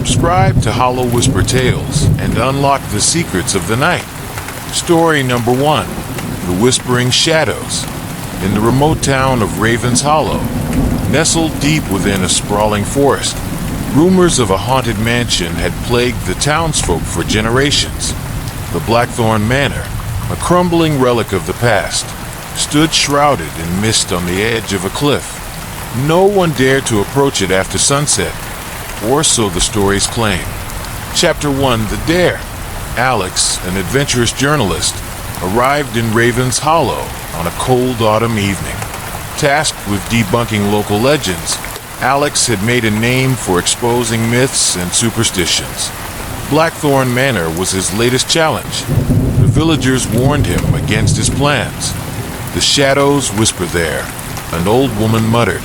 Subscribe to Hollow Whisper Tales and unlock the secrets of the night. Story number 1. The Whispering Shadows. In the remote town of Raven's Hollow, nestled deep within a sprawling forest, rumors of a haunted mansion had plagued the townsfolk for generations. The Blackthorn Manor, a crumbling relic of the past, stood shrouded in mist on the edge of a cliff. No one dared to approach it after sunset, or so the stories claim. Chapter 1, The Dare. Alex, an adventurous journalist, arrived in Raven's Hollow on a cold autumn evening. Tasked with debunking local legends, Alex had made a name for exposing myths and superstitions. Blackthorn Manor was his latest challenge. The villagers warned him against his plans. "The shadows whisper there," an old woman muttered.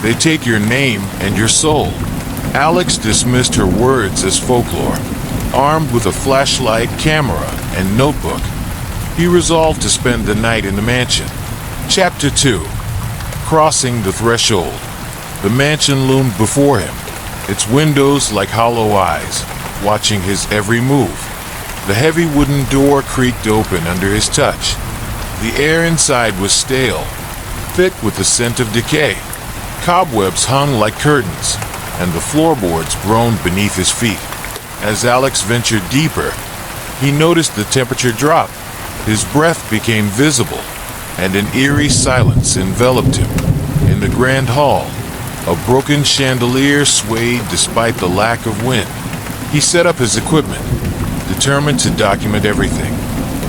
"They take your name and your soul." Alex dismissed her words as folklore. Armed with a flashlight, camera, and notebook, he resolved to spend the night in the mansion. Chapter 2. Crossing the Threshold. The mansion loomed before him, its windows like hollow eyes, watching his every move. The heavy wooden door creaked open under his touch. The air inside was stale, thick with the scent of decay. Cobwebs hung like curtains, and the floorboards groaned beneath his feet. As Alex ventured deeper, he noticed the temperature drop. His breath became visible, and an eerie silence enveloped him. In the grand hall, a broken chandelier swayed despite the lack of wind. He set up his equipment, determined to document everything.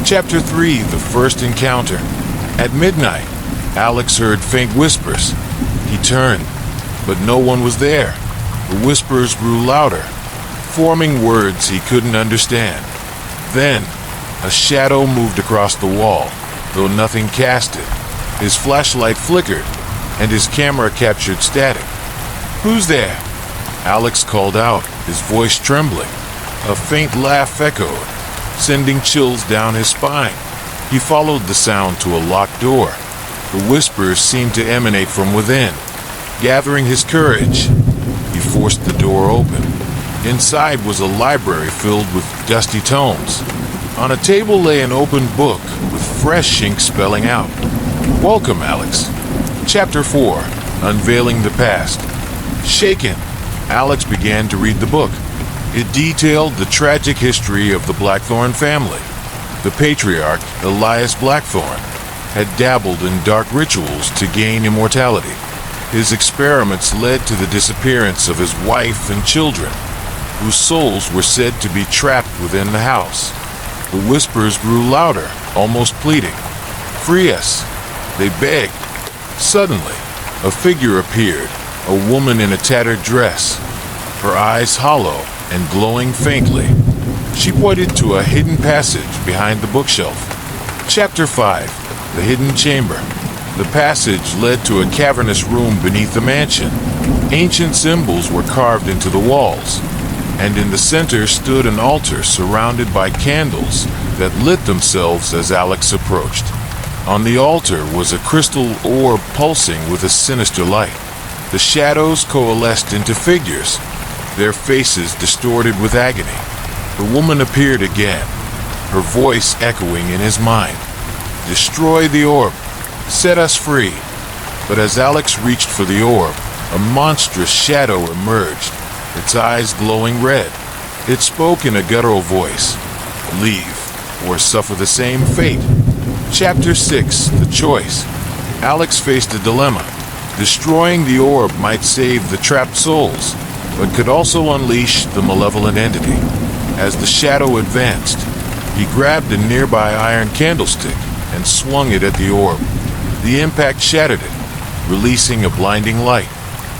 Chapter 3, The First Encounter. At midnight, Alex heard faint whispers. He turned, but no one was there. The whispers grew louder, forming words he couldn't understand. Then, a shadow moved across the wall, though nothing cast it. His flashlight flickered, and his camera captured static. "Who's there?" Alex called out, his voice trembling. A faint laugh echoed, sending chills down his spine. He followed the sound to a locked door. The whispers seemed to emanate from within. Gathering his courage, he forced the door open. Inside was a library filled with dusty tomes. On a table lay an open book with fresh ink spelling out, "Welcome, Alex." Chapter 4. Unveiling the Past. Shaken, Alex began to read the book. It detailed the tragic history of the Blackthorn family. The patriarch, Elias Blackthorn, had dabbled in dark rituals to gain immortality. His experiments led to the disappearance of his wife and children, whose souls were said to be trapped within the house. The whispers grew louder, almost pleading. "Free us," they begged. Suddenly, a figure appeared, a woman in a tattered dress, her eyes hollow and glowing faintly. She pointed to a hidden passage behind the bookshelf. Chapter 5. The Hidden Chamber. The passage led to a cavernous room beneath the mansion. Ancient symbols were carved into the walls, and in the center stood an altar surrounded by candles that lit themselves as Alex approached. On the altar was a crystal orb pulsing with a sinister light. The shadows coalesced into figures, their faces distorted with agony. The woman appeared again, her voice echoing in his mind. "Destroy the orb. Set us free." But as Alex reached for the orb, a monstrous shadow emerged, its eyes glowing red. It spoke in a guttural voice. "Leave, or suffer the same fate." Chapter 6. The Choice. Alex faced a dilemma. Destroying the orb might save the trapped souls, but could also unleash the malevolent entity. As the shadow advanced, he grabbed a nearby iron candlestick and swung it at the orb. The impact shattered it, releasing a blinding light.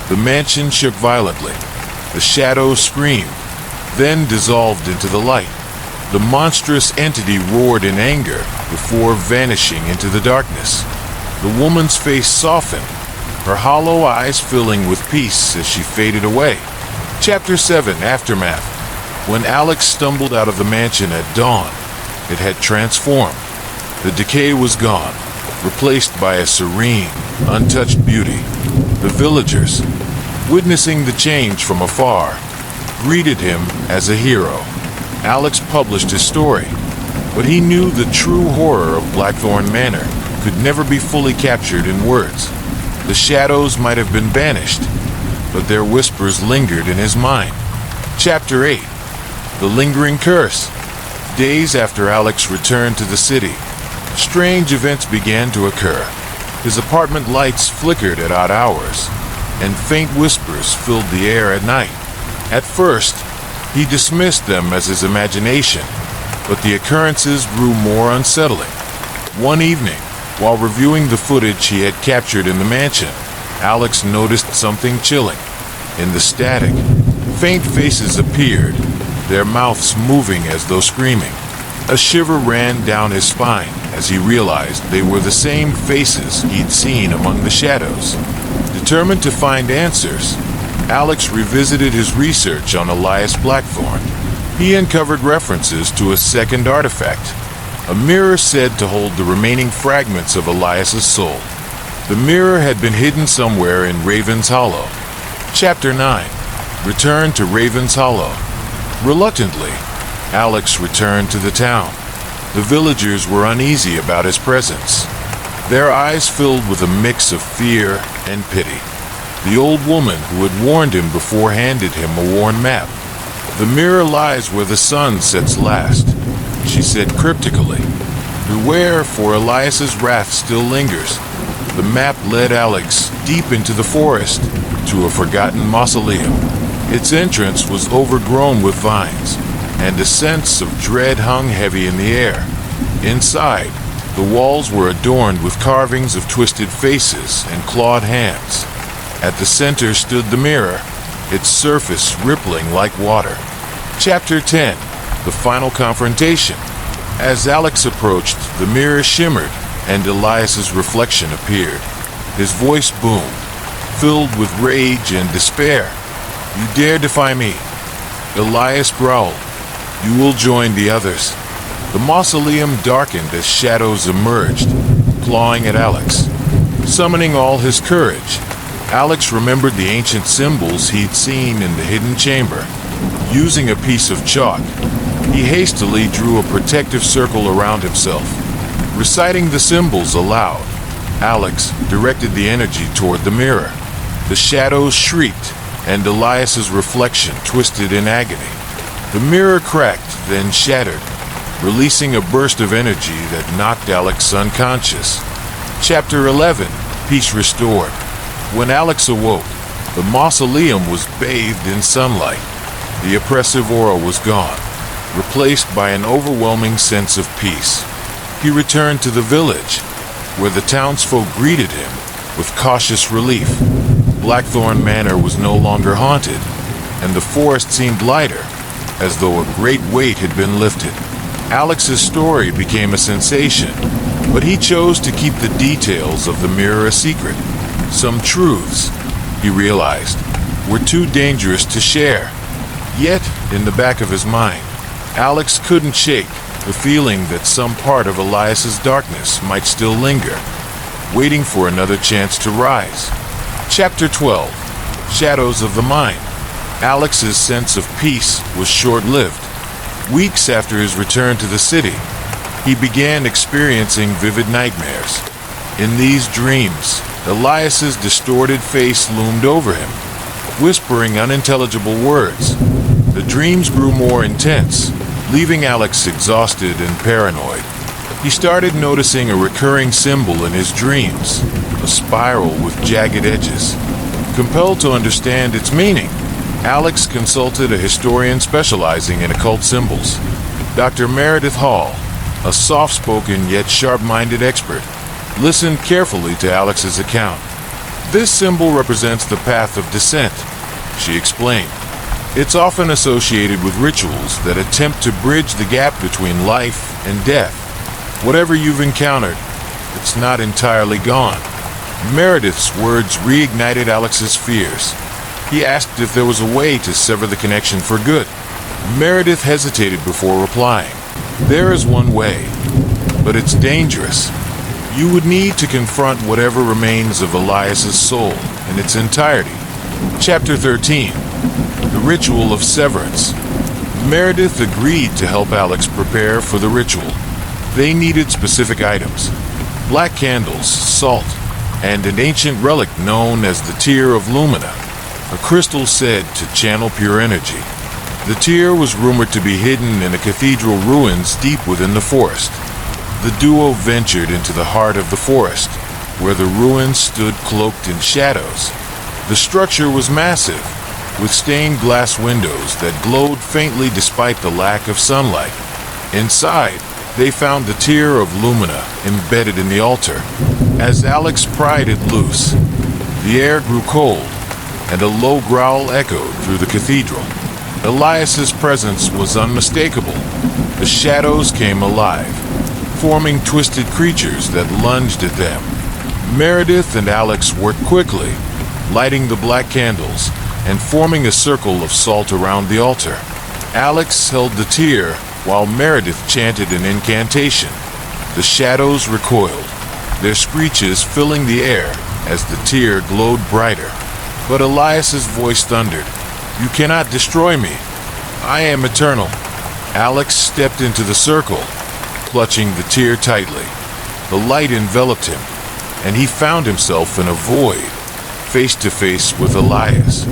The mansion shook violently. The shadow screamed, then dissolved into the light. The monstrous entity roared in anger before vanishing into the darkness. The woman's face softened, her hollow eyes filling with peace as she faded away. Chapter 7. Aftermath. When Alex stumbled out of the mansion at dawn, it had transformed. The decay was gone, replaced by a serene, untouched beauty. The villagers, witnessing the change from afar, greeted him as a hero. Alex published his story, but he knew the true horror of Blackthorn Manor could never be fully captured in words. The shadows might have been banished, but their whispers lingered in his mind. Chapter 8. The Lingering Curse. Days after Alex returned to the city, strange events began to occur. His apartment lights flickered at odd hours, and faint whispers filled the air at night. At first, he dismissed them as his imagination, but the occurrences grew more unsettling. One evening, while reviewing the footage he had captured in the mansion, Alex noticed something chilling. In the static, faint faces appeared, their mouths moving as though screaming. A shiver ran down his spine as he realized they were the same faces he'd seen among the shadows. Determined to find answers, Alex revisited his research on Elias Blackthorn. He uncovered references to a second artifact, a mirror said to hold the remaining fragments of Elias's soul. The mirror had been hidden somewhere in Raven's Hollow. Chapter 9. Return to Raven's Hollow. Reluctantly, Alex returned to the town. The villagers were uneasy about his presence, their eyes filled with a mix of fear and pity. The old woman who had warned him before handed him a worn map. "The mirror lies where the sun sets last," she said cryptically. "Beware, for Elias's wrath still lingers." The map led Alex deep into the forest to a forgotten mausoleum. Its entrance was overgrown with vines, and a sense of dread hung heavy in the air. Inside, the walls were adorned with carvings of twisted faces and clawed hands. At the center stood the mirror, its surface rippling like water. Chapter 10. The Final Confrontation. As Alex approached, the mirror shimmered, and Elias's reflection appeared. His voice boomed, filled with rage and despair. "You dare defy me?" Elias growled. "You will join the others." The mausoleum darkened as shadows emerged, clawing at Alex. Summoning all his courage, Alex remembered the ancient symbols he'd seen in the hidden chamber. Using a piece of chalk, he hastily drew a protective circle around himself. Reciting the symbols aloud, Alex directed the energy toward the mirror. The shadows shrieked, and Elias's reflection twisted in agony. The mirror cracked, then shattered, releasing a burst of energy that knocked Alex unconscious. Chapter 11. Peace Restored. When Alex awoke, the mausoleum was bathed in sunlight. The oppressive aura was gone, replaced by an overwhelming sense of peace. He returned to the village, where the townsfolk greeted him with cautious relief. Blackthorn Manor was no longer haunted, and the forest seemed lighter, as though a great weight had been lifted. Alex's story became a sensation, but he chose to keep the details of the mirror a secret. Some truths, he realized, were too dangerous to share. Yet, in the back of his mind, Alex couldn't shake the feeling that some part of Elias's darkness might still linger, waiting for another chance to rise. Chapter 12. Shadows of the Mind. Alex's sense of peace was short-lived. Weeks after his return to the city, he began experiencing vivid nightmares. In these dreams, Elias's distorted face loomed over him, whispering unintelligible words. The dreams grew more intense, leaving Alex exhausted and paranoid. He started noticing a recurring symbol in his dreams, a spiral with jagged edges. Compelled to understand its meaning, Alex consulted a historian specializing in occult symbols. Dr. Meredith Hall, a soft-spoken yet sharp-minded expert, listened carefully to Alex's account. "This symbol represents the path of descent," she explained. "It's often associated with rituals that attempt to bridge the gap between life and death. Whatever you've encountered, it's not entirely gone." Meredith's words reignited Alex's fears. He asked if there was a way to sever the connection for good. Meredith hesitated before replying. "There is one way, but it's dangerous. You would need to confront whatever remains of Elias's soul in its entirety." Chapter 13. the ritual of severance. Meredith agreed to help Alex prepare for the ritual. They needed specific items: black candles, salt, and an ancient relic known as the Tear of Lumina, a crystal said to channel pure energy. The tear was rumored to be hidden in a cathedral ruins deep within the forest. The duo ventured into the heart of the forest, where the ruins stood cloaked in shadows. The structure was massive, with stained glass windows that glowed faintly despite the lack of sunlight. Inside, they found the Tear of Lumina embedded in the altar. As Alex pried it loose, the air grew cold, and a low growl echoed through the cathedral. Elias's presence was unmistakable. The shadows came alive, forming twisted creatures that lunged at them. Meredith and Alex worked quickly, lighting the black candles and forming a circle of salt around the altar. Alex held the tear while Meredith chanted an incantation. The shadows recoiled, their screeches filling the air as the tear glowed brighter. But Elias's voice thundered, "You cannot destroy me. I am eternal." Alex stepped into the circle, clutching the tear tightly. The light enveloped him, and he found himself in a void, face to face with Elias.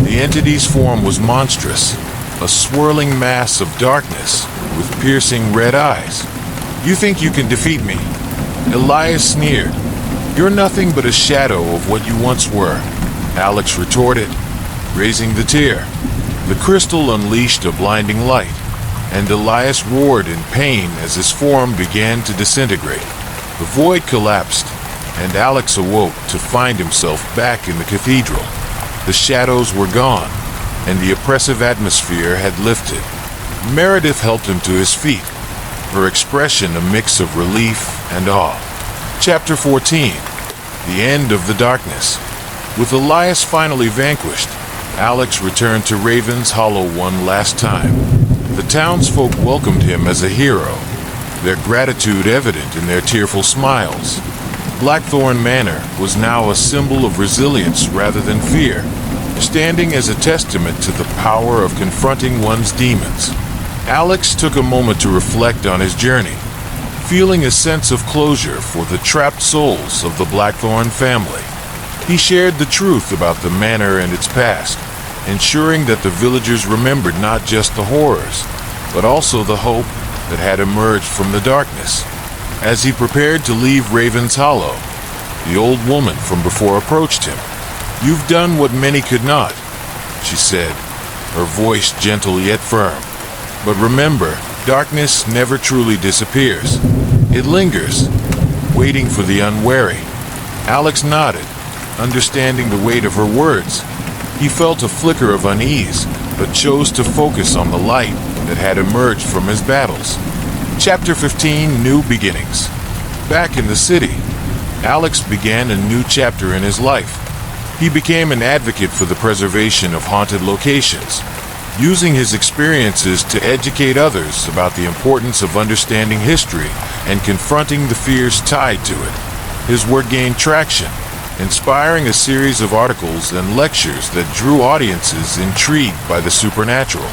The entity's form was monstrous, a swirling mass of darkness with piercing red eyes. "You think you can defeat me?" Elias sneered. "You're nothing but a shadow of what you once were," Alex retorted, raising the tear. The crystal unleashed a blinding light, and Elias roared in pain as his form began to disintegrate. The void collapsed, and Alex awoke to find himself back in the cathedral. The shadows were gone, and the oppressive atmosphere had lifted. Meredith helped him to his feet, her expression a mix of relief and awe. Chapter 14. The End of the Darkness. With Elias finally vanquished, Alex returned to Raven's Hollow one last time. The townsfolk welcomed him as a hero, their gratitude evident in their tearful smiles. Blackthorn Manor was now a symbol of resilience rather than fear, standing as a testament to the power of confronting one's demons. Alex took a moment to reflect on his journey, feeling a sense of closure for the trapped souls of the Blackthorn family. He shared the truth about the manor and its past, ensuring that the villagers remembered not just the horrors, but also the hope that had emerged from the darkness. As he prepared to leave Raven's Hollow, the old woman from before approached him. "You've done what many could not," she said, her voice gentle yet firm. "But remember, darkness never truly disappears. It lingers, waiting for the unwary." Alex nodded, understanding the weight of her words. He felt a flicker of unease, but chose to focus on the light that had emerged from his battles. Chapter 15. New Beginnings. Back in the city, Alex began a new chapter in his life. He became an advocate for the preservation of haunted locations, using his experiences to educate others about the importance of understanding history and confronting the fears tied to it. His work gained traction, inspiring a series of articles and lectures that drew audiences intrigued by the supernatural.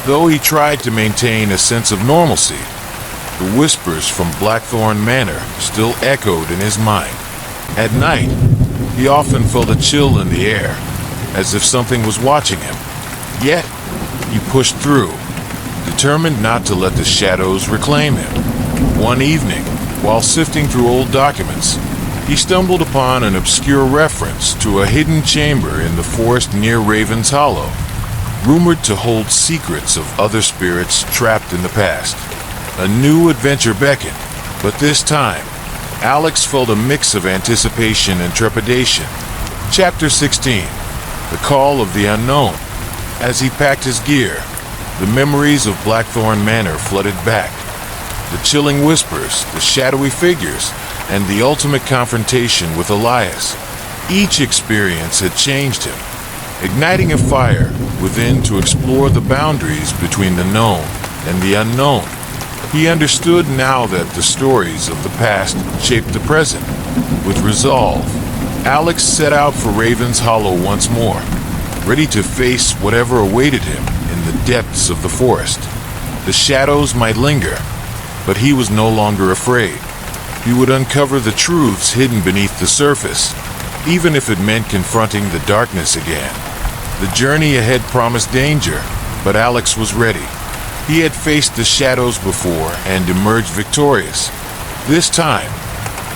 Though he tried to maintain a sense of normalcy, the whispers from Blackthorn Manor still echoed in his mind. At night, he often felt a chill in the air, as if something was watching him. Yet, he pushed through, determined not to let the shadows reclaim him. One evening, while sifting through old documents, he stumbled upon an obscure reference to a hidden chamber in the forest near Raven's Hollow, rumored to hold secrets of other spirits trapped in the past. A new adventure beckoned, but this time, Alex felt a mix of anticipation and trepidation. Chapter 16. The Call of the Unknown. As he packed his gear, the memories of Blackthorn Manor flooded back. The chilling whispers, the shadowy figures, and the ultimate confrontation with Elias. Each experience had changed him, igniting a fire within to explore the boundaries between the known and the unknown. He understood now that the stories of the past shaped the present. With resolve, Alex set out for Raven's Hollow once more. ready to face whatever awaited him in the depths of the forest. The shadows might linger, but he was no longer afraid. He would uncover the truths hidden beneath the surface, even if it meant confronting the darkness again. The journey ahead promised danger, but Alex was ready. He had faced the shadows before and emerged victorious. This time,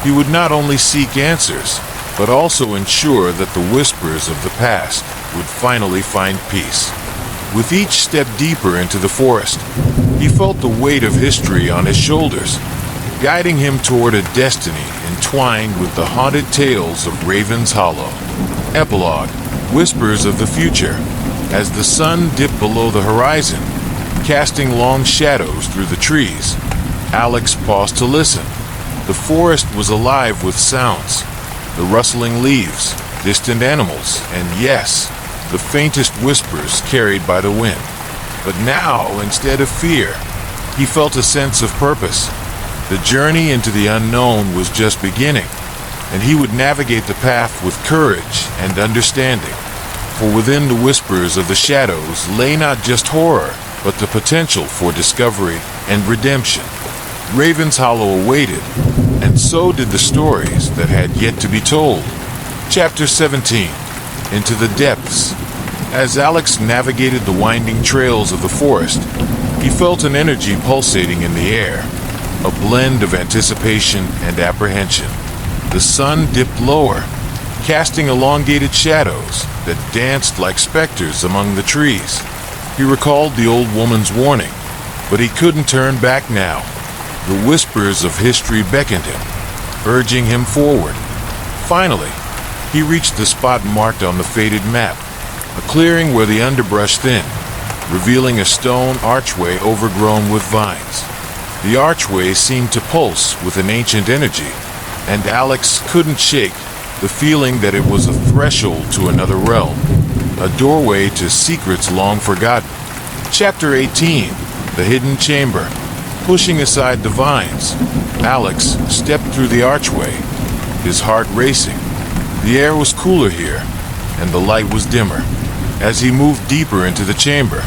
he would not only seek answers, but also ensure that the whispers of the past would finally find peace. With each step deeper into the forest, he felt the weight of history on his shoulders, guiding him toward a destiny entwined with the haunted tales of Raven's Hollow. Epilogue: Whispers of the Future. As the sun dipped below the horizon, casting long shadows through the trees, Alex paused to listen. The forest was alive with sounds, the rustling leaves, distant animals, and yes, the faintest whispers carried by the wind. But now, instead of fear, he felt a sense of purpose. The journey into the unknown was just beginning, and he would navigate the path with courage and understanding. For within the whispers of the shadows lay not just horror, but the potential for discovery and redemption. Raven's Hollow awaited, and so did the stories that had yet to be told. Chapter 17. Into the Depths. As Alex navigated the winding trails of the forest, he felt an energy pulsating in the air, a blend of anticipation and apprehension. The sun dipped lower, casting elongated shadows that danced like specters among the trees. He recalled the old woman's warning, but he couldn't turn back now. The whispers of history beckoned him, urging him forward. Finally, he reached the spot marked on the faded map, a clearing where the underbrush thinned, revealing a stone archway overgrown with vines. The archway seemed to pulse with an ancient energy, and Alex couldn't shake the feeling that it was a threshold to another realm, a doorway to secrets long forgotten. Chapter 18. The Hidden Chamber. Pushing aside the vines, Alex stepped through the archway, his heart racing. The air was cooler here, and the light was dimmer. As he moved deeper into the chamber,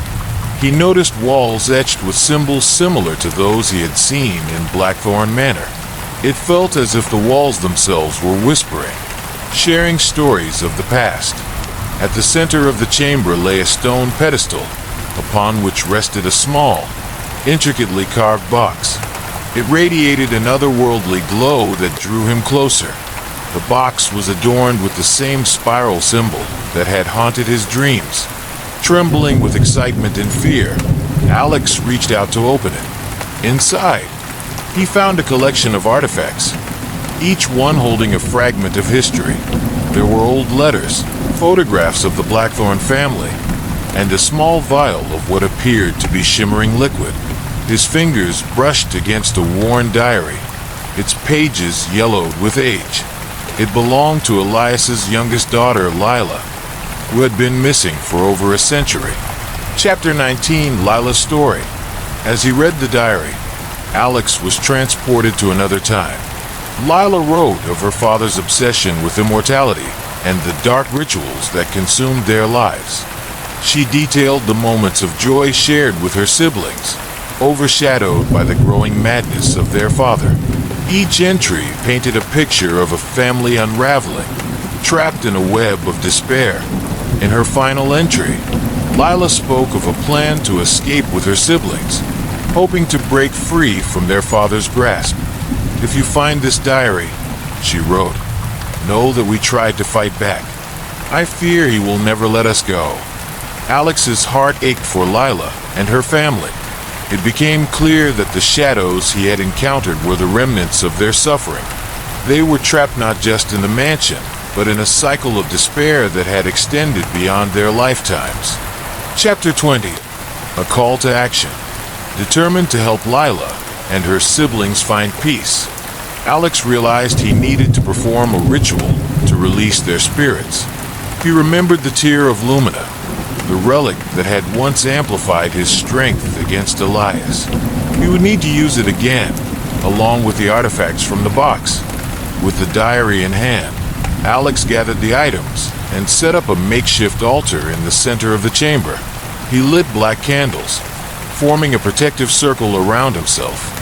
he noticed walls etched with symbols similar to those he had seen in Blackthorn Manor. It felt as if the walls themselves were whispering, sharing stories of the past. At the center of the chamber lay a stone pedestal, upon which rested a small, intricately carved box. It radiated an otherworldly glow that drew him closer. The box was adorned with the same spiral symbol that had haunted his dreams. Trembling with excitement and fear, Alex reached out to open it. Inside, he found a collection of artifacts, each one holding a fragment of history. There were old letters, photographs of the Blackthorn family, and a small vial of what appeared to be shimmering liquid. His fingers brushed against a worn diary, its pages yellowed with age. It belonged to Elias's youngest daughter, Lila, who had been missing for over a century. Chapter 19, Lila's Story. As he read the diary, Alex was transported to another time. Lila wrote of her father's obsession with immortality and the dark rituals that consumed their lives. She detailed the moments of joy shared with her siblings, overshadowed by the growing madness of their father. Each entry painted a picture of a family unraveling, trapped in a web of despair. In her final entry, Lila spoke of a plan to escape with her siblings, hoping to break free from their father's grasp. "If you find this diary," she wrote, "know that we tried to fight back. I fear he will never let us go." Alex's heart ached for Lila and her family. It became clear that the shadows he had encountered were the remnants of their suffering. They were trapped not just in the mansion, but in a cycle of despair that had extended beyond their lifetimes. Chapter 20. A Call to Action. Determined to help Lila and her siblings find peace, Alex realized he needed to perform a ritual to release their spirits. He remembered the Tear of Lumina, the relic that had once amplified his strength against Elias. He would need to use it again, along with the artifacts from the box. With the diary in hand, Alex gathered the items and set up a makeshift altar in the center of the chamber. He lit black candles, forming a protective circle around himself,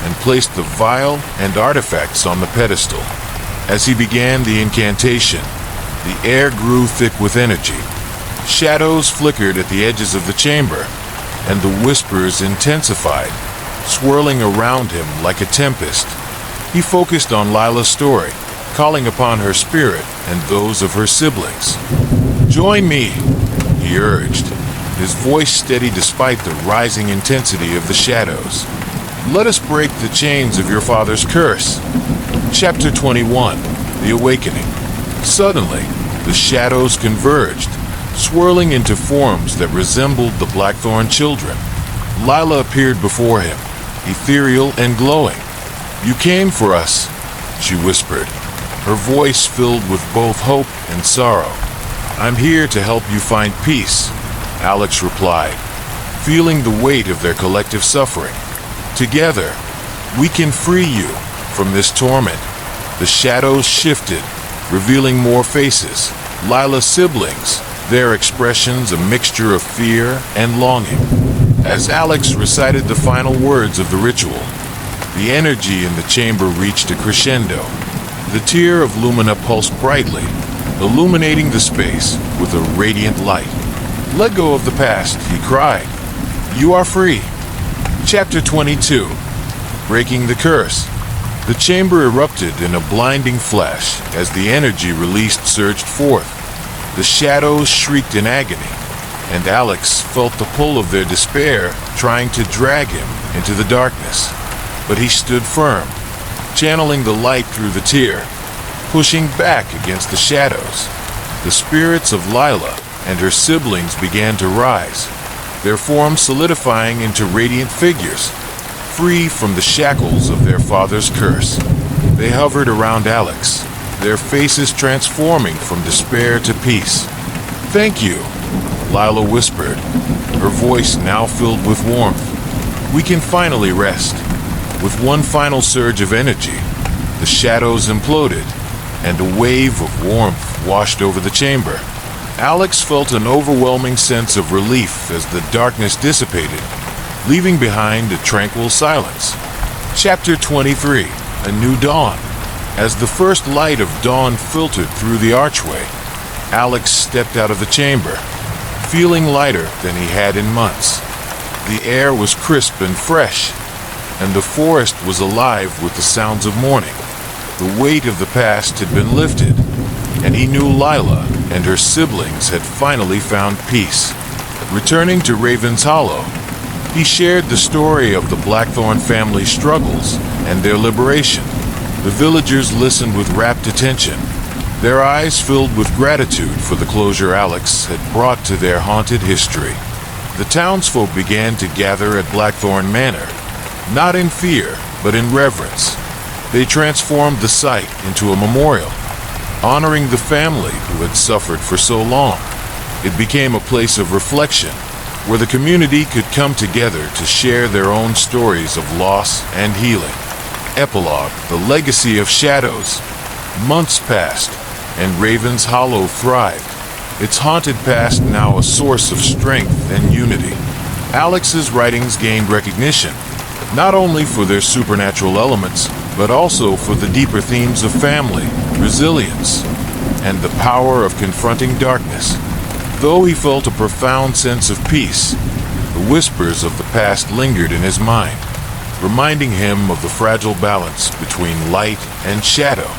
and placed the vial and artifacts on the pedestal. As he began the incantation, the air grew thick with energy. Shadows flickered at the edges of the chamber, and the whispers intensified, swirling around him like a tempest. He focused on Lila's story, calling upon her spirit and those of her siblings. "Join me," he urged, his voice steady despite the rising intensity of the shadows. "Let us break the chains of your father's curse." Chapter 21, The Awakening. Suddenly, the shadows converged, swirling into forms that resembled the Blackthorn children. Lila appeared before him, ethereal and glowing. "You came for us," she whispered, her voice filled with both hope and sorrow. "I'm here to help you find peace," Alex replied, feeling the weight of their collective suffering. "Together, we can free you from this torment." The shadows shifted, revealing more faces, Lila's siblings, their expressions a mixture of fear and longing. As Alex recited the final words of the ritual, the energy in the chamber reached a crescendo. The tear of Lumina pulsed brightly, illuminating the space with a radiant light. "Let go of the past," he cried. "You are free." Chapter 22, Breaking the Curse. The chamber erupted in a blinding flash as the energy released surged forth. The shadows shrieked in agony, and Alex felt the pull of their despair trying to drag him into the darkness. But he stood firm, channeling the light through the tear, pushing back against the shadows. The spirits of Lila and her siblings began to rise, their forms solidifying into radiant figures, free from the shackles of their father's curse. They hovered around Alex, their faces transforming from despair to peace. "Thank you," Lila whispered, her voice now filled with warmth. "We can finally rest." With one final surge of energy, the shadows imploded, and a wave of warmth washed over the chamber. Alex felt an overwhelming sense of relief as the darkness dissipated, leaving behind a tranquil silence. Chapter 23, A New Dawn. As the first light of dawn filtered through the archway, Alex stepped out of the chamber, feeling lighter than he had in months. The air was crisp and fresh, and the forest was alive with the sounds of morning. The weight of the past had been lifted, and he knew Lila and her siblings had finally found peace. Returning to Raven's Hollow, he shared the story of the Blackthorn family's struggles and their liberation. The villagers listened with rapt attention, their eyes filled with gratitude for the closure Alex had brought to their haunted history. The townsfolk began to gather at Blackthorn Manor, not in fear, but in reverence. They transformed the site into a memorial, honoring the family who had suffered for so long. It became a place of reflection, where the community could come together to share their own stories of loss and healing. Epilogue: The Legacy of Shadows. Months passed, and Raven's Hollow thrived, its haunted past now a source of strength and unity. Alex's writings gained recognition, not only for their supernatural elements, but also for the deeper themes of family, resilience, and the power of confronting darkness. Though he felt a profound sense of peace, the whispers of the past lingered in his mind, reminding him of the fragile balance between light and shadow.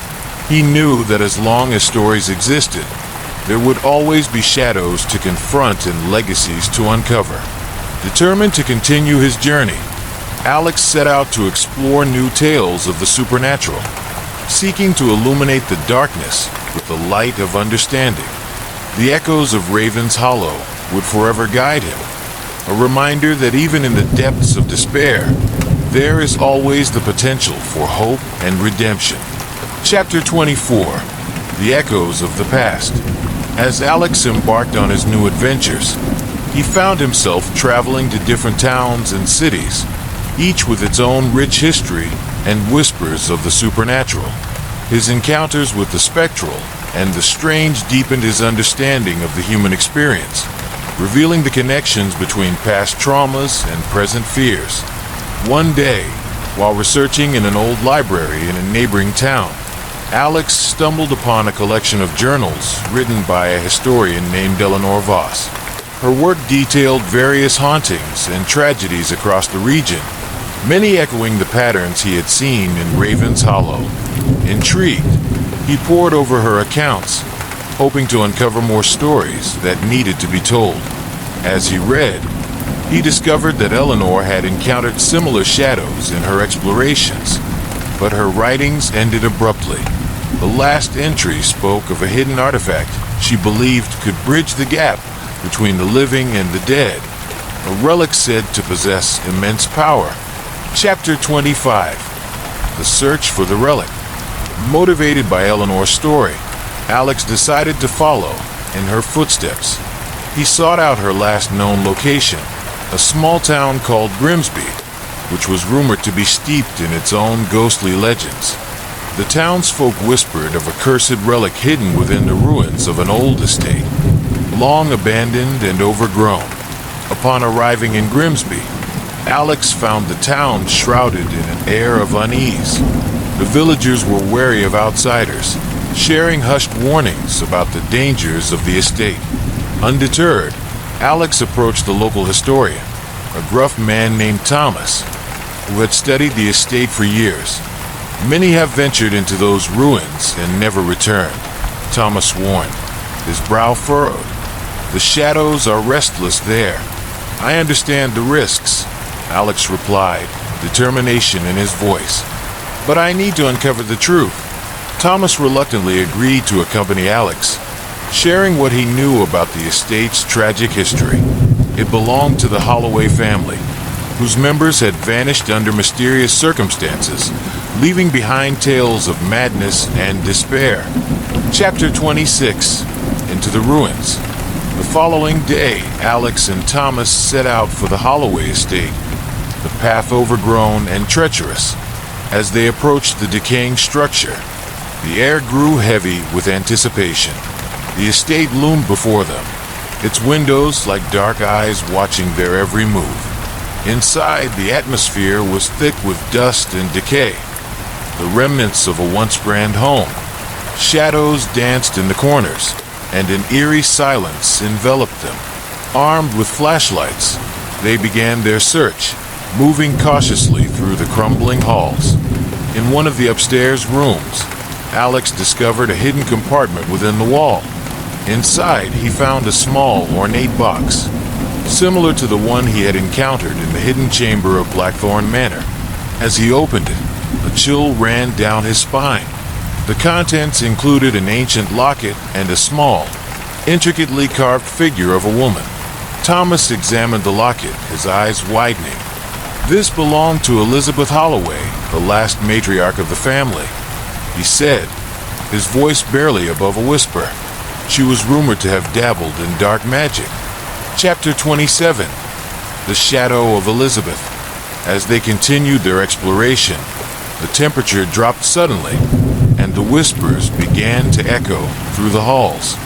He knew that as long as stories existed, there would always be shadows to confront and legacies to uncover. Determined to continue his journey, Alex set out to explore new tales of the supernatural, seeking to illuminate the darkness with the light of understanding. The echoes of Raven's Hollow would forever guide him, a reminder that even in the depths of despair, there is always the potential for hope and redemption. Chapter 24, The Echoes of the Past. As Alex embarked on his new adventures, he found himself traveling to different towns and cities, each with its own rich history and whispers of the supernatural. His encounters with the spectral, and the strange deepened his understanding of the human experience, revealing the connections between past traumas and present fears. One day, while researching in an old library in a neighboring town, Alex stumbled upon a collection of journals written by a historian named Eleanor Voss. Her work detailed various hauntings and tragedies across the region, many echoing the patterns he had seen in Raven's Hollow. Intrigued, he pored over her accounts, hoping to uncover more stories that needed to be told. As he read, he discovered that Eleanor had encountered similar shadows in her explorations, but her writings ended abruptly. The last entry spoke of a hidden artifact she believed could bridge the gap between the living and the dead, a relic said to possess immense power. Chapter 25. The Search for the Relic. Motivated by Eleanor's story, Alex decided to follow in her footsteps. He sought out her last known location, a small town called Grimsby, which was rumored to be steeped in its own ghostly legends. The townsfolk whispered of a cursed relic hidden within the ruins of an old estate, long abandoned and overgrown. Upon arriving in Grimsby, Alex found the town shrouded in an air of unease. The villagers were wary of outsiders, sharing hushed warnings about the dangers of the estate. Undeterred, Alex approached the local historian, a gruff man named Thomas, who had studied the estate for years. "Many have ventured into those ruins and never returned," Thomas warned, his brow furrowed. "The shadows are restless there. I understand the risks," Alex replied, determination in his voice. "But I need to uncover the truth." Thomas reluctantly agreed to accompany Alex, sharing what he knew about the estate's tragic history. It belonged to the Holloway family, whose members had vanished under mysterious circumstances, leaving behind tales of madness and despair. Chapter 26. Into the Ruins. The following day, Alex and Thomas set out for the Holloway estate, the path overgrown and treacherous. As they approached the decaying structure, the air grew heavy with anticipation. The estate loomed before them, its windows like dark eyes watching their every move. Inside, the atmosphere was thick with dust and decay, the remnants of a once grand home. Shadows danced in the corners, and an eerie silence enveloped them. Armed with flashlights, they began their search, moving cautiously through the crumbling halls. In one of the upstairs rooms, Alex discovered a hidden compartment within the wall. Inside, he found a small, ornate box, similar to the one he had encountered in the hidden chamber of Blackthorn Manor. As he opened it, a chill ran down his spine. The contents included an ancient locket and a small, intricately carved figure of a woman. Thomas examined the locket, his eyes widening. This belonged to Elizabeth Holloway, the last matriarch of the family, he said, his voice barely above a whisper. She was rumored to have dabbled in dark magic. Chapter 27. The Shadow of Elizabeth. As they continued their exploration, the temperature dropped suddenly, and the whispers began to echo through the halls.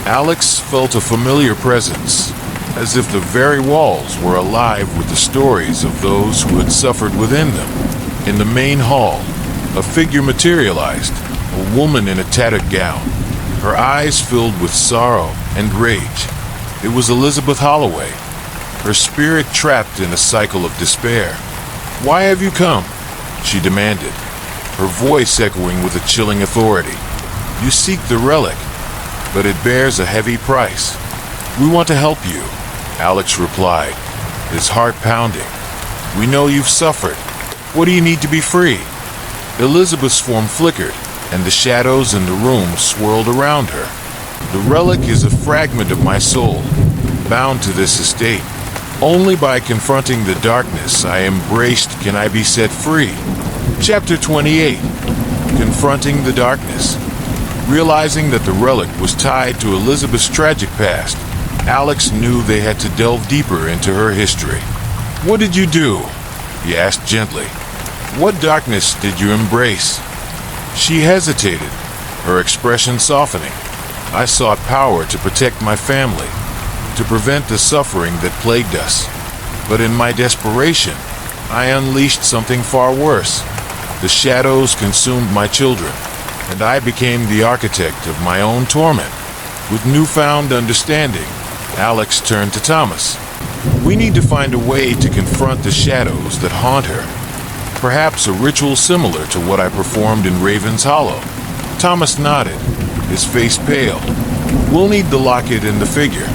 Alex felt a familiar presence, as if the very walls were alive with the stories of those who had suffered within them. In the main hall, a figure materialized, a woman in a tattered gown, her eyes filled with sorrow and rage. It was Elizabeth Holloway, her spirit trapped in a cycle of despair. "Why have you come?" she demanded, her voice echoing with a chilling authority. "You seek the relic, but it bears a heavy price. We want to help you," Alex replied, his heart pounding. "We know you've suffered. What do you need to be free?" Elizabeth's form flickered, and the shadows in the room swirled around her. "The relic is a fragment of my soul, bound to this estate. Only by confronting the darkness I embraced can I be set free." Chapter 28. Confronting the Darkness. Realizing that the relic was tied to Elizabeth's tragic past, Alex knew they had to delve deeper into her history. "What did you do?" he asked gently. "What darkness did you embrace?" She hesitated, her expression softening. I sought power to protect my family, to prevent the suffering that plagued us. But in my desperation, I unleashed something far worse. The shadows consumed my children, and I became the architect of my own torment. With newfound understanding, Alex turned to Thomas. We need to find a way to confront the shadows that haunt her. Perhaps a ritual similar to what I performed in Raven's Hollow. Thomas nodded, his face pale. We'll need the locket and the figure.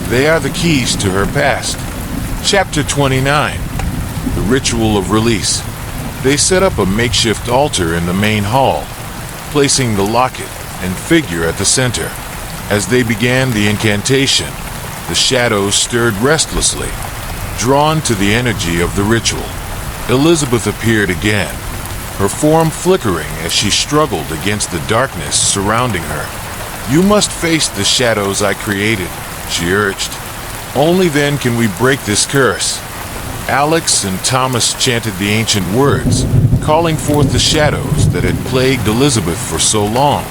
They are the keys to her past. Chapter 29. The Ritual of Release. They set up a makeshift altar in the main hall, placing the locket and figure at the center. As they began the incantation, the shadows stirred restlessly, drawn to the energy of the ritual. Elizabeth appeared again, her form flickering as she struggled against the darkness surrounding her. You must face the shadows I created, she urged. Only then can we break this curse. Alex and Thomas chanted the ancient words, calling forth the shadows that had plagued Elizabeth for so long.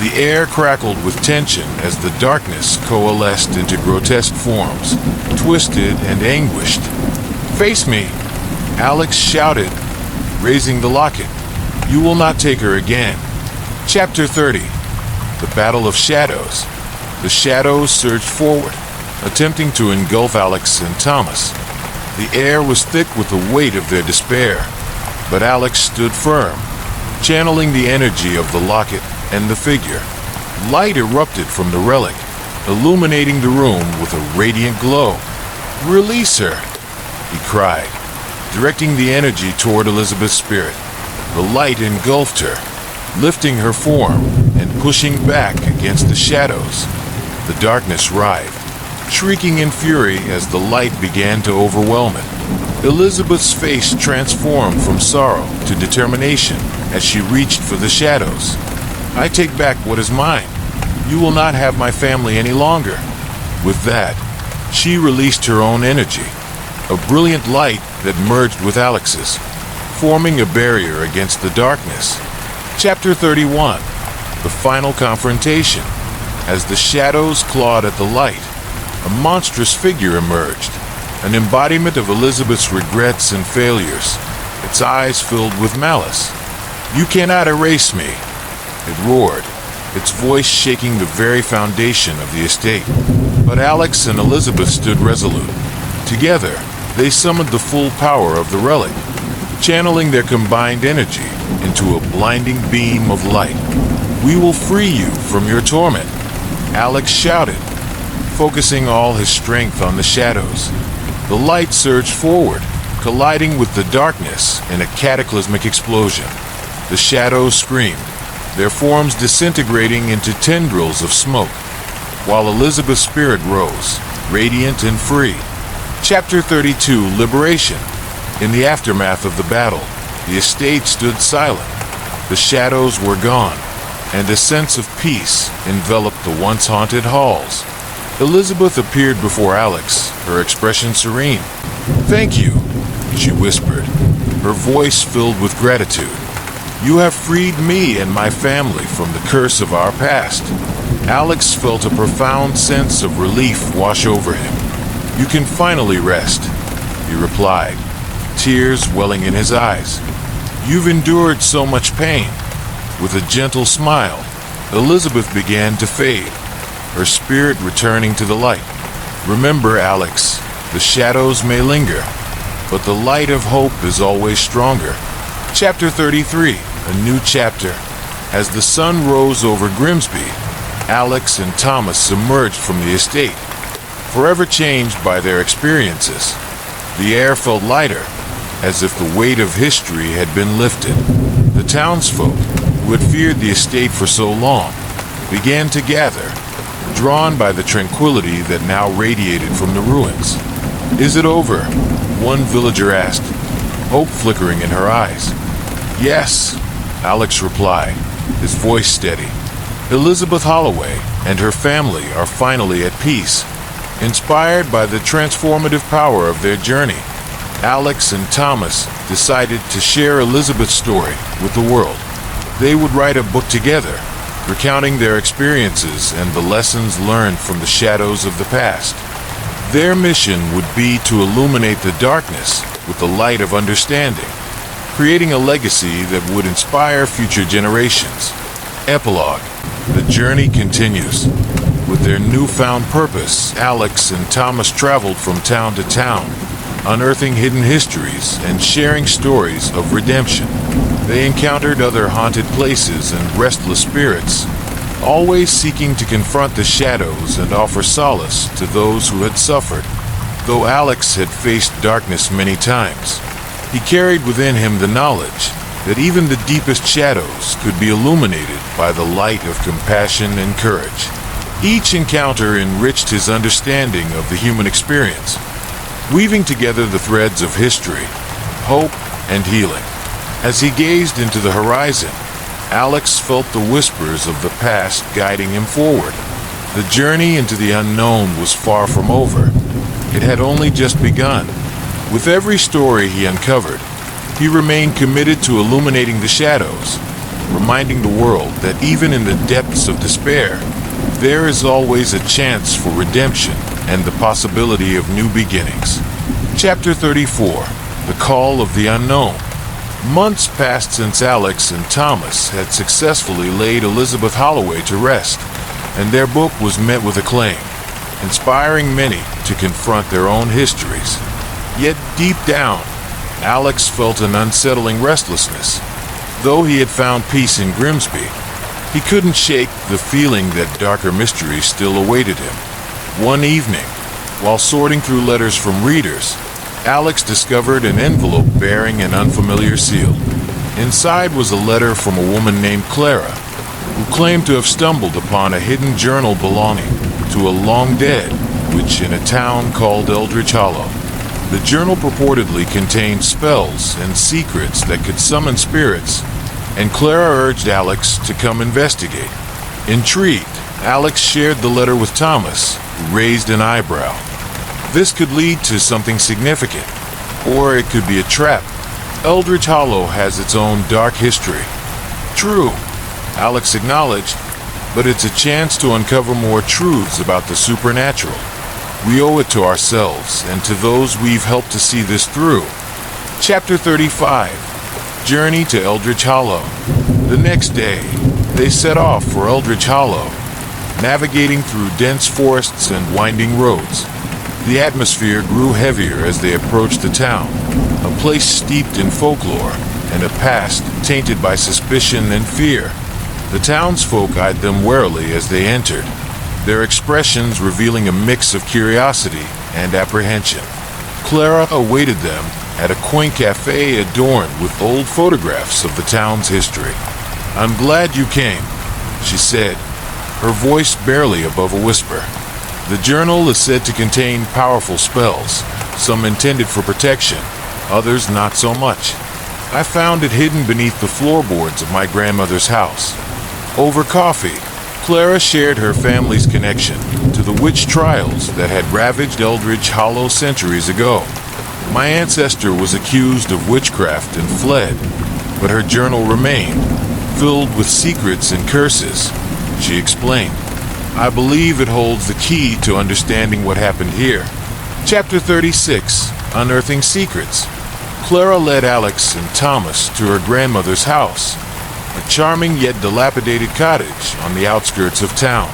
The air crackled with tension as the darkness coalesced into grotesque forms, twisted and anguished. Face me, Alex shouted, raising the locket. You will not take her again. Chapter 30. The Battle of Shadows. The shadows surged forward, attempting to engulf Alex and Thomas. The air was thick with the weight of their despair, but Alex stood firm, channeling the energy of the locket and the figure. Light erupted from the relic, illuminating the room with a radiant glow. Release her, he cried, directing the energy toward Elizabeth's spirit. The light engulfed her, lifting her form and pushing back against the shadows. The darkness writhed, shrieking in fury as the light began to overwhelm it. Elizabeth's face transformed from sorrow to determination as she reached for the shadows. I take back what is mine. You will not have my family any longer. With that, she released her own energy, a brilliant light that merged with Alex's, forming a barrier against the darkness. Chapter 31. The Final Confrontation. As the shadows clawed at the light, a monstrous figure emerged, an embodiment of Elizabeth's regrets and failures, its eyes filled with malice. You cannot erase me, it roared, its voice shaking the very foundation of the estate. But Alex and Elizabeth stood resolute. Together, they summoned the full power of the relic, channeling their combined energy into a blinding beam of light. We will free you from your torment, Alex shouted, focusing all his strength on the shadows. The light surged forward, colliding with the darkness in a cataclysmic explosion. The shadows screamed, their forms disintegrating into tendrils of smoke, while Elizabeth's spirit rose, radiant and free. Chapter 32. Liberation. In the aftermath of the battle, the estate stood silent. The shadows were gone, and a sense of peace enveloped the once haunted halls. Elizabeth appeared before Alex, her expression serene. Thank you, she whispered, her voice filled with gratitude. You have freed me and my family from the curse of our past. Alex felt a profound sense of relief wash over him. You can finally rest, he replied, tears welling in his eyes. You've endured so much pain. With a gentle smile, Elizabeth began to fade, her spirit returning to the light. Remember, Alex, the shadows may linger, but the light of hope is always stronger. Chapter 33. A new chapter. As the sun rose over Grimsby, Alex and Thomas emerged from the estate, forever changed by their experiences. The air felt lighter, as if the weight of history had been lifted. The townsfolk, who had feared the estate for so long, began to gather, drawn by the tranquility that now radiated from the ruins. Is it over? One villager asked, hope flickering in her eyes. Yes, Alex replied, his voice steady. Elizabeth Holloway and her family are finally at peace, inspired by the transformative power of their journey. Alex and Thomas decided to share Elizabeth's story with the world. They would write a book together, recounting their experiences and the lessons learned from the shadows of the past. Their mission would be to illuminate the darkness with the light of understanding, creating a legacy that would inspire future generations. Epilogue. The journey continues. With their newfound purpose, Alex and Thomas traveled from town to town, unearthing hidden histories and sharing stories of redemption. They encountered other haunted places and restless spirits, always seeking to confront the shadows and offer solace to those who had suffered. Though Alex had faced darkness many times, he carried within him the knowledge that even the deepest shadows could be illuminated by the light of compassion and courage. Each encounter enriched his understanding of the human experience, weaving together the threads of history, hope, and healing. As he gazed into the horizon, Alex felt the whispers of the past guiding him forward. The journey into the unknown was far from over. It had only just begun. With every story he uncovered, he remained committed to illuminating the shadows, reminding the world that even in the depths of despair, there is always a chance for redemption and the possibility of new beginnings. Chapter 34. The Call of the Unknown. Months passed since Alex and Thomas had successfully laid Elizabeth Holloway to rest, and their book was met with acclaim, inspiring many to confront their own histories. Yet deep down, Alex felt an unsettling restlessness. Though he had found peace in Grimsby, he couldn't shake the feeling that darker mysteries still awaited him. One evening, while sorting through letters from readers, Alex discovered an envelope bearing an unfamiliar seal. Inside was a letter from a woman named Clara, who claimed to have stumbled upon a hidden journal belonging to a long dead witch in a town called Eldridge Hollow. The journal purportedly contained spells and secrets that could summon spirits, and Clara urged Alex to come investigate. Intrigued, Alex shared the letter with Thomas, who raised an eyebrow. This could lead to something significant, or it could be a trap. Eldridge Hollow has its own dark history. True, Alex acknowledged, but it's a chance to uncover more truths about the supernatural. We owe it to ourselves and to those we've helped to see this through. Chapter 35. Journey to Eldridge Hollow. The next day, they set off for Eldridge Hollow, navigating through dense forests and winding roads. The atmosphere grew heavier as they approached the town, a place steeped in folklore and a past tainted by suspicion and fear. The townsfolk eyed them warily as they entered, their expressions revealing a mix of curiosity and apprehension. Clara awaited them at a quaint cafe adorned with old photographs of the town's history. "I'm glad you came," she said, her voice barely above a whisper. The journal is said to contain powerful spells, some intended for protection, others not so much. I found it hidden beneath the floorboards of my grandmother's house. Over coffee, Clara shared her family's connection to the witch trials that had ravaged Eldridge Hollow centuries ago. My ancestor was accused of witchcraft and fled, but her journal remained, filled with secrets and curses, she explained. I believe it holds the key to understanding what happened here. Chapter 36. Unearthing Secrets. Clara led Alex and Thomas to her grandmother's house, a charming yet dilapidated cottage on the outskirts of town.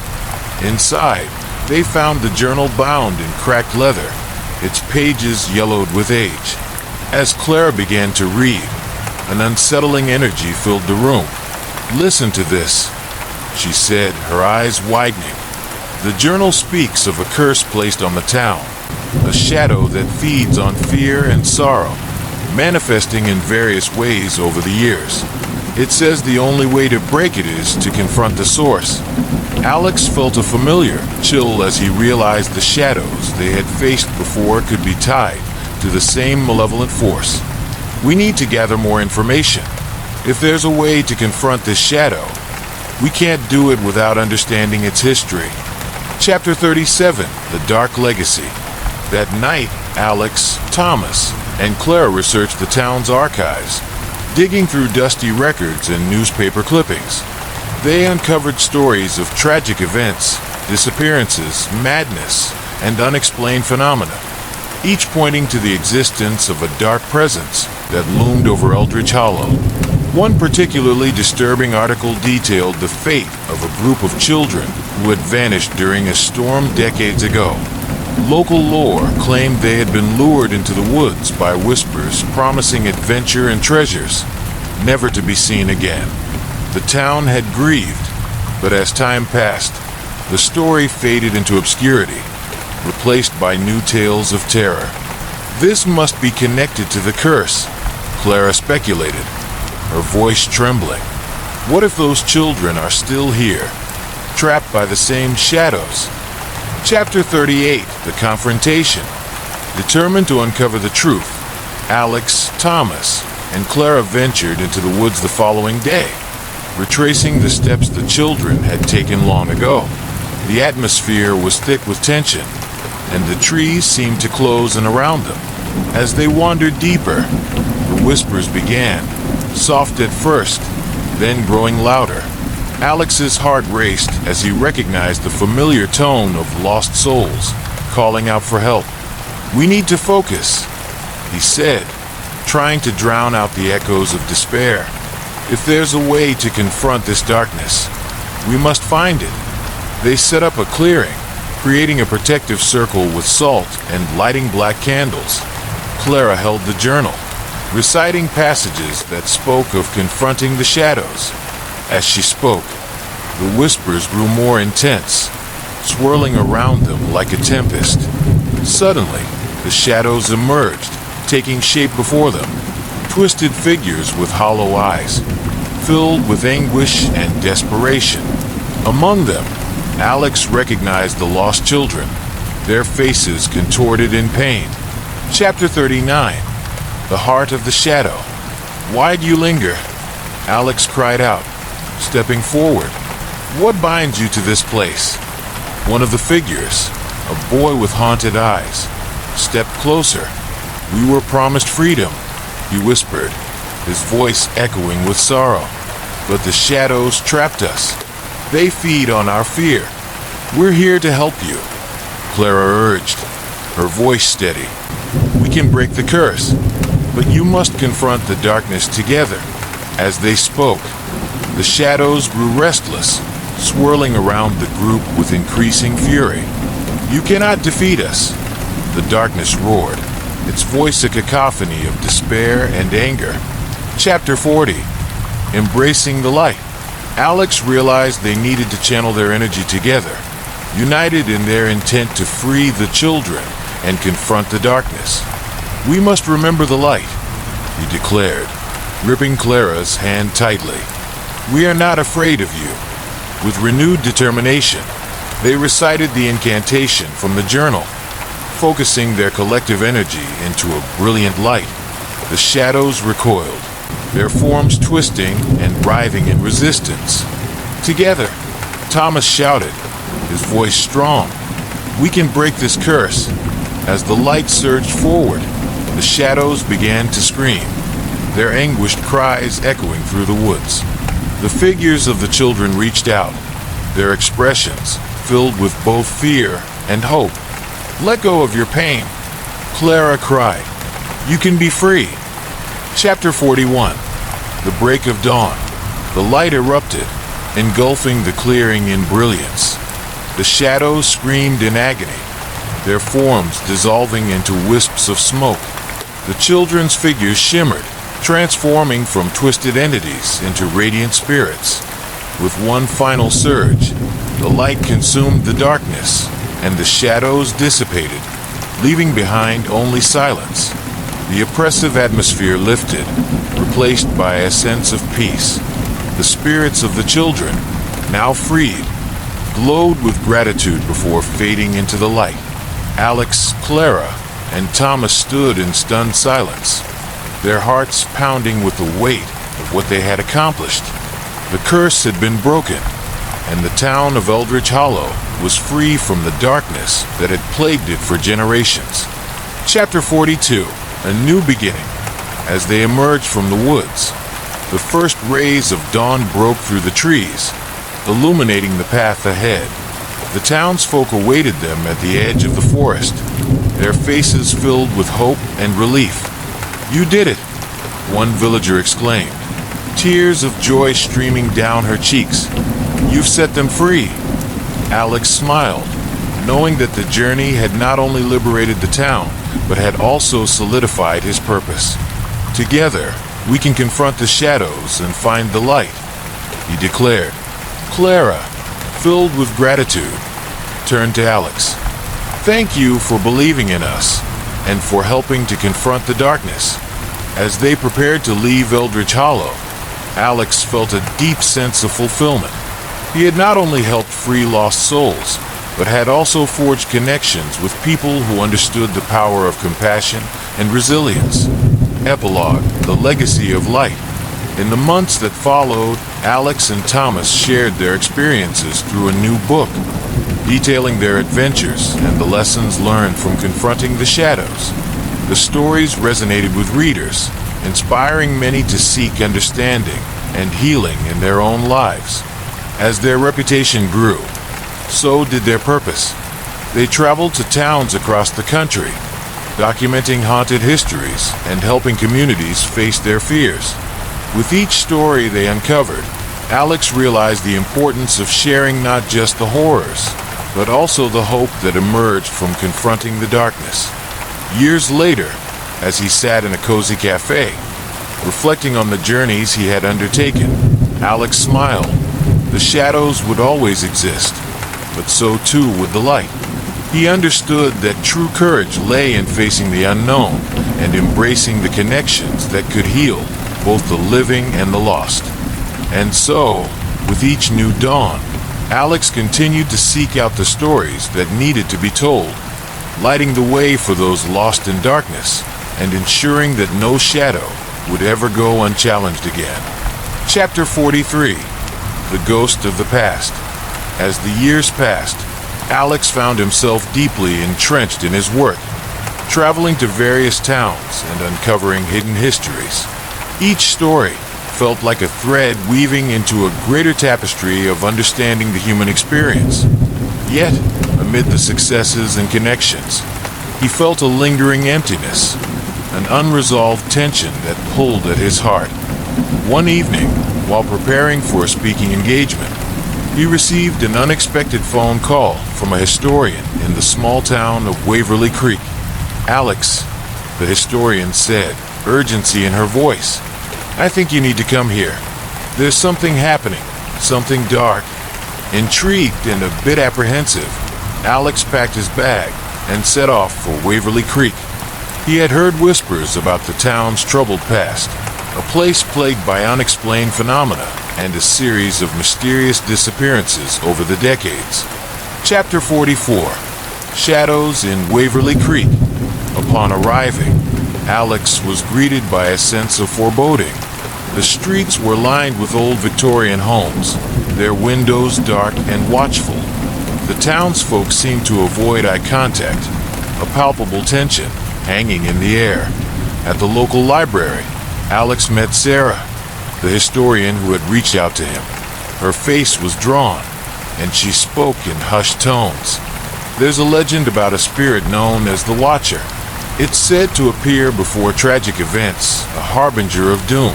Inside, they found the journal bound in cracked leather, its pages yellowed with age. As Clara began to read, an unsettling energy filled the room. "Listen to this," she said, her eyes widening. "The journal speaks of a curse placed on the town, a shadow that feeds on fear and sorrow, manifesting in various ways over the years. It says the only way to break it is to confront the source." Alex felt a familiar chill as he realized the shadows they had faced before could be tied to the same malevolent force. "We need to gather more information. If there's a way to confront this shadow, we can't do it without understanding its history." Chapter 37. The Dark Legacy. That night, Alex, Thomas, and Clara researched the town's archives, digging through dusty records and newspaper clippings. They uncovered stories of tragic events, disappearances, madness, and unexplained phenomena, each pointing to the existence of a dark presence that loomed over Eldritch Hollow. One particularly disturbing article detailed the fate of a group of children who had vanished during a storm decades ago. Local lore claimed they had been lured into the woods by whispers promising adventure and treasures, never to be seen again. The town had grieved, but as time passed, the story faded into obscurity, replaced by new tales of terror. This must be connected to the curse, Clara speculated, her voice trembling. What if those children are still here, trapped by the same shadows? Chapter 38, The Confrontation. Determined to uncover the truth, Alex, Thomas, and Clara ventured into the woods the following day, retracing the steps the children had taken long ago. The atmosphere was thick with tension, and the trees seemed to close in around them. As they wandered deeper, the whispers began, soft at first, then growing louder. Alex's heart raced as he recognized the familiar tone of lost souls, calling out for help. "We need to focus," he said, trying to drown out the echoes of despair. "If there's a way to confront this darkness, we must find it." They set up a clearing, creating a protective circle with salt and lighting black candles. Clara held the journal, reciting passages that spoke of confronting the shadows. As she spoke, the whispers grew more intense, swirling around them like a tempest. Suddenly, the shadows emerged, taking shape before them, twisted figures with hollow eyes, filled with anguish and desperation. Among them, Alex recognized the lost children, their faces contorted in pain. Chapter 39, The Heart of the Shadow. "Why do you linger?" Alex cried out, stepping forward. "What binds you to this place?" One of the figures, a boy with haunted eyes, stepped closer. "We were promised freedom," he whispered, his voice echoing with sorrow. "But the shadows trapped us. They feed on our fear. We're here to help you," Clara urged, her voice steady. "We can break the curse, but you must confront the darkness together." As they spoke, the shadows grew restless, swirling around the group with increasing fury. "You cannot defeat us," the darkness roared, its voice a cacophony of despair and anger. Chapter 40, Embracing the Light. Alex realized they needed to channel their energy together, united in their intent to free the children and confront the darkness. "We must remember the light," he declared, gripping Clara's hand tightly. "We are not afraid of you." With renewed determination, they recited the incantation from the journal, focusing their collective energy into a brilliant light. The shadows recoiled, their forms twisting and writhing in resistance. Together, Thomas shouted, his voice strong, "We can break this curse." As the light surged forward, the shadows began to scream, their anguished cries echoing through the woods. The figures of the children reached out, their expressions filled with both fear and hope. "Let go of your pain," Clara cried. "You can be free." Chapter 41, The Break of Dawn. The light erupted, engulfing the clearing in brilliance. The shadows screamed in agony, their forms dissolving into wisps of smoke. The children's figures shimmered, transforming from twisted entities into radiant spirits. With one final surge, the light consumed the darkness, and the shadows dissipated, leaving behind only silence. The oppressive atmosphere lifted, replaced by a sense of peace. The spirits of the children, now freed, glowed with gratitude before fading into the light. Alex, Clara, and Thomas stood in stunned silence, their hearts pounding with the weight of what they had accomplished. The curse had been broken, and the town of Eldritch Hollow was free from the darkness that had plagued it for generations. Chapter 42, A New Beginning. As they emerged from the woods, the first rays of dawn broke through the trees, illuminating the path ahead. The townsfolk awaited them at the edge of the forest, their faces filled with hope and relief. "You did it!" one villager exclaimed, tears of joy streaming down her cheeks. "You've set them free." Alex smiled, knowing that the journey had not only liberated the town, but had also solidified his purpose. "Together, we can confront the shadows and find the light," he declared. Clara, filled with gratitude, turned to Alex. "Thank you for believing in us and for helping to confront the darkness." As they prepared to leave Eldritch Hollow, Alex felt a deep sense of fulfillment. He had not only helped free lost souls, but had also forged connections with people who understood the power of compassion and resilience. Epilogue: The Legacy of Light. In the months that followed, Alex and Thomas shared their experiences through a new book, detailing their adventures and the lessons learned from confronting the shadows. The stories resonated with readers, inspiring many to seek understanding and healing in their own lives. As their reputation grew, so did their purpose. They traveled to towns across the country, documenting haunted histories and helping communities face their fears. With each story they uncovered, Alex realized the importance of sharing not just the horrors, but also the hope that emerged from confronting the darkness. Years later, as he sat in a cozy cafe, reflecting on the journeys he had undertaken, Alex smiled. The shadows would always exist, but so too would the light. He understood that true courage lay in facing the unknown and embracing the connections that could heal both the living and the lost. And so, with each new dawn, Alex continued to seek out the stories that needed to be told, lighting the way for those lost in darkness and ensuring that no shadow would ever go unchallenged again. Chapter 43: The Ghost of the Past. As the years passed, Alex found himself deeply entrenched in his work, traveling to various towns and uncovering hidden histories. Each story felt like a thread weaving into a greater tapestry of understanding the human experience. Yet, amid the successes and connections, he felt a lingering emptiness, an unresolved tension that pulled at his heart. One evening, while preparing for a speaking engagement, he received an unexpected phone call from a historian in the small town of Waverly Creek. "Alex," the historian said, urgency in her voice, "I think you need to come here. There's something happening, something dark." Intrigued and a bit apprehensive, Alex packed his bag and set off for Waverly Creek. He had heard whispers about the town's troubled past, a place plagued by unexplained phenomena and a series of mysterious disappearances over the decades. Chapter 44: Shadows in Waverly Creek. Upon arriving, Alex was greeted by a sense of foreboding. The streets were lined with old Victorian homes, their windows dark and watchful. The townsfolk seemed to avoid eye contact, a palpable tension hanging in the air. At the local library, Alex met Sarah, the historian who had reached out to him. Her face was drawn, and she spoke in hushed tones. "There's a legend about a spirit known as the Watcher. It's said to appear before tragic events, a harbinger of doom.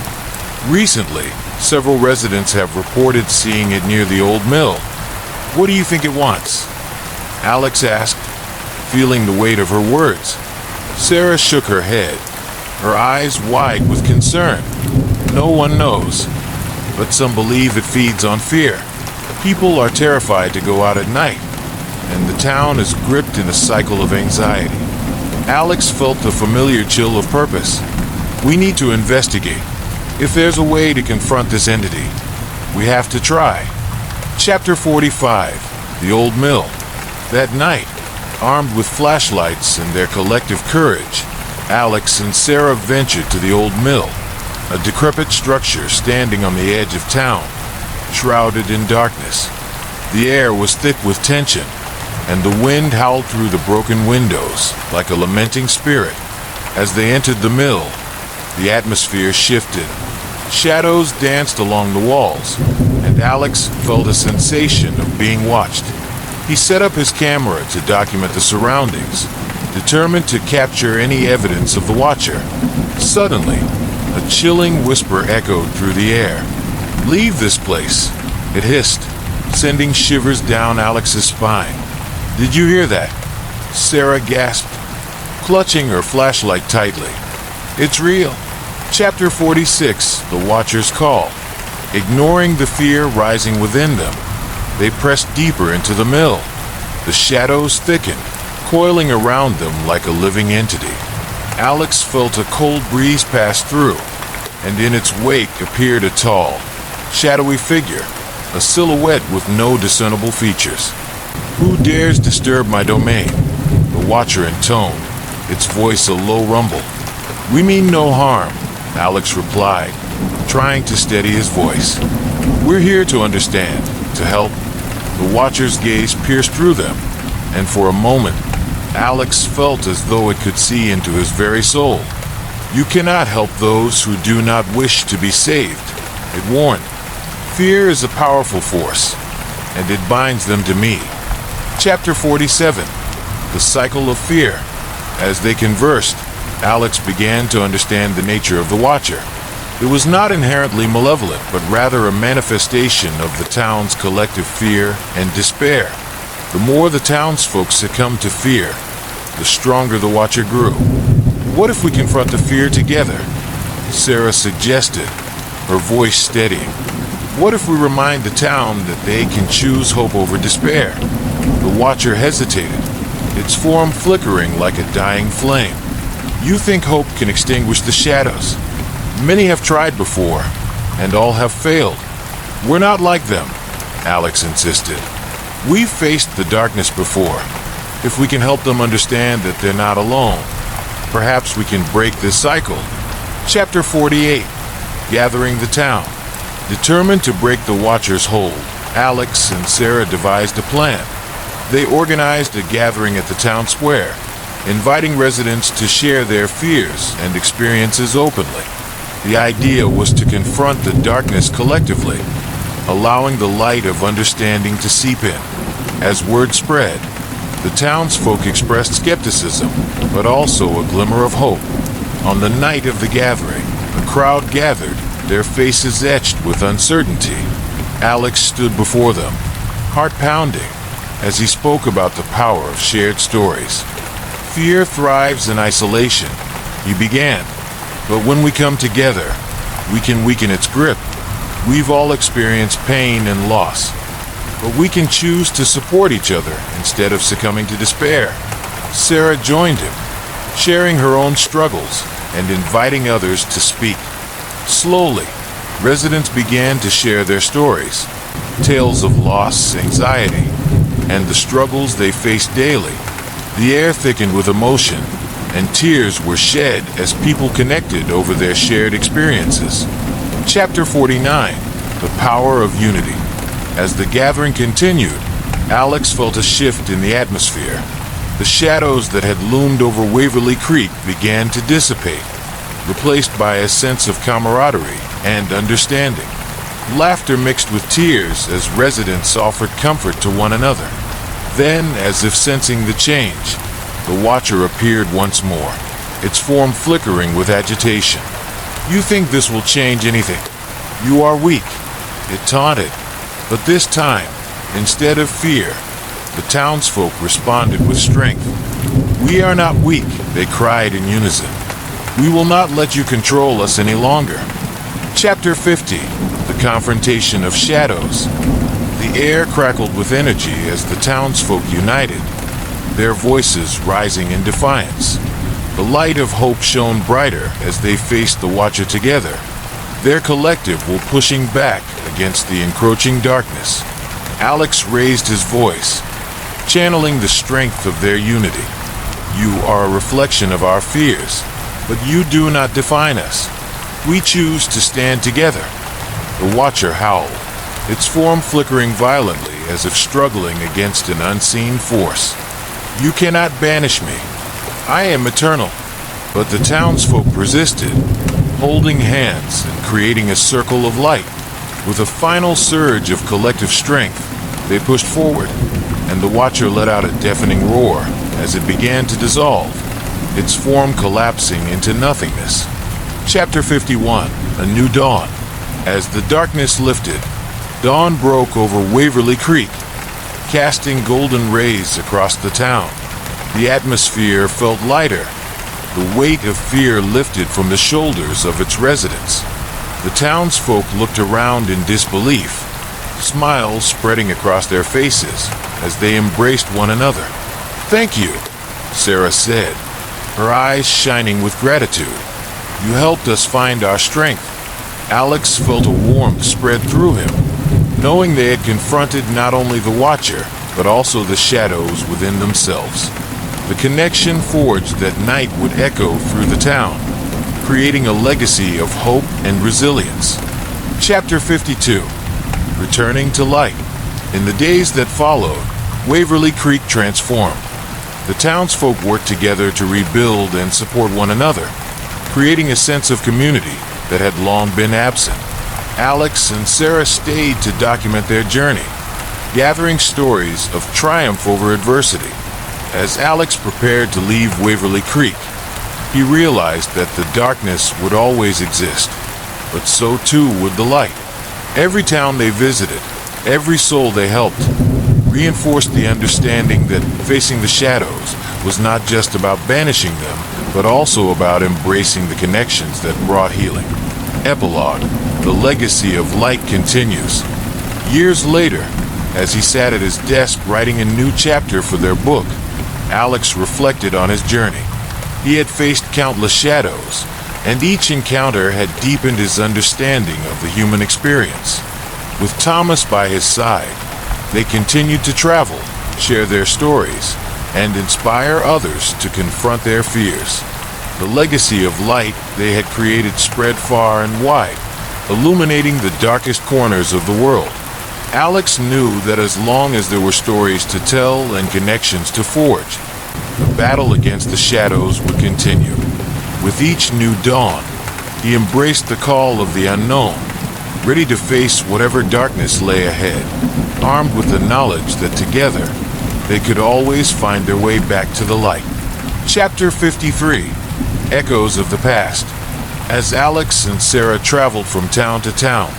Recently, several residents have reported seeing it near the old mill. What do you think it wants?" Alex asked, feeling the weight of her words. Sarah shook her head, her eyes wide with concern. "No one knows, but some believe it feeds on fear. People are terrified to go out at night, and the town is gripped in a cycle of anxiety." Alex felt the familiar chill of purpose. "We need to investigate. If there's a way to confront this entity, we have to try." Chapter 45: The Old Mill. That night, armed with flashlights and their collective courage, Alex and Sarah ventured to the old mill, a decrepit structure standing on the edge of town, shrouded in darkness. The air was thick with tension, and the wind howled through the broken windows like a lamenting spirit. As they entered the mill, the atmosphere shifted, Shadows danced along the walls, and Alex felt a sensation of being watched. He set up his camera to document the surroundings, determined to capture any evidence of the watcher. Suddenly, a chilling whisper echoed through the air. "Leave this place," it hissed, sending shivers down Alex's spine. "Did you hear that?" Sarah gasped, clutching her flashlight tightly. "It's real." Chapter 46, The Watcher's Call. Ignoring the fear rising within them, they pressed deeper into the mill. The shadows thickened, coiling around them like a living entity. Alex felt a cold breeze pass through, and in its wake appeared a tall, shadowy figure, a silhouette with no discernible features. "Who dares disturb my domain?" the Watcher intoned, its voice a low rumble. "We mean no harm," Alex replied, trying to steady his voice. "We're here to understand, to help." The Watcher's gaze pierced through them, and for a moment, Alex felt as though it could see into his very soul. "You cannot help those who do not wish to be saved," it warned. "Fear is a powerful force, and it binds them to me." Chapter 47, The Cycle of Fear. As they conversed, Alex began to understand the nature of the Watcher. It was not inherently malevolent, but rather a manifestation of the town's collective fear and despair. The more the townsfolk succumbed to fear, the stronger the Watcher grew. "What if we confront the fear together?" Sarah suggested, her voice steadying. "What if we remind the town that they can choose hope over despair?" The Watcher hesitated, its form flickering like a dying flame. "You think hope can extinguish the shadows? Many have tried before, and all have failed. We're not like them," Alex insisted. "We've faced the darkness before. If we can help them understand that they're not alone, perhaps we can break this cycle." Chapter 48, Gathering the Town. Determined to break the Watcher's hold, Alex and Sarah devised a plan. They organized a gathering at the town square, inviting residents to share their fears and experiences openly. The idea was to confront the darkness collectively, allowing the light of understanding to seep in. As word spread, the townsfolk expressed skepticism, but also a glimmer of hope. On the night of the gathering, a crowd gathered, their faces etched with uncertainty. Alex stood before them, heart pounding, as he spoke about the power of shared stories. "Fear thrives in isolation," he began. "But when we come together, we can weaken its grip. We've all experienced pain and loss, but we can choose to support each other instead of succumbing to despair." Sarah joined him, sharing her own struggles and inviting others to speak. Slowly, residents began to share their stories, tales of loss, anxiety, and the struggles they faced daily. The air thickened with emotion, and tears were shed as people connected over their shared experiences. Chapter 49, The Power of Unity. As the gathering continued, Alex felt a shift in the atmosphere. The shadows that had loomed over Waverly Creek began to dissipate, replaced by a sense of camaraderie and understanding. Laughter mixed with tears as residents offered comfort to one another. Then, as if sensing the change, the Watcher appeared once more, its form flickering with agitation. "You think this will change anything? You are weak," it taunted. But this time, instead of fear, the townsfolk responded with strength. "We are not weak," they cried in unison. "We will not let you control us any longer." Chapter 50, The Confrontation of Shadows. The air crackled with energy as the townsfolk united, their voices rising in defiance. The light of hope shone brighter as they faced the Watcher together, their collective will pushing back against the encroaching darkness. Alex raised his voice, channeling the strength of their unity. "You are a reflection of our fears, but you do not define us. We choose to stand together." The Watcher howled, its form flickering violently as if struggling against an unseen force. "You cannot banish me. I am eternal." But the townsfolk resisted, holding hands and creating a circle of light. With a final surge of collective strength, they pushed forward, and the Watcher let out a deafening roar as it began to dissolve, its form collapsing into nothingness. Chapter 51, A New Dawn. As the darkness lifted, dawn broke over Waverly Creek, casting golden rays across the town. The atmosphere felt lighter. The weight of fear lifted from the shoulders of its residents. The townsfolk looked around in disbelief, smiles spreading across their faces as they embraced one another. "Thank you," Sarah said, her eyes shining with gratitude. "You helped us find our strength." Alex felt a warmth spread through him, knowing they had confronted not only the Watcher, but also the shadows within themselves. The connection forged that night would echo through the town, creating a legacy of hope and resilience. Chapter 52, Returning to Light. In the days that followed, Waverly Creek transformed. The townsfolk worked together to rebuild and support one another, creating a sense of community that had long been absent. Alex and Sarah stayed to document their journey, gathering stories of triumph over adversity. As Alex prepared to leave Waverly Creek, he realized that the darkness would always exist, but so too would the light. Every town they visited, every soul they helped, reinforced the understanding that facing the shadows was not just about banishing them, but also about embracing the connections that brought healing. Epilogue. The legacy of light continues. Years later, as he sat at his desk writing a new chapter for their book, Alex reflected on his journey. He had faced countless shadows, and each encounter had deepened his understanding of the human experience. With Thomas by his side, they continued to travel, share their stories, and inspire others to confront their fears. The legacy of light they had created spread far and wide, illuminating the darkest corners of the world. Alex knew that as long as there were stories to tell and connections to forge, the battle against the shadows would continue. With each new dawn, he embraced the call of the unknown, ready to face whatever darkness lay ahead, armed with the knowledge that together they could always find their way back to the light. Chapter 53, Echoes of the Past. As Alex and Sarah traveled from town to town,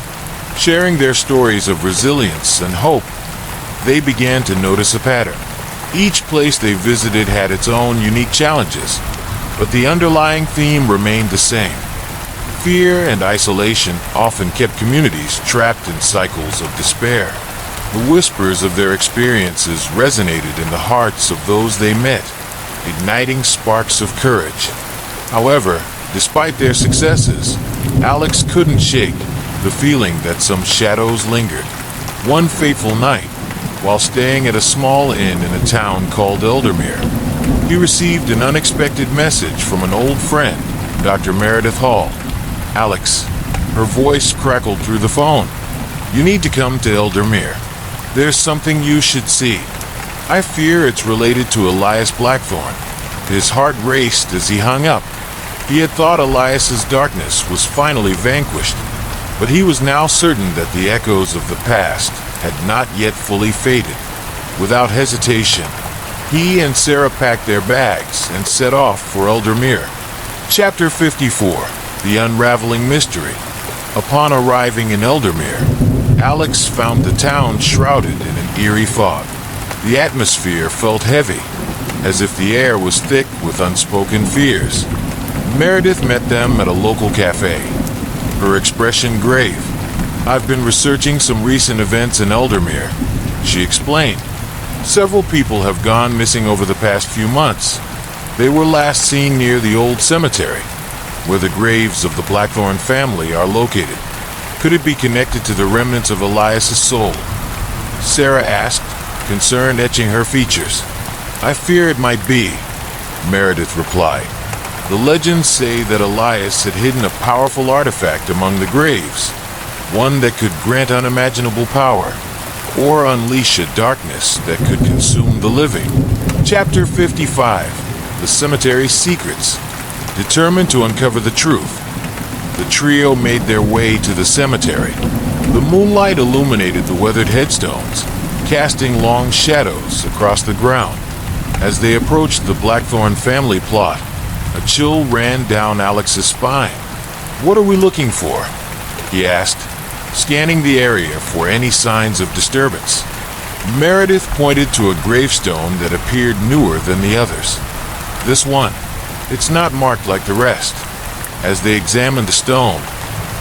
sharing their stories of resilience and hope, they began to notice a pattern. Each place they visited had its own unique challenges, but the underlying theme remained the same. Fear and isolation often kept communities trapped in cycles of despair. The whispers of their experiences resonated in the hearts of those they met, igniting sparks of courage. However, despite their successes, Alex couldn't shake the feeling that some shadows lingered. One fateful night, while staying at a small inn in a town called Eldermere, he received an unexpected message from an old friend, Dr. Meredith Hall. "Alex," her voice crackled through the phone, "you need to come to Eldermere. There's something you should see. I fear it's related to Elias Blackthorn." His heart raced as he hung up. He had thought Elias's darkness was finally vanquished, but he was now certain that the echoes of the past had not yet fully faded. Without hesitation, he and Sarah packed their bags and set off for Eldermere. Chapter 54, The Unraveling Mystery. Upon arriving in Eldermere, Alex found the town shrouded in an eerie fog. The atmosphere felt heavy, as if the air was thick with unspoken fears. Meredith met them at a local cafe, her expression grave. "I've been researching some recent events in Eldermere," she explained. "Several people have gone missing over the past few months. They were last seen near the old cemetery, where the graves of the Blackthorn family are located. Could it be connected to the remnants of Elias's soul?" Sarah asked, concern etching her features. "I fear it might be," Meredith replied. "The legends say that Elias had hidden a powerful artifact among the graves, one that could grant unimaginable power, or unleash a darkness that could consume the living." Chapter 55, The Cemetery's Secrets. Determined to uncover the truth, The trio made their way to the cemetery. The moonlight illuminated the weathered headstones, casting long shadows across the ground. As they approached the Blackthorn family plot, a chill ran down Alex's spine. "What are we looking for?" he asked, scanning the area for any signs of disturbance. Meredith pointed to a gravestone that appeared newer than the others. "This one. It's not marked like the rest." As they examined the stone,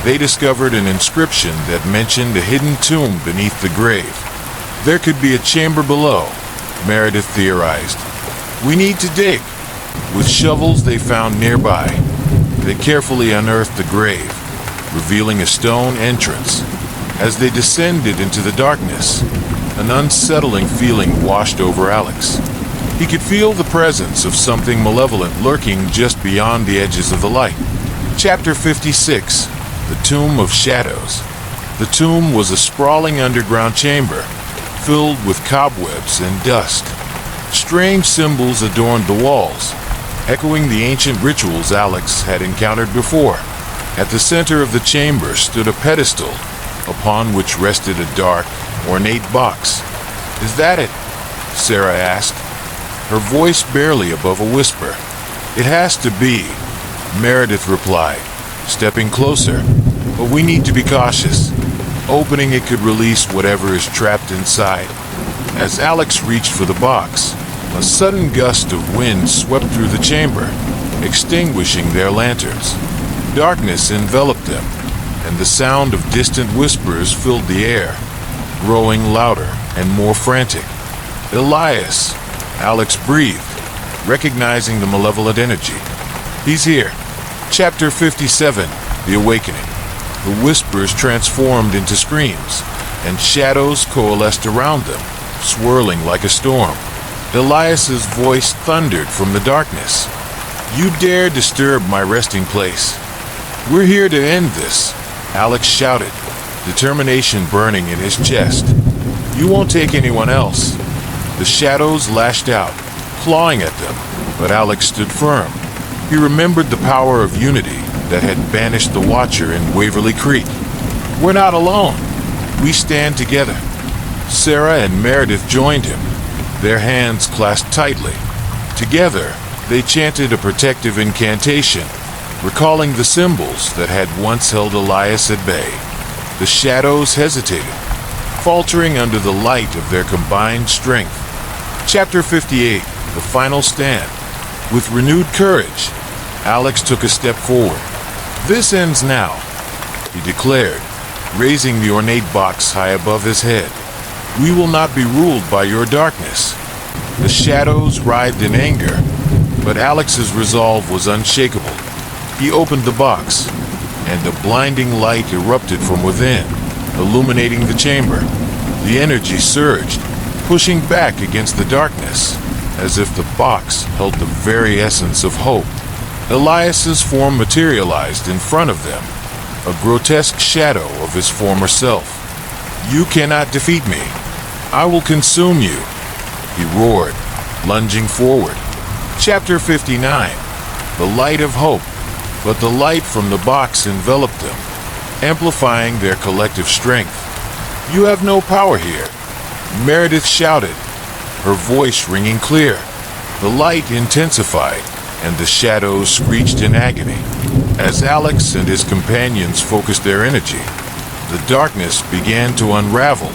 they discovered an inscription that mentioned a hidden tomb beneath the grave. There could be a chamber below, Meredith theorized. "We need to dig." With shovels they found nearby, they carefully unearthed the grave, revealing a stone entrance. As they descended into the darkness, an unsettling feeling washed over Alex. He could feel the presence of something malevolent lurking just beyond the edges of the light. Chapter 56, The Tomb of Shadows. The tomb was a sprawling underground chamber, filled with cobwebs and dust. Strange symbols adorned the walls, echoing the ancient rituals Alex had encountered before. At the center of the chamber stood a pedestal, upon which rested a dark, ornate box. "Is that it?" Sarah asked, her voice barely above a whisper. "It has to be," Meredith replied, stepping closer. "But we need to be cautious. Opening it could release whatever is trapped inside." As Alex reached for the box, a sudden gust of wind swept through the chamber, extinguishing their lanterns. Darkness enveloped them, and the sound of distant whispers filled the air, growing louder and more frantic. "Elias," Alex breathed, recognizing the malevolent energy. "He's here." Chapter 57, The Awakening. The whispers transformed into screams, and shadows coalesced around them, swirling like a storm. Elias's voice thundered from the darkness. "You dare disturb my resting place. We're here to end this," Alex shouted, determination burning in his chest. "You won't take anyone else." The shadows lashed out, clawing at them, but Alex stood firm. He remembered the power of unity that had banished the Watcher in Waverly Creek. "We're not alone. We stand together." Sarah and Meredith joined him, their hands clasped tightly. Together, they chanted a protective incantation, recalling the symbols that had once held Elias at bay. The shadows hesitated, faltering under the light of their combined strength. Chapter 58, The Final Stand. With renewed courage, Alex took a step forward. "This ends now," he declared, raising the ornate box high above his head. "We will not be ruled by your darkness." The shadows writhed in anger, but Alex's resolve was unshakable. He opened the box, and a blinding light erupted from within, illuminating the chamber. The energy surged, pushing back against the darkness, as if the box held the very essence of hope. Elias's form materialized in front of them, a grotesque shadow of his former self. "You cannot defeat me. I will consume you," he roared, lunging forward. Chapter 59, The Light of Hope. But the light from the box enveloped them, amplifying their collective strength. "You have no power here," Meredith shouted, her voice ringing clear. The light intensified, and the shadows screeched in agony. As Alex and his companions focused their energy, the darkness began to unravel,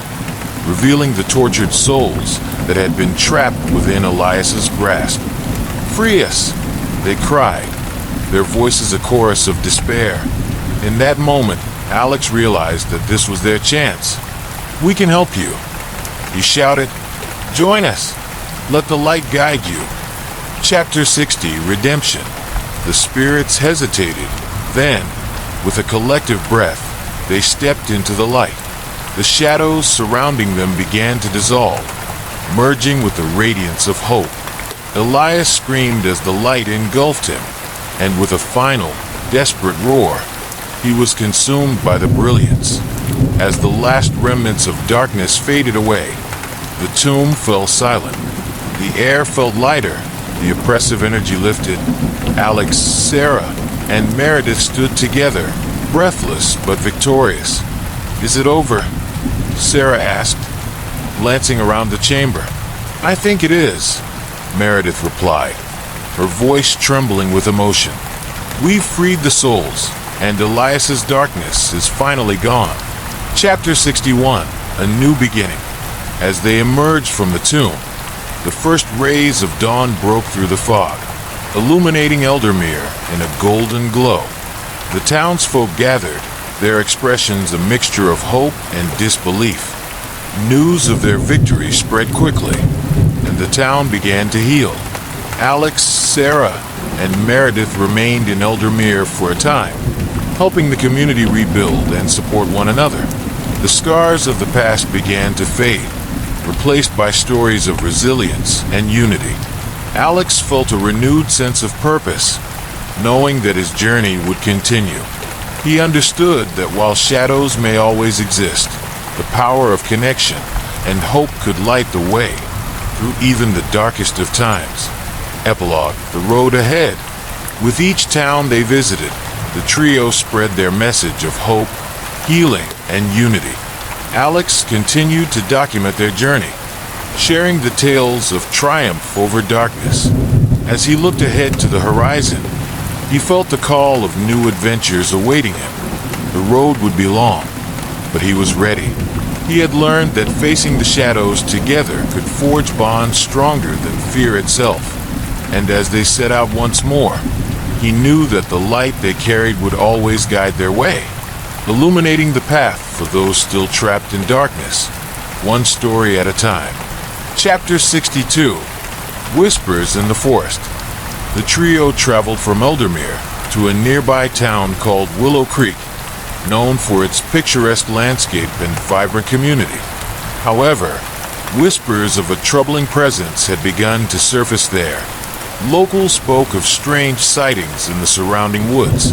revealing the tortured souls that had been trapped within Elias's grasp. "Free us!" they cried, their voices a chorus of despair. In that moment, Alex realized that this was their chance. "We can help you," he shouted. "Join us. Let the light guide you." Chapter 60, Redemption. The spirits hesitated. Then, with a collective breath, they stepped into the light. The shadows surrounding them began to dissolve, merging with the radiance of hope. Elias screamed as the light engulfed him, and with a final, desperate roar, he was consumed by the brilliance. As the last remnants of darkness faded away, the tomb fell silent. The air felt lighter, the oppressive energy lifted. Alex, Sarah, and Meredith stood together, breathless but victorious. "Is it over?" Sarah asked, glancing around the chamber. "I think it is," Meredith replied, her voice trembling with emotion. "We've freed the souls, and Elias's darkness is finally gone." Chapter 61, A New Beginning. As they emerged from the tomb, the first rays of dawn broke through the fog, illuminating Eldermere in a golden glow. The townsfolk gathered, their expressions a mixture of hope and disbelief. News of their victory spread quickly, and the town began to heal. Alex, Sarah, and Meredith remained in Eldermere for a time, helping the community rebuild and support one another. The scars of the past began to fade, replaced by stories of resilience and unity. Alex felt a renewed sense of purpose, knowing that his journey would continue. He understood that while shadows may always exist, the power of connection and hope could light the way through even the darkest of times. Epilogue, The Road Ahead. With each town they visited, the trio spread their message of hope, healing, and unity. Alex continued to document their journey, sharing the tales of triumph over darkness. As he looked ahead to the horizon, he felt the call of new adventures awaiting him. The road would be long, but he was ready. He had learned that facing the shadows together could forge bonds stronger than fear itself. And as they set out once more, he knew that the light they carried would always guide their way, illuminating the path for those still trapped in darkness, one story at a time. Chapter 62, Whispers in the Forest. The trio traveled from Eldermere to a nearby town called Willow Creek, known for its picturesque landscape and vibrant community. However, whispers of a troubling presence had begun to surface there. Locals spoke of strange sightings in the surrounding woods,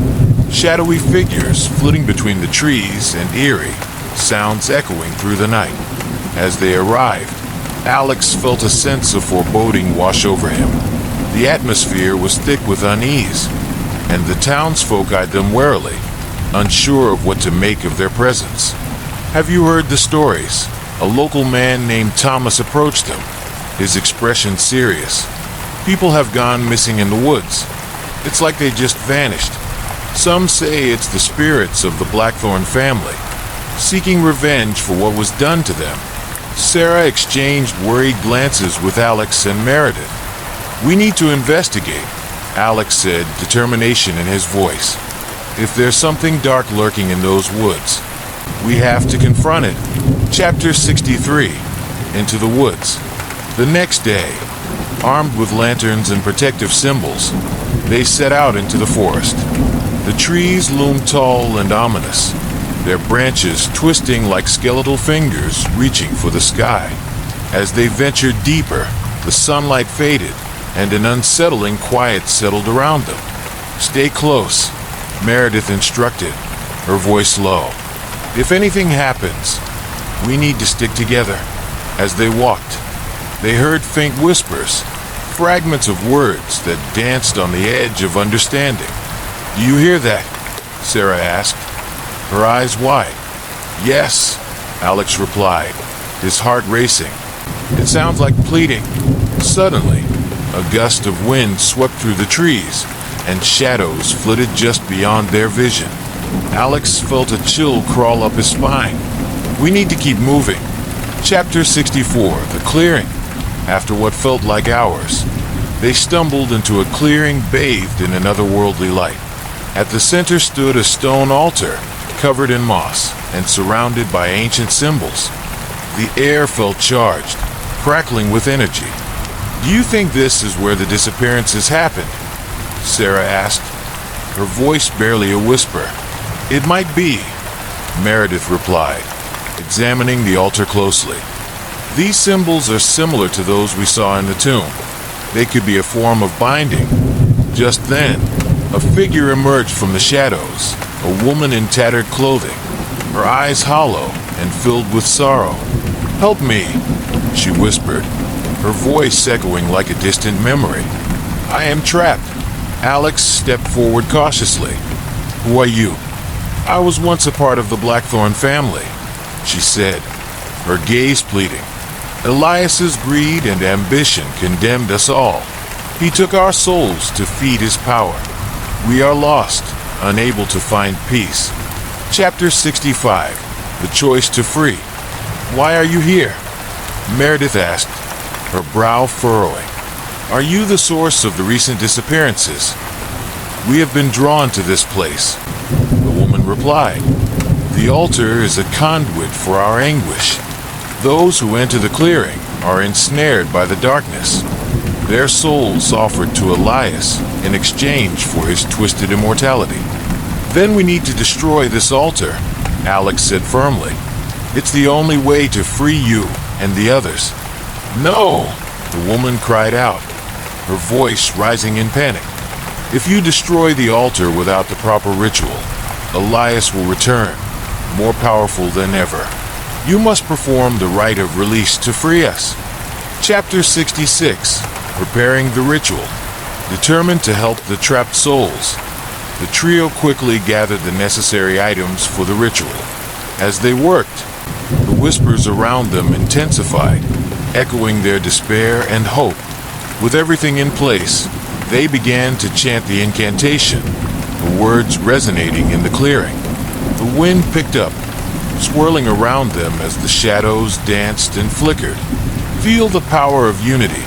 shadowy figures flitting between the trees and eerie sounds echoing through the night. As they arrived, Alex felt a sense of foreboding wash over him. The atmosphere was thick with unease, and the townsfolk eyed them warily, unsure of what to make of their presence. "Have you heard the stories?" A local man named Thomas approached them, his expression serious. "People have gone missing in the woods. It's like they just vanished. Some say it's the spirits of the Blackthorn family, seeking revenge for what was done to them." Sarah exchanged worried glances with Alex and Meredith. "We need to investigate," Alex said, determination in his voice. "If there's something dark lurking in those woods, we have to confront it." Chapter 63, Into the Woods. The next day, armed with lanterns and protective symbols, they set out into the forest. The trees loomed tall and ominous, their branches twisting like skeletal fingers reaching for the sky. As they ventured deeper, the sunlight faded, and an unsettling quiet settled around them. "Stay close," Meredith instructed, her voice low. "If anything happens, we need to stick together." As they walked, they heard faint whispers, fragments of words that danced on the edge of understanding. "Do you hear that?" Sarah asked, her eyes wide. "Yes," Alex replied, his heart racing. "It sounds like pleading." Suddenly, a gust of wind swept through the trees, and shadows flitted just beyond their vision. Alex felt a chill crawl up his spine. "We need to keep moving." Chapter 64, The Clearing. After what felt like hours, they stumbled into a clearing bathed in an otherworldly light. At the center stood a stone altar, covered in moss and surrounded by ancient symbols. The air felt charged, crackling with energy. "Do you think this is where the disappearances happened?" Sarah asked, her voice barely a whisper. "It might be," Meredith replied, examining the altar closely. "These symbols are similar to those we saw in the tomb. They could be a form of binding." Just then, a figure emerged from the shadows, a woman in tattered clothing, her eyes hollow and filled with sorrow. "Help me," she whispered, her voice echoing like a distant memory. "I am trapped." Alex stepped forward cautiously. "Who are you?" I was once a part of the Blackthorn family, she said, her gaze pleading. Elias's greed and ambition condemned us all. He took our souls to feed his power. We are lost, unable to find peace. Chapter 65, The Choice to Free. Why are you here? Meredith asked, her brow furrowing. Are you the source of the recent disappearances? We have been drawn to this place, the woman replied. The altar is a conduit for our anguish. Those who enter the clearing are ensnared by the darkness. Their souls offered to Elias in exchange for his twisted immortality. Then we need to destroy this altar, Alex said firmly. It's the only way to free you and the others. No, the woman cried out, her voice rising in panic. If you destroy the altar without the proper ritual, Elias will return, more powerful than ever. You must perform the rite of release to free us. Chapter 66, Preparing the Ritual. Determined to help the trapped souls, the trio quickly gathered the necessary items for the ritual. As they worked, the whispers around them intensified, echoing their despair and hope. With everything in place, they began to chant the incantation, the words resonating in the clearing. The wind picked up, swirling around them as the shadows danced and flickered. Feel the power of unity,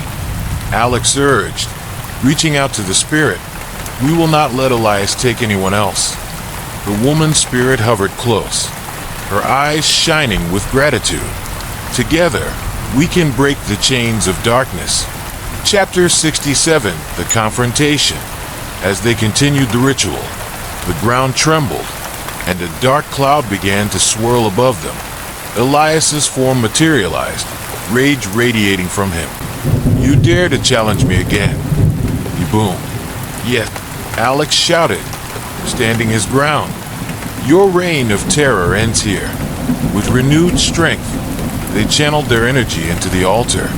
Alex urged, reaching out to the spirit. We will not let Elias take anyone else. The woman's spirit hovered close, her eyes shining with gratitude. Together, we can break the chains of darkness. Chapter 67, The Confrontation. As they continued the ritual, the ground trembled, and a dark cloud began to swirl above them. Elias's form materialized, rage radiating from him. You dare to challenge me again, he boomed. Yet, Alex shouted, standing his ground. Your reign of terror ends here. With renewed strength, they channeled their energy into the altar,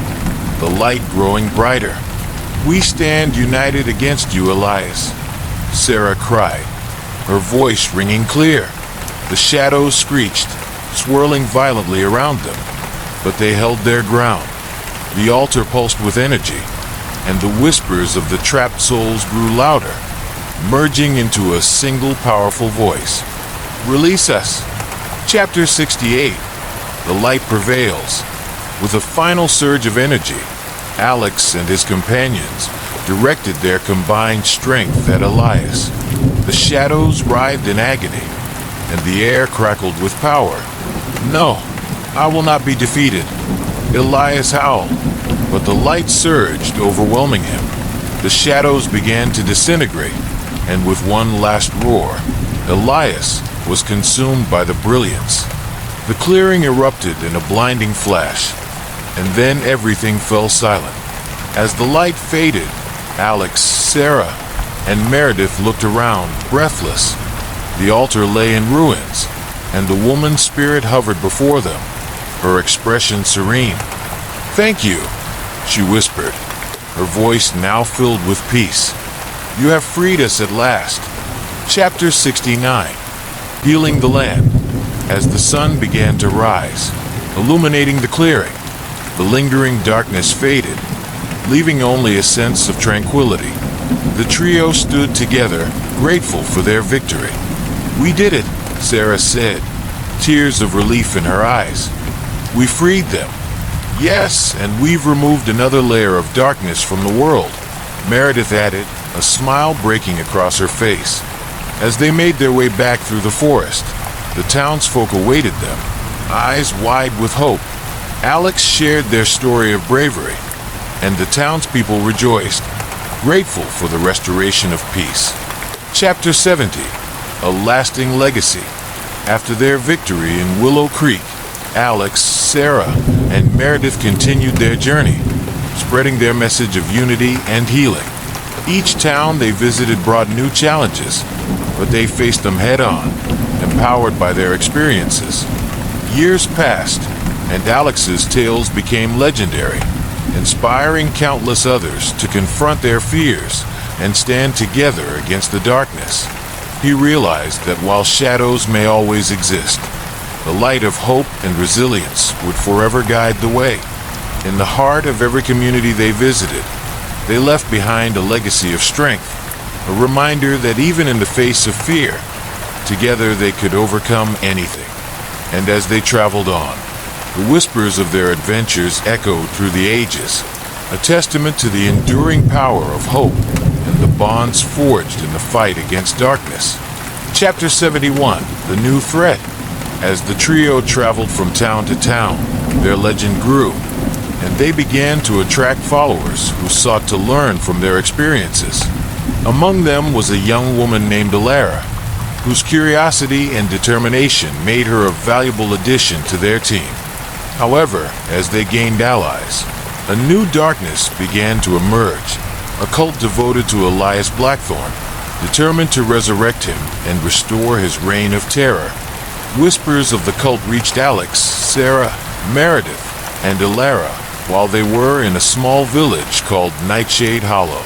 the light growing brighter. We stand united against you, Elias, Sarah cried, her voice ringing clear. The shadows screeched, swirling violently around them, but they held their ground. The altar pulsed with energy, and the whispers of the trapped souls grew louder, merging into a single powerful voice. Release us. Chapter 68. The light prevails. With a final surge of energy, Alex and his companions directed their combined strength at Elias. The shadows writhed in agony, and the air crackled with power. No, I will not be defeated, Elias howled, but the light surged, overwhelming him. The shadows began to disintegrate, and with one last roar, Elias was consumed by the brilliance. The clearing erupted in a blinding flash, and then everything fell silent. As the light faded, Alex, Sarah, and Meredith looked around, breathless. The altar lay in ruins, and the woman's spirit hovered before them, her expression serene. Thank you, she whispered, her voice now filled with peace. You have freed us at last. Chapter 69. Healing the Land. As the sun began to rise, illuminating the clearing, the lingering darkness faded, leaving only a sense of tranquility. The trio stood together, grateful for their victory. We did it, Sarah said, tears of relief in her eyes. We freed them. Yes, and we've removed another layer of darkness from the world, Meredith added, a smile breaking across her face. As they made their way back through the forest, the townsfolk awaited them, eyes wide with hope. Alex shared their story of bravery, and the townspeople rejoiced, grateful for the restoration of peace. Chapter 70. A Lasting Legacy. After their victory in Willow Creek, Alex, Sarah, and Meredith continued their journey, spreading their message of unity and healing. Each town they visited brought new challenges, but they faced them head-on, empowered by their experiences. Years passed, and Alex's tales became legendary, inspiring countless others to confront their fears and stand together against the darkness. He realized that while shadows may always exist, the light of hope and resilience would forever guide the way. In the heart of every community they visited, they left behind a legacy of strength, a reminder that even in the face of fear, together they could overcome anything. And as they traveled on, the whispers of their adventures echoed through the ages, a testament to the enduring power of hope and the bonds forged in the fight against darkness. Chapter 71, The New Threat. As the trio traveled from town to town, their legend grew, and they began to attract followers who sought to learn from their experiences. Among them was a young woman named Alara, whose curiosity and determination made her a valuable addition to their team. However, as they gained allies, a new darkness began to emerge, a cult devoted to Elias Blackthorn, determined to resurrect him and restore his reign of terror. Whispers of the cult reached Alex, Sarah, Meredith, and Alara while they were in a small village called Nightshade Hollow.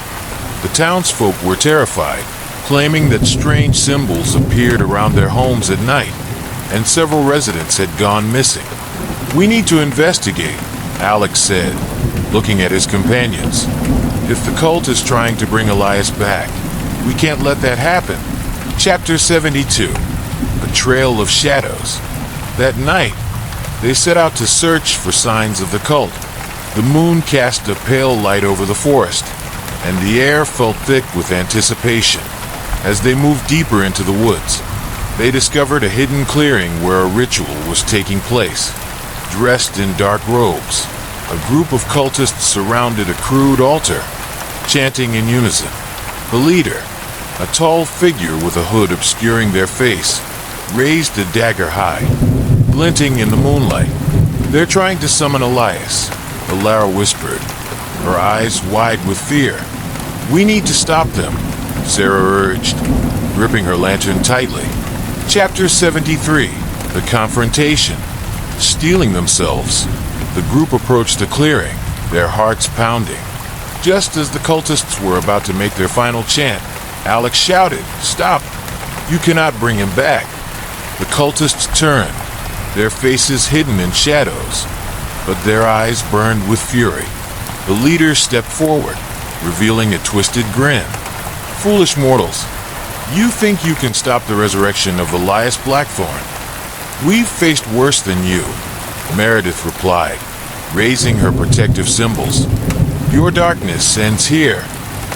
The townsfolk were terrified, claiming that strange symbols appeared around their homes at night, and several residents had gone missing. "We need to investigate," Alex said, looking at his companions. "If the cult is trying to bring Elias back, we can't let that happen." Chapter 72, A Trail of Shadows. That night, they set out to search for signs of the cult. The moon cast a pale light over the forest, and the air felt thick with anticipation. As they moved deeper into the woods, they discovered a hidden clearing where a ritual was taking place. Dressed in dark robes, a group of cultists surrounded a crude altar, chanting in unison. The leader, a tall figure with a hood obscuring their face, raised a dagger high, glinting in the moonlight. "They're trying to summon Elias," Alara whispered, her eyes wide with fear. "We need to stop them," Sarah urged, gripping her lantern tightly. Chapter 73, The Confrontation. Steeling themselves, the group approached the clearing, their hearts pounding. Just as the cultists were about to make their final chant, Alex shouted, "Stop! You cannot bring him back." The cultists turned, their faces hidden in shadows, but their eyes burned with fury. The leader stepped forward, revealing a twisted grin. "Foolish mortals, you think you can stop the resurrection of Elias Blackthorn? We've faced worse than you," Meredith replied, raising her protective symbols. "Your darkness ends here."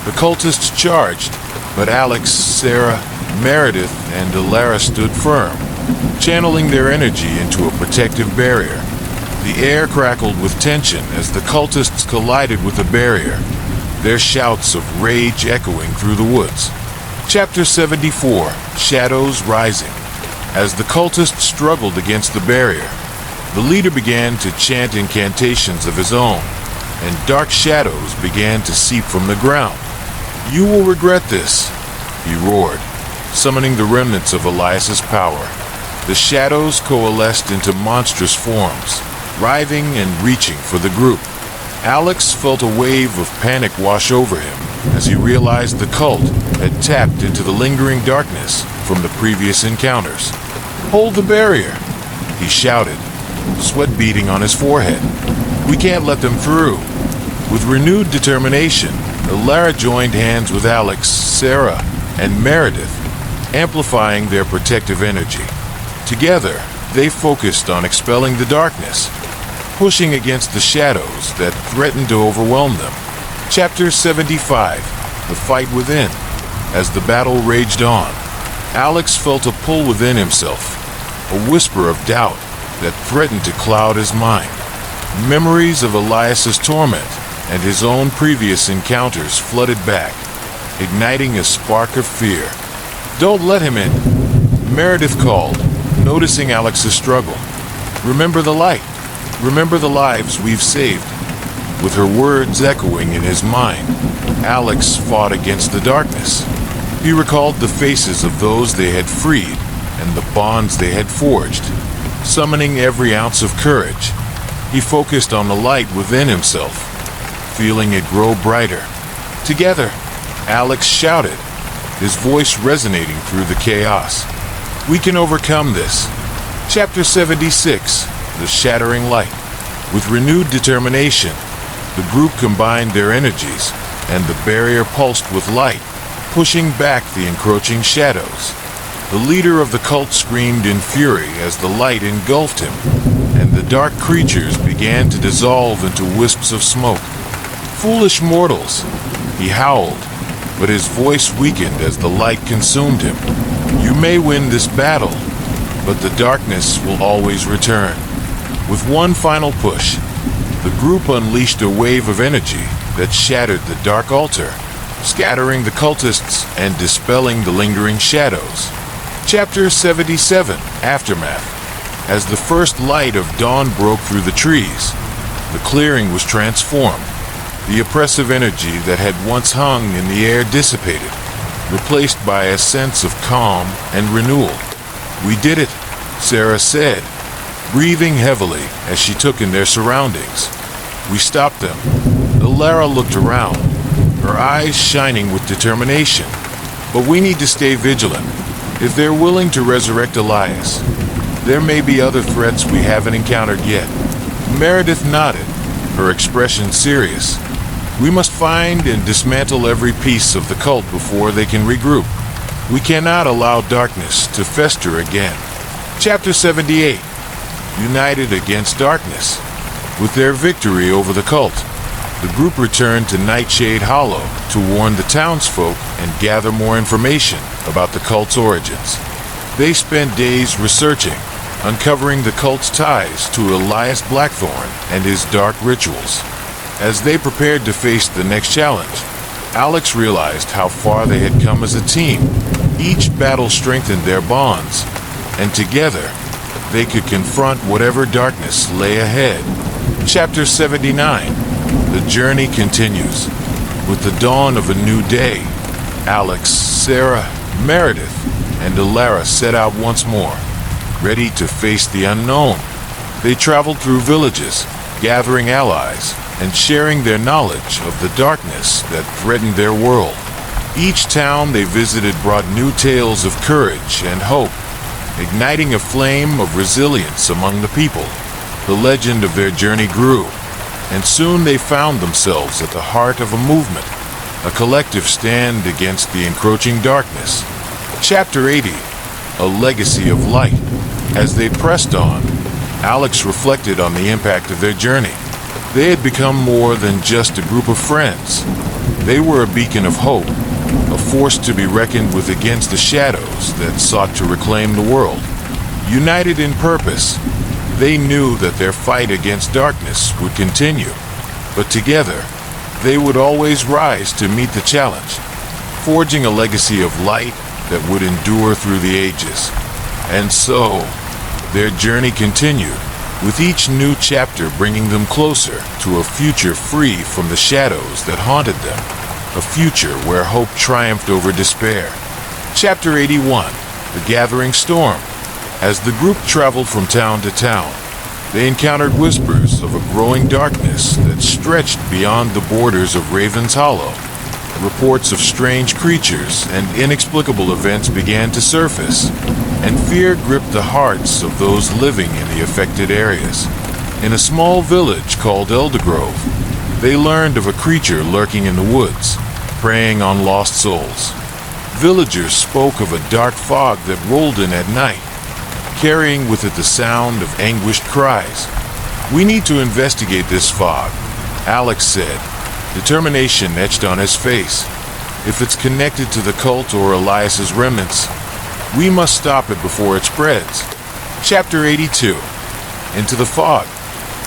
The cultists charged, but Alex, Sarah, Meredith, and Alara stood firm, channeling their energy into a protective barrier. The air crackled with tension as the cultists collided with the barrier, their shouts of rage echoing through the woods. Chapter 74, Shadows Rising. As the cultists struggled against the barrier, the leader began to chant incantations of his own, and dark shadows began to seep from the ground. "You will regret this," he roared, summoning the remnants of Elias's power. The shadows coalesced into monstrous forms, writhing and reaching for the group. Alex felt a wave of panic wash over him as he realized the cult had tapped into the lingering darkness from the previous encounters. "Hold the barrier," he shouted, sweat beading on his forehead. "We can't let them through." With renewed determination, Alara joined hands with Alex, Sarah, and Meredith, amplifying their protective energy. Together, they focused on expelling the darkness, pushing against the shadows that threatened to overwhelm them. Chapter 75, The Fight Within. As the battle raged on, Alex felt a pull within himself, a whisper of doubt that threatened to cloud his mind. Memories of Elias's torment and his own previous encounters flooded back, igniting a spark of fear. "Don't let him in," Meredith called, noticing Alex's struggle. "Remember the light. Remember the lives we've saved." With her words echoing in his mind, Alex fought against the darkness. He recalled the faces of those they had freed and the bonds they had forged. Summoning every ounce of courage, he focused on the light within himself, feeling it grow brighter. Together, Alex shouted, his voice resonating through the chaos. We can overcome this. Chapter 76, The Shattering Light. With renewed determination, the group combined their energies, and the barrier pulsed with light, pushing back the encroaching shadows. The leader of the cult screamed in fury as the light engulfed him, and the dark creatures began to dissolve into wisps of smoke. "Foolish mortals," he howled, but his voice weakened as the light consumed him. "You may win this battle, but the darkness will always return." With one final push, the group unleashed a wave of energy that shattered the dark altar, scattering the cultists and dispelling the lingering shadows. Chapter 77, Aftermath. As the first light of dawn broke through the trees, the clearing was transformed. The oppressive energy that had once hung in the air dissipated, replaced by a sense of calm and renewal. "We did it," Sarah said, breathing heavily as she took in their surroundings. "We stopped them." Lara looked around, her eyes shining with determination. "But we need to stay vigilant. If they're willing to resurrect Elias, there may be other threats we haven't encountered yet." Meredith nodded, her expression serious. "We must find and dismantle every piece of the cult before they can regroup. We cannot allow darkness to fester again." Chapter 78, United Against Darkness. With their victory over the cult, the group returned to Nightshade Hollow to warn the townsfolk and gather more information about the cult's origins. They spent days researching, uncovering the cult's ties to Elias Blackthorn and his dark rituals. As they prepared to face the next challenge, Alex realized how far they had come as a team. Each battle strengthened their bonds, and together, they could confront whatever darkness lay ahead. Chapter 79, The Journey Continues. With the dawn of a new day, Alex, Sarah, Meredith, and Alara set out once more, ready to face the unknown. They traveled through villages, gathering allies, and sharing their knowledge of the darkness that threatened their world. Each town they visited brought new tales of courage and hope, igniting a flame of resilience among the people. The legend of their journey grew, and soon they found themselves at the heart of a movement, a collective stand against the encroaching darkness. Chapter 80, A Legacy of Light. As they pressed on, Alex reflected on the impact of their journey. They had become more than just a group of friends. They were a beacon of hope, a force to be reckoned with against the shadows that sought to reclaim the world. United in purpose, they knew that their fight against darkness would continue, but together, they would always rise to meet the challenge, forging a legacy of light that would endure through the ages. And so, their journey continued, with each new chapter bringing them closer to a future free from the shadows that haunted them, a future where hope triumphed over despair. Chapter 81, The Gathering Storm. As the group traveled from town to town, they encountered whispers of a growing darkness that stretched beyond the borders of Raven's Hollow. Reports of strange creatures and inexplicable events began to surface, and fear gripped the hearts of those living in the affected areas. In a small village called Eldergrove, they learned of a creature lurking in the woods, preying on lost souls. Villagers spoke of a dark fog that rolled in at night, carrying with it the sound of anguished cries. "We need to investigate this fog," Alex said, determination etched on his face. "If it's connected to the cult or Elias's remnants, we must stop it before it spreads." Chapter 82, Into the Fog.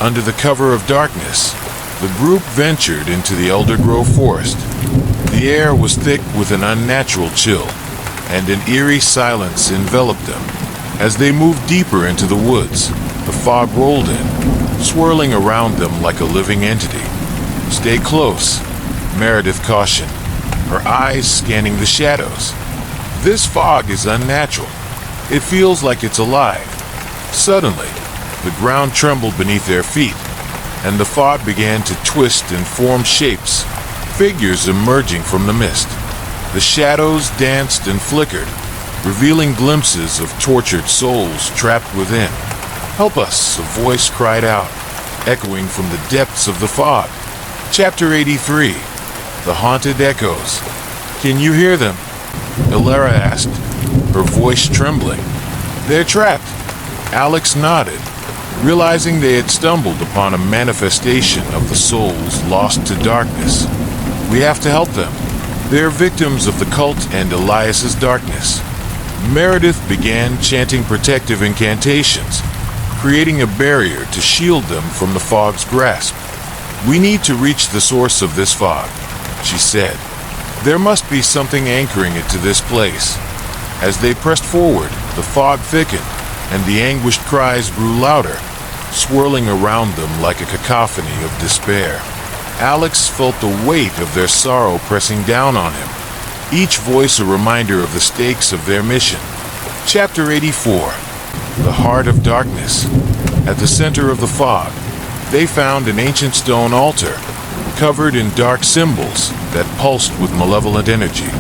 Under the cover of darkness, the group ventured into the Eldergrove forest. The air was thick with an unnatural chill, and an eerie silence enveloped them. As they moved deeper into the woods, the fog rolled in, swirling around them like a living entity. "Stay close," Meredith cautioned, her eyes scanning the shadows. "This fog is unnatural. It feels like it's alive." Suddenly, the ground trembled beneath their feet, and the fog began to twist and form shapes, figures emerging from the mist. The shadows danced and flickered, revealing glimpses of tortured souls trapped within. "Help us," a voice cried out, echoing from the depths of the fog. Chapter 83. The Haunted Echoes. "Can you hear them?" Elara asked, her voice trembling. "They're trapped." Alex nodded, realizing they had stumbled upon a manifestation of the souls lost to darkness. "We have to help them. They're victims of the cult and Elias's darkness." Meredith began chanting protective incantations, creating a barrier to shield them from the fog's grasp. "We need to reach the source of this fog," she said. "There must be something anchoring it to this place." As they pressed forward, the fog thickened, and the anguished cries grew louder, swirling around them like a cacophony of despair. Alex felt the weight of their sorrow pressing down on him, each voice a reminder of the stakes of their mission. Chapter 84. The Heart of Darkness. At the center of the fog, they found an ancient stone altar, covered in dark symbols that pulsed with malevolent energy.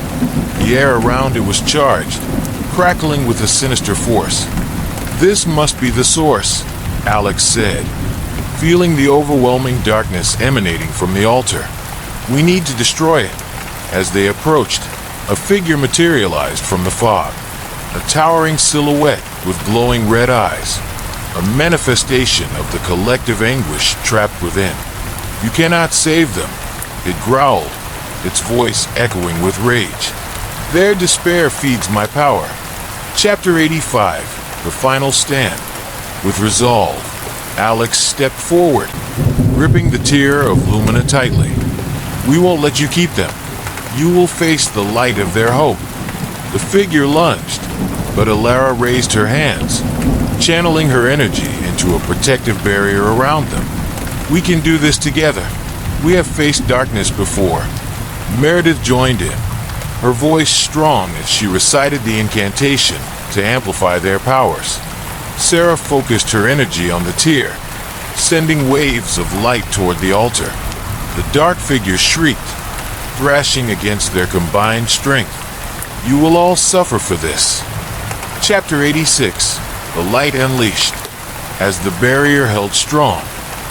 The air around it was charged, crackling with a sinister force. "This must be the source," Alex said, feeling the overwhelming darkness emanating from the altar. "We need to destroy it." As they approached, a figure materialized from the fog, a towering silhouette with glowing red eyes, a manifestation of the collective anguish trapped within. "You cannot save them," it growled, its voice echoing with rage. "Their despair feeds my power." Chapter 85. The Final Stand. With resolve, Alex stepped forward, gripping the tear of Lumina tightly. "We won't let you keep them. You will face the light of their hope." The figure lunged, but Elara raised her hands, channeling her energy into a protective barrier around them. "We can do this together. We have faced darkness before." Meredith joined in, her voice strong as she recited the incantation to amplify their powers. Sarah focused her energy on the tear, sending waves of light toward the altar. The dark figure shrieked, thrashing against their combined strength. "You will all suffer for this." Chapter 86. The Light Unleashed. As the barrier held strong,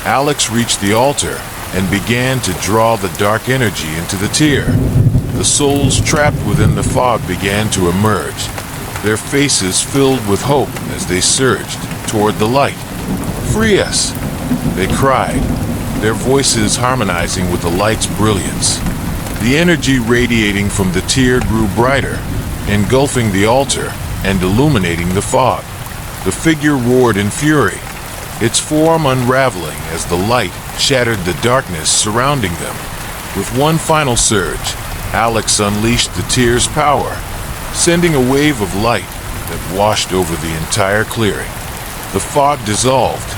Alex reached the altar and began to draw the dark energy into the tear. The souls trapped within the fog began to emerge, their faces filled with hope as they surged toward the light. "Free us!" they cried, their voices harmonizing with the light's brilliance. The energy radiating from the tear grew brighter, engulfing the altar and illuminating the fog. The figure roared in fury, its form unraveling as the light shattered the darkness surrounding them. With one final surge, Alex unleashed the tear's power, sending a wave of light that washed over the entire clearing. The fog dissolved,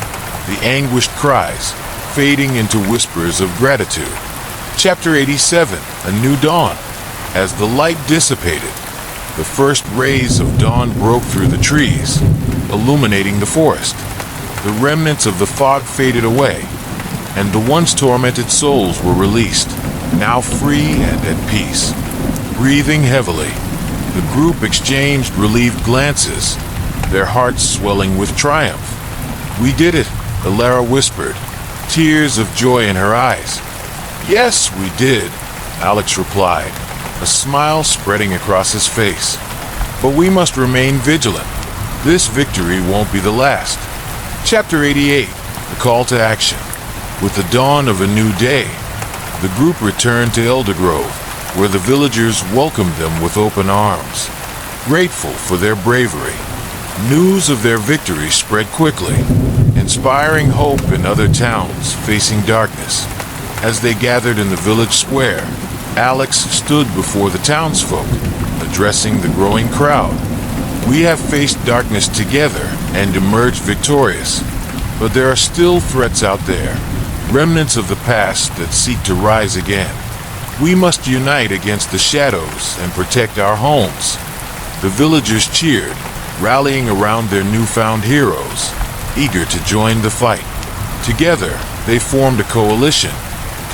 the anguished cries fading into whispers of gratitude. Chapter 87. A New Dawn. As the light dissipated, the first rays of dawn broke through the trees, illuminating the forest. The remnants of the fog faded away, and the once tormented souls were released, now free and at peace. Breathing heavily, the group exchanged relieved glances, their hearts swelling with triumph. "We did it," Elara whispered, tears of joy in her eyes. "Yes, we did," Alex replied, a smile spreading across his face. "But we must remain vigilant. This victory won't be the last." Chapter 88. The Call to Action. With the dawn of a new day, the group returned to Eldergrove, where the villagers welcomed them with open arms, grateful for their bravery. News of their victory spread quickly, inspiring hope in other towns facing darkness. As they gathered in the village square, Alex stood before the townsfolk, addressing the growing crowd. "We have faced darkness together and emerged victorious, but there are still threats out there, remnants of the past that seek to rise again. We must unite against the shadows and protect our homes." The villagers cheered, rallying around their newfound heroes, eager to join the fight. Together, they formed a coalition,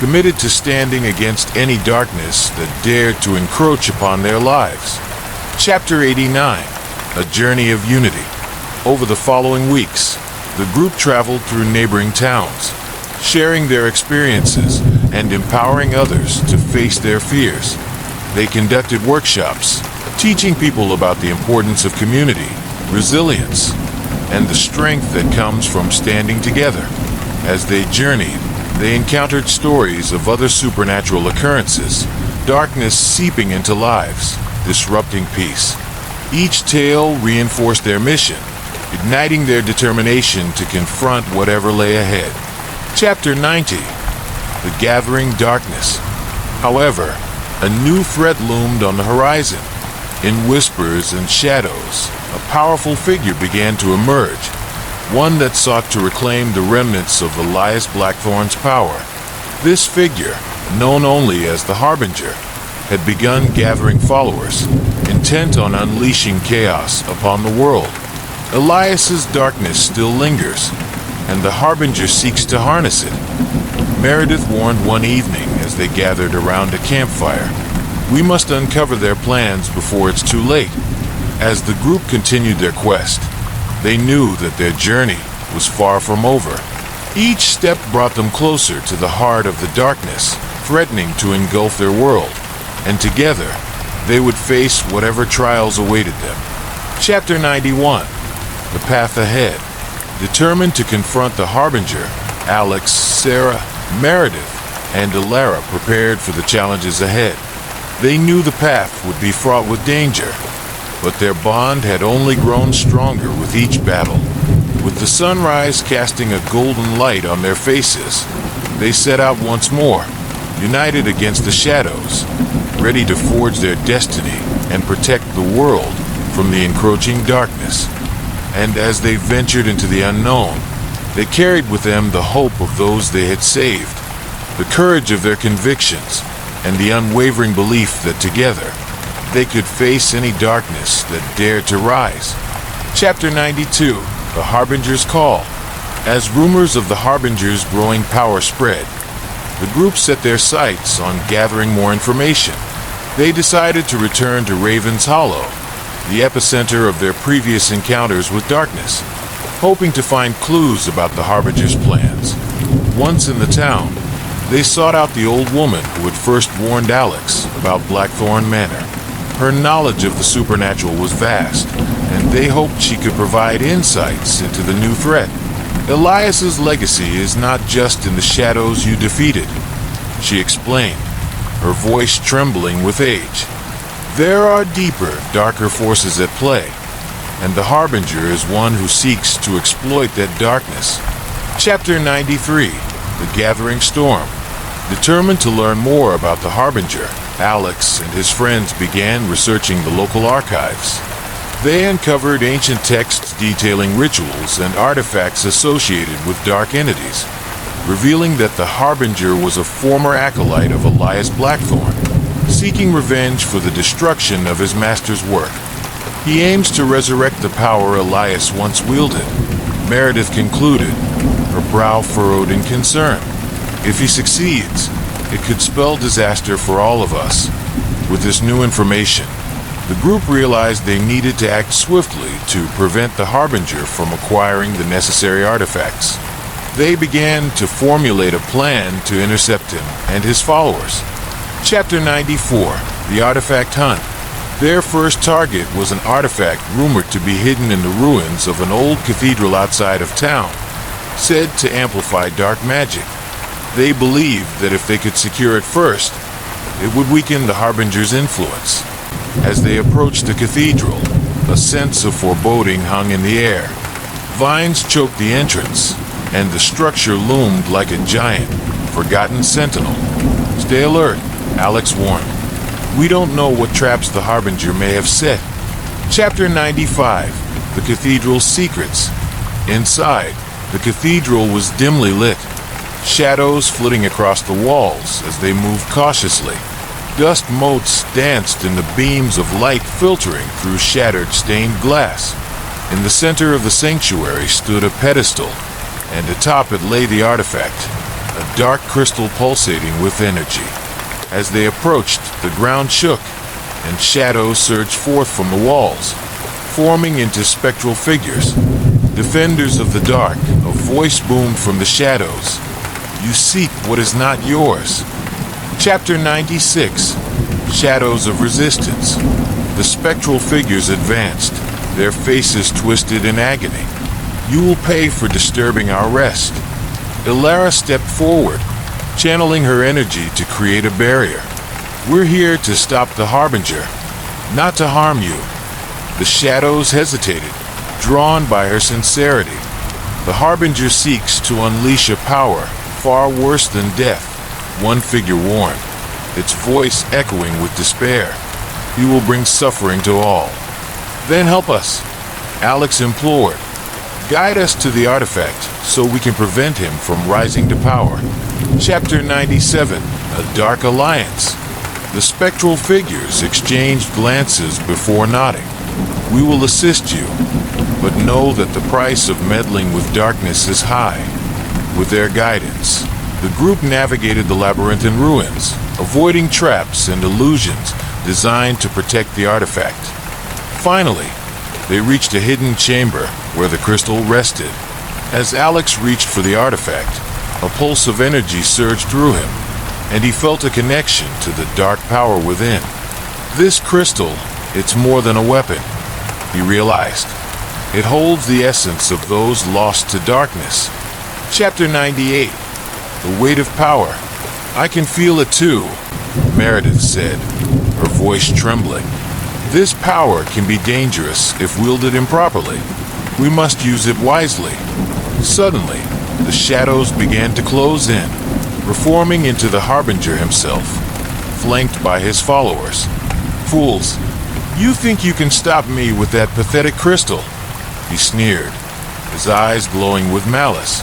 committed to standing against any darkness that dared to encroach upon their lives. Chapter 89, A Journey of Unity. Over the following weeks, the group traveled through neighboring towns, sharing their experiences and empowering others to face their fears. They conducted workshops, teaching people about the importance of community, resilience, and the strength that comes from standing together. As they journeyed, they encountered stories of other supernatural occurrences, darkness seeping into lives, disrupting peace. Each tale reinforced their mission, igniting their determination to confront whatever lay ahead. Chapter 90, The Gathering Darkness. However, a new threat loomed on the horizon. In whispers and shadows, a powerful figure began to emerge, one that sought to reclaim the remnants of Elias Blackthorn's power. This figure, known only as the Harbinger, had begun gathering followers, intent on unleashing chaos upon the world. Elias's darkness still lingers, and the Harbinger seeks to harness it. Meredith warned one evening as they gathered around a campfire, "We must uncover their plans before it's too late." As the group continued their quest, they knew that their journey was far from over. Each step brought them closer to the heart of the darkness, threatening to engulf their world, and together they would face whatever trials awaited them. Chapter 91, The Path Ahead. Determined to confront the Harbinger, Alex, Sarah, Meredith, and Alara prepared for the challenges ahead. They knew the path would be fraught with danger, but their bond had only grown stronger with each battle. With the sunrise casting a golden light on their faces, they set out once more, united against the shadows, ready to forge their destiny and protect the world from the encroaching darkness. And as they ventured into the unknown, they carried with them the hope of those they had saved, the courage of their convictions, and the unwavering belief that together they could face any darkness that dared to rise. Chapter 92, The Harbinger's Call. As rumors of the Harbinger's growing power spread, the group set their sights on gathering more information. They decided to return to Raven's Hollow, the epicenter of their previous encounters with darkness, hoping to find clues about the Harbinger's plans. Once in the town, they sought out the old woman who had first warned Alex about Blackthorn Manor. Her knowledge of the supernatural was vast, and they hoped she could provide insights into the new threat. Elias's legacy is not just in the shadows you defeated, she explained, her voice trembling with age. There are deeper, darker forces at play, and the Harbinger is one who seeks to exploit that darkness. Chapter 93, The Gathering Storm. Determined to learn more about the Harbinger, Alex and his friends began researching the local archives. They uncovered ancient texts detailing rituals and artifacts associated with dark entities, revealing that the Harbinger was a former acolyte of Elias Blackthorn, seeking revenge for the destruction of his master's work. He aims to resurrect the power Elias once wielded, Meredith concluded, her brow furrowed in concern. If he succeeds, it could spell disaster for all of us. With this new information, the group realized they needed to act swiftly to prevent the Harbinger from acquiring the necessary artifacts. They began to formulate a plan to intercept him and his followers. Chapter 94, The Artifact Hunt. Their first target was an artifact rumored to be hidden in the ruins of an old cathedral outside of town, said to amplify dark magic. They believed that if they could secure it first, it would weaken the Harbinger's influence. As they approached the cathedral, a sense of foreboding hung in the air. Vines choked the entrance, and the structure loomed like a giant, forgotten sentinel. Stay alert, Alex warned. We don't know what traps the Harbinger may have set. Chapter 95, The Cathedral's Secrets. Inside, the cathedral was dimly lit, shadows flitting across the walls as they moved cautiously. Dust motes danced in the beams of light filtering through shattered stained glass. In the center of the sanctuary stood a pedestal, and atop it lay the artifact, a dark crystal pulsating with energy. As they approached, the ground shook, and shadows surged forth from the walls, forming into spectral figures. Defenders of the dark, a voice boomed from the shadows. You seek what is not yours. Chapter 96, Shadows of Resistance. The spectral figures advanced, their faces twisted in agony. You will pay for disturbing our rest. Ilara stepped forward, channeling her energy to create a barrier. We're here to stop the Harbinger, not to harm you. The shadows hesitated, drawn by her sincerity. The Harbinger seeks to unleash a power far worse than death, one figure warned, its voice echoing with despair. He will bring suffering to all. Then help us, Alex implored. Guide us to the artifact so we can prevent him from rising to power. Chapter 97, A Dark Alliance. The spectral figures exchanged glances before nodding. We will assist you, but know that the price of meddling with darkness is high. With their guidance, the group navigated the labyrinthine ruins, avoiding traps and illusions designed to protect the artifact. Finally, they reached a hidden chamber where the crystal rested. As Alex reached for the artifact, a pulse of energy surged through him, and he felt a connection to the dark power within. This crystal, it's more than a weapon, he realized. It holds the essence of those lost to darkness. Chapter 98, The Weight of Power. I can feel it too, Meredith said, her voice trembling. This power can be dangerous if wielded improperly. We must use it wisely. Suddenly, the shadows began to close in, reforming into the Harbinger himself, flanked by his followers. Fools, you think you can stop me with that pathetic crystal? He sneered, his eyes glowing with malice.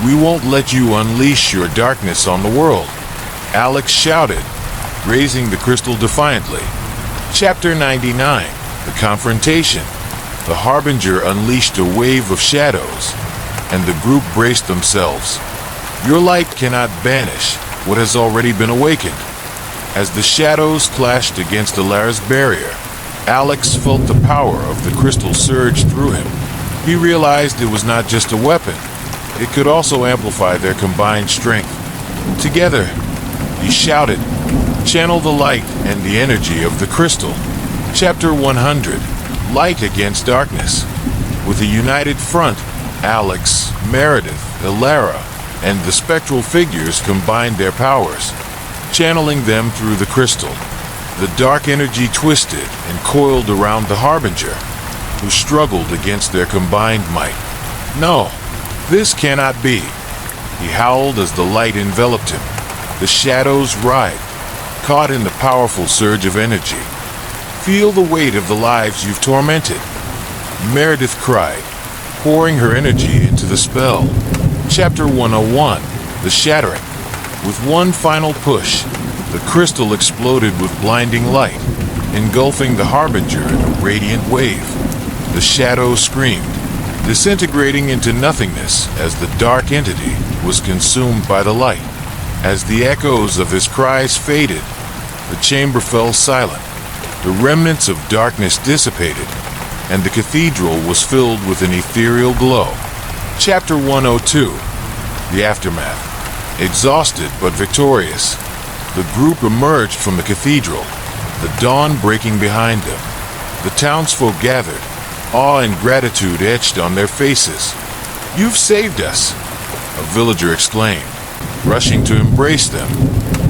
We won't let you unleash your darkness on the world, Alex shouted, raising the crystal defiantly. Chapter 99, The Confrontation. The Harbinger unleashed a wave of shadows, and the group braced themselves. Your light cannot banish what has already been awakened. As the shadows clashed against Ilara's barrier, Alex felt the power of the crystal surge through him. He realized it was not just a weapon. It could also amplify their combined strength. Together, he shouted, channel the light and the energy of the crystal. Chapter 100, Light Against Darkness. With a united front, Alex, Meredith, Ilara, and the spectral figures combined their powers, channeling them through the crystal. The dark energy twisted and coiled around the Harbinger, who struggled against their combined might. No, this cannot be, he howled as the light enveloped him. The shadows writhed, caught in the powerful surge of energy. Feel the weight of the lives you've tormented, Meredith cried, pouring her energy into the spell. Chapter 101, The Shattering. With one final push, the crystal exploded with blinding light, engulfing the Harbinger in a radiant wave. The shadow screamed, disintegrating into nothingness as the dark entity was consumed by the light. As the echoes of his cries faded, the chamber fell silent. The remnants of darkness dissipated, and the cathedral was filled with an ethereal glow. Chapter 102, The Aftermath. Exhausted but victorious, the group emerged from the cathedral, the dawn breaking behind them. The townsfolk gathered, awe and gratitude etched on their faces. You've saved us, a villager exclaimed, rushing to embrace them.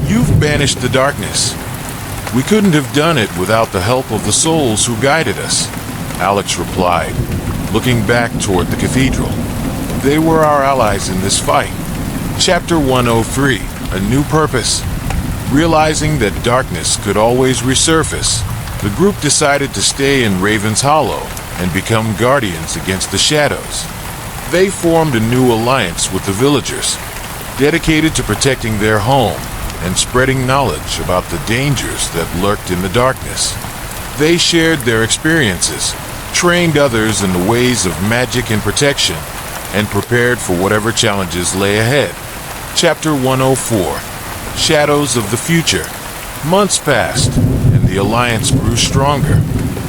You've banished the darkness. We couldn't have done it without the help of the souls who guided us, Alex replied, looking back toward the cathedral. They were our allies in this fight. Chapter 103, A New Purpose. Realizing that darkness could always resurface, the group decided to stay in Raven's Hollow and become guardians against the shadows. They formed a new alliance with the villagers, dedicated to protecting their home and spreading knowledge about the dangers that lurked in the darkness. They shared their experiences, trained others in the ways of magic and protection, and prepared for whatever challenges lay ahead. Chapter 104. Shadows of the Future. Months passed, and the Alliance grew stronger.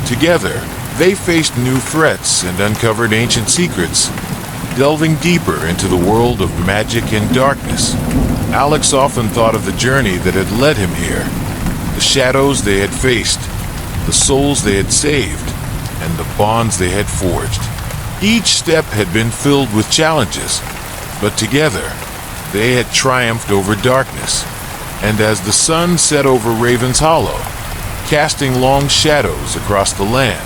Together, they faced new threats and uncovered ancient secrets, delving deeper into the world of magic and darkness. Alex often thought of the journey that had led him here, the shadows they had faced, the souls they had saved, and the bonds they had forged. Each step had been filled with challenges, but together, they had triumphed over darkness. And as the sun set over Raven's Hollow, casting long shadows across the land,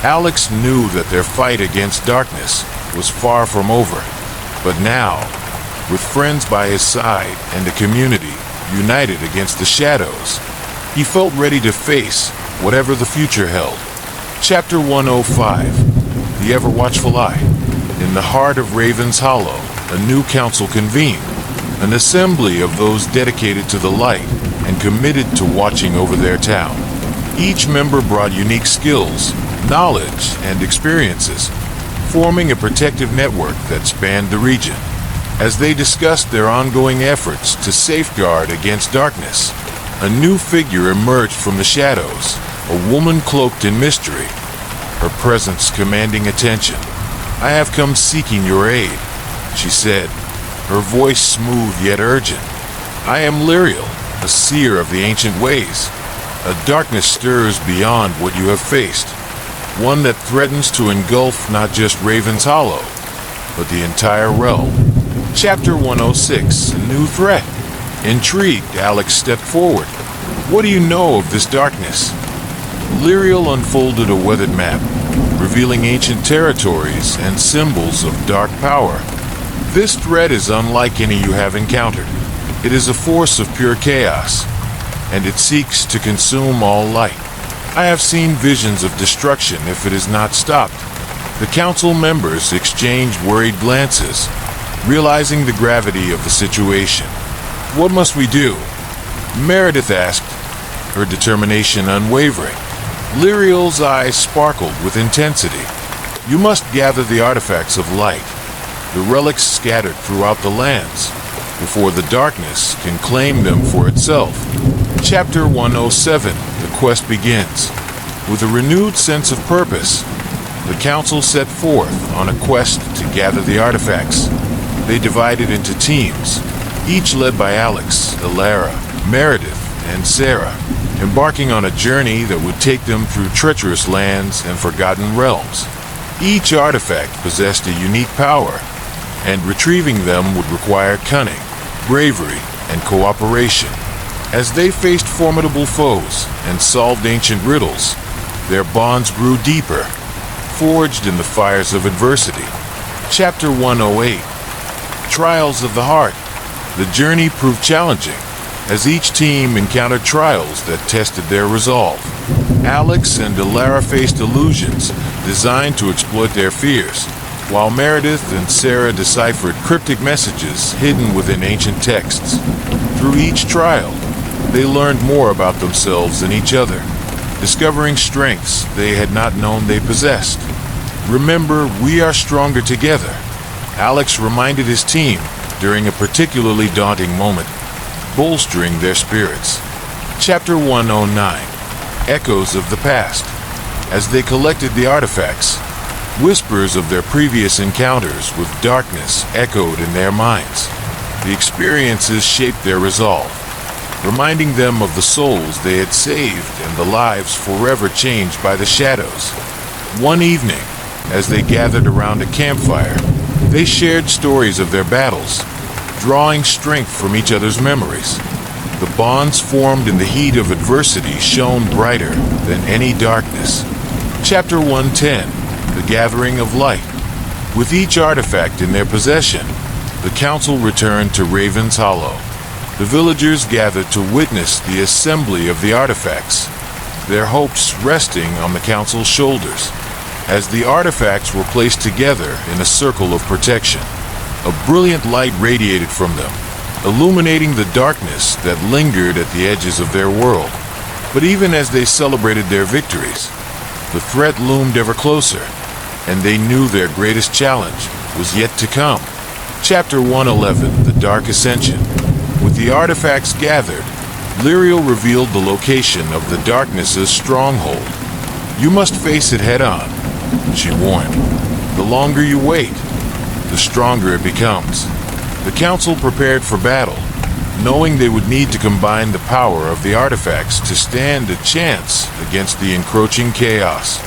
Alex knew that their fight against darkness was far from over. But now, with friends by his side and a community united against the shadows, he felt ready to face whatever the future held. Chapter 105. The Ever-Watchful Eye. In the heart of Raven's Hollow, a new council convened, an assembly of those dedicated to the light and committed to watching over their town. Each member brought unique skills, knowledge, and experiences, forming a protective network that spanned the region. As they discussed their ongoing efforts to safeguard against darkness, a new figure emerged from the shadows, a woman cloaked in mystery, her presence commanding attention. "I have come seeking your aid," she said, her voice smooth yet urgent. "I am Lyriel, a seer of the ancient ways. A darkness stirs beyond what you have faced, one that threatens to engulf not just Raven's Hollow, but the entire realm." Chapter 106. A New Threat. Intrigued, Alex stepped forward. "What do you know of this darkness?" Lyriel unfolded a weathered map, revealing ancient territories and symbols of dark power. "This threat is unlike any you have encountered. It is a force of pure chaos, and it seeks to consume all light. I have seen visions of destruction if it is not stopped." The council members exchanged worried glances, realizing the gravity of the situation. "What must we do?" Meredith asked, her determination unwavering. Lyriel's eyes sparkled with intensity. "You must gather the artifacts of light, the relics scattered throughout the lands, before the darkness can claim them for itself." Chapter 107. The quest begins. With a renewed sense of purpose, the council set forth on a quest to gather the artifacts. They divided into teams, each led by Alex, Elara, Meredith, and Sarah, embarking on a journey that would take them through treacherous lands and forgotten realms. Each artifact possessed a unique power, and retrieving them would require cunning, bravery, and cooperation. As they faced formidable foes and solved ancient riddles, their bonds grew deeper, forged in the fires of adversity. Chapter 108. Trials of the Heart. The journey proved challenging, as each team encountered trials that tested their resolve. Alex and Elara faced illusions designed to exploit their fears, while Meredith and Sarah deciphered cryptic messages hidden within ancient texts. Through each trial, they learned more about themselves and each other, discovering strengths they had not known they possessed. "Remember, we are stronger together," Alex reminded his team during a particularly daunting moment, bolstering their spirits. Chapter 109. Echoes of the Past. As they collected the artifacts, whispers of their previous encounters with darkness echoed in their minds. The experiences shaped their resolve, reminding them of the souls they had saved and the lives forever changed by the shadows. One evening, as they gathered around a campfire, they shared stories of their battles, drawing strength from each other's memories. The bonds formed in the heat of adversity shone brighter than any darkness. Chapter 110. The Gathering of Light. With each artifact in their possession, the council returned to Raven's Hollow. The villagers gathered to witness the assembly of the artifacts, their hopes resting on the council's shoulders. As the artifacts were placed together in a circle of protection, a brilliant light radiated from them, illuminating the darkness that lingered at the edges of their world. But even as they celebrated their victories, the threat loomed ever closer, and they knew their greatest challenge was yet to come. Chapter 111, The Dark Ascension. With the artifacts gathered, Lyriel revealed the location of the darkness's stronghold. You must face it head-on, she warned. The longer you wait, the stronger it becomes. The council prepared for battle, knowing they would need to combine the power of the artifacts to stand a chance against the encroaching chaos.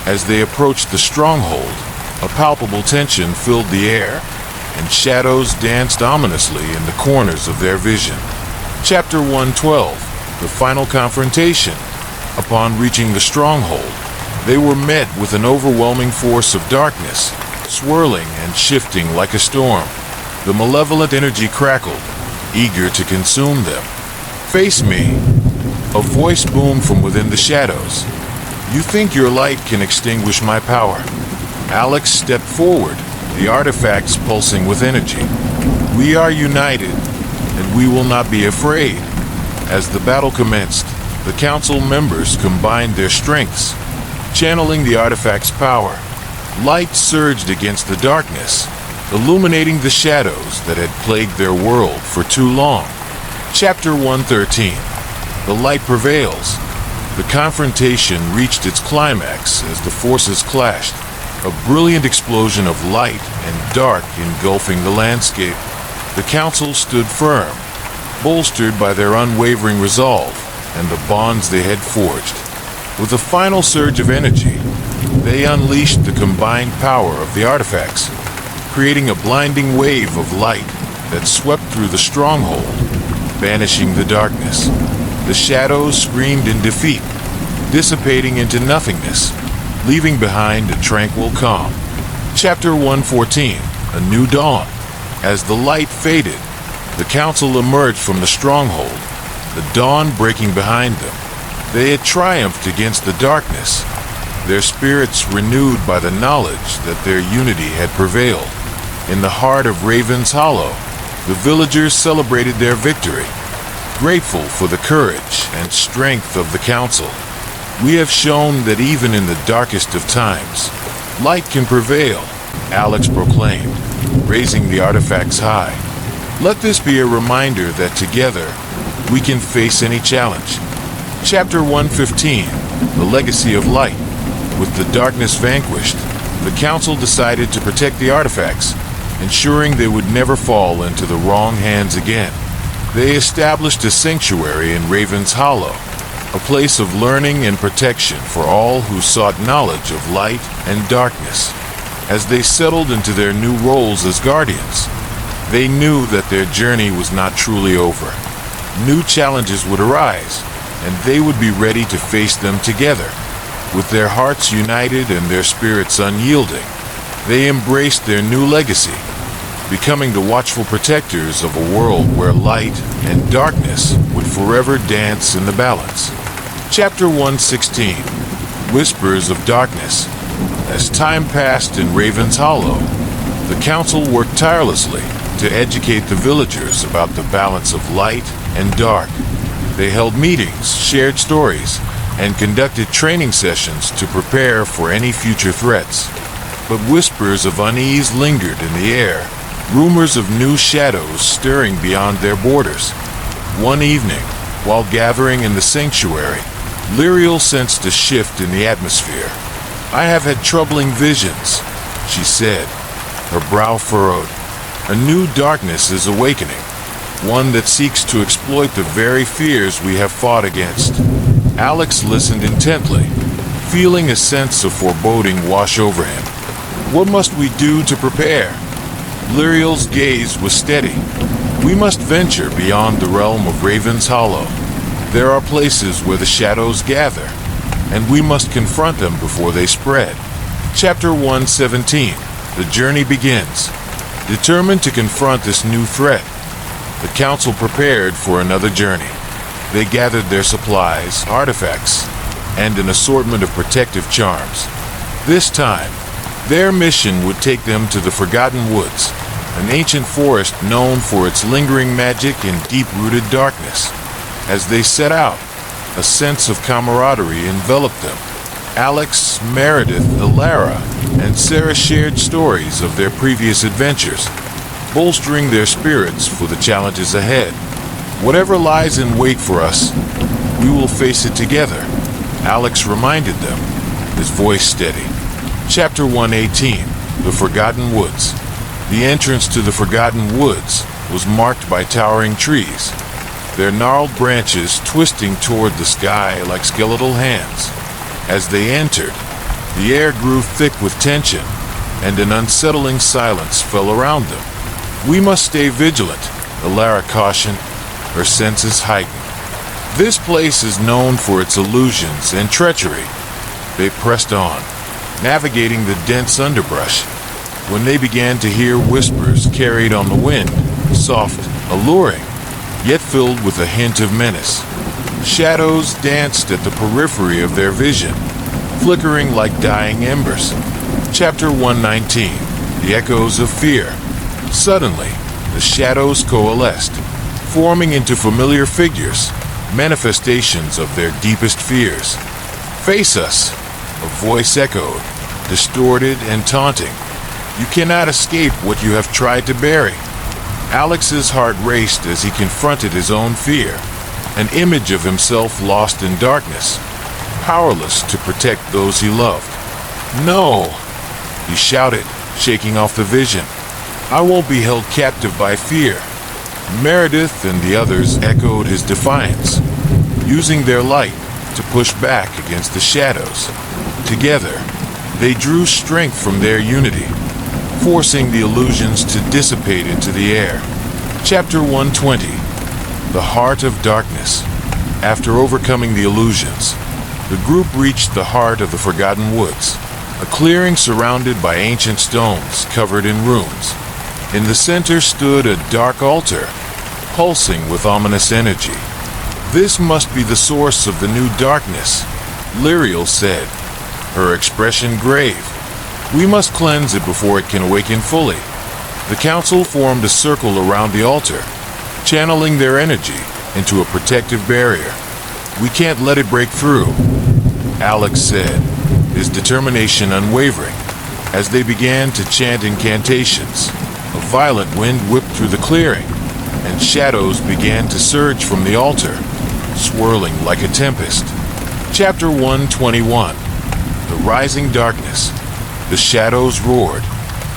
As they approached the stronghold, a palpable tension filled the air, and shadows danced ominously in the corners of their vision. Chapter 112, The Final Confrontation. Upon reaching the stronghold, they were met with an overwhelming force of darkness, swirling and shifting like a storm. The malevolent energy crackled, eager to consume them. "Face me," a voice boomed from within the shadows. "You think your light can extinguish my power?" Alex stepped forward, the artifacts pulsing with energy. "We are united, and we will not be afraid." As the battle commenced, the council members combined their strengths, channeling the artifact's power. Light surged against the darkness, illuminating the shadows that had plagued their world for too long. Chapter 113. The light prevails. The confrontation reached its climax as the forces clashed, a brilliant explosion of light and dark engulfing the landscape. The council stood firm, bolstered by their unwavering resolve and the bonds they had forged. With a final surge of energy, they unleashed the combined power of the artifacts, creating a blinding wave of light that swept through the stronghold, banishing the darkness. The shadows screamed in defeat, dissipating into nothingness, leaving behind a tranquil calm. Chapter 114, A New Dawn. As the light faded, the council emerged from the stronghold, the dawn breaking behind them. They had triumphed against the darkness, their spirits renewed by the knowledge that their unity had prevailed. In the heart of Raven's Hollow, the villagers celebrated their victory, grateful for the courage and strength of the council. "We have shown that even in the darkest of times, light can prevail," Alex proclaimed, raising the artifacts high. "Let this be a reminder that together, we can face any challenge." Chapter 115, The Legacy of Light. With the darkness vanquished, the council decided to protect the artifacts, ensuring they would never fall into the wrong hands again. They established a sanctuary in Raven's Hollow, a place of learning and protection for all who sought knowledge of light and darkness. As they settled into their new roles as guardians, they knew that their journey was not truly over. New challenges would arise, and they would be ready to face them together. With their hearts united and their spirits unyielding, they embraced their new legacy, becoming the watchful protectors of a world where light and darkness would forever dance in the balance. Chapter 116, Whispers of Darkness. As time passed in Raven's Hollow, the council worked tirelessly to educate the villagers about the balance of light and dark. They held meetings, shared stories, and conducted training sessions to prepare for any future threats. But whispers of unease lingered in the air, rumors of new shadows stirring beyond their borders. One evening, while gathering in the sanctuary, Lyriel sensed a shift in the atmosphere. "I have had troubling visions," she said, her brow furrowed. "A new darkness is awakening, one that seeks to exploit the very fears we have fought against." Alex listened intently, feeling a sense of foreboding wash over him. "What must we do to prepare?" Lyriel's gaze was steady. "We must venture beyond the realm of Raven's Hollow. There are places where the shadows gather, and we must confront them before they spread." Chapter 117, The Journey Begins. Determined to confront this new threat, the council prepared for another journey. They gathered their supplies, artifacts, and an assortment of protective charms. This time, their mission would take them to the Forgotten Woods, an ancient forest known for its lingering magic and deep-rooted darkness. As they set out, a sense of camaraderie enveloped them. Alex, Meredith, Alara, and Sarah shared stories of their previous adventures, bolstering their spirits for the challenges ahead. Whatever lies in wait for us, we will face it together, Alex reminded them, his voice steady. Chapter 118, The Forgotten Woods. The entrance to the Forgotten Woods was marked by towering trees, their gnarled branches twisting toward the sky like skeletal hands. As they entered, the air grew thick with tension, and an unsettling silence fell around them. We must stay vigilant, Alara cautioned, her senses heightened. This place is known for its illusions and treachery. They pressed on, navigating the dense underbrush, when they began to hear whispers carried on the wind, soft, alluring, yet filled with a hint of menace. Shadows danced at the periphery of their vision, flickering like dying embers. Chapter 119, The Echoes of Fear. Suddenly, the shadows coalesced, forming into familiar figures, manifestations of their deepest fears. Face us, a voice echoed, distorted and taunting. You cannot escape what you have tried to bury. Alex's heart raced as he confronted his own fear, an image of himself lost in darkness, powerless to protect those he loved. No, he shouted, shaking off the vision. I won't be held captive by fear. Meredith and the others echoed his defiance, using their light to push back against the shadows. Together, they drew strength from their unity, forcing the illusions to dissipate into the air. Chapter 120, The Heart of Darkness. After overcoming the illusions, the group reached the heart of the Forgotten Woods, a clearing surrounded by ancient stones covered in runes. In the center stood a dark altar, pulsing with ominous energy. This must be the source of the new darkness, Lyriel said, her expression grave. We must cleanse it before it can awaken fully. The council formed a circle around the altar, channeling their energy into a protective barrier. We can't let it break through, Alex said, his determination unwavering. As they began to chant incantations, a violent wind whipped through the clearing, and shadows began to surge from the altar, swirling like a tempest. Chapter 121, The Rising Darkness. The shadows roared,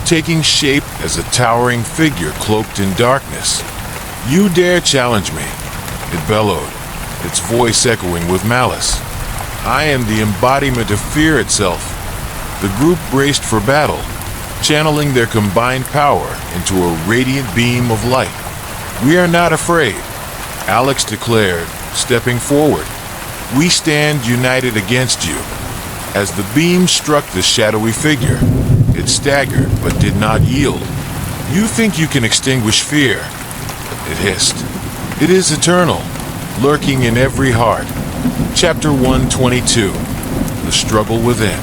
taking shape as a towering figure cloaked in darkness. You dare challenge me, it bellowed, its voice echoing with malice. I am the embodiment of fear itself. The group braced for battle, channeling their combined power into a radiant beam of light. We are not afraid, Alex declared, stepping forward. We stand united against you. As the beam struck the shadowy figure, it staggered but did not yield. You think you can extinguish fear, it hissed. It is eternal, lurking in every heart. Chapter 122, The Struggle Within.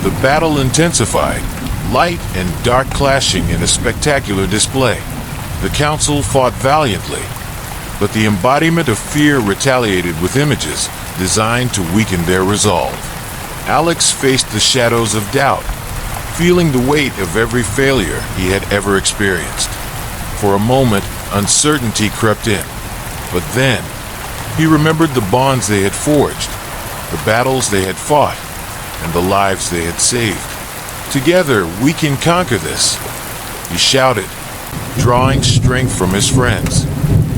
The battle intensified, light and dark clashing in a spectacular display. The council fought valiantly, but the embodiment of fear retaliated with images designed to weaken their resolve. Alex faced the shadows of doubt, feeling the weight of every failure he had ever experienced. For a moment, uncertainty crept in, but then he remembered the bonds they had forged, the battles they had fought, and the lives they had saved. Together, we can conquer this, he shouted, drawing strength from his friends.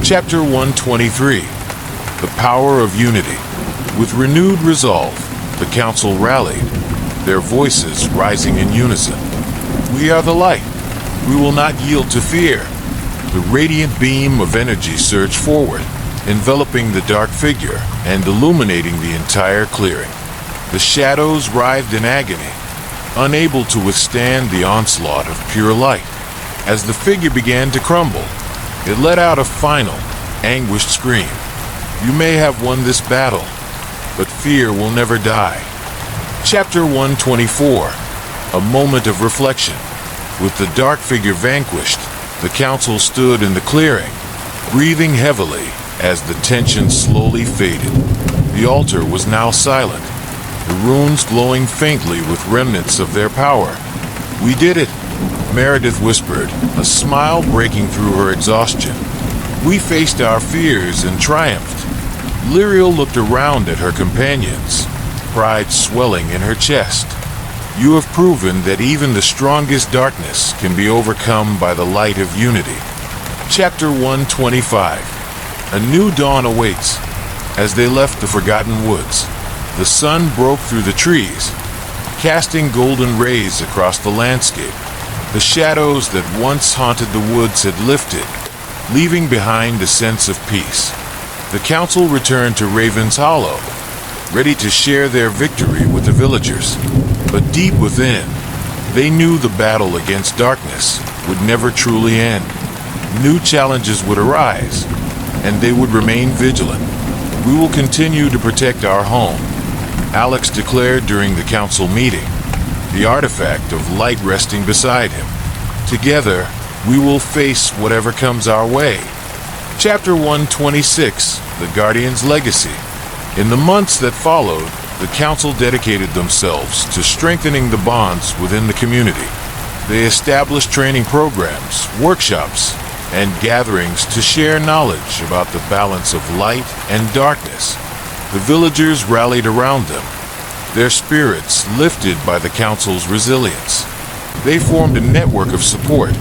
Chapter 123, The Power of Unity. With renewed resolve, the council rallied, their voices rising in unison. We are the light. We will not yield to fear. The radiant beam of energy surged forward, enveloping the dark figure and illuminating the entire clearing. The shadows writhed in agony, unable to withstand the onslaught of pure light. As the figure began to crumble, it let out a final, anguished scream. You may have won this battle, but fear will never die. Chapter 124, A Moment of Reflection. With the dark figure vanquished, the council stood in the clearing, breathing heavily as the tension slowly faded. The altar was now silent, the runes glowing faintly with remnants of their power. We did it, Meredith whispered, a smile breaking through her exhaustion. We faced our fears and triumphed. Lyriel looked around at her companions, pride swelling in her chest. You have proven that even the strongest darkness can be overcome by the light of unity. Chapter 125. A new dawn awaits. As they left the Forgotten Woods, the sun broke through the trees, casting golden rays across the landscape. The shadows that once haunted the woods had lifted, leaving behind a sense of peace. The council returned to Raven's Hollow, ready to share their victory with the villagers. But deep within, they knew the battle against darkness would never truly end. New challenges would arise, and they would remain vigilant. We will continue to protect our home, Alex declared during the council meeting, the artifact of light resting beside him. Together, we will face whatever comes our way. Chapter 126, The Guardian's Legacy. In the months that followed, the council dedicated themselves to strengthening the bonds within the community. They established training programs, workshops, and gatherings to share knowledge about the balance of light and darkness. The villagers rallied around them, their spirits lifted by the council's resilience. They formed a network of support,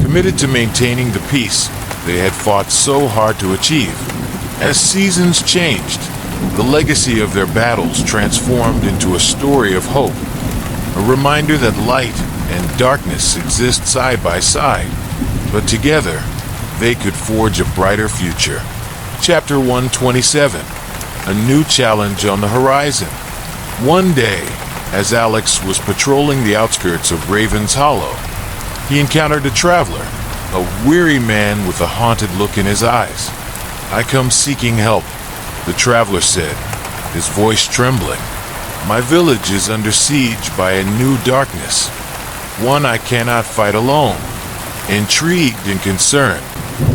committed to maintaining the peace they had fought so hard to achieve. As seasons changed, the legacy of their battles transformed into a story of hope, a reminder that light and darkness exist side by side, but together they could forge a brighter future. Chapter 127, A New Challenge on the Horizon. One day, as Alex was patrolling the outskirts of Raven's Hollow, he encountered a traveler, a weary man with a haunted look in his eyes. I come seeking help, the traveler said, his voice trembling. My village is under siege by a new darkness, one I cannot fight alone. Intrigued and concerned,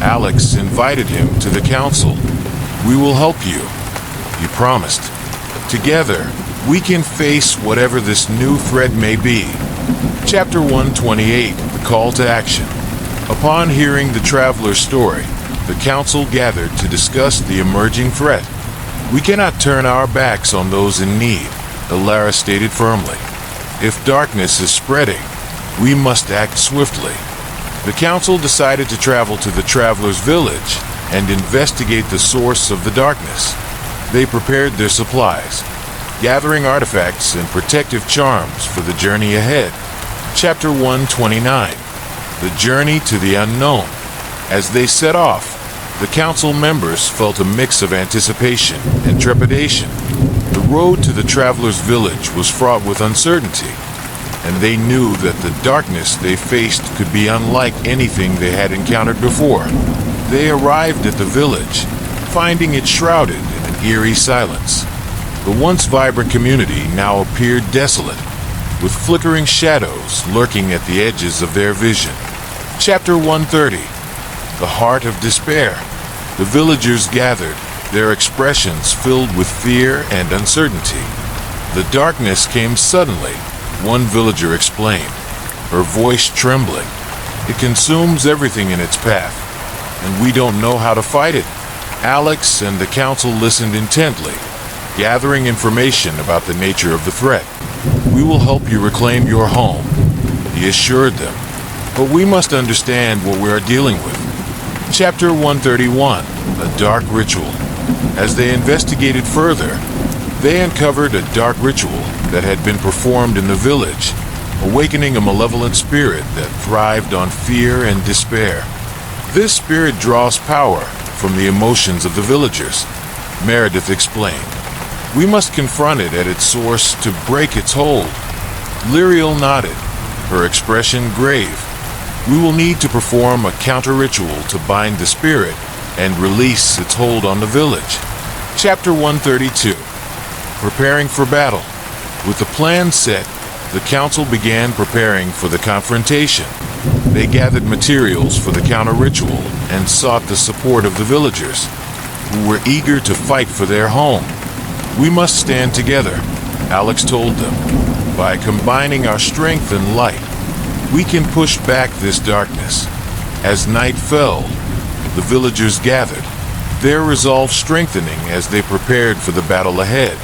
Alex invited him to the council. We will help you, he promised. Together, we can face whatever this new threat may be. Chapter 128, The Call to Action. Upon hearing the traveler's story, the council gathered to discuss the emerging threat. We cannot turn our backs on those in need, Alara stated firmly. If darkness is spreading, we must act swiftly. The council decided to travel to the traveler's village and investigate the source of the darkness. They prepared their supplies, gathering artifacts and protective charms for the journey ahead. Chapter 129, The Journey to the Unknown. As they set off, the council members felt a mix of anticipation and trepidation. The road to the traveler's village was fraught with uncertainty, and they knew that the darkness they faced could be unlike anything they had encountered before. They arrived at the village, finding it shrouded in an eerie silence. The once vibrant community now appeared desolate, with flickering shadows lurking at the edges of their vision. Chapter 130, The Heart of Despair. The villagers gathered, their expressions filled with fear and uncertainty. The darkness came suddenly, one villager explained, her voice trembling. It consumes everything in its path, and we don't know how to fight it. Alex and the council listened intently, gathering information about the nature of the threat. We will help you reclaim your home, he assured them, but we must understand what we are dealing with. Chapter 131, A Dark Ritual. As they investigated further, they uncovered a dark ritual that had been performed in the village, awakening a malevolent spirit that thrived on fear and despair. This spirit draws power from the emotions of the villagers, Meredith explained. We must confront it at its source to break its hold. Lyriel nodded, her expression grave. We will need to perform a counter-ritual to bind the spirit and release its hold on the village. Chapter 132, Preparing for Battle. With the plan set, the council began preparing for the confrontation. They gathered materials for the counter-ritual and sought the support of the villagers, who were eager to fight for their home. We must stand together, Alex told them. By combining our strength and light, We can push back this darkness. As night fell, the villagers gathered, their resolve strengthening as they prepared for the battle ahead.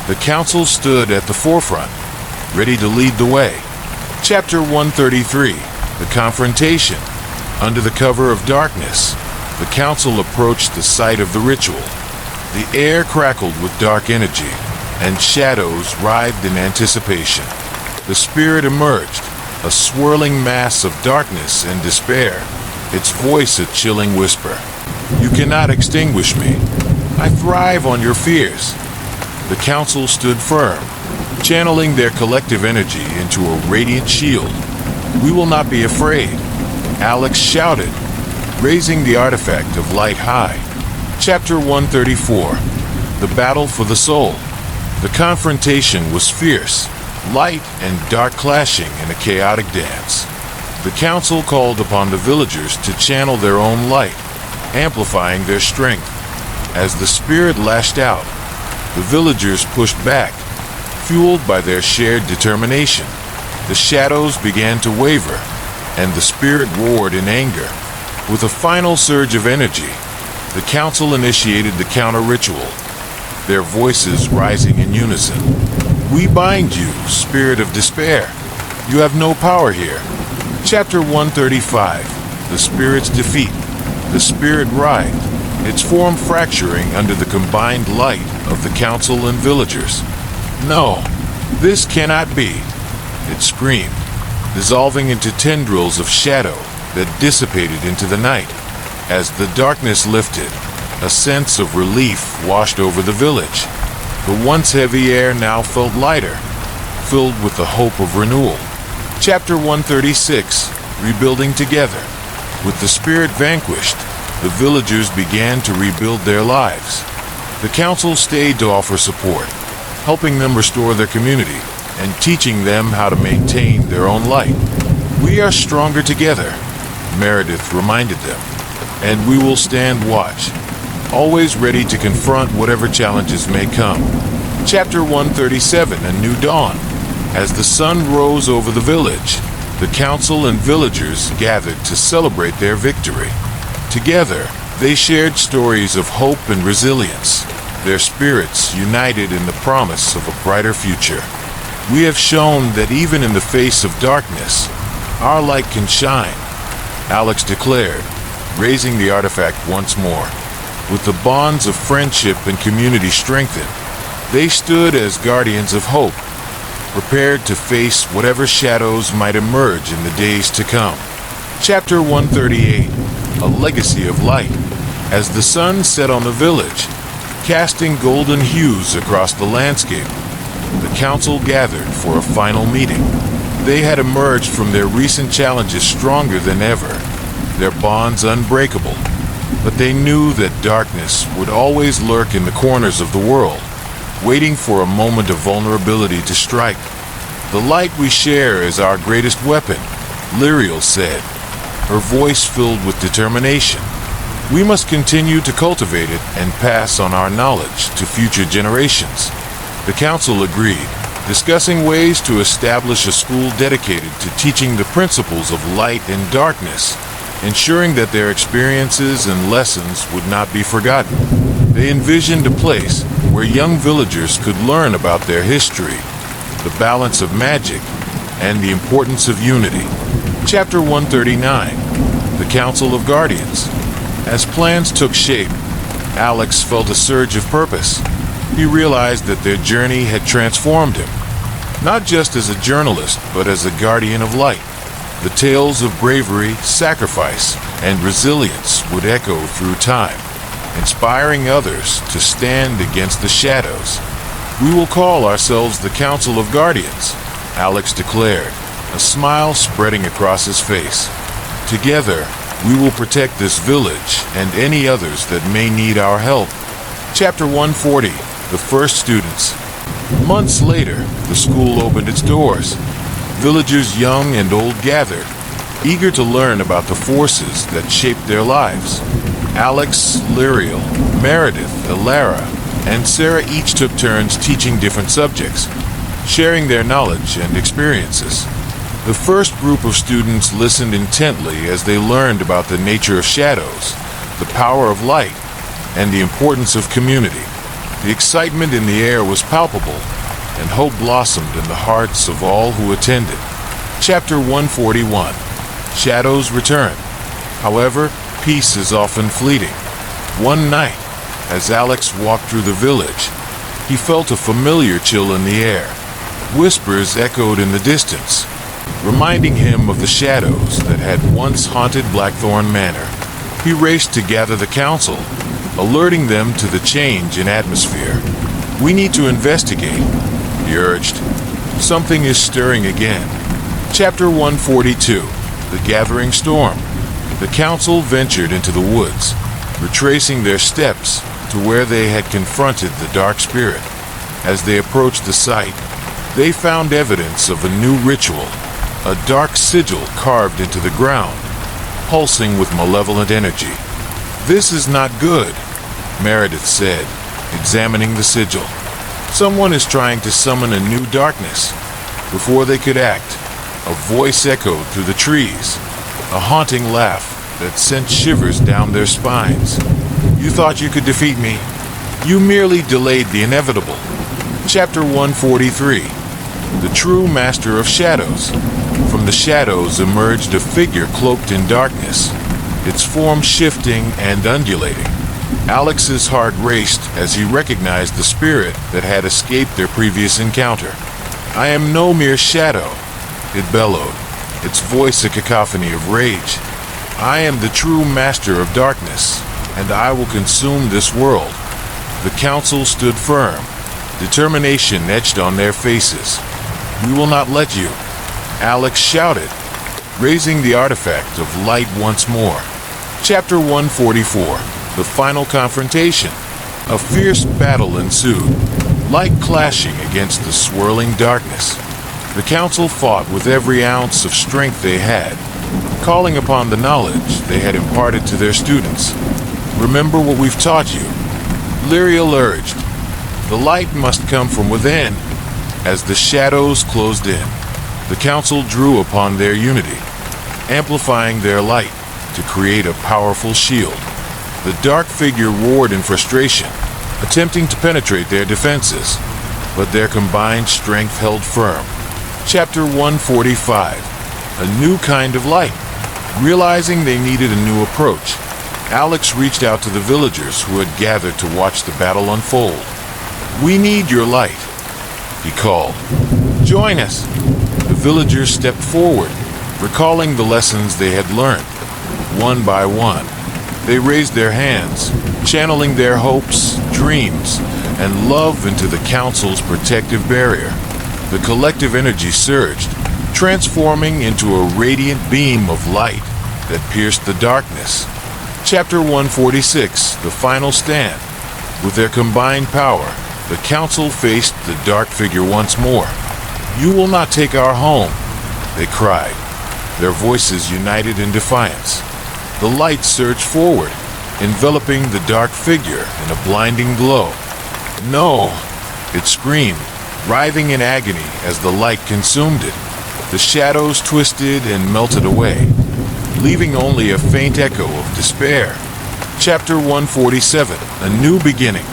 The council stood at the forefront, ready to lead the way. Chapter 133, The Confrontation. Under the cover of darkness, the council approached the site of the ritual. The air crackled with dark energy, and shadows writhed in anticipation. The spirit emerged, a swirling mass of darkness and despair, its voice a chilling whisper. You cannot extinguish me. I thrive on your fears. The council stood firm, channeling their collective energy into a radiant shield. We will not be afraid, Alex shouted, raising the artifact of light high. Chapter 134, The Battle for the Soul. The confrontation was fierce, light and dark clashing in a chaotic dance. The council called upon the villagers to channel their own light, amplifying their strength. As the spirit lashed out, the villagers pushed back, fueled by their shared determination. The shadows began to waver, and the spirit roared in anger. With a final surge of energy, the council initiated the counter-ritual, their voices rising in unison. We bind you, spirit of despair. You have no power here. Chapter 135, The Spirit's Defeat. The spirit writhed, its form fracturing under the combined light of the council and villagers. No, this cannot be, it screamed, dissolving into tendrils of shadow that dissipated into the night. As the darkness lifted, a sense of relief washed over the village. The once heavy air now felt lighter, filled with the hope of renewal. Chapter 136, Rebuilding Together. With the spirit vanquished, the villagers began to rebuild their lives. The council stayed to offer support, helping them restore their community and teaching them how to maintain their own light. We are stronger together, Meredith reminded them, and we will stand watch, always ready to confront whatever challenges may come. Chapter 137, A New Dawn. As the sun rose over the village, the council and villagers gathered to celebrate their victory. Together, they shared stories of hope and resilience, their spirits united in the promise of a brighter future. We have shown that even in the face of darkness, our light can shine, Alex declared, raising the artifact once more. With the bonds of friendship and community strengthened, they stood as guardians of hope, prepared to face whatever shadows might emerge in the days to come. Chapter 138, A Legacy of Light. As the sun set on the village, casting golden hues across the landscape, the council gathered for a final meeting. They had emerged from their recent challenges stronger than ever, their bonds unbreakable, but they knew that darkness would always lurk in the corners of the world, waiting for a moment of vulnerability to strike. The light we share is our greatest weapon, Lyriel said, her voice filled with determination. We must continue to cultivate it and pass on our knowledge to future generations. The council agreed, discussing ways to establish a school dedicated to teaching the principles of light and darkness, ensuring that their experiences and lessons would not be forgotten. They envisioned a place where young villagers could learn about their history, the balance of magic, and the importance of unity. Chapter 139, The Council of Guardians. As plans took shape, Alex felt a surge of purpose. He realized that their journey had transformed him, not just as a journalist, but as a guardian of light. The tales of bravery, sacrifice, and resilience would echo through time, inspiring others to stand against the shadows. We will call ourselves the Council of Guardians, Alex declared, a smile spreading across his face. Together, we will protect this village and any others that may need our help. Chapter 140, The First Students. Months later, the school opened its doors. Villagers young and old gathered, eager to learn about the forces that shaped their lives. Alex, Lyriel, Meredith, Alara, and Sarah each took turns teaching different subjects, sharing their knowledge and experiences. The first group of students listened intently as they learned about the nature of shadows, the power of light, and the importance of community. The excitement in the air was palpable, and hope blossomed in the hearts of all who attended. Chapter 141. Shadows Return. However, peace is often fleeting. One night, as Alex walked through the village, he felt a familiar chill in the air. Whispers echoed in the distance, reminding him of the shadows that had once haunted Blackthorn Manor. He raced to gather the council, alerting them to the change in atmosphere. "We need to investigate," he urged. "Something is stirring again." Chapter 142. The Gathering Storm. The council ventured into the woods, retracing their steps to where they had confronted the dark spirit. As they approached the site, they found evidence of a new ritual, a dark sigil carved into the ground, pulsing with malevolent energy. "This is not good," Meredith said, examining the sigil. "Someone is trying to summon a new darkness." Before they could act, a voice echoed through the trees, a haunting laugh that sent shivers down their spines. "You thought you could defeat me? You merely delayed the inevitable." Chapter 143. The True Master of Shadows. From the shadows emerged a figure cloaked in darkness, its form shifting and undulating. Alex's heart raced as he recognized the spirit that had escaped their previous encounter. "I am no mere shadow," it bellowed, its voice a cacophony of rage. "I am the true master of darkness, and I will consume this world." The council stood firm, determination etched on their faces. "We will not let you," Alex shouted, raising the artifact of light once more. Chapter 144. The Final Confrontation. A fierce battle ensued, light clashing against the swirling darkness. The council fought with every ounce of strength they had, calling upon the knowledge they had imparted to their students. "Remember what we've taught you," Lyriel urged. "The light must come from within." As the shadows closed in, the council drew upon their unity, amplifying their light to create a powerful shield. The dark figure roared in frustration, attempting to penetrate their defenses, but their combined strength held firm. Chapter 145. A New Kind of Light. Realizing they needed a new approach, Alex reached out to the villagers who had gathered to watch the battle unfold. "We need your light," he called. "Join us." The villagers stepped forward, recalling the lessons they had learned. One by one, they raised their hands, channeling their hopes, dreams, and love into the council's protective barrier. The collective energy surged, transforming into a radiant beam of light that pierced the darkness. Chapter 146. The Final Stand. With their combined power, the council faced the dark figure once more. "You will not take our home," they cried, their voices united in defiance. The light surged forward, enveloping the dark figure in a blinding glow. "No!" it screamed, writhing in agony as the light consumed it. The shadows twisted and melted away, leaving only a faint echo of despair. Chapter 147. A New Beginning.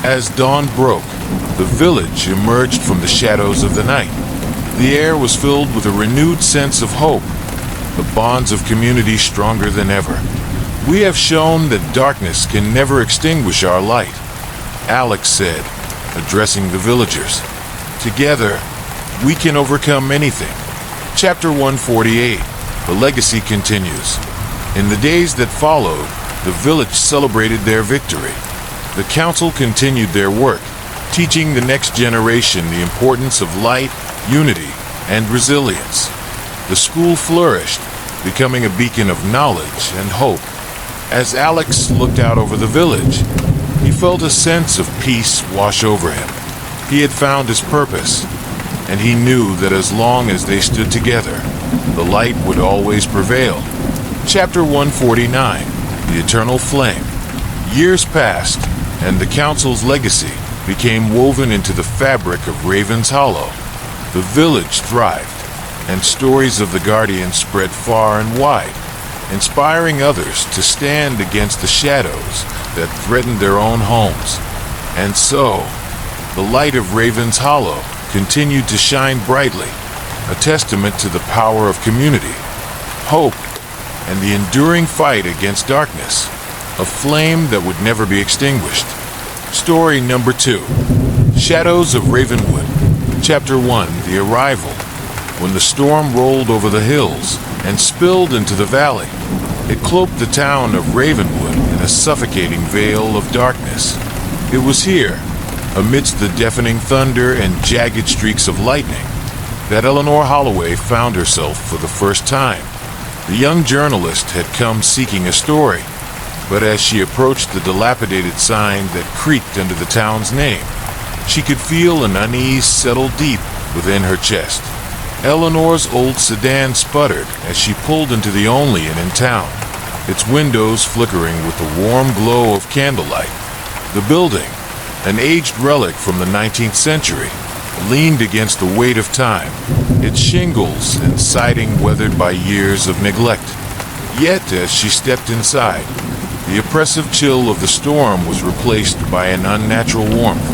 As dawn broke, the village emerged from the shadows of the night. The air was filled with a renewed sense of hope, the bonds of community stronger than ever. "We have shown that darkness can never extinguish our light," Alex said, addressing the villagers. "Together, we can overcome anything." Chapter 148. The Legacy continues. In the days that followed, the village celebrated their victory. The council continued their work, teaching the next generation the importance of light, unity, and resilience. The school flourished, becoming a beacon of knowledge and hope. As Alex looked out over the village, he felt a sense of peace wash over him. He had found his purpose, and he knew that as long as they stood together, the light would always prevail. Chapter 149. The Eternal Flame. Years passed, and the council's legacy became woven into the fabric of Raven's Hollow. The village thrived, and stories of the guardians spread far and wide, inspiring others to stand against the shadows that threatened their own homes. And so, the light of Raven's Hollow continued to shine brightly, a testament to the power of community, hope, and the enduring fight against darkness, a flame that would never be extinguished. Story number 2, Shadows of Ravenwood. Chapter 1, The Arrival. When the storm rolled over the hills and spilled into the valley, it cloaked the town of Ravenwood in a suffocating veil of darkness. It was here, amidst the deafening thunder and jagged streaks of lightning, that Eleanor Holloway found herself for the first time. The young journalist had come seeking a story, but as she approached the dilapidated sign that creaked under the town's name, she could feel an unease settle deep within her chest. Eleanor's old sedan sputtered as she pulled into the only inn in town, its windows flickering with the warm glow of candlelight. The building, an aged relic from the 19th century, leaned against the weight of time, its shingles and siding weathered by years of neglect. Yet, as she stepped inside, the oppressive chill of the storm was replaced by an unnatural warmth.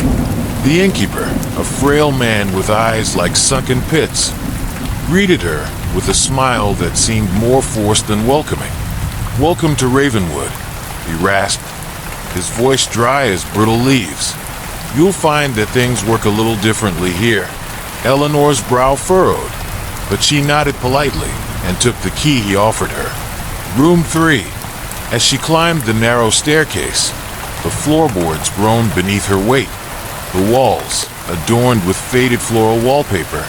The innkeeper, a frail man with eyes like sunken pits, greeted her with a smile that seemed more forced than welcoming. "Welcome to Ravenwood," he rasped, his voice dry as brittle leaves. "You'll find that things work a little differently here." Eleanor's brow furrowed, but she nodded politely and took the key he offered her. Room 3. As she climbed the narrow staircase, the floorboards groaned beneath her weight. The walls, adorned with faded floral wallpaper,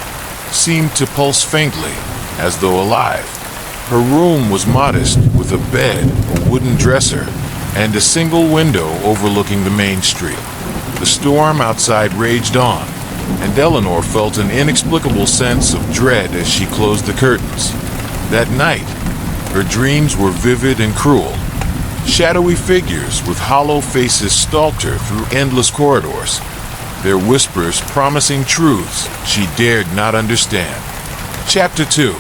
seemed to pulse faintly, as though alive. Her room was modest, with a bed, a wooden dresser, and a single window overlooking the main street. The storm outside raged on, and Eleanor felt an inexplicable sense of dread as she closed the curtains. That night, her dreams were vivid and cruel. Shadowy figures with hollow faces stalked her through endless corridors, their whispers promising truths she dared not understand. Chapter 2,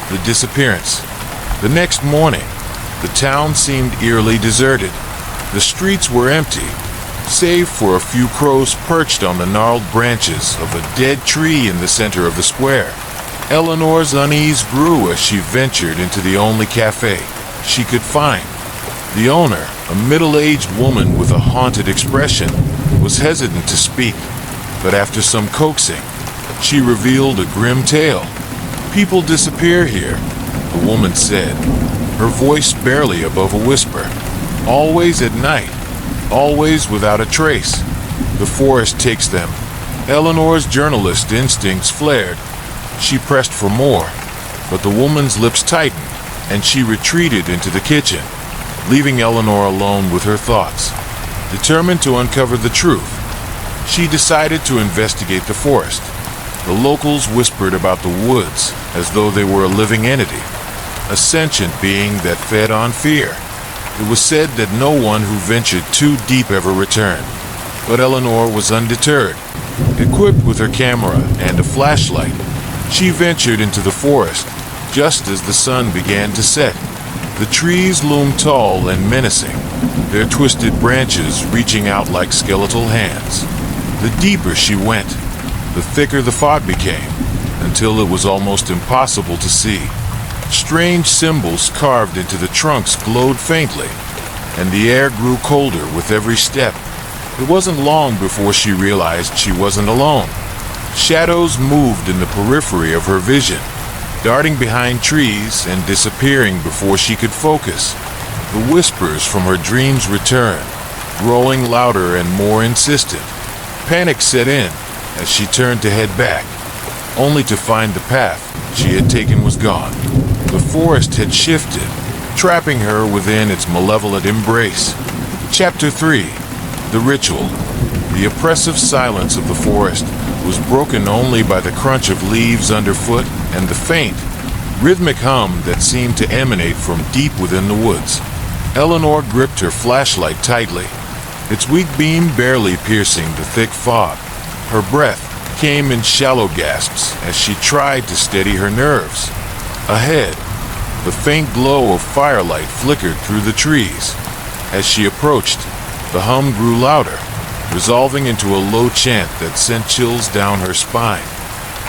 The Disappearance. The next morning, the town seemed eerily deserted. The streets were empty, save for a few crows perched on the gnarled branches of a dead tree in the center of the square. Eleanor's unease grew as she ventured into the only cafe she could find. The owner, a middle-aged woman with a haunted expression, was hesitant to speak, but after some coaxing, she revealed a grim tale. "People disappear here," the woman said, her voice barely above a whisper. "Always at night. Always without a trace. The forest takes them." Eleanor's journalist instincts flared. She pressed for more, but the woman's lips tightened, and she retreated into the kitchen, leaving Eleanor alone with her thoughts. Determined to uncover the truth, she decided to investigate the forest. The locals whispered about the woods as though they were a living entity, a sentient being that fed on fear. It was said that no one who ventured too deep ever returned, but Eleanor was undeterred. Equipped with her camera and a flashlight, she ventured into the forest just as the sun began to set. The trees loomed tall and menacing, their twisted branches reaching out like skeletal hands. The deeper she went, the thicker the fog became, until it was almost impossible to see. Strange symbols carved into the trunks glowed faintly, and the air grew colder with every step. It wasn't long before she realized she wasn't alone. Shadows moved in the periphery of her vision, darting behind trees and disappearing before she could focus. The whispers from her dreams returned, growing louder and more insistent. Panic set in as she turned to head back, only to find the path she had taken was gone. The forest had shifted, trapping her within its malevolent embrace. Chapter 3, The Ritual. The oppressive silence of the forest was broken only by the crunch of leaves underfoot and the faint, rhythmic hum that seemed to emanate from deep within the woods. Eleanor gripped her flashlight tightly, its weak beam barely piercing the thick fog. Her breath, came in shallow gasps as she tried to steady her nerves. Ahead, the faint glow of firelight flickered through the trees. As she approached, the hum grew louder, resolving into a low chant that sent chills down her spine.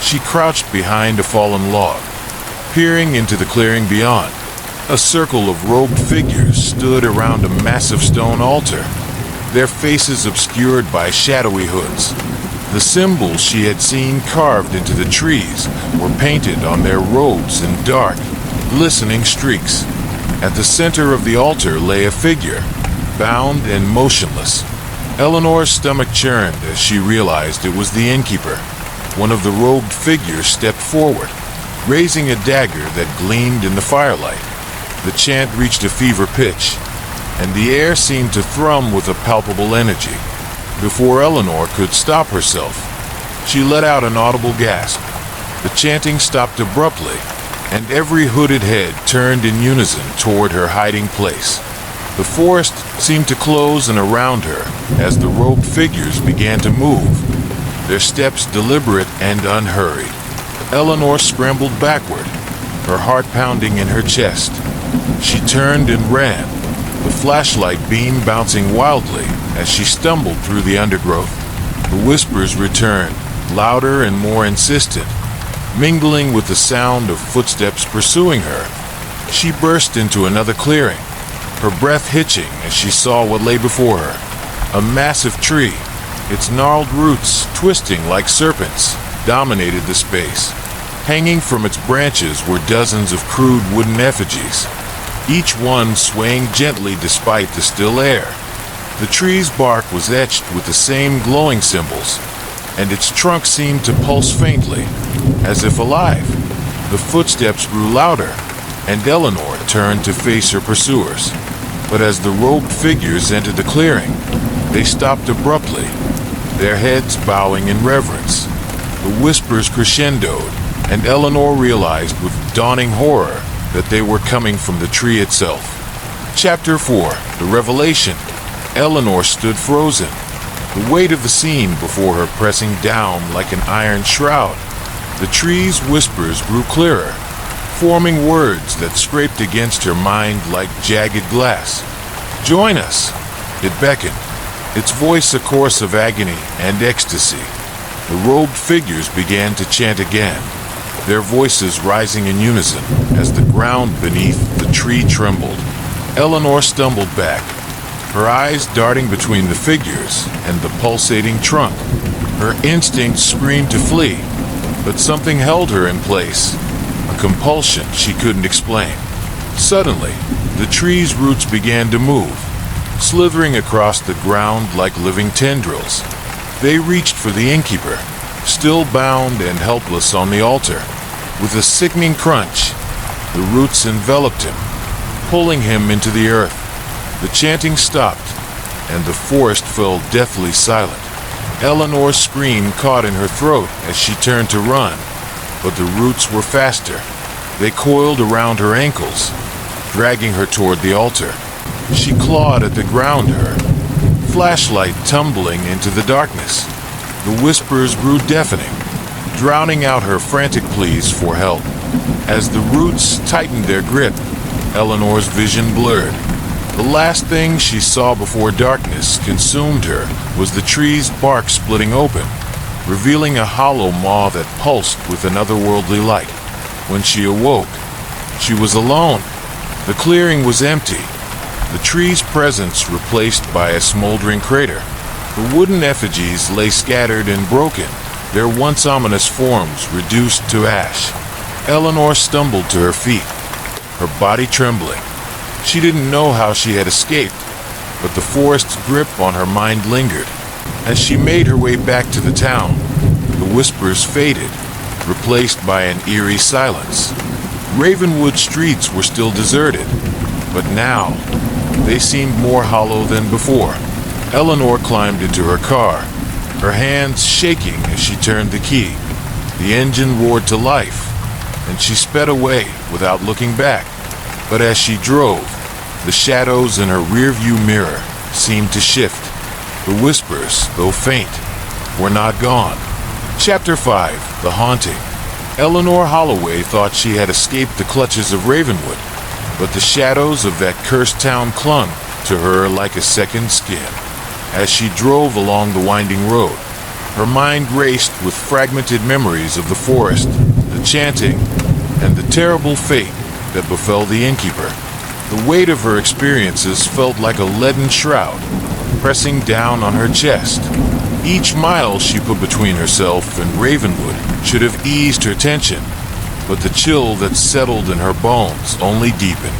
She crouched behind a fallen log, peering into the clearing beyond. A circle of robed figures stood around a massive stone altar, their faces obscured by shadowy hoods. The symbols she had seen carved into the trees were painted on their robes in dark, glistening streaks. At the center of the altar lay a figure, bound and motionless. Eleanor's stomach churned as she realized it was the innkeeper. One of the robed figures stepped forward, raising a dagger that gleamed in the firelight. The chant reached a fever pitch, and the air seemed to thrum with a palpable energy. Before Eleanor could stop herself, she let out an audible gasp. The chanting stopped abruptly, and every hooded head turned in unison toward her hiding place. The forest seemed to close in around her as the robed figures began to move, their steps deliberate and unhurried. Eleanor scrambled backward, her heart pounding in her chest. She turned and ran, the flashlight beam bouncing wildly as she stumbled through the undergrowth. The whispers returned, louder and more insistent, mingling with the sound of footsteps pursuing her. She burst into another clearing, her breath hitching as she saw what lay before her. A massive tree, its gnarled roots twisting like serpents, dominated the space. Hanging from its branches were dozens of crude wooden effigies, each one swaying gently despite the still air. The tree's bark was etched with the same glowing symbols, and its trunk seemed to pulse faintly, as if alive. The footsteps grew louder, and Eleanor turned to face her pursuers. But as the robed figures entered the clearing, they stopped abruptly, their heads bowing in reverence. The whispers crescendoed, and Eleanor realized with dawning horror that they were coming from the tree itself. Chapter 4, The Revelation. Eleanor stood frozen, the weight of the scene before her pressing down like an iron shroud. The tree's whispers grew clearer, forming words that scraped against her mind like jagged glass. "Join us," it beckoned, its voice a chorus of agony and ecstasy. The robed figures began to chant again, their voices rising in unison as the ground beneath the tree trembled. Eleanor stumbled back, her eyes darting between the figures and the pulsating trunk. Her instincts screamed to flee, but something held her in place, a compulsion she couldn't explain. Suddenly, the tree's roots began to move, slithering across the ground like living tendrils. They reached for the innkeeper, still bound and helpless on the altar. With a sickening crunch, the roots enveloped him, pulling him into the earth. The chanting stopped, and the forest fell deathly silent. Eleanor's scream caught in her throat as she turned to run, but the roots were faster. They coiled around her ankles, dragging her toward the altar. She clawed at the ground her, flashlight tumbling into the darkness. The whispers grew deafening, drowning out her frantic pleas for help. As the roots tightened their grip, Eleanor's vision blurred. The last thing she saw before darkness consumed her was the tree's bark splitting open, revealing a hollow maw that pulsed with an otherworldly light. When she awoke, she was alone. The clearing was empty, the tree's presence replaced by a smoldering crater. The wooden effigies lay scattered and broken, their once ominous forms reduced to ash. Eleanor stumbled to her feet, her body trembling. She didn't know how she had escaped, but the forest's grip on her mind lingered. As she made her way back to the town, the whispers faded, replaced by an eerie silence. Ravenwood streets were still deserted, but now they seemed more hollow than before. Eleanor climbed into her car, her hands shaking as she turned the key. The engine roared to life, and she sped away without looking back. But as she drove, the shadows in her rearview mirror seemed to shift. The whispers, though faint, were not gone. Chapter 5: The Haunting. Eleanor Holloway thought she had escaped the clutches of Ravenwood, but the shadows of that cursed town clung to her like a second skin. As she drove along the winding road, her mind raced with fragmented memories of the forest, the chanting, and the terrible fate that befell the innkeeper. The weight of her experiences felt like a leaden shroud, pressing down on her chest. Each mile she put between herself and Ravenwood should have eased her tension, but the chill that settled in her bones only deepened.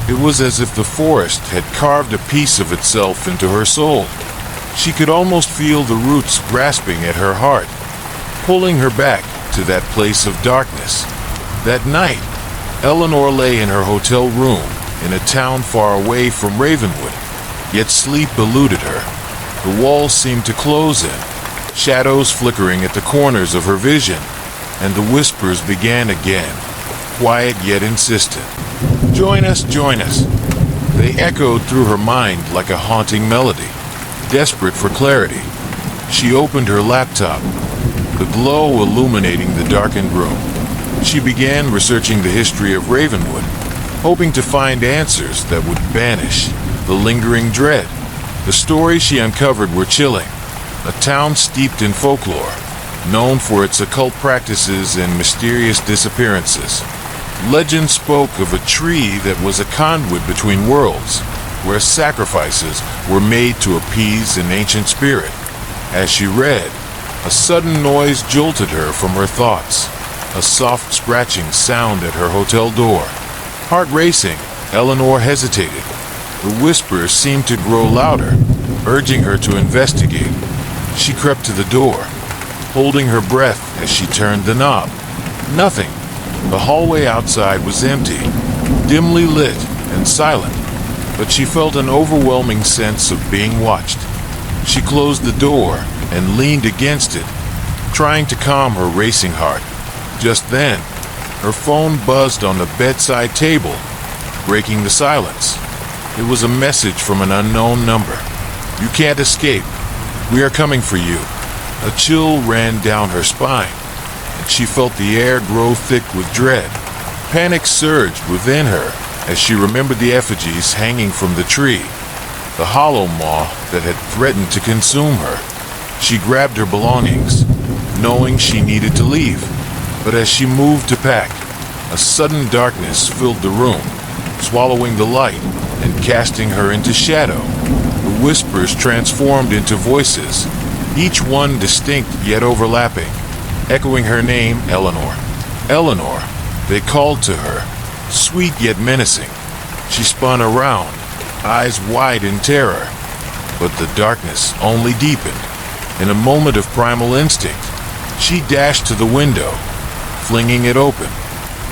It was as if the forest had carved a piece of itself into her soul. She could almost feel the roots grasping at her heart, pulling her back to that place of darkness. That night, Eleanor lay in her hotel room in a town far away from Ravenwood, yet sleep eluded her. The walls seemed to close in, shadows flickering at the corners of her vision, and the whispers began again, quiet yet insistent. "Join us, join us." They echoed through her mind like a haunting melody. Desperate for clarity, she opened her laptop, the glow illuminating the darkened room. She began researching the history of Ravenwood, hoping to find answers that would banish the lingering dread. The stories she uncovered were chilling. A town steeped in folklore, known for its occult practices and mysterious disappearances. Legend spoke of a tree that was a conduit between worlds, where sacrifices were made to appease an ancient spirit. As she read, a sudden noise jolted her from her thoughts, a soft scratching sound at her hotel door. Heart racing, Eleanor hesitated. The whispers seemed to grow louder, urging her to investigate. She crept to the door, holding her breath as she turned the knob. Nothing. The hallway outside was empty, dimly lit and silent, but she felt an overwhelming sense of being watched. She closed the door and leaned against it, trying to calm her racing heart. Just then, her phone buzzed on the bedside table, breaking the silence. It was a message from an unknown number. "You can't escape. We are coming for you." A chill ran down her spine, and she felt the air grow thick with dread. Panic surged within her as she remembered the effigies hanging from the tree, the hollow maw that had threatened to consume her. She grabbed her belongings, knowing she needed to leave. But as she moved to pack, a sudden darkness filled the room, swallowing the light and casting her into shadow. The whispers transformed into voices, each one distinct yet overlapping, echoing her name, Eleanor. Eleanor, they called to her, sweet yet menacing. She spun around, eyes wide in terror, but the darkness only deepened. In a moment of primal instinct, she dashed to the window, flinging it open.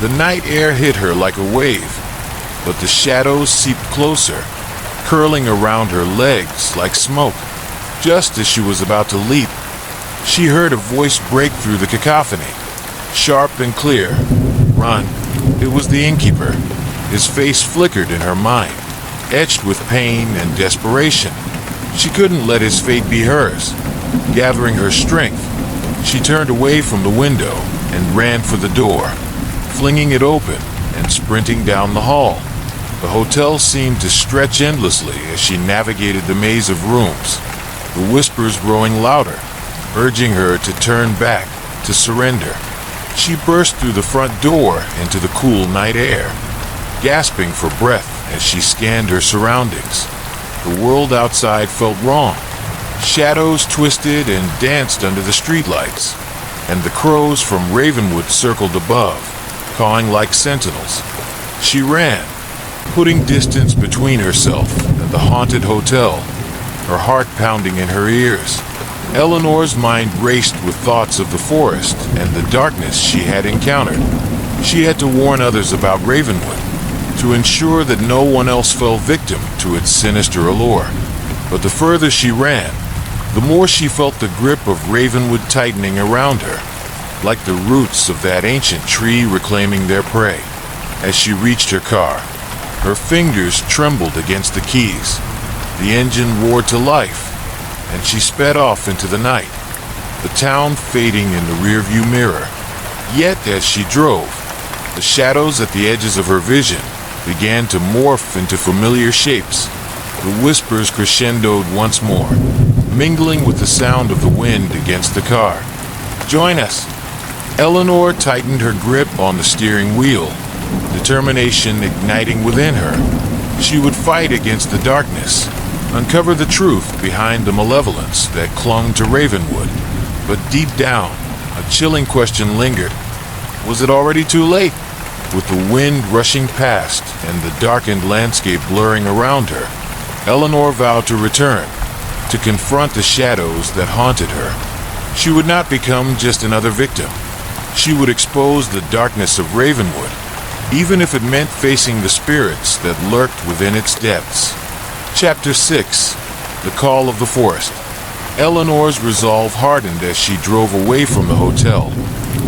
The night air hit her like a wave, but the shadows seeped closer, curling around her legs like smoke. Just as she was about to leap, she heard a voice break through the cacophony, sharp and clear. "Run." It was the innkeeper. His face flickered in her mind, etched with pain and desperation. She couldn't let his fate be hers. Gathering her strength, she turned away from the window and ran for the door, flinging it open and sprinting down the hall. The hotel seemed to stretch endlessly as she navigated the maze of rooms, the whispers growing louder, urging her to turn back, to surrender. She burst through the front door into the cool night air, gasping for breath as she scanned her surroundings. The world outside felt wrong. Shadows twisted and danced under the streetlights, and the crows from Ravenwood circled above, cawing like sentinels. She ran, putting distance between herself and the haunted hotel, her heart pounding in her ears. Eleanor's mind raced with thoughts of the forest and the darkness she had encountered. She had to warn others about Ravenwood, to ensure that no one else fell victim to its sinister allure. But the further she ran, the more she felt the grip of Ravenwood tightening around her, like the roots of that ancient tree reclaiming their prey. As she reached her car, her fingers trembled against the keys. The engine roared to life, and she sped off into the night, the town fading in the rearview mirror. Yet as she drove, the shadows at the edges of her vision began to morph into familiar shapes. The whispers crescendoed once more, mingling with the sound of the wind against the car. "Join us." Eleanor tightened her grip on the steering wheel, determination igniting within her. She would fight against the darkness, uncover the truth behind the malevolence that clung to Ravenwood. But deep down, a chilling question lingered. Was it already too late? With the wind rushing past and the darkened landscape blurring around her, Eleanor vowed to return, to confront the shadows that haunted her. She would not become just another victim. She would expose the darkness of Ravenwood, even if it meant facing the spirits that lurked within its depths. Chapter 6. The Call of the Forest. Eleanor's resolve hardened as she drove away from the hotel,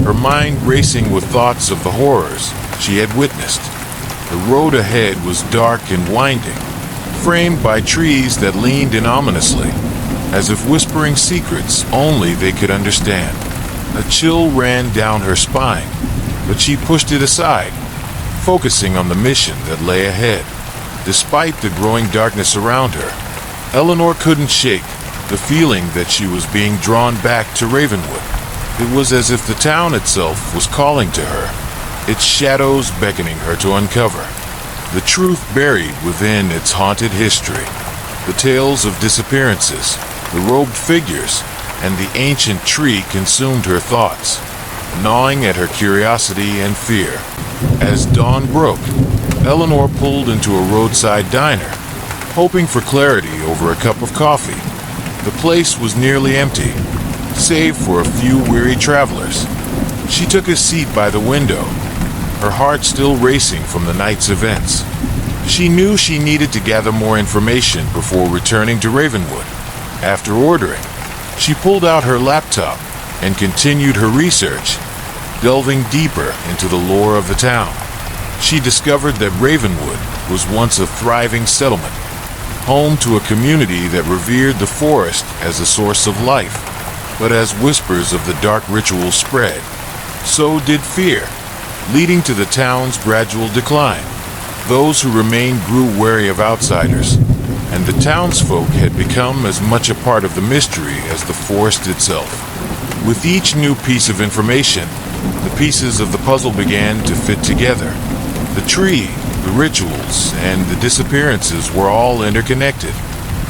her mind racing with thoughts of the horrors she had witnessed. The road ahead was dark and winding, framed by trees that leaned in ominously, as if whispering secrets only they could understand. A chill ran down her spine, but she pushed it aside, focusing on the mission that lay ahead. Despite the growing darkness around her, Eleanor couldn't shake the feeling that she was being drawn back to Ravenwood. It was as if the town itself was calling to her, its shadows beckoning her to uncover the truth buried within its haunted history. The tales of disappearances, the robed figures, and the ancient tree consumed her thoughts, gnawing at her curiosity and fear. As dawn broke, Eleanor pulled into a roadside diner, hoping for clarity over a cup of coffee. The place was nearly empty, save for a few weary travelers. She took a seat by the window, her heart still racing from the night's events. She knew she needed to gather more information before returning to Ravenwood. After ordering, she pulled out her laptop and continued her research, delving deeper into the lore of the town. She discovered that Ravenwood was once a thriving settlement, home to a community that revered the forest as a source of life. But as whispers of the dark ritual spread, so did fear, leading to the town's gradual decline. Those who remained grew wary of outsiders, and the townsfolk had become as much a part of the mystery as the forest itself. With each new piece of information, the pieces of the puzzle began to fit together. The tree, the rituals, and the disappearances were all interconnected.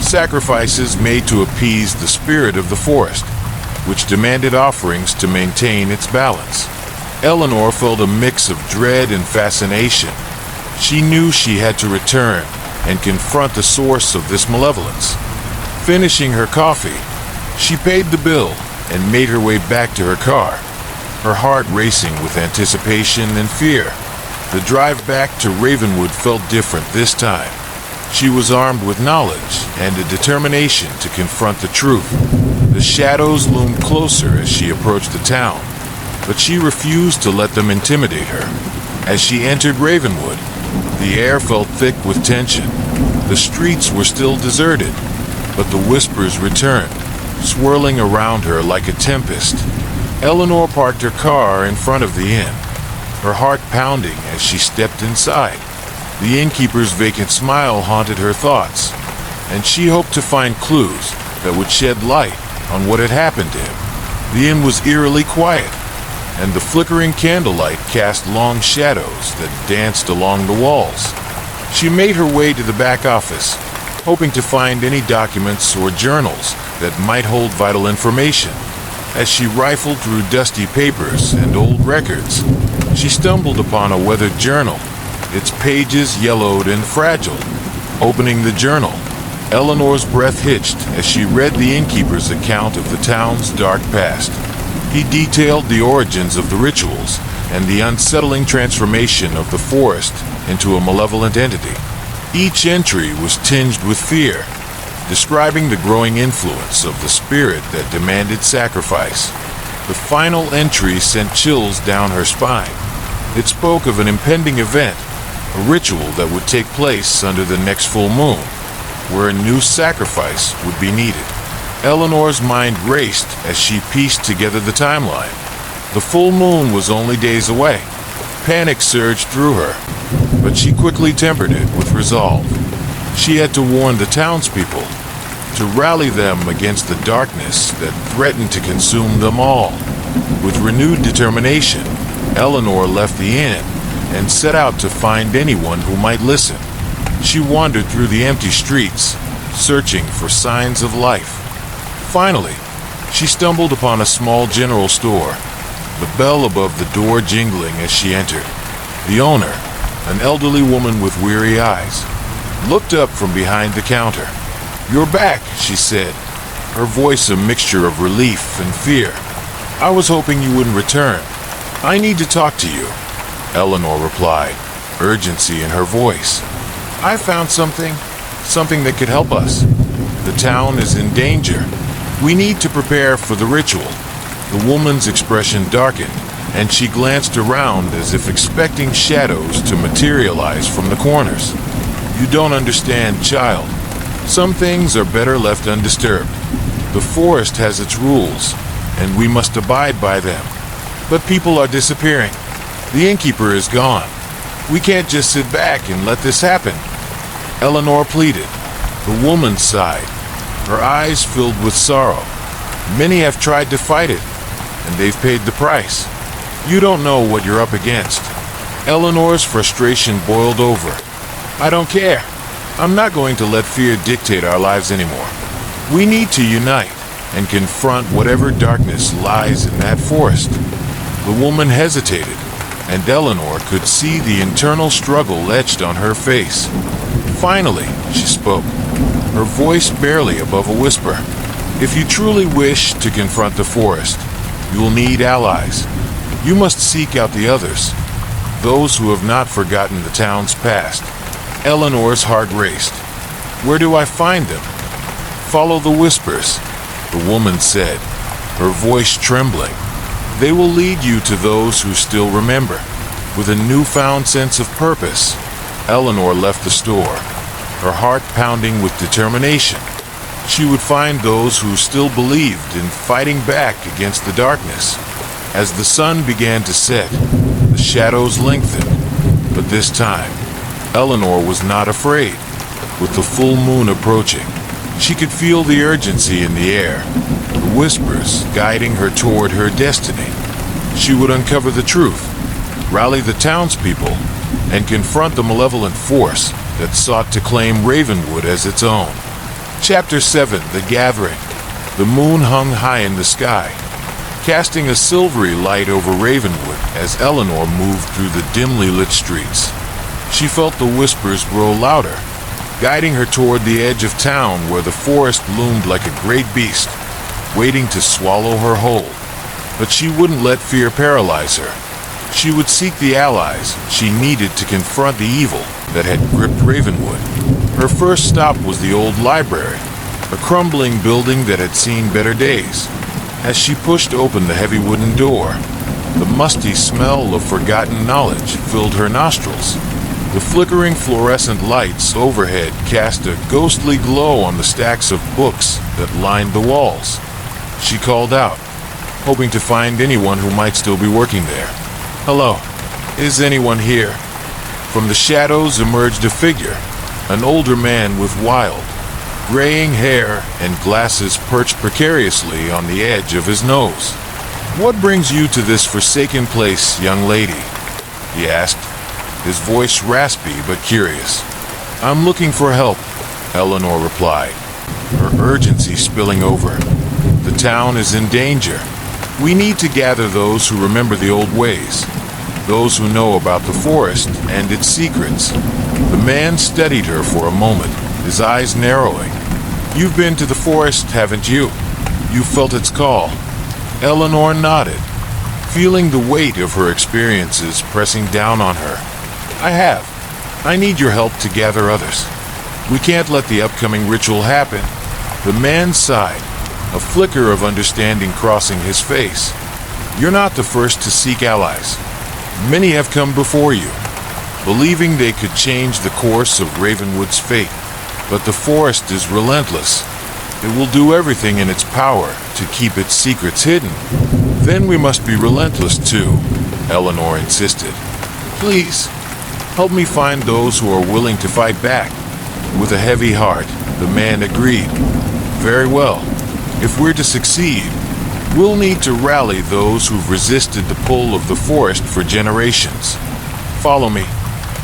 Sacrifices made to appease the spirit of the forest, which demanded offerings to maintain its balance. Eleanor felt a mix of dread and fascination. She knew she had to return and confront the source of this malevolence. Finishing her coffee, she paid the bill and made her way back to her car, her heart racing with anticipation and fear. The drive back to Ravenwood felt different this time. She was armed with knowledge and a determination to confront the truth. The shadows loomed closer as she approached the town, but she refused to let them intimidate her. As she entered Ravenwood, the air felt thick with tension. The streets were still deserted, but the whispers returned, swirling around her like a tempest. Eleanor parked her car in front of the inn, her heart pounding as she stepped inside. The innkeeper's vacant smile haunted her thoughts, and she hoped to find clues that would shed light on what had happened to him. The inn was eerily quiet, and the flickering candlelight cast long shadows that danced along the walls. She made her way to the back office, hoping to find any documents or journals that might hold vital information. As she rifled through dusty papers and old records, she stumbled upon a weathered journal, its pages yellowed and fragile. Opening the journal, Eleanor's breath hitched as she read the innkeeper's account of the town's dark past. He detailed the origins of the rituals and the unsettling transformation of the forest into a malevolent entity. Each entry was tinged with fear, describing the growing influence of the spirit that demanded sacrifice. The final entry sent chills down her spine. It spoke of an impending event, a ritual that would take place under the next full moon, where a new sacrifice would be needed. Eleanor's mind raced as she pieced together the timeline. The full moon was only days away. Panic surged through her, but she quickly tempered it with resolve. She had to warn the townspeople, to rally them against the darkness that threatened to consume them all. With renewed determination, Eleanor left the inn and set out to find anyone who might listen. She wandered through the empty streets, searching for signs of life. Finally, she stumbled upon a small general store, the bell above the door jingling as she entered. The owner, an elderly woman with weary eyes, looked up from behind the counter. "You're back," she said, her voice a mixture of relief and fear. "I was hoping you wouldn't return. I need to talk to you," Eleanor replied, urgency in her voice. "I found something that could help us. The town is in danger. We need to prepare for the ritual." The woman's expression darkened, and she glanced around as if expecting shadows to materialize from the corners. "You don't understand, child. Some things are better left undisturbed. The forest has its rules, and we must abide by them. But people are disappearing. The innkeeper is gone. We can't just sit back and let this happen," Eleanor pleaded. The woman sighed, her eyes filled with sorrow. "Many have tried to fight it, and they've paid the price. You don't know what you're up against." Eleanor's frustration boiled over. "I don't care. I'm not going to let fear dictate our lives anymore. We need to unite and confront whatever darkness lies in that forest." The woman hesitated, and Eleanor could see the internal struggle etched on her face. Finally, she spoke, her voice barely above a whisper. "If you truly wish to confront the forest, you will need allies. You must seek out the others, those who have not forgotten the town's past." Eleanor's heart raced. "Where do I find them?" "Follow the whispers," the woman said, her voice trembling. "They will lead you to those who still remember." With a newfound sense of purpose, Eleanor left the store, her heart pounding with determination. She would find those who still believed in fighting back against the darkness. As the sun began to set, the shadows lengthened, but this time, Eleanor was not afraid. With the full moon approaching, she could feel the urgency in the air, the whispers guiding her toward her destiny. She would uncover the truth, rally the townspeople, and confront the malevolent force that sought to claim Ravenwood as its own. Chapter 7: The Gathering. The moon hung high in the sky, casting a silvery light over Ravenwood as Eleanor moved through the dimly lit streets. She felt the whispers grow louder, guiding her toward the edge of town where the forest loomed like a great beast, waiting to swallow her whole. But she wouldn't let fear paralyze her. She would seek the allies she needed to confront the evil that had gripped Ravenwood. Her first stop was the old library, a crumbling building that had seen better days. As she pushed open the heavy wooden door, the musty smell of forgotten knowledge filled her nostrils. The flickering fluorescent lights overhead cast a ghostly glow on the stacks of books that lined the walls. She called out, hoping to find anyone who might still be working there. "Hello, is anyone here?" From the shadows emerged a figure, an older man with wild, graying hair and glasses perched precariously on the edge of his nose. "What brings you to this forsaken place, young lady?" he asked, his voice raspy but curious. "I'm looking for help," Eleanor replied, her urgency spilling over. "The town is in danger. We need to gather those who remember the old ways, those who know about the forest and its secrets." The man studied her for a moment, his eyes narrowing. "You've been to the forest, haven't you? You felt its call." Eleanor nodded, feeling the weight of her experiences pressing down on her. "I have. I need your help to gather others. We can't let the upcoming ritual happen." The man sighed, a flicker of understanding crossing his face. "You're not the first to seek allies. Many have come before you, believing they could change the course of Ravenwood's fate. But the forest is relentless. It will do everything in its power to keep its secrets hidden. Then we must be relentless too, Eleanor insisted. Please, help me find those who are willing to fight back. With a heavy heart, the man agreed. Very well. If we're to succeed, we'll need to rally those who've resisted the pull of the forest for generations. Follow me.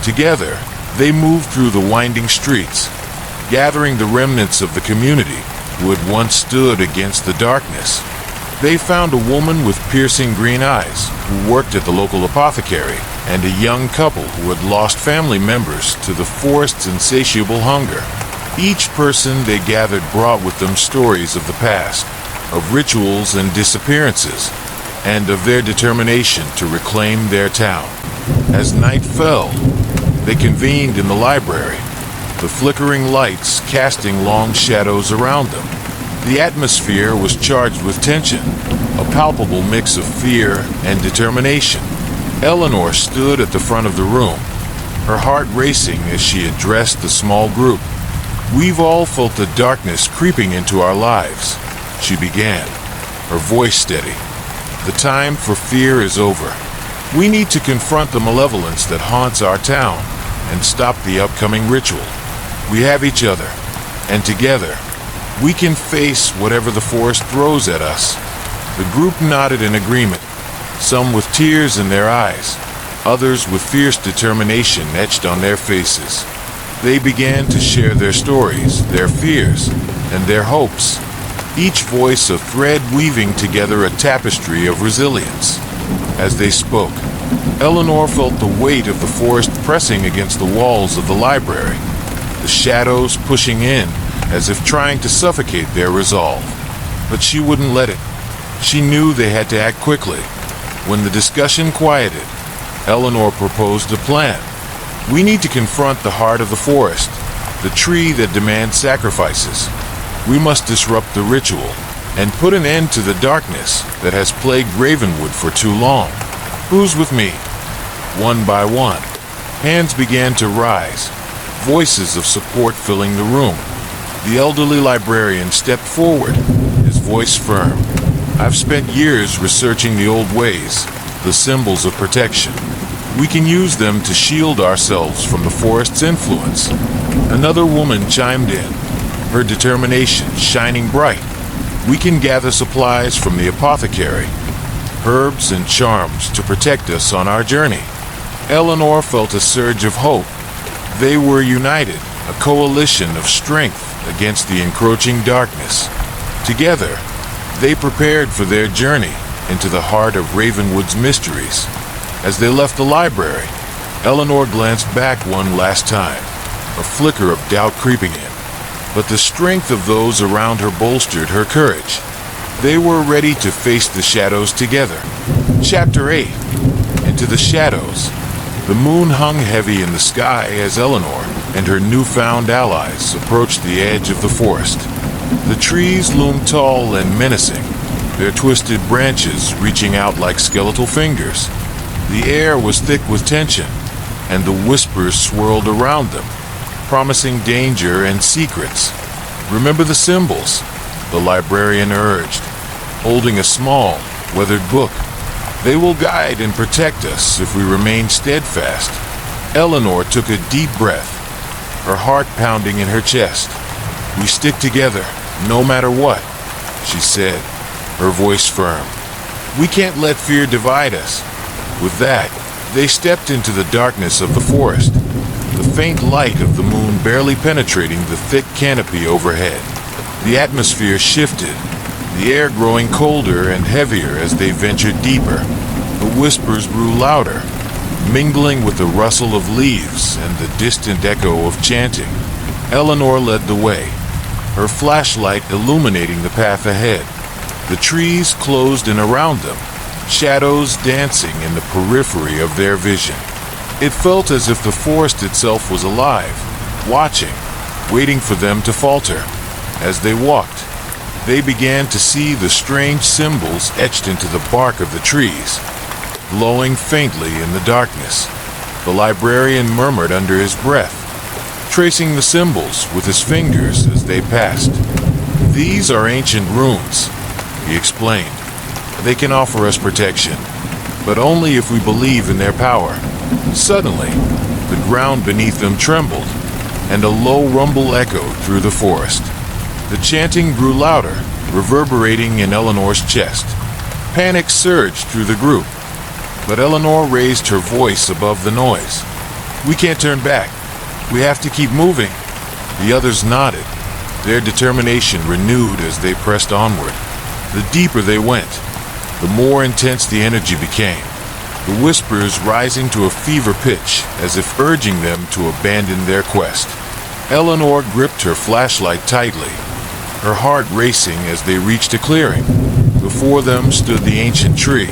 Together, they moved through the winding streets, gathering the remnants of the community who had once stood against the darkness. They found a woman with piercing green eyes who worked at the local apothecary, and a young couple who had lost family members to the forest's insatiable hunger. Each person they gathered brought with them stories of the past, of rituals and disappearances, and of their determination to reclaim their town. As night fell, they convened in the library, the flickering lights casting long shadows around them. The atmosphere was charged with tension, a palpable mix of fear and determination. Eleanor stood at the front of the room, her heart racing as she addressed the small group. We've all felt the darkness creeping into our lives, she began, her voice steady. The time for fear is over. We need to confront the malevolence that haunts our town and stop the upcoming ritual. We have each other, and together, we can face whatever the forest throws at us. The group nodded in agreement, some with tears in their eyes, others with fierce determination etched on their faces. They began to share their stories, their fears, and their hopes, each voice a thread weaving together a tapestry of resilience. As they spoke, Eleanor felt the weight of the forest pressing against the walls of the library, the shadows pushing in as if trying to suffocate their resolve. But she wouldn't let it. She knew they had to act quickly. When the discussion quieted, Eleanor proposed a plan. We need to confront the heart of the forest, the tree that demands sacrifices. We must disrupt the ritual and put an end to the darkness that has plagued Ravenwood for too long. Who's with me? One by one, hands began to rise, voices of support filling the room. The elderly librarian stepped forward, his voice firm. I've spent years researching the old ways, the symbols of protection. We can use them to shield ourselves from the forest's influence. Another woman chimed in, her determination shining bright. We can gather supplies from the apothecary, herbs and charms to protect us on our journey. Eleanor felt a surge of hope. They were united, a coalition of strength against the encroaching darkness. Together, they prepared for their journey into the heart of Ravenwood's mysteries. As they left the library, Eleanor glanced back one last time, a flicker of doubt creeping in. But the strength of those around her bolstered her courage. They were ready to face the shadows together. Chapter 8. Into the shadows. The moon hung heavy in the sky as Eleanor and her newfound allies approached the edge of the forest. The trees loomed tall and menacing, their twisted branches reaching out like skeletal fingers. The air was thick with tension, and the whispers swirled around them, promising danger and secrets. Remember the symbols, the librarian urged, holding a small, weathered book. They will guide and protect us if we remain steadfast. Eleanor took a deep breath, her heart pounding in her chest. We stick together, no matter what, she said, her voice firm. We can't let fear divide us. With that, they stepped into the darkness of the forest, the faint light of the moon barely penetrating the thick canopy overhead. The atmosphere shifted, the air growing colder and heavier as they ventured deeper. The whispers grew louder, mingling with the rustle of leaves and the distant echo of chanting. Eleanor led the way, her flashlight illuminating the path ahead. The trees closed in around them, shadows dancing in the periphery of their vision. It felt as if the forest itself was alive, watching, waiting for them to falter. As they walked, they began to see the strange symbols etched into the bark of the trees, glowing faintly in the darkness. The librarian murmured under his breath, tracing the symbols with his fingers as they passed. "These are ancient runes," he explained. "They can offer us protection, but only if we believe in their power." Suddenly, the ground beneath them trembled, and a low rumble echoed through the forest. The chanting grew louder, reverberating in Eleanor's chest. Panic surged through the group, but Eleanor raised her voice above the noise. "We can't turn back. We have to keep moving." The others nodded, their determination renewed as they pressed onward. The deeper they went, the more intense the energy became, the whispers rising to a fever pitch as if urging them to abandon their quest. Eleanor gripped her flashlight tightly, her heart racing as they reached a clearing. Before them stood the ancient tree,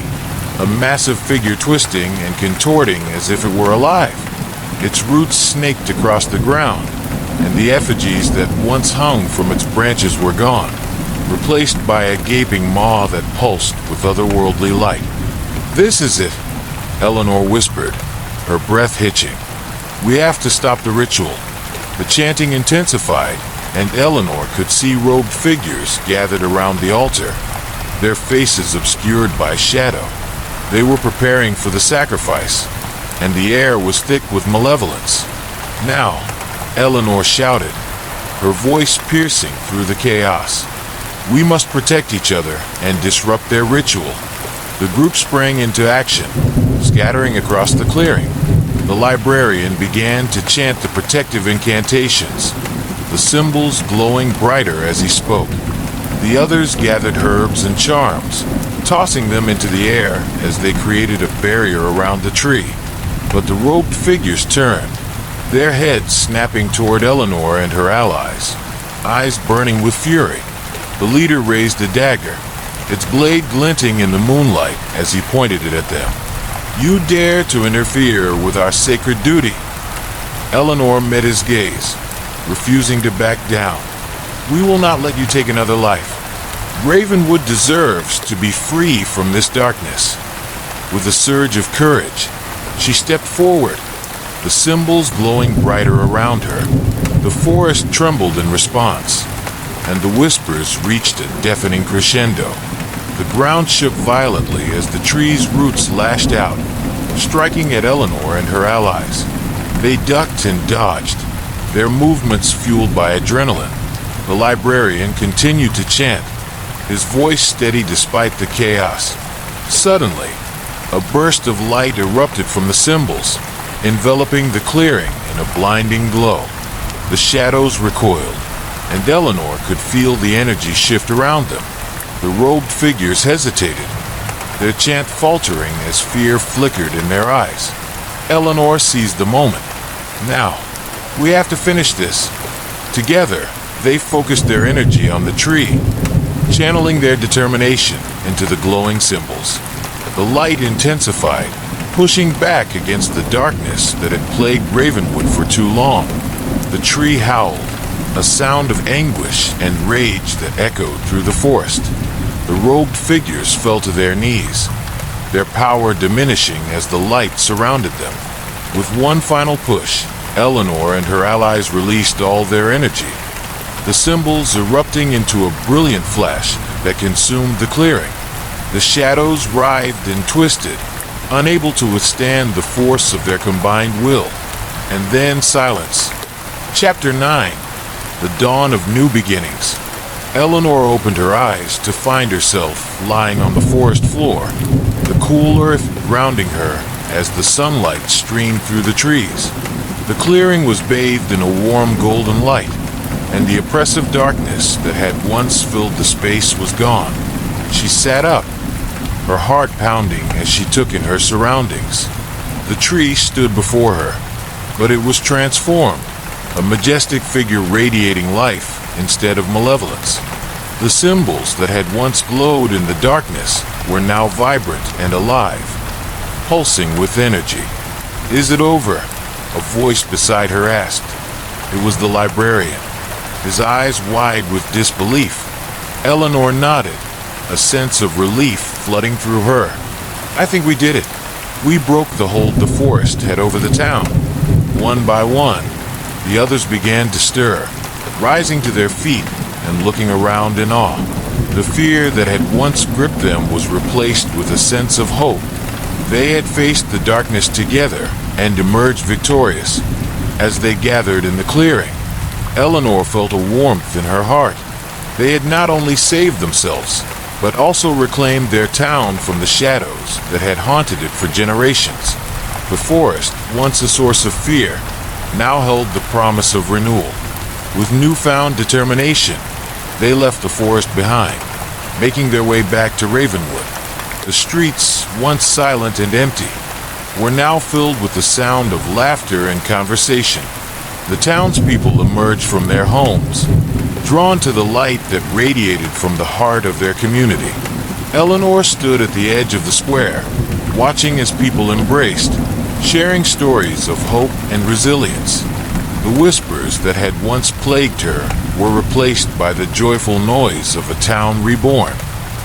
a massive figure twisting and contorting as if it were alive. Its roots snaked across the ground, and the effigies that once hung from its branches were gone, replaced by a gaping maw that pulsed with otherworldly light. "This is it," Eleanor whispered, her breath hitching. "We have to stop the ritual." The chanting intensified, and Eleanor could see robed figures gathered around the altar, their faces obscured by shadow. They were preparing for the sacrifice, and the air was thick with malevolence. "Now," Eleanor shouted, her voice piercing through the chaos, "we must protect each other and disrupt their ritual." The group sprang into action, scattering across the clearing. The librarian began to chant the protective incantations, the symbols glowing brighter as he spoke. The others gathered herbs and charms, tossing them into the air as they created a barrier around the tree. But the robed figures turned, their heads snapping toward Eleanor and her allies, eyes burning with fury. The leader raised a dagger, its blade glinting in the moonlight as he pointed it at them. "You dare to interfere with our sacred duty?" Eleanor met his gaze, refusing to back down. "We will not let you take another life. Ravenwood deserves to be free from this darkness." With a surge of courage, she stepped forward, the symbols glowing brighter around her. The forest trembled in response, and the whispers reached a deafening crescendo. The ground shook violently as the tree's roots lashed out, striking at Eleanor and her allies. They ducked and dodged, their movements fueled by adrenaline. The librarian continued to chant, his voice steady despite the chaos. Suddenly, a burst of light erupted from the symbols, enveloping the clearing in a blinding glow. The shadows recoiled, and Eleanor could feel the energy shift around them. The robed figures hesitated, their chant faltering as fear flickered in their eyes. Eleanor seized the moment. "Now, we have to finish this." Together, they focused their energy on the tree, channeling their determination into the glowing symbols. The light intensified, pushing back against the darkness that had plagued Ravenwood for too long. The tree howled, a sound of anguish and rage that echoed through the forest. The robed figures fell to their knees, their power diminishing as the light surrounded them. With one final push, Eleanor and her allies released all their energy, the symbols erupting into a brilliant flash that consumed the clearing. The shadows writhed and twisted, unable to withstand the force of their combined will. And then silence. Chapter 9. The Dawn of New Beginnings. Eleanor opened her eyes to find herself lying on the forest floor, the cool earth grounding her as the sunlight streamed through the trees. The clearing was bathed in a warm golden light, and the oppressive darkness that had once filled the space was gone. She sat up, her heart pounding as she took in her surroundings. The tree stood before her, but it was transformed, a majestic figure radiating life instead of malevolence. The symbols that had once glowed in the darkness were now vibrant and alive, pulsing with energy. "Is it over?" a voice beside her asked. It was the librarian, his eyes wide with disbelief. Eleanor nodded, a sense of relief flooding through her. "I think we did it. We broke the hold the forest had over the town." One by one, the others began to stir, rising to their feet, and looking around in awe. The fear that had once gripped them was replaced with a sense of hope. They had faced the darkness together and emerged victorious. As they gathered in the clearing, Eleanor felt a warmth in her heart. They had not only saved themselves, but also reclaimed their town from the shadows that had haunted it for generations. The forest, once a source of fear, now held the promise of renewal. With newfound determination, they left the forest behind, making their way back to Ravenwood. The streets, once silent and empty, were now filled with the sound of laughter and conversation. The townspeople emerged from their homes, drawn to the light that radiated from the heart of their community. Eleanor stood at the edge of the square, watching as people embraced, sharing stories of hope and resilience. The whispers that had once plagued her were replaced by the joyful noise of a town reborn.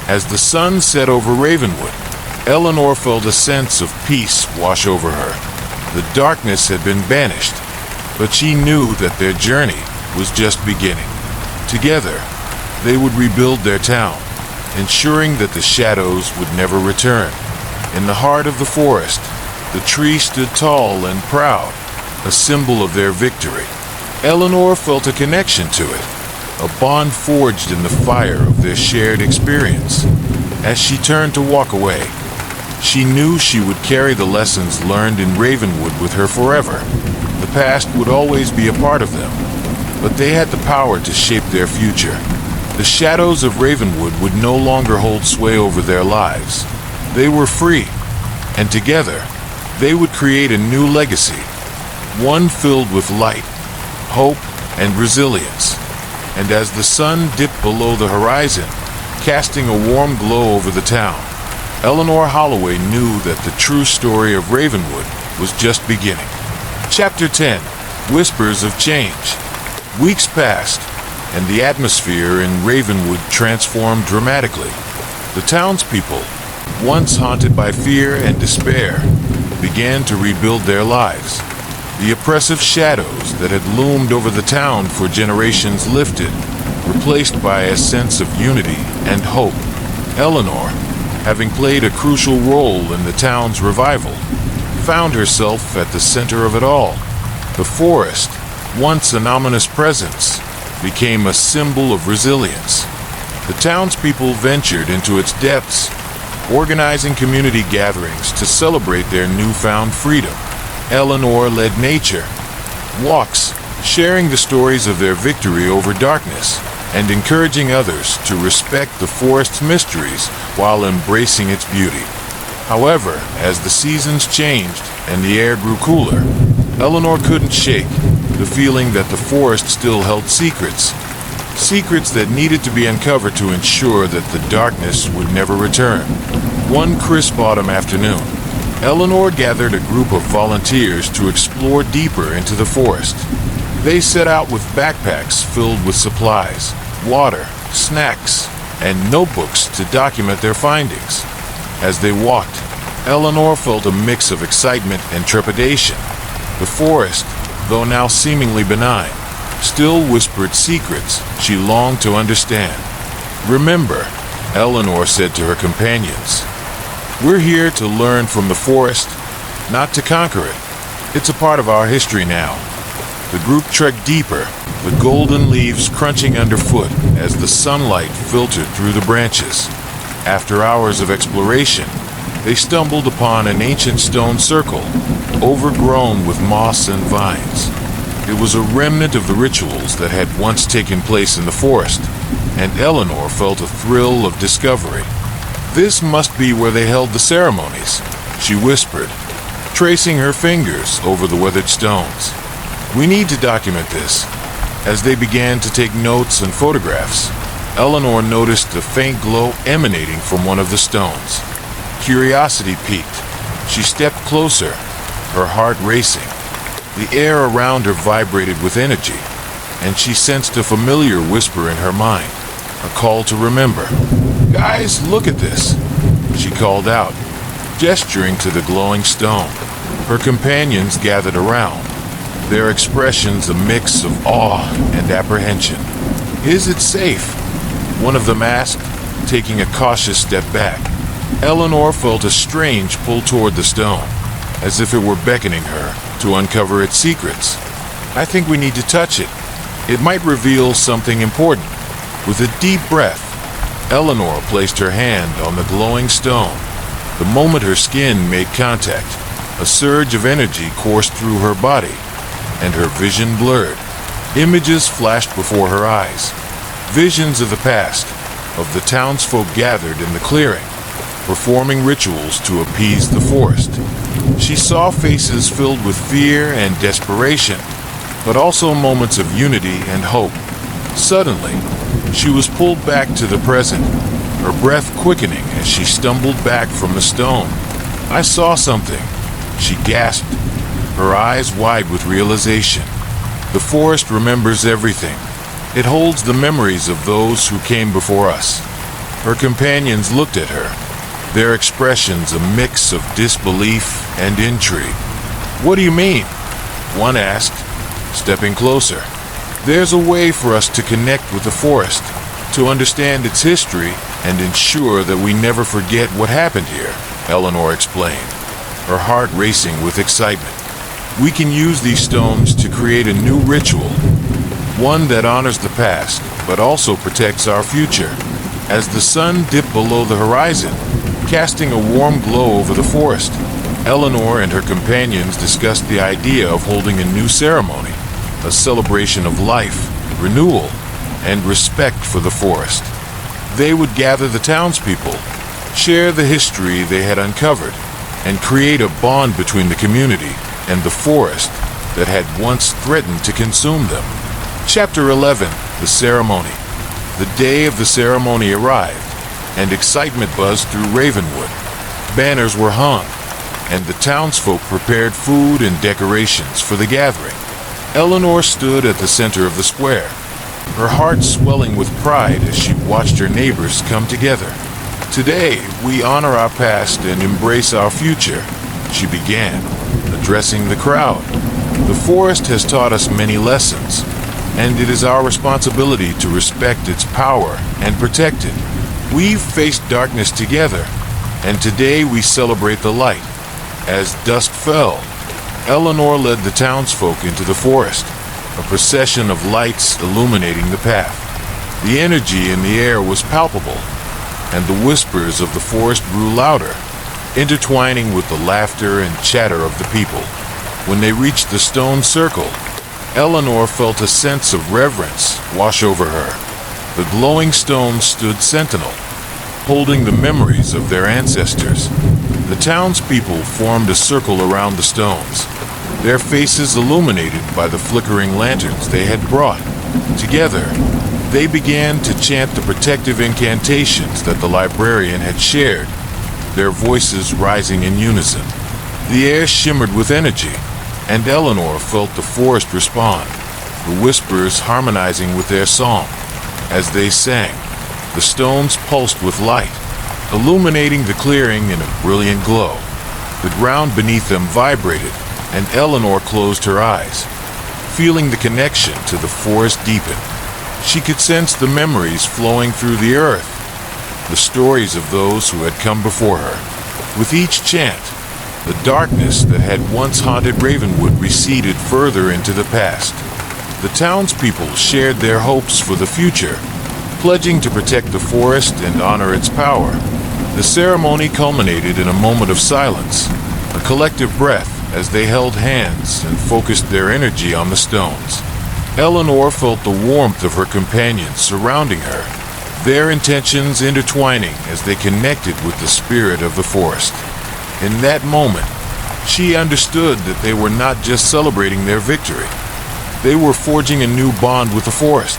As the sun set over Ravenwood, Eleanor felt a sense of peace wash over her. The darkness had been banished, but she knew that their journey was just beginning. Together, they would rebuild their town, ensuring that the shadows would never return. In the heart of the forest, the tree stood tall and proud, a symbol of their victory. Eleanor felt a connection to it, a bond forged in the fire of their shared experience. As she turned to walk away, she knew she would carry the lessons learned in Ravenwood with her forever. The past would always be a part of them, but they had the power to shape their future. The shadows of Ravenwood would no longer hold sway over their lives. They were free, and together, they would create a new legacy, one filled with light, hope, and resilience. And as the sun dipped below the horizon, casting a warm glow over the town, Eleanor Holloway knew that the true story of Ravenwood was just beginning. Chapter 10: Whispers of Change. Weeks passed, and the atmosphere in Ravenwood transformed dramatically. The townspeople, once haunted by fear and despair, began to rebuild their lives. The oppressive shadows that had loomed over the town for generations lifted, replaced by a sense of unity and hope. Eleanor, having played a crucial role in the town's revival, found herself at the center of it all. The forest, once an ominous presence, became a symbol of resilience. The townspeople ventured into its depths, organizing community gatherings to celebrate their newfound freedom. Eleanor led nature, walks, sharing the stories of their victory over darkness, and encouraging others to respect the forest's mysteries while embracing its beauty. However, as the seasons changed and the air grew cooler, Eleanor couldn't shake the feeling that the forest still held secrets. Secrets that needed to be uncovered to ensure that the darkness would never return. One crisp autumn afternoon, Eleanor gathered a group of volunteers to explore deeper into the forest. They set out with backpacks filled with supplies, water, snacks, and notebooks to document their findings. As they walked, Eleanor felt a mix of excitement and trepidation. The forest, though now seemingly benign, still whispered secrets she longed to understand. "Remember," Eleanor said to her companions, "we're here to learn from the forest, not to conquer it. It's a part of our history now." The group trekked deeper, the golden leaves crunching underfoot as the sunlight filtered through the branches. After hours of exploration, they stumbled upon an ancient stone circle, overgrown with moss and vines. It was a remnant of the rituals that had once taken place in the forest, and Eleanor felt a thrill of discovery. "This must be where they held the ceremonies," she whispered, tracing her fingers over the weathered stones. "We need to document this." As they began to take notes and photographs, Eleanor noticed a faint glow emanating from one of the stones. Curiosity piqued. She stepped closer, her heart racing. The air around her vibrated with energy, and she sensed a familiar whisper in her mind, a call to remember. "Guys, look at this," she called out, gesturing to the glowing stone. Her companions gathered around, their expressions a mix of awe and apprehension. Is it safe? One of them asked, taking a cautious step back. Eleanor felt a strange pull toward the stone, as if it were beckoning her to uncover its secrets. I think we need to touch it. It might reveal something important. With a deep breath, Eleanor placed her hand on the glowing stone. The moment her skin made contact, a surge of energy coursed through her body, and her vision blurred. Images flashed before her eyes. Visions of the past, of the townsfolk gathered in the clearing, performing rituals to appease the forest. She saw faces filled with fear and desperation, but also moments of unity and hope. Suddenly, she was pulled back to the present, her breath quickening as she stumbled back from the stone. I saw something, she gasped, her eyes wide with realization. The forest remembers everything. It holds the memories of those who came before us. Her companions looked at her, their expressions a mix of disbelief and intrigue. What do you mean? One asked, stepping closer. There's a way for us to connect with the forest, to understand its history and ensure that we never forget what happened here, Eleanor explained, her heart racing with excitement. We can use these stones to create a new ritual, one that honors the past but also protects our future. As the sun dipped below the horizon, casting a warm glow over the forest, Eleanor and her companions discussed the idea of holding a new ceremony, a celebration of life, renewal, and respect for the forest. They would gather the townspeople, share the history they had uncovered, and create a bond between the community and the forest that had once threatened to consume them. Chapter 11, The Ceremony. The day of the ceremony arrived, and excitement buzzed through Ravenwood. Banners were hung, and the townsfolk prepared food and decorations for the gathering. Eleanor stood at the center of the square, her heart swelling with pride as she watched her neighbors come together. Today, we honor our past and embrace our future, she began, addressing the crowd. The forest has taught us many lessons, and it is our responsibility to respect its power and protect it. We've faced darkness together, and today we celebrate the light. As dusk fell, Eleanor led the townsfolk into the forest, a procession of lights illuminating the path. The energy in the air was palpable, and the whispers of the forest grew louder, intertwining with the laughter and chatter of the people. When they reached the stone circle, Eleanor felt a sense of reverence wash over her. The glowing stones stood sentinel, holding the memories of their ancestors. The townspeople formed a circle around the stones, their faces illuminated by the flickering lanterns they had brought. Together, they began to chant the protective incantations that the librarian had shared, their voices rising in unison. The air shimmered with energy, and Eleanor felt the forest respond, the whispers harmonizing with their song. As they sang, the stones pulsed with light, illuminating the clearing in a brilliant glow. The ground beneath them vibrated, and Eleanor closed her eyes, feeling the connection to the forest deepen. She could sense the memories flowing through the earth, the stories of those who had come before her. With each chant, the darkness that had once haunted Ravenwood receded further into the past. The townspeople shared their hopes for the future, pledging to protect the forest and honor its power. The ceremony culminated in a moment of silence, a collective breath as they held hands and focused their energy on the stones. Eleanor felt the warmth of her companions surrounding her, their intentions intertwining as they connected with the spirit of the forest. In that moment, she understood that they were not just celebrating their victory. They were forging a new bond with the forest,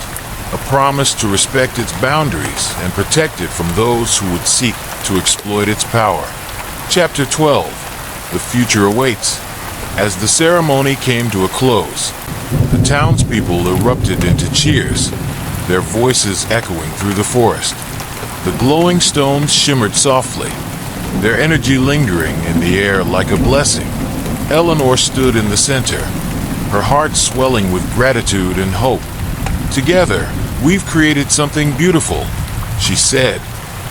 a promise to respect its boundaries and protect it from those who would seek to exploit its power. Chapter 12. The Future Awaits. As the ceremony came to a close, the townspeople erupted into cheers, their voices echoing through the forest. The glowing stones shimmered softly, their energy lingering in the air like a blessing. Eleanor stood in the center, her heart swelling with gratitude and hope. Together, we've created something beautiful, she said,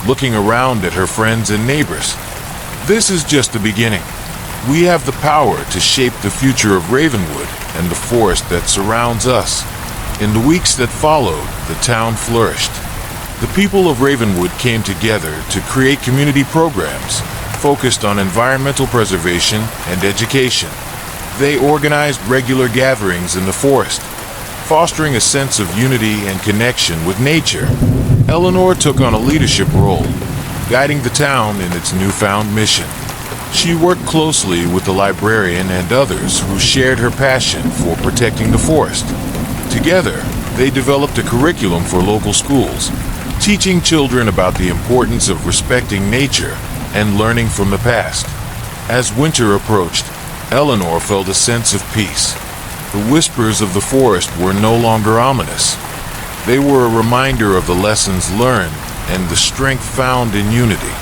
looking around at her friends and neighbors. This is just the beginning. We have the power to shape the future of Ravenwood and the forest that surrounds us. In the weeks that followed, the town flourished. The people of Ravenwood came together to create community programs focused on environmental preservation and education. They organized regular gatherings in the forest, fostering a sense of unity and connection with nature. Eleanor took on a leadership role, guiding the town in its newfound mission. She worked closely with the librarian and others who shared her passion for protecting the forest. Together, they developed a curriculum for local schools, teaching children about the importance of respecting nature and learning from the past. As winter approached, Eleanor felt a sense of peace. The whispers of the forest were no longer ominous. They were a reminder of the lessons learned and the strength found in unity.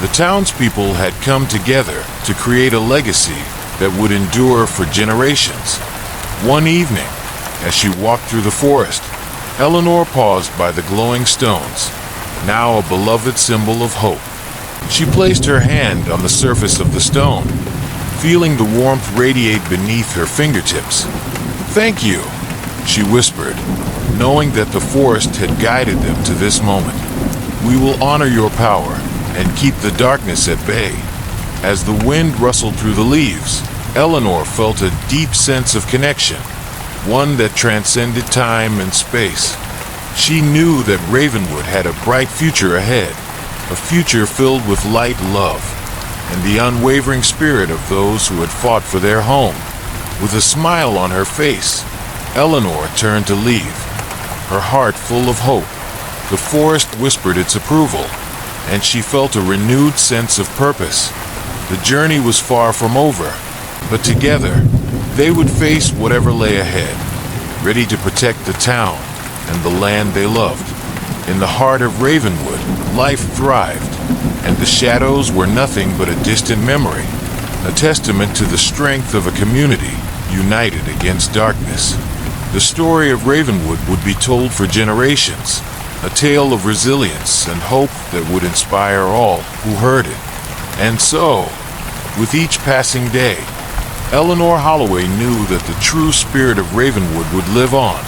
The townspeople had come together to create a legacy that would endure for generations. One evening, as she walked through the forest, Eleanor paused by the glowing stones, now a beloved symbol of hope. She placed her hand on the surface of the stone, feeling the warmth radiate beneath her fingertips. "Thank you," she whispered, knowing that the forest had guided them to this moment. "We will honor your power and keep the darkness at bay." As the wind rustled through the leaves, Eleanor felt a deep sense of connection, one that transcended time and space. She knew that Ravenwood had a bright future ahead, a future filled with light, love, and the unwavering spirit of those who had fought for their home. With a smile on her face, Eleanor turned to leave, her heart full of hope. The forest whispered its approval, and she felt a renewed sense of purpose. The journey was far from over, but together, they would face whatever lay ahead, ready to protect the town and the land they loved. In the heart of Ravenwood, life thrived, and the shadows were nothing but a distant memory, a testament to the strength of a community united against darkness. The story of Ravenwood would be told for generations, a tale of resilience and hope that would inspire all who heard it. And so, with each passing day, Eleanor Holloway knew that the true spirit of Ravenwood would live on,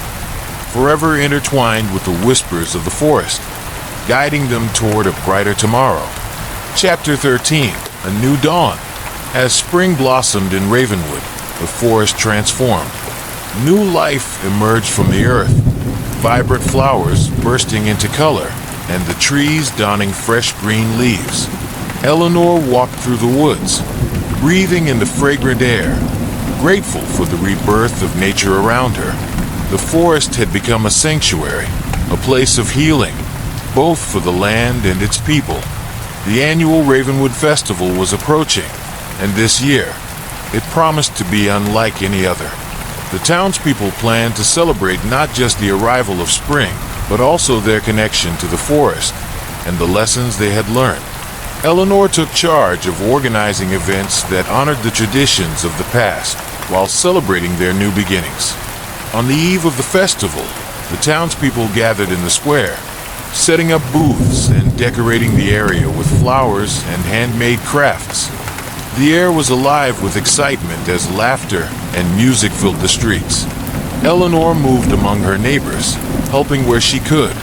forever intertwined with the whispers of the forest, guiding them toward a brighter tomorrow. Chapter 13, A New Dawn. As spring blossomed in Ravenwood, the forest transformed. New life emerged from the earth, vibrant flowers bursting into color, and the trees donning fresh green leaves. Eleanor walked through the woods, breathing in the fragrant air, grateful for the rebirth of nature around her. The forest had become a sanctuary, a place of healing, both for the land and its people. The annual Ravenwood Festival was approaching, and this year, it promised to be unlike any other. The townspeople planned to celebrate not just the arrival of spring, but also their connection to the forest and the lessons they had learned. Eleanor took charge of organizing events that honored the traditions of the past while celebrating their new beginnings. On the eve of the festival, the townspeople gathered in the square, setting up booths and decorating the area with flowers and handmade crafts. The air was alive with excitement as laughter and music filled the streets. Eleanor moved among her neighbors, helping where she could,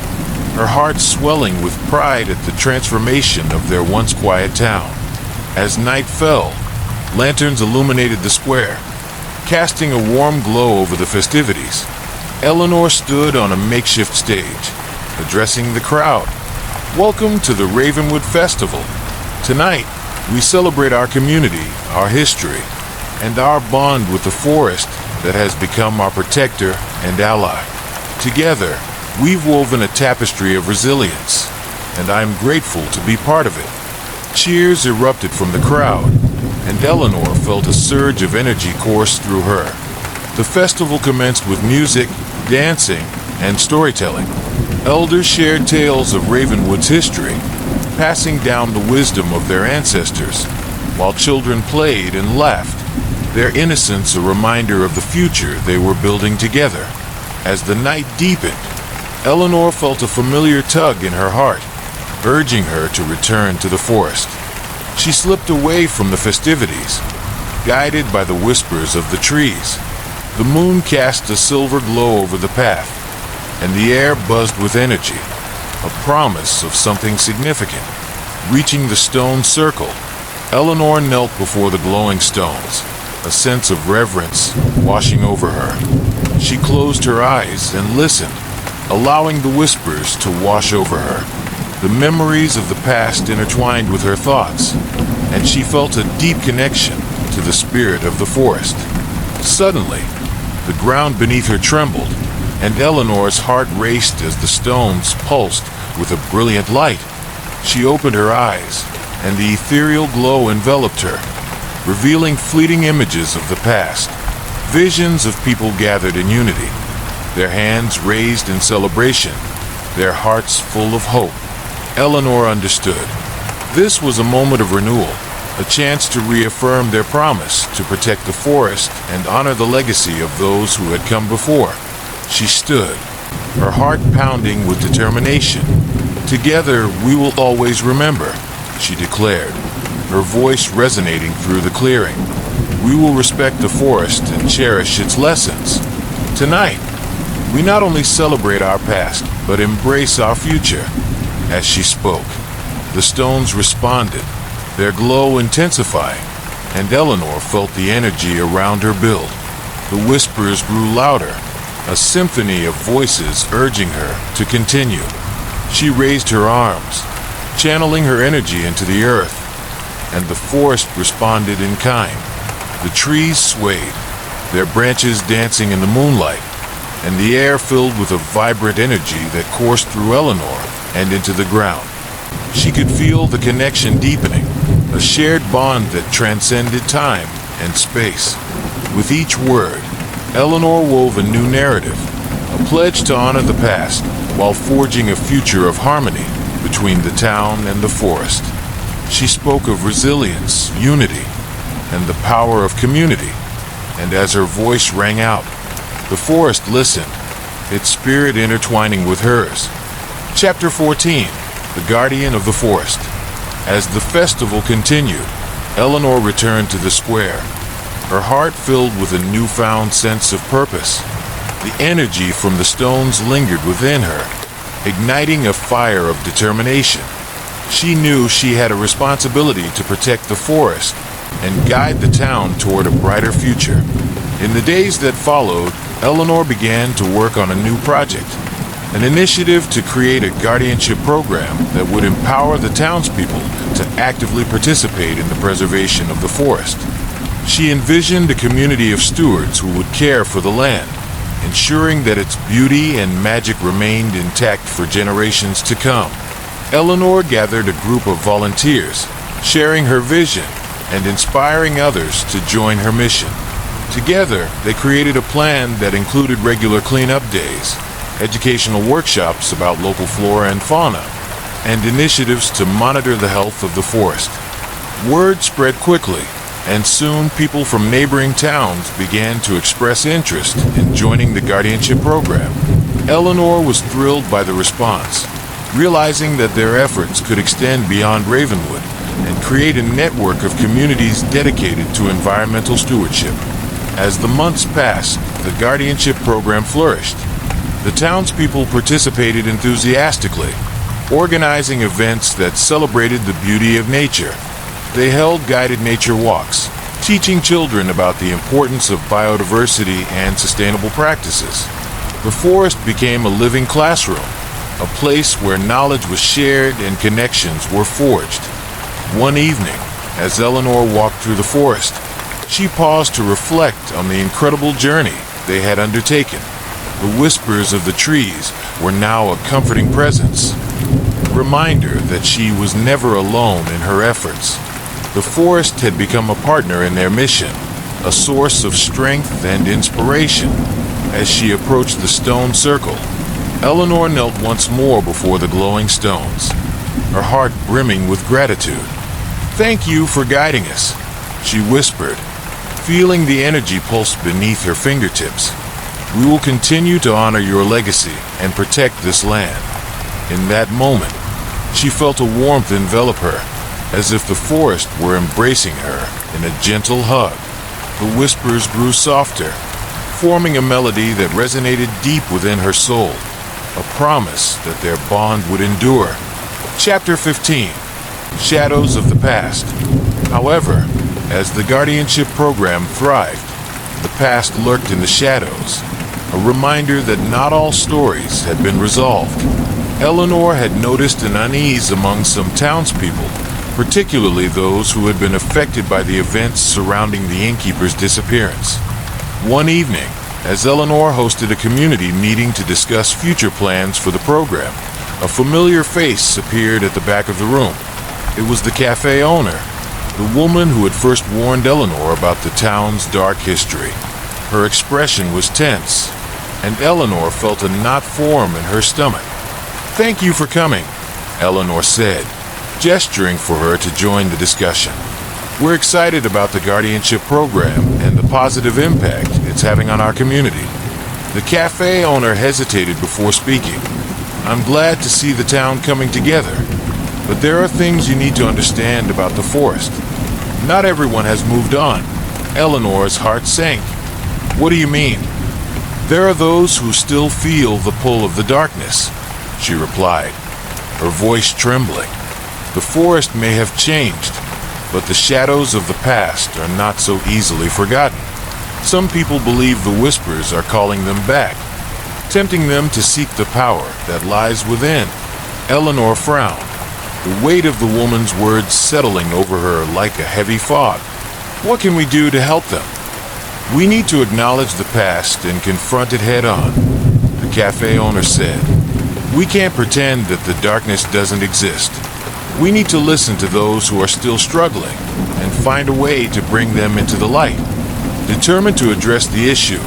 her heart swelling with pride at the transformation of their once quiet town. As night fell, lanterns illuminated the square, casting a warm glow over the festivities. Eleanor stood on a makeshift stage, addressing the crowd. "Welcome to the Ravenwood Festival. Tonight, we celebrate our community, our history, and our bond with the forest that has become our protector and ally. Together, we've woven a tapestry of resilience, and I'm grateful to be part of it." Cheers erupted from the crowd, and Eleanor felt a surge of energy course through her. The festival commenced with music, dancing, and storytelling. Elders shared tales of Ravenwood's history, passing down the wisdom of their ancestors, while children played and laughed, their innocence a reminder of the future they were building together. As the night deepened, Eleanor felt a familiar tug in her heart, urging her to return to the forest. She slipped away from the festivities, guided by the whispers of the trees. The moon cast a silver glow over the path, and the air buzzed with energy, a promise of something significant. Reaching the stone circle, Eleanor knelt before the glowing stones, a sense of reverence washing over her. She closed her eyes and listened, allowing the whispers to wash over her. The memories of the past intertwined with her thoughts, and she felt a deep connection to the spirit of the forest. Suddenly, the ground beneath her trembled, and Eleanor's heart raced as the stones pulsed with a brilliant light. She opened her eyes, and the ethereal glow enveloped her, revealing fleeting images of the past, visions of people gathered in unity, their hands raised in celebration, their hearts full of hope. Eleanor understood. This was a moment of renewal, a chance to reaffirm their promise to protect the forest and honor the legacy of those who had come before. She stood, her heart pounding with determination. "Together we will always remember," she declared, her voice resonating through the clearing. "We will respect the forest and cherish its lessons. Tonight, we not only celebrate our past, but embrace our future." As she spoke, the stones responded, their glow intensifying, and Eleanor felt the energy around her build. The whispers grew louder, a symphony of voices urging her to continue. She raised her arms, channeling her energy into the earth, and the forest responded in kind. The trees swayed, their branches dancing in the moonlight, and the air filled with a vibrant energy that coursed through Eleanor and into the ground. She could feel the connection deepening, a shared bond that transcended time and space. With each word, Eleanor wove a new narrative, a pledge to honor the past while forging a future of harmony between the town and the forest. She spoke of resilience, unity, and the power of community, and as her voice rang out, the forest listened, its spirit intertwining with hers. Chapter 14, The Guardian of the Forest. As the festival continued, Eleanor returned to the square, her heart filled with a newfound sense of purpose. The energy from the stones lingered within her, igniting a fire of determination. She knew she had a responsibility to protect the forest and guide the town toward a brighter future. In the days that followed, Eleanor began to work on a new project, an initiative to create a guardianship program that would empower the townspeople to actively participate in the preservation of the forest. She envisioned a community of stewards who would care for the land, ensuring that its beauty and magic remained intact for generations to come. Eleanor gathered a group of volunteers, sharing her vision and inspiring others to join her mission. Together, they created a plan that included regular cleanup days, educational workshops about local flora and fauna, and initiatives to monitor the health of the forest. Word spread quickly, and soon people from neighboring towns began to express interest in joining the guardianship program. Eleanor was thrilled by the response, realizing that their efforts could extend beyond Ravenwood and create a network of communities dedicated to environmental stewardship. As the months passed, the guardianship program flourished. The townspeople participated enthusiastically, organizing events that celebrated the beauty of nature. They held guided nature walks, teaching children about the importance of biodiversity and sustainable practices. The forest became a living classroom, a place where knowledge was shared and connections were forged. One evening, as Eleanor walked through the forest, she paused to reflect on the incredible journey they had undertaken. The whispers of the trees were now a comforting presence, a reminder that she was never alone in her efforts. The forest had become a partner in their mission, a source of strength and inspiration. As she approached the stone circle, Eleanor knelt once more before the glowing stones, her heart brimming with gratitude. "Thank you for guiding us," she whispered, feeling the energy pulse beneath her fingertips. We will continue to honor your legacy and protect this land." In that moment, she felt a warmth envelop her, as if the forest were embracing her in a gentle hug. The whispers grew softer, forming a melody that resonated deep within her soul, a promise that their bond would endure. Chapter 15. Shadows of the Past. However, as the guardianship program thrived, the past lurked in the shadows, a reminder that not all stories had been resolved. Eleanor had noticed an unease among some townspeople, particularly those who had been affected by the events surrounding the innkeeper's disappearance. One evening, as Eleanor hosted a community meeting to discuss future plans for the program, a familiar face appeared at the back of the room. It was the cafe owner, the woman who had first warned Eleanor about the town's dark history. Her expression was tense, and Eleanor felt a knot form in her stomach. "Thank you for coming," Eleanor said, gesturing for her to join the discussion. "We're excited about the guardianship program and the positive impact it's having on our community." The cafe owner hesitated before speaking. "I'm glad to see the town coming together, but there are things you need to understand about the forest. Not everyone has moved on." Eleanor's heart sank. "What do you mean?" "There are those who still feel the pull of the darkness," she replied, her voice trembling. "The forest may have changed, but the shadows of the past are not so easily forgotten. Some people believe the whispers are calling them back, tempting them to seek the power that lies within." Eleanor frowned, the weight of the woman's words settling over her like a heavy fog. "What can we do to help them?" "We need to acknowledge the past and confront it head on," the cafe owner said. "We can't pretend that the darkness doesn't exist. We need to listen to those who are still struggling and find a way to bring them into the light." Determined to address the issue,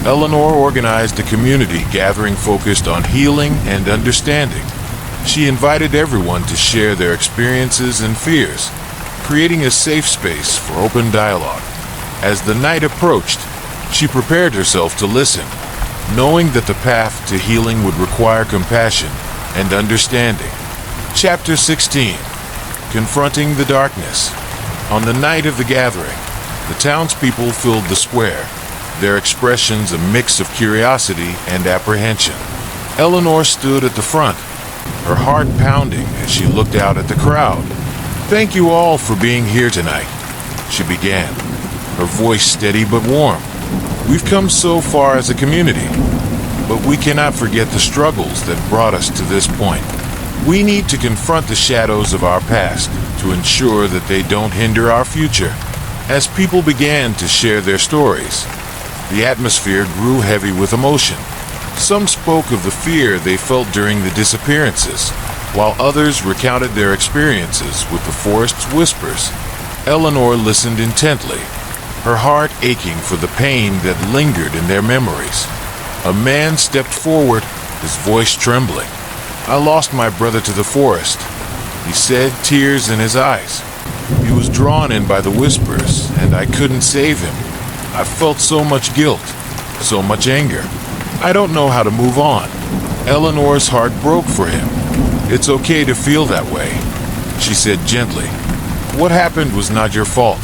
Eleanor organized a community gathering focused on healing and understanding. She invited everyone to share their experiences and fears, creating a safe space for open dialogue. As the night approached, she prepared herself to listen, knowing that the path to healing would require compassion and understanding. Chapter 16. Confronting the Darkness. On the night of the gathering, the townspeople filled the square, their expressions a mix of curiosity and apprehension. Eleanor stood at the front, her heart pounding as she looked out at the crowd. "Thank you all for being here tonight," she began, her voice steady but warm. "We've come so far as a community, but we cannot forget the struggles that brought us to this point. We need to confront the shadows of our past to ensure that they don't hinder our future." As people began to share their stories, the atmosphere grew heavy with emotion. Some spoke of the fear they felt during the disappearances, while others recounted their experiences with the forest's whispers. Eleanor listened intently, her heart aching for the pain that lingered in their memories. A man stepped forward, his voice trembling. "I lost my brother to the forest," he said, tears in his eyes. "He was drawn in by the whispers, and I couldn't save him. I felt so much guilt, so much anger. I don't know how to move on." Eleanor's heart broke for him. "It's okay to feel that way," she said gently. "What happened was not your fault.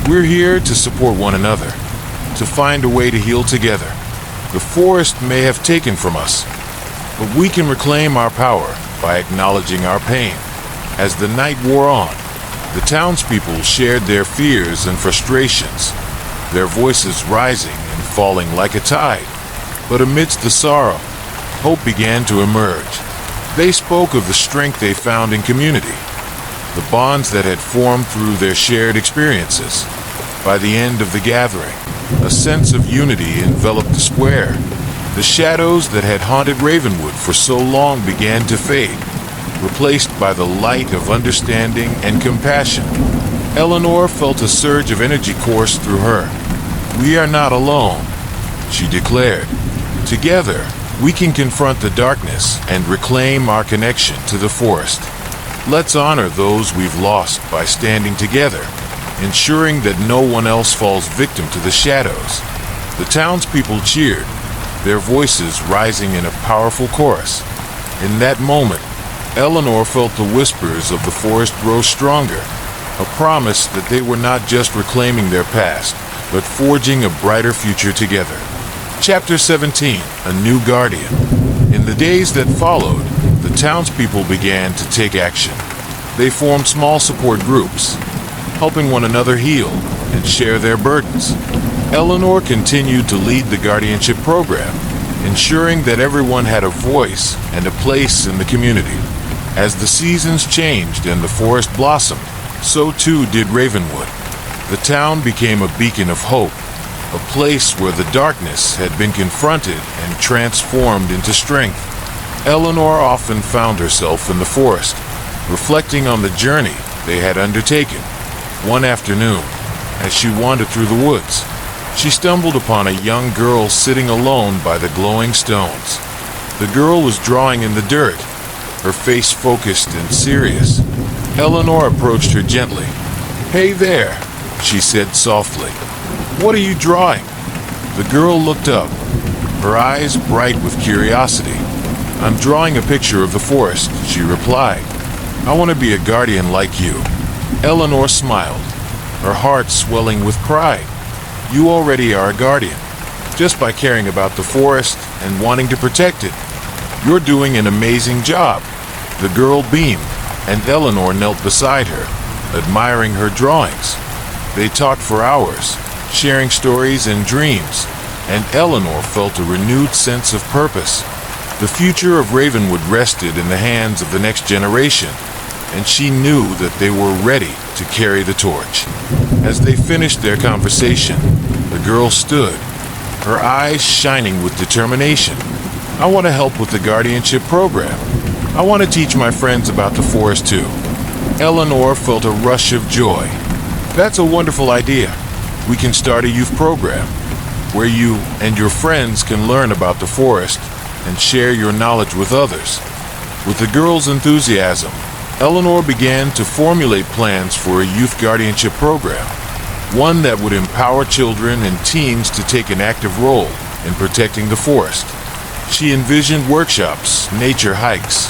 We're here to support one another, to find a way to heal together. The forest may have taken from us, but we can reclaim our power by acknowledging our pain." As the night wore on, the townspeople shared their fears and frustrations, their voices rising and falling like a tide. But amidst the sorrow, hope began to emerge. They spoke of the strength they found in community, the bonds that had formed through their shared experiences. By the end of the gathering, a sense of unity enveloped the square. The shadows that had haunted Ravenwood for so long began to fade, replaced by the light of understanding and compassion. Eleanor felt a surge of energy course through her. "We are not alone," she declared. "Together, we can confront the darkness and reclaim our connection to the forest. Let's honor those we've lost by standing together, ensuring that no one else falls victim to the shadows." The townspeople cheered, their voices rising in a powerful chorus. In that moment, Eleanor felt the whispers of the forest grow stronger, a promise that they were not just reclaiming their past, but forging a brighter future together. Chapter 17, A New Guardian. In the days that followed, the townspeople began to take action. They formed small support groups, helping one another heal and share their burdens. Eleanor continued to lead the guardianship program, ensuring that everyone had a voice and a place in the community. As the seasons changed and the forest blossomed, so too did Ravenwood. The town became a beacon of hope, a place where the darkness had been confronted and transformed into strength. Eleanor often found herself in the forest, reflecting on the journey they had undertaken. One afternoon, as she wandered through the woods, she stumbled upon a young girl sitting alone by the glowing stones. The girl was drawing in the dirt, her face focused and serious. Eleanor approached her gently. "Hey there," she said softly. "What are you drawing?" The girl looked up, her eyes bright with curiosity. "I'm drawing a picture of the forest," she replied. "I want to be a guardian like you." Eleanor smiled, her heart swelling with pride. "You already are a guardian, just by caring about the forest and wanting to protect it. You're doing an amazing job." The girl beamed, and Eleanor knelt beside her, admiring her drawings. They talked for hours, sharing stories and dreams, and Eleanor felt a renewed sense of purpose. The future of Ravenwood rested in the hands of the next generation, and she knew that they were ready to carry the torch. As they finished their conversation, the girl stood, her eyes shining with determination. "I want to help with the guardianship program. I want to teach my friends about the forest too." Eleanor felt a rush of joy. "That's a wonderful idea. We can start a youth program where you and your friends can learn about the forest and share your knowledge with others." With the girl's enthusiasm, Eleanor began to formulate plans for a youth guardianship program, one that would empower children and teens to take an active role in protecting the forest. She envisioned workshops, nature hikes,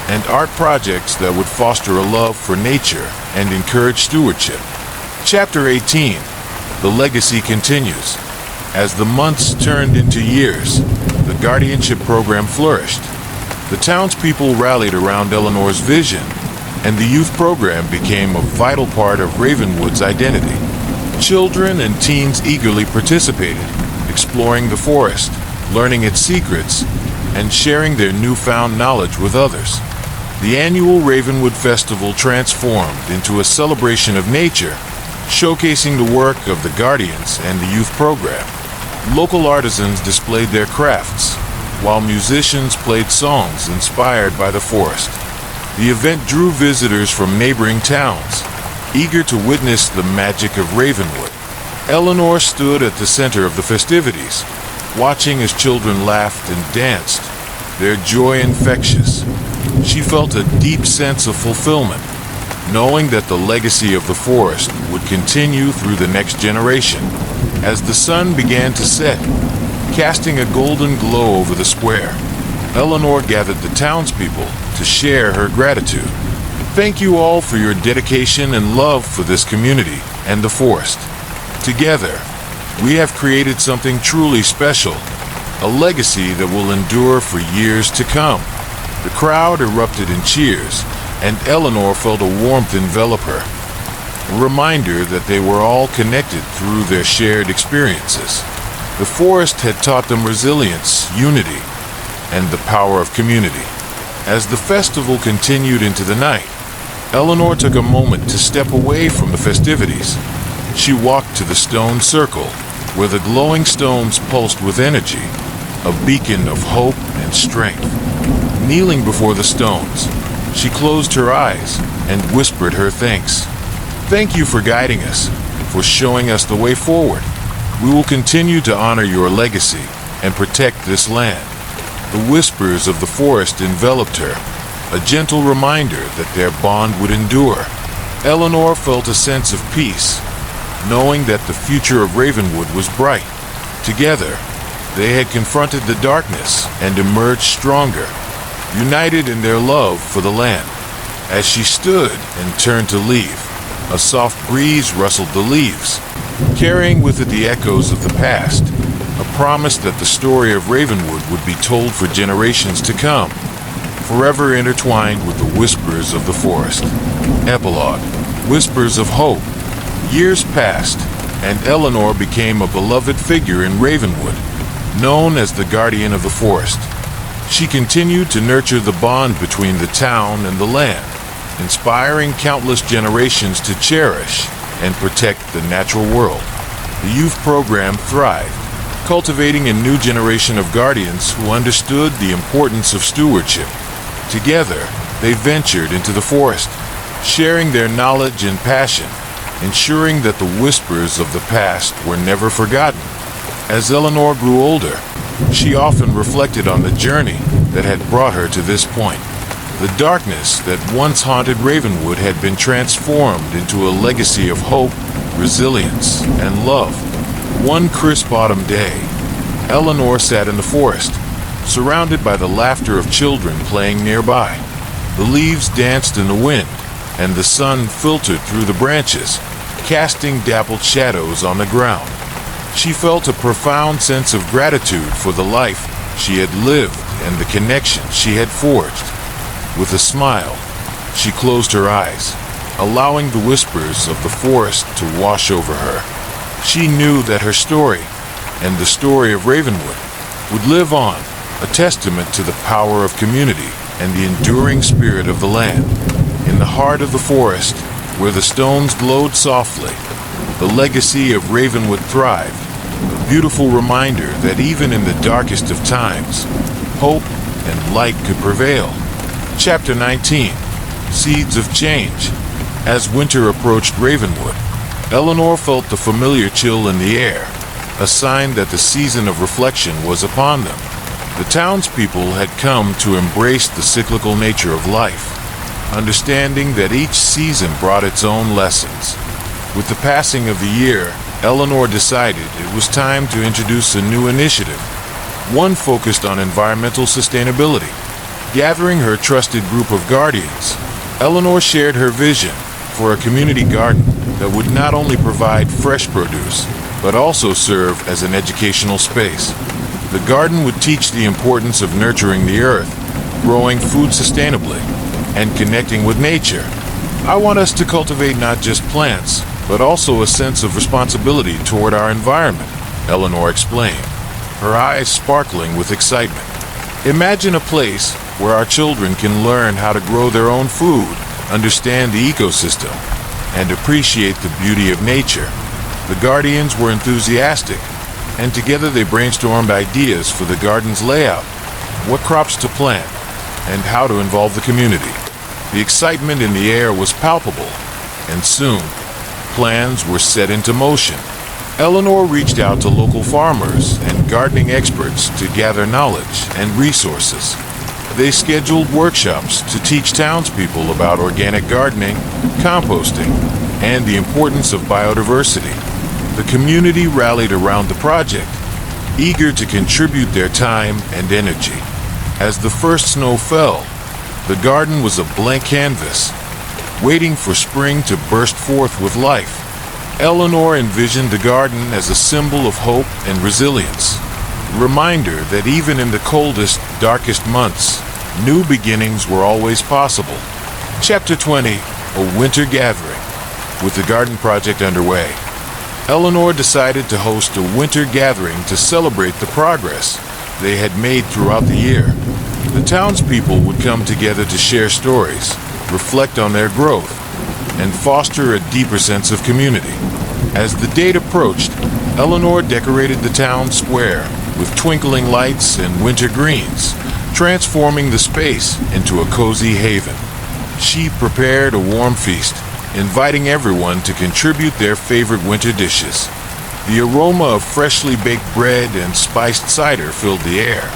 and art projects that would foster a love for nature and encourage stewardship. Chapter 18, The Legacy continues. As the months turned into years, the guardianship program flourished. The townspeople rallied around Eleanor's vision, and the youth program became a vital part of Ravenwood's identity. Children and teens eagerly participated, exploring the forest, learning its secrets, and sharing their newfound knowledge with others. The annual Ravenwood Festival transformed into a celebration of nature, showcasing the work of the Guardians and the youth program. Local artisans displayed their crafts, while musicians played songs inspired by the forest. The event drew visitors from neighboring towns, eager to witness the magic of Ravenwood. Eleanor stood at the center of the festivities, watching as children laughed and danced, their joy infectious. She felt a deep sense of fulfillment, knowing that the legacy of the forest would continue through the next generation. As the sun began to set, casting a golden glow over the square, Eleanor gathered the townspeople to share her gratitude. "Thank you all for your dedication and love for this community and the forest. Together, we have created something truly special, a legacy that will endure for years to come." The crowd erupted in cheers, and Eleanor felt a warmth envelop her, a reminder that they were all connected through their shared experiences. The forest had taught them resilience, unity, and the power of community. As the festival continued into the night, Eleanor took a moment to step away from the festivities. She walked to the stone circle, where the glowing stones pulsed with energy, a beacon of hope and strength. Kneeling before the stones, she closed her eyes and whispered her thanks. "Thank you for guiding us, for showing us the way forward. We will continue to honor your legacy and protect this land." The whispers of the forest enveloped her, a gentle reminder that their bond would endure. Eleanor felt a sense of peace, knowing that the future of Ravenwood was bright. Together, they had confronted the darkness and emerged stronger, united in their love for the land. As she stood and turned to leave, a soft breeze rustled the leaves, carrying with it the echoes of the past, a promise that the story of Ravenwood would be told for generations to come, forever intertwined with the whispers of the forest. Epilogue. Whispers of hope. Years passed, and Eleanor became a beloved figure in Ravenwood, known as the guardian of the forest. She continued to nurture the bond between the town and the land, inspiring countless generations to cherish and protect the natural world. The youth program thrived, cultivating a new generation of guardians who understood the importance of stewardship. Together, they ventured into the forest, sharing their knowledge and passion, ensuring that the whispers of the past were never forgotten. As Eleanor grew older, she often reflected on the journey that had brought her to this point. The darkness that once haunted Ravenwood had been transformed into a legacy of hope, resilience, and love. One crisp autumn day, Eleanor sat in the forest, surrounded by the laughter of children playing nearby. The leaves danced in the wind, and the sun filtered through the branches, casting dappled shadows on the ground. She felt a profound sense of gratitude for the life she had lived and the connections she had forged. With a smile, she closed her eyes, allowing the whispers of the forest to wash over her. She knew that her story, and the story of Ravenwood, would live on, a testament to the power of community and the enduring spirit of the land. In the heart of the forest, where the stones glowed softly, the legacy of Ravenwood thrived, a beautiful reminder that even in the darkest of times, hope and light could prevail. Chapter 19. Seeds of Change. As winter approached Ravenwood, Eleanor felt the familiar chill in the air, a sign that the season of reflection was upon them. The townspeople had come to embrace the cyclical nature of life, understanding that each season brought its own lessons. With the passing of the year, Eleanor decided it was time to introduce a new initiative, one focused on environmental sustainability. Gathering her trusted group of guardians, Eleanor shared her vision for a community garden that would not only provide fresh produce, but also serve as an educational space. The garden would teach the importance of nurturing the earth, growing food sustainably, and connecting with nature. I want us to cultivate not just plants, but also a sense of responsibility toward our environment, Eleanor explained, her eyes sparkling with excitement. Imagine a place where our children can learn how to grow their own food, understand the ecosystem, and appreciate the beauty of nature. The guardians were enthusiastic, and together they brainstormed ideas for the garden's layout, what crops to plant, and how to involve the community. The excitement in the air was palpable, and soon, plans were set into motion. Eleanor reached out to local farmers and gardening experts to gather knowledge and resources. They scheduled workshops to teach townspeople about organic gardening, composting, and the importance of biodiversity. The community rallied around the project, eager to contribute their time and energy. As the first snow fell, the garden was a blank canvas, waiting for spring to burst forth with life. Eleanor envisioned the garden as a symbol of hope and resilience, a reminder that even in the coldest, darkest months, new beginnings were always possible. Chapter 20. A Winter Gathering. With the garden project underway, Eleanor decided to host a winter gathering to celebrate the progress they had made throughout the year. The townspeople would come together to share stories, reflect on their growth, and foster a deeper sense of community. As the date approached, Eleanor decorated the town square with twinkling lights and winter greens, transforming the space into a cozy haven. She prepared a warm feast, inviting everyone to contribute their favorite winter dishes. The aroma of freshly baked bread and spiced cider filled the air,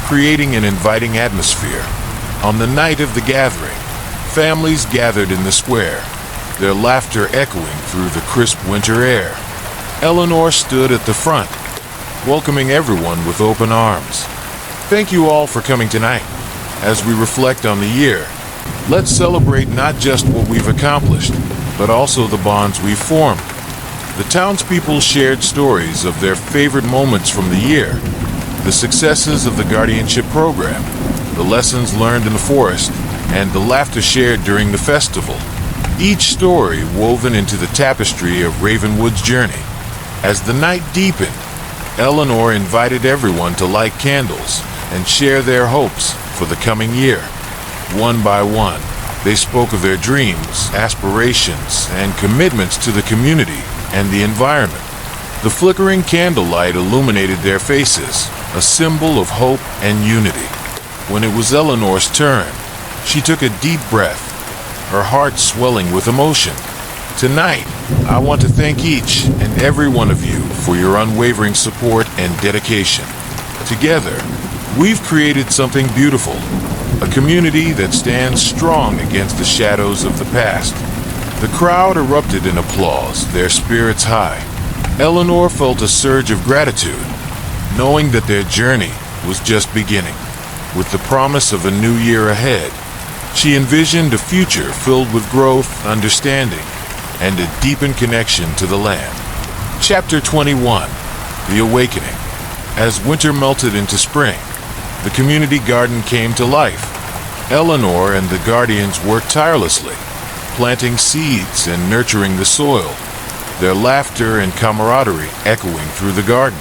creating an inviting atmosphere. On the night of the gathering, families gathered in the square, their laughter echoing through the crisp winter air. Eleanor stood at the front, welcoming everyone with open arms. Thank you all for coming tonight. As we reflect on the year, let's celebrate not just what we've accomplished, but also the bonds we've formed. The townspeople shared stories of their favorite moments from the year, the successes of the guardianship program, the lessons learned in the forest, and the laughter shared during the festival. Each story woven into the tapestry of Ravenwood's journey. As the night deepened, Eleanor invited everyone to light candles and share their hopes for the coming year. One by one, they spoke of their dreams, aspirations, and commitments to the community and the environment. The flickering candlelight illuminated their faces, a symbol of hope and unity. When it was Eleanor's turn, she took a deep breath, her heart swelling with emotion. Tonight, I want to thank each and every one of you for your unwavering support and dedication. Together, we've created something beautiful, a community that stands strong against the shadows of the past. The crowd erupted in applause, their spirits high. Eleanor felt a surge of gratitude, knowing that their journey was just beginning. With the promise of a new year ahead, she envisioned a future filled with growth, understanding, and a deepened connection to the land. Chapter 21, The Awakening. As winter melted into spring, the community garden came to life. Eleanor and the guardians worked tirelessly, planting seeds and nurturing the soil, their laughter and camaraderie echoing through the garden.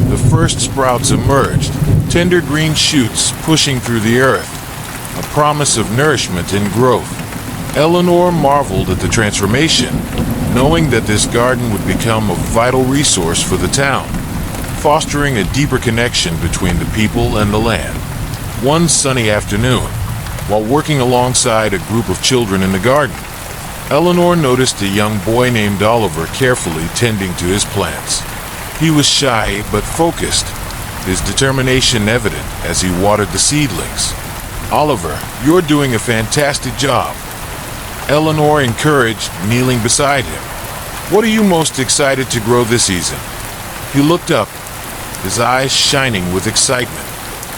The first sprouts emerged, tender green shoots pushing through the earth, a promise of nourishment and growth. Eleanor marveled at the transformation, knowing that this garden would become a vital resource for the town, fostering a deeper connection between the people and the land. One sunny afternoon, while working alongside a group of children in the garden, Eleanor noticed a young boy named Oliver carefully tending to his plants. He was shy but focused, his determination evident as he watered the seedlings. "Oliver, you're doing a fantastic job," Eleanor encouraged, kneeling beside him. "What are you most excited to grow this season?" He looked up, his eyes shining with excitement.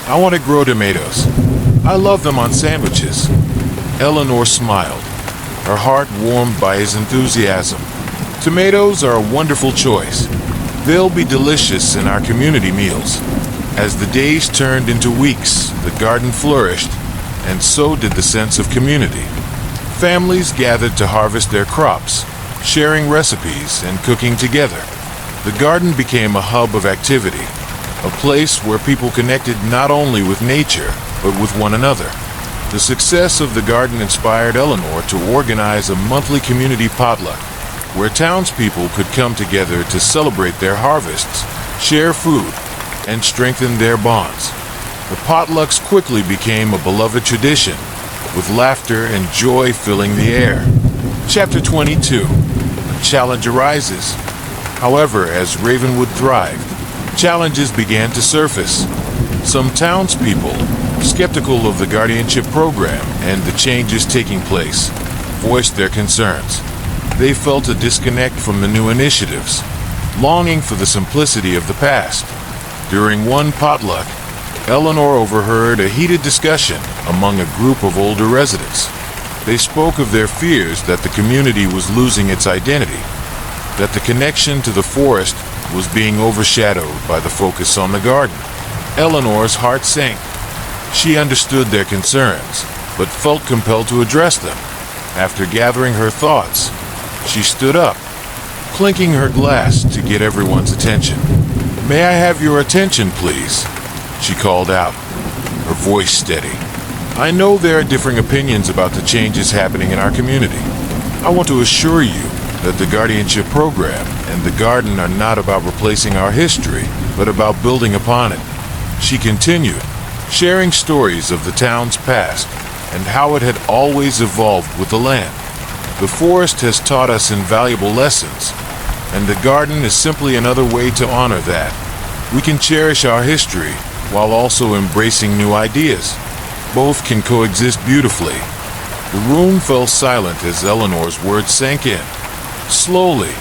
"I want to grow tomatoes. I love them on sandwiches." Eleanor smiled, her heart warmed by his enthusiasm. "Tomatoes are a wonderful choice. They'll be delicious in our community meals." As the days turned into weeks, the garden flourished, and so did the sense of community. Families gathered to harvest their crops, sharing recipes and cooking together. The garden became a hub of activity, a place where people connected not only with nature, but with one another. The success of the garden inspired Eleanor to organize a monthly community potluck, where townspeople could come together to celebrate their harvests, share food, and strengthen their bonds. The potlucks quickly became a beloved tradition, with laughter and joy filling the air. Chapter 22, A Challenge Arises. However, as Ravenwood thrived, challenges began to surface. Some townspeople, skeptical of the guardianship program and the changes taking place, voiced their concerns. They felt a disconnect from the new initiatives, longing for the simplicity of the past. During one potluck, Eleanor overheard a heated discussion among a group of older residents. They spoke of their fears that the community was losing its identity, that the connection to the forest was being overshadowed by the focus on the garden. Eleanor's heart sank. She understood their concerns, but felt compelled to address them. After gathering her thoughts, she stood up, clinking her glass to get everyone's attention. "May I have your attention, please?" she called out, her voice steady. "I know there are differing opinions about the changes happening in our community. I want to assure you that the guardianship program and the garden are not about replacing our history, but about building upon it." She continued, sharing stories of the town's past and how it had always evolved with the land. "The forest has taught us invaluable lessons, and the garden is simply another way to honor that. We can cherish our history while also embracing new ideas. Both can coexist beautifully." The room fell silent as Eleanor's words sank in. Slowly,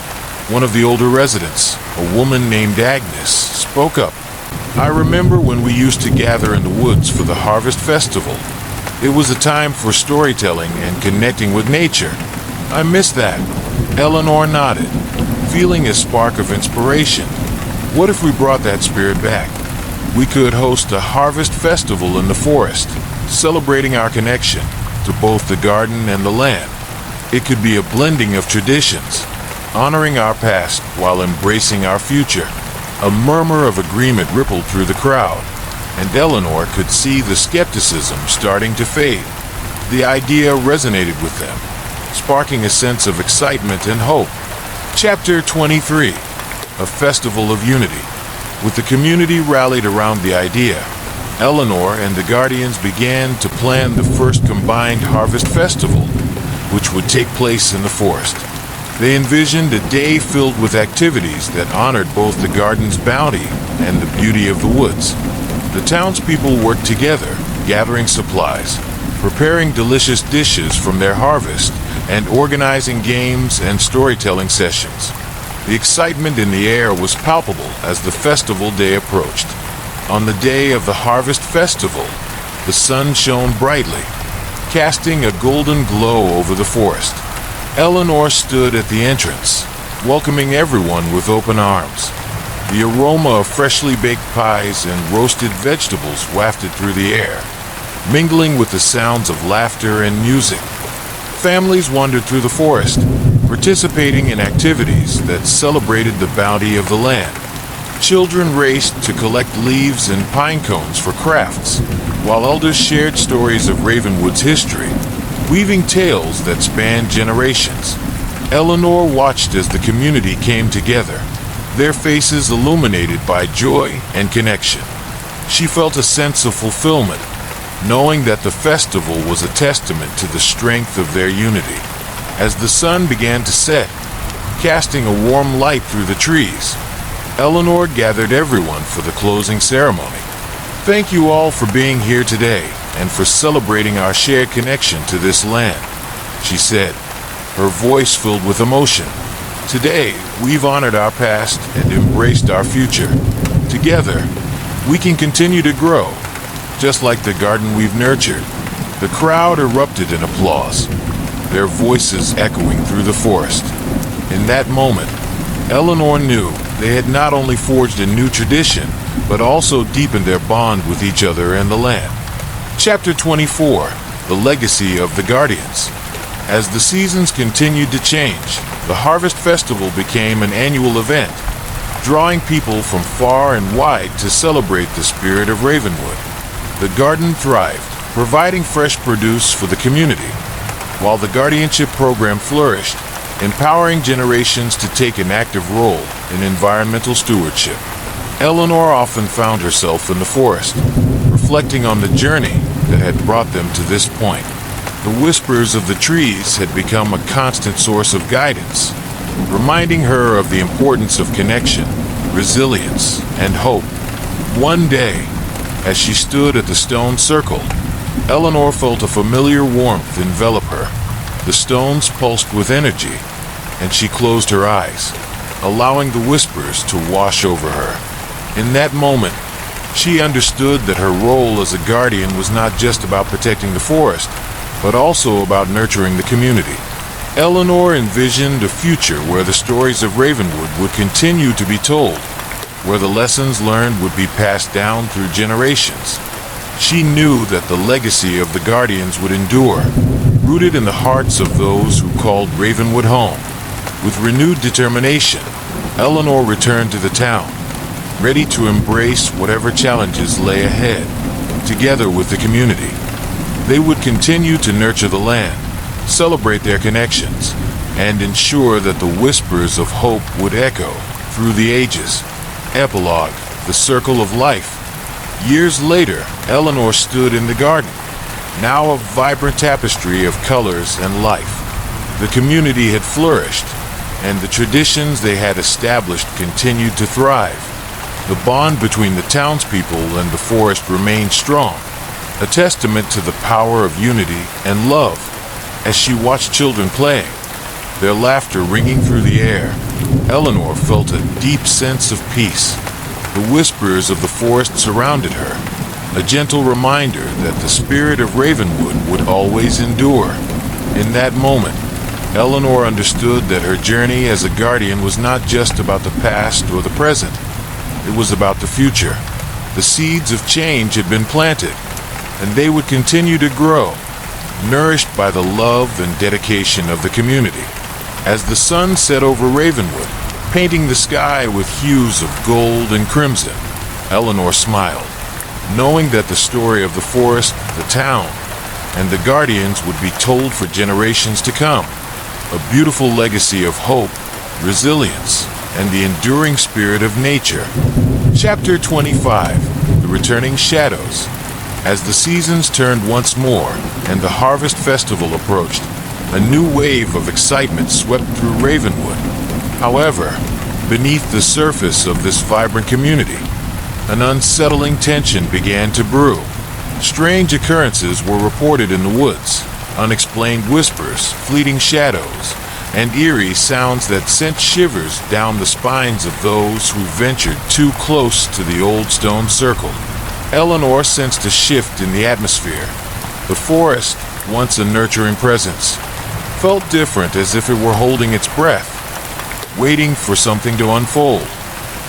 One of the older residents, a woman named Agnes, spoke up. "I remember when we used to gather in the woods for the Harvest Festival. It was a time for storytelling and connecting with nature. I miss that." Eleanor nodded, feeling a spark of inspiration. What if we brought that spirit back? We could host a harvest festival in the forest, celebrating our connection to both the garden and the land. It could be a blending of traditions, honoring our past while embracing our future. A murmur of agreement rippled through the crowd, and Eleanor could see the skepticism starting to fade. The idea resonated with them, sparking a sense of excitement and hope. Chapter 23: A Festival of Unity. With the community rallied around the idea, Eleanor and the Guardians began to plan the first combined harvest festival, which would take place in the forest. They envisioned a day filled with activities that honored both the garden's bounty and the beauty of the woods. The townspeople worked together, gathering supplies, preparing delicious dishes from their harvest, and organizing games and storytelling sessions. The excitement in the air was palpable as the festival day approached. On the day of the Harvest Festival, the sun shone brightly, casting a golden glow over the forest. Eleanor stood at the entrance, welcoming everyone with open arms. The aroma of freshly baked pies and roasted vegetables wafted through the air, mingling with the sounds of laughter and music. Families wandered through the forest, participating in activities that celebrated the bounty of the land. Children raced to collect leaves and pine cones for crafts, while elders shared stories of Ravenwood's history, weaving tales that spanned generations. Eleanor watched as the community came together, their faces illuminated by joy and connection. She felt a sense of fulfillment, knowing that the festival was a testament to the strength of their unity. As the sun began to set, casting a warm light through the trees, Eleanor gathered everyone for the closing ceremony. "Thank you all for being here today and for celebrating our shared connection to this land," she said, her voice filled with emotion. "Today, we've honored our past and embraced our future. Together, we can continue to grow, just like the garden we've nurtured." The crowd erupted in applause, their voices echoing through the forest. In that moment, Eleanor knew they had not only forged a new tradition, but also deepened their bond with each other and the land. Chapter 24: The Legacy of the Guardians. As the seasons continued to change, the Harvest Festival became an annual event, drawing people from far and wide to celebrate the spirit of Ravenwood. The garden thrived, providing fresh produce for the community, while the guardianship program flourished, empowering generations to take an active role in environmental stewardship. Eleanor often found herself in the forest, reflecting on the journey that had brought them to this point. The whispers of the trees had become a constant source of guidance, reminding her of the importance of connection, resilience, and hope. One day, as she stood at the stone circle, Eleanor felt a familiar warmth envelop her. The stones pulsed with energy, and she closed her eyes, allowing the whispers to wash over her. In that moment, she understood that her role as a guardian was not just about protecting the forest, but also about nurturing the community. Eleanor envisioned a future where the stories of Ravenwood would continue to be told, where the lessons learned would be passed down through generations. She knew that the legacy of the Guardians would endure, rooted in the hearts of those who called Ravenwood home. With renewed determination, Eleanor returned to the town, ready to embrace whatever challenges lay ahead. Together with the community, they would continue to nurture the land, celebrate their connections, and ensure that the whispers of hope would echo through the ages. Epilogue: The Circle of Life. Years later, Eleanor stood in the garden, now a vibrant tapestry of colors and life. The community had flourished, and the traditions they had established continued to thrive. The bond between the townspeople and the forest remained strong, a testament to the power of unity and love. As she watched children playing, their laughter ringing through the air. Eleanor felt a deep sense of peace. The whispers of the forest surrounded her, a gentle reminder that the spirit of Ravenwood would always endure. In that moment, Eleanor understood that her journey as a guardian was not just about the past or the present. It was about the future. The seeds of change had been planted, and they would continue to grow, nourished by the love and dedication of the community. As the sun set over Ravenwood, painting the sky with hues of gold and crimson, Eleanor smiled, knowing that the story of the forest, the town, and the guardians would be told for generations to come. A beautiful legacy of hope, resilience, and the enduring spirit of nature. Chapter 25, The Returning Shadows. As the seasons turned once more and the harvest festival approached, a new wave of excitement swept through Ravenwood. However, beneath the surface of this vibrant community, an unsettling tension began to brew. Strange occurrences were reported in the woods, unexplained whispers, fleeting shadows, and eerie sounds that sent shivers down the spines of those who ventured too close to the old stone circle. Eleanor sensed a shift in the atmosphere. The forest, once a nurturing presence, felt different, as if it were holding its breath, waiting for something to unfold.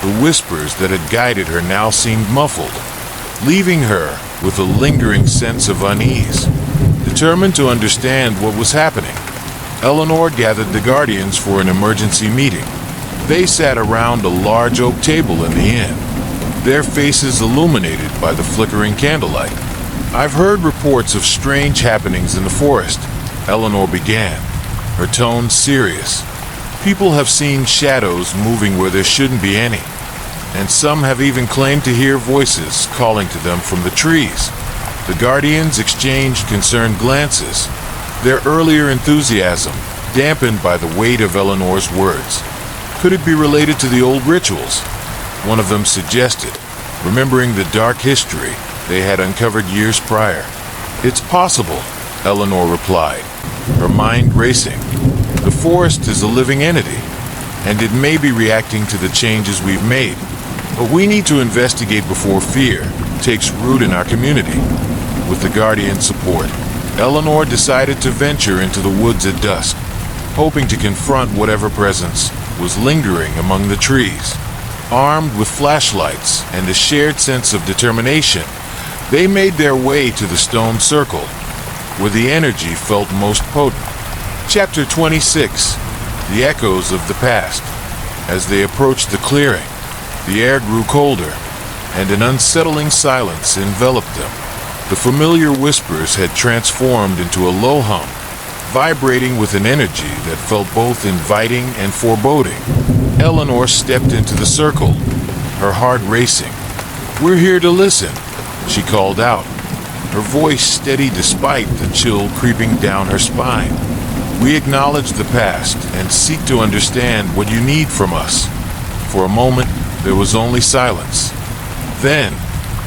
The whispers that had guided her now seemed muffled, leaving her with a lingering sense of unease. Determined to understand what was happening, Eleanor gathered the guardians for an emergency meeting. They sat around a large oak table in the inn, their faces illuminated by the flickering candlelight. "I've heard reports of strange happenings in the forest," Eleanor began, her tone serious. "People have seen shadows moving where there shouldn't be any, and some have even claimed to hear voices calling to them from the trees." The guardians exchanged concerned glances, their earlier enthusiasm dampened by the weight of Eleanor's words. Could it be related to the old rituals? One of them suggested, remembering the dark history they had uncovered years prior. "It's possible," Eleanor replied, her mind racing. "The forest is a living entity, and it may be reacting to the changes we've made. But we need to investigate before fear takes root in our community." With the guardian's support, Eleanor decided to venture into the woods at dusk, hoping to confront whatever presence was lingering among the trees. Armed with flashlights and a shared sense of determination, they made their way to the stone circle, where the energy felt most potent. Chapter 26, The Echoes of the Past. As they approached the clearing, the air grew colder, and an unsettling silence enveloped them. The familiar whispers had transformed into a low hum, vibrating with an energy that felt both inviting and foreboding. Eleanor stepped into the circle, her heart racing. "We're here to listen," she called out, her voice steady despite the chill creeping down her spine. "We acknowledge the past and seek to understand what you need from us." For a moment, there was only silence. Then,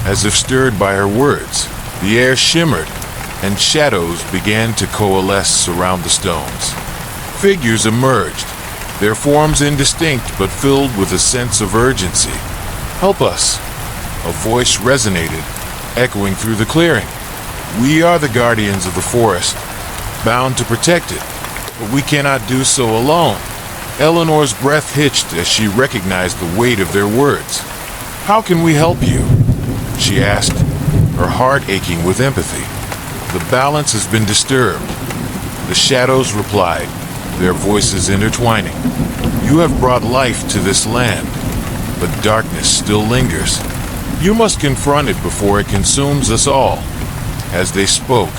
as if stirred by her words, the air shimmered, and shadows began to coalesce around the stones. Figures emerged, their forms indistinct but filled with a sense of urgency. "Help us," a voice resonated, echoing through the clearing. "We are the guardians of the forest, bound to protect it, but we cannot do so alone." Eleanor's breath hitched as she recognized the weight of their words. "How can we help you?" she asked, her heart aching with empathy. "The balance has been disturbed," the shadows replied, their voices intertwining. "You have brought life to this land, but darkness still lingers. You must confront it before it consumes us all." As they spoke,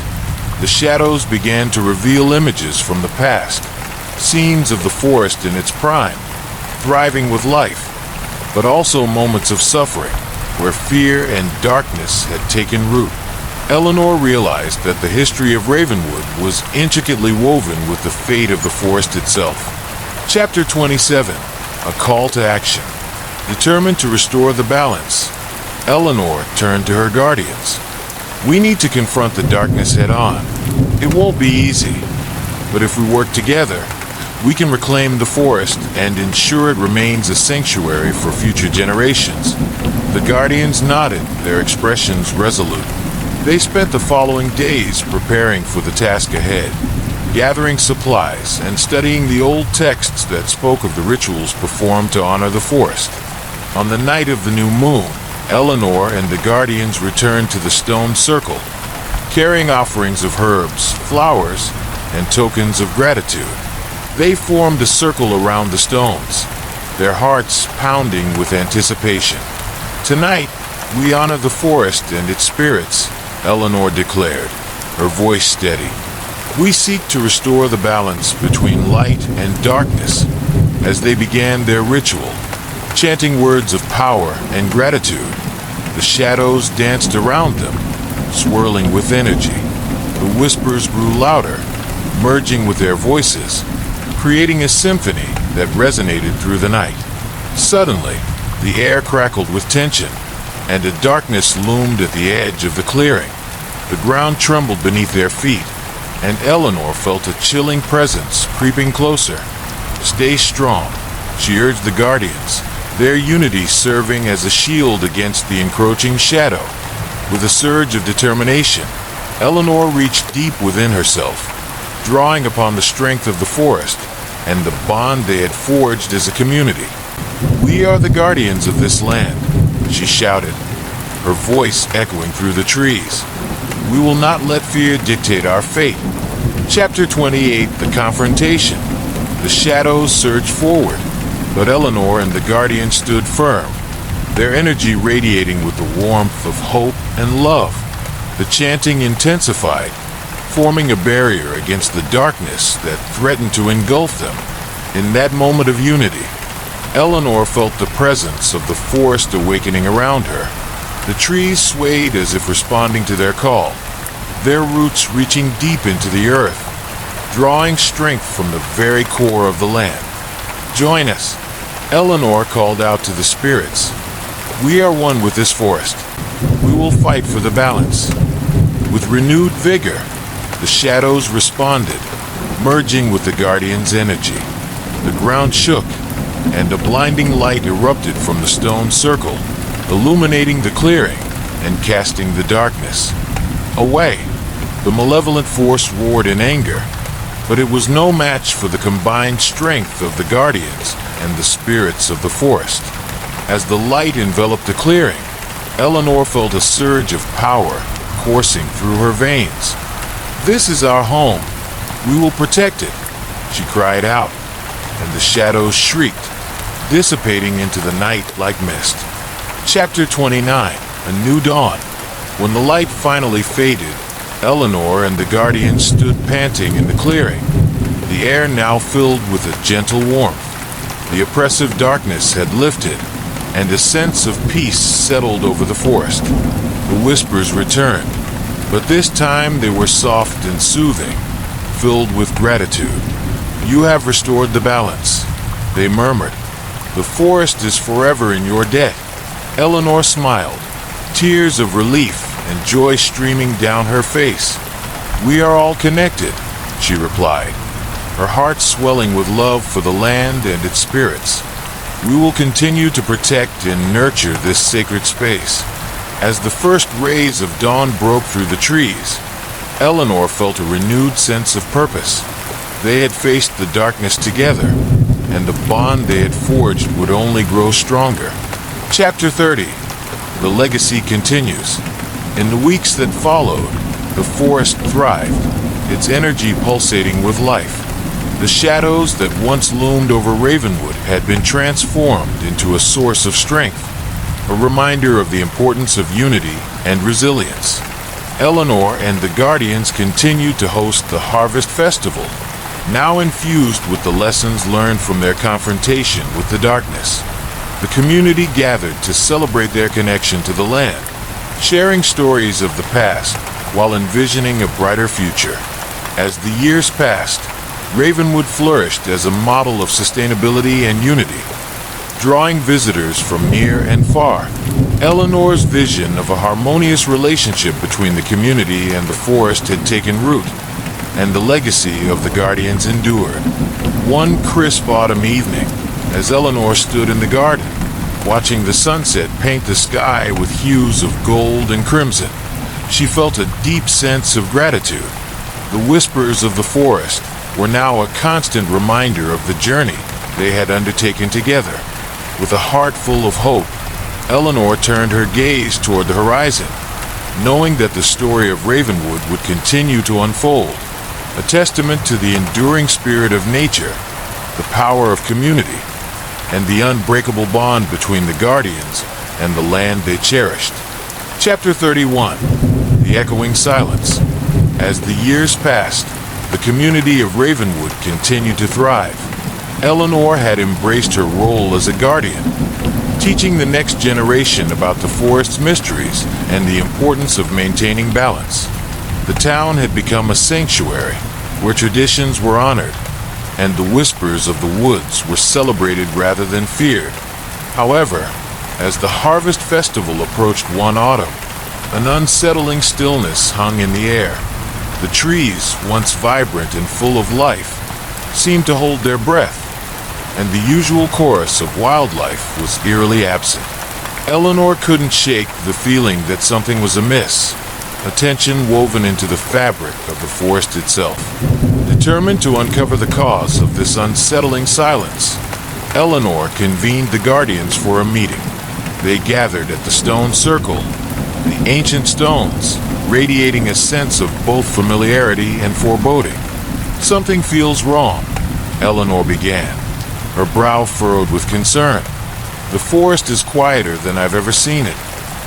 the shadows began to reveal images from the past, scenes of the forest in its prime, thriving with life, but also moments of suffering, where fear and darkness had taken root. Eleanor realized that the history of Ravenwood was intricately woven with the fate of the forest itself. Chapter 27, A Call to Action. Determined to restore the balance, Eleanor turned to her guardians. "We need to confront the darkness head on. It won't be easy, but if we work together, We can reclaim the forest and ensure it remains a sanctuary for future generations." The guardians nodded, their expressions resolute. They spent the following days preparing for the task ahead, gathering supplies and studying the old texts that spoke of the rituals performed to honor the forest. On the night of the new moon, Eleanor and the guardians returned to the stone circle, carrying offerings of herbs, flowers, and tokens of gratitude. They formed a circle around the stones, their hearts pounding with anticipation. "Tonight, we honor the forest and its spirits," Eleanor declared, her voice steady. "We seek to restore the balance between light and darkness." As they began their ritual, chanting words of power and gratitude, the shadows danced around them, swirling with energy. The whispers grew louder, merging with their voices, creating a symphony that resonated through the night. Suddenly, the air crackled with tension, and a darkness loomed at the edge of the clearing. The ground trembled beneath their feet, and Eleanor felt a chilling presence creeping closer. "Stay strong," she urged the guardians, their unity serving as a shield against the encroaching shadow. With a surge of determination, Eleanor reached deep within herself, drawing upon the strength of the forest and the bond they had forged as a community. "We are the guardians of this land," she shouted, her voice echoing through the trees. "We will not let fear dictate our fate." Chapter 28, The Confrontation. The shadows surged forward, but Eleanor and the guardians stood firm, their energy radiating with the warmth of hope and love. The chanting intensified, forming a barrier against the darkness that threatened to engulf them. In that moment of unity, Eleanor felt the presence of the forest awakening around her. The trees swayed as if responding to their call, their roots reaching deep into the earth, drawing strength from the very core of the land. "Join us," Eleanor called out to the spirits. "We are one with this forest. We will fight for the balance." With renewed vigor, the shadows responded, merging with the guardian's energy. The ground shook, and a blinding light erupted from the stone circle, illuminating the clearing and casting the darkness away. The malevolent force roared in anger, but it was no match for the combined strength of the guardians and the spirits of the forest. As the light enveloped the clearing, Eleanor felt a surge of power coursing through her veins. "This is our home. We will protect it," she cried out, and the shadows shrieked, dissipating into the night like mist. Chapter 29, A New Dawn. When the light finally faded, Eleanor and the guardians stood panting in the clearing, the air now filled with a gentle warmth. The oppressive darkness had lifted, and a sense of peace settled over the forest. The whispers returned, but this time they were soft and soothing, filled with gratitude. "You have restored the balance," they murmured. "The forest is forever in your debt." Eleanor smiled, tears of relief and joy streaming down her face. "We are all connected," she replied, her heart swelling with love for the land and its spirits. "We will continue to protect and nurture this sacred space." As the first rays of dawn broke through the trees, Eleanor felt a renewed sense of purpose. They had faced the darkness together, and the bond they had forged would only grow stronger. Chapter 30. The Legacy continues. In the weeks that followed, the forest thrived, its energy pulsating with life. The shadows that once loomed over Ravenwood had been transformed into a source of strength, a reminder of the importance of unity and resilience. Eleanor and the Guardians continued to host the Harvest Festival, now infused with the lessons learned from their confrontation with the darkness. The community gathered to celebrate their connection to the land, sharing stories of the past while envisioning a brighter future. As the years passed, Ravenwood flourished as a model of sustainability and unity, drawing visitors from near and far. Eleanor's vision of a harmonious relationship between the community and the forest had taken root, and the legacy of the Guardians endured. One crisp autumn evening, as Eleanor stood in the garden, watching the sunset paint the sky with hues of gold and crimson, she felt a deep sense of gratitude. The whispers of the forest were now a constant reminder of the journey they had undertaken together. With a heart full of hope, Eleanor turned her gaze toward the horizon, knowing that the story of Ravenwood would continue to unfold, a testament to the enduring spirit of nature, the power of community, and the unbreakable bond between the Guardians and the land they cherished. Chapter 31. The Echoing Silence. As the years passed, the community of Ravenwood continued to thrive. Eleanor had embraced her role as a guardian, teaching the next generation about the forest's mysteries and the importance of maintaining balance. The town had become a sanctuary where traditions were honored, and the whispers of the woods were celebrated rather than feared. However, as the Harvest Festival approached one autumn, an unsettling stillness hung in the air. The trees, once vibrant and full of life, seemed to hold their breath, and the usual chorus of wildlife was eerily absent. Eleanor couldn't shake the feeling that something was amiss, a tension woven into the fabric of the forest itself. Determined to uncover the cause of this unsettling silence, Eleanor convened the Guardians for a meeting. They gathered at the stone circle, the ancient stones radiating a sense of both familiarity and foreboding. "Something feels wrong," Eleanor began, her brow furrowed with concern. "The forest is quieter than I've ever seen it.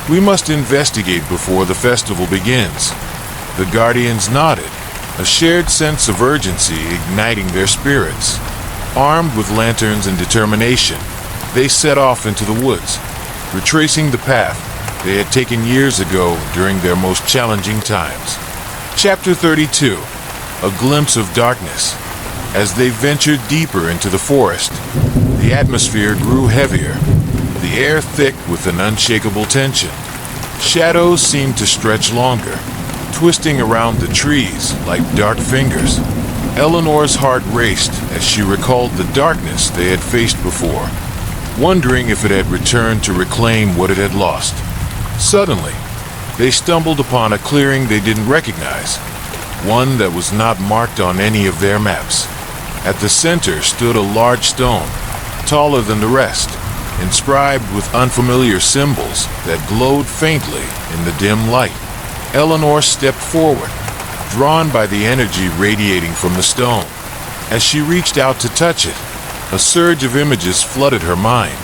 We must investigate before the festival begins." The Guardians nodded, a shared sense of urgency igniting their spirits. Armed with lanterns and determination, they set off into the woods, retracing the path they had taken years ago during their most challenging times. Chapter 32. A Glimpse of Darkness. As they ventured deeper into the forest, the atmosphere grew heavier, the air thick with an unshakable tension. Shadows seemed to stretch longer, twisting around the trees like dark fingers. Eleanor's heart raced as she recalled the darkness they had faced before, wondering if it had returned to reclaim what it had lost. Suddenly, they stumbled upon a clearing they didn't recognize, one that was not marked on any of their maps. At the center stood a large stone, taller than the rest, inscribed with unfamiliar symbols that glowed faintly in the dim light. Eleanor stepped forward, drawn by the energy radiating from the stone. As she reached out to touch it, a surge of images flooded her mind.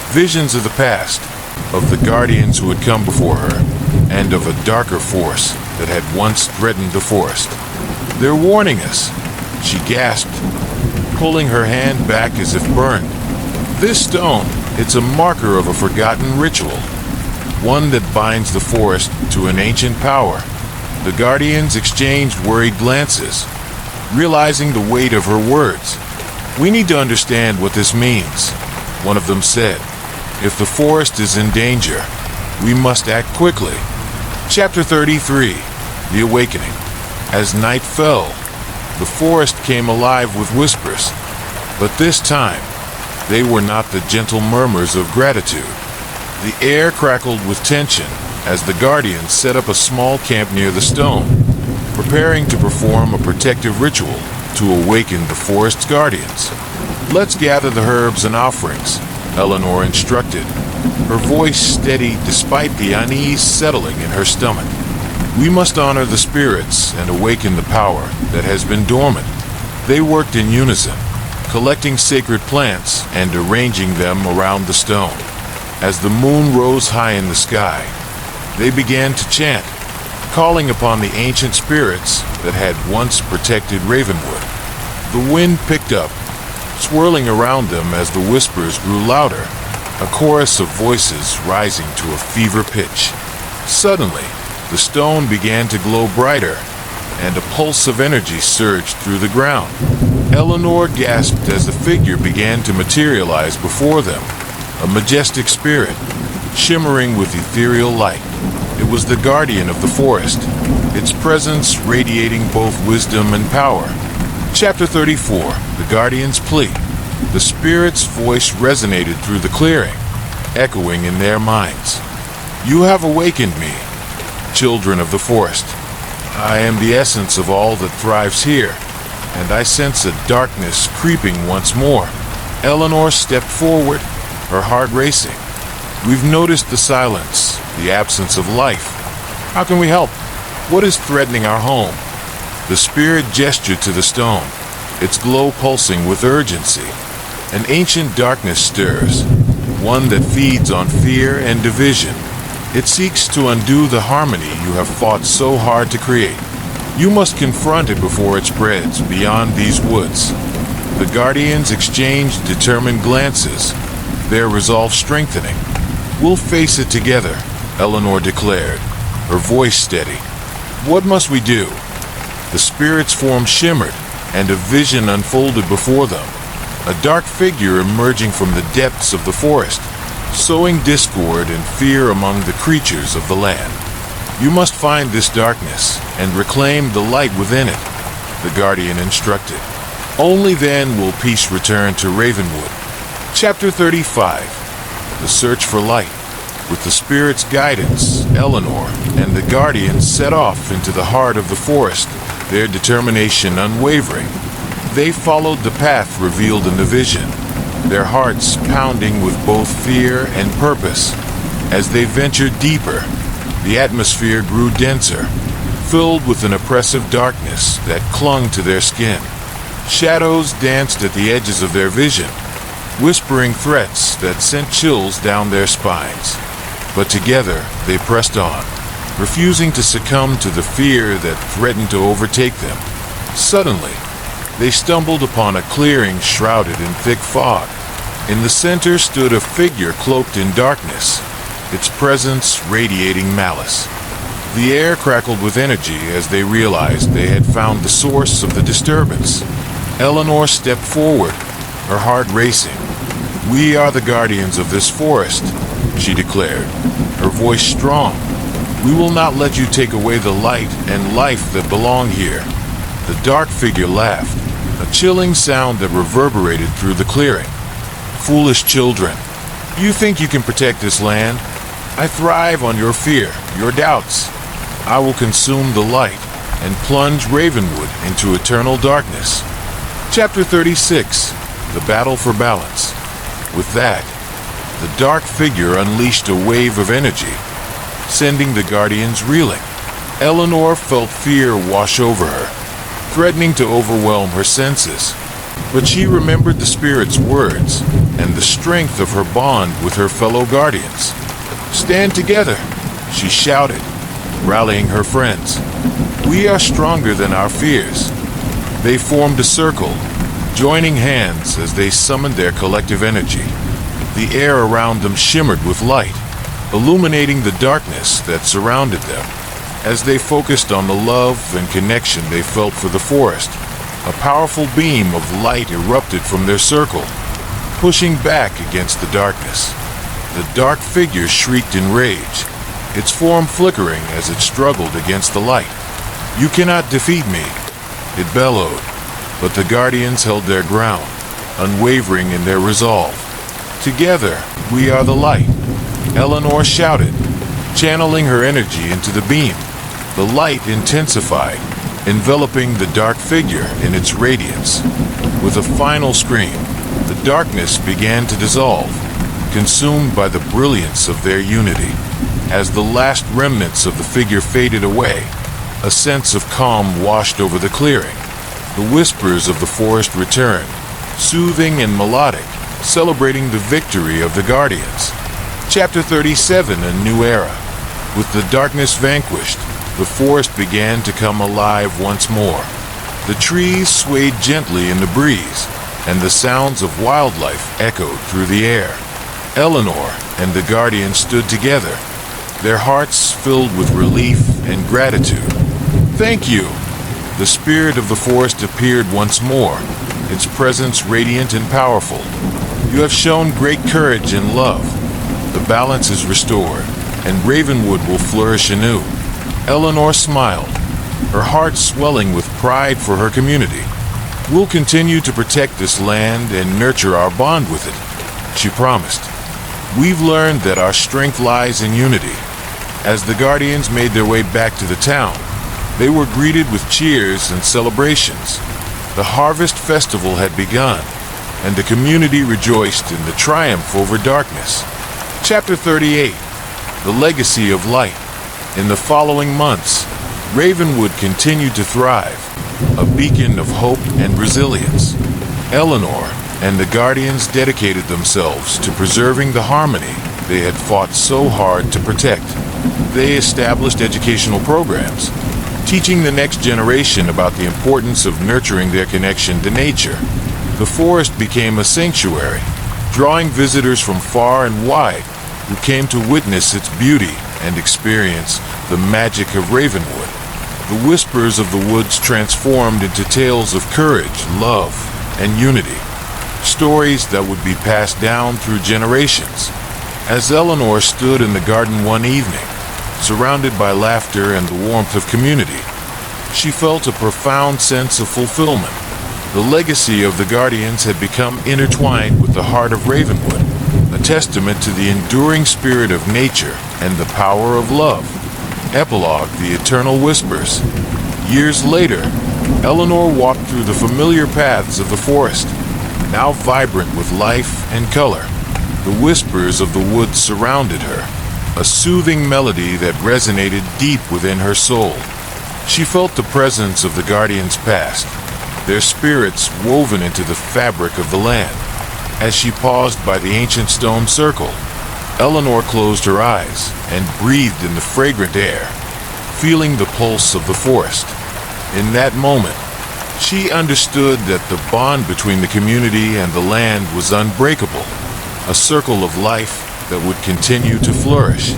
Visions of the past, of the Guardians who had come before her, and of a darker force that had once threatened the forest. "They're warning us," she gasped, pulling her hand back as if burned. "This stone, it's a marker of a forgotten ritual, one that binds the forest to an ancient power." The Guardians exchanged worried glances, realizing the weight of her words. "We need to understand what this means," one of them said. "If the forest is in danger, we must act quickly." Chapter 33. The Awakening. As night fell, the forest came alive with whispers, but this time, they were not the gentle murmurs of gratitude. The air crackled with tension as the Guardians set up a small camp near the stone, preparing to perform a protective ritual to awaken the forest's guardians. "Let's gather the herbs and offerings," Eleanor instructed, her voice steady despite the unease settling in her stomach. "We must honor the spirits and awaken the power that has been dormant." They worked in unison, collecting sacred plants and arranging them around the stone. As the moon rose high in the sky, they began to chant, calling upon the ancient spirits that had once protected Ravenwood. The wind picked up, swirling around them as the whispers grew louder, a chorus of voices rising to a fever pitch. Suddenly, the stone began to glow brighter, and a pulse of energy surged through the ground. Eleanor gasped as a figure began to materialize before them, a majestic spirit, shimmering with ethereal light. It was the guardian of the forest, its presence radiating both wisdom and power. Chapter 34, The Guardian's Plea. The spirit's voice resonated through the clearing, echoing in their minds. You have awakened me, children of the forest. I am the essence of all that thrives here, and I sense a darkness creeping once more. Eleanor stepped forward, her heart racing. We've noticed the silence, the absence of life. How can we help? What is threatening our home? The spirit gestured to the stone, its glow pulsing with urgency. An ancient darkness stirs, one that feeds on fear and division. It seeks to undo the harmony you have fought so hard to create. You must confront it before it spreads beyond these woods. The guardians exchanged determined glances, their resolve strengthening. We'll face it together, Eleanor declared, her voice steady. What must we do? The spirit's form shimmered, and a vision unfolded before them. A dark figure emerging from the depths of the forest, sowing discord and fear among the creatures of the land. You must find this darkness and reclaim the light within it, the guardian instructed. Only then will peace return to Ravenwood. Chapter 35, The Search for Light. With the spirit's guidance, Eleanor and the guardians set off into the heart of the forest, their determination unwavering. They followed the path revealed in the vision, their hearts pounding with both fear and purpose. As they ventured deeper, the atmosphere grew denser, filled with an oppressive darkness that clung to their skin. Shadows danced at the edges of their vision, whispering threats that sent chills down their spines. But together they pressed on, refusing to succumb to the fear that threatened to overtake them. Suddenly, they stumbled upon a clearing shrouded in thick fog. In the center stood a figure cloaked in darkness, its presence radiating malice. The air crackled with energy as they realized they had found the source of the disturbance. Eleanor stepped forward, her heart racing. We are the guardians of this forest, she declared, her voice strong. We will not let you take away the light and life that belong here. The dark figure laughed, a chilling sound that reverberated through the clearing. Foolish children, you think you can protect this land? I thrive on your fear, your doubts. I will consume the light and plunge Ravenwood into eternal darkness. Chapter 36, The Battle for Balance. With that, the dark figure unleashed a wave of energy, sending the guardians reeling. Eleanor felt fear wash over her, threatening to overwhelm her senses. But she remembered the spirit's words and the strength of her bond with her fellow guardians. Stand together, she shouted, rallying her friends. We are stronger than our fears. They formed a circle, joining hands as they summoned their collective energy. The air around them shimmered with light, illuminating the darkness that surrounded them. As they focused on the love and connection they felt for the forest, a powerful beam of light erupted from their circle, pushing back against the darkness. The dark figure shrieked in rage, its form flickering as it struggled against the light. You cannot defeat me, it bellowed, but the guardians held their ground, unwavering in their resolve. Together, we are the light, Eleanor shouted, channeling her energy into the beam. The light intensified, enveloping the dark figure in its radiance. With a final scream, the darkness began to dissolve, consumed by the brilliance of their unity. As the last remnants of the figure faded away, a sense of calm washed over the clearing. The whispers of the forest returned, soothing and melodic, celebrating the victory of the guardians. Chapter 37, A New Era. With the darkness vanquished, the forest began to come alive once more. The trees swayed gently in the breeze, and the sounds of wildlife echoed through the air. Eleanor and the guardian stood together, their hearts filled with relief and gratitude. Thank you! The spirit of the forest appeared once more, its presence radiant and powerful. You have shown great courage and love. The balance is restored, and Ravenwood will flourish anew. Eleanor smiled, her heart swelling with pride for her community. "We'll continue to protect this land and nurture our bond with it," she promised. "We've learned that our strength lies in unity." As the Guardians made their way back to the town, they were greeted with cheers and celebrations. The Harvest Festival had begun, and the community rejoiced in the triumph over darkness. Chapter 38. The Legacy of Light. In the following months, Ravenwood continued to thrive, a beacon of hope and resilience. Eleanor and the Guardians dedicated themselves to preserving the harmony they had fought so hard to protect. They established educational programs, teaching the next generation about the importance of nurturing their connection to nature. The forest became a sanctuary, drawing visitors from far and wide who came to witness its beauty and experience the magic of Ravenwood. The whispers of the woods transformed into tales of courage, love, and unity, stories that would be passed down through generations. As Eleanor stood in the garden one evening, surrounded by laughter and the warmth of community, she felt a profound sense of fulfillment. The legacy of the Guardians had become intertwined with the heart of Ravenwood, a testament to the enduring spirit of nature and the power of love. Epilogue: The Eternal Whispers. Years later, Eleanor walked through the familiar paths of the forest, now vibrant with life and color. The whispers of the woods surrounded her, a soothing melody that resonated deep within her soul. She felt the presence of the Guardians past, their spirits woven into the fabric of the land. As she paused by the ancient stone circle, Eleanor closed her eyes and breathed in the fragrant air, feeling the pulse of the forest. In that moment, she understood that the bond between the community and the land was unbreakable, a circle of life that would continue to flourish.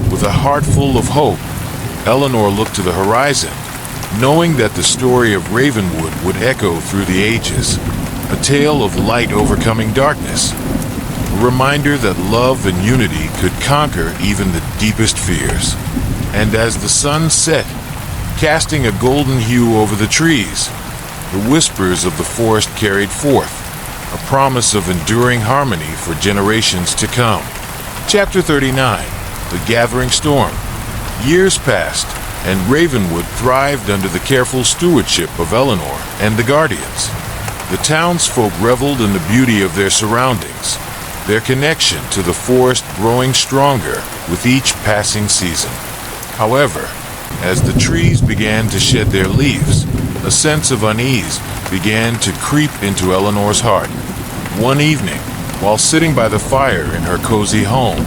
With a heart full of hope, Eleanor looked to the horizon, knowing that the story of Ravenwood would echo through the ages, a tale of light overcoming darkness, a reminder that love and unity could conquer even the deepest fears. And as the sun set, casting a golden hue over the trees, the whispers of the forest carried forth, a promise of enduring harmony for generations to come. Chapter 39. The Gathering Storm. Years passed, and Ravenwood thrived under the careful stewardship of Eleanor and the Guardians. The townsfolk reveled in the beauty of their surroundings, their connection to the forest growing stronger with each passing season. However, as the trees began to shed their leaves, a sense of unease began to creep into Eleanor's heart. One evening, while sitting by the fire in her cozy home,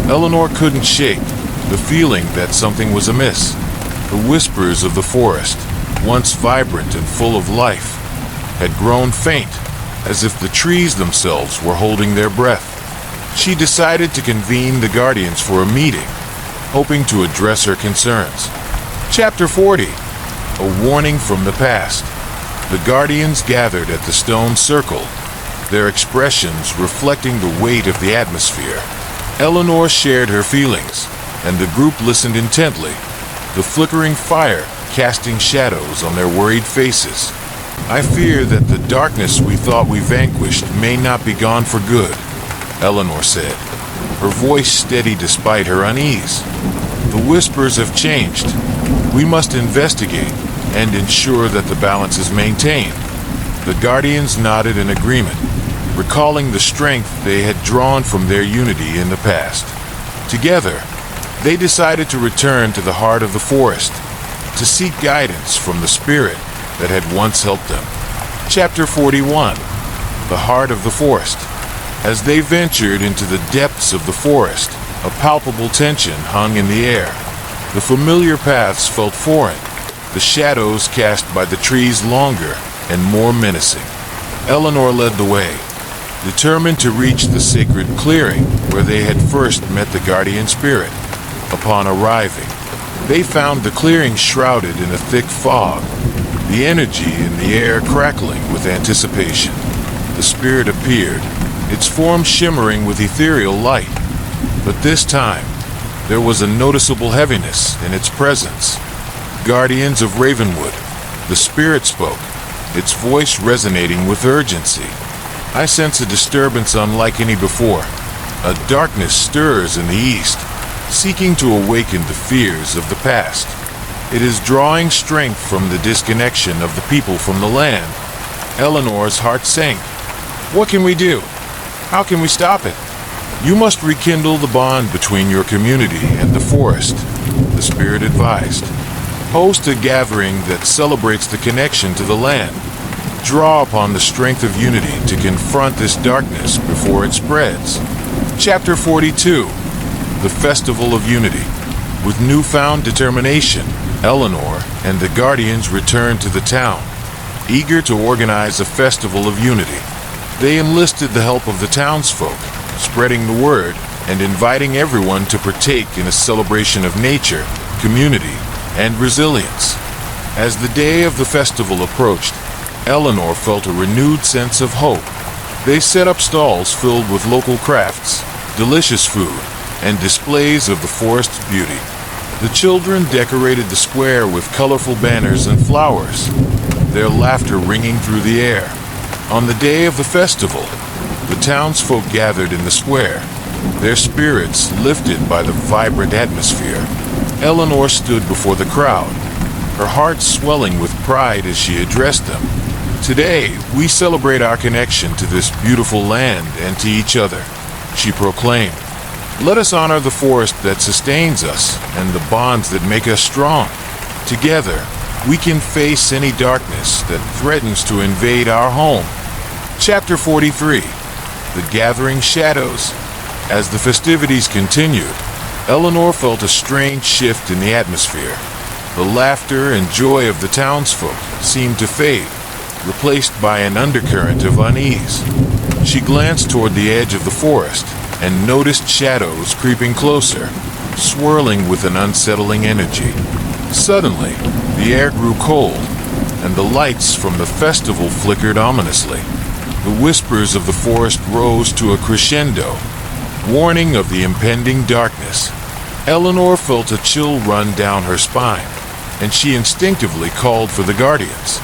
Eleanor couldn't shake the feeling that something was amiss. The whispers of the forest, once vibrant and full of life, had grown faint, as if the trees themselves were holding their breath. She decided to convene the Guardians for a meeting, hoping to address her concerns. Chapter 40. A Warning from the Past. The Guardians gathered at the stone circle, their expressions reflecting the weight of the atmosphere. Eleanor shared her feelings, and the group listened intently, the flickering fire casting shadows on their worried faces. "I fear that the darkness we thought we vanquished may not be gone for good," Eleanor said, her voice steady despite her unease. "The whispers have changed. We must investigate and ensure that the balance is maintained." The Guardians nodded in agreement, recalling the strength they had drawn from their unity in the past. Together, they decided to return to the heart of the forest, to seek guidance from the spirit that had once helped them. Chapter 41. The Heart of the Forest. As they ventured into the depths of the forest, a palpable tension hung in the air. The familiar paths felt foreign, the shadows cast by the trees longer and more menacing. Eleanor led the way, determined to reach the sacred clearing where they had first met the guardian spirit. Upon arriving, they found the clearing shrouded in a thick fog, the energy in the air crackling with anticipation. The spirit appeared, its form shimmering with ethereal light. But this time, there was a noticeable heaviness in its presence. Guardians of Ravenwood. The spirit spoke, its voice resonating with urgency. I sense a disturbance unlike any before. A darkness stirs in the east, seeking to awaken the fears of the past. It is drawing strength from the disconnection of the people from the land. Eleanor's heart sank. What can we do? How can we stop it? You must rekindle the bond between your community and the forest, the spirit advised. Host a gathering that celebrates the connection to the land. Draw upon the strength of unity to confront this darkness before it spreads. Chapter 42. The Festival of Unity. With newfound determination, Eleanor and the Guardians returned to the town, eager to organize a festival of unity. They enlisted the help of the townsfolk, spreading the word and inviting everyone to partake in a celebration of nature, community, and resilience. As the day of the festival approached, Eleanor felt a renewed sense of hope. They set up stalls filled with local crafts, delicious food, and displays of the forest's beauty. The children decorated the square with colorful banners and flowers, their laughter ringing through the air. On the day of the festival, the townsfolk gathered in the square, their spirits lifted by the vibrant atmosphere. Eleanor stood before the crowd, her heart swelling with pride as she addressed them. Today, we celebrate our connection to this beautiful land and to each other, she proclaimed. Let us honor the forest that sustains us and the bonds that make us strong. Together, we can face any darkness that threatens to invade our home. Chapter 43. The Gathering Shadows. As the festivities continued, Eleanor felt a strange shift in the atmosphere. The laughter and joy of the townsfolk seemed to fade, replaced by an undercurrent of unease. She glanced toward the edge of the forest and noticed shadows creeping closer, swirling with an unsettling energy. Suddenly, the air grew cold, and the lights from the festival flickered ominously. The whispers of the forest rose to a crescendo, warning of the impending darkness. Eleanor felt a chill run down her spine, and she instinctively called for the Guardians.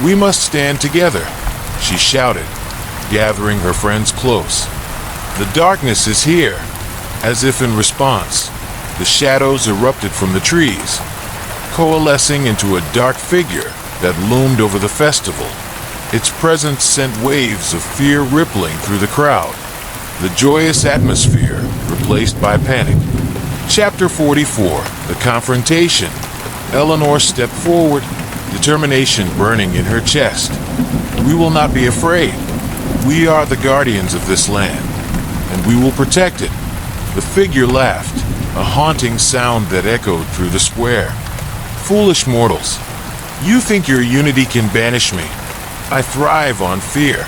"We must stand together," she shouted, gathering her friends close. "The darkness is here." As if in response, the shadows erupted from the trees, coalescing into a dark figure that loomed over the festival. Its presence sent waves of fear rippling through the crowd, the joyous atmosphere replaced by panic. Chapter 44. The Confrontation. Eleanor stepped forward, determination burning in her chest. "We will not be afraid. We are the guardians of this land, and we will protect it." The figure laughed, a haunting sound that echoed through the square. "Foolish mortals, you think your unity can banish me. I thrive on fear,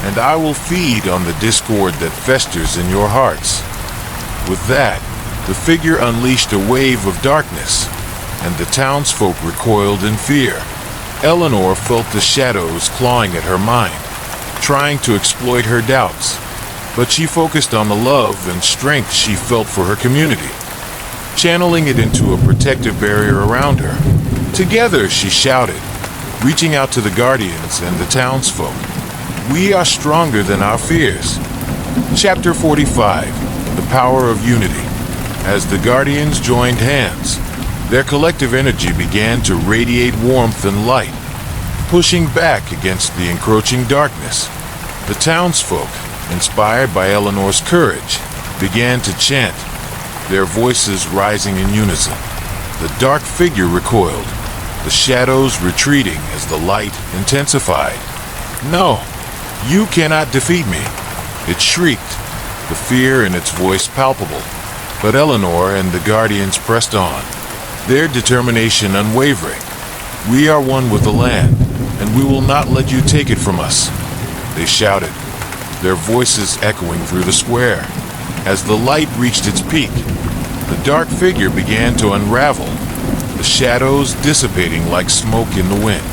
and I will feed on the discord that festers in your hearts." With that, the figure unleashed a wave of darkness, and the townsfolk recoiled in fear. Eleanor felt the shadows clawing at her mind, trying to exploit her doubts, but she focused on the love and strength she felt for her community, channeling it into a protective barrier around her. Together, she shouted, reaching out to the Guardians and the townsfolk, "We are stronger than our fears." Chapter 45. The Power of Unity. As the Guardians joined hands, their collective energy began to radiate warmth and light, pushing back against the encroaching darkness. The townsfolk, inspired by Eleanor's courage, began to chant, their voices rising in unison. The dark figure recoiled, the shadows retreating as the light intensified. "No, you cannot defeat me," it shrieked, the fear in its voice palpable. But Eleanor and the Guardians pressed on, their determination unwavering. "We are one with the land, and we will not let you take it from us," they shouted, their voices echoing through the square. As the light reached its peak, the dark figure began to unravel, the shadows dissipating like smoke in the wind.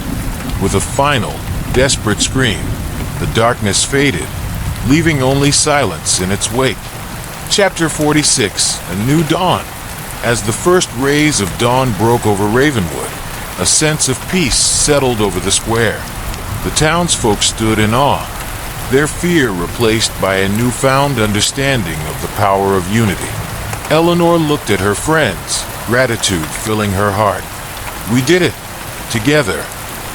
With a final, desperate scream, the darkness faded, leaving only silence in its wake. Chapter 46. A New Dawn. As the first rays of dawn broke over Ravenwood, a sense of peace settled over the square. The townsfolk stood in awe, their fear replaced by a newfound understanding of the power of unity. Eleanor looked at her friends, gratitude filling her heart. We did it. Together.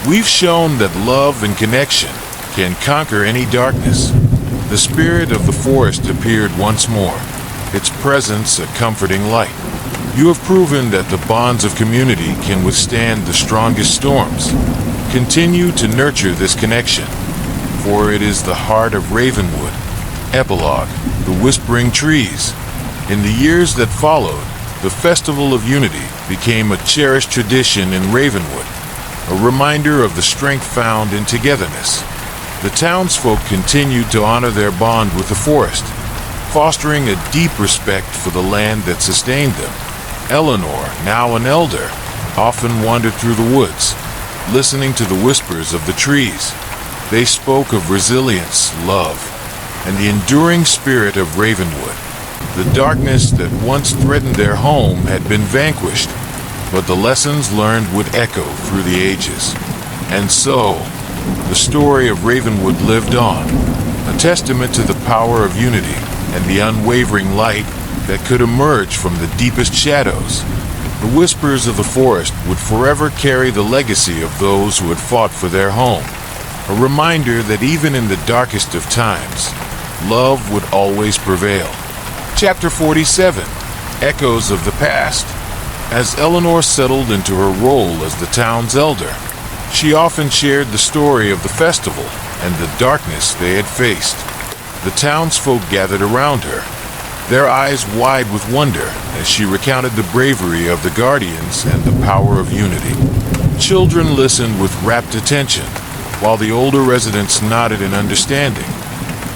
We've shown that love and connection can conquer any darkness. The spirit of the forest appeared once more, its presence a comforting light. You have proven that the bonds of community can withstand the strongest storms. Continue to nurture this connection, for it is the heart of Ravenwood. Epilogue: The Whispering Trees. In the years that followed, the Festival of Unity became a cherished tradition in Ravenwood, a reminder of the strength found in togetherness. The townsfolk continued to honor their bond with the forest, fostering a deep respect for the land that sustained them. Eleanor, now an elder, often wandered through the woods, listening to the whispers of the trees. They spoke of resilience, love, and the enduring spirit of Ravenwood. The darkness that once threatened their home had been vanquished, but the lessons learned would echo through the ages. And so, the story of Ravenwood lived on, a testament to the power of unity and the unwavering light that could emerge from the deepest shadows. The whispers of the forest would forever carry the legacy of those who had fought for their home, a reminder that even in the darkest of times, love would always prevail. Chapter 47, Echoes of the Past. As Eleanor settled into her role as the town's elder, she often shared the story of the festival and the darkness they had faced. The townsfolk gathered around her, their eyes wide with wonder as she recounted the bravery of the Guardians and the power of unity. Children listened with rapt attention, while the older residents nodded in understanding,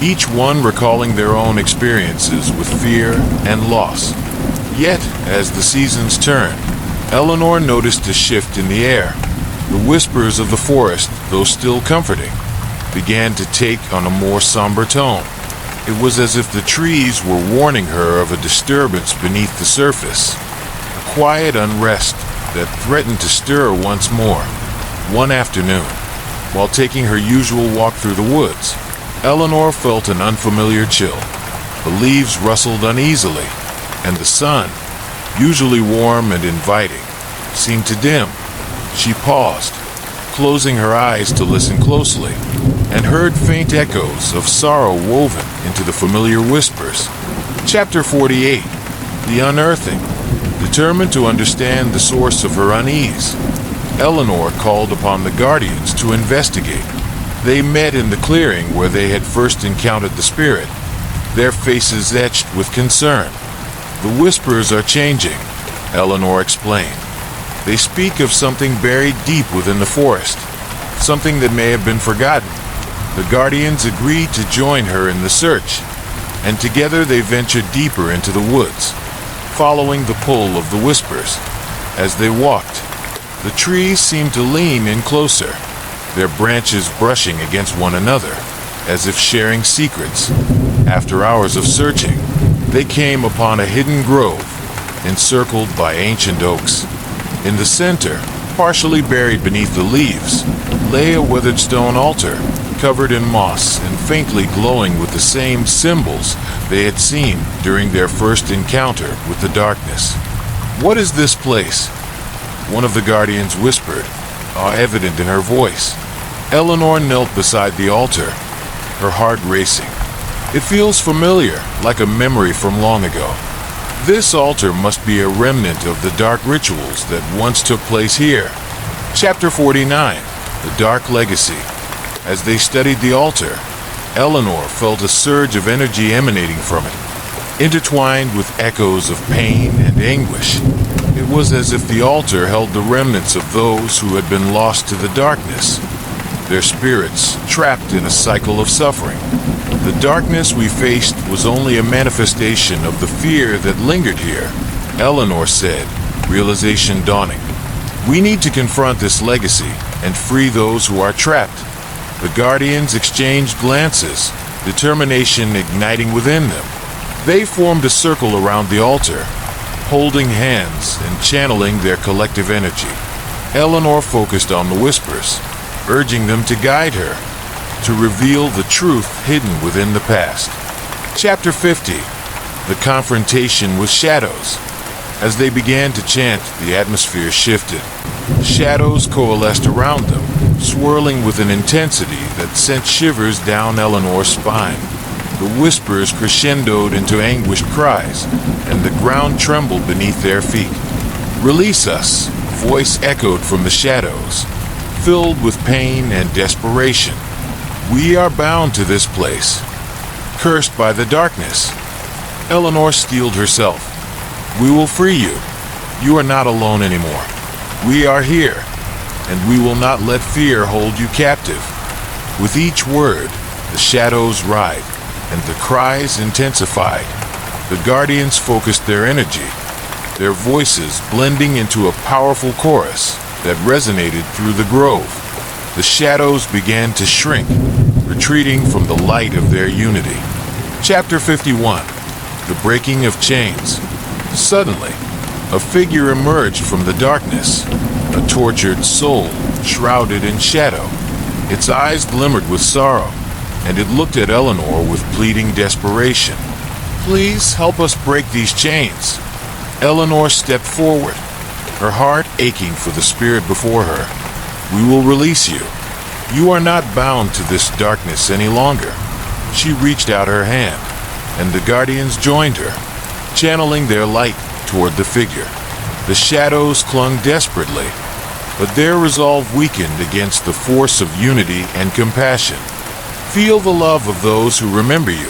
each one recalling their own experiences with fear and loss. Yet, as the seasons turned, Eleanor noticed a shift in the air. The whispers of the forest, though still comforting, began to take on a more somber tone. It was as if the trees were warning her of a disturbance beneath the surface, a quiet unrest that threatened to stir once more. One afternoon, while taking her usual walk through the woods, Eleanor felt an unfamiliar chill. The leaves rustled uneasily, and the sun, usually warm and inviting, seemed to dim. She paused, closing her eyes to listen closely, and heard faint echoes of sorrow woven into the familiar whispers. Chapter 48, The Unearthing. Determined to understand the source of her unease, Eleanor called upon the Guardians to investigate. They met in the clearing where they had first encountered the spirit, their faces etched with concern. The whispers are changing, Eleanor explained. They speak of something buried deep within the forest, something that may have been forgotten. The Guardians agreed to join her in the search, and together they ventured deeper into the woods, following the pull of the whispers. As they walked, the trees seemed to lean in closer, their branches brushing against one another, as if sharing secrets. After hours of searching, they came upon a hidden grove, encircled by ancient oaks. In the center, partially buried beneath the leaves, lay a weathered stone altar, covered in moss and faintly glowing with the same symbols they had seen during their first encounter with the darkness. "What is this place?" one of the Guardians whispered, awe evident in her voice. Eleanor knelt beside the altar, her heart racing. It feels familiar, like a memory from long ago. This altar must be a remnant of the dark rituals that once took place here. Chapter 49, The Dark Legacy. As they studied the altar, Eleanor felt a surge of energy emanating from it, intertwined with echoes of pain and anguish. It was as if the altar held the remnants of those who had been lost to the darkness, their spirits trapped in a cycle of suffering. The darkness we faced was only a manifestation of the fear that lingered here, Eleanor said, realization dawning. We need to confront this legacy and free those who are trapped. The Guardians exchanged glances, determination igniting within them. They formed a circle around the altar, holding hands and channeling their collective energy. Eleanor focused on the whispers, urging them to guide her, to reveal the truth hidden within the past. Chapter 50. The confrontation with shadows. As they began to chant, the atmosphere shifted. Shadows coalesced around them, swirling with an intensity that sent shivers down Eleanor's spine. The whispers crescendoed into anguished cries, and the ground trembled beneath their feet. "Release us," a voice echoed from the shadows, filled with pain and desperation. "We are bound to this place, cursed by the darkness." Eleanor steeled herself. "We will free you. You are not alone anymore. We are here, and we will not let fear hold you captive." With each word, the shadows writhed, and the cries intensified. The guardians focused their energy, their voices blending into a powerful chorus that resonated through the grove. The shadows began to shrink, retreating from the light of their unity. Chapter 51. The breaking of chains. Suddenly, a figure emerged from the darkness, a tortured soul shrouded in shadow. Its eyes glimmered with sorrow, and it looked at Eleanor with pleading desperation. "Please help us break these chains." Eleanor stepped forward, her heart aching for the spirit before her. "We will release you. You are not bound to this darkness any longer." She reached out her hand, and the guardians joined her, channeling their light toward the figure. The shadows clung desperately, but their resolve weakened against the force of unity and compassion. "Feel the love of those who remember you,"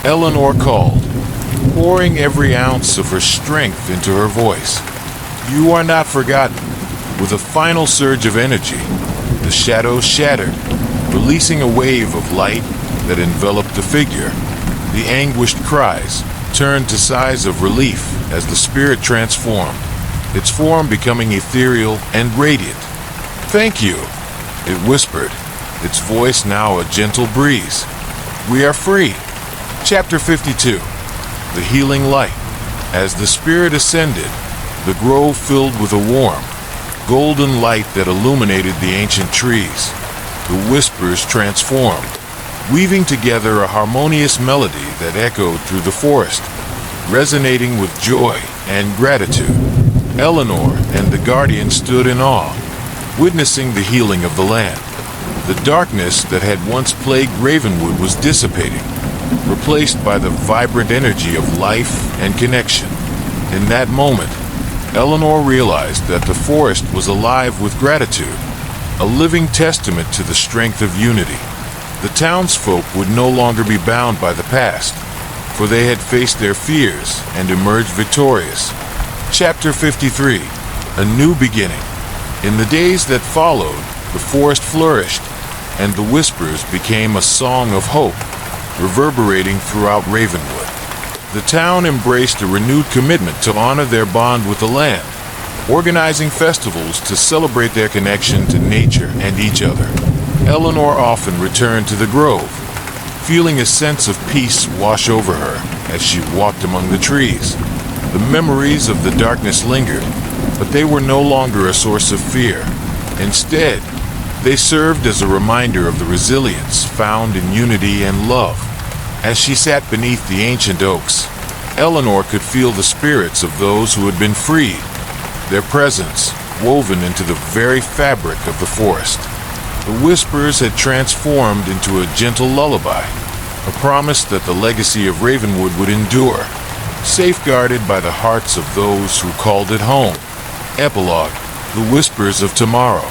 Eleanor called, pouring every ounce of her strength into her voice. "You are not forgotten." With a final surge of energy, the shadows shattered, releasing a wave of light that enveloped the figure. The anguished cries turned to sighs of relief as the spirit transformed, its form becoming ethereal and radiant. "Thank you," it whispered, its voice now a gentle breeze. "We are free." Chapter 52. The healing light. As the spirit ascended, the grove filled with a warm, golden light that illuminated the ancient trees. The whispers transformed, weaving together a harmonious melody that echoed through the forest, resonating with joy and gratitude. Eleanor and the guardian stood in awe, witnessing the healing of the land. The darkness that had once plagued Ravenwood was dissipating, replaced by the vibrant energy of life and connection. In that moment, Eleanor realized that the forest was alive with gratitude, a living testament to the strength of unity. The townsfolk would no longer be bound by the past, for they had faced their fears and emerged victorious. Chapter 53. A new beginning. In the days that followed, the forest flourished, and the whispers became a song of hope, reverberating throughout Ravenwood. The town embraced a renewed commitment to honor their bond with the land, organizing festivals to celebrate their connection to nature and each other. Eleanor often returned to the grove, feeling a sense of peace wash over her as she walked among the trees. The memories of the darkness lingered, but they were no longer a source of fear. Instead, they served as a reminder of the resilience found in unity and love. As she sat beneath the ancient oaks, Eleanor could feel the spirits of those who had been freed, their presence woven into the very fabric of the forest. The whispers had transformed into a gentle lullaby, a promise that the legacy of Ravenwood would endure, safeguarded by the hearts of those who called it home. Epilogue. The Whispers of Tomorrow.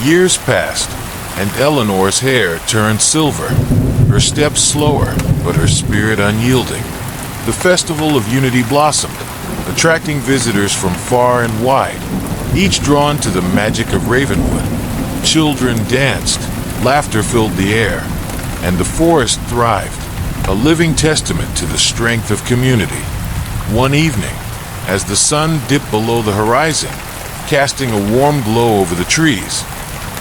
Years passed, and Eleanor's hair turned silver, her steps slower, but her spirit unyielding. The Festival of Unity blossomed, attracting visitors from far and wide, each drawn to the magic of Ravenwood. Children danced, laughter filled the air, and the forest thrived, a living testament to the strength of community. One evening, as the sun dipped below the horizon, casting a warm glow over the trees,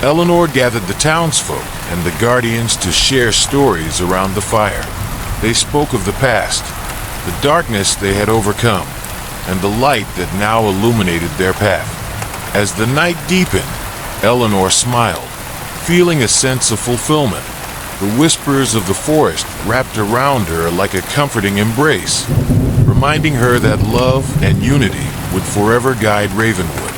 Eleanor gathered the townsfolk and the guardians to share stories around the fire. They spoke of the past, the darkness they had overcome, and the light that now illuminated their path. As the night deepened, Eleanor smiled, feeling a sense of fulfillment. The whispers of the forest wrapped around her like a comforting embrace, reminding her that love and unity would forever guide Ravenwood.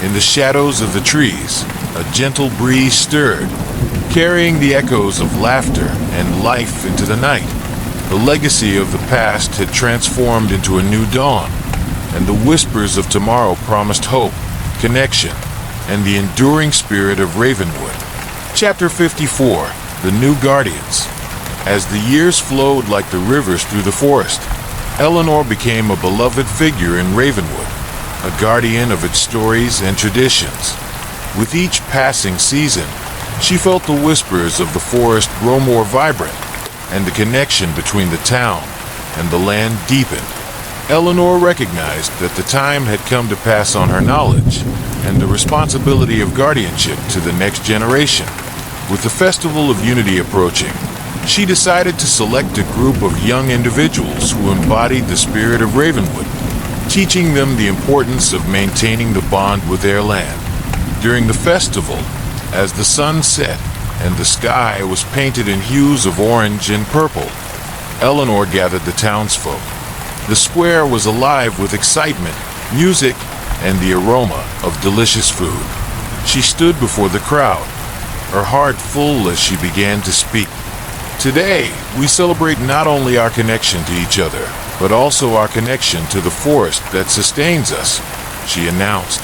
In the shadows of the trees, a gentle breeze stirred, carrying the echoes of laughter and life into the night. The legacy of the past had transformed into a new dawn, and the whispers of tomorrow promised hope, connection, and the enduring spirit of Ravenwood. Chapter 54, The New Guardians. As the years flowed like the rivers through the forest, Eleanor became a beloved figure in Ravenwood, a guardian of its stories and traditions. With each passing season, she felt the whispers of the forest grow more vibrant, and the connection between the town and the land deepened. Eleanor recognized that the time had come to pass on her knowledge and the responsibility of guardianship to the next generation. With the Festival of Unity approaching, she decided to select a group of young individuals who embodied the spirit of Ravenwood, teaching them the importance of maintaining the bond with their land. During the festival, as the sun set and the sky was painted in hues of orange and purple, Eleanor gathered the townsfolk. The square was alive with excitement, music, and the aroma of delicious food. She stood before the crowd, her heart full as she began to speak. Today, we celebrate not only our connection to each other, but also our connection to the forest that sustains us, she announced,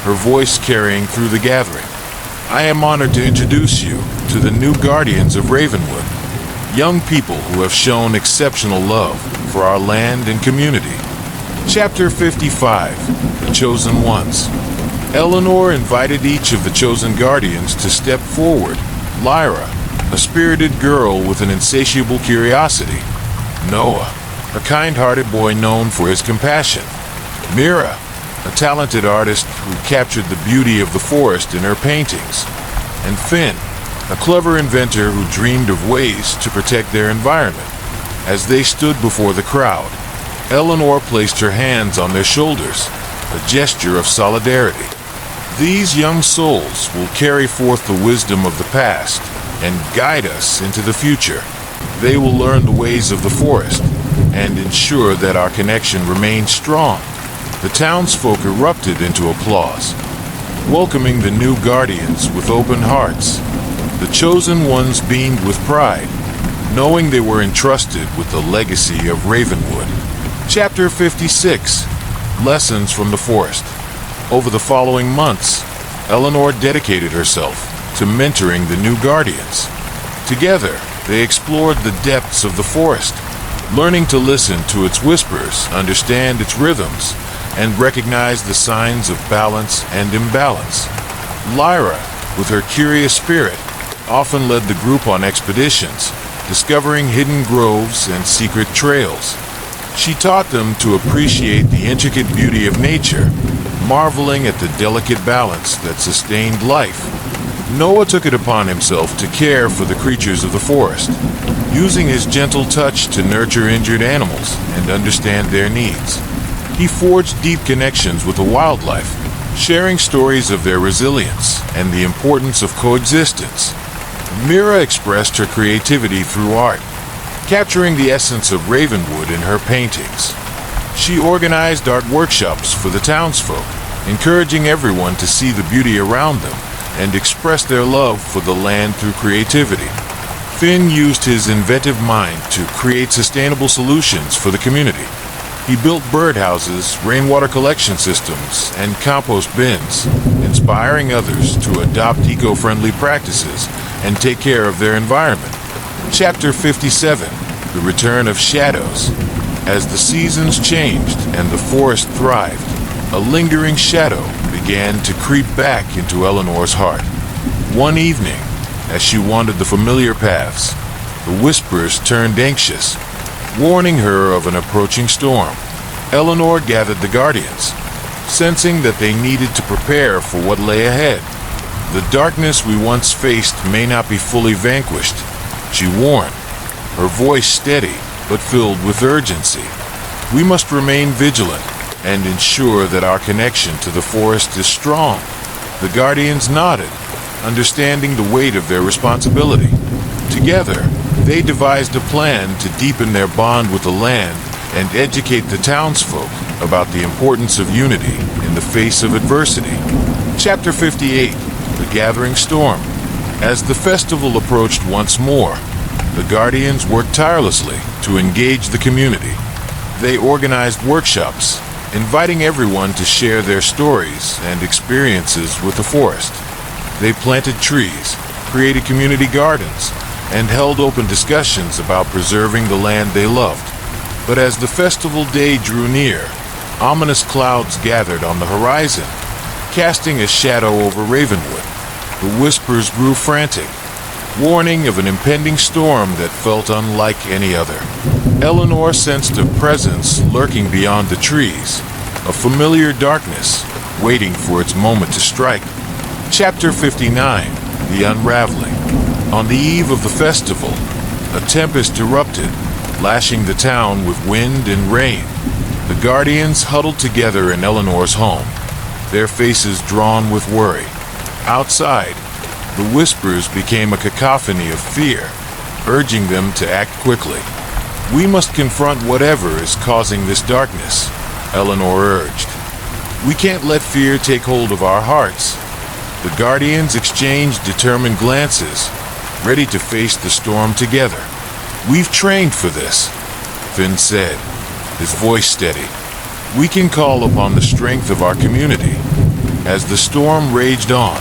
her voice carrying through the gathering. I am honored to introduce you to the new guardians of Ravenwood, young people who have shown exceptional love for our land and community. Chapter 55, The Chosen Ones. Eleanor invited each of the chosen guardians to step forward. Lyra, a spirited girl with an insatiable curiosity. Noah, a kind-hearted boy known for his compassion. Mira, a talented artist who captured the beauty of the forest in her paintings. And Finn, a clever inventor who dreamed of ways to protect their environment. As they stood before the crowd, Eleanor placed her hands on their shoulders, a gesture of solidarity. These young souls will carry forth the wisdom of the past and guide us into the future. They will learn the ways of the forest and ensure that our connection remains strong. The townsfolk erupted into applause, welcoming the new guardians with open hearts. The chosen ones beamed with pride, knowing they were entrusted with the legacy of Ravenwood. Chapter 56, Lessons from the Forest. Over the following months, Eleanor dedicated herself to mentoring the new guardians. Together, they explored the depths of the forest, learning to listen to its whispers, understand its rhythms, and recognize the signs of balance and imbalance. Lyra, with her curious spirit, often led the group on expeditions, discovering hidden groves and secret trails. She taught them to appreciate the intricate beauty of nature, marveling at the delicate balance that sustained life. Noah took it upon himself to care for the creatures of the forest, using his gentle touch to nurture injured animals and understand their needs. He forged deep connections with the wildlife, sharing stories of their resilience and the importance of coexistence. Mira expressed her creativity through art, capturing the essence of Ravenwood in her paintings. She organized art workshops for the townsfolk, encouraging everyone to see the beauty around them and express their love for the land through creativity. Finn used his inventive mind to create sustainable solutions for the community. He built birdhouses, rainwater collection systems, and compost bins, inspiring others to adopt eco-friendly practices and take care of their environment. Chapter 57, The Return of Shadows. As the seasons changed and the forest thrived, a lingering shadow began to creep back into Eleanor's heart. One evening, as she wandered the familiar paths, the whispers turned anxious, warning her of an approaching storm. Eleanor gathered the guardians, sensing that they needed to prepare for what lay ahead. The darkness we once faced may not be fully vanquished, she warned, her voice steady but filled with urgency. We must remain vigilant, and ensure that our connection to the forest is strong. The guardians nodded, understanding the weight of their responsibility. Together, they devised a plan to deepen their bond with the land and educate the townsfolk about the importance of unity in the face of adversity. Chapter 58, The Gathering Storm. As the festival approached once more, the Guardians worked tirelessly to engage the community. They organized workshops, inviting everyone to share their stories and experiences with the forest. They planted trees, created community gardens, and held open discussions about preserving the land they loved. But as the festival day drew near, ominous clouds gathered on the horizon, casting a shadow over Ravenwood. The whispers grew frantic, warning of an impending storm that felt unlike any other. Eleanor sensed a presence lurking beyond the trees, a familiar darkness waiting for its moment to strike. Chapter 59, The Unraveling. On the eve of the festival, a tempest erupted, lashing the town with wind and rain. The Guardians huddled together in Eleanor's home, their faces drawn with worry. Outside, the whispers became a cacophony of fear, urging them to act quickly. "We must confront whatever is causing this darkness," Eleanor urged. "We can't let fear take hold of our hearts." The Guardians exchanged determined glances, ready to face the storm together. "We've trained for this," Finn said, his voice steady. "We can call upon the strength of our community." As the storm raged on,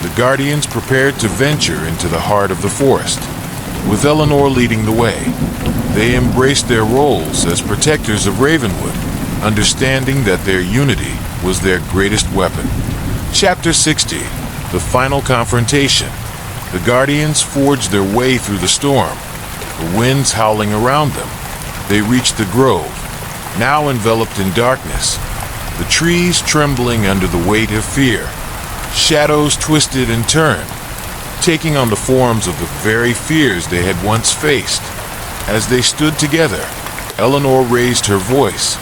the Guardians prepared to venture into the heart of the forest. With Eleanor leading the way, they embraced their roles as protectors of Ravenwood, understanding that their unity was their greatest weapon. Chapter 60, The Final Confrontation. The Guardians forged their way through the storm, the winds howling around them. They reached the grove, now enveloped in darkness, the trees trembling under the weight of fear. Shadows twisted and turned, taking on the forms of the very fears they had once faced. As they stood together, Eleanor raised her voice,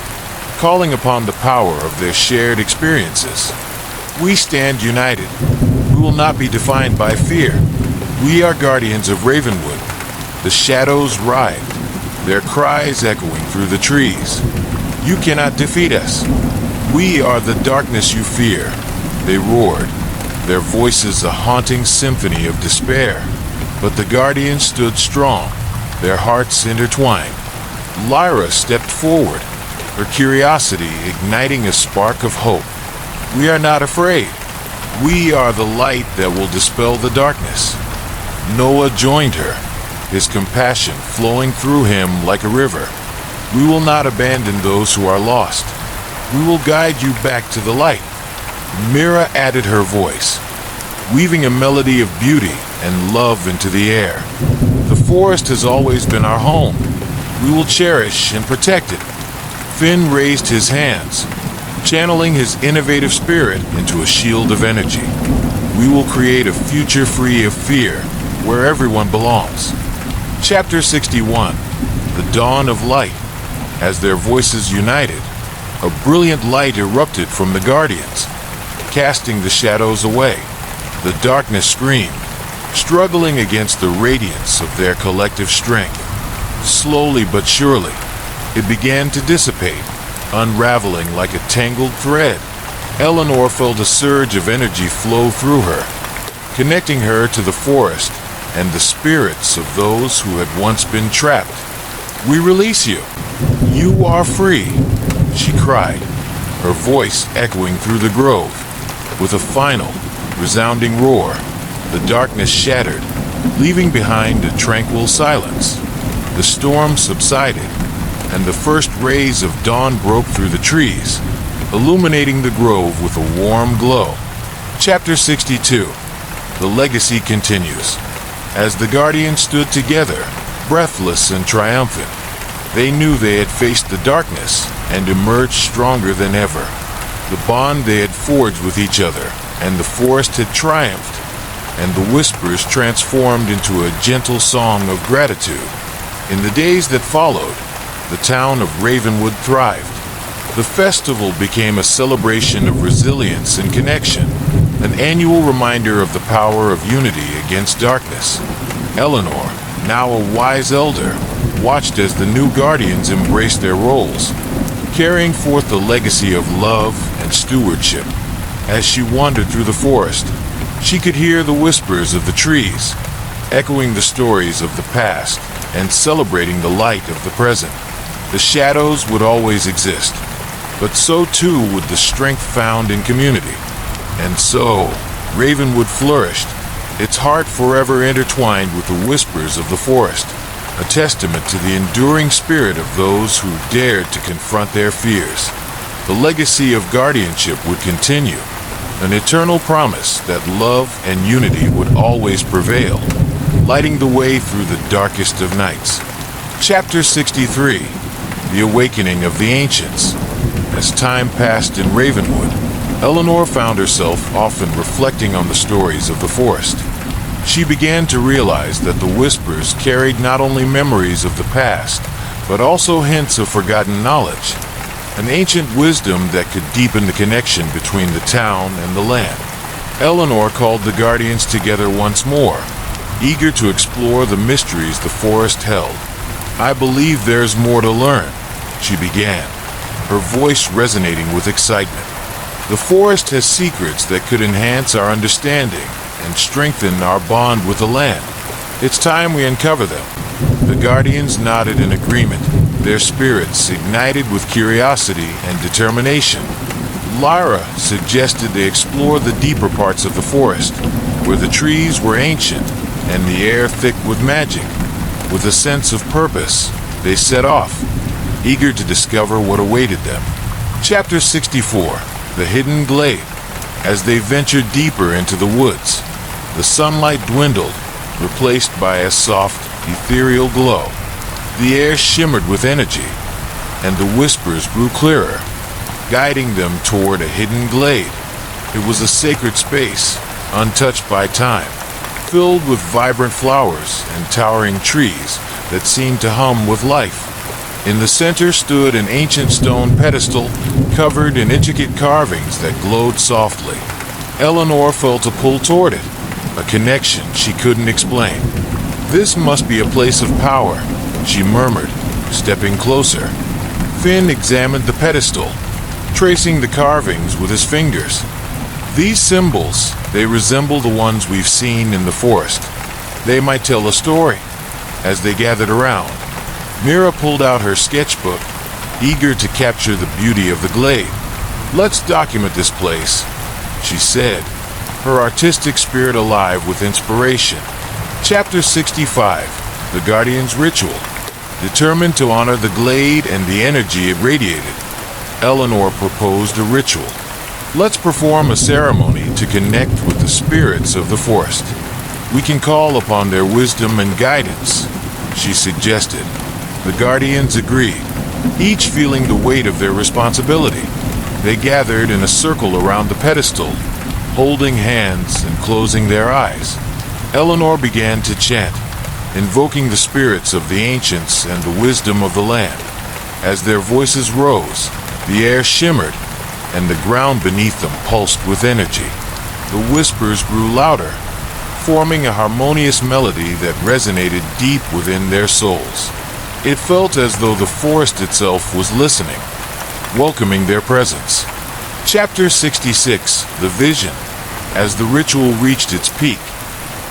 calling upon the power of their shared experiences. "We stand united. We will not be defined by fear. We are guardians of Ravenwood." The shadows writhed, their cries echoing through the trees. "You cannot defeat us. We are the darkness you fear," they roared, their voices a haunting symphony of despair. But the Guardians stood strong, their hearts intertwined. Lyra stepped forward, her curiosity igniting a spark of hope. "We are not afraid. We are the light that will dispel the darkness." Noah joined her, his compassion flowing through him like a river. "We will not abandon those who are lost. We will guide you back to the light." Mira added her voice, weaving a melody of beauty and love into the air. "The forest has always been our home. We will cherish and protect it." Finn raised his hands, channeling his innovative spirit into a shield of energy. "We will create a future free of fear, where everyone belongs." Chapter 61, The Dawn of Light. As their voices united, a brilliant light erupted from the Guardians, casting the shadows away. The darkness screamed, struggling against the radiance of their collective strength. Slowly but surely, it began to dissipate, unraveling like a tangled thread. Eleanor felt a surge of energy flow through her, connecting her to the forest and the spirits of those who had once been trapped. "We release you. You are free," she cried, her voice echoing through the grove. With a final, resounding roar, the darkness shattered, leaving behind a tranquil silence. The storm subsided, and the first rays of dawn broke through the trees, illuminating the grove with a warm glow. Chapter 62, The Legacy Continues. As the Guardians stood together, breathless and triumphant, they knew they had faced the darkness and emerged stronger than ever. The bond they had forged with each other and the forest had triumphed, and the whispers transformed into a gentle song of gratitude. In the days that followed, the town of Ravenwood thrived. The festival became a celebration of resilience and connection, an annual reminder of the power of unity against darkness. Eleanor, now a wise elder, watched as the new guardians embraced their roles, carrying forth the legacy of love and stewardship. As she wandered through the forest, she could hear the whispers of the trees, echoing the stories of the past and celebrating the light of the present. The shadows would always exist, but so too would the strength found in community. And so, Ravenwood flourished, its heart forever intertwined with the whispers of the forest, a testament to the enduring spirit of those who dared to confront their fears. The legacy of guardianship would continue, an eternal promise that love and unity would always prevail, lighting the way through the darkest of nights. Chapter 63. The Awakening of the Ancients. As time passed in Ravenwood, Eleanor found herself often reflecting on the stories of the forest. She began to realize that the whispers carried not only memories of the past, but also hints of forgotten knowledge, an ancient wisdom that could deepen the connection between the town and the land. Eleanor called the guardians together once more, eager to explore the mysteries the forest held. "I believe there's more to learn," she began, her voice resonating with excitement. "The forest has secrets that could enhance our understanding and strengthen our bond with the land. It's time we uncover them." The guardians nodded in agreement, their spirits ignited with curiosity and determination. Lyra suggested they explore the deeper parts of the forest, where the trees were ancient and the air thick with magic. With a sense of purpose, they set off, eager to discover what awaited them. Chapter 64. The Hidden Glade. As they ventured deeper into the woods, the sunlight dwindled, replaced by a soft, ethereal glow. The air shimmered with energy, and the whispers grew clearer, guiding them toward a hidden glade. It was a sacred space, untouched by time, filled with vibrant flowers and towering trees that seemed to hum with life. In the center stood an ancient stone pedestal covered in intricate carvings that glowed softly. Eleanor felt a pull toward it, a connection she couldn't explain. "This must be a place of power," she murmured, stepping closer. Finn examined the pedestal, tracing the carvings with his fingers. "These symbols, they resemble the ones we've seen in the forest. They might tell a story." As they gathered around, Mira pulled out her sketchbook, eager to capture the beauty of the glade. "Let's document this place," she said, her artistic spirit alive with inspiration. Chapter 65. The Guardian's Ritual. Determined to honor the glade and the energy it radiated, Eleanor proposed a ritual. "Let's perform a ceremony to connect with the spirits of the forest. We can call upon their wisdom and guidance," she suggested. The guardians agreed, each feeling the weight of their responsibility. They gathered in a circle around the pedestal, holding hands and closing their eyes. Eleanor began to chant, invoking the spirits of the ancients and the wisdom of the land. As their voices rose, the air shimmered, and the ground beneath them pulsed with energy. The whispers grew louder, forming a harmonious melody that resonated deep within their souls. It felt as though the forest itself was listening, welcoming their presence. Chapter 66. The Vision. As the ritual reached its peak,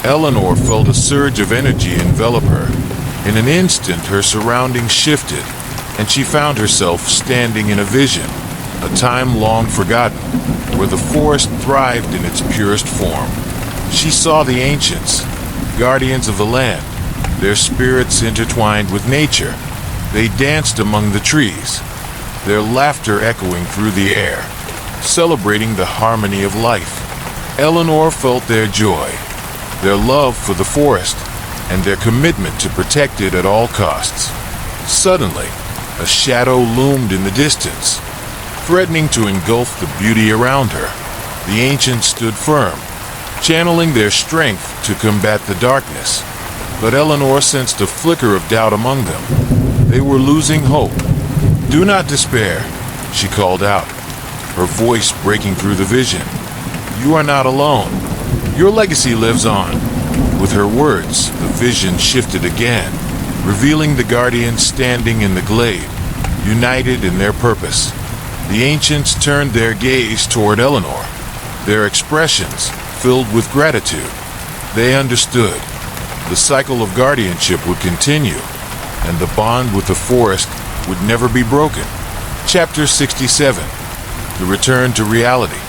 Eleanor felt a surge of energy envelop her. In an instant, her surroundings shifted, and she found herself standing in a vision, a time long forgotten, where the forest thrived in its purest form. She saw the ancients, guardians of the land, their spirits intertwined with nature. They danced among the trees, their laughter echoing through the air, celebrating the harmony of life. Eleanor felt their joy, their love for the forest, and their commitment to protect it at all costs. Suddenly, a shadow loomed in the distance, threatening to engulf the beauty around her. The ancients stood firm, channeling their strength to combat the darkness. But Eleanor sensed a flicker of doubt among them. They were losing hope. "Do not despair," she called out, her voice breaking through the vision. "You are not alone. Your legacy lives on." With her words, the vision shifted again, revealing the guardians standing in the glade, united in their purpose. The ancients turned their gaze toward Eleanor, their expressions filled with gratitude. They understood. The cycle of guardianship would continue, and the bond with the forest would never be broken. Chapter 67. The Return to Reality.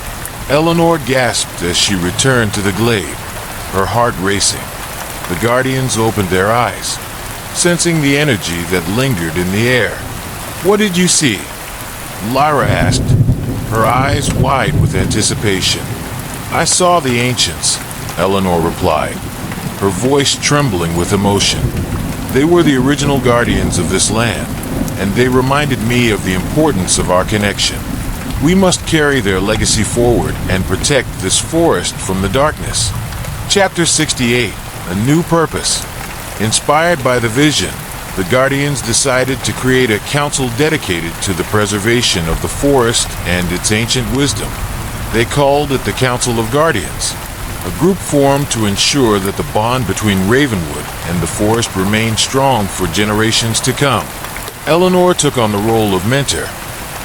Eleanor gasped as she returned to the glade, her heart racing. The guardians opened their eyes, sensing the energy that lingered in the air. "What did you see?" Lyra asked, her eyes wide with anticipation. "I saw the ancients," Eleanor replied, her voice trembling with emotion. "They were the original guardians of this land, and they reminded me of the importance of our connection. We must carry their legacy forward and protect this forest from the darkness." Chapter 68. A New Purpose. Inspired by the vision, the Guardians decided to create a council dedicated to the preservation of the forest and its ancient wisdom. They called it the Council of Guardians, a group formed to ensure that the bond between Ravenwood and the forest remained strong for generations to come. Eleanor took on the role of mentor,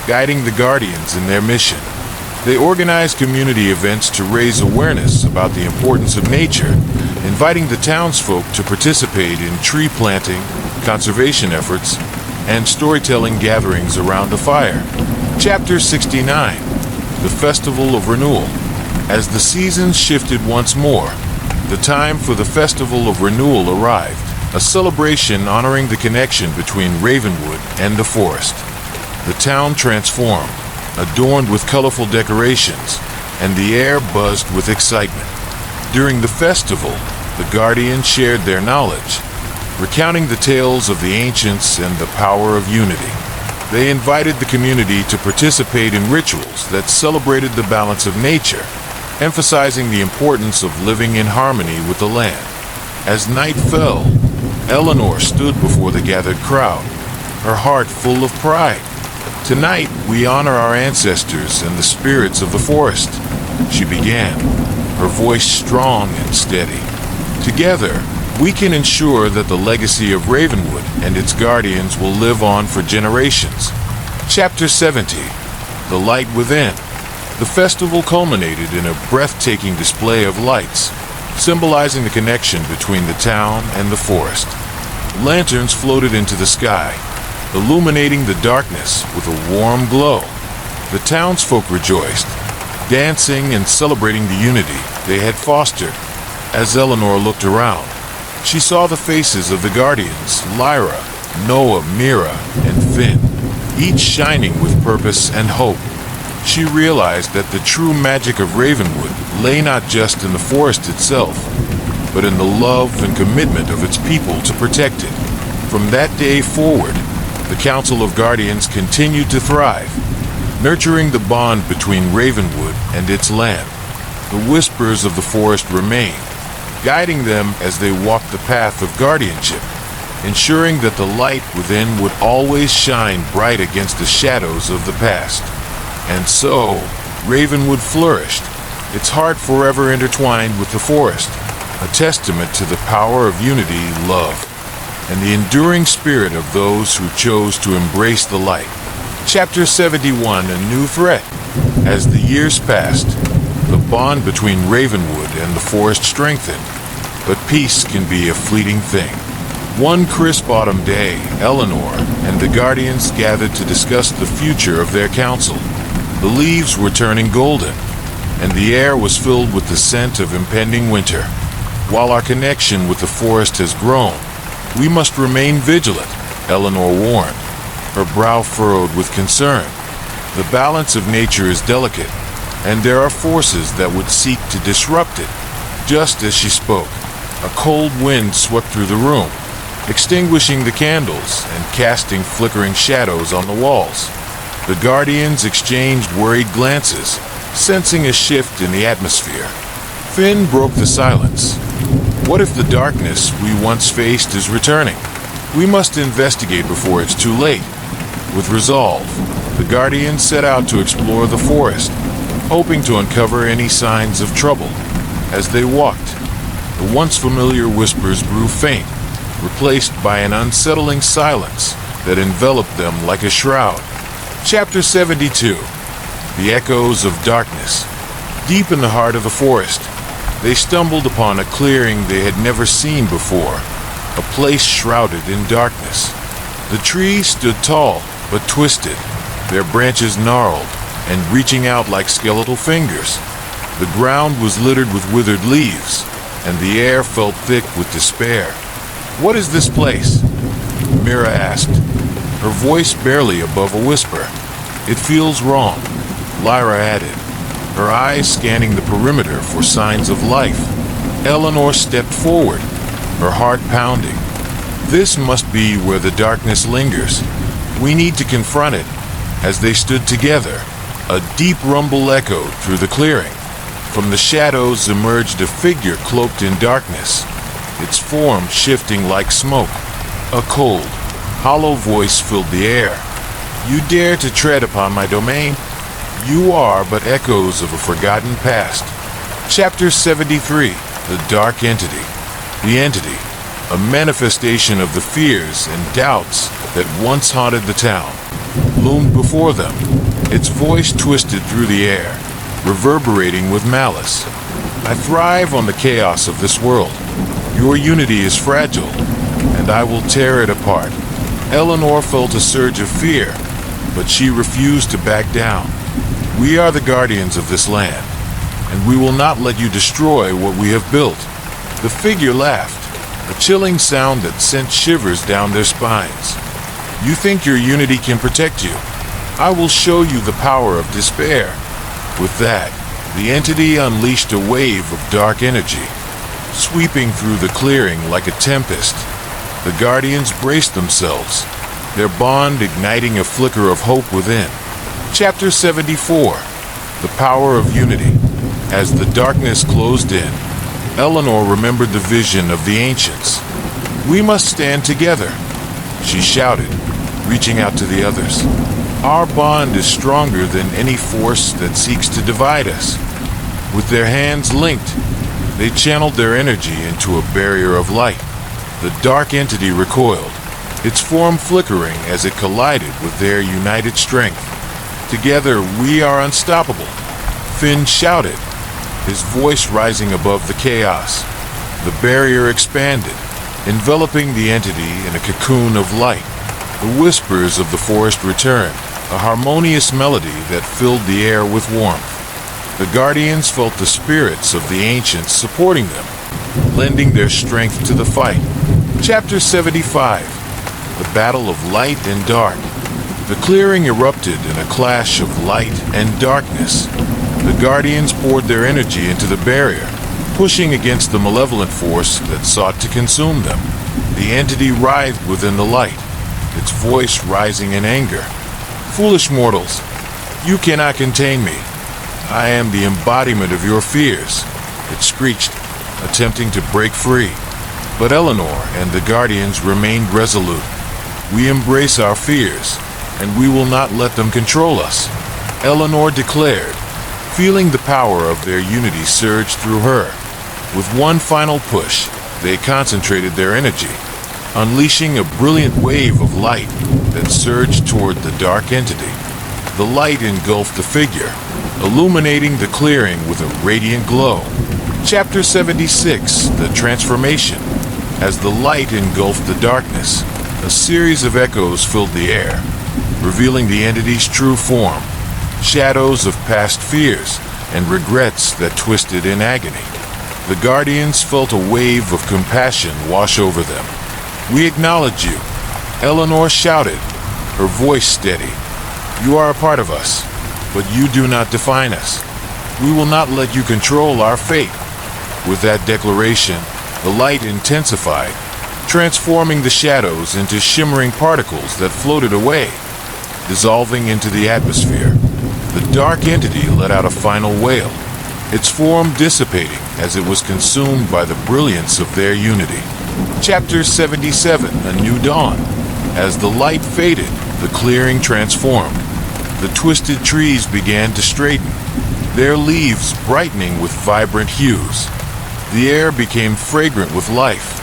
guiding the Guardians in their mission. They organized community events to raise awareness about the importance of nature, inviting the townsfolk to participate in tree planting, conservation efforts, and storytelling gatherings around a fire. Chapter 69. The Festival of Renewal. As the seasons shifted once more, the time for the Festival of Renewal arrived, a celebration honoring the connection between Ravenwood and the forest. The town transformed, adorned with colorful decorations, and the air buzzed with excitement. During the festival, the Guardians shared their knowledge, recounting the tales of the ancients and the power of unity. They invited the community to participate in rituals that celebrated the balance of nature, emphasizing the importance of living in harmony with the land. As night fell, Eleanor stood before the gathered crowd, her heart full of pride. "Tonight, we honor our ancestors and the spirits of the forest," she began, her voice strong and steady. "Together, we can ensure that the legacy of Ravenwood and its guardians will live on for generations." Chapter 70. The Light Within. The festival culminated in a breathtaking display of lights, symbolizing the connection between the town and the forest. Lanterns floated into the sky, illuminating the darkness with a warm glow. The townsfolk rejoiced, dancing and celebrating the unity they had fostered. As Eleanor looked around, she saw the faces of the Guardians, Lyra, Noah, Mira, and Finn, each shining with purpose and hope. She realized that the true magic of Ravenwood lay not just in the forest itself, but in the love and commitment of its people to protect it. From that day forward, the Council of Guardians continued to thrive, nurturing the bond between Ravenwood and its land. The whispers of the forest remained, guiding them as they walked the path of guardianship, ensuring that the light within would always shine bright against the shadows of the past. And so, Ravenwood flourished, its heart forever intertwined with the forest, a testament to the power of unity, love, and the enduring spirit of those who chose to embrace the light. Chapter 71. A New Threat. As the years passed, the bond between Ravenwood and the forest strengthened, but peace can be a fleeting thing. One crisp autumn day, Eleanor and the Guardians gathered to discuss the future of their council. The leaves were turning golden, and the air was filled with the scent of impending winter. While our connection with the forest has grown, we must remain vigilant, Eleanor warned, her brow furrowed with concern. The balance of nature is delicate, and there are forces that would seek to disrupt it. Just as she spoke, a cold wind swept through the room, extinguishing the candles and casting flickering shadows on the walls. The Guardians exchanged worried glances, sensing a shift in the atmosphere. Finn broke the silence. "What if the darkness we once faced is returning? We must investigate before it's too late." With resolve, the Guardians set out to explore the forest, hoping to uncover any signs of trouble. As they walked, the once familiar whispers grew faint, replaced by an unsettling silence that enveloped them like a shroud. Chapter 72. The Echoes of Darkness. Deep in the heart of the forest, they stumbled upon a clearing they had never seen before, a place shrouded in darkness. The trees stood tall but twisted, their branches gnarled and reaching out like skeletal fingers. The ground was littered with withered leaves, and the air felt thick with despair. "What is this place?" Mira asked, her voice barely above a whisper. "It feels wrong," Lyra added, her eyes scanning the perimeter for signs of life. Eleanor stepped forward, her heart pounding. This must be where the darkness lingers. We need to confront it. As they stood together, a deep rumble echoed through the clearing. From the shadows emerged a figure cloaked in darkness, its form shifting like smoke. A cold, hollow voice filled the air. "You dare to tread upon my domain? You are but echoes of a forgotten past." Chapter 73. The Dark Entity. The Entity, a manifestation of the fears and doubts that once haunted the town, loomed before them, its voice twisted through the air, reverberating with malice. "I thrive on the chaos of this world. Your unity is fragile, and I will tear it apart." Eleanor felt a surge of fear, but she refused to back down. "We are the guardians of this land, and we will not let you destroy what we have built." The figure laughed, a chilling sound that sent shivers down their spines. "You think your unity can protect you? I will show you the power of despair." With that, the entity unleashed a wave of dark energy, sweeping through the clearing like a tempest. The Guardians braced themselves, their bond igniting a flicker of hope within. Chapter 74. The Power of Unity. As the darkness closed in, Eleanor remembered the vision of the ancients. "We must stand together," she shouted, reaching out to the others. "Our bond is stronger than any force that seeks to divide us." With their hands linked, they channeled their energy into a barrier of light. The dark entity recoiled, its form flickering as it collided with their united strength. "Together we are unstoppable," Finn shouted, his voice rising above the chaos. The barrier expanded, enveloping the entity in a cocoon of light. The whispers of the forest returned, a harmonious melody that filled the air with warmth. The Guardians felt the spirits of the ancients supporting them, lending their strength to the fight. Chapter 75. The Battle of Light and Dark. The clearing erupted in a clash of light and darkness. The Guardians poured their energy into the barrier, pushing against the malevolent force that sought to consume them. The entity writhed within the light, its voice rising in anger. "Foolish mortals, you cannot contain me. I am the embodiment of your fears," it screeched, attempting to break free. But Eleanor and the Guardians remained resolute. "We embrace our fears, and we will not let them control us," Eleanor declared, feeling the power of their unity surge through her. With one final push, they concentrated their energy, unleashing a brilliant wave of light that surged toward the dark entity. The light engulfed the figure, illuminating the clearing with a radiant glow. Chapter 76. The Transformation. As the light engulfed the darkness, a series of echoes filled the air, revealing the entity's true form, shadows of past fears and regrets that twisted in agony. The Guardians felt a wave of compassion wash over them. "We acknowledge you," Eleanor shouted, her voice steady. "You are a part of us, but you do not define us. We will not let you control our fate." With that declaration, the light intensified, transforming the shadows into shimmering particles that floated away, dissolving into the atmosphere. The dark entity let out a final wail, its form dissipating as it was consumed by the brilliance of their unity. Chapter 77. A New Dawn. As the light faded, the clearing transformed. The twisted trees began to straighten, their leaves brightening with vibrant hues. The air became fragrant with life,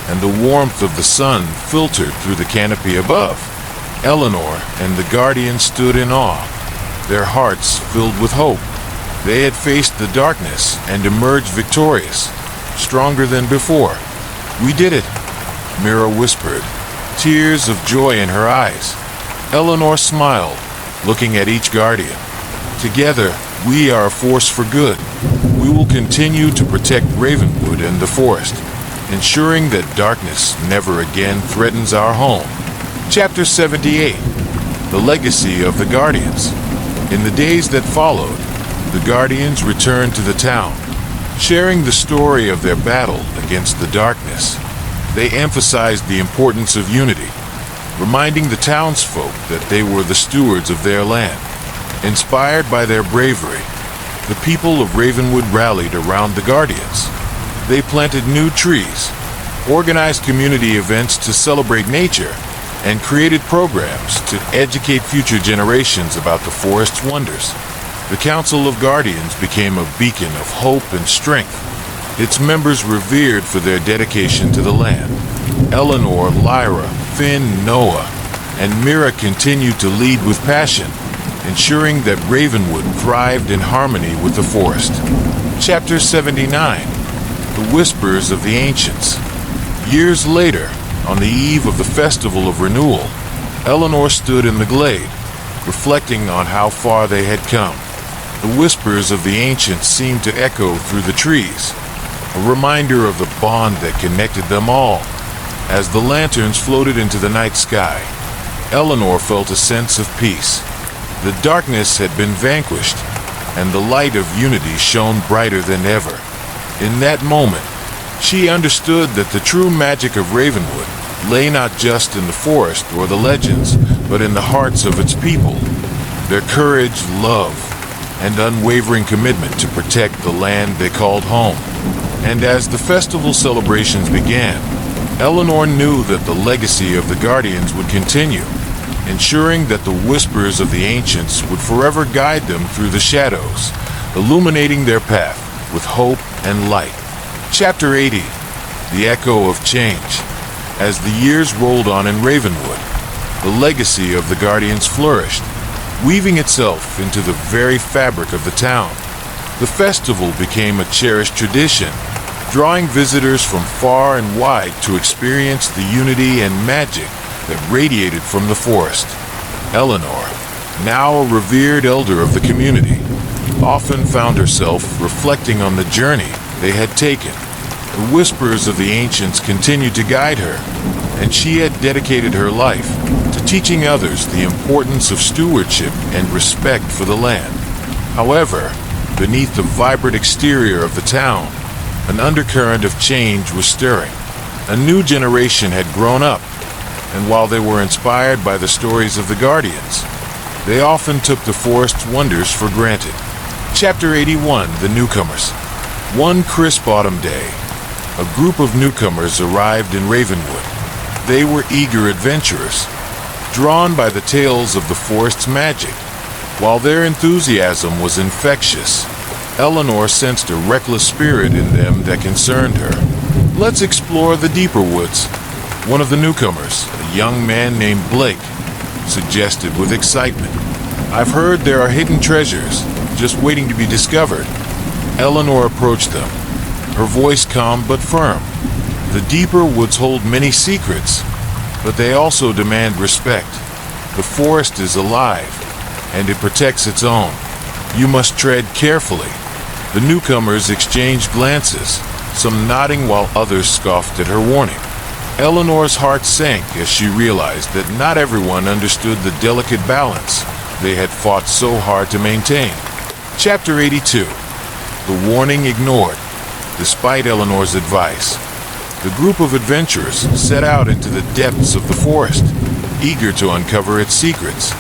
and the warmth of the sun filtered through the canopy above. Eleanor and the Guardians stood in awe, their hearts filled with hope. They had faced the darkness and emerged victorious, stronger than before. "We did it," Mira whispered, tears of joy in her eyes. Eleanor smiled, looking at each Guardian. "Together, we are a force for good. We will continue to protect Ravenwood and the forest, ensuring that darkness never again threatens our home." Chapter 78. The Legacy of the Guardians. In the days that followed, the Guardians returned to the town, sharing the story of their battle against the darkness. They emphasized the importance of unity, reminding the townsfolk that they were the stewards of their land. Inspired by their bravery, the people of Ravenwood rallied around the Guardians. They planted new trees, organized community events to celebrate nature, and created programs to educate future generations about the forest's wonders. The Council of Guardians became a beacon of hope and strength, its members revered for their dedication to the land. Eleanor, Lyra, Finn, Noah, and Mira continued to lead with passion, ensuring that Ravenwood thrived in harmony with the forest. Chapter 79. The Whispers of the Ancients. Years later, on the eve of the Festival of Renewal, Eleanor stood in the glade, reflecting on how far they had come. The whispers of the ancients seemed to echo through the trees, a reminder of the bond that connected them all. As the lanterns floated into the night sky, Eleanor felt a sense of peace. The darkness had been vanquished, and the light of unity shone brighter than ever. In that moment, she understood that the true magic of Ravenwood lay not just in the forest or the legends, but in the hearts of its people. Their courage, love, and unwavering commitment to protect the land they called home. And as the festival celebrations began, Eleanor knew that the legacy of the Guardians would continue, ensuring that the whispers of the ancients would forever guide them through the shadows, illuminating their path with hope and light. Chapter 80. The Echo of Change. As the years rolled on in Ravenwood, the legacy of the Guardians flourished, weaving itself into the very fabric of the town. The festival became a cherished tradition, drawing visitors from far and wide to experience the unity and magic that radiated from the forest. Eleanor, now a revered elder of the community, often found herself reflecting on the journey they had taken. The whispers of the ancients continued to guide her, and she had dedicated her life to teaching others the importance of stewardship and respect for the land. However, beneath the vibrant exterior of the town, an undercurrent of change was stirring. A new generation had grown up, and while they were inspired by the stories of the Guardians, they often took the forest's wonders for granted. Chapter 81. The Newcomers. One crisp autumn day, a group of newcomers arrived in Ravenwood. They were eager adventurers, drawn by the tales of the forest's magic. While their enthusiasm was infectious, Eleanor sensed a reckless spirit in them that concerned her. "Let's explore the deeper woods," one of the newcomers, a young man named Blake, suggested with excitement. "I've heard there are hidden treasures just waiting to be discovered." Eleanor approached them, her voice calm but firm. "The deeper woods hold many secrets, but they also demand respect. The forest is alive, and it protects its own. You must tread carefully." The newcomers exchanged glances, some nodding while others scoffed at her warning. Eleanor's heart sank as she realized that not everyone understood the delicate balance they had fought so hard to maintain. Chapter 82. The Warning Ignored. Despite Eleanor's advice, the group of adventurers set out into the depths of the forest, eager to uncover its secrets.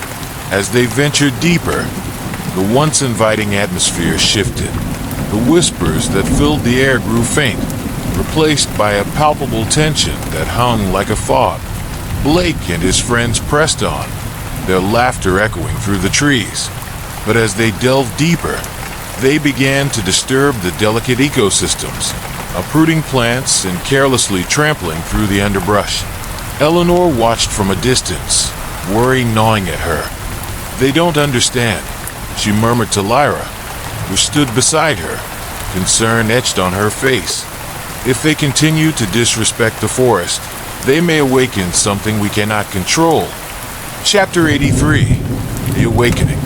As they ventured deeper, the once inviting atmosphere shifted. The whispers that filled the air grew faint, replaced by a palpable tension that hung like a fog. Blake and his friends pressed on, their laughter echoing through the trees. But as they delved deeper, they began to disturb the delicate ecosystems, uprooting plants and carelessly trampling through the underbrush. Eleanor watched from a distance, worry gnawing at her. "They don't understand," she murmured to Lyra, who stood beside her, concern etched on her face. "If they continue to disrespect the forest, they may awaken something we cannot control." Chapter 83, The Awakening.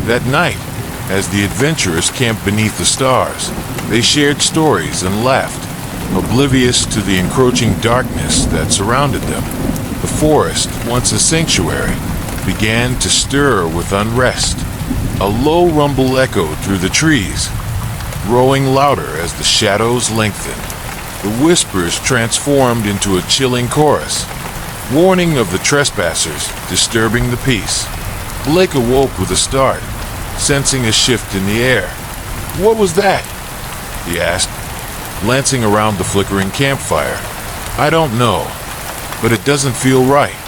That night, as the adventurers camped beneath the stars, they shared stories and laughed, oblivious to the encroaching darkness that surrounded them. The forest, once a sanctuary, began to stir with unrest. A low rumble echoed through the trees, growing louder as the shadows lengthened. The whispers transformed into a chilling chorus, warning of the trespassers disturbing the peace. Blake awoke with a start, sensing a shift in the air. "What was that?" he asked, glancing around the flickering campfire. "I don't know, but it doesn't feel right,"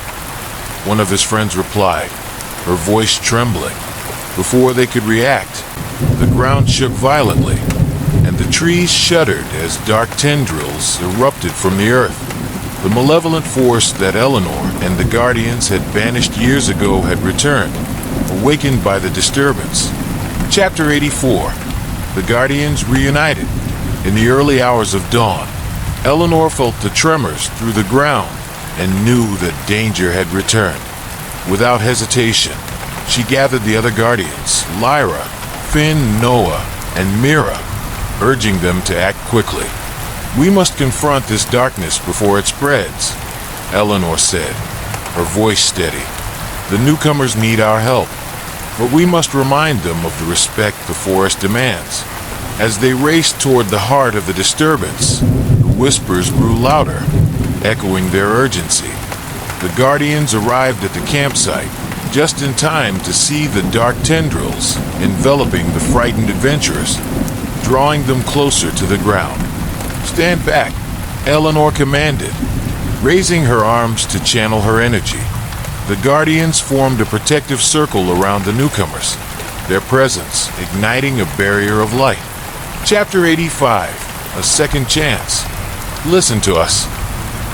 one of his friends replied, her voice trembling. Before they could react, the ground shook violently, and the trees shuddered as dark tendrils erupted from the earth. The malevolent force that Eleanor and the Guardians had banished years ago had returned, awakened by the disturbance. Chapter 84, The Guardians Reunited. In the early hours of dawn, Eleanor felt the tremors through the ground and knew that danger had returned. Without hesitation, she gathered the other Guardians, Lyra, Finn, Noah, and Mira, urging them to act quickly. "We must confront this darkness before it spreads," Eleanor said, her voice steady. "The newcomers need our help, but we must remind them of the respect the forest demands." As they raced toward the heart of the disturbance, the whispers grew louder, echoing their urgency. The Guardians arrived at the campsite just in time to see the dark tendrils enveloping the frightened adventurers, drawing them closer to the ground. "Stand back," Eleanor commanded, raising her arms to channel her energy. The Guardians formed a protective circle around the newcomers, their presence igniting a barrier of light. Chapter 85, A Second Chance. "Listen to us,"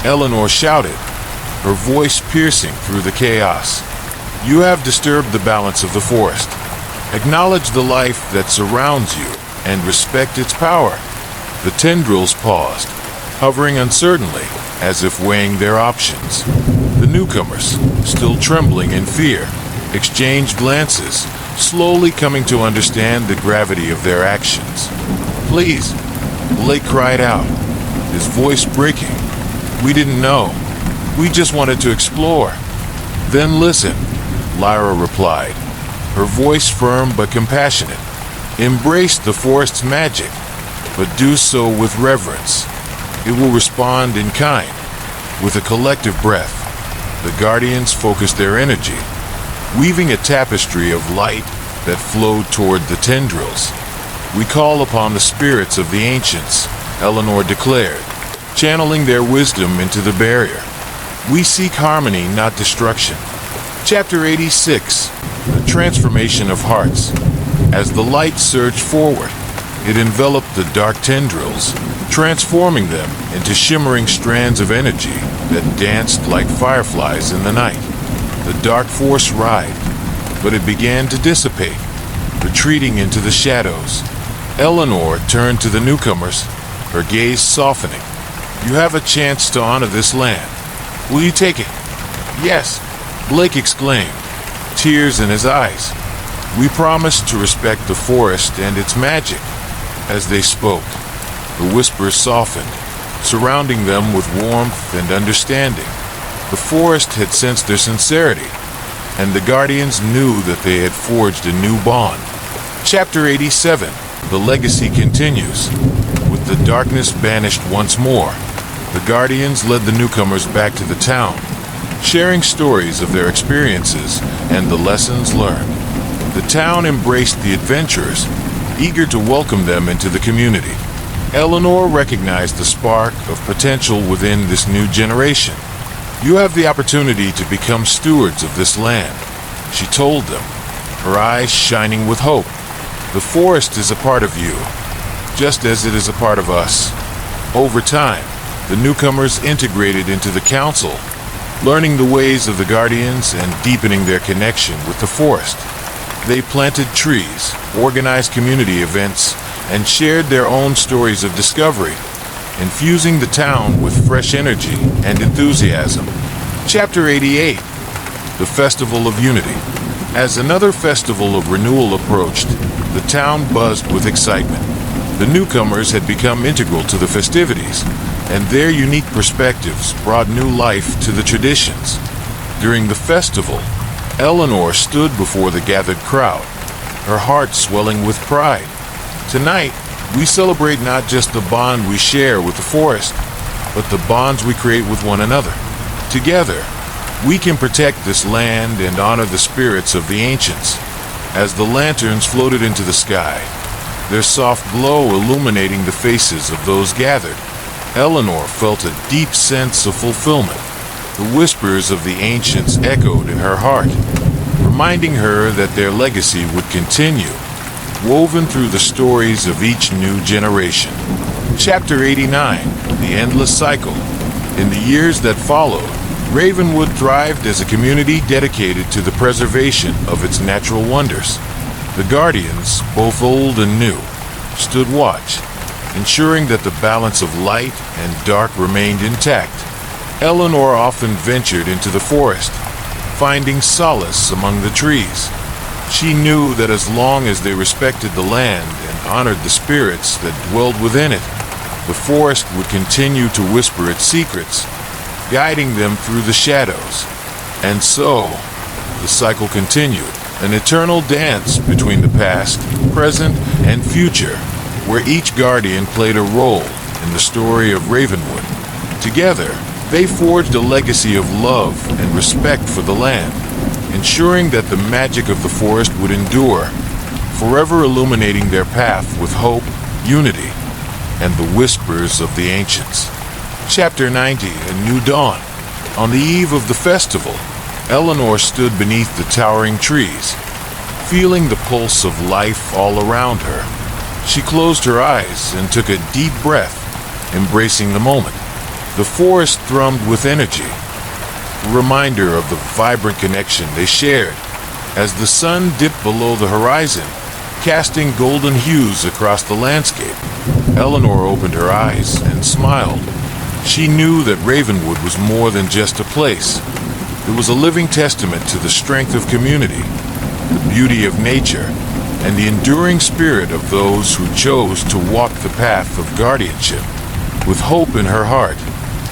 Eleanor shouted, her voice piercing through the chaos. "You have disturbed the balance of the forest. Acknowledge the life that surrounds you and respect its power." The tendrils paused, hovering uncertainly, as if weighing their options. The newcomers, still trembling in fear, exchanged glances, slowly coming to understand the gravity of their actions. "Please," Blake cried out, his voice breaking. "We didn't know. We just wanted to explore." "Then listen," Lyra replied, her voice firm but compassionate. "Embrace the forest's magic, but do so with reverence. It will respond in kind." With a collective breath, the Guardians focused their energy, weaving a tapestry of light that flowed toward the tendrils. "We call upon the spirits of the ancients," Eleanor declared, channeling their wisdom into the barrier. "We seek harmony, not destruction." Chapter 86, The Transformation of Hearts. As the light surged forward, it enveloped the dark tendrils, transforming them into shimmering strands of energy that danced like fireflies in the night. The dark force writhed, but it began to dissipate, retreating into the shadows. Eleanor turned to the newcomers, her gaze softening. "You have a chance to honor this land. Will you take it?" "Yes," Blake exclaimed, tears in his eyes. "We promise to respect the forest and its magic." As they spoke, the whispers softened, surrounding them with warmth and understanding. The forest had sensed their sincerity, and the Guardians knew that they had forged a new bond. Chapter 87, The Legacy Continues. With the darkness banished once more, the Guardians led the newcomers back to the town, sharing stories of their experiences and the lessons learned. The town embraced the adventurers, eager to welcome them into the community. Eleanor recognized the spark of potential within this new generation. "You have the opportunity to become stewards of this land," she told them, her eyes shining with hope. The forest is a part of you, just as it is a part of us. Over time, the newcomers integrated into the council, learning the ways of the guardians and deepening their connection with the forest. They planted trees, organized community events, and shared their own stories of discovery, infusing the town with fresh energy and enthusiasm. Chapter 88: The Festival of Unity. As another festival of renewal approached, the town buzzed with excitement. The newcomers had become integral to the festivities, and their unique perspectives brought new life to the traditions. During the festival, Eleanor stood before the gathered crowd, her heart swelling with pride. Tonight, we celebrate not just the bond we share with the forest, but the bonds we create with one another. Together, we can protect this land and honor the spirits of the ancients. As the lanterns floated into the sky, their soft glow illuminating the faces of those gathered, Eleanor felt a deep sense of fulfillment. The whispers of the ancients echoed in her heart, reminding her that their legacy would continue, woven through the stories of each new generation. Chapter 89: The Endless Cycle. In the years that followed, Ravenwood thrived as a community dedicated to the preservation of its natural wonders. The Guardians, both old and new, stood watch, ensuring that the balance of light and dark remained intact. Eleanor often ventured into the forest, finding solace among the trees. She knew that as long as they respected the land and honored the spirits that dwelled within it, the forest would continue to whisper its secrets, guiding them through the shadows. And so, the cycle continued, an eternal dance between the past, present, and future, where each guardian played a role in the story of Ravenwood. Together, they forged a legacy of love and respect for the land, ensuring that the magic of the forest would endure, forever illuminating their path with hope, unity, and the whispers of the ancients. Chapter 90: A New Dawn. On the eve of the festival, Eleanor stood beneath the towering trees, feeling the pulse of life all around her. She closed her eyes and took a deep breath, embracing the moment. The forest thrummed with energy, a reminder of the vibrant connection they shared. As the sun dipped below the horizon, casting golden hues across the landscape, Eleanor opened her eyes and smiled. She knew that Ravenwood was more than just a place. It was a living testament to the strength of community, the beauty of nature, and the enduring spirit of those who chose to walk the path of guardianship. With hope in her heart,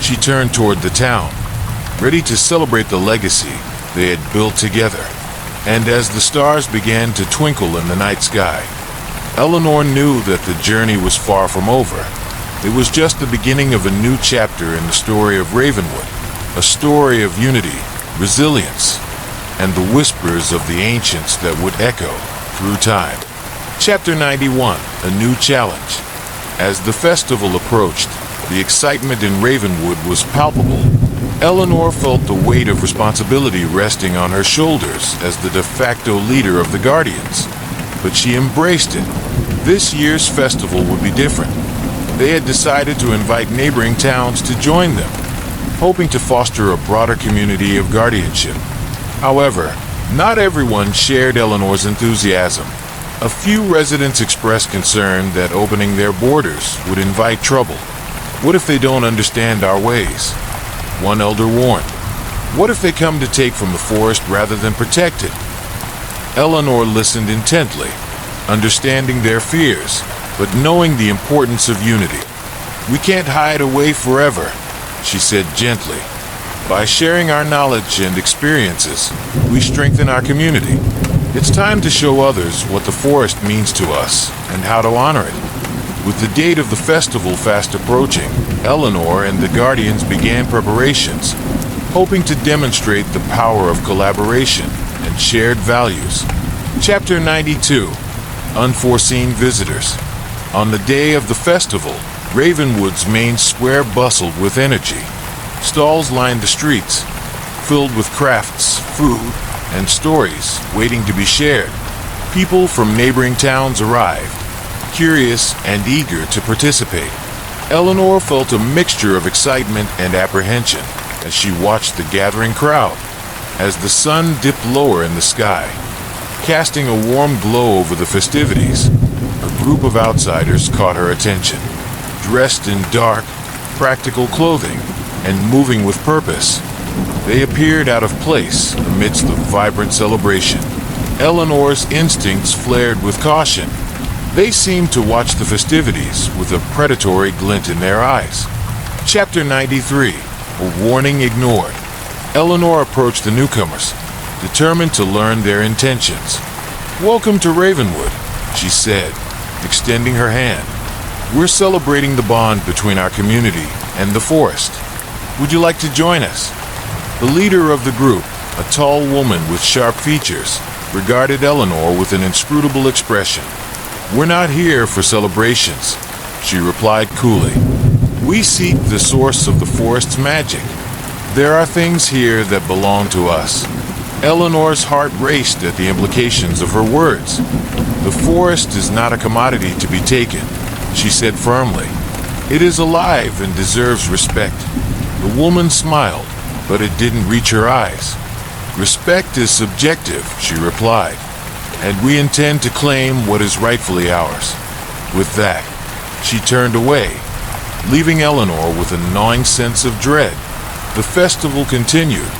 she turned toward the town, ready to celebrate the legacy they had built together. And as the stars began to twinkle in the night sky, Eleanor knew that the journey was far from over. It was just the beginning of a new chapter in the story of Ravenwood, a story of unity, resilience, and the whispers of the ancients that would echo through time. Chapter 91: A New Challenge. As the festival approached, the excitement in Ravenwood was palpable. Eleanor felt the weight of responsibility resting on her shoulders as the de facto leader of the Guardians, but she embraced it. This year's festival would be different. They had decided to invite neighboring towns to join them, hoping to foster a broader community of guardianship. However, not everyone shared Eleanor's enthusiasm. A few residents expressed concern that opening their borders would invite trouble. What if they don't understand our ways? One elder warned. What if they come to take from the forest rather than protect it? Eleanor listened intently, understanding their fears, but knowing the importance of unity. We can't hide away forever, she said gently. By sharing our knowledge and experiences, we strengthen our community. It's time to show others what the forest means to us and how to honor it. With the date of the festival fast approaching, Eleanor and the Guardians began preparations, hoping to demonstrate the power of collaboration and shared values. Chapter 92: Unforeseen Visitors. On the day of the festival, Ravenwood's main square bustled with energy. Stalls lined the streets, filled with crafts, food, and stories waiting to be shared. People from neighboring towns arrived, curious and eager to participate. Eleanor felt a mixture of excitement and apprehension as she watched the gathering crowd. As the sun dipped lower in the sky, casting a warm glow over the festivities, a group of outsiders caught her attention. Dressed in dark, practical clothing and moving with purpose, they appeared out of place amidst the vibrant celebration. Eleanor's instincts flared with caution. They seemed to watch the festivities with a predatory glint in their eyes. Chapter 93. A Warning Ignored. Eleanor approached the newcomers, determined to learn their intentions. "Welcome to Ravenwood," she said, extending her hand. "We're celebrating the bond between our community and the forest. Would you like to join us?" The leader of the group, a tall woman with sharp features, regarded Eleanor with an inscrutable expression. "We're not here for celebrations," she replied coolly. "We seek the source of the forest's magic. There are things here that belong to us." Eleanor's heart raced at the implications of her words. "The forest is not a commodity to be taken," she said firmly. "It is alive and deserves respect." The woman smiled, but it didn't reach her eyes. "Respect is subjective," she replied, "and we intend to claim what is rightfully ours." With that, she turned away, leaving Eleanor with a gnawing sense of dread. The festival continued,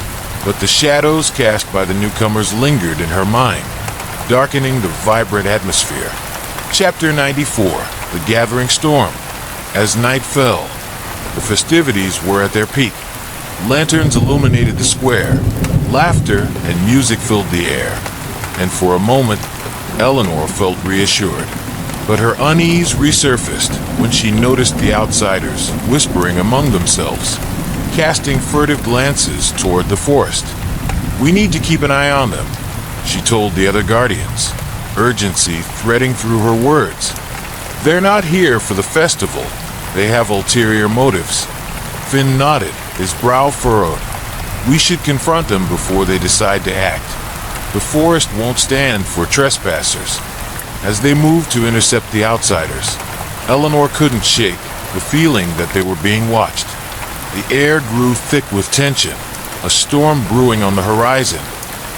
but the shadows cast by the newcomers lingered in her mind, darkening the vibrant atmosphere. Chapter 94. The Gathering Storm. As night fell, the festivities were at their peak. Lanterns illuminated the square, laughter and music filled the air, and for a moment, Eleanor felt reassured. But her unease resurfaced when she noticed the outsiders whispering among themselves, casting furtive glances toward the forest. "We need to keep an eye on them," she told the other guardians, urgency threading through her words. "They're not here for the festival. They have ulterior motives." Finn nodded, his brow furrowed. "We should confront them before they decide to act. The forest won't stand for trespassers." As they moved to intercept the outsiders, Eleanor couldn't shake the feeling that they were being watched. The air grew thick with tension, a storm brewing on the horizon,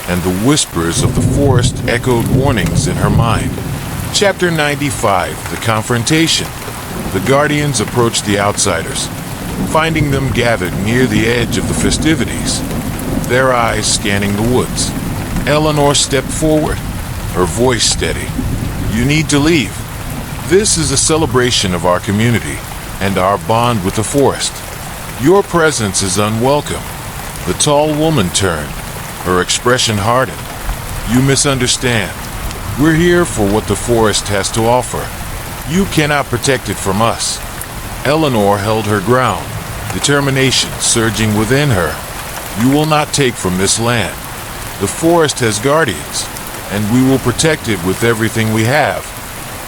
and the whispers of the forest echoed warnings in her mind. Chapter 95. The Confrontation. The Guardians approached the outsiders, finding them gathered near the edge of the festivities, their eyes scanning the woods. Eleanor stepped forward, her voice steady. "You need to leave. This is a celebration of our community and our bond with the forest. Your presence is unwelcome." The tall woman turned, her expression hardened. "You misunderstand. We're here for what the forest has to offer. You cannot protect it from us." Eleanor held her ground, determination surging within her. "You will not take from this land. The forest has guardians, and we will protect it with everything we have."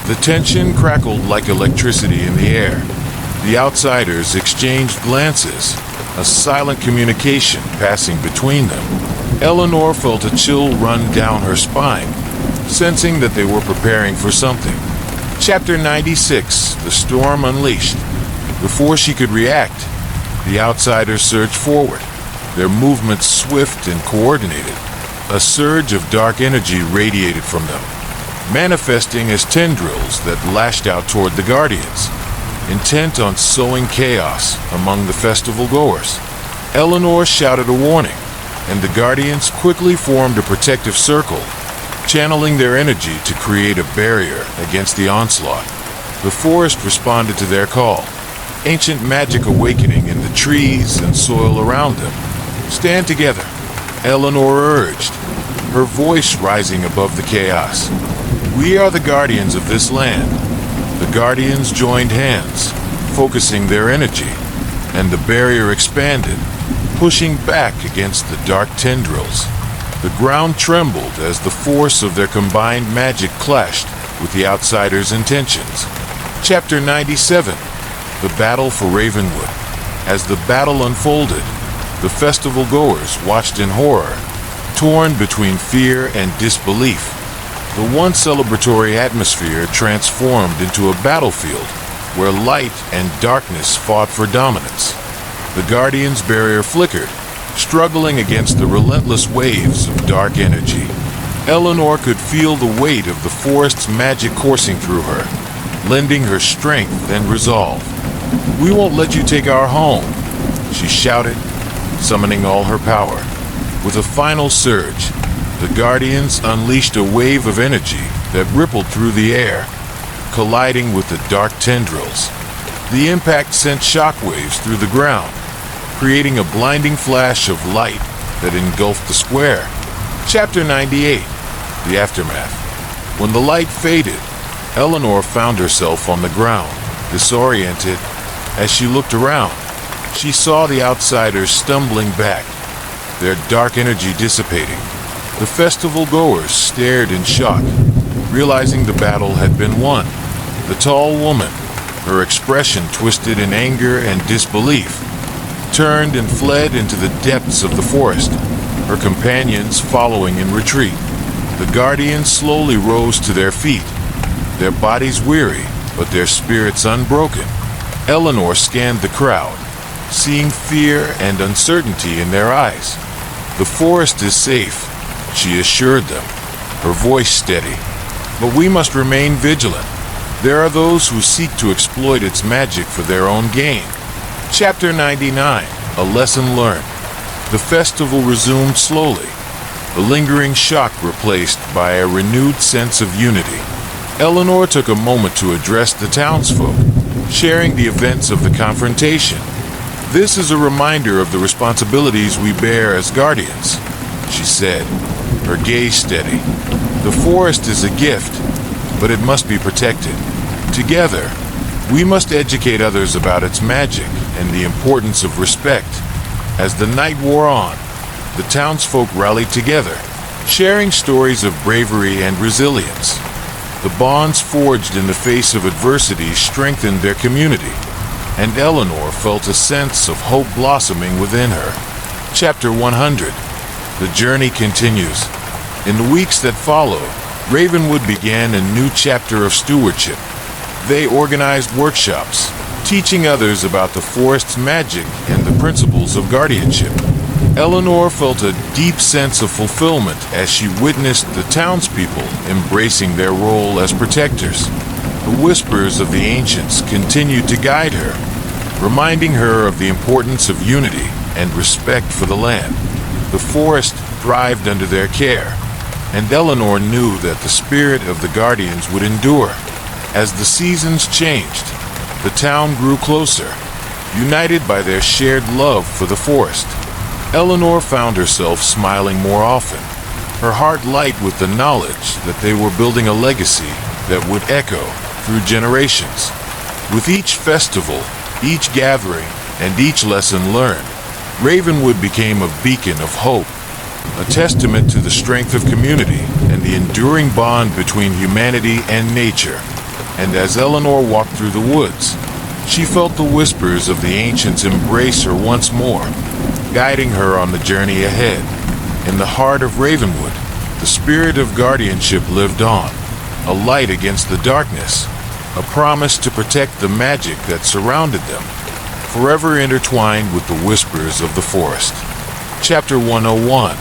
The tension crackled like electricity in the air. The outsiders exchanged glances, a silent communication passing between them. Eleanor felt a chill run down her spine, sensing that they were preparing for something. Chapter 96. The Storm Unleashed. Before she could react, the outsiders surged forward, their movements swift and coordinated. A surge of dark energy radiated from them, manifesting as tendrils that lashed out toward the Guardians, intent on sowing chaos among the festival goers. Eleanor shouted a warning, and the Guardians quickly formed a protective circle, channeling their energy to create a barrier against the onslaught. The forest responded to their call, ancient magic awakening in the trees and soil around them. "Stand together," Eleanor urged, her voice rising above the chaos. "We are the guardians of this land." The Guardians joined hands, focusing their energy, and the barrier expanded, pushing back against the dark tendrils. The ground trembled as the force of their combined magic clashed with the outsiders' intentions. Chapter 97. The Battle for Ravenwood. As the battle unfolded, the festival goers watched in horror, torn between fear and disbelief. The once celebratory atmosphere transformed into a battlefield where light and darkness fought for dominance. The Guardian's barrier flickered, struggling against the relentless waves of dark energy. Eleanor could feel the weight of the forest's magic coursing through her, lending her strength and resolve. "We won't let you take our home," she shouted, summoning all her power. With a final surge, the Guardians unleashed a wave of energy that rippled through the air, colliding with the dark tendrils. The impact sent shockwaves through the ground, creating a blinding flash of light that engulfed the square. Chapter 98. The Aftermath. When the light faded, Eleanor found herself on the ground, disoriented. As she looked around, she saw the outsiders stumbling back, their dark energy dissipating. The festival goers stared in shock, realizing the battle had been won. The tall woman, her expression twisted in anger and disbelief, turned and fled into the depths of the forest, her companions following in retreat. The Guardians slowly rose to their feet, their bodies weary, but their spirits unbroken. Eleanor scanned the crowd, seeing fear and uncertainty in their eyes. "The forest is safe," she assured them, her voice steady. "But we must remain vigilant. There are those who seek to exploit its magic for their own gain." Chapter 99. A Lesson Learned. The festival resumed slowly, the lingering shock replaced by a renewed sense of unity. Eleanor took a moment to address the townsfolk, sharing the events of the confrontation. "This is a reminder of the responsibilities we bear as guardians," she said, her gaze steady. "The forest is a gift, but it must be protected. Together, we must educate others about its magic and the importance of respect." As the night wore on, the townsfolk rallied together, sharing stories of bravery and resilience. The bonds forged in the face of adversity strengthened their community, and Eleanor felt a sense of hope blossoming within her. Chapter 100. The journey continues. In the weeks that followed, Ravenwood began a new chapter of stewardship. They organized workshops, teaching others about the forest's magic and the principles of guardianship. Eleanor felt a deep sense of fulfillment as she witnessed the townspeople embracing their role as protectors. The whispers of the ancients continued to guide her, reminding her of the importance of unity and respect for the land. The forest thrived under their care, and Eleanor knew that the spirit of the guardians would endure. As the seasons changed, the town grew closer, united by their shared love for the forest. Eleanor found herself smiling more often, her heart light with the knowledge that they were building a legacy that would echo through generations. With each festival, each gathering, and each lesson learned, Ravenwood became a beacon of hope, a testament to the strength of community and the enduring bond between humanity and nature. And as Eleanor walked through the woods, she felt the whispers of the ancients embrace her once more, guiding her on the journey ahead. In the heart of Ravenwood, the spirit of guardianship lived on, a light against the darkness, a promise to protect the magic that surrounded them, forever intertwined with the whispers of the forest. Chapter 101.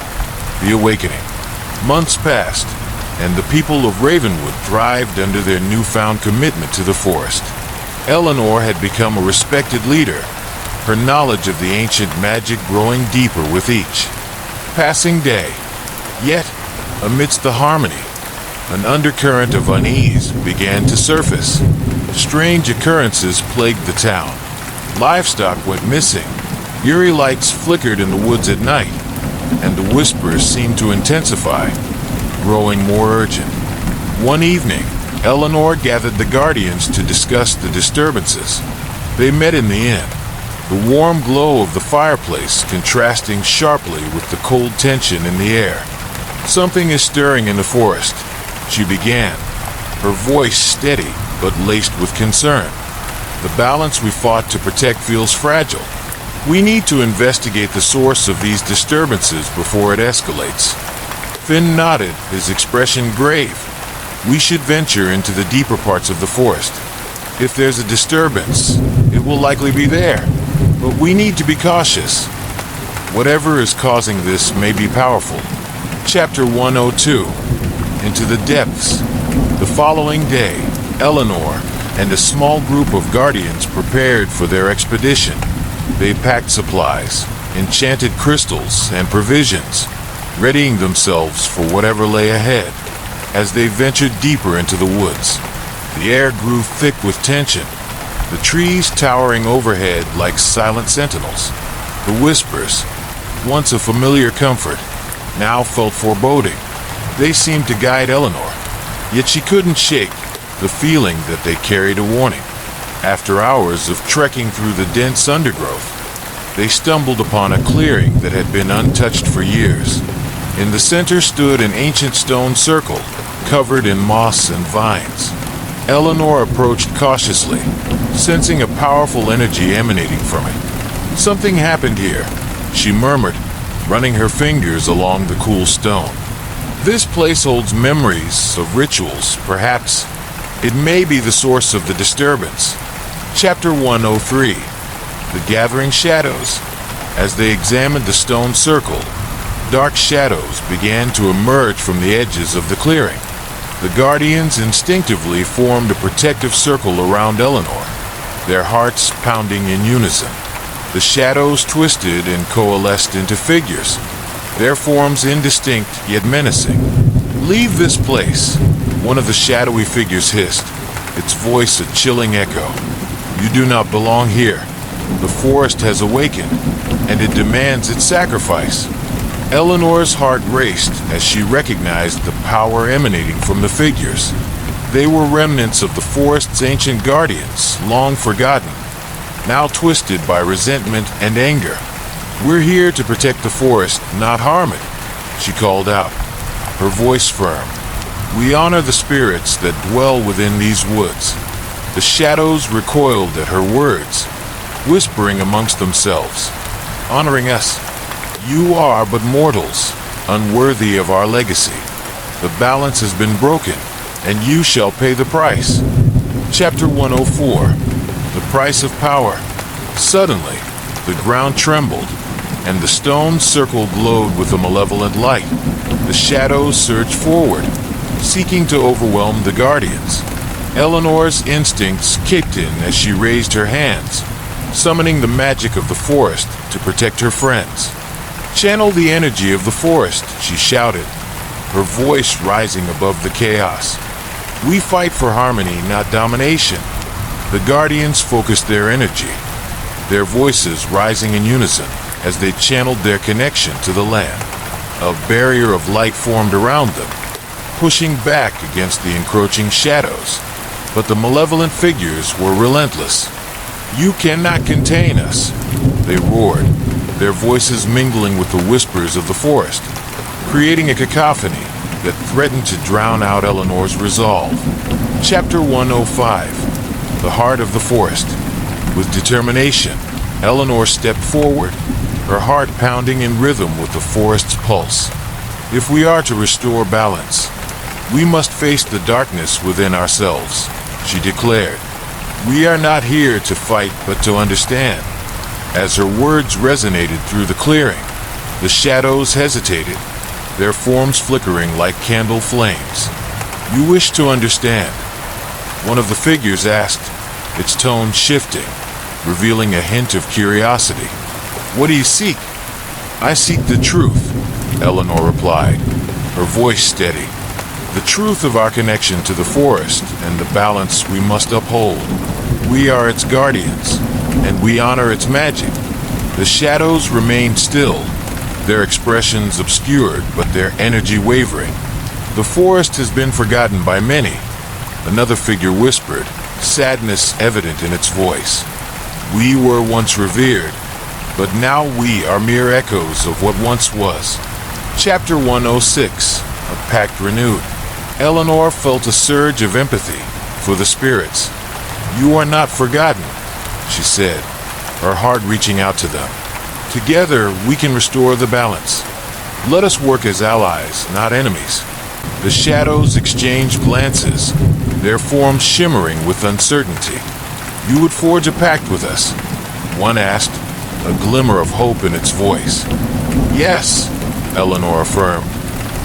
The Awakening. Months passed, and the people of Ravenwood thrived under their newfound commitment to the forest. Eleanor had become a respected leader, her knowledge of the ancient magic growing deeper with each passing day. Yet, amidst the harmony, an undercurrent of unease began to surface. Strange occurrences plagued the town. Livestock went missing, eerie lights flickered in the woods at night, and the whispers seemed to intensify, growing more urgent. One evening, Eleanor gathered the guardians to discuss the disturbances. They met in the inn, the warm glow of the fireplace contrasting sharply with the cold tension in the air. "Something is stirring in the forest," she began, her voice steady but laced with concern. "The balance we fought to protect feels fragile. We need to investigate the source of these disturbances before it escalates. Finn nodded, his expression grave. We should venture into the deeper parts of the forest. If there's a disturbance, it will likely be there. But we need to be cautious. Whatever is causing this may be powerful. Chapter 102. Into the Depths. The following day, Eleanor and a small group of guardians prepared for their expedition. They packed supplies, enchanted crystals, and provisions, readying themselves for whatever lay ahead. As they ventured deeper into the woods, the air grew thick with tension, the trees towering overhead like silent sentinels. The whispers, once a familiar comfort, now felt foreboding. They seemed to guide Eleanor, yet she couldn't shake the feeling that they carried a warning. After hours of trekking through the dense undergrowth, they stumbled upon a clearing that had been untouched for years. In the center stood an ancient stone circle, covered in moss and vines. Eleanor approached cautiously, sensing a powerful energy emanating from it. Something happened here, she murmured, running her fingers along the cool stone. This place holds memories of rituals, perhaps. It may be the source of the disturbance. Chapter 103. The Gathering Shadows. As they examined the stone circle, dark shadows began to emerge from the edges of the clearing. The guardians instinctively formed a protective circle around Eleanor, their hearts pounding in unison. The shadows twisted and coalesced into figures, their forms indistinct yet menacing. "Leave this place," one of the shadowy figures hissed, its voice a chilling echo. "You do not belong here. The forest has awakened, and it demands its sacrifice." Eleanor's heart raced as she recognized the power emanating from the figures. They were remnants of the forest's ancient guardians, long forgotten, now twisted by resentment and anger. "We're here to protect the forest, not harm it," she called out, her voice firm. "We honor the spirits that dwell within these woods." The shadows recoiled at her words, whispering amongst themselves, "Honoring us? You are but mortals, unworthy of our legacy. The balance has been broken, and you shall pay the price." Chapter 104. The Price of Power. Suddenly, the ground trembled, and the stone circle glowed with a malevolent light. The shadows surged forward, seeking to overwhelm the guardians. Eleanor's instincts kicked in as she raised her hands, summoning the magic of the forest to protect her friends. "Channel the energy of the forest," she shouted, her voice rising above the chaos. "We fight for harmony, not domination." The guardians focused their energy, their voices rising in unison as they channeled their connection to the land. A barrier of light formed around them, pushing back against the encroaching shadows. But the malevolent figures were relentless. "You cannot contain us," they roared, their voices mingling with the whispers of the forest, creating a cacophony that threatened to drown out Eleanor's resolve. Chapter 105. The Heart of the Forest. With determination, Eleanor stepped forward, her heart pounding in rhythm with the forest's pulse. "If we are to restore balance, we must face the darkness within ourselves," she declared. "We are not here to fight, but to understand." As her words resonated through the clearing, the shadows hesitated, their forms flickering like candle flames. "You wish to understand?" one of the figures asked, its tone shifting, revealing a hint of curiosity. "What do you seek?" "I seek the truth," Eleanor replied, her voice steady. "The truth of our connection to the forest and the balance we must uphold. We are its guardians, and we honor its magic." The shadows remained still, their expressions obscured but their energy wavering. "The forest has been forgotten by many," another figure whispered, sadness evident in its voice. "We were once revered, but now we are mere echoes of what once was." Chapter 106. A Pact Renewed. Eleanor felt a surge of empathy for the spirits. "You are not forgotten," she said, her heart reaching out to them. Together, we can restore the balance. Let us work as allies, not enemies. The shadows exchanged glances, their forms shimmering with uncertainty. You would forge a pact with us? One asked, a glimmer of hope in its voice. Yes, Eleanor affirmed,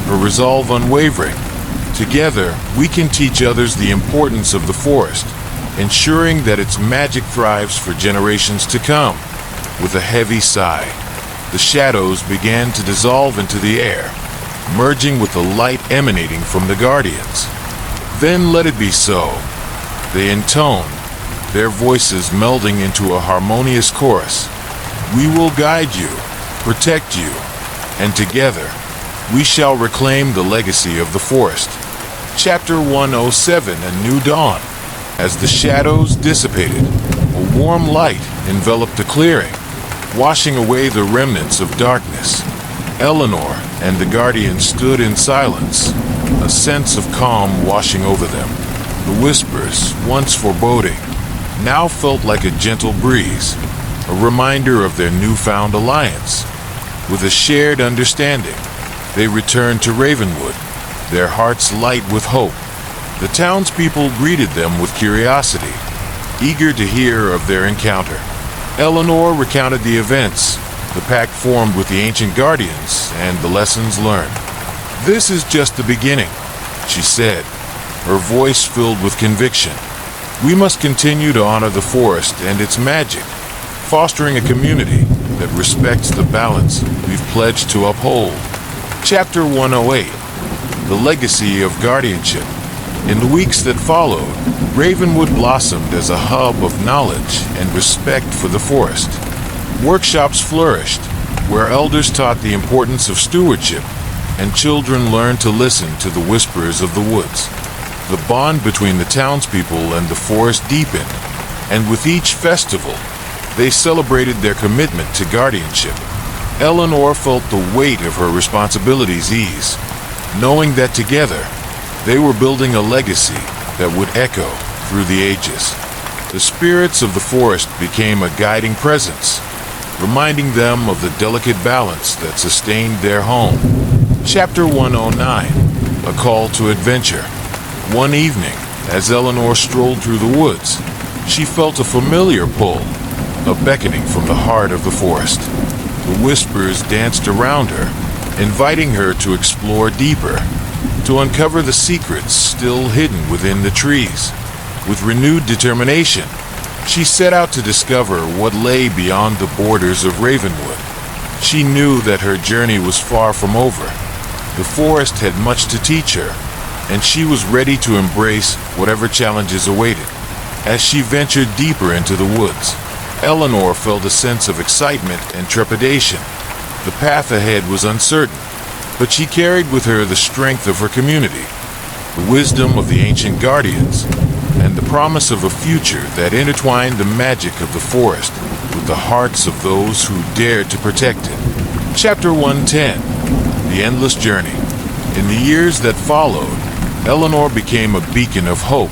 her resolve unwavering. Together, we can teach others the importance of the forest, ensuring that its magic thrives for generations to come. With a heavy sigh, the shadows began to dissolve into the air, merging with the light emanating from the guardians. Then let it be so. They intoned, their voices melding into a harmonious chorus. We will guide you, protect you, and together we shall reclaim the legacy of the forest. Chapter 107, A New Dawn. As the shadows dissipated, a warm light enveloped the clearing, washing away the remnants of darkness. Eleanor and the guardian stood in silence, a sense of calm washing over them. The whispers, once foreboding, now felt like a gentle breeze, a reminder of their newfound alliance. With a shared understanding, they returned to Ravenwood, their hearts light with hope. The townspeople greeted them with curiosity, eager to hear of their encounter. Eleanor recounted the events, the pact formed with the ancient guardians, and the lessons learned. This is just the beginning, she said, her voice filled with conviction. We must continue to honor the forest and its magic, fostering a community that respects the balance we've pledged to uphold. Chapter 108, The Legacy of Guardianship. In the weeks that followed, Ravenwood blossomed as a hub of knowledge and respect for the forest. Workshops flourished, where elders taught the importance of stewardship, and children learned to listen to the whispers of the woods. The bond between the townspeople and the forest deepened, and with each festival, they celebrated their commitment to guardianship. Eleanor felt the weight of her responsibilities ease, knowing that together, they were building a legacy that would echo through the ages. The spirits of the forest became a guiding presence, reminding them of the delicate balance that sustained their home. Chapter 109, A Call to Adventure. One evening, as Eleanor strolled through the woods, she felt a familiar pull, a beckoning from the heart of the forest. The whispers danced around her, inviting her to explore deeper, to uncover the secrets still hidden within the trees. With renewed determination, she set out to discover what lay beyond the borders of Ravenwood. She knew that her journey was far from over. The forest had much to teach her, and she was ready to embrace whatever challenges awaited. As she ventured deeper into the woods, Eleanor felt a sense of excitement and trepidation. The path ahead was uncertain, but she carried with her the strength of her community, the wisdom of the ancient guardians, and the promise of a future that intertwined the magic of the forest with the hearts of those who dared to protect it. Chapter 110, The Endless Journey. In the years that followed, Eleanor became a beacon of hope,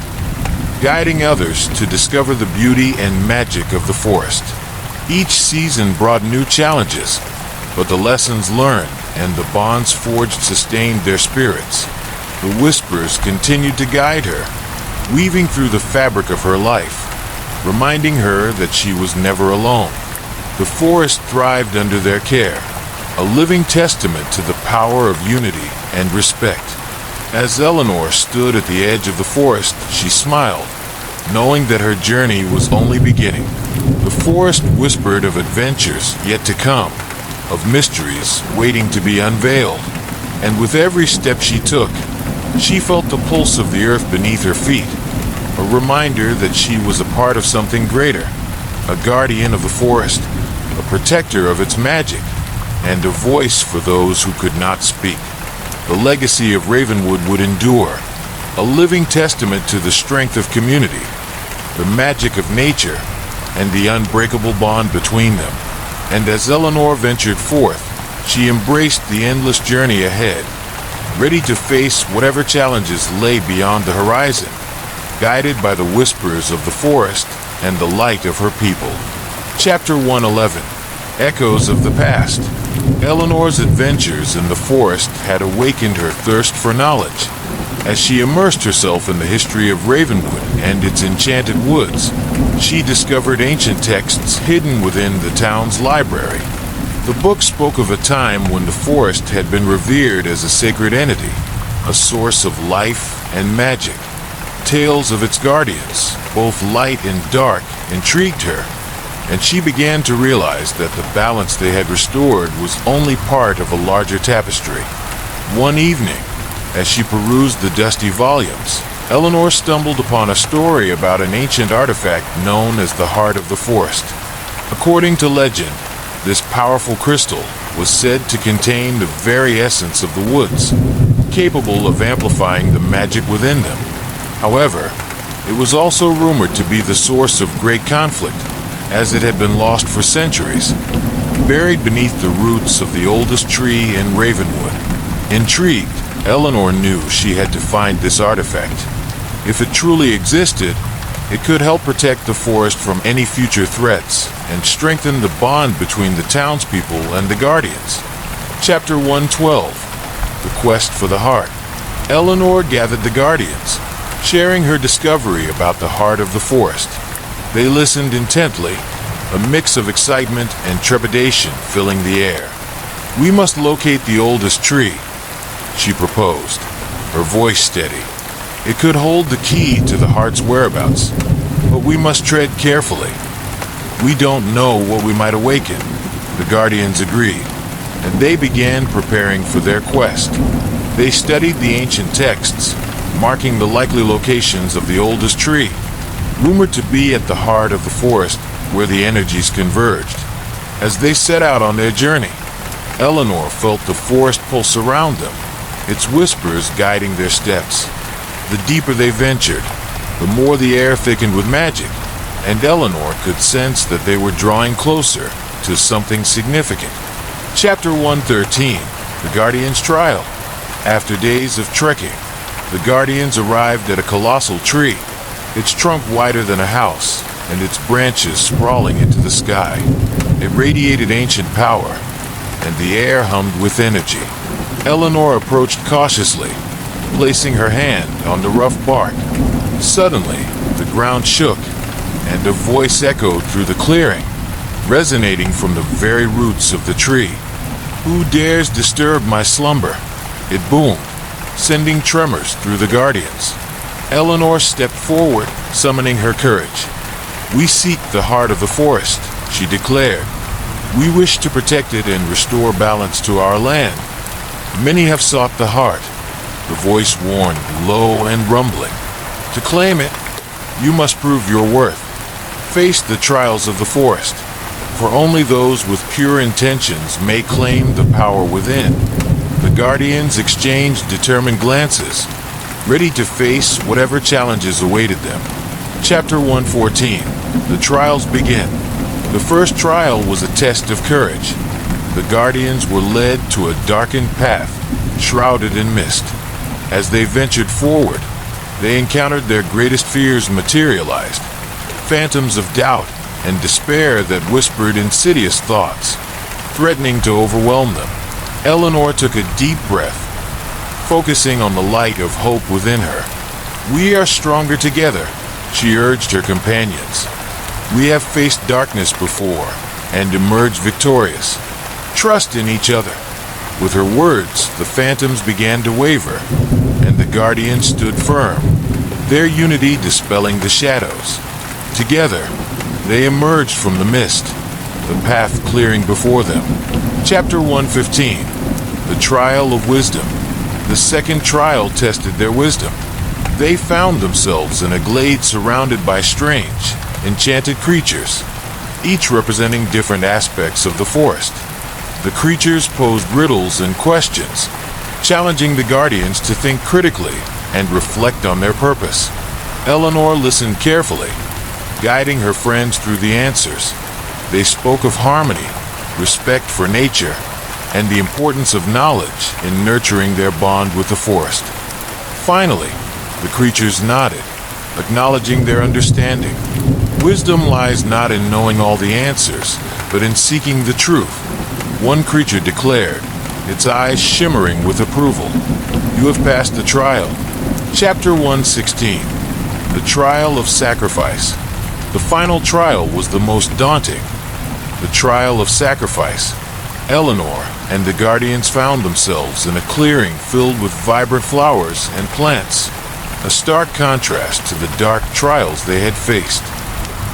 guiding others to discover the beauty and magic of the forest. Each season brought new challenges, but the lessons learned and the bonds forged sustained their spirits. The whispers continued to guide her, weaving through the fabric of her life, reminding her that she was never alone. The forest thrived under their care, a living testament to the power of unity and respect. As Eleanor stood at the edge of the forest, she smiled, knowing that her journey was only beginning. The forest whispered of adventures yet to come, of mysteries waiting to be unveiled, and with every step she took, she felt the pulse of the earth beneath her feet, a reminder that she was a part of something greater, a guardian of the forest, a protector of its magic, and a voice for those who could not speak. The legacy of Ravenwood would endure, a living testament to the strength of community, the magic of nature, and the unbreakable bond between them. And as Eleanor ventured forth, she embraced the endless journey ahead, ready to face whatever challenges lay beyond the horizon, guided by the whispers of the forest and the light of her people. Chapter 111. Echoes of the Past. Eleanor's adventures in the forest had awakened her thirst for knowledge. As she immersed herself in the history of Ravenwood and its enchanted woods, she discovered ancient texts hidden within the town's library. The book spoke of a time when the forest had been revered as a sacred entity, a source of life and magic. Tales of its guardians, both light and dark, intrigued her, and she began to realize that the balance they had restored was only part of a larger tapestry. One evening, as she perused the dusty volumes, Eleanor stumbled upon a story about an ancient artifact known as the Heart of the Forest. According to legend, this powerful crystal was said to contain the very essence of the woods, capable of amplifying the magic within them. However, it was also rumored to be the source of great conflict, as it had been lost for centuries, buried beneath the roots of the oldest tree in Ravenwood. Intrigued, Eleanor knew she had to find this artifact. If it truly existed, it could help protect the forest from any future threats and strengthen the bond between the townspeople and the Guardians. Chapter 112. The Quest for the Heart. Eleanor gathered the Guardians, sharing her discovery about the heart of the forest. They listened intently, a mix of excitement and trepidation filling the air. "We must locate the oldest tree," she proposed, her voice steady. "It could hold the key to the heart's whereabouts, but we must tread carefully. We don't know what we might awaken." The Guardians agreed, and they began preparing for their quest. They studied the ancient texts, marking the likely locations of the oldest tree, rumored to be at the heart of the forest where the energies converged. As they set out on their journey, Eleanor felt the forest pulse around them, its whispers guiding their steps. The deeper they ventured, the more the air thickened with magic, and Eleanor could sense that they were drawing closer to something significant. Chapter 113. The Guardians' Trial. After days of trekking, the Guardians arrived at a colossal tree, its trunk wider than a house, and its branches sprawling into the sky. It radiated ancient power, and the air hummed with energy. Eleanor approached cautiously, placing her hand on the rough bark. Suddenly, the ground shook, and a voice echoed through the clearing, resonating from the very roots of the tree. "Who dares disturb my slumber?" It boomed, sending tremors through the Guardians. Eleanor stepped forward, summoning her courage. "We seek the heart of the forest," she declared. "We wish to protect it and restore balance to our land. Many have sought the heart," the voice warned, low and rumbling. "To claim it, you must prove your worth. Face the trials of the forest, for only those with pure intentions may claim the power within." The Guardians exchanged determined glances, ready to face whatever challenges awaited them. Chapter 114. The trials begin. The first trial was a test of courage. The Guardians were led to a darkened path, shrouded in mist. As they ventured forward, they encountered their greatest fears materialized, phantoms of doubt and despair that whispered insidious thoughts, threatening to overwhelm them. Eleanor took a deep breath, focusing on the light of hope within her. "We are stronger together," she urged her companions. "We have faced darkness before and emerged victorious. Trust in each other." With her words, the phantoms began to waver, and the Guardians stood firm, their unity dispelling the shadows. Together, they emerged from the mist, the path clearing before them. Chapter 115. The Trial of Wisdom. The second trial tested their wisdom. They found themselves in a glade surrounded by strange, enchanted creatures, each representing different aspects of the forest. The creatures posed riddles and questions, challenging the Guardians to think critically and reflect on their purpose. Eleanor listened carefully, guiding her friends through the answers. They spoke of harmony, respect for nature, and the importance of knowledge in nurturing their bond with the forest. Finally, the creatures nodded, acknowledging their understanding. Wisdom lies not in knowing all the answers, but in seeking the truth. One creature declared, its eyes shimmering with approval. You have passed the trial. Chapter 116. The Trial of Sacrifice. The final trial was the most daunting. The trial of sacrifice. Eleanor and the Guardians found themselves in a clearing filled with vibrant flowers and plants, a stark contrast to the dark trials they had faced.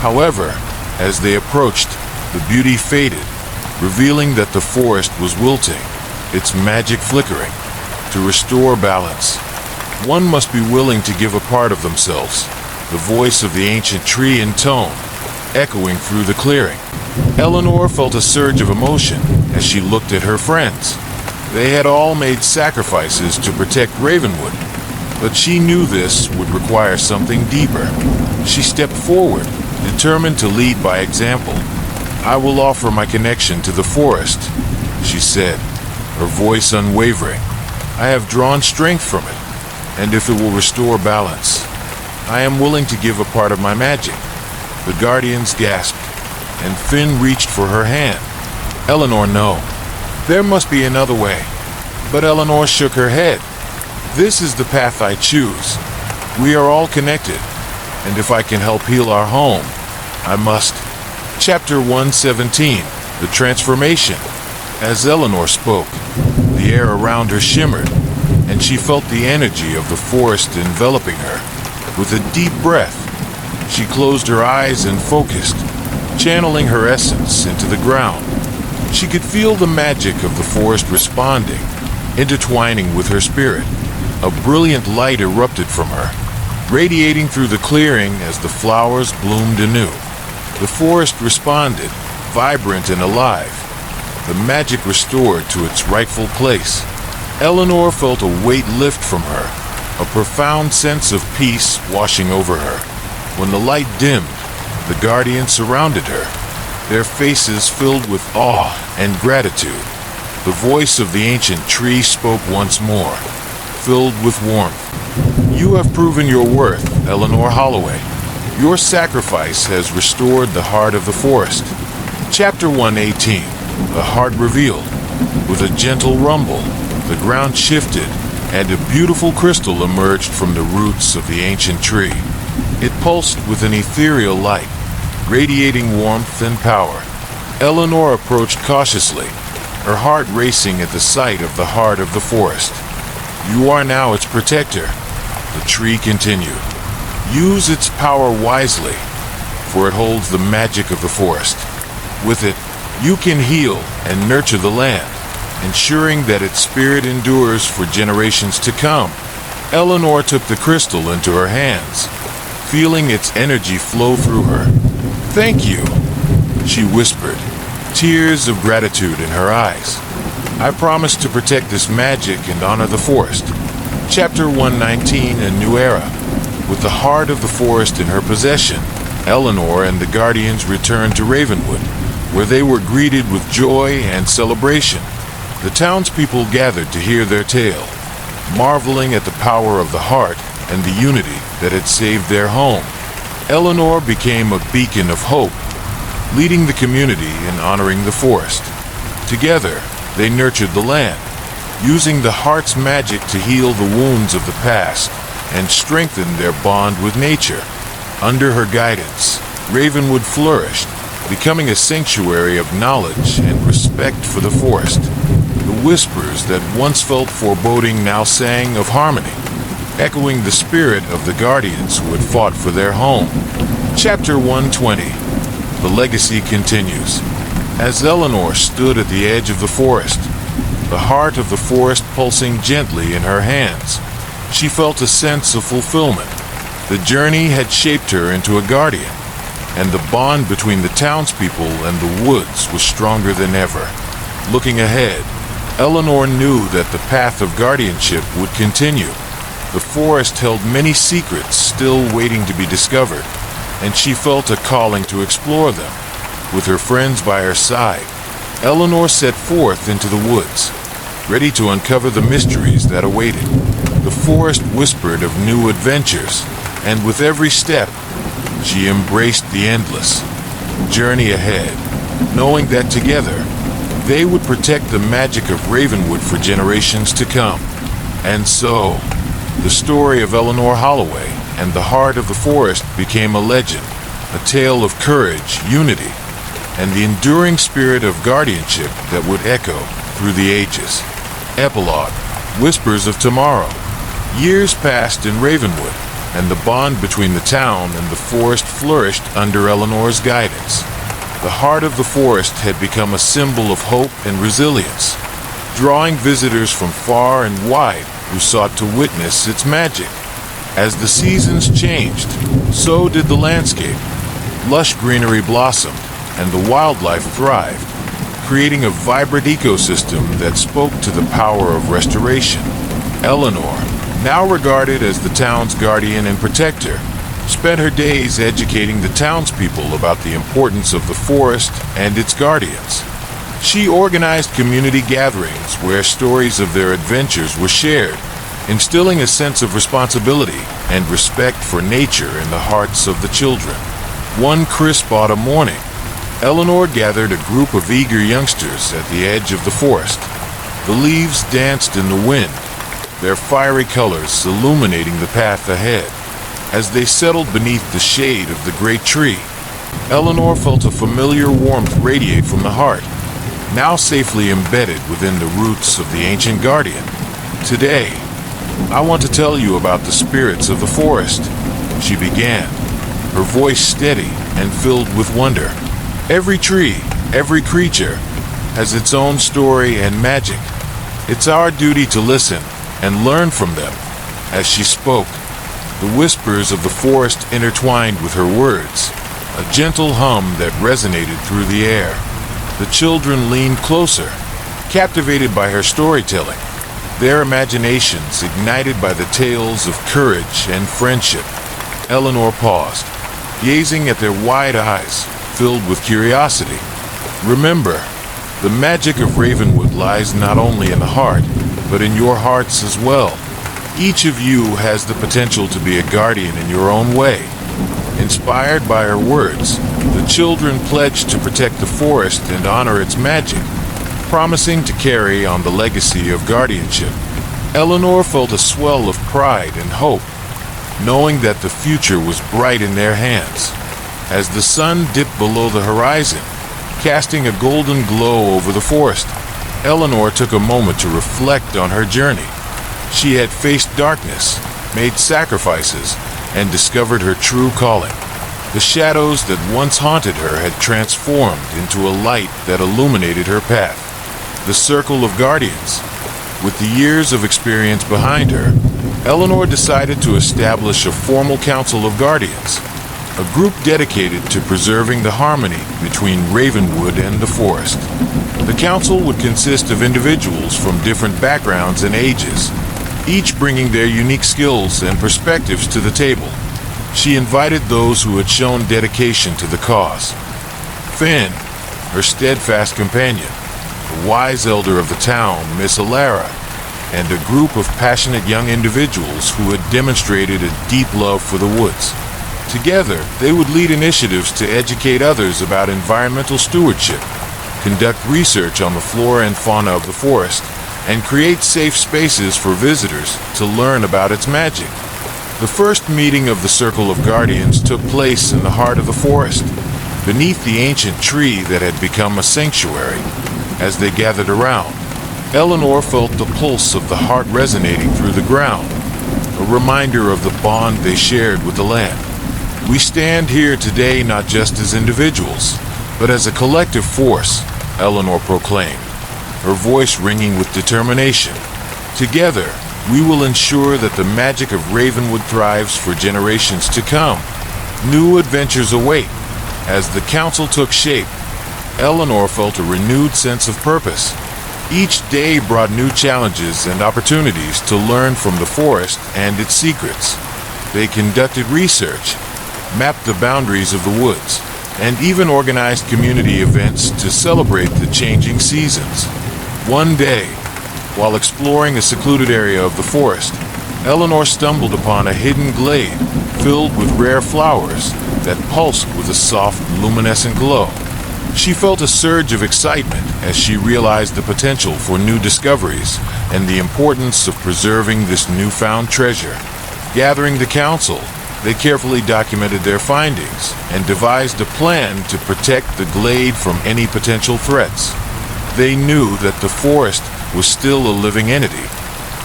However, as they approached, the beauty faded, revealing that the forest was wilting, its magic flickering. To restore balance, one must be willing to give a part of themselves, the voice of the ancient tree in tone, echoing through the clearing. Eleanor felt a surge of emotion as she looked at her friends. They had all made sacrifices to protect Ravenwood, but she knew this would require something deeper. She stepped forward, determined to lead by example. I will offer my connection to the forest, she said, her voice unwavering. I have drawn strength from it, and if it will restore balance, I am willing to give a part of my magic. The Guardians gasped, and Finn reached for her hand. Eleanor, no. There must be another way. But Eleanor shook her head. This is the path I choose. We are all connected, and if I can help heal our home, I must. Chapter 117. The Transformation. As Eleanor spoke, the air around her shimmered, and she felt the energy of the forest enveloping her. With a deep breath, she closed her eyes and focused, channeling her essence into the ground. She could feel the magic of the forest responding, intertwining with her spirit. A brilliant light erupted from her, radiating through the clearing as the flowers bloomed anew. The forest responded, vibrant and alive, the magic restored to its rightful place. Eleanor felt a weight lift from her, a profound sense of peace washing over her. When the light dimmed, the Guardians surrounded her, their faces filled with awe and gratitude. The voice of the ancient tree spoke once more, filled with warmth. You have proven your worth, Eleanor Holloway. Your sacrifice has restored the heart of the forest. Chapter 118. The Heart Revealed. With a gentle rumble, the ground shifted, and a beautiful crystal emerged from the roots of the ancient tree. It pulsed with an ethereal light, radiating warmth and power. Eleanor approached cautiously, her heart racing at the sight of the heart of the forest. You are now its protector, the tree continued. Use its power wisely, for it holds the magic of the forest. With it, you can heal and nurture the land, ensuring that its spirit endures for generations to come. Eleanor took the crystal into her hands, feeling its energy flow through her. Thank you, she whispered, tears of gratitude in her eyes. I promise to protect this magic and honor the forest. Chapter 119, A New Era. With the heart of the forest in her possession, Eleanor and the Guardians returned to Ravenwood, where they were greeted with joy and celebration. The townspeople gathered to hear their tale, marveling at the power of the heart and the unity that had saved their home. Eleanor became a beacon of hope, leading the community in honoring the forest. Together, they nurtured the land, using the heart's magic to heal the wounds of the past and strengthen their bond with nature. Under her guidance, Ravenwood flourished, becoming a sanctuary of knowledge and respect for the forest. The whispers that once felt foreboding now sang of harmony, echoing the spirit of the Guardians who had fought for their home. Chapter 120. The legacy continues. As Eleanor stood at the edge of the forest, the heart of the forest pulsing gently in her hands, she felt a sense of fulfillment. The journey had shaped her into a guardian, and the bond between the townspeople and the woods was stronger than ever. Looking ahead, Eleanor knew that the path of guardianship would continue. The forest held many secrets still waiting to be discovered, and she felt a calling to explore them. With her friends by her side, Eleanor set forth into the woods, ready to uncover the mysteries that awaited. The forest whispered of new adventures, and with every step, she embraced the endless journey ahead, knowing that together they would protect the magic of Ravenwood for generations to come. And so, the story of Eleanor Holloway and the Heart of the Forest became a legend, a tale of courage, unity, and the enduring spirit of guardianship that would echo through the ages. Epilogue: Whispers of Tomorrow. Years passed in Ravenwood, and the bond between the town and the forest flourished under Eleanor's guidance. The Heart of the Forest had become a symbol of hope and resilience, drawing visitors from far and wide who sought to witness its magic. As the seasons changed, so did the landscape. Lush greenery blossomed, and the wildlife thrived, creating a vibrant ecosystem that spoke to the power of restoration. Eleanor, now regarded as the town's guardian and protector, spent her days educating the townspeople about the importance of the forest and its guardians. She organized community gatherings where stories of their adventures were shared, instilling a sense of responsibility and respect for nature in the hearts of the children. One crisp autumn morning, Eleanor gathered a group of eager youngsters at the edge of the forest. The leaves danced in the wind, their fiery colors illuminating the path ahead. As they settled beneath the shade of the great tree, Eleanor felt a familiar warmth radiate from the heart, now safely embedded within the roots of the ancient guardian. Today, I want to tell you about the spirits of the forest, she began, her voice steady and filled with wonder. Every tree, every creature, has its own story and magic. It's our duty to listen and learn from them. As she spoke, the whispers of the forest intertwined with her words, a gentle hum that resonated through the air. The children leaned closer, captivated by her storytelling, their imaginations ignited by the tales of courage and friendship. Eleanor paused, gazing at their wide eyes, filled with curiosity. Remember, the magic of Ravenwood lies not only in the heart, but in your hearts as well. Each of you has the potential to be a guardian in your own way. Inspired by her words, the children pledged to protect the forest and honor its magic, promising to carry on the legacy of guardianship. Eleanor felt a swell of pride and hope, knowing that the future was bright in their hands. As the sun dipped below the horizon, casting a golden glow over the forest, Eleanor took a moment to reflect on her journey. She had faced darkness, made sacrifices, and discovered her true calling. The shadows that once haunted her had transformed into a light that illuminated her path. The Circle of Guardians. With the years of experience behind her, Eleanor decided to establish a formal council of guardians, a group dedicated to preserving the harmony between Ravenwood and the forest. The council would consist of individuals from different backgrounds and ages, each bringing their unique skills and perspectives to the table. She invited those who had shown dedication to the cause. Finn, her steadfast companion, the wise elder of the town, Miss Alara, and a group of passionate young individuals who had demonstrated a deep love for the woods. Together, they would lead initiatives to educate others about environmental stewardship, conduct research on the flora and fauna of the forest, and create safe spaces for visitors to learn about its magic. The first meeting of the Circle of Guardians took place in the heart of the forest, beneath the ancient tree that had become a sanctuary. As they gathered around, Eleanor felt the pulse of the heart resonating through the ground, a reminder of the bond they shared with the land. We stand here today not just as individuals, but as a collective force, Eleanor proclaimed, her voice ringing with determination. Together, we will ensure that the magic of Ravenwood thrives for generations to come. New adventures await. As the council took shape, Eleanor felt a renewed sense of purpose. Each day brought new challenges and opportunities to learn from the forest and its secrets. They conducted research, mapped the boundaries of the woods, and even organized community events to celebrate the changing seasons. One day, while exploring a secluded area of the forest, Eleanor stumbled upon a hidden glade filled with rare flowers that pulsed with a soft, luminescent glow. She felt a surge of excitement as she realized the potential for new discoveries and the importance of preserving this newfound treasure. Gathering the council, they carefully documented their findings and devised a plan to protect the glade from any potential threats. They knew that the forest was still a living entity,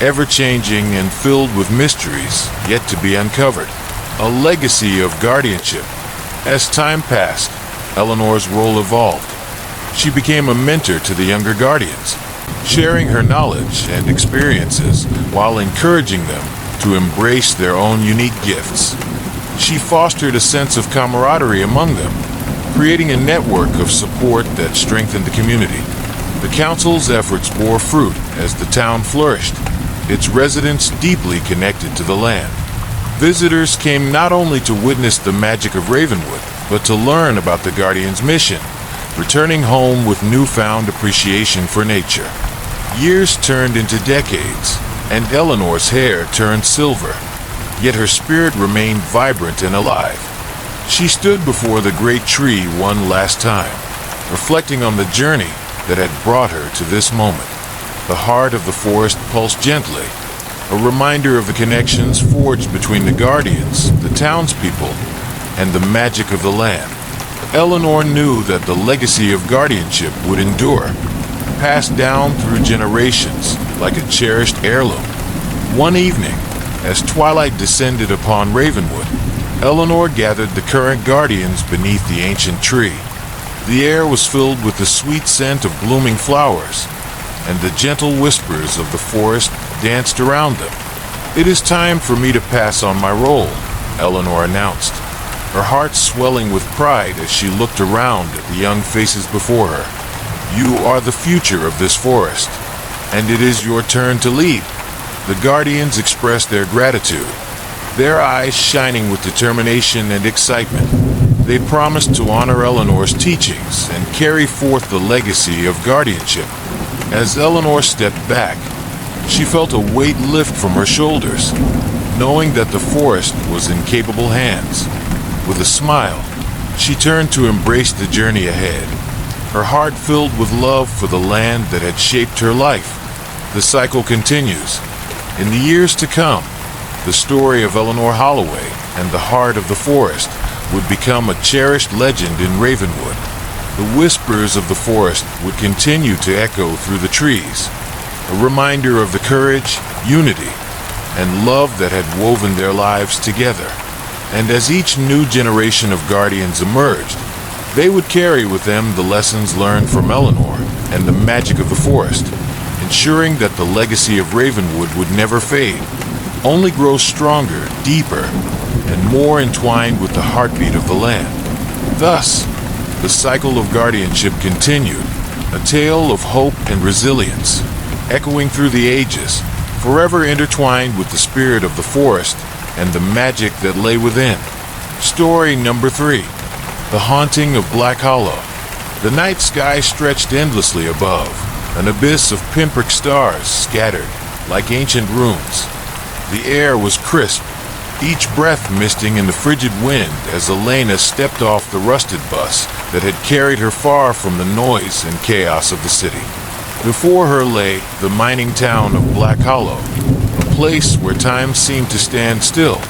ever-changing and filled with mysteries yet to be uncovered. A legacy of guardianship. As time passed, Eleanor's role evolved. She became a mentor to the younger guardians, sharing her knowledge and experiences while encouraging them to embrace their own unique gifts. She fostered a sense of camaraderie among them, creating a network of support that strengthened the community. The council's efforts bore fruit as the town flourished, its residents deeply connected to the land. Visitors came not only to witness the magic of Ravenwood, but to learn about the Guardian's mission, returning home with newfound appreciation for nature. Years turned into decades, and Eleanor's hair turned silver, yet her spirit remained vibrant and alive. She stood before the great tree one last time, reflecting on the journey that had brought her to this moment. The heart of the forest pulsed gently, a reminder of the connections forged between the guardians, the townspeople, and the magic of the land. Eleanor knew that the legacy of guardianship would endure, passed down through generations like a cherished heirloom. One evening, as twilight descended upon Ravenwood, Eleanor gathered the current guardians beneath the ancient tree. The air was filled with the sweet scent of blooming flowers, and the gentle whispers of the forest danced around them. "It is time for me to pass on my role," Eleanor announced, her heart swelling with pride as she looked around at the young faces before her. "You are the future of this forest, and it is your turn to lead." The guardians expressed their gratitude, their eyes shining with determination and excitement. They promised to honor Eleanor's teachings and carry forth the legacy of guardianship. As Eleanor stepped back, she felt a weight lift from her shoulders, knowing that the forest was in capable hands. With a smile, she turned to embrace the journey ahead, her heart filled with love for the land that had shaped her life. The cycle continues. In the years to come, the story of Eleanor Holloway and the heart of the forest would become a cherished legend in Ravenwood. The whispers of the forest would continue to echo through the trees, a reminder of the courage, unity, and love that had woven their lives together. And as each new generation of guardians emerged, they would carry with them the lessons learned from Eleanor and the magic of the forest, ensuring that the legacy of Ravenwood would never fade, only grow stronger, deeper, and more entwined with the heartbeat of the land. Thus, the cycle of guardianship continued, a tale of hope and resilience, echoing through the ages, forever intertwined with the spirit of the forest and the magic that lay within. Story number 3. The Haunting of Black Hollow. The night sky stretched endlessly above, an abyss of pinprick stars scattered like ancient runes. The air was crisp, each breath misting in the frigid wind as Elena stepped off the rusted bus that had carried her far from the noise and chaos of the city. Before her lay the mining town of Black Hollow, a place where time seemed to stand still,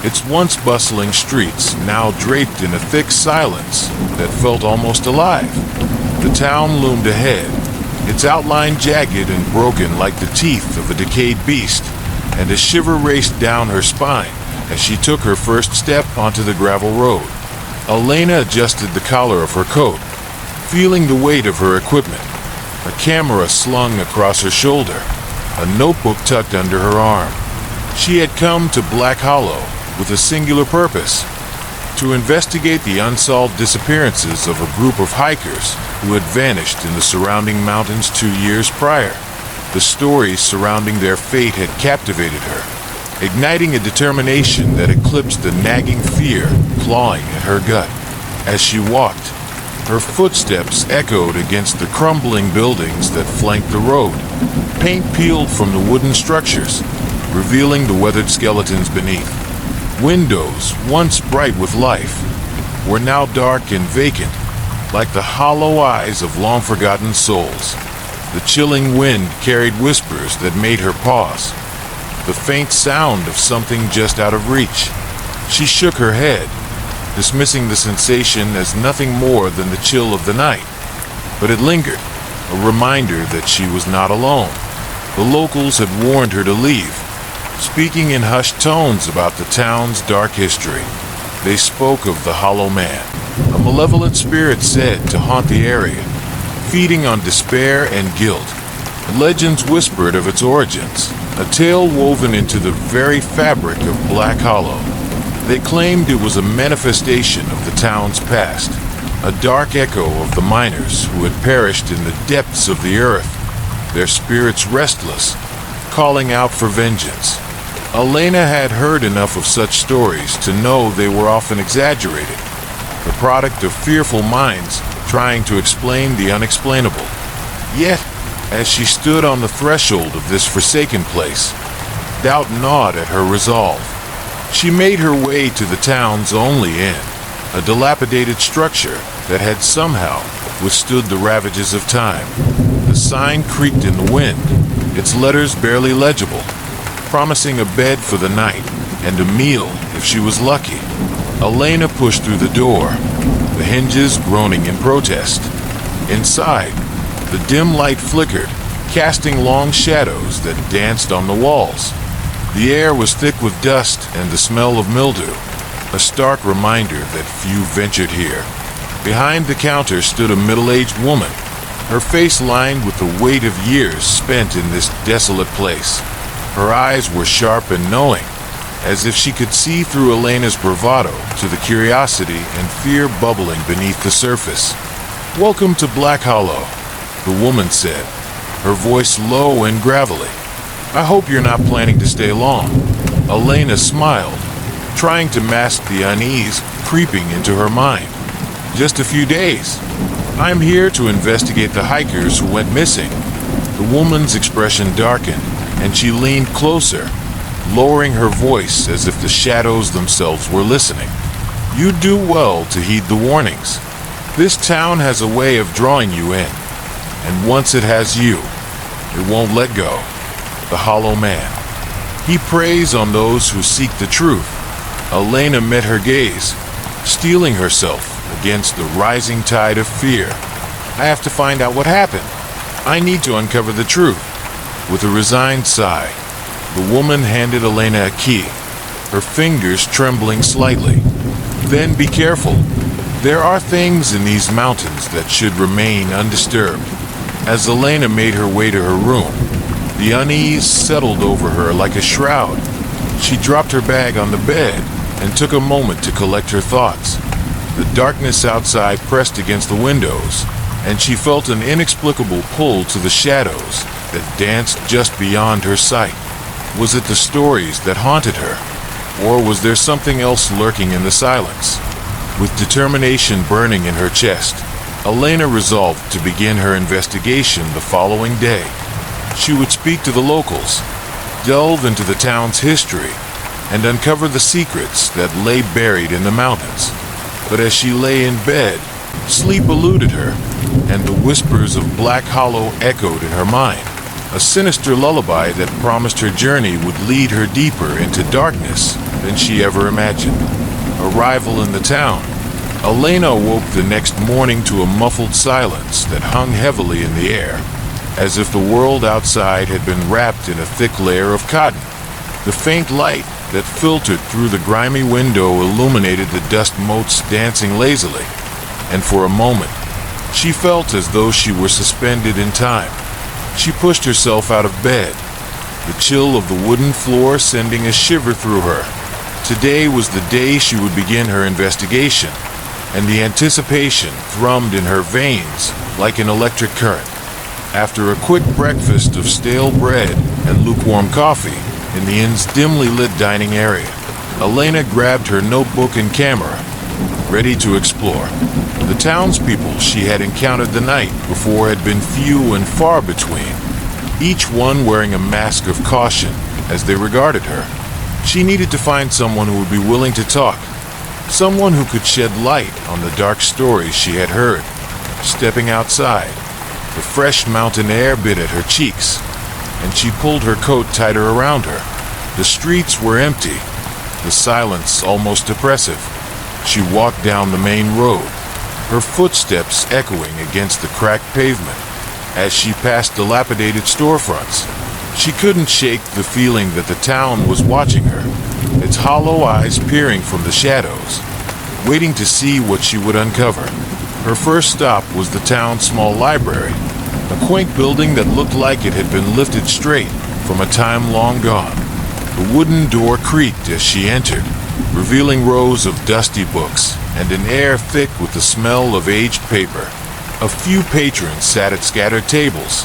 its once bustling streets now draped in a thick silence that felt almost alive. The town loomed ahead, its outline jagged and broken like the teeth of a decayed beast, and a shiver raced down her spine as she took her first step onto the gravel road. Elena adjusted the collar of her coat, feeling the weight of her equipment, a camera slung across her shoulder, a notebook tucked under her arm. She had come to Black Hollow with a singular purpose: to investigate the unsolved disappearances of a group of hikers who had vanished in the surrounding mountains 2 years prior. The stories surrounding their fate had captivated her, igniting a determination that eclipsed the nagging fear clawing at her gut. As she walked, her footsteps echoed against the crumbling buildings that flanked the road. Paint peeled from the wooden structures, revealing the weathered skeletons beneath. Windows, once bright with life, were now dark and vacant, like the hollow eyes of long-forgotten souls. The chilling wind carried whispers that made her pause, the faint sound of something just out of reach. She shook her head, dismissing the sensation as nothing more than the chill of the night. But it lingered, a reminder that she was not alone. The locals had warned her to leave, speaking in hushed tones about the town's dark history. They spoke of the Hollow Man, a malevolent spirit said to haunt the area, feeding on despair and guilt. Legends whispered of its origins, a tale woven into the very fabric of Black Hollow. They claimed it was a manifestation of the town's past, a dark echo of the miners who had perished in the depths of the earth, their spirits restless, calling out for vengeance. Elena had heard enough of such stories to know they were often exaggerated, the product of fearful minds trying to explain the unexplainable. Yet, as she stood on the threshold of this forsaken place, doubt gnawed at her resolve. She made her way to the town's only inn, a dilapidated structure that had somehow withstood the ravages of time. The sign creaked in the wind, its letters barely legible, promising a bed for the night and a meal if she was lucky. Elena pushed through the door, the hinges groaning in protest. Inside, the dim light flickered, casting long shadows that danced on the walls. The air was thick with dust and the smell of mildew, a stark reminder that few ventured here. Behind the counter stood a middle-aged woman, her face lined with the weight of years spent in this desolate place. Her eyes were sharp and knowing, as if she could see through Elena's bravado to the curiosity and fear bubbling beneath the surface. "Welcome to Black Hollow," the woman said, her voice low and gravelly. "I hope you're not planning to stay long." Elena smiled, trying to mask the unease creeping into her mind. "Just a few days. I'm here to investigate the hikers who went missing." The woman's expression darkened, and she leaned closer, lowering her voice as if the shadows themselves were listening. "You do well to heed the warnings. This town has a way of drawing you in, and once it has you, it won't let go. The Hollow Man. He preys on those who seek the truth." Elena met her gaze, steeling herself against the rising tide of fear. "I have to find out what happened. I need to uncover the truth." With a resigned sigh, the woman handed Elena a key, her fingers trembling slightly. "Then be careful. There are things in these mountains that should remain undisturbed." As Elena made her way to her room, the unease settled over her like a shroud. She dropped her bag on the bed and took a moment to collect her thoughts. The darkness outside pressed against the windows, and she felt an inexplicable pull to the shadows that danced just beyond her sight. Was it the stories that haunted her, or was there something else lurking in the silence? With determination burning in her chest, Elena resolved to begin her investigation the following day. She would speak to the locals, delve into the town's history, and uncover the secrets that lay buried in the mountains. But as she lay in bed, sleep eluded her, and the whispers of Black Hollow echoed in her mind, a sinister lullaby that promised her journey would lead her deeper into darkness than she ever imagined. Arrival in the town, Elena awoke the next morning to a muffled silence that hung heavily in the air, as if the world outside had been wrapped in a thick layer of cotton. The faint light that filtered through the grimy window illuminated the dust motes dancing lazily, and for a moment, she felt as though she were suspended in time. She pushed herself out of bed, the chill of the wooden floor sending a shiver through her. Today was the day she would begin her investigation, and the anticipation thrummed in her veins like an electric current. After a quick breakfast of stale bread and lukewarm coffee in the inn's dimly lit dining area, Elena grabbed her notebook and camera, ready to explore. The townspeople she had encountered the night before had been few and far between, each one wearing a mask of caution as they regarded her. She needed to find someone who would be willing to talk, someone who could shed light on the dark stories she had heard. Stepping outside, the fresh mountain air bit at her cheeks, and she pulled her coat tighter around her. The streets were empty, the silence almost oppressive. She walked down the main road, her footsteps echoing against the cracked pavement. As she passed dilapidated storefronts, she couldn't shake the feeling that the town was watching her, its hollow eyes peering from the shadows, waiting to see what she would uncover. Her first stop was the town's small library, a quaint building that looked like it had been lifted straight from a time long gone. The wooden door creaked as she entered, revealing rows of dusty books and an air thick with the smell of aged paper. A few patrons sat at scattered tables,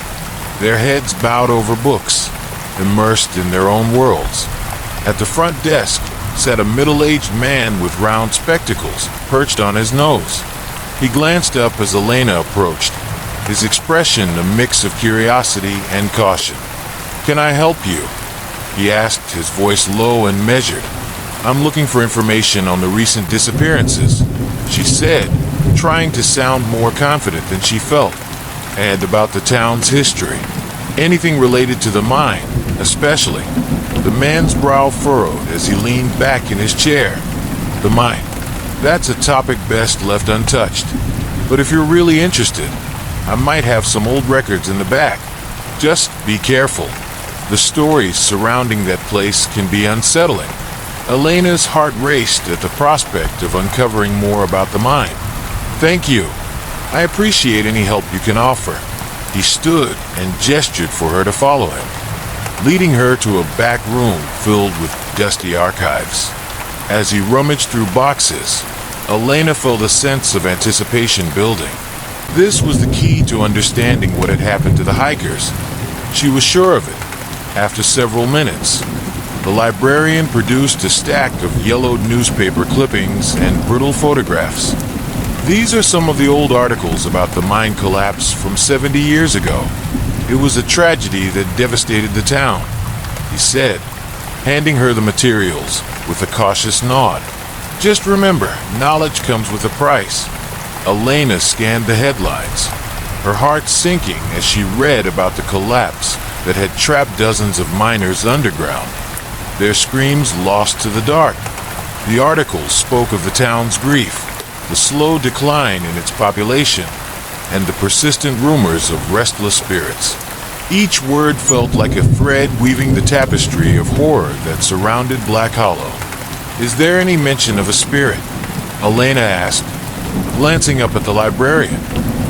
their heads bowed over books, immersed in their own worlds. At the front desk sat a middle-aged man with round spectacles perched on his nose. He glanced up as Elena approached, his expression a mix of curiosity and caution. "Can I help you?" he asked, his voice low and measured. "I'm looking for information on the recent disappearances," she said, trying to sound more confident than she felt, "and about the town's history. Anything related to the mine, especially." The man's brow furrowed as he leaned back in his chair. "The mine. That's a topic best left untouched. But if you're really interested, I might have some old records in the back. Just be careful. The stories surrounding that place can be unsettling." Elena's heart raced at the prospect of uncovering more about the mine. "Thank you. I appreciate any help you can offer." He stood and gestured for her to follow him, leading her to a back room filled with dusty archives. As he rummaged through boxes, Elena felt a sense of anticipation building. This was the key to understanding what had happened to the hikers. She was sure of it. After several minutes, the librarian produced a stack of yellowed newspaper clippings and brittle photographs. "These are some of the old articles about the mine collapse from 70 years ago. It was a tragedy that devastated the town," he said, handing her the materials with a cautious nod. "Just remember, knowledge comes with a price." Elena scanned the headlines, her heart sinking as she read about the collapse that had trapped dozens of miners underground, their screams lost to the dark. The articles spoke of the town's grief, the slow decline in its population, and the persistent rumors of restless spirits. Each word felt like a thread weaving the tapestry of horror that surrounded Black Hollow. "Is there any mention of a spirit?" Elena asked, glancing up at the librarian.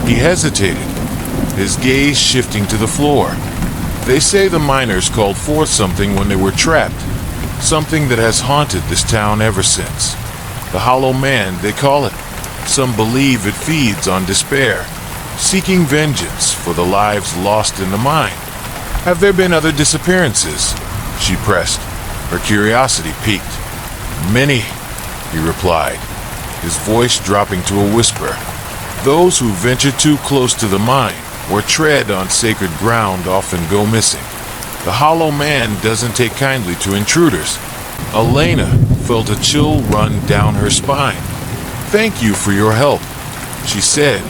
He hesitated, his gaze shifting to the floor. "They say the miners called forth something when they were trapped, something that has haunted this town ever since. The Hollow Man, they call it. Some believe it feeds on despair, seeking vengeance for the lives lost in the mine." "Have there been other disappearances?" she pressed, her curiosity piqued. "Many," he replied, his voice dropping to a whisper. "Those who venture too close to the mine or tread on sacred ground often go missing. The Hollow Man doesn't take kindly to intruders." Elena felt a chill run down her spine. "Thank you for your help," she said,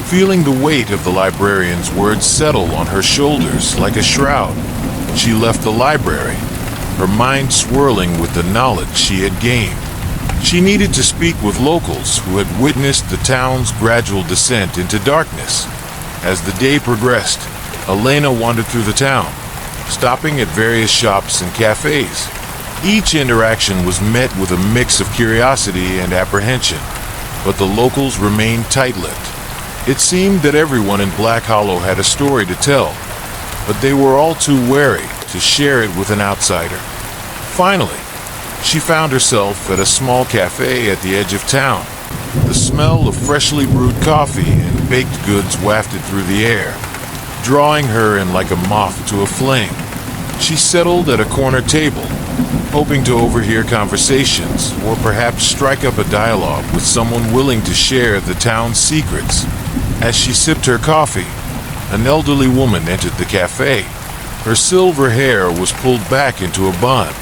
feeling the weight of the librarian's words settle on her shoulders like a shroud. She left the library, her mind swirling with the knowledge she had gained. She needed to speak with locals who had witnessed the town's gradual descent into darkness. As the day progressed, Elena wandered through the town, stopping at various shops and cafes. Each interaction was met with a mix of curiosity and apprehension, but the locals remained tight-lipped. It seemed that everyone in Black Hollow had a story to tell, but they were all too wary to share it with an outsider. Finally, she found herself at a small cafe at the edge of town. The smell of freshly brewed coffee and baked goods wafted through the air, drawing her in like a moth to a flame. She settled at a corner table, hoping to overhear conversations or perhaps strike up a dialogue with someone willing to share the town's secrets. As she sipped her coffee, an elderly woman entered the cafe. Her silver hair was pulled back into a bun,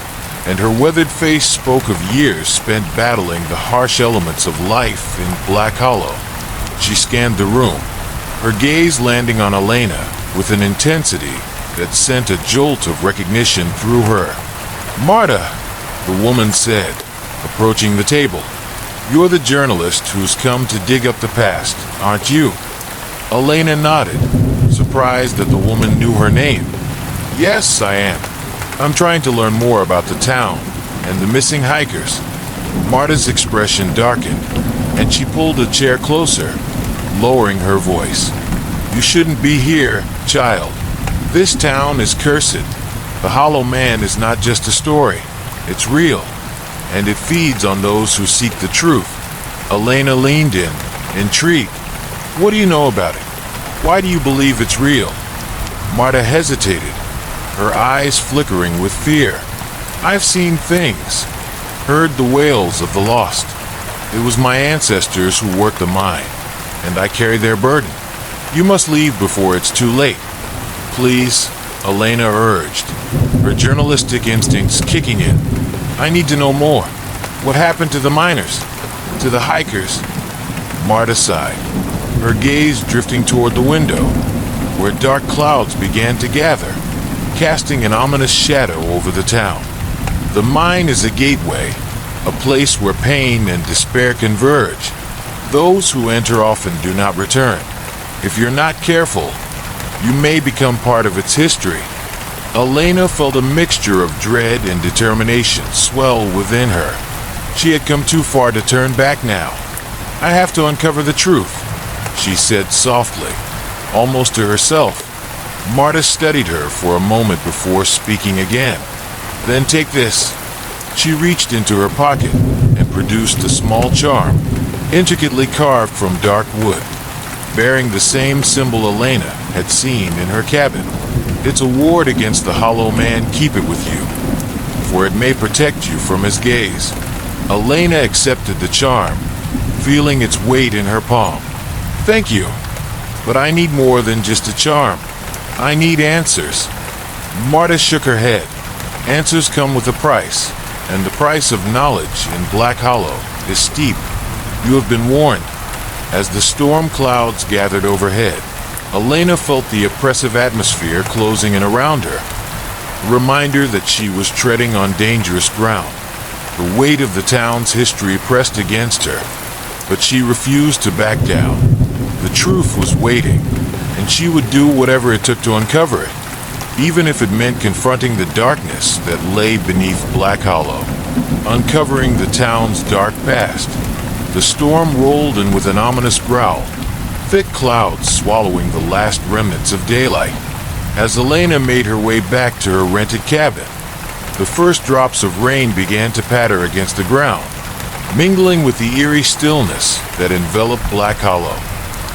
and her weathered face spoke of years spent battling the harsh elements of life in Black Hollow. She scanned the room, her gaze landing on Elena with an intensity that sent a jolt of recognition through her. "Marta," the woman said, approaching the table. "You're the journalist who's come to dig up the past, aren't you?" Elena nodded, surprised that the woman knew her name. "Yes, I am. I'm trying to learn more about the town and the missing hikers." Marta's expression darkened, and she pulled a chair closer, lowering her voice. "You shouldn't be here, child. This town is cursed. The Hollow Man is not just a story. It's real, and it feeds on those who seek the truth." Elena leaned in, intrigued. "What do you know about it? Why do you believe it's real?" Marta hesitated, her eyes flickering with fear. "I've seen things, heard the wails of the lost. It was my ancestors who worked the mine, and I carry their burden. You must leave before it's too late." "Please," Elena urged, her journalistic instincts kicking in. "I need to know more. What happened to the miners? To the hikers?" Marta sighed, her gaze drifting toward the window, where dark clouds began to gather, casting an ominous shadow over the town. The mine is a gateway, a place where pain and despair converge. Those who enter often do not return. If you're not careful, you may become part of its history. Elena felt a mixture of dread and determination swell within her. She had come too far to turn back now. "I have to uncover the truth," she said softly, almost to herself. Marta studied her for a moment before speaking again. "Then take this." She reached into her pocket and produced a small charm, intricately carved from dark wood, bearing the same symbol Elena had seen in her cabin. "It's a ward against the Hollow Man. Keep it with you, for it may protect you from his gaze." Elena accepted the charm, feeling its weight in her palm. "Thank you, but I need more than just a charm. I need answers." Marta shook her head. "Answers come with a price, and the price of knowledge in Black Hollow is steep. You have been warned." As the storm clouds gathered overhead, Elena felt the oppressive atmosphere closing in around her, a reminder that she was treading on dangerous ground. The weight of the town's history pressed against her, but she refused to back down. The truth was waiting, and she would do whatever it took to uncover it, even if it meant confronting the darkness that lay beneath Black Hollow, uncovering the town's dark past. The storm rolled in with an ominous growl, thick clouds swallowing the last remnants of daylight. As Elena made her way back to her rented cabin, the first drops of rain began to patter against the ground, mingling with the eerie stillness that enveloped Black Hollow.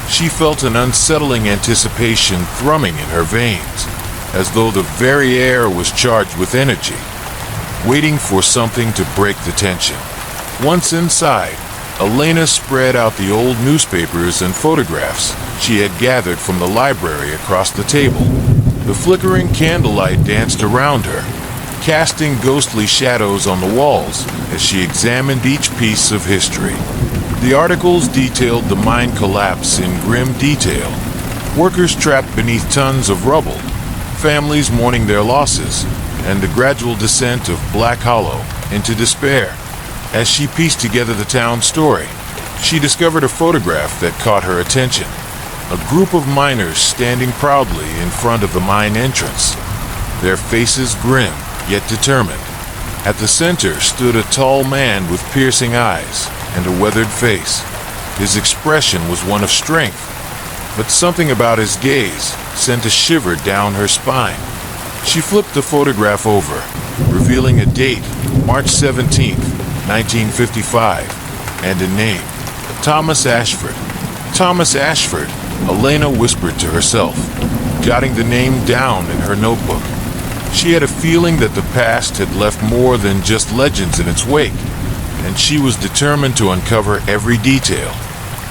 She felt an unsettling anticipation thrumming in her veins, as though the very air was charged with energy, waiting for something to break the tension. Once inside, Elena spread out the old newspapers and photographs she had gathered from the library across the table. The flickering candlelight danced around her, casting ghostly shadows on the walls as she examined each piece of history. The articles detailed the mine collapse in grim detail, workers trapped beneath tons of rubble, families mourning their losses, and the gradual descent of Black Hollow into despair. As she pieced together the town's story, she discovered a photograph that caught her attention. A group of miners standing proudly in front of the mine entrance, their faces grim yet determined. At the center stood a tall man with piercing eyes and a weathered face. His expression was one of strength, but something about his gaze sent a shiver down her spine. She flipped the photograph over, revealing a date, March 17th, 1955, and a name, Thomas Ashford. Thomas Ashford, Elena whispered to herself, jotting the name down in her notebook. She had a feeling that the past had left more than just legends in its wake, and she was determined to uncover every detail.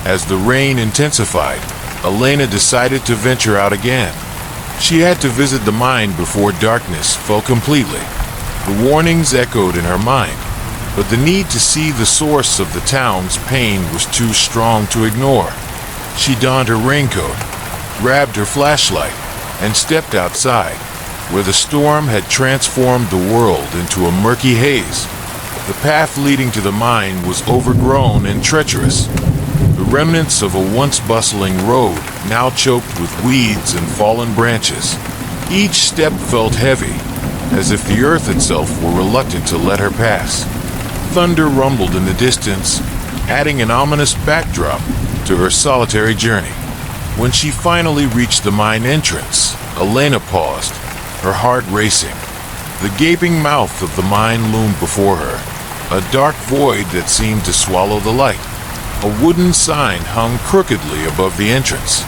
As the rain intensified, Elena decided to venture out again. She had to visit the mine before darkness fell completely. The warnings echoed in her mind, but the need to see the source of the town's pain was too strong to ignore. She donned her raincoat, grabbed her flashlight, and stepped outside, where the storm had transformed the world into a murky haze. The path leading to the mine was overgrown and treacherous. The remnants of a once bustling road now choked with weeds and fallen branches. Each step felt heavy, as if the earth itself were reluctant to let her pass. Thunder rumbled in the distance, adding an ominous backdrop to her solitary journey. When she finally reached the mine entrance, Elena paused, her heart racing. The gaping mouth of the mine loomed before her, a dark void that seemed to swallow the light. A wooden sign hung crookedly above the entrance,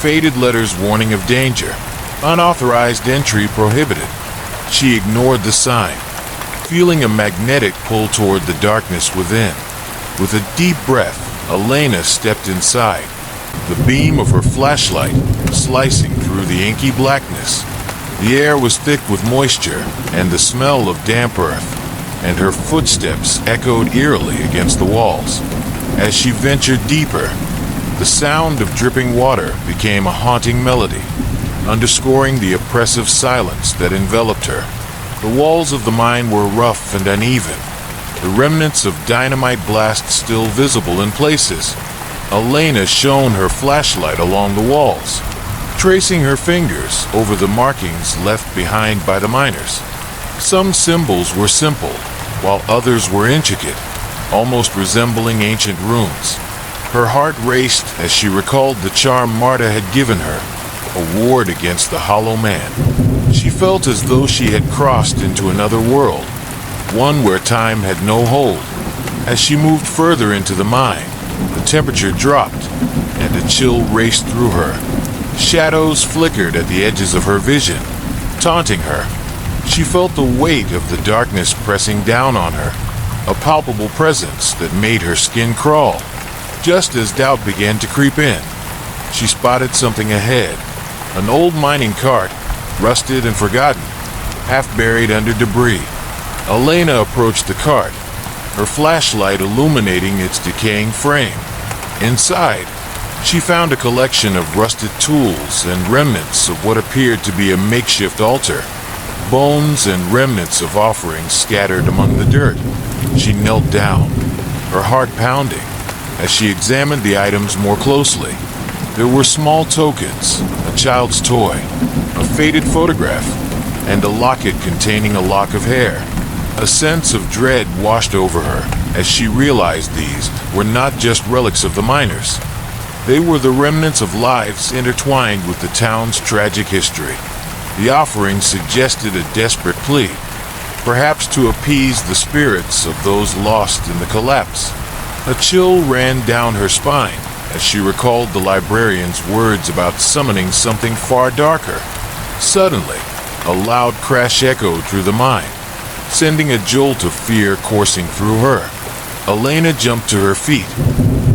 faded letters warning of danger, unauthorized entry prohibited. She ignored the sign, feeling a magnetic pull toward the darkness within. With a deep breath, Elena stepped inside, the beam of her flashlight slicing through the inky blackness. The air was thick with moisture and the smell of damp earth, and her footsteps echoed eerily against the walls. As she ventured deeper, the sound of dripping water became a haunting melody, underscoring the oppressive silence that enveloped her. The walls of the mine were rough and uneven, the remnants of dynamite blasts still visible in places. Elena shone her flashlight along the walls, tracing her fingers over the markings left behind by the miners. Some symbols were simple, while others were intricate, almost resembling ancient runes. Her heart raced as she recalled the charm Marta had given her, a ward against the Hollow Man. She felt as though she had crossed into another world, one where time had no hold. As she moved further into the mine, the temperature dropped, and a chill raced through her. Shadows flickered at the edges of her vision, taunting her. She felt the weight of the darkness pressing down on her, a palpable presence that made her skin crawl. Just as doubt began to creep in, she spotted something ahead, an old mining cart, rusted and forgotten, half buried under debris. Elena approached the cart, her flashlight illuminating its decaying frame. Inside, she found a collection of rusted tools and remnants of what appeared to be a makeshift altar, bones and remnants of offerings scattered among the dirt. She knelt down, her heart pounding, as she examined the items more closely. There were small tokens, a child's toy, a faded photograph, and a locket containing a lock of hair. A sense of dread washed over her as she realized these were not just relics of the miners. They were the remnants of lives intertwined with the town's tragic history. The offering suggested a desperate plea, perhaps to appease the spirits of those lost in the collapse. A chill ran down her spine as she recalled the librarian's words about summoning something far darker. Suddenly, a loud crash echoed through the mine, sending a jolt of fear coursing through her. Elena jumped to her feet,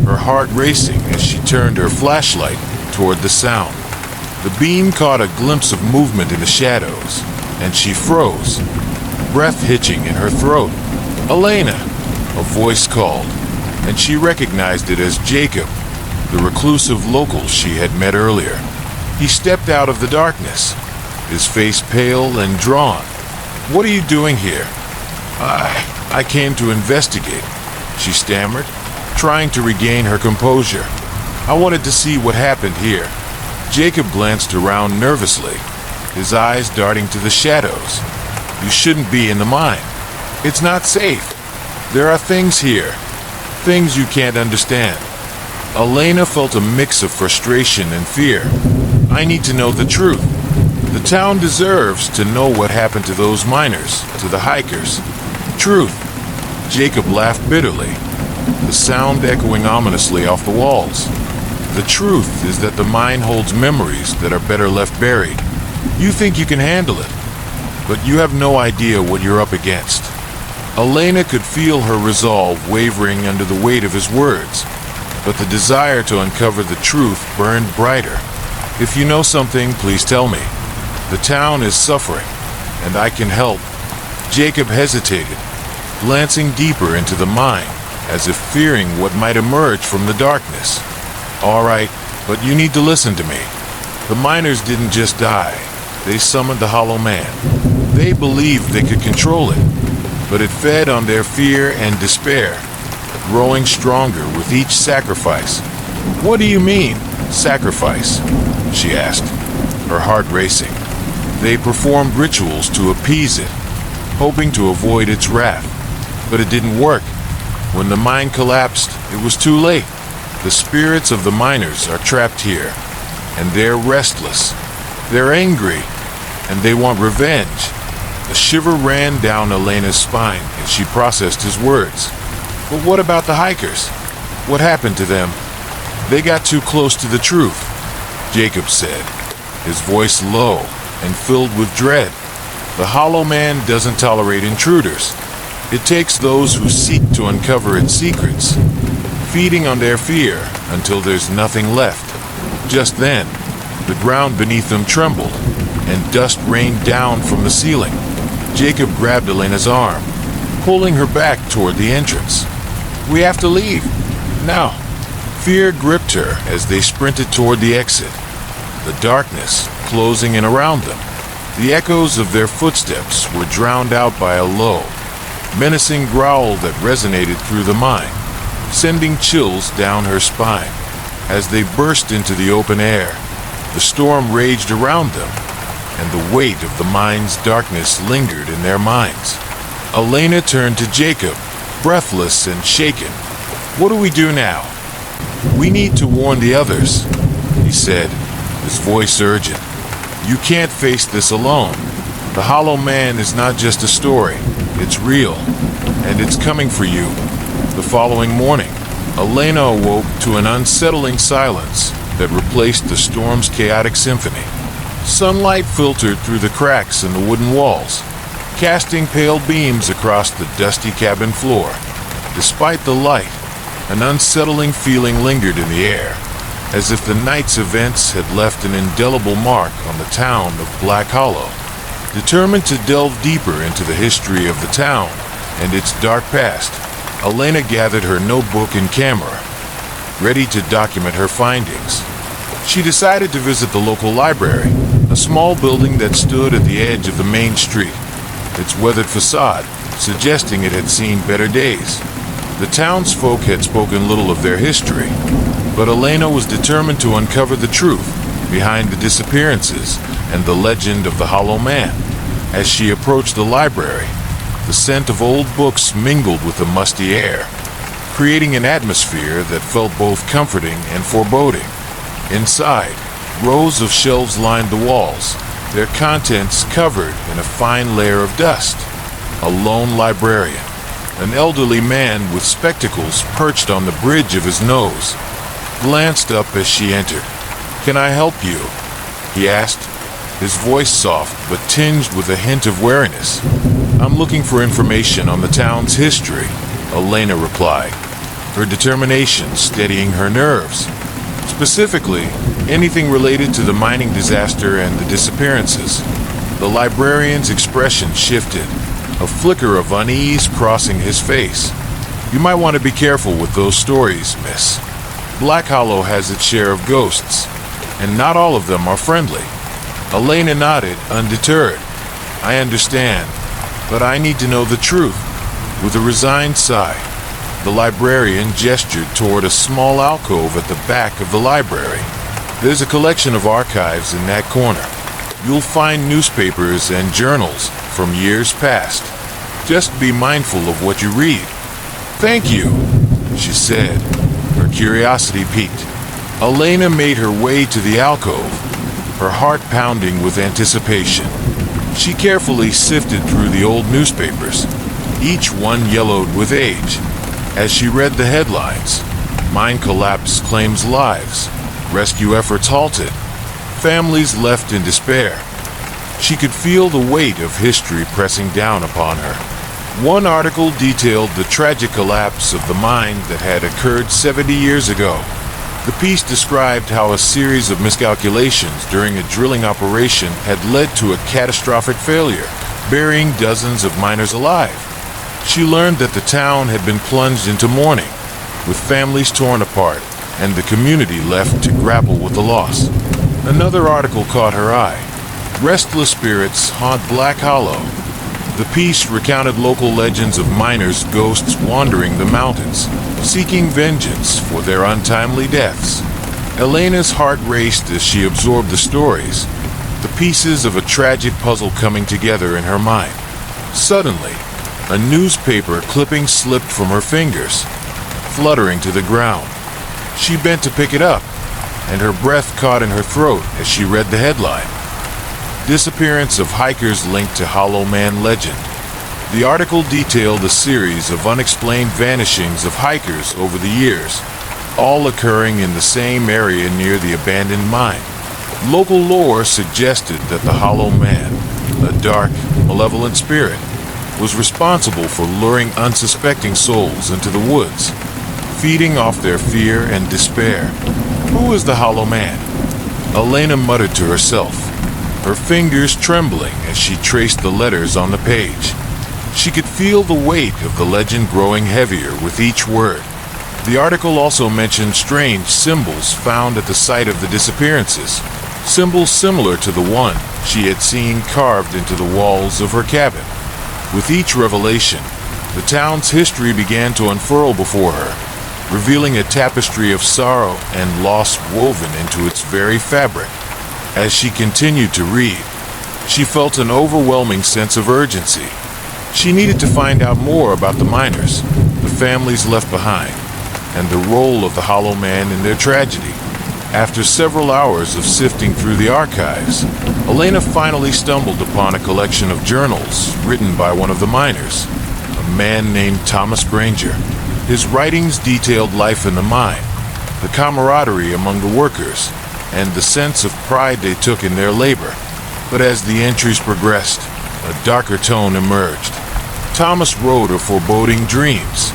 her heart racing as she turned her flashlight toward the sound. The beam caught a glimpse of movement in the shadows, and she froze, breath hitching in her throat. "Elena!" a voice called, and she recognized it as Jacob, the reclusive local she had met earlier. He stepped out of the darkness, his face pale and drawn. "What are you doing here?" I came to investigate," she stammered, trying to regain her composure. "I wanted to see what happened here." Jacob glanced around nervously, his eyes darting to the shadows. "You shouldn't be in the mine. It's not safe. There are things here, things you can't understand." Elena felt a mix of frustration and fear. "I need to know the truth. The town deserves to know what happened to those miners, to the hikers. Truth." Jacob laughed bitterly, the sound echoing ominously off the walls. "The truth is that the mine holds memories that are better left buried. You think you can handle it, but you have no idea what you're up against." Elena could feel her resolve wavering under the weight of his words, but the desire to uncover the truth burned brighter. "If you know something, please tell me," The town is suffering, and I can help." Jacob hesitated, glancing deeper into the mine, as if fearing what might emerge from the darkness. "All right, but you need to listen to me. The miners didn't just die. They summoned the Hollow Man. They believed they could control it, but it fed on their fear and despair, growing stronger with each sacrifice." "What do you mean, sacrifice?" she asked, her heart racing. "They performed rituals to appease it, hoping to avoid its wrath. But it didn't work. When the mine collapsed, it was too late. The spirits of the miners are trapped here, and they're restless. They're angry, and they want revenge." A shiver ran down Elena's spine as she processed his words. "But what about the hikers? What happened to them?" "They got too close to the truth," Jacob said, his voice low and filled with dread. "The Hollow Man doesn't tolerate intruders. It takes those who seek to uncover its secrets, feeding on their fear until there's nothing left." Just then, the ground beneath them trembled, and dust rained down from the ceiling. Jacob grabbed Elena's arm, pulling her back toward the entrance. "We have to leave. Now." Fear gripped her as they sprinted toward the exit, the darkness closing in around them. The echoes of their footsteps were drowned out by a low, menacing growl that resonated through the mine, sending chills down her spine. As they burst into the open air, the storm raged around them, and the weight of the mine's darkness lingered in their minds. Elena turned to Jacob, breathless and shaken. "What do we do now?" "We need to warn the others," he said, his voice urgent. "You can't face this alone. The Hollow Man is not just a story. It's real, and it's coming for you." The following morning, Elena awoke to an unsettling silence that replaced the storm's chaotic symphony. Sunlight filtered through the cracks in the wooden walls, casting pale beams across the dusty cabin floor. Despite the light, an unsettling feeling lingered in the air, as if the night's events had left an indelible mark on the town of Black Hollow. Determined to delve deeper into the history of the town and its dark past, Elena gathered her notebook and camera, ready to document her findings. She decided to visit the local library, a small building that stood at the edge of the main street, its weathered facade suggesting it had seen better days. The townsfolk had spoken little of their history, but Elena was determined to uncover the truth behind the disappearances and the legend of the Hollow Man. As she approached the library, the scent of old books mingled with the musty air, creating an atmosphere that felt both comforting and foreboding. Inside, rows of shelves lined the walls, their contents covered in a fine layer of dust. A lone librarian, an elderly man with spectacles perched on the bridge of his nose, glanced up as she entered. "Can I help you?" he asked, his voice soft but tinged with a hint of wariness. "I'm looking for information on the town's history," Elena replied, her determination steadying her nerves. "Specifically, anything related to the mining disaster and the disappearances." The librarian's expression shifted, a flicker of unease crossing his face. "You might want to be careful with those stories, miss. Black Hollow has its share of ghosts, and not all of them are friendly." Elena nodded, undeterred. "I understand, but I need to know the truth." With a resigned sigh, the librarian gestured toward a small alcove at the back of the library. "There's a collection of archives in that corner. You'll find newspapers and journals from years past. Just be mindful of what you read." "Thank you," she said, her curiosity piqued. Elena made her way to the alcove, her heart pounding with anticipation. She carefully sifted through the old newspapers, each one yellowed with age. As she read the headlines, "Mine collapse claims lives," "Rescue efforts halted," "Families left in despair," she could feel the weight of history pressing down upon her. One article detailed the tragic collapse of the mine that had occurred 70 years ago, The piece described how a series of miscalculations during a drilling operation had led to a catastrophic failure, burying dozens of miners alive. She learned that the town had been plunged into mourning, with families torn apart and the community left to grapple with the loss. Another article caught her eye. Restless spirits haunt Black Hollow. The piece recounted local legends of miners' ghosts wandering the mountains, seeking vengeance for their untimely deaths. Elena's heart raced as she absorbed the stories, the pieces of a tragic puzzle coming together in her mind. Suddenly, a newspaper clipping slipped from her fingers, fluttering to the ground. She bent to pick it up, and her breath caught in her throat as she read the headline. Disappearance of hikers linked to Hollow Man legend. The article detailed a series of unexplained vanishings of hikers over the years, all occurring in the same area near the abandoned mine. Local lore suggested that the Hollow Man, a dark, malevolent spirit, was responsible for luring unsuspecting souls into the woods, feeding off their fear and despair. Who is the Hollow Man? Elena muttered to herself, her fingers trembling as she traced the letters on the page. She could feel the weight of the legend growing heavier with each word. The article also mentioned strange symbols found at the site of the disappearances, symbols similar to the one she had seen carved into the walls of her cabin. With each revelation, the town's history began to unfurl before her, revealing a tapestry of sorrow and loss woven into its very fabric. As she continued to read, she felt an overwhelming sense of urgency. She needed to find out more about the miners, the families left behind, and the role of the Hollow Man in their tragedy. After several hours of sifting through the archives, Elena finally stumbled upon a collection of journals written by one of the miners, a man named Thomas Granger. His writings detailed life in the mine, the camaraderie among the workers, and the sense of pride they took in their labor. But as the entries progressed, a darker tone emerged. Thomas wrote of foreboding dreams,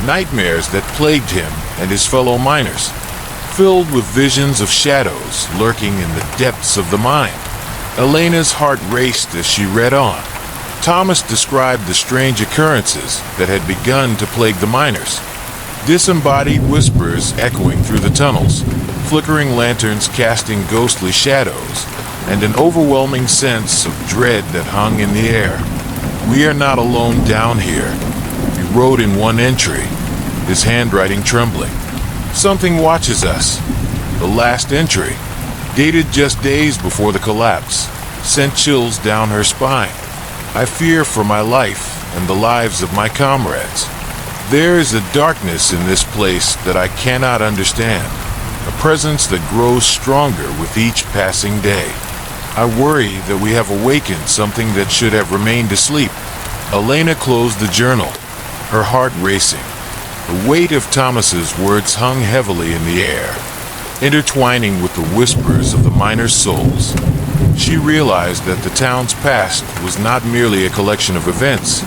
nightmares that plagued him and his fellow miners, filled with visions of shadows lurking in the depths of the mine. Elena's heart raced as she read on. Thomas described the strange occurrences that had begun to plague the miners. Disembodied whispers echoing through the tunnels, flickering lanterns casting ghostly shadows, and an overwhelming sense of dread that hung in the air. "We are not alone down here," he wrote in one entry, his handwriting trembling. "Something watches us." The last entry, dated just days before the collapse, sent chills down her spine. "I fear for my life and the lives of my comrades. There is a darkness in this place that I cannot understand, a presence that grows stronger with each passing day. I worry that we have awakened something that should have remained asleep." Elena closed the journal, her heart racing. The weight of Thomas's words hung heavily in the air, intertwining with the whispers of the miners' souls. She realized that the town's past was not merely a collection of events.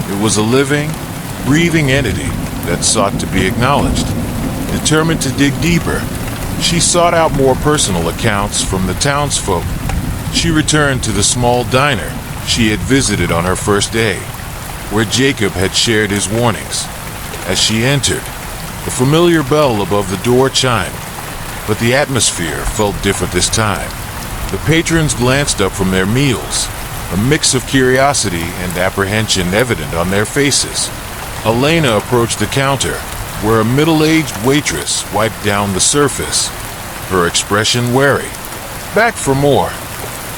It was a living, breathing entity that sought to be acknowledged. Determined to dig deeper, she sought out more personal accounts from the townsfolk. She returned to the small diner she had visited on her first day, where Jacob had shared his warnings. As she entered, the familiar bell above the door chimed, but the atmosphere felt different this time. The patrons glanced up from their meals, a mix of curiosity and apprehension evident on their faces. Elena approached the counter, where a middle-aged waitress wiped down the surface, her expression wary. "Back for more?"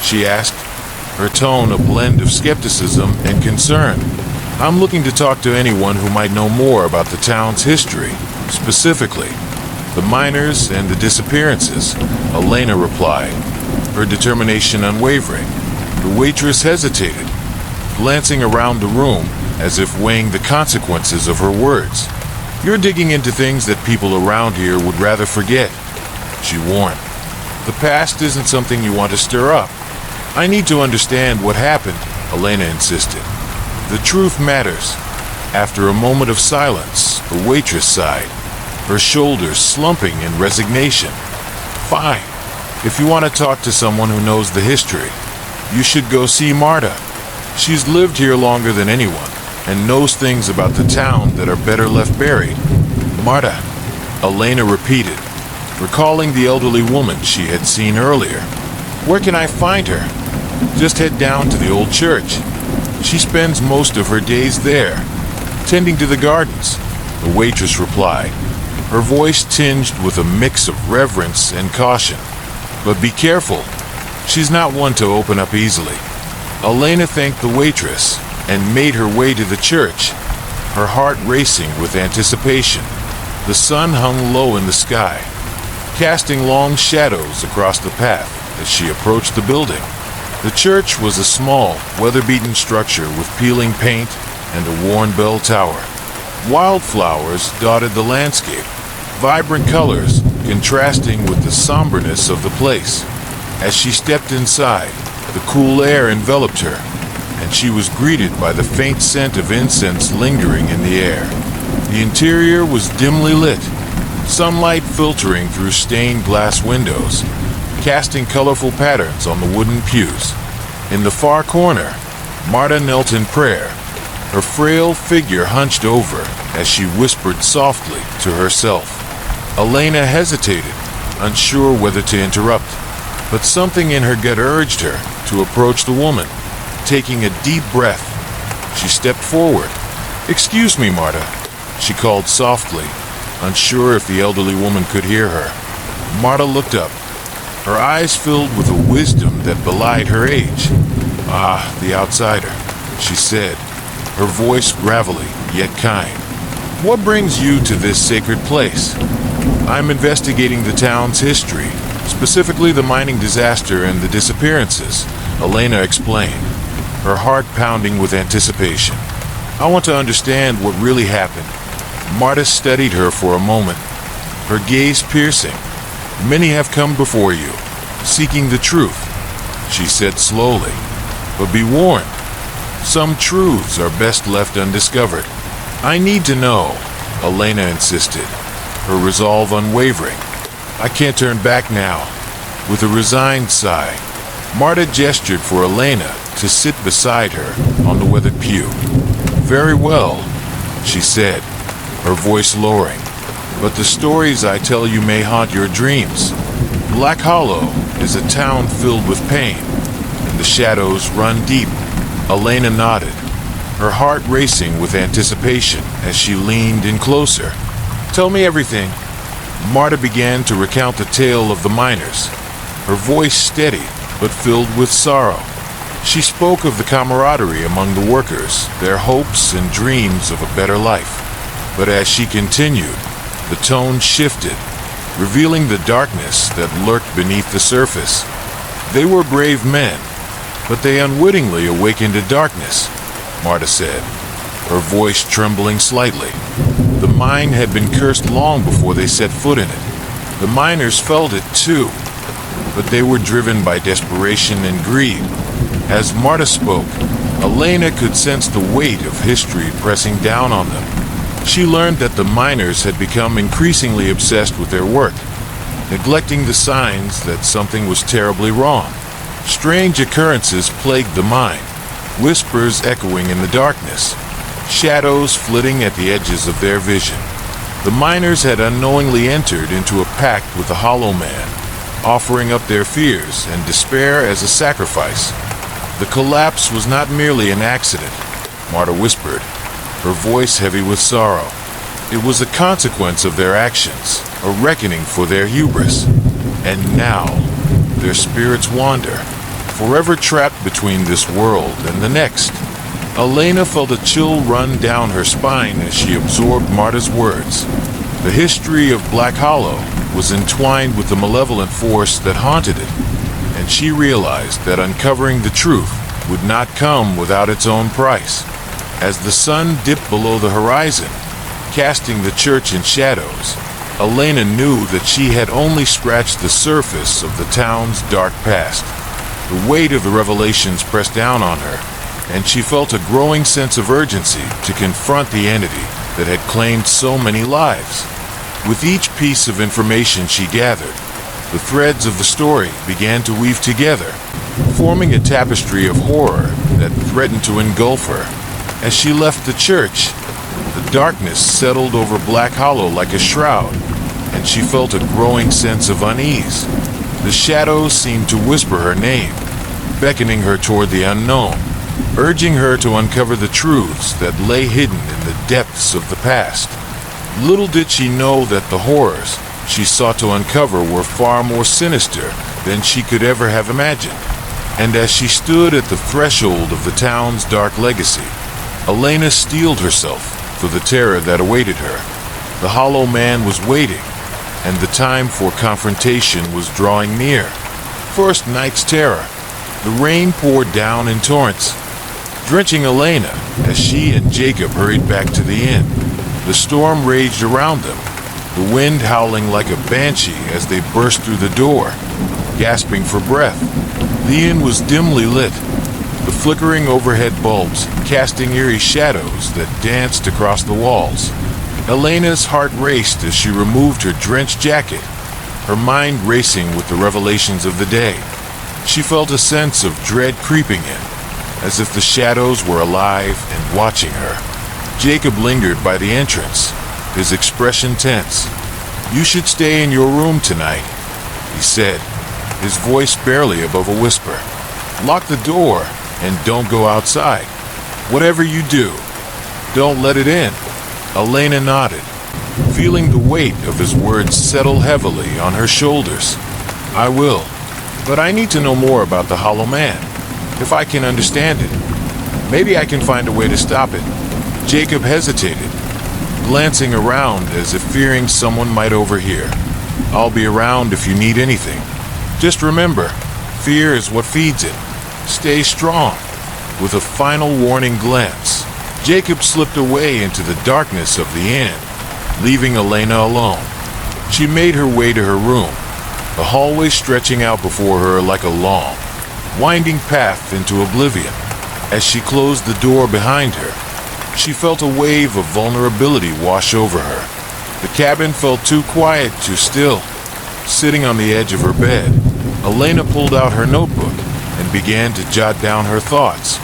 she asked, her tone a blend of skepticism and concern. "I'm looking to talk to anyone who might know more about the town's history, specifically the miners and the disappearances," Elena replied, her determination unwavering. The waitress hesitated, glancing around the room as if weighing the consequences of her words. "You're digging into things that people around here would rather forget," she warned. "The past isn't something you want to stir up." "I need to understand what happened," Elena insisted. "The truth matters." After a moment of silence, the waitress sighed. her shoulders slumping in resignation. "Fine. If you want to talk to someone who knows the history, you should go see Marta. She's lived here longer than anyone and knows things about the town that are better left buried." "Marta," Elena repeated, recalling the elderly woman she had seen earlier. "Where can I find her?" "Just head down to the old church. She spends most of her days there, tending to the gardens," the waitress replied, her voice tinged with a mix of reverence and caution. "But be careful. She's not one to open up easily." Elena thanked the waitress and made her way to the church, her heart racing with anticipation. The sun hung low in the sky, casting long shadows across the path as she approached the building. The church was a small, weather-beaten structure with peeling paint and a worn bell tower. Wildflowers dotted the landscape, vibrant colors contrasting with the somberness of the place. As she stepped inside, the cool air enveloped her, and she was greeted by the faint scent of incense lingering in the air. The interior was dimly lit, sunlight filtering through stained glass windows, casting colorful patterns on the wooden pews. In the far corner, Marta knelt in prayer, her frail figure hunched over as she whispered softly to herself. Elena hesitated, unsure whether to interrupt, but something in her gut urged her to approach the woman. Taking a deep breath, she stepped forward. "Excuse me, Marta," she called softly, unsure if the elderly woman could hear her. Marta looked up, her eyes filled with a wisdom that belied her age. "Ah, the outsider," she said, her voice gravelly yet kind. "What brings you to this sacred place?" "I'm investigating the town's history, specifically the mining disaster and the disappearances," Elena explained, her heart pounding with anticipation. "I want to understand what really happened." Marta studied her for a moment, her gaze piercing. "Many have come before you, seeking the truth," she said slowly. "But be warned, some truths are best left undiscovered." "I need to know," Elena insisted, her resolve unwavering. "I can't turn back now." With a resigned sigh, Marta gestured for Elena to sit beside her on the weathered pew. "Very well," she said, her voice lowering, "but the stories I tell you may haunt your dreams. Black Hollow is a town filled with pain, and the shadows run deep." Elena nodded, her heart racing with anticipation as she leaned in closer. "Tell me everything." Marta began to recount the tale of the miners, her voice steady but filled with sorrow. She spoke of the camaraderie among the workers, their hopes and dreams of a better life. But as she continued, the tone shifted, revealing the darkness that lurked beneath the surface. "They were brave men, but they unwittingly awakened a darkness," Marta said, her voice trembling slightly. "The mine had been cursed long before they set foot in it. The miners felt it too, but they were driven by desperation and greed." As Marta spoke, Elena could sense the weight of history pressing down on them. She learned that the miners had become increasingly obsessed with their work, neglecting the signs that something was terribly wrong. Strange occurrences plagued the mine, whispers echoing in the darkness, shadows flitting at the edges of their vision. The miners had unknowingly entered into a pact with the Hollow Man, offering up their fears and despair as a sacrifice. The collapse was not merely an accident, Marta whispered, her voice heavy with sorrow. It was a consequence of their actions, a reckoning for their hubris. And now, their spirits wander, forever trapped between this world and the next. Elena felt a chill run down her spine as she absorbed Marta's words. The history of Black Hollow was entwined with the malevolent force that haunted it, and she realized that uncovering the truth would not come without its own price. As the sun dipped below the horizon, casting the church in shadows, Elena knew that she had only scratched the surface of the town's dark past. The weight of the revelations pressed down on her, and she felt a growing sense of urgency to confront the entity that had claimed so many lives. With each piece of information she gathered, the threads of the story began to weave together, forming a tapestry of horror that threatened to engulf her. As she left the church, the darkness settled over Black Hollow like a shroud, and she felt a growing sense of unease. The shadows seemed to whisper her name, beckoning her toward the unknown, urging her to uncover the truths that lay hidden in the depths of the past. Little did she know that the horrors she sought to uncover were far more sinister than she could ever have imagined. And as she stood at the threshold of the town's dark legacy, Elena steeled herself for the terror that awaited her. The Hollow Man was waiting, and the time for confrontation was drawing near. First night's terror. The rain poured down in torrents, drenching Elena as she and Jacob hurried back to the inn. The storm raged around them, the wind howling like a banshee as they burst through the door, gasping for breath. The inn was dimly lit, the flickering overhead bulbs casting eerie shadows that danced across the walls. Elena's heart raced as she removed her drenched jacket, her mind racing with the revelations of the day. She felt a sense of dread creeping in, as if the shadows were alive and watching her. Jacob lingered by the entrance, his expression tense. "You should stay in your room tonight," he said, his voice barely above a whisper. "Lock the door and don't go outside. Whatever you do, don't let it in." Elena nodded, feeling the weight of his words settle heavily on her shoulders. "I will, but I need to know more about the Hollow Man, if I can understand it. Maybe I can find a way to stop it." Jacob hesitated, glancing around as if fearing someone might overhear. "I'll be around if you need anything. Just remember, fear is what feeds it. Stay strong." With a final warning glance, Jacob slipped away into the darkness of the inn, leaving Elena alone. She made her way to her room, the hallway stretching out before her like a long, winding path into oblivion. As she closed the door behind her, she felt a wave of vulnerability wash over her. The cabin felt too quiet, too still. Sitting on the edge of her bed, Elena pulled out her notebook and began to jot down her thoughts,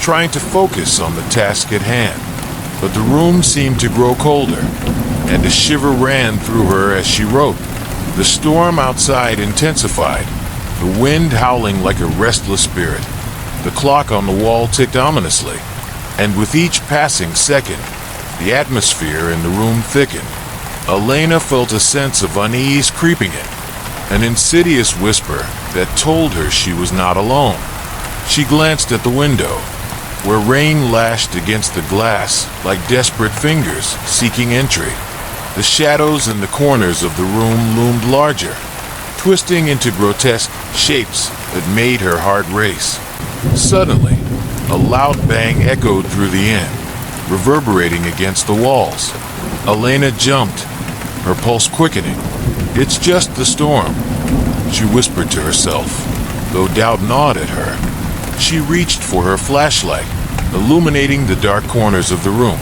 trying to focus on the task at hand. But the room seemed to grow colder, and a shiver ran through her as she wrote. The storm outside intensified, the wind howling like a restless spirit. The clock on the wall ticked ominously, and with each passing second, the atmosphere in the room thickened. Elena felt a sense of unease creeping in, an insidious whisper that told her she was not alone. She glanced at the window, where rain lashed against the glass like desperate fingers seeking entry. The shadows in the corners of the room loomed larger, twisting into grotesque shapes that made her heart race. Suddenly, a loud bang echoed through the inn, reverberating against the walls. Elena jumped, her pulse quickening. "It's just the storm," she whispered to herself, though doubt gnawed at her. She reached for her flashlight, illuminating the dark corners of the room.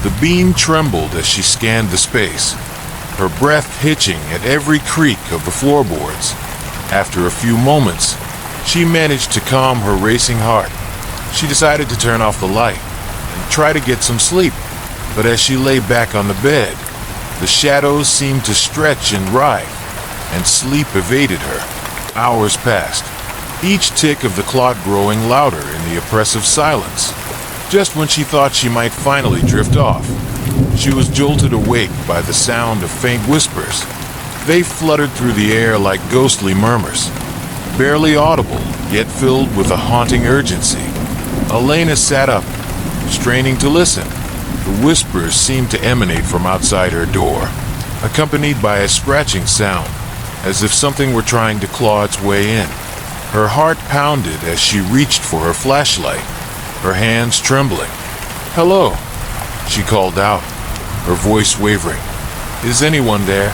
The beam trembled as she scanned the space, her breath hitching at every creak of the floorboards. After a few moments, she managed to calm her racing heart. She decided to turn off the light and try to get some sleep. But as she lay back on the bed, the shadows seemed to stretch and writhe, and sleep evaded her. Hours passed, each tick of the clock growing louder in the oppressive silence. Just when she thought she might finally drift off, she was jolted awake by the sound of faint whispers. They fluttered through the air like ghostly murmurs, barely audible, yet filled with a haunting urgency. Elena sat up, straining to listen. The whispers seemed to emanate from outside her door, accompanied by a scratching sound, as if something were trying to claw its way in. Her heart pounded as she reached for her flashlight, her hands trembling. "Hello," she called out, her voice wavering. "Is anyone there?"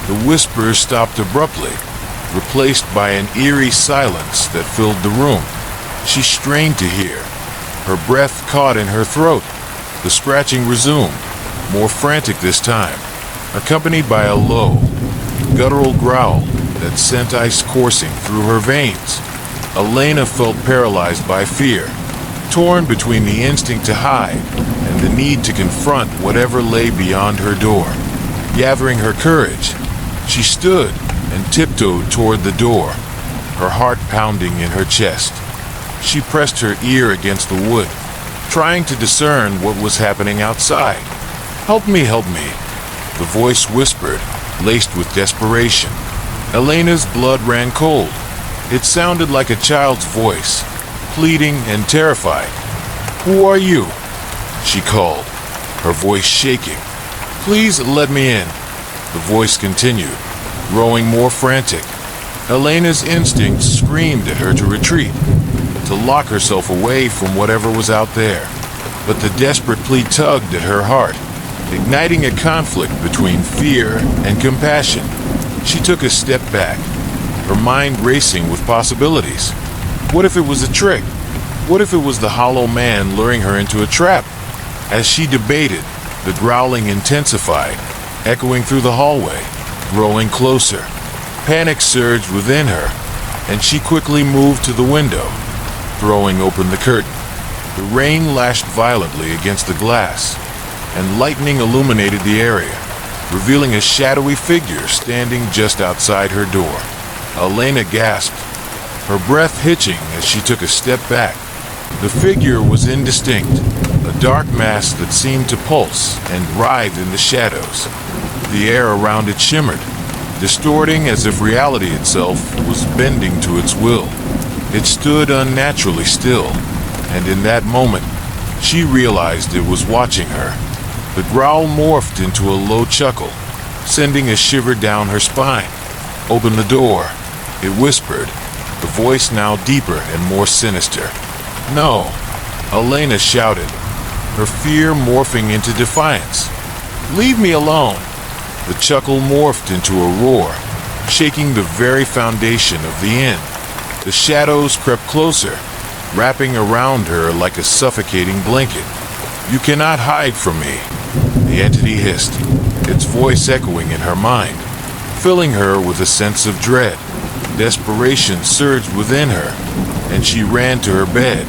The whispers stopped abruptly, replaced by an eerie silence that filled the room. She strained to hear, her breath caught in her throat. The scratching resumed, more frantic this time. accompanied by a low, guttural growl that sent ice coursing through her veins. Elena felt paralyzed by fear, torn between the instinct to hide and the need to confront whatever lay beyond her door. Gathering her courage, she stood and tiptoed toward the door, her heart pounding in her chest. She pressed her ear against the wood, trying to discern what was happening outside. "Help me, help me," the voice whispered, laced with desperation. Elena's blood ran cold. It sounded like a child's voice, pleading and terrified. "Who are you?" she called, her voice shaking. "Please let me in," the voice continued, growing more frantic. Elena's instincts screamed at her to retreat, to lock herself away from whatever was out there. But the desperate plea tugged at her heart, igniting a conflict between fear and compassion. She took a step back, her mind racing with possibilities. What if it was a trick? What if it was the hollow man luring her into a trap? As she debated, the growling intensified, echoing through the hallway, growing closer. Panic surged within her, and she quickly moved to the window, throwing open the curtain. The rain lashed violently against the glass, and lightning illuminated the area, revealing a shadowy figure standing just outside her door. Elena gasped, her breath hitching as she took a step back. The figure was indistinct, a dark mass that seemed to pulse and writhe in the shadows. The air around it shimmered, distorting as if reality itself was bending to its will. It stood unnaturally still, and in that moment, she realized it was watching her. The growl morphed into a low chuckle, sending a shiver down her spine. "Open the door," it whispered, the voice now deeper and more sinister. "No," Elena shouted, her fear morphing into defiance. "Leave me alone." The chuckle morphed into a roar, shaking the very foundation of the inn. The shadows crept closer, wrapping around her like a suffocating blanket. "You cannot hide from me," the entity hissed, its voice echoing in her mind, filling her with a sense of dread. Desperation surged within her, and she ran to her bed,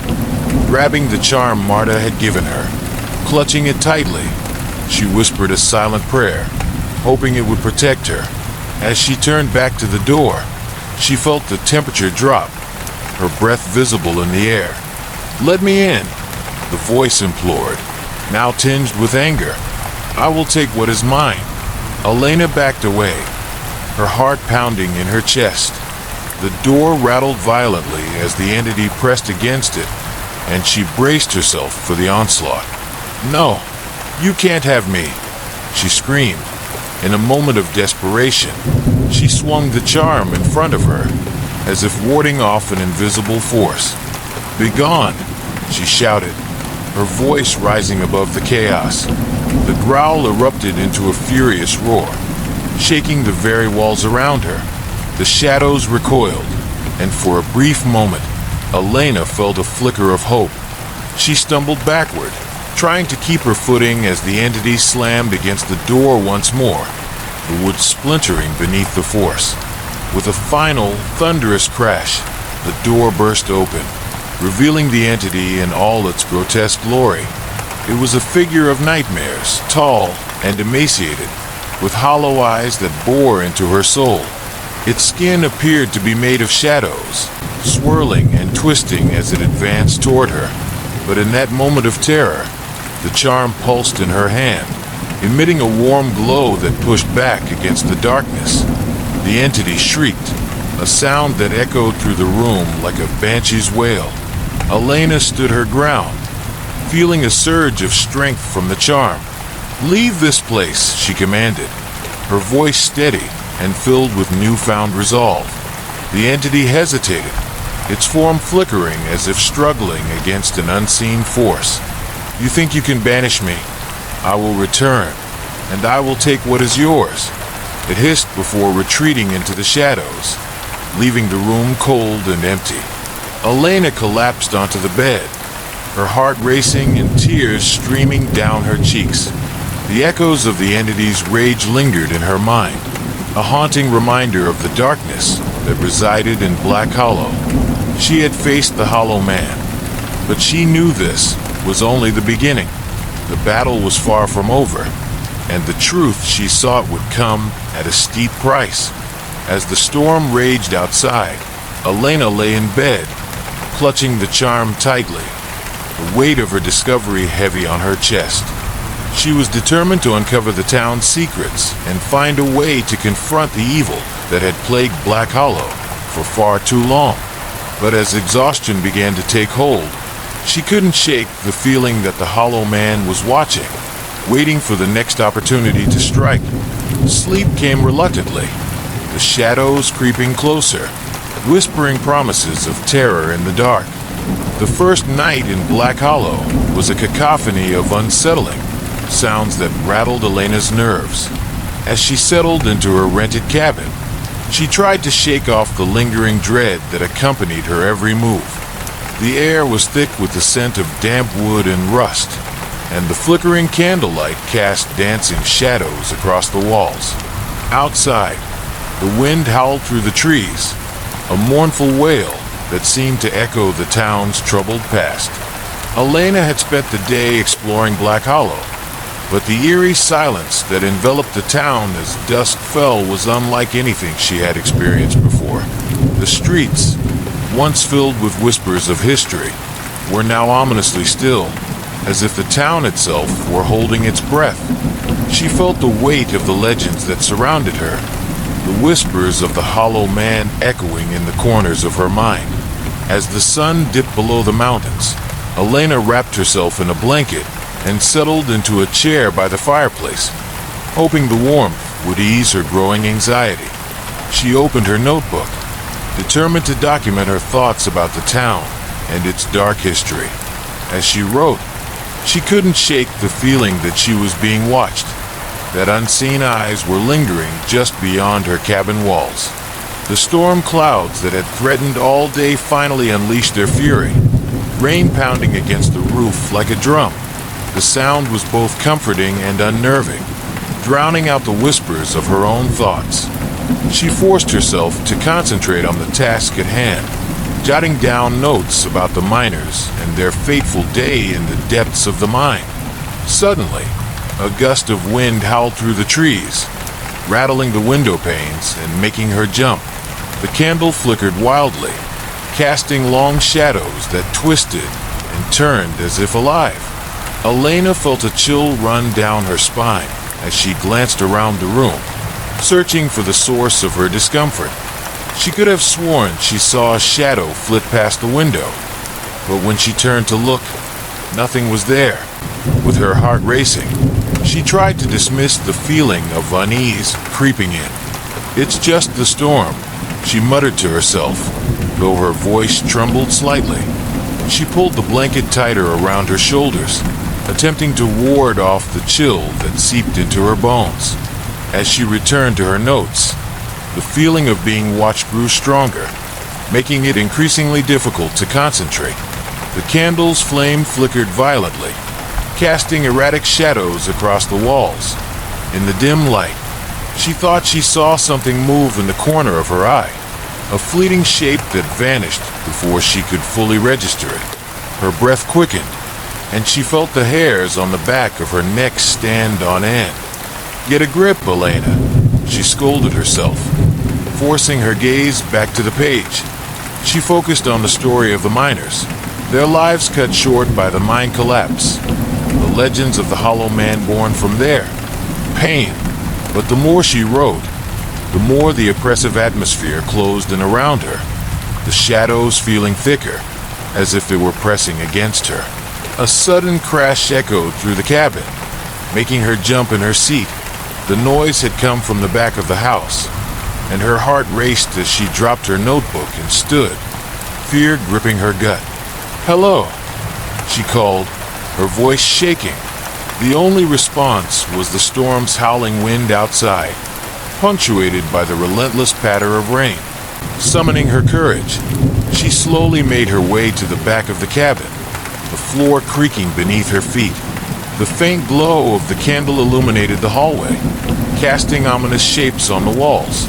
grabbing the charm Marta had given her. Clutching it tightly, she whispered a silent prayer, hoping it would protect her. As she turned back to the door, she felt the temperature drop, her breath visible in the air. "Let me in," the voice implored, now tinged with anger. "I will take what is mine." Elena backed away, her heart pounding in her chest. The door rattled violently as the entity pressed against it, and she braced herself for the onslaught. "No, you can't have me," she screamed. In a moment of desperation, she swung the charm in front of her, as if warding off an invisible force. "Begone," she shouted, her voice rising above the chaos. The growl erupted into a furious roar, shaking the very walls around her. The shadows recoiled, and for a brief moment, Elena felt a flicker of hope. She stumbled backward, trying to keep her footing as the entity slammed against the door once more, the wood splintering beneath the force. With a final, thunderous crash, the door burst open, revealing the entity in all its grotesque glory. It was a figure of nightmares, tall and emaciated, with hollow eyes that bore into her soul. Its skin appeared to be made of shadows, swirling and twisting as it advanced toward her. But in that moment of terror, the charm pulsed in her hand, emitting a warm glow that pushed back against the darkness. The entity shrieked, a sound that echoed through the room like a banshee's wail. Elena stood her ground, feeling a surge of strength from the charm. "Leave this place," she commanded, her voice steady and filled with newfound resolve. The entity hesitated, its form flickering as if struggling against an unseen force. "You think you can banish me? I will return, and I will take what is yours," it hissed before retreating into the shadows, leaving the room cold and empty. Elena collapsed onto the bed, her heart racing and tears streaming down her cheeks. The echoes of the entity's rage lingered in her mind, a haunting reminder of the darkness that resided in Black Hollow. She had faced the Hollow Man, but she knew this was only the beginning. The battle was far from over, and the truth she sought would come at a steep price. As the storm raged outside, Elena lay in bed, clutching the charm tightly, the weight of her discovery heavy on her chest. She was determined to uncover the town's secrets and find a way to confront the evil that had plagued Black Hollow for far too long. But as exhaustion began to take hold, she couldn't shake the feeling that the Hollow Man was watching, waiting for the next opportunity to strike. Sleep came reluctantly, the shadows creeping closer, whispering promises of terror in the dark. The first night in Black Hollow was a cacophony of unsettling sounds that rattled Elena's nerves. As she settled into her rented cabin, she tried to shake off the lingering dread that accompanied her every move. The air was thick with the scent of damp wood and rust, and the flickering candlelight cast dancing shadows across the walls. Outside, the wind howled through the trees, a mournful wail that seemed to echo the town's troubled past. Elena had spent the day exploring Black Hollow, but the eerie silence that enveloped the town as dusk fell was unlike anything she had experienced before. The streets, once filled with whispers of history, were now ominously still, as if the town itself were holding its breath. She felt the weight of the legends that surrounded her, the whispers of the Hollow Man echoing in the corners of her mind. As the sun dipped below the mountains, Elena wrapped herself in a blanket and settled into a chair by the fireplace, hoping the warmth would ease her growing anxiety. She opened her notebook, determined to document her thoughts about the town and its dark history. As she wrote, she couldn't shake the feeling that she was being watched, that unseen eyes were lingering just beyond her cabin walls. The storm clouds that had threatened all day finally unleashed their fury, rain pounding against the roof like a drum. The sound was both comforting and unnerving, drowning out the whispers of her own thoughts. She forced herself to concentrate on the task at hand, jotting down notes about the miners and their fateful day in the depths of the mine. Suddenly, a gust of wind howled through the trees, rattling the window panes and making her jump. The candle flickered wildly, casting long shadows that twisted and turned as if alive. Elena felt a chill run down her spine as she glanced around the room, searching for the source of her discomfort. She could have sworn she saw a shadow flit past the window, but when she turned to look, nothing was there. With her heart racing, she tried to dismiss the feeling of unease creeping in. "It's just the storm," she muttered to herself, though her voice trembled slightly. She pulled the blanket tighter around her shoulders, attempting to ward off the chill that seeped into her bones. As she returned to her notes, the feeling of being watched grew stronger, making it increasingly difficult to concentrate. The candle's flame flickered violently, casting erratic shadows across the walls. In the dim light, she thought she saw something move in the corner of her eye, a fleeting shape that vanished before she could fully register it. Her breath quickened, and she felt the hairs on the back of her neck stand on end. "Get a grip, Elena," she scolded herself, forcing her gaze back to the page. She focused on the story of the miners, their lives cut short by the mine collapse, the legends of the Hollow Man born from there. Pain. But the more she wrote, the more the oppressive atmosphere closed in around her, the shadows feeling thicker, as if they were pressing against her. A sudden crash echoed through the cabin, making her jump in her seat. The noise had come from the back of the house, and her heart raced as she dropped her notebook and stood, fear gripping her gut. "Hello," she called, her voice shaking. The only response was the storm's howling wind outside, punctuated by the relentless patter of rain. Summoning her courage, she slowly made her way to the back of the cabin, the floor creaking beneath her feet. The faint glow of the candle illuminated the hallway, casting ominous shapes on the walls.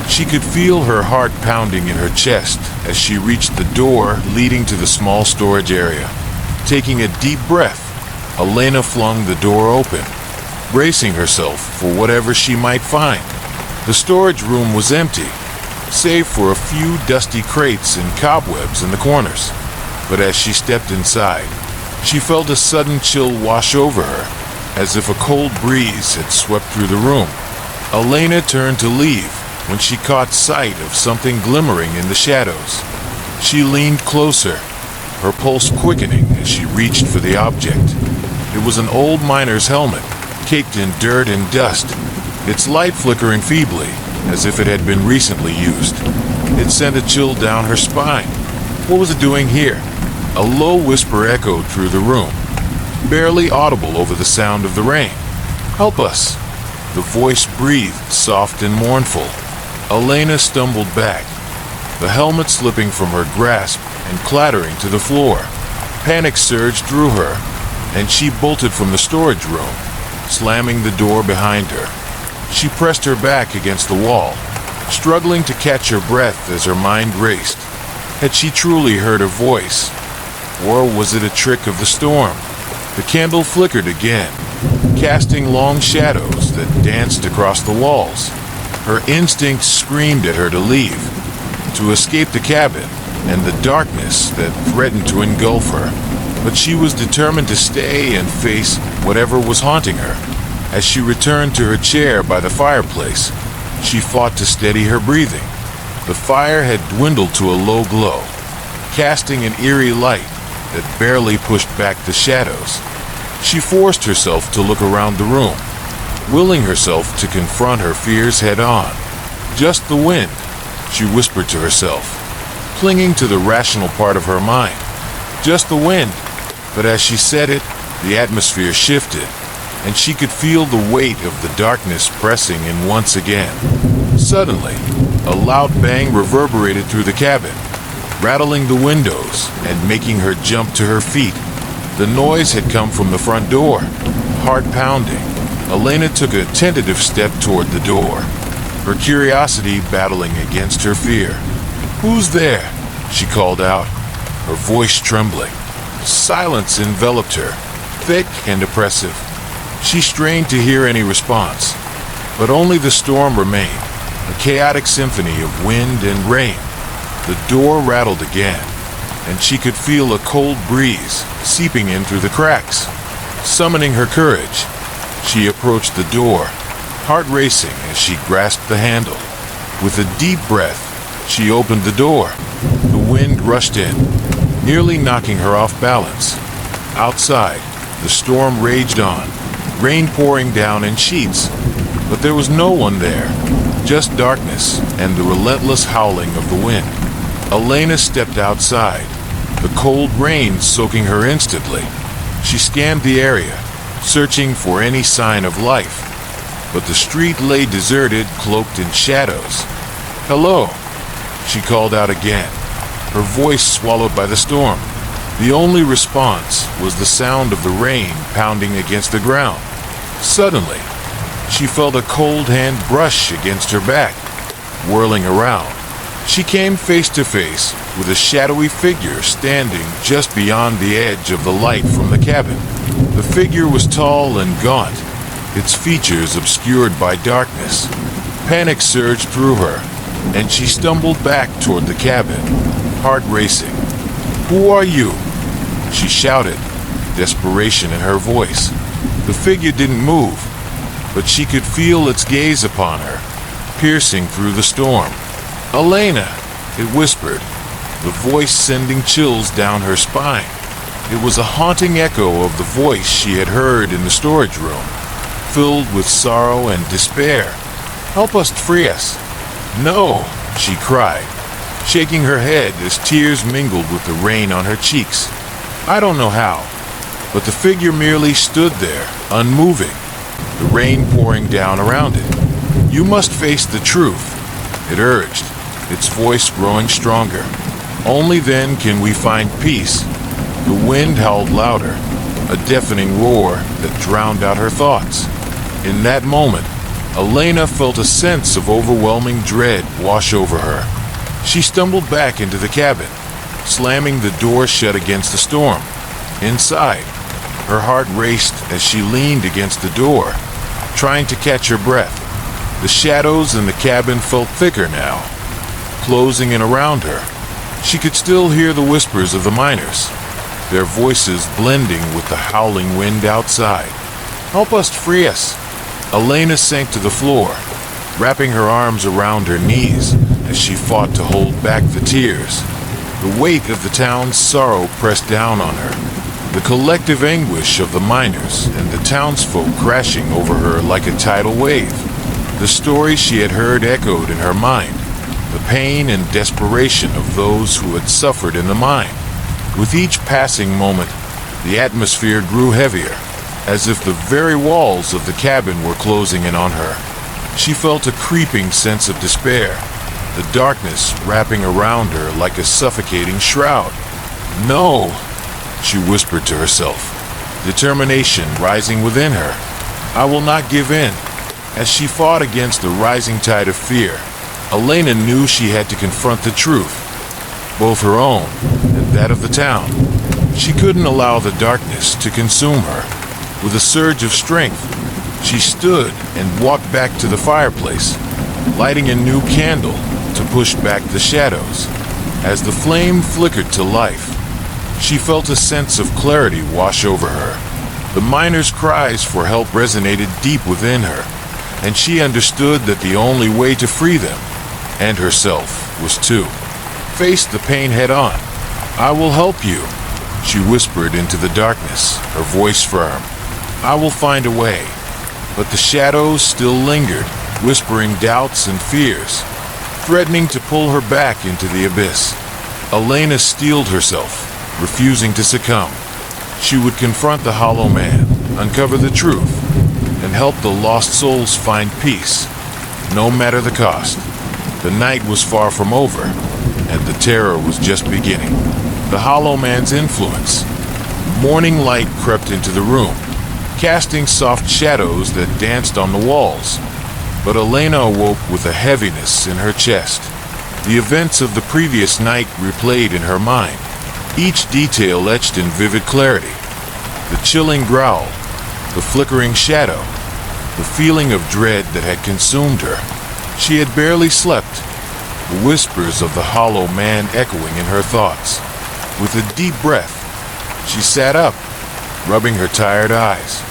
She could feel her heart pounding in her chest as she reached the door leading to the small storage area. Taking a deep breath, Elena flung the door open, bracing herself for whatever she might find. The storage room was empty, save for a few dusty crates and cobwebs in the corners. But as she stepped inside, she felt a sudden chill wash over her, as if a cold breeze had swept through the room. Elena turned to leave when she caught sight of something glimmering in the shadows. She leaned closer, her pulse quickening as she reached for the object. It was an old miner's helmet, caked in dirt and dust, its light flickering feebly, as if it had been recently used. It sent a chill down her spine. What was it doing here? A low whisper echoed through the room, barely audible over the sound of the rain. "Help us!" The voice breathed, soft and mournful. Elena stumbled back, the helmet slipping from her grasp and clattering to the floor. Panic surged through her, and she bolted from the storage room, slamming the door behind her. She pressed her back against the wall, struggling to catch her breath as her mind raced. Had she truly heard a voice? Or was it a trick of the storm? The candle flickered again, casting long shadows that danced across the walls. Her instincts screamed at her to leave, to escape the cabin and the darkness that threatened to engulf her. But she was determined to stay and face whatever was haunting her. As she returned to her chair by the fireplace, she fought to steady her breathing. The fire had dwindled to a low glow, casting an eerie light that barely pushed back the shadows. She forced herself to look around the room, willing herself to confront her fears head-on. "Just the wind," she whispered to herself, clinging to the rational part of her mind. "Just the wind." But as she said it, the atmosphere shifted, and she could feel the weight of the darkness pressing in once again. Suddenly, a loud bang reverberated through the cabin, rattling the windows and making her jump to her feet. The noise had come from the front door, heart pounding. Elena took a tentative step toward the door, her curiosity battling against her fear. "Who's there?" she called out, her voice trembling. Silence enveloped her, thick and oppressive. She strained to hear any response, but only the storm remained, a chaotic symphony of wind and rain. The door rattled again, and she could feel a cold breeze seeping in through the cracks. Summoning her courage, she approached the door, heart racing as she grasped the handle. With a deep breath, she opened the door. The wind rushed in, nearly knocking her off balance. Outside, the storm raged on, rain pouring down in sheets. But there was no one there, just darkness and the relentless howling of the wind. Elena stepped outside, the cold rain soaking her instantly. She scanned the area, searching for any sign of life. But the street lay deserted, cloaked in shadows. "Hello," she called out again, her voice swallowed by the storm. The only response was the sound of the rain pounding against the ground. Suddenly, she felt a cold hand brush against her back. Whirling around, she came face to face with a shadowy figure standing just beyond the edge of the light from the cabin. The figure was tall and gaunt, its features obscured by darkness. Panic surged through her, and she stumbled back toward the cabin, heart racing. "Who are you?" she shouted, desperation in her voice. The figure didn't move, but she could feel its gaze upon her, piercing through the storm. "Elena," it whispered, the voice sending chills down her spine. It was a haunting echo of the voice she had heard in the storage room, filled with sorrow and despair. "Help us, free us." "No," she cried, shaking her head as tears mingled with the rain on her cheeks. "I don't know how." But the figure merely stood there, unmoving, the rain pouring down around it. "You must face the truth," it urged, its voice growing stronger. "Only then can we find peace." The wind howled louder, a deafening roar that drowned out her thoughts. In that moment, Elena felt a sense of overwhelming dread wash over her. She stumbled back into the cabin, slamming the door shut against the storm. Inside, her heart raced as she leaned against the door, trying to catch her breath. The shadows in the cabin felt thicker now, closing in around her. She could still hear the whispers of the miners, their voices blending with the howling wind outside. "Help us, free us." Elena sank to the floor, wrapping her arms around her knees as she fought to hold back the tears. The weight of the town's sorrow pressed down on her, the collective anguish of the miners and the townsfolk crashing over her like a tidal wave. The stories she had heard echoed in her mind, the pain and desperation of those who had suffered in the mine. With each passing moment, the atmosphere grew heavier, as if the very walls of the cabin were closing in on her. She felt a creeping sense of despair, the darkness wrapping around her like a suffocating shroud. "No," she whispered to herself, determination rising within her. "I will not give in." As she fought against the rising tide of fear, Elena knew she had to confront the truth, both her own and that of the town. She couldn't allow the darkness to consume her. With a surge of strength, she stood and walked back to the fireplace, lighting a new candle to push back the shadows. As the flame flickered to life, she felt a sense of clarity wash over her. The miners' cries for help resonated deep within her, and she understood that the only way to free them, and herself, was to face the pain head on. "I will help you," she whispered into the darkness, her voice firm. "I will find a way." But the shadows still lingered, whispering doubts and fears, threatening to pull her back into the abyss. Elena steeled herself, refusing to succumb. She would confront the Hollow Man, uncover the truth, and help the lost souls find peace, no matter the cost. The night was far from over, and the terror was just beginning. The Hollow Man's influence. Morning light crept into the room, casting soft shadows that danced on the walls. But Elena awoke with a heaviness in her chest. The events of the previous night replayed in her mind, each detail etched in vivid clarity. The chilling growl, the flickering shadow, the feeling of dread that had consumed her. She had barely slept, the whispers of the Hollow Man echoing in her thoughts. With a deep breath, she sat up, rubbing her tired eyes.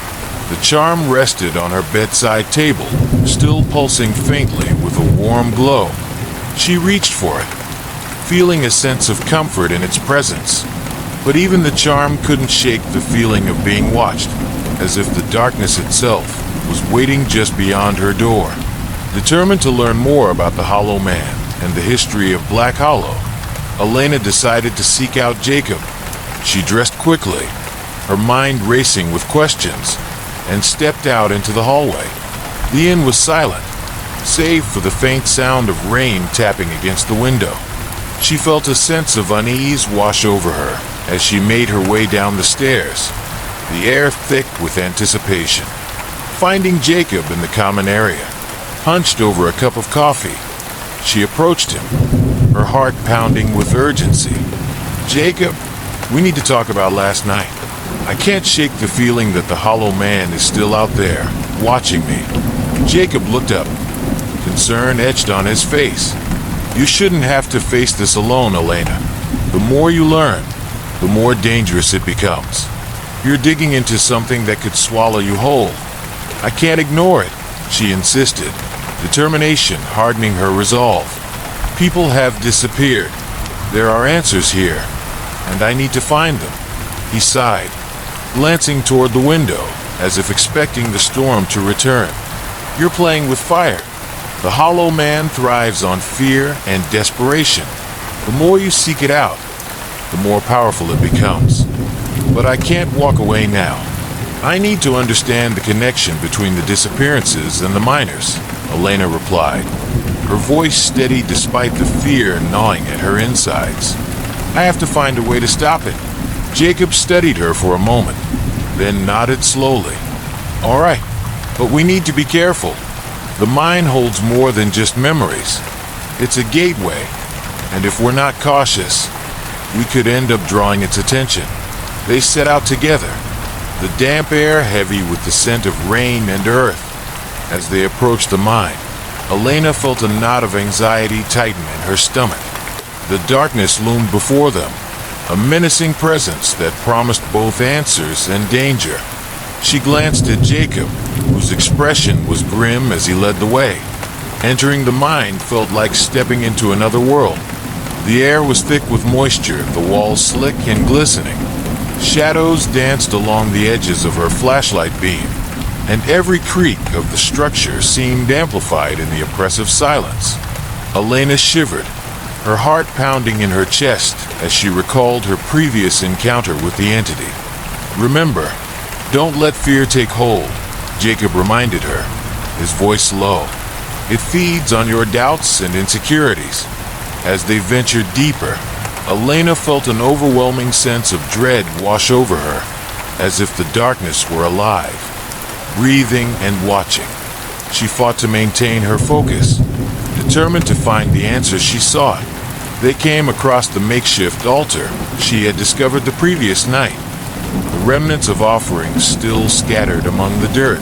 The charm rested on her bedside table, still pulsing faintly with a warm glow. She reached for it, feeling a sense of comfort in its presence. But even the charm couldn't shake the feeling of being watched, as if the darkness itself was waiting just beyond her door. Determined to learn more about the Hollow Man and the history of Black Hollow, Elena decided to seek out Jacob. She dressed quickly, her mind racing with questions, and stepped out into the hallway. The inn was silent, save for the faint sound of rain tapping against the window. She felt a sense of unease wash over her as she made her way down the stairs, the air thick with anticipation. Finding Jacob in the common area, hunched over a cup of coffee, she approached him, her heart pounding with urgency. "Jacob, we need to talk about last night. I can't shake the feeling that the Hollow Man is still out there, watching me." Jacob looked up, concern etched on his face. "You shouldn't have to face this alone, Elena. The more you learn, the more dangerous it becomes. You're digging into something that could swallow you whole. I can't ignore it," she insisted, determination hardening her resolve. "People have disappeared. There are answers here, and I need to find them." He sighed, glancing toward the window, as if expecting the storm to return. "You're playing with fire. The Hollow Man thrives on fear and desperation. The more you seek it out, the more powerful it becomes. But I can't walk away now. I need to understand the connection between the disappearances and the miners," Elena replied, her voice steady despite the fear gnawing at her insides. "I have to find a way to stop it." Jacob studied her for a moment, then nodded slowly. All right, but we need to be careful. The mind holds more than just memories. It's a gateway, and if we're not cautious, we could end up drawing its attention. They set out together, the damp air heavy with the scent of rain and earth. As they approached the mine, Elena felt a knot of anxiety tighten in her stomach. The darkness loomed before them, a menacing presence that promised both answers and danger. She glanced at Jacob, whose expression was grim as he led the way. Entering the mine felt like stepping into another world. The air was thick with moisture, the walls slick and glistening. Shadows danced along the edges of her flashlight beam, and every creak of the structure seemed amplified in the oppressive silence. Elena shivered, her heart pounding in her chest as she recalled her previous encounter with the entity. Remember, don't let fear take hold, Jacob reminded her, his voice low. It feeds on your doubts and insecurities. As they ventured deeper, Elena felt an overwhelming sense of dread wash over her, as if the darkness were alive, breathing and watching. She fought to maintain her focus, determined to find the answers she sought. They came across the makeshift altar she had discovered the previous night, the remnants of offerings still scattered among the dirt.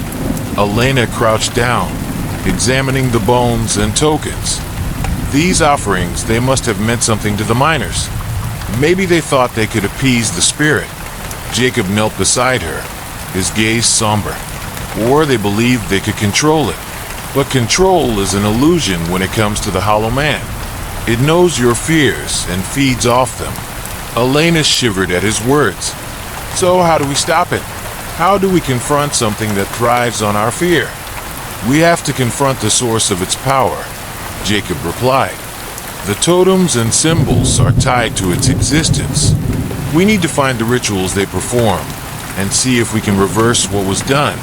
Elena crouched down, examining the bones and tokens. These offerings, they must have meant something to the miners. Maybe they thought they could appease the spirit. Jacob knelt beside her, his gaze somber. Or they believed they could control it. But control is an illusion when it comes to the Hollow Man. It knows your fears and feeds off them. Elena shivered at his words. So how do we stop it? How do we confront something that thrives on our fear? We have to confront the source of its power, Jacob replied. The totems and symbols are tied to its existence. We need to find the rituals they perform and see if we can reverse what was done.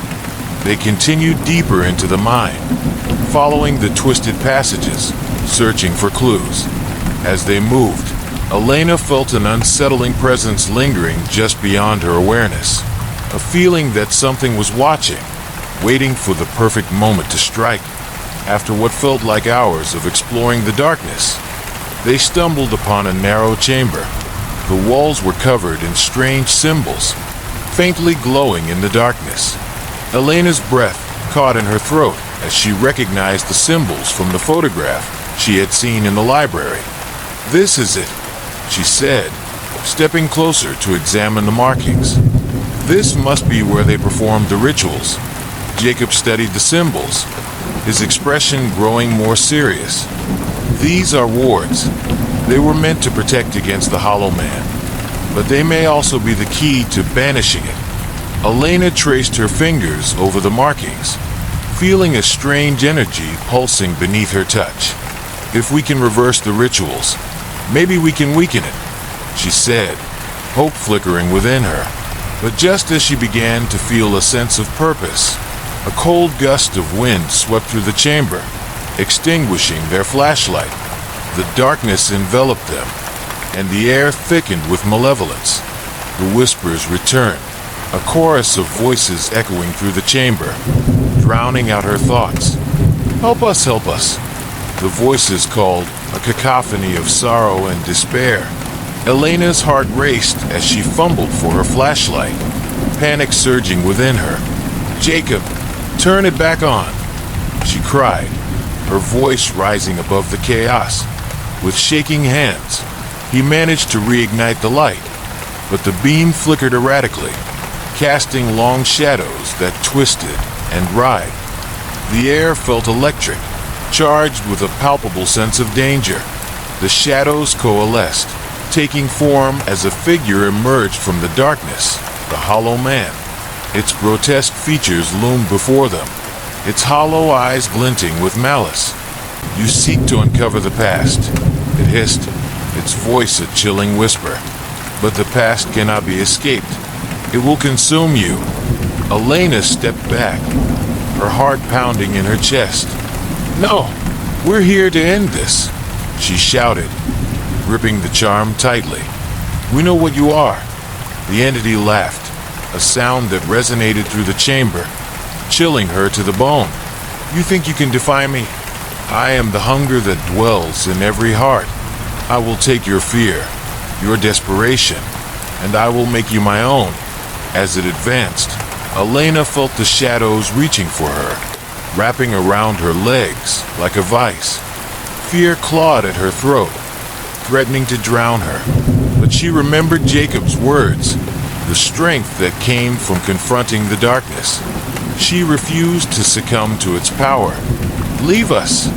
They continued deeper into the mine, following the twisted passages, searching for clues. As they moved, Elena felt an unsettling presence lingering just beyond her awareness, a feeling that something was watching, waiting for the perfect moment to strike. After what felt like hours of exploring the darkness, they stumbled upon a narrow chamber. The walls were covered in strange symbols, faintly glowing in the darkness. Elena's breath caught in her throat as she recognized the symbols from the photograph she had seen in the library. This is it, she said, stepping closer to examine the markings. This must be where they performed the rituals. Jacob studied the symbols, his expression growing more serious. These are wards. They were meant to protect against the Hollow Man, but they may also be the key to banishing it. Elena traced her fingers over the markings, feeling a strange energy pulsing beneath her touch. If we can reverse the rituals, maybe we can weaken it, she said, hope flickering within her. But just as she began to feel a sense of purpose, a cold gust of wind swept through the chamber, extinguishing their flashlight. The darkness enveloped them, and the air thickened with malevolence. The whispers returned, a chorus of voices echoing through the chamber, drowning out her thoughts. Help us, help us. The voices called, a cacophony of sorrow and despair. Elena's heart raced as she fumbled for her flashlight, panic surging within her. Jacob, turn it back on, she cried, her voice rising above the chaos. With shaking hands, he managed to reignite the light, but the beam flickered erratically, casting long shadows that twisted and writhed. The air felt electric, charged with a palpable sense of danger. The shadows coalesced, taking form as a figure emerged from the darkness, the Hollow Man. Its grotesque features loomed before them, its hollow eyes glinting with malice. You seek to uncover the past, it hissed, its voice a chilling whisper. But the past cannot be escaped. It will consume you. Elena stepped back, her heart pounding in her chest. No, we're here to end this, she shouted, gripping the charm tightly. We know what you are. The entity laughed, a sound that resonated through the chamber, chilling her to the bone. You think you can defy me? I am the hunger that dwells in every heart. I will take your fear, your desperation, and I will make you my own. As it advanced, Elena felt the shadows reaching for her, wrapping around her legs like a vice. Fear clawed at her throat, threatening to drown her. But she remembered Jacob's words, the strength that came from confronting the darkness. She refused to succumb to its power. "Leave us,"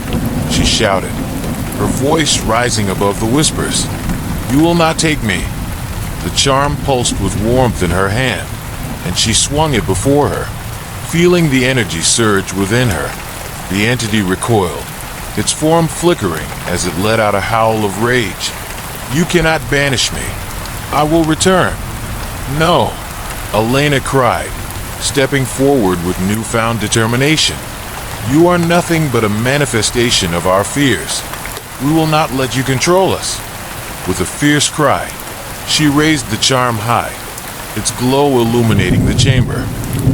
she shouted, her voice rising above the whispers. "You will not take me." The charm pulsed with warmth in her hand, and she swung it before her. Feeling the energy surge within her, the entity recoiled, its form flickering as it let out a howl of rage. "You cannot banish me. I will return." "No," Elena cried, stepping forward with newfound determination. "You are nothing but a manifestation of our fears. We will not let you control us." With a fierce cry, she raised the charm high, its glow illuminating the chamber.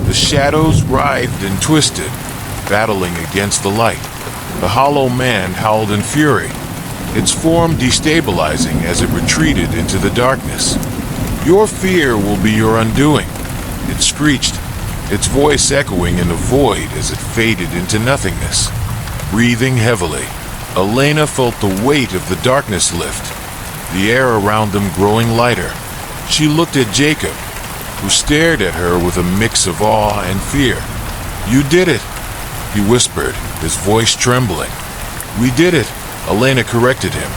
The shadows writhed and twisted, battling against the light. The hollow man howled in fury, its form destabilizing as it retreated into the darkness. "Your fear will be your undoing," it screeched, its voice echoing in the void as it faded into nothingness. Breathing heavily, Elena felt the weight of the darkness lift, the air around them growing lighter. She looked at Jacob, who stared at her with a mix of awe and fear. "You did it," he whispered, his voice trembling. "We did it," Elena corrected him,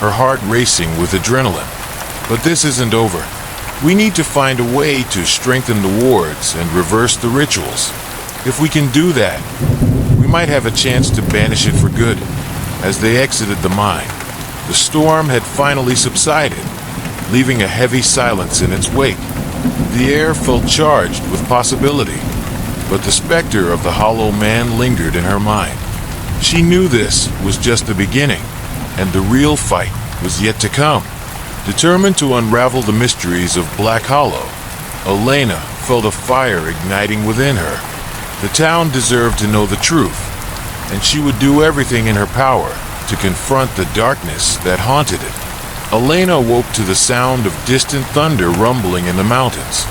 her heart racing with adrenaline. "But this isn't over. We need to find a way to strengthen the wards and reverse the rituals. If we can do that, we might have a chance to banish it for good." As they exited the mine, the storm had finally subsided, leaving a heavy silence in its wake. The air felt charged with possibility, but the specter of the hollow man lingered in her mind. She knew this was just the beginning, and the real fight was yet to come. Determined to unravel the mysteries of Black Hollow, Elena felt a fire igniting within her. The town deserved to know the truth, and she would do everything in her power to confront the darkness that haunted it. Elena woke to the sound of distant thunder rumbling in the mountains,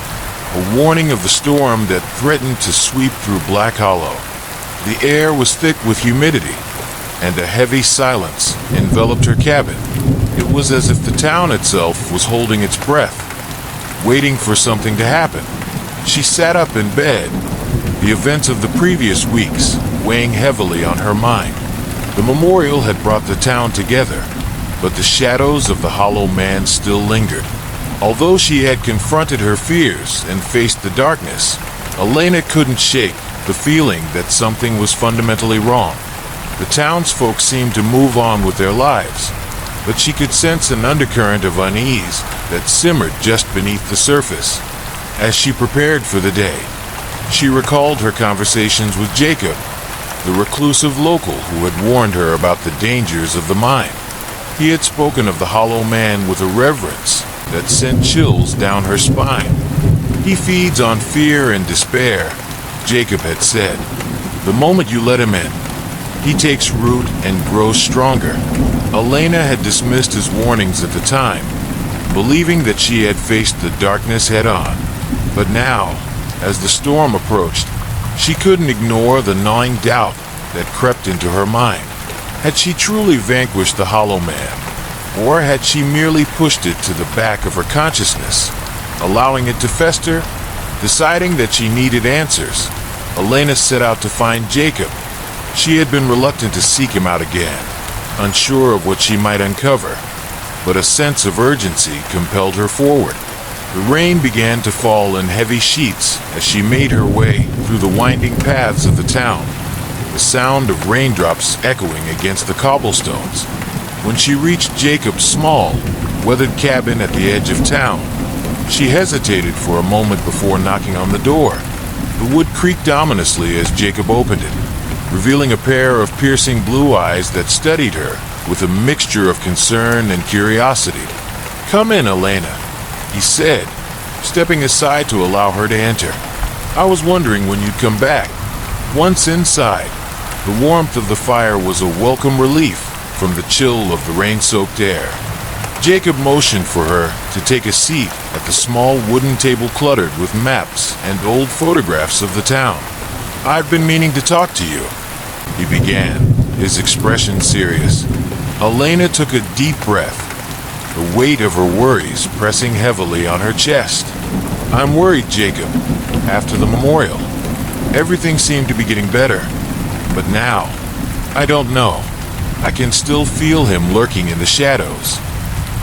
a warning of the storm that threatened to sweep through Black Hollow. The air was thick with humidity, and a heavy silence enveloped her cabin. It was as if the town itself was holding its breath, waiting for something to happen. She sat up in bed, the events of the previous weeks weighing heavily on her mind. The memorial had brought the town together, but the shadows of the hollow man still lingered. Although she had confronted her fears and faced the darkness, Elena couldn't shake the feeling that something was fundamentally wrong. The townsfolk seemed to move on with their lives, but she could sense an undercurrent of unease that simmered just beneath the surface. As she prepared for the day, she recalled her conversations with Jacob, the reclusive local who had warned her about the dangers of the mine. He had spoken of the hollow man with a reverence that sent chills down her spine. "He feeds on fear and despair," Jacob had said. "The moment you let him in, he takes root and grows stronger." Elena had dismissed his warnings at the time, believing that she had faced the darkness head-on. But now, as the storm approached, she couldn't ignore the gnawing doubt that crept into her mind. Had she truly vanquished the hollow man, or had she merely pushed it to the back of her consciousness, allowing it to fester? Deciding that she needed answers, Elena set out to find Jacob. She had been reluctant to seek him out again, unsure of what she might uncover, but a sense of urgency compelled her forward. The rain began to fall in heavy sheets as she made her way through the winding paths of the town, the sound of raindrops echoing against the cobblestones. When she reached Jacob's small, weathered cabin at the edge of town, she hesitated for a moment before knocking on the door. The wood creaked ominously as Jacob opened it, revealing a pair of piercing blue eyes that studied her with a mixture of concern and curiosity. "Come in, Elena," he said, stepping aside to allow her to enter. I was wondering when you'd come back. Once inside, the warmth of the fire was a welcome relief from the chill of the rain-soaked air. Jacob motioned for her to take a seat at the small wooden table cluttered with maps and old photographs of the town. "I've been meaning to talk to you," he began, his expression serious. Elena took a deep breath, the weight of her worries pressing heavily on her chest. "I'm worried, Jacob. After the memorial, everything seemed to be getting better. But now, I don't know. I can still feel him lurking in the shadows."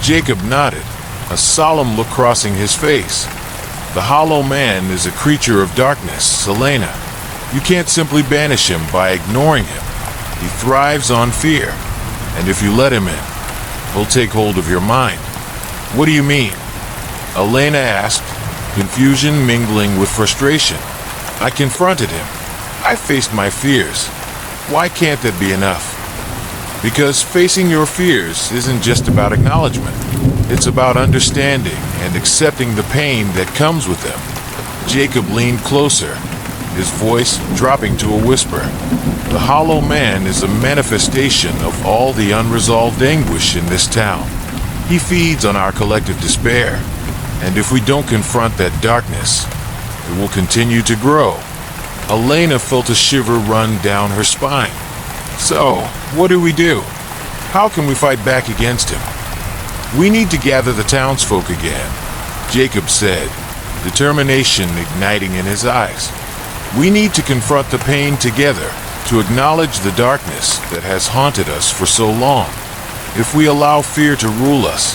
Jacob nodded, a solemn look crossing his face. "The Hollow Man is a creature of darkness, Elena. You can't simply banish him by ignoring him. He thrives on fear, and if you let him in, he'll take hold of your mind." "What do you mean?" Elena asked, confusion mingling with frustration. "I confronted him. I faced my fears. Why can't that be enough?" "Because facing your fears isn't just about acknowledgement. It's about understanding and accepting the pain that comes with them." Jacob leaned closer, his voice dropping to a whisper. "The Hollow Man is a manifestation of all the unresolved anguish in this town. He feeds on our collective despair, and if we don't confront that darkness, it will continue to grow." Elena felt a shiver run down her spine. "So, what do we do? How can we fight back against him?" "We need to gather the townsfolk again," Jacob said, determination igniting in his eyes. "We need to confront the pain together, to acknowledge the darkness that has haunted us for so long. If we allow fear to rule us,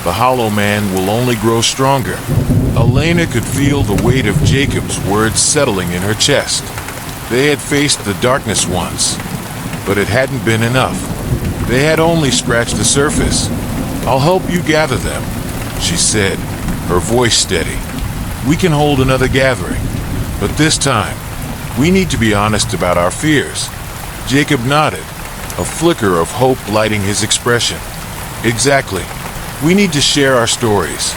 the Hollow Man will only grow stronger." Elena could feel the weight of Jacob's words settling in her chest. They had faced the darkness once, but it hadn't been enough. They had only scratched the surface. "I'll help you gather them," she said, her voice steady. "We can hold another gathering, but this time, we need to be honest about our fears." Jacob nodded, a flicker of hope lighting his expression. "Exactly. We need to share our stories,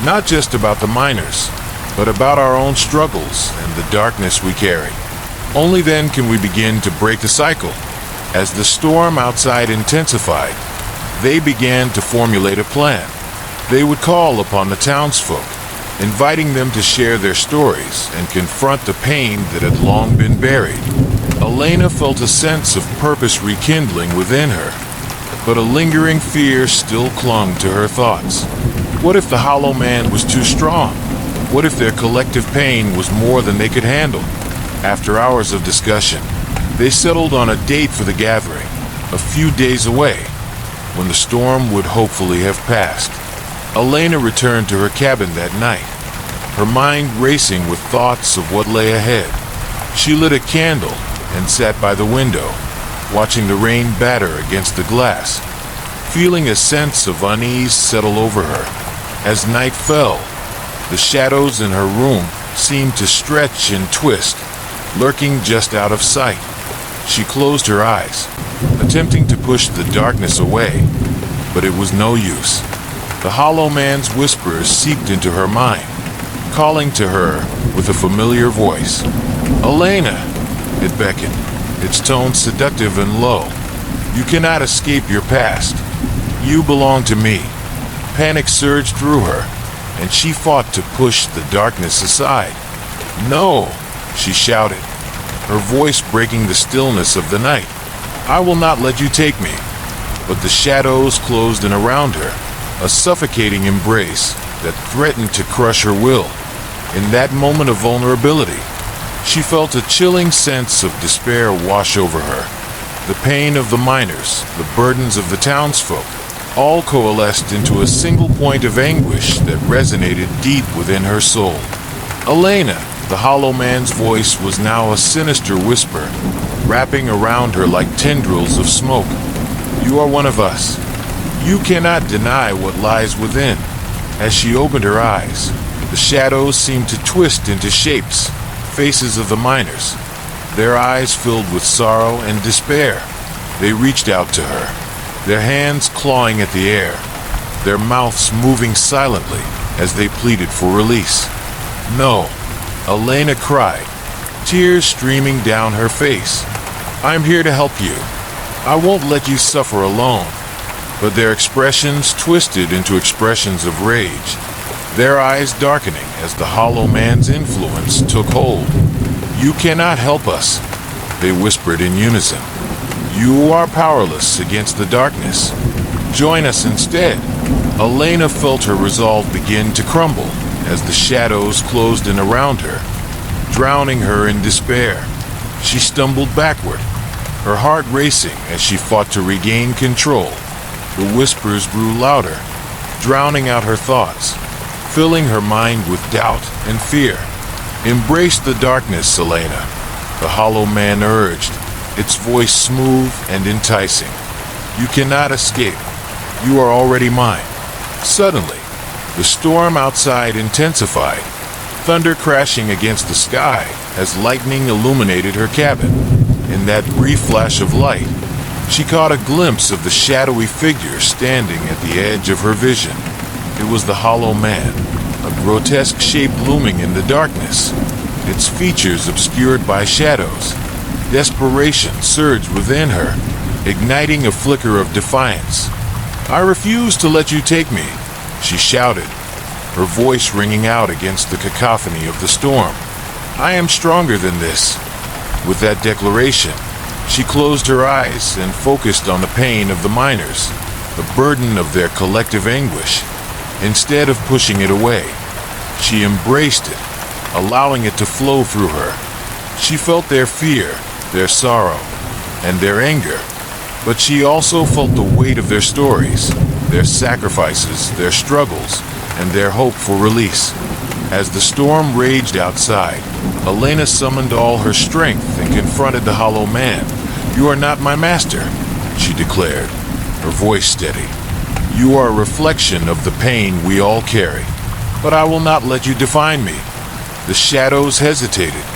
not just about the miners, but about our own struggles and the darkness we carry. Only then can we begin to break the cycle." As the storm outside intensified, they began to formulate a plan. They would call upon the townsfolk, inviting them to share their stories and confront the pain that had long been buried. Elena felt a sense of purpose rekindling within her, but a lingering fear still clung to her thoughts. What if the Hollow Man was too strong? What if their collective pain was more than they could handle? After hours of discussion, they settled on a date for the gathering, a few days away, when the storm would hopefully have passed. Elena returned to her cabin that night, her mind racing with thoughts of what lay ahead. She lit a candle and sat by the window, watching the rain batter against the glass, feeling a sense of unease settle over her. As night fell, the shadows in her room seemed to stretch and twist, lurking just out of sight. She closed her eyes, attempting to push the darkness away, but it was no use. The Hollow Man's whispers seeped into her mind, calling to her with a familiar voice. "Elena!" It beckoned, its tone seductive and low. "You cannot escape your past. You belong to me." Panic surged through her, and she fought to push the darkness aside. "No!" she shouted, her voice breaking the stillness of the night. "I will not let you take me." But the shadows closed in around her, a suffocating embrace that threatened to crush her will. In that moment of vulnerability, she felt a chilling sense of despair wash over her. The pain of the miners, the burdens of the townsfolk, all coalesced into a single point of anguish that resonated deep within her soul. "Elena!" The Hollow Man's voice was now a sinister whisper, wrapping around her like tendrils of smoke. "You are one of us. You cannot deny what lies within." As she opened her eyes, the shadows seemed to twist into shapes, faces of the miners, their eyes filled with sorrow and despair. They reached out to her, their hands clawing at the air, their mouths moving silently, as they pleaded for release. "No," Elena cried, tears streaming down her face. "I'm here to help you. I won't let you suffer alone." But their expressions twisted into expressions of rage, their eyes darkening as the Hollow Man's influence took hold. "You cannot help us," they whispered in unison. "You are powerless against the darkness. Join us instead." Elena felt her resolve begin to crumble as the shadows closed in around her, drowning her in despair. She stumbled backward, her heart racing as she fought to regain control. The whispers grew louder, drowning out her thoughts, filling her mind with doubt and fear. "Embrace the darkness, Elena," the Hollow Man urged, its voice smooth and enticing. "You cannot escape. You are already mine." Suddenly, the storm outside intensified, thunder crashing against the sky as lightning illuminated her cabin. In that brief flash of light, she caught a glimpse of the shadowy figure standing at the edge of her vision. It was the Hollow Man, a grotesque shape looming in the darkness, its features obscured by shadows. Desperation surged within her, igniting a flicker of defiance. "I refuse to let you take me," she shouted, her voice ringing out against the cacophony of the storm. "I am stronger than this." With that declaration, she closed her eyes and focused on the pain of the miners, the burden of their collective anguish. Instead of pushing it away, she embraced it, allowing it to flow through her. She felt their fear, their sorrow, and their anger, but she also felt the weight of their stories, their sacrifices, their struggles, and their hope for release. As the storm raged outside, Elena summoned all her strength and confronted the Hollow Man. "You are not my master," she declared, her voice steady. "You are a reflection of the pain we all carry, but I will not let you define me." The shadows hesitated,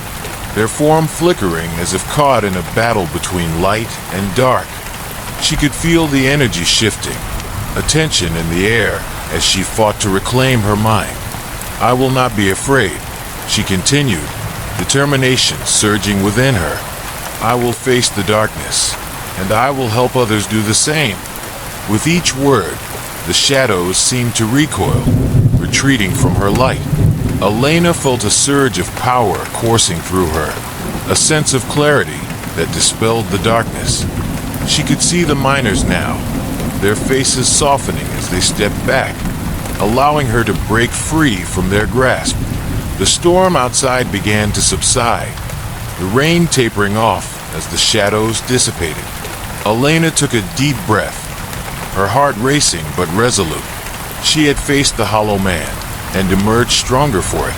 their form flickering as if caught in a battle between light and dark. She could feel the energy shifting, a tension in the air as she fought to reclaim her mind. "I will not be afraid," she continued, determination surging within her. "I will face the darkness, and I will help others do the same." With each word, the shadows seemed to recoil, retreating from her light. Elena felt a surge of power coursing through her, a sense of clarity that dispelled the darkness. She could see the miners now, their faces softening as they stepped back, allowing her to break free from their grasp. The storm outside began to subside, the rain tapering off as the shadows dissipated. Elena took a deep breath, her heart racing but resolute. She had faced the Hollow Man and emerged stronger for it,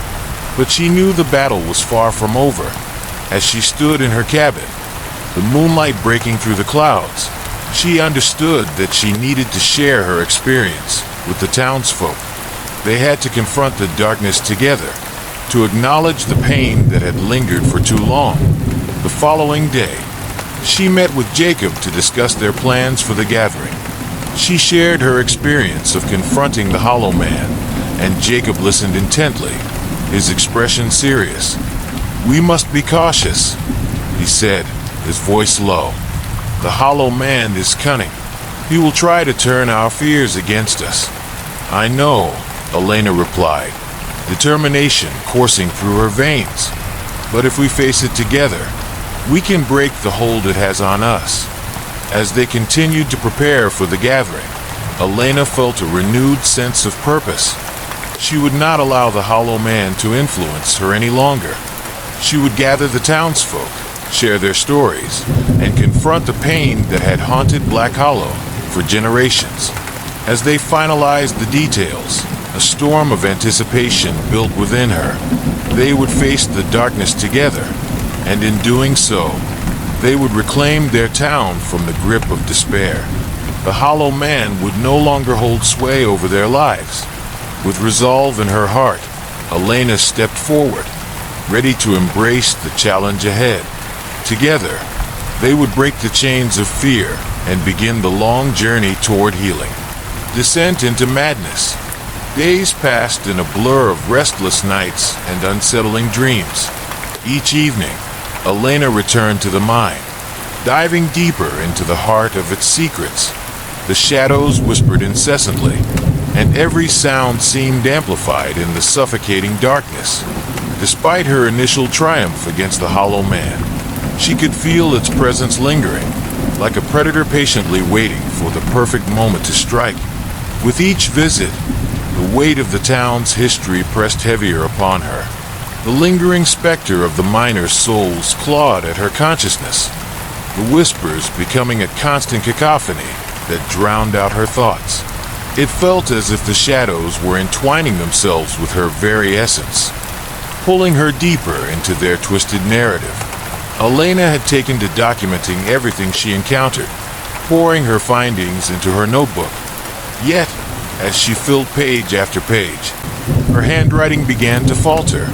but she knew the battle was far from over. As she stood in her cabin, the moonlight breaking through the clouds, she understood that she needed to share her experience with the townsfolk. They had to confront the darkness together, to acknowledge the pain that had lingered for too long. The following day, she met with Jacob to discuss their plans for the gathering. She shared her experience of confronting the Hollow Man, and Jacob listened intently, his expression serious. "We must be cautious," he said, his voice low. "The Hollow Man is cunning. He will try to turn our fears against us." "I know," Elena replied, determination coursing through her veins. "But if we face it together, we can break the hold it has on us." As they continued to prepare for the gathering, Elena felt a renewed sense of purpose. She would not allow the Hollow Man to influence her any longer. She would gather the townsfolk, share their stories, and confront the pain that had haunted Black Hollow for generations. As they finalized the details, a storm of anticipation built within her. They would face the darkness together, and in doing so, they would reclaim their town from the grip of despair. The Hollow Man would no longer hold sway over their lives. With resolve in her heart, Elena stepped forward, ready to embrace the challenge ahead. Together, they would break the chains of fear and begin the long journey toward healing. Descent into madness. Days passed in a blur of restless nights and unsettling dreams. Each evening, Elena returned to the mine, diving deeper into the heart of its secrets. The shadows whispered incessantly, and every sound seemed amplified in the suffocating darkness. Despite her initial triumph against the Hollow Man, she could feel its presence lingering, like a predator patiently waiting for the perfect moment to strike. With each visit, the weight of the town's history pressed heavier upon her. The lingering specter of the miners' souls clawed at her consciousness, the whispers becoming a constant cacophony that drowned out her thoughts. It felt as if the shadows were entwining themselves with her very essence, pulling her deeper into their twisted narrative. Elena had taken to documenting everything she encountered, pouring her findings into her notebook. Yet, as she filled page after page, her handwriting began to falter,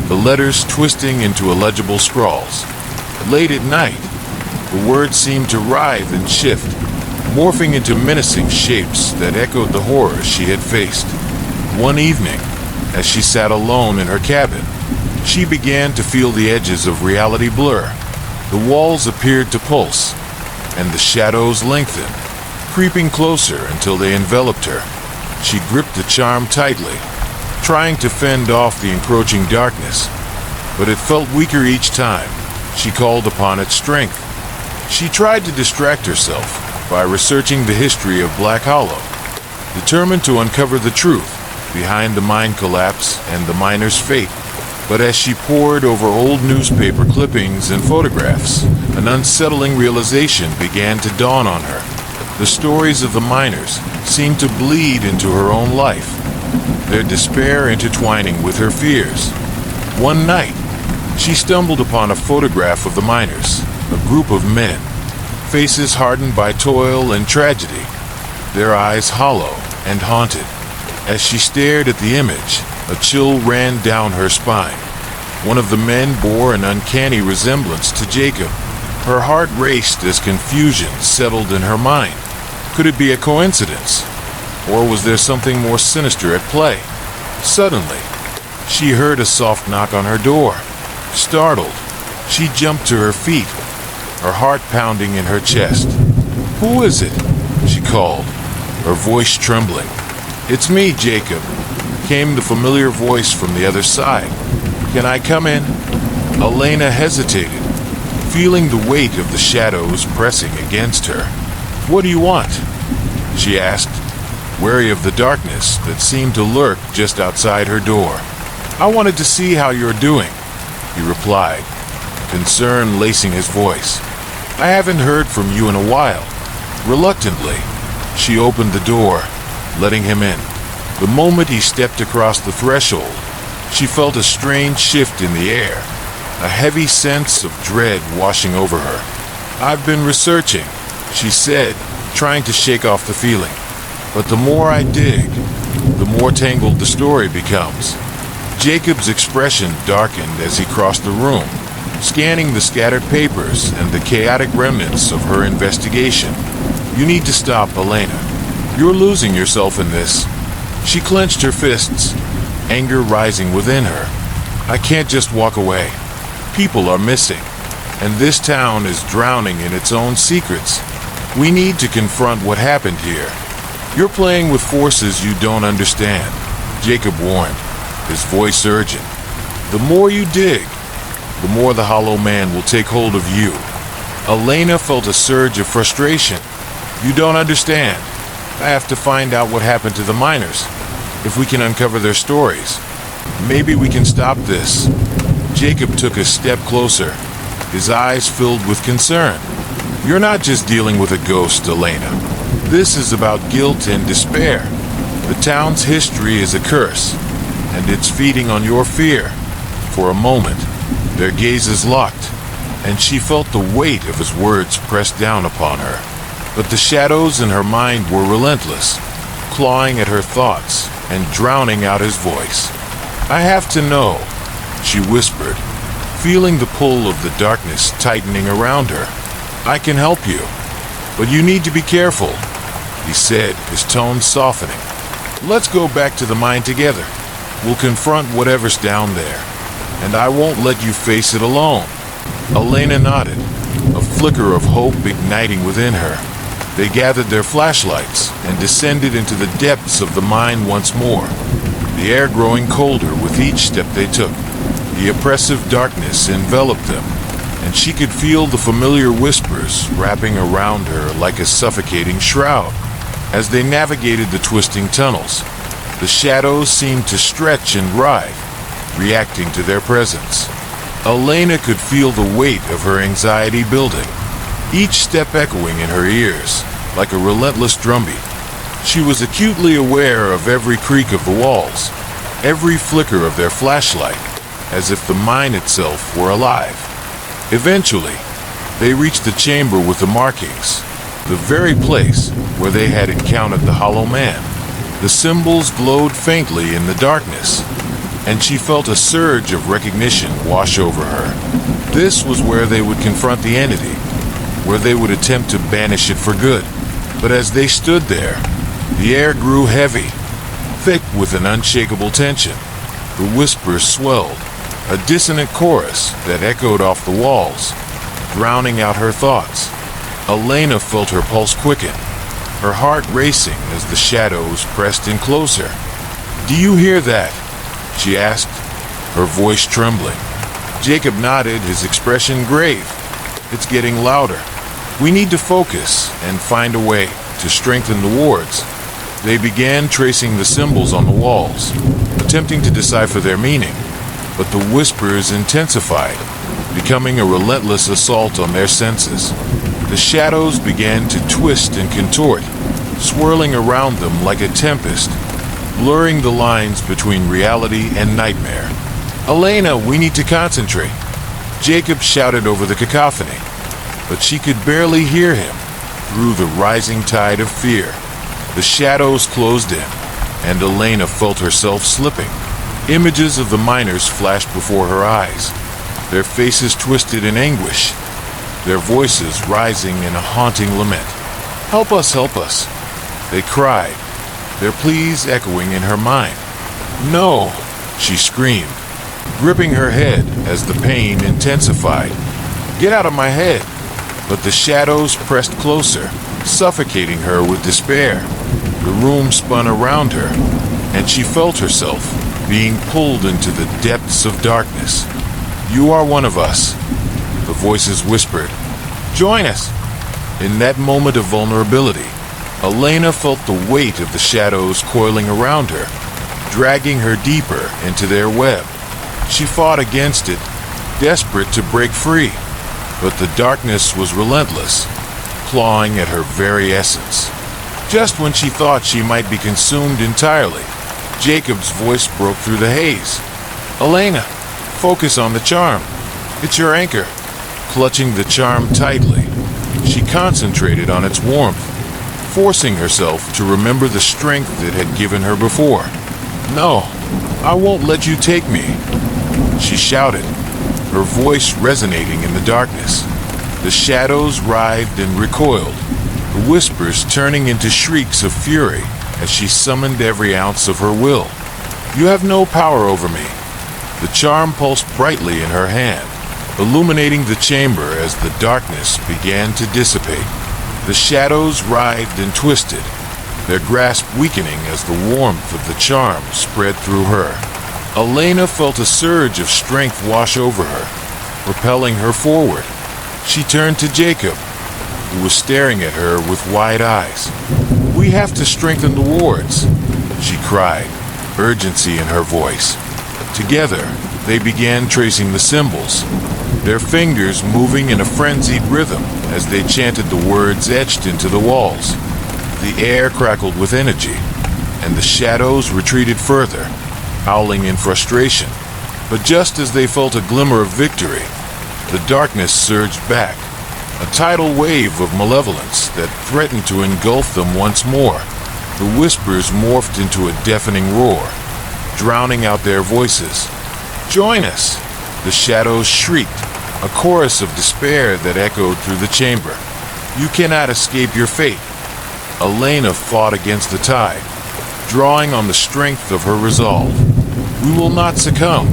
the letters twisting into illegible scrawls. Late at night, the words seemed to writhe and shift, morphing into menacing shapes that echoed the horrors she had faced. One evening, as she sat alone in her cabin, she began to feel the edges of reality blur. The walls appeared to pulse, and the shadows lengthened, creeping closer until they enveloped her. She gripped the charm tightly, trying to fend off the encroaching darkness, but it felt weaker each time. She called upon its strength. She tried to distract herself by researching the history of Black Hollow, determined to uncover the truth behind the mine collapse and the miners' fate. But as she pored over old newspaper clippings and photographs, an unsettling realization began to dawn on her. The stories of the miners seemed to bleed into her own life, their despair intertwining with her fears. One night, she stumbled upon a photograph of the miners, a group of men, faces hardened by toil and tragedy, their eyes hollow and haunted. As she stared at the image, a chill ran down her spine. One of the men bore an uncanny resemblance to Jacob. Her heart raced as confusion settled in her mind. Could it be a coincidence? Or was there something more sinister at play? Suddenly, she heard a soft knock on her door. Startled, she jumped to her feet, her heart pounding in her chest. "Who is it?" she called, her voice trembling. "It's me, Jacob," came the familiar voice from the other side. "Can I come in?" Elena hesitated, feeling the weight of the shadows pressing against her. "What do you want?" she asked, wary of the darkness that seemed to lurk just outside her door. "I wanted to see how you're doing," he replied, concern lacing his voice. "I haven't heard from you in a while." Reluctantly, she opened the door, letting him in. The moment he stepped across the threshold, she felt a strange shift in the air, a heavy sense of dread washing over her. "I've been researching," she said, trying to shake off the feeling. "But the more I dig, the more tangled the story becomes." Jacob's expression darkened as he crossed the room, scanning the scattered papers and the chaotic remnants of her investigation. "You need to stop, Elena. You're losing yourself in this." She clenched her fists, anger rising within her. "I can't just walk away. People are missing, and this town is drowning in its own secrets. We need to confront what happened here. You're playing with forces you don't understand," Jacob warned, his voice urgent. "The more you dig, the more the Hollow Man will take hold of you." Elena felt a surge of frustration. "You don't understand. I have to find out what happened to the miners. If we can uncover their stories, maybe we can stop this." Jacob took a step closer, his eyes filled with concern. "You're not just dealing with a ghost, Elena. This is about guilt and despair. The town's history is a curse, and it's feeding on your fear." For a moment, their gazes locked, and she felt the weight of his words pressed down upon her. But the shadows in her mind were relentless, clawing at her thoughts and drowning out his voice. "I have to know," she whispered, feeling the pull of the darkness tightening around her. "I can help you, but you need to be careful," he said, his tone softening. Let's go back to the mine together. We'll confront whatever's down there, and I won't let you face it alone." Elena nodded, a flicker of hope igniting within her. They gathered their flashlights and descended into the depths of the mine once more, the air growing colder with each step they took. The oppressive darkness enveloped them, and she could feel the familiar whispers wrapping around her like a suffocating shroud. As they navigated the twisting tunnels, the shadows seemed to stretch and writhe, reacting to their presence. Elena could feel the weight of her anxiety building, each step echoing in her ears like a relentless drumbeat. She was acutely aware of every creak of the walls, every flicker of their flashlight, as if the mine itself were alive. Eventually, they reached the chamber with the markings, the very place where they had encountered the Hollow Man. The symbols glowed faintly in the darkness, and she felt a surge of recognition wash over her. This was where they would confront the entity, where they would attempt to banish it for good. But as they stood there, the air grew heavy, thick with an unshakable tension. The whispers swelled, a dissonant chorus that echoed off the walls, drowning out her thoughts. Elena felt her pulse quicken, her heart racing as the shadows pressed in closer. "Do you hear that?" she asked, her voice trembling. Jacob nodded, his expression grave. "It's getting louder. We need to focus and find a way to strengthen the wards." They began tracing the symbols on the walls, attempting to decipher their meaning, but the whispers intensified, becoming a relentless assault on their senses. The shadows began to twist and contort, swirling around them like a tempest, blurring the lines between reality and nightmare. "Elena, we need to concentrate," Jacob shouted over the cacophony, but she could barely hear him through the rising tide of fear. The shadows closed in, and Elena felt herself slipping. Images of the miners flashed before her eyes, their faces twisted in anguish, their voices rising in a haunting lament. "Help us, help us," they cried, their pleas echoing in her mind. "No," she screamed, gripping her head as the pain intensified. "Get out of my head." But the shadows pressed closer, suffocating her with despair. The room spun around her, and she felt herself being pulled into the depths of darkness. "You are one of us," the voices whispered. "Join us." In that moment of vulnerability, Elena felt the weight of the shadows coiling around her, dragging her deeper into their web. She fought against it, desperate to break free, but the darkness was relentless, clawing at her very essence. Just when she thought she might be consumed entirely, Jacob's voice broke through the haze. "Elena, focus on the charm. It's your anchor." Clutching the charm tightly, she concentrated on its warmth, forcing herself to remember the strength it had given her before. "No, I won't let you take me," she shouted, her voice resonating in the darkness. The shadows writhed and recoiled, the whispers turning into shrieks of fury as she summoned every ounce of her will. "You have no power over me." The charm pulsed brightly in her hand, illuminating the chamber as the darkness began to dissipate. The shadows writhed and twisted, their grasp weakening as the warmth of the charm spread through her. Elena felt a surge of strength wash over her, propelling her forward. She turned to Jacob, who was staring at her with wide eyes. "We have to strengthen the wards," she cried, urgency in her voice. Together, they began tracing the symbols, their fingers moving in a frenzied rhythm as they chanted the words etched into the walls. The air crackled with energy, and the shadows retreated further, howling in frustration. But just as they felt a glimmer of victory, the darkness surged back, a tidal wave of malevolence that threatened to engulf them once more. The whispers morphed into a deafening roar, drowning out their voices. "Join us!" The shadows shrieked, a chorus of despair that echoed through the chamber. "You cannot escape your fate." Elena fought against the tide, drawing on the strength of her resolve. "We will not succumb,"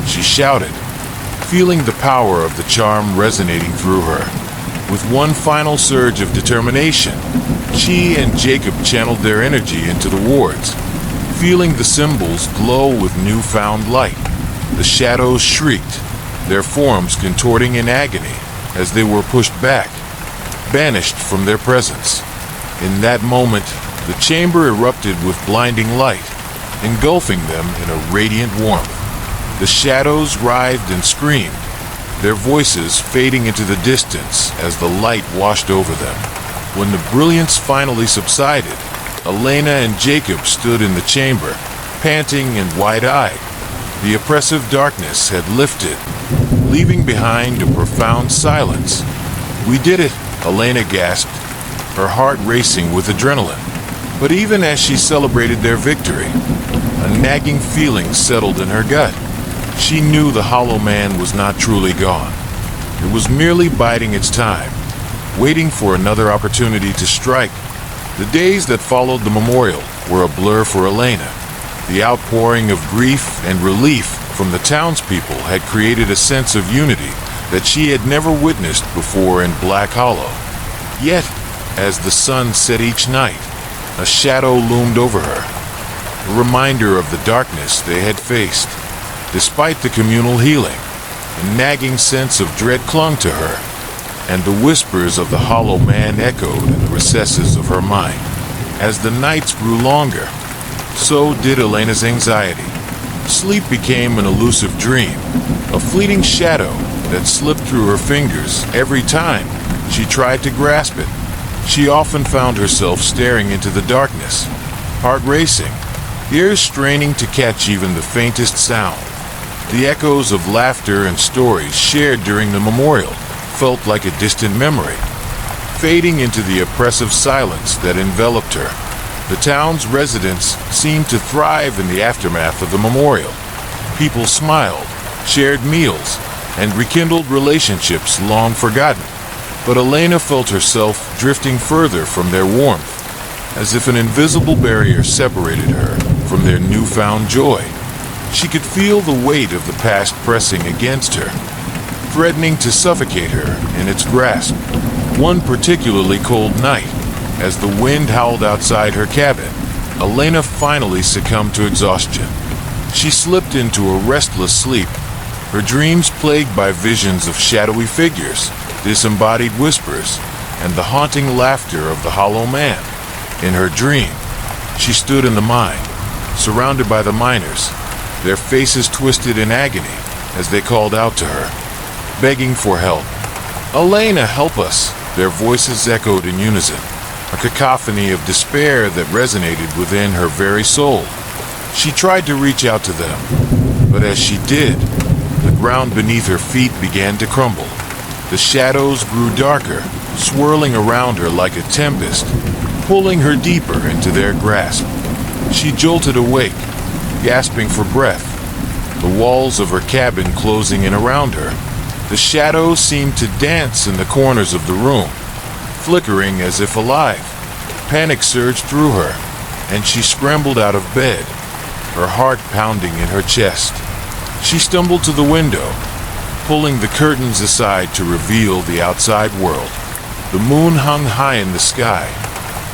she shouted, feeling the power of the charm resonating through her. With one final surge of determination, she and Jacob channeled their energy into the wards, feeling the symbols glow with newfound light. The shadows shrieked, their forms contorting in agony as they were pushed back, banished from their presence. In that moment, the chamber erupted with blinding light, engulfing them in a radiant warmth. The shadows writhed and screamed, their voices fading into the distance as the light washed over them. When the brilliance finally subsided, Elena and Jacob stood in the chamber, panting and wide-eyed. The oppressive darkness had lifted, leaving behind a profound silence. "We did it," Elena gasped, her heart racing with adrenaline. But even as she celebrated their victory, a nagging feeling settled in her gut. She knew the Hollow Man was not truly gone. It was merely biding its time, waiting for another opportunity to strike. The days that followed the memorial were a blur for Elena. The outpouring of grief and relief from the townspeople had created a sense of unity that she had never witnessed before in Black Hollow. Yet, as the sun set each night, a shadow loomed over her, a reminder of the darkness they had faced. Despite the communal healing, a nagging sense of dread clung to her, and the whispers of the Hollow Man echoed in the recesses of her mind. As the nights grew longer, so did Elena's anxiety. Sleep became an elusive dream, a fleeting shadow that slipped through her fingers every time she tried to grasp it. She often found herself staring into the darkness, heart racing, ears straining to catch even the faintest sound. The echoes of laughter and stories shared during the memorial felt like a distant memory, fading into the oppressive silence that enveloped her. The town's residents seemed to thrive in the aftermath of the memorial. People smiled, shared meals, and rekindled relationships long forgotten. But Elena felt herself drifting further from their warmth, as if an invisible barrier separated her from their newfound joy. She could feel the weight of the past pressing against her, threatening to suffocate her in its grasp. One particularly cold night, as the wind howled outside her cabin, Elena finally succumbed to exhaustion. She slipped into a restless sleep, her dreams plagued by visions of shadowy figures, disembodied whispers, and the haunting laughter of the Hollow Man. In her dream, she stood in the mine, surrounded by the miners, their faces twisted in agony as they called out to her, begging for help. "Elena, help us!" Their voices echoed in unison, a cacophony of despair that resonated within her very soul. She tried to reach out to them, but as she did, the ground beneath her feet began to crumble. The shadows grew darker, swirling around her like a tempest, pulling her deeper into their grasp. She jolted awake, gasping for breath, the walls of her cabin closing in around her. The shadows seemed to dance in the corners of the room, flickering as if alive. Panic surged through her, and she scrambled out of bed, her heart pounding in her chest. She stumbled to the window, pulling the curtains aside to reveal the outside world. The moon hung high in the sky,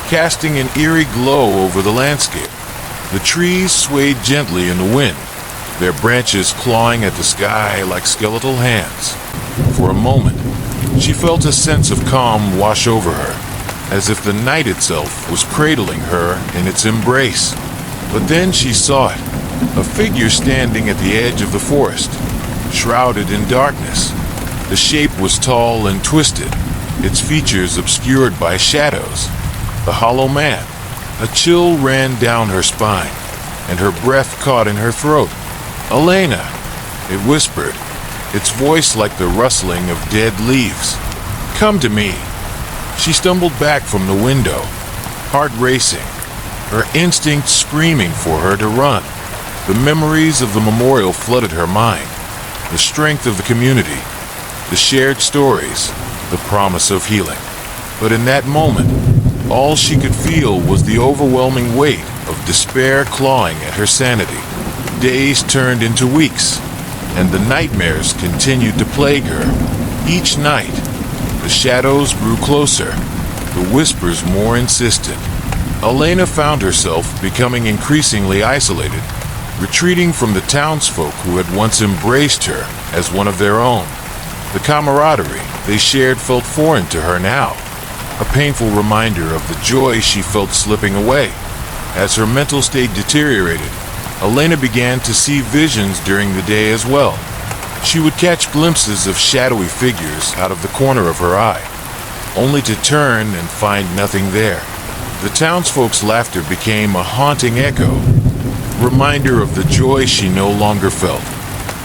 casting an eerie glow over the landscape. The trees swayed gently in the wind, their branches clawing at the sky like skeletal hands. For a moment, she felt a sense of calm wash over her, as if the night itself was cradling her in its embrace. But then she saw it, a figure standing at the edge of the forest, shrouded in darkness. The shape was tall and twisted, its features obscured by shadows. The Hollow Man. A chill ran down her spine, and her breath caught in her throat. "Elena," it whispered, its voice like the rustling of dead leaves. "Come to me." She stumbled back from the window, heart racing, her instincts screaming for her to run. The memories of the memorial flooded her mind, the strength of the community, the shared stories, the promise of healing. But in that moment, all she could feel was the overwhelming weight of of despair clawing at her sanity. Days turned into weeks, and the nightmares continued to plague her. Each night, the shadows grew closer, the whispers more insistent. Elena found herself becoming increasingly isolated, retreating from the townsfolk who had once embraced her as one of their own. The camaraderie they shared felt foreign to her now, a painful reminder of the joy she felt slipping away. As her mental state deteriorated, Elena began to see visions during the day as well. She would catch glimpses of shadowy figures out of the corner of her eye, only to turn and find nothing there. The townsfolk's laughter became a haunting echo, reminder of the joy she no longer felt.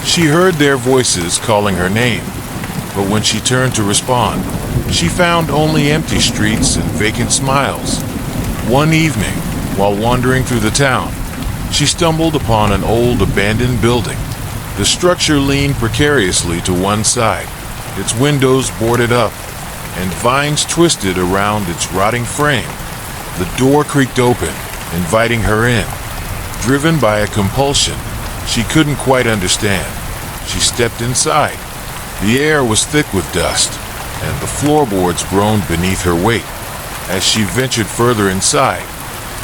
She heard their voices calling her name, but when she turned to respond, she found only empty streets and vacant smiles. One evening, while wandering through the town, she stumbled upon an old abandoned building. The structure leaned precariously to one side, its windows boarded up, and vines twisted around its rotting frame. The door creaked open, inviting her in. Driven by a compulsion she couldn't quite understand, she stepped inside. The air was thick with dust, and the floorboards groaned beneath her weight. As she ventured further inside,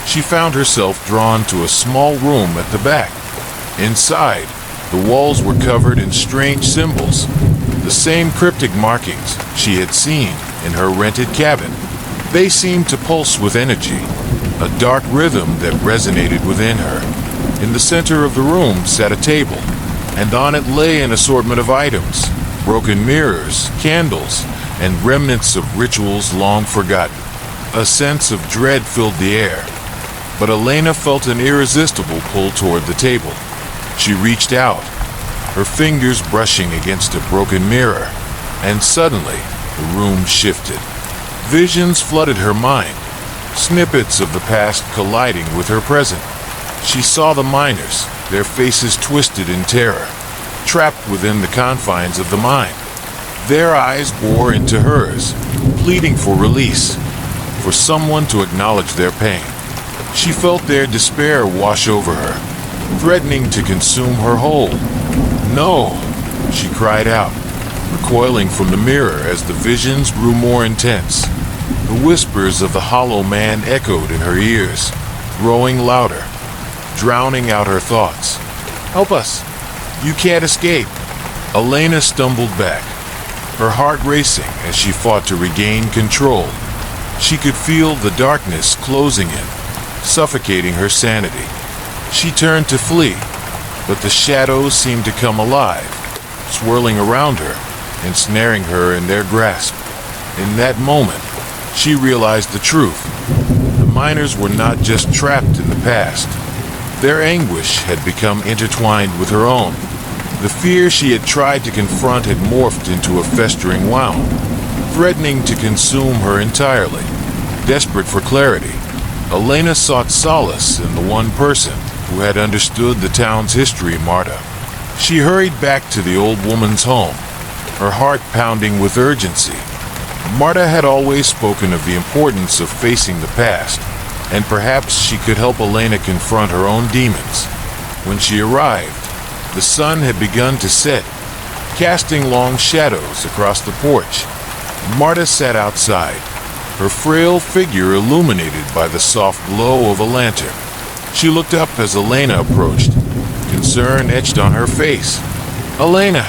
she found herself drawn to a small room at the back. Inside, the walls were covered in strange symbols, the same cryptic markings she had seen in her rented cabin. They seemed to pulse with energy, a dark rhythm that resonated within her. In the center of the room sat a table, and on it lay an assortment of items, broken mirrors, candles, and remnants of rituals long forgotten. A sense of dread filled the air, but Elena felt an irresistible pull toward the table. She reached out, her fingers brushing against a broken mirror, and suddenly the room shifted. Visions flooded her mind, snippets of the past colliding with her present. She saw the miners, their faces twisted in terror, trapped within the confines of the mine. Their eyes bore into hers, pleading for release, for someone to acknowledge their pain. She felt their despair wash over her, threatening to consume her whole. "No!" she cried out, recoiling from the mirror as the visions grew more intense. The whispers of the hollow man echoed in her ears, growing louder, drowning out her thoughts. "Help us! You can't escape!" Elena stumbled back, her heart racing as she fought to regain control. She could feel the darkness closing in, suffocating her sanity. She turned to flee, but the shadows seemed to come alive, swirling around her, ensnaring her in their grasp. In that moment, she realized the truth. The miners were not just trapped in the past. Their anguish had become intertwined with her own. The fear she had tried to confront had morphed into a festering wound, threatening to consume her entirely. Desperate for clarity, Elena sought solace in the one person who had understood the town's history, Marta. She hurried back to the old woman's home, her heart pounding with urgency. Marta had always spoken of the importance of facing the past, and perhaps she could help Elena confront her own demons. When she arrived, the sun had begun to set, casting long shadows across the porch. Marta sat outside, her frail figure illuminated by the soft glow of a lantern. She looked up as Elena approached, concern etched on her face. "Elena,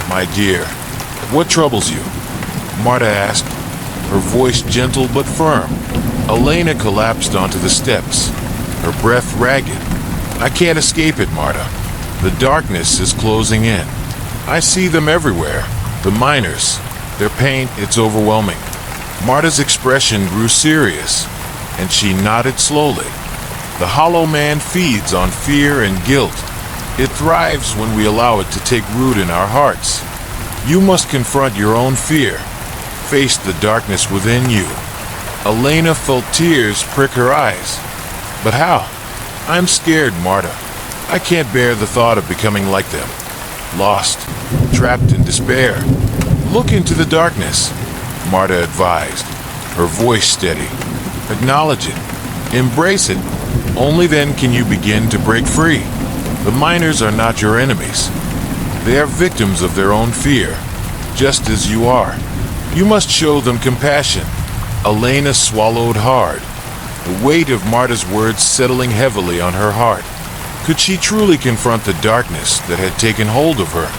my dear, what troubles you?" Marta asked, her voice gentle but firm. Elena collapsed onto the steps, her breath ragged. "I can't escape it, Marta. The darkness is closing in. I see them everywhere. The miners, their pain, it's overwhelming." Marta's expression grew serious, and she nodded slowly. "The hollow man feeds on fear and guilt. It thrives when we allow it to take root in our hearts. You must confront your own fear, face the darkness within you." Elena felt tears prick her eyes. "But how? I'm scared, Marta. I can't bear the thought of becoming like them. Lost, trapped in despair." "Look into the darkness," Marta advised, her voice steady. "Acknowledge it. Embrace it. Only then can you begin to break free. The miners are not your enemies. They are victims of their own fear, just as you are. You must show them compassion. Elena swallowed hard, the weight of Marta's words settling heavily on her heart. Could she truly confront the darkness that had taken hold of her?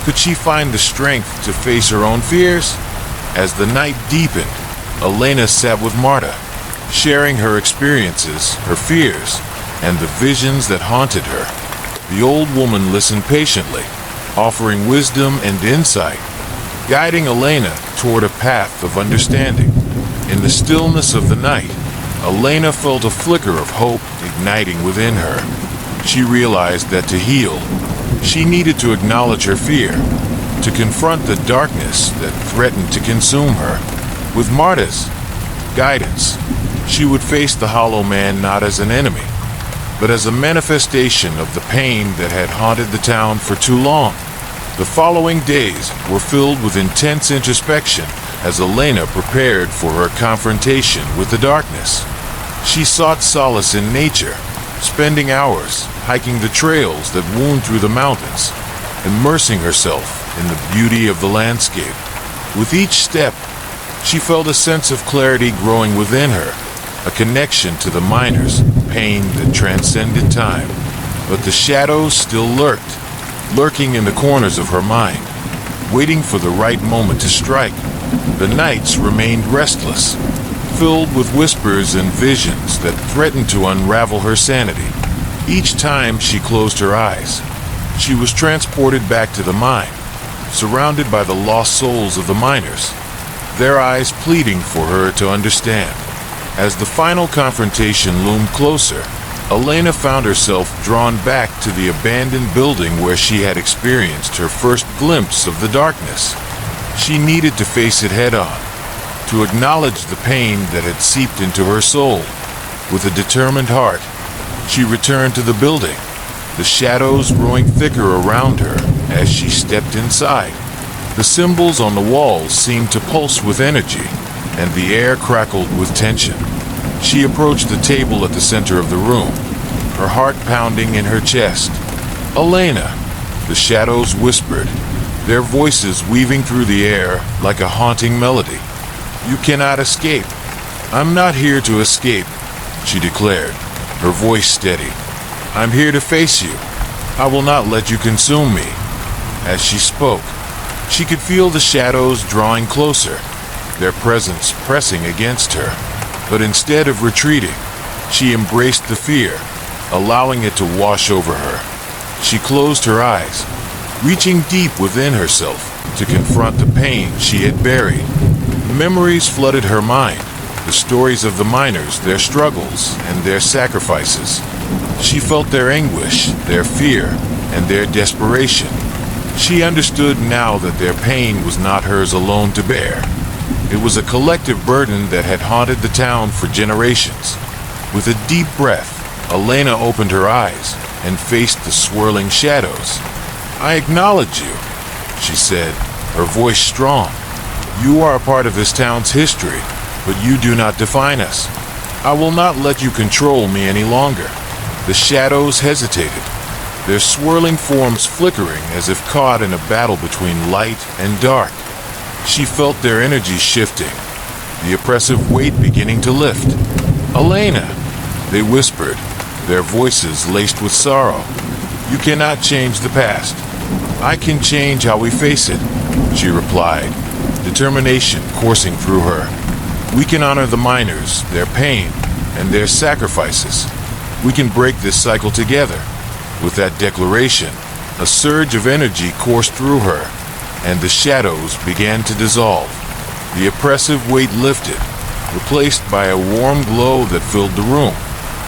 Could she find the strength to face her own fears? As the night deepened, Elena sat with Marta, sharing her experiences, her fears, and the visions that haunted her. The old woman listened patiently, offering wisdom and insight, guiding Elena toward a path of understanding. In the stillness of the night, Elena felt a flicker of hope igniting within her. She realized that to heal, she needed to acknowledge her fear, to confront the darkness that threatened to consume her. With Marta's guidance, she would face the Hollow Man not as an enemy, but as a manifestation of the pain that had haunted the town for too long. The following days were filled with intense introspection as Elena prepared for her confrontation with the darkness. She sought solace in nature, spending hours hiking the trails that wound through the mountains, immersing herself in the beauty of the landscape. With each step, she felt a sense of clarity growing within her, a connection to the miners, pain that transcended time. But the shadows still lurked, lurking in the corners of her mind, waiting for the right moment to strike. The nights remained restless, filled with whispers and visions that threatened to unravel her sanity. Each time she closed her eyes, she was transported back to the mine, surrounded by the lost souls of the miners, their eyes pleading for her to understand. As the final confrontation loomed closer, Elena found herself drawn back to the abandoned building where she had experienced her first glimpse of the darkness. She needed to face it head-on, to acknowledge the pain that had seeped into her soul. With a determined heart, she returned to the building, the shadows growing thicker around her as she stepped inside. The symbols on the walls seemed to pulse with energy, and the air crackled with tension. She approached the table at the center of the room, her heart pounding in her chest. "Elena," the shadows whispered, their voices weaving through the air like a haunting melody. "You cannot escape." "I'm not here to escape," she declared, her voice steady. "I'm here to face you. I will not let you consume me." As she spoke, she could feel the shadows drawing closer, their presence pressing against her. But instead of retreating, she embraced the fear, allowing it to wash over her. She closed her eyes, reaching deep within herself to confront the pain she had buried. Memories flooded her mind, the stories of the miners, their struggles, and their sacrifices. She felt their anguish, their fear, and their desperation. She understood now that their pain was not hers alone to bear. It was a collective burden that had haunted the town for generations. With a deep breath, Elena opened her eyes and faced the swirling shadows. "I acknowledge you," she said, her voice strong. "You are a part of this town's history, but you do not define us. I will not let you control me any longer." The shadows hesitated, their swirling forms flickering as if caught in a battle between light and dark. She felt their energy shifting, the oppressive weight beginning to lift. "Elena," they whispered, their voices laced with sorrow. "You cannot change the past. I can change how we face it," she replied, determination coursing through her. "We can honor the miners, their pain, and their sacrifices. We can break this cycle together." With that declaration, a surge of energy coursed through her, and the shadows began to dissolve. The oppressive weight lifted, replaced by a warm glow that filled the room.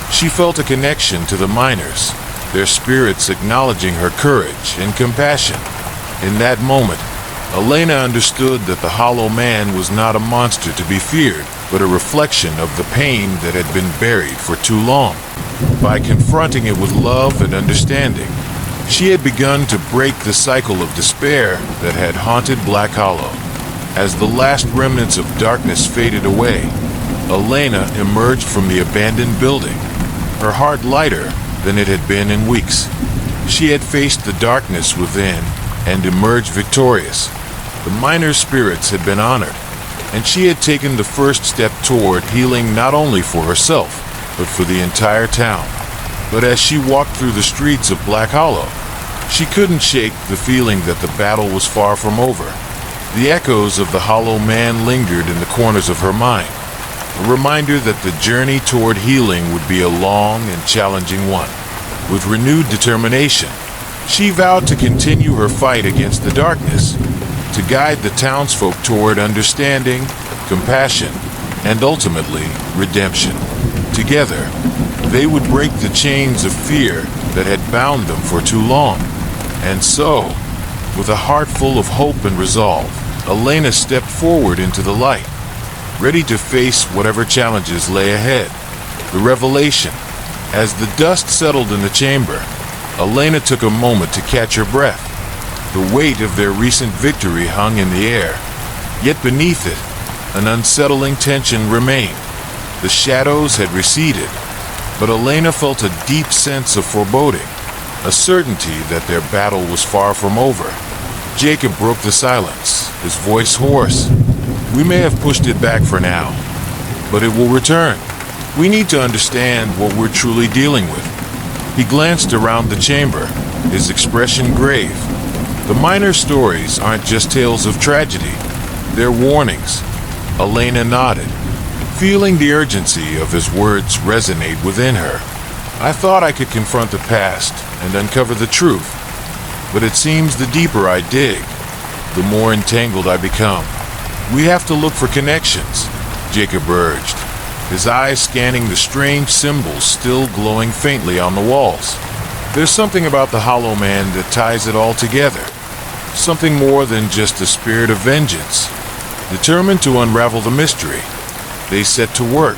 She felt a connection to the miners, their spirits acknowledging her courage and compassion. In that moment, Elena understood that the Hollow Man was not a monster to be feared, but a reflection of the pain that had been buried for too long. By confronting it with love and understanding, she had begun to break the cycle of despair that had haunted Black Hollow. As the last remnants of darkness faded away, Elena emerged from the abandoned building, her heart lighter than it had been in weeks. She had faced the darkness within and emerged victorious. The miners' spirits had been honored, and she had taken the first step toward healing not only for herself, but for the entire town. But as she walked through the streets of Black Hollow, she couldn't shake the feeling that the battle was far from over. The echoes of the Hollow Man lingered in the corners of her mind, a reminder that the journey toward healing would be a long and challenging one. With renewed determination, she vowed to continue her fight against the darkness, to guide the townsfolk toward understanding, compassion, and ultimately redemption. Together, they would break the chains of fear that had bound them for too long. And so, with a heart full of hope and resolve, Elena stepped forward into the light, ready to face whatever challenges lay ahead. The revelation. As the dust settled in the chamber, Elena took a moment to catch her breath. The weight of their recent victory hung in the air, yet beneath it, an unsettling tension remained. The shadows had receded, but Elena felt a deep sense of foreboding, a certainty that their battle was far from over. Jacob broke the silence, his voice hoarse. "We may have pushed it back for now, but it will return. We need to understand what we're truly dealing with." He glanced around the chamber, his expression grave. The minor stories aren't just tales of tragedy, they're warnings. Elena nodded, feeling the urgency of his words resonate within her. "I thought I could confront the past and uncover the truth, but it seems the deeper I dig, the more entangled I become. We have to look for connections," Jacob urged, his eyes scanning the strange symbols still glowing faintly on the walls. "There's something about the Hollow Man that ties it all together, something more than just a spirit of vengeance." Determined to unravel the mystery, they set to work,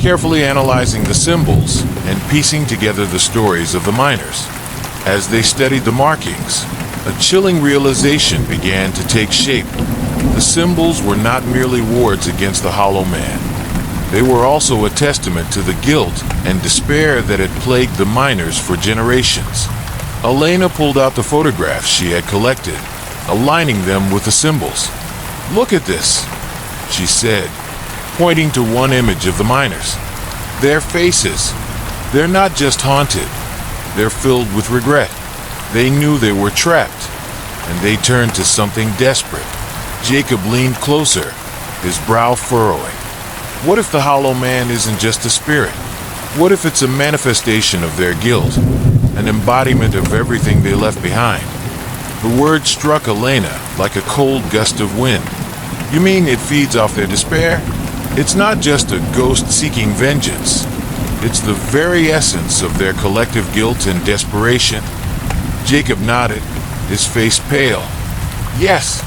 carefully analyzing the symbols and piecing together the stories of the miners. As they studied the markings, a chilling realization began to take shape. The symbols were not merely wards against the Hollow Man. They were also a testament to the guilt and despair that had plagued the miners for generations. Elena pulled out the photographs she had collected, aligning them with the symbols. "Look at this," she said, pointing to one image of the miners. "Their faces, they're not just haunted, they're filled with regret. They knew they were trapped, and they turned to something desperate." Jacob leaned closer, his brow furrowing. What if the Hollow Man isn't just a spirit? What if it's a manifestation of their guilt, an embodiment of everything they left behind? The word struck Elena like a cold gust of wind. "You mean it feeds off their despair? It's not just a ghost seeking vengeance. It's the very essence of their collective guilt and desperation." Jacob nodded, his face pale. "Yes,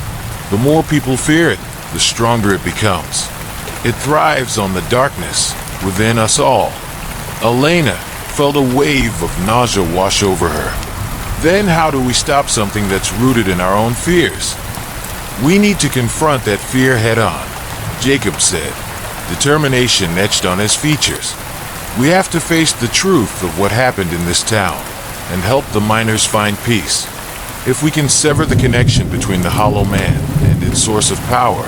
the more people fear it, the stronger it becomes. It thrives on the darkness within us all." Elena felt a wave of nausea wash over her. Then how do we stop something that's rooted in our own fears? "We need to confront that fear head on," Jacob said, determination etched on his features. "We have to face the truth of what happened in this town and help the miners find peace. If we can sever the connection between the Hollow Man and its source of power,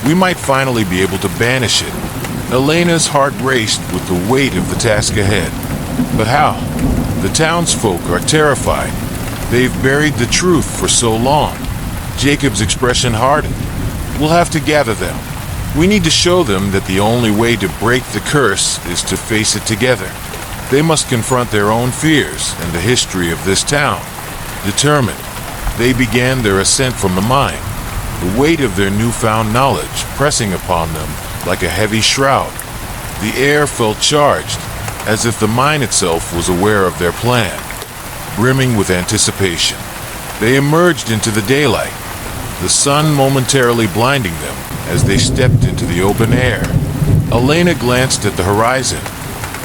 we might finally be able to banish it." Elena's heart raced with the weight of the task ahead. But how? The townsfolk are terrified. They've buried the truth for so long. Jacob's expression hardened. "We'll have to gather them. We need to show them that the only way to break the curse is to face it together. They must confront their own fears and the history of this town." Determined, they began their ascent from the mine, the weight of their newfound knowledge pressing upon them like a heavy shroud. The air felt charged, as if the mine itself was aware of their plan, brimming with anticipation. They emerged into the daylight, the sun momentarily blinding them as they stepped into the open air. Elena glanced at the horizon.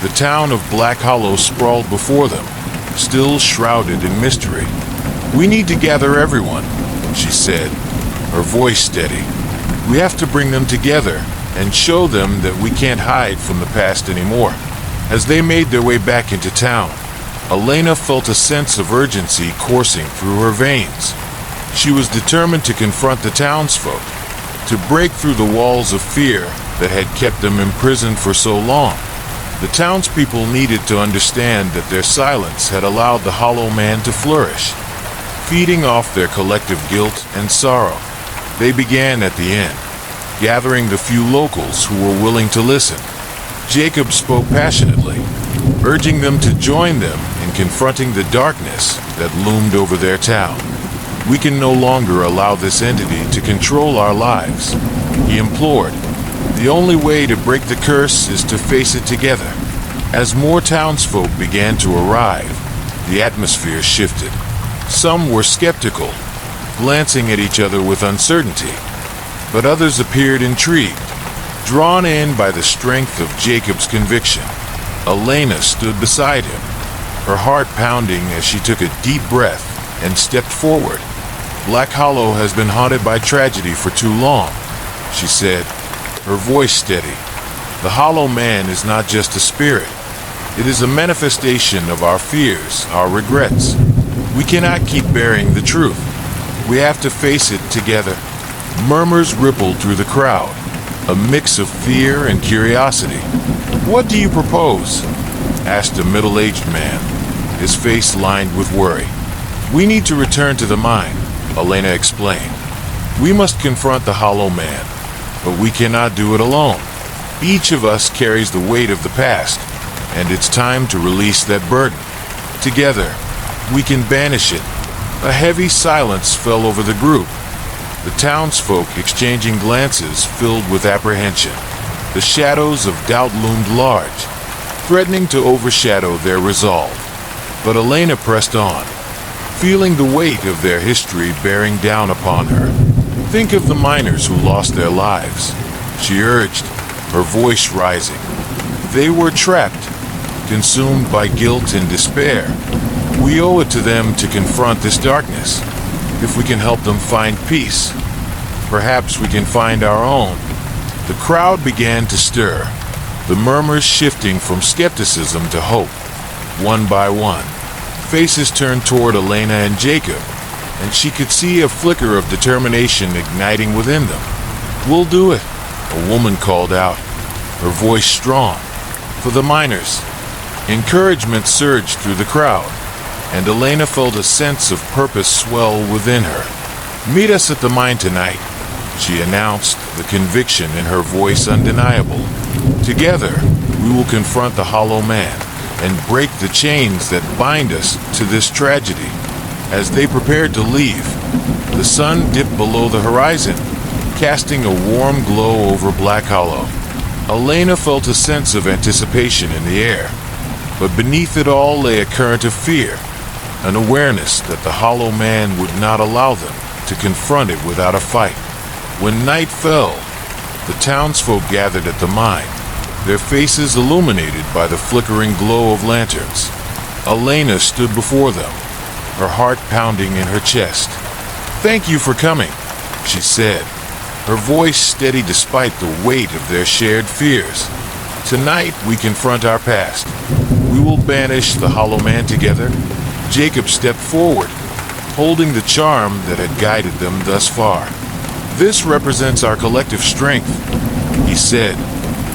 The town of Black Hollow sprawled before them, still shrouded in mystery. "We need to gather everyone," she said, her voice steady. "We have to bring them together and show them that we can't hide from the past anymore. As they made their way back into town, Elena felt a sense of urgency coursing through her veins. She was determined to confront the townsfolk, to break through the walls of fear that had kept them imprisoned for so long. The townspeople needed to understand that their silence had allowed the Hollow Man to flourish. Feeding off their collective guilt and sorrow, they began at the inn, gathering the few locals who were willing to listen. Jacob spoke passionately, urging them to join them in confronting the darkness that loomed over their town. We can no longer allow this entity to control our lives, he implored. The only way to break the curse is to face it together. As more townsfolk began to arrive, the atmosphere shifted. Some were skeptical, glancing at each other with uncertainty, but others appeared intrigued, drawn in by the strength of Jacob's conviction. Elena stood beside him, her heart pounding as she took a deep breath and stepped forward. Black Hollow has been haunted by tragedy for too long, she said, her voice steady. The Hollow Man is not just a spirit. It is a manifestation of our fears, our regrets. We cannot keep burying the truth. We have to face it together. Murmurs rippled through the crowd, a mix of fear and curiosity. What do you propose? Asked a middle-aged man, his face lined with worry. We need to return to the mine, Elena explained. We must confront the Hollow Man, but we cannot do it alone. Each of us carries the weight of the past, and it's time to release that burden. Together, we can banish it. A heavy silence fell over the group, the townsfolk exchanging glances filled with apprehension. The shadows of doubt loomed large, threatening to overshadow their resolve. But Elena pressed on, feeling the weight of their history bearing down upon her. Think of the miners who lost their lives, she urged, her voice rising. They were trapped, consumed by guilt and despair. We owe it to them to confront this darkness. If we can help them find peace, perhaps we can find our own. The crowd began to stir, the murmurs shifting from skepticism to hope. One by one, faces turned toward Elena and Jacob, and she could see a flicker of determination igniting within them. We'll do it, a woman called out, her voice strong. For the miners. Encouragement surged through the crowd, and Elena felt a sense of purpose swell within her. Meet us at the mine tonight, she announced, the conviction in her voice undeniable. Together, we will confront the Hollow Man and break the chains that bind us to this tragedy. As they prepared to leave, the sun dipped below the horizon, casting a warm glow over Black Hollow. Elena felt a sense of anticipation in the air, but beneath it all lay a current of fear, an awareness that the Hollow Man would not allow them to confront it without a fight. When night fell, the townsfolk gathered at the mine, their faces illuminated by the flickering glow of lanterns. Elena stood before them, her heart pounding in her chest. Thank you for coming, she said, her voice steady despite the weight of their shared fears. Tonight we confront our past. We will banish the Hollow Man together. Jacob stepped forward, holding the charm that had guided them thus far. This represents our collective strength, he said,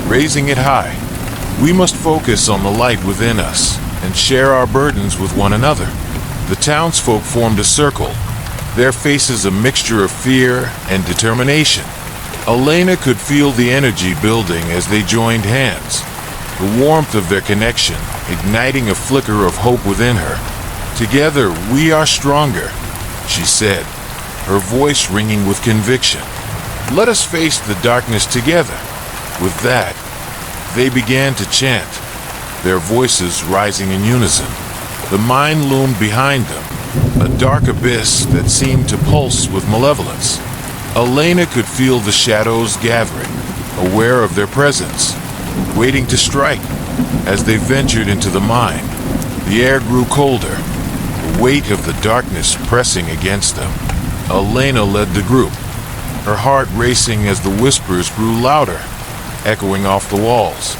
raising it high. We must focus on the light within us and share our burdens with one another. The townsfolk formed a circle, their faces a mixture of fear and determination. Elena could feel the energy building as they joined hands, the warmth of their connection igniting a flicker of hope within her. Together we are stronger, she said, her voice ringing with conviction. Let us face the darkness together. With that, they began to chant, their voices rising in unison. The mine loomed behind them, a dark abyss that seemed to pulse with malevolence. Elena could feel the shadows gathering, aware of their presence, waiting to strike. As they ventured into the mine, the air grew colder, the weight of the darkness pressing against them. Elena led the group, her heart racing as the whispers grew louder. echoing off the walls.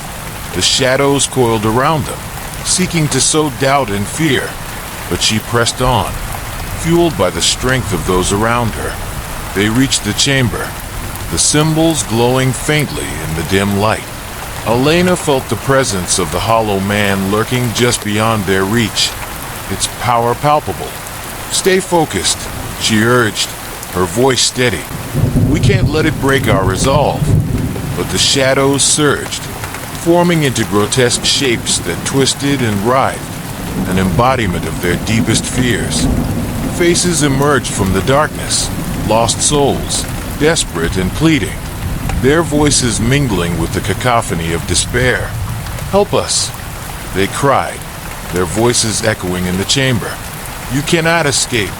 The shadows coiled around them, seeking to sow doubt and fear, but she pressed on, fueled by the strength of those around her. They reached the chamber, the symbols glowing faintly in the dim light. Elena felt the presence of the hollow man lurking just beyond their reach, its power palpable. "Stay focused," she urged, her voice steady. "We can't let it break our resolve." But the shadows surged, forming into grotesque shapes that twisted and writhed, an embodiment of their deepest fears. Faces emerged from the darkness, lost souls, desperate and pleading, their voices mingling with the cacophony of despair. "Help us," they cried, their voices echoing in the chamber. "You cannot escape."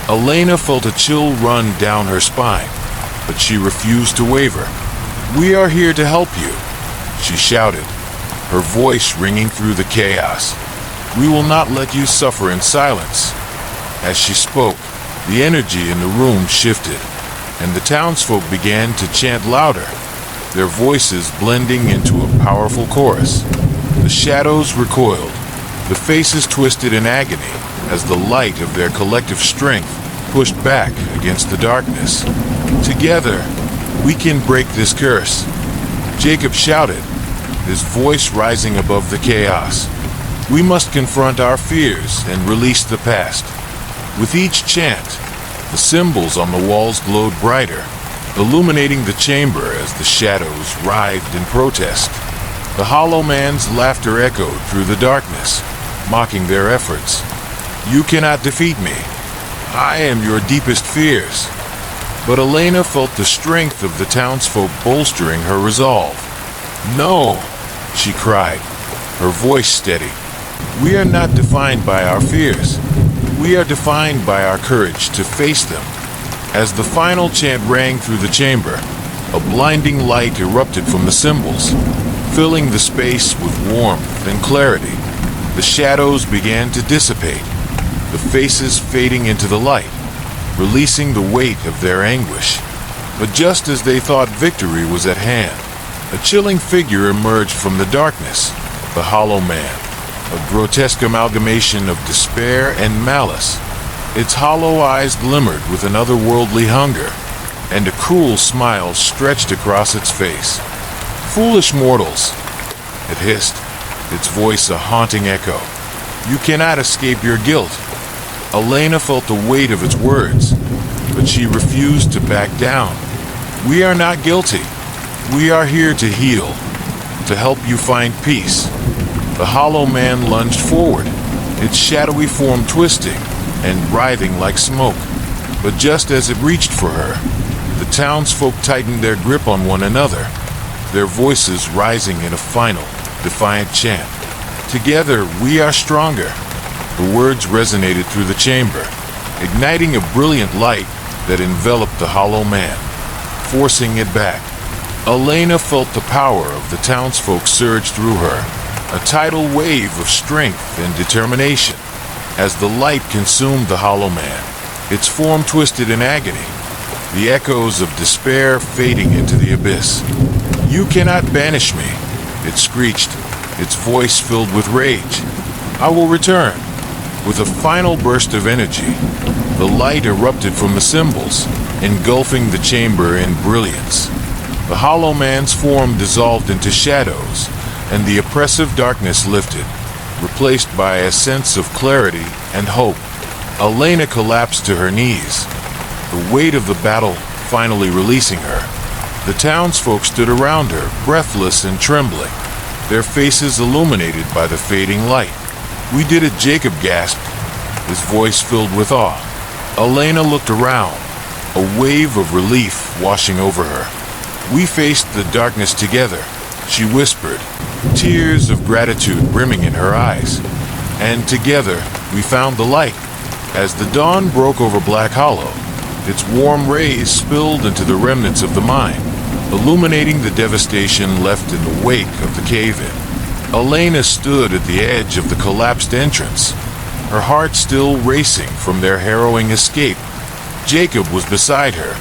Elena felt a chill run down her spine, but she refused to waver. "We are here to help you," she shouted, her voice ringing through the chaos. "We will not let you suffer in silence." As she spoke, the energy in the room shifted, and the townsfolk began to chant louder, their voices blending into a powerful chorus. The shadows recoiled, the faces twisted in agony as the light of their collective strength pushed back against the darkness. "Together, we can break this curse," Jacob shouted, his voice rising above the chaos. "We must confront our fears and release the past." With each chant, the symbols on the walls glowed brighter, illuminating the chamber as the shadows writhed in protest. The hollow man's laughter echoed through the darkness, mocking their efforts. "You cannot defeat me. I am your deepest fears." But Elena felt the strength of the townsfolk bolstering her resolve. "No," she cried, her voice steady. "We are not defined by our fears. We are defined by our courage to face them." As the final chant rang through the chamber, a blinding light erupted from the symbols, filling the space with warmth and clarity. The shadows began to dissipate, the faces fading into the light, releasing the weight of their anguish. But just as they thought victory was at hand, a chilling figure emerged from the darkness, the Hollow Man, a grotesque amalgamation of despair and malice. Its hollow eyes glimmered with an otherworldly hunger, and a cruel smile stretched across its face. "Foolish mortals," it hissed, its voice a haunting echo. "You cannot escape your guilt." Elena felt the weight of its words, but she refused to back down. "We are not guilty. We are here to heal, to help you find peace." The Hollow Man lunged forward, its shadowy form twisting and writhing like smoke. But just as it reached for her, the townsfolk tightened their grip on one another, their voices rising in a final, defiant chant. "Together, we are stronger." The words resonated through the chamber, igniting a brilliant light that enveloped the Hollow Man, forcing it back. Elena felt the power of the townsfolk surge through her, a tidal wave of strength and determination. As the light consumed the Hollow Man, its form twisted in agony, the echoes of despair fading into the abyss. "You cannot banish me," it screeched, its voice filled with rage. "I will return." With a final burst of energy, the light erupted from the symbols, engulfing the chamber in brilliance. The Hollow Man's form dissolved into shadows, and the oppressive darkness lifted, replaced by a sense of clarity and hope. Elena collapsed to her knees, the weight of the battle finally releasing her. The townsfolk stood around her, breathless and trembling, their faces illuminated by the fading light. "We did it," Jacob gasped, his voice filled with awe. Elena looked around, a wave of relief washing over her. "We faced the darkness together," she whispered, tears of gratitude brimming in her eyes. "And together, we found the light." As the dawn broke over Black Hollow, its warm rays spilled into the remnants of the mine, illuminating the devastation left in the wake of the cave-in. Elena stood at the edge of the collapsed entrance, her heart still racing from their harrowing escape. Jacob was beside her,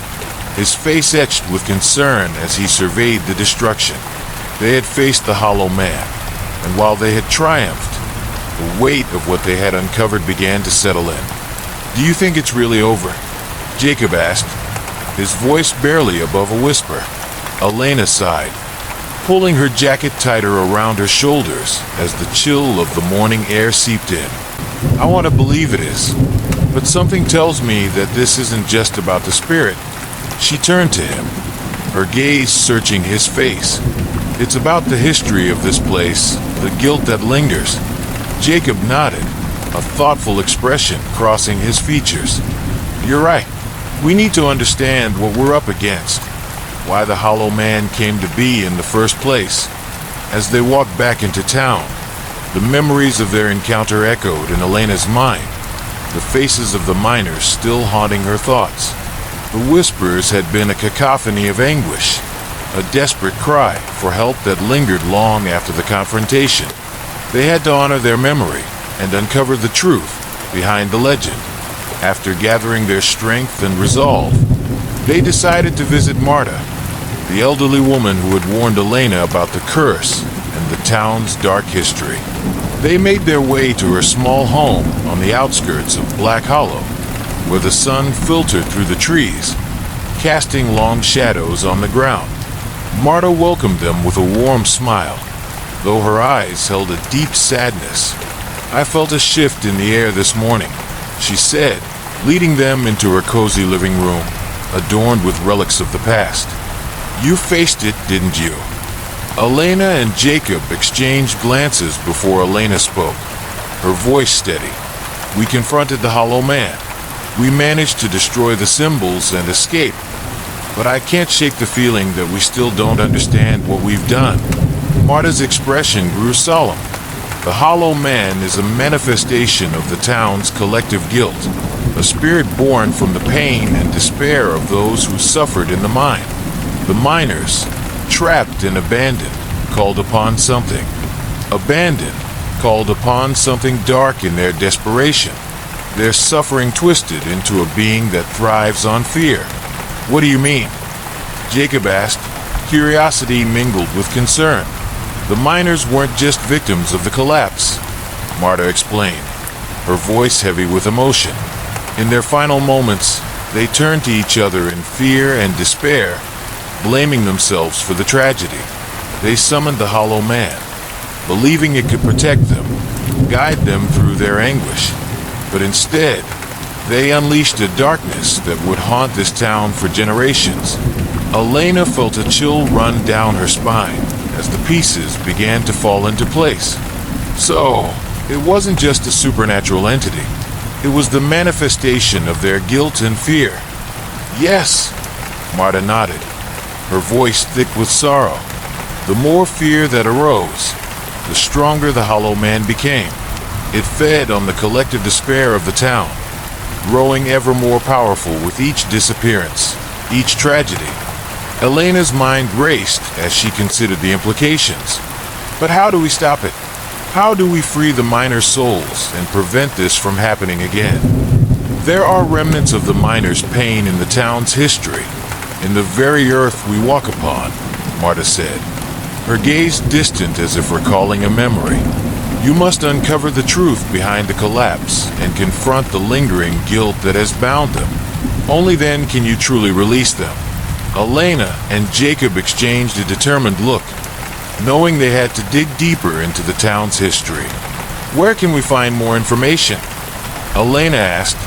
his face etched with concern as he surveyed the destruction. They had faced the Hollow Man, and while they had triumphed, the weight of what they had uncovered began to settle in. "Do you think it's really over?" Jacob asked, his voice barely above a whisper. Elena sighed, pulling her jacket tighter around her shoulders as the chill of the morning air seeped in. "I want to believe it is, but something tells me that this isn't just about the spirit." She turned to him, her gaze searching his face. "It's about the history of this place, the guilt that lingers." Jacob nodded, a thoughtful expression crossing his features. "You're right. We need to understand what we're up against, why the Hollow Man came to be in the first place." As they walked back into town, the memories of their encounter echoed in Elena's mind, the faces of the miners still haunting her thoughts. The whispers had been a cacophony of anguish, a desperate cry for help that lingered long after the confrontation. They had to honor their memory and uncover the truth behind the legend. After gathering their strength and resolve, they decided to visit Marta, the elderly woman who had warned Elena about the curse and the town's dark history. They made their way to her small home on the outskirts of Black Hollow, where the sun filtered through the trees, casting long shadows on the ground. Marta welcomed them with a warm smile, though her eyes held a deep sadness. "I felt a shift in the air this morning," she said, leading them into her cozy living room, adorned with relics of the past. "You faced it, didn't you?" Elena and Jacob exchanged glances before Elena spoke, her voice steady. "We confronted the Hollow Man. We managed to destroy the symbols and escape. But I can't shake the feeling that we still don't understand what we've done." Marta's expression grew solemn. "The Hollow Man is a manifestation of the town's collective guilt, a spirit born from the pain and despair of those who suffered in the mine. The miners, trapped and abandoned, called upon something. Abandoned, called upon something dark in their desperation. Their suffering twisted into a being that thrives on fear." "What do you mean?" Jacob asked, curiosity mingled with concern. "The miners weren't just victims of the collapse," Marta explained, her voice heavy with emotion. "In their final moments, they turned to each other in fear and despair, blaming themselves for the tragedy. They summoned the Hollow Man, believing it could protect them, guide them through their anguish. But instead, they unleashed a darkness that would haunt this town for generations." Elena felt a chill run down her spine as the pieces began to fall into place. "So, it wasn't just a supernatural entity. It was the manifestation of their guilt and fear." "Yes," Marta nodded, her voice thick with sorrow. "The more fear that arose, the stronger the Hollow Man became. It fed on the collective despair of the town, growing ever more powerful with each disappearance, each tragedy." Elena's mind raced as she considered the implications. "But how do we stop it? How do we free the miners' souls and prevent this from happening again?" "There are remnants of the miners' pain in the town's history, in the very earth we walk upon," Marta said, her gaze distant as if recalling a memory. "You must uncover the truth behind the collapse and confront the lingering guilt that has bound them. Only then can you truly release them." Elena and Jacob exchanged a determined look, knowing they had to dig deeper into the town's history. "Where can we find more information?" Elena asked,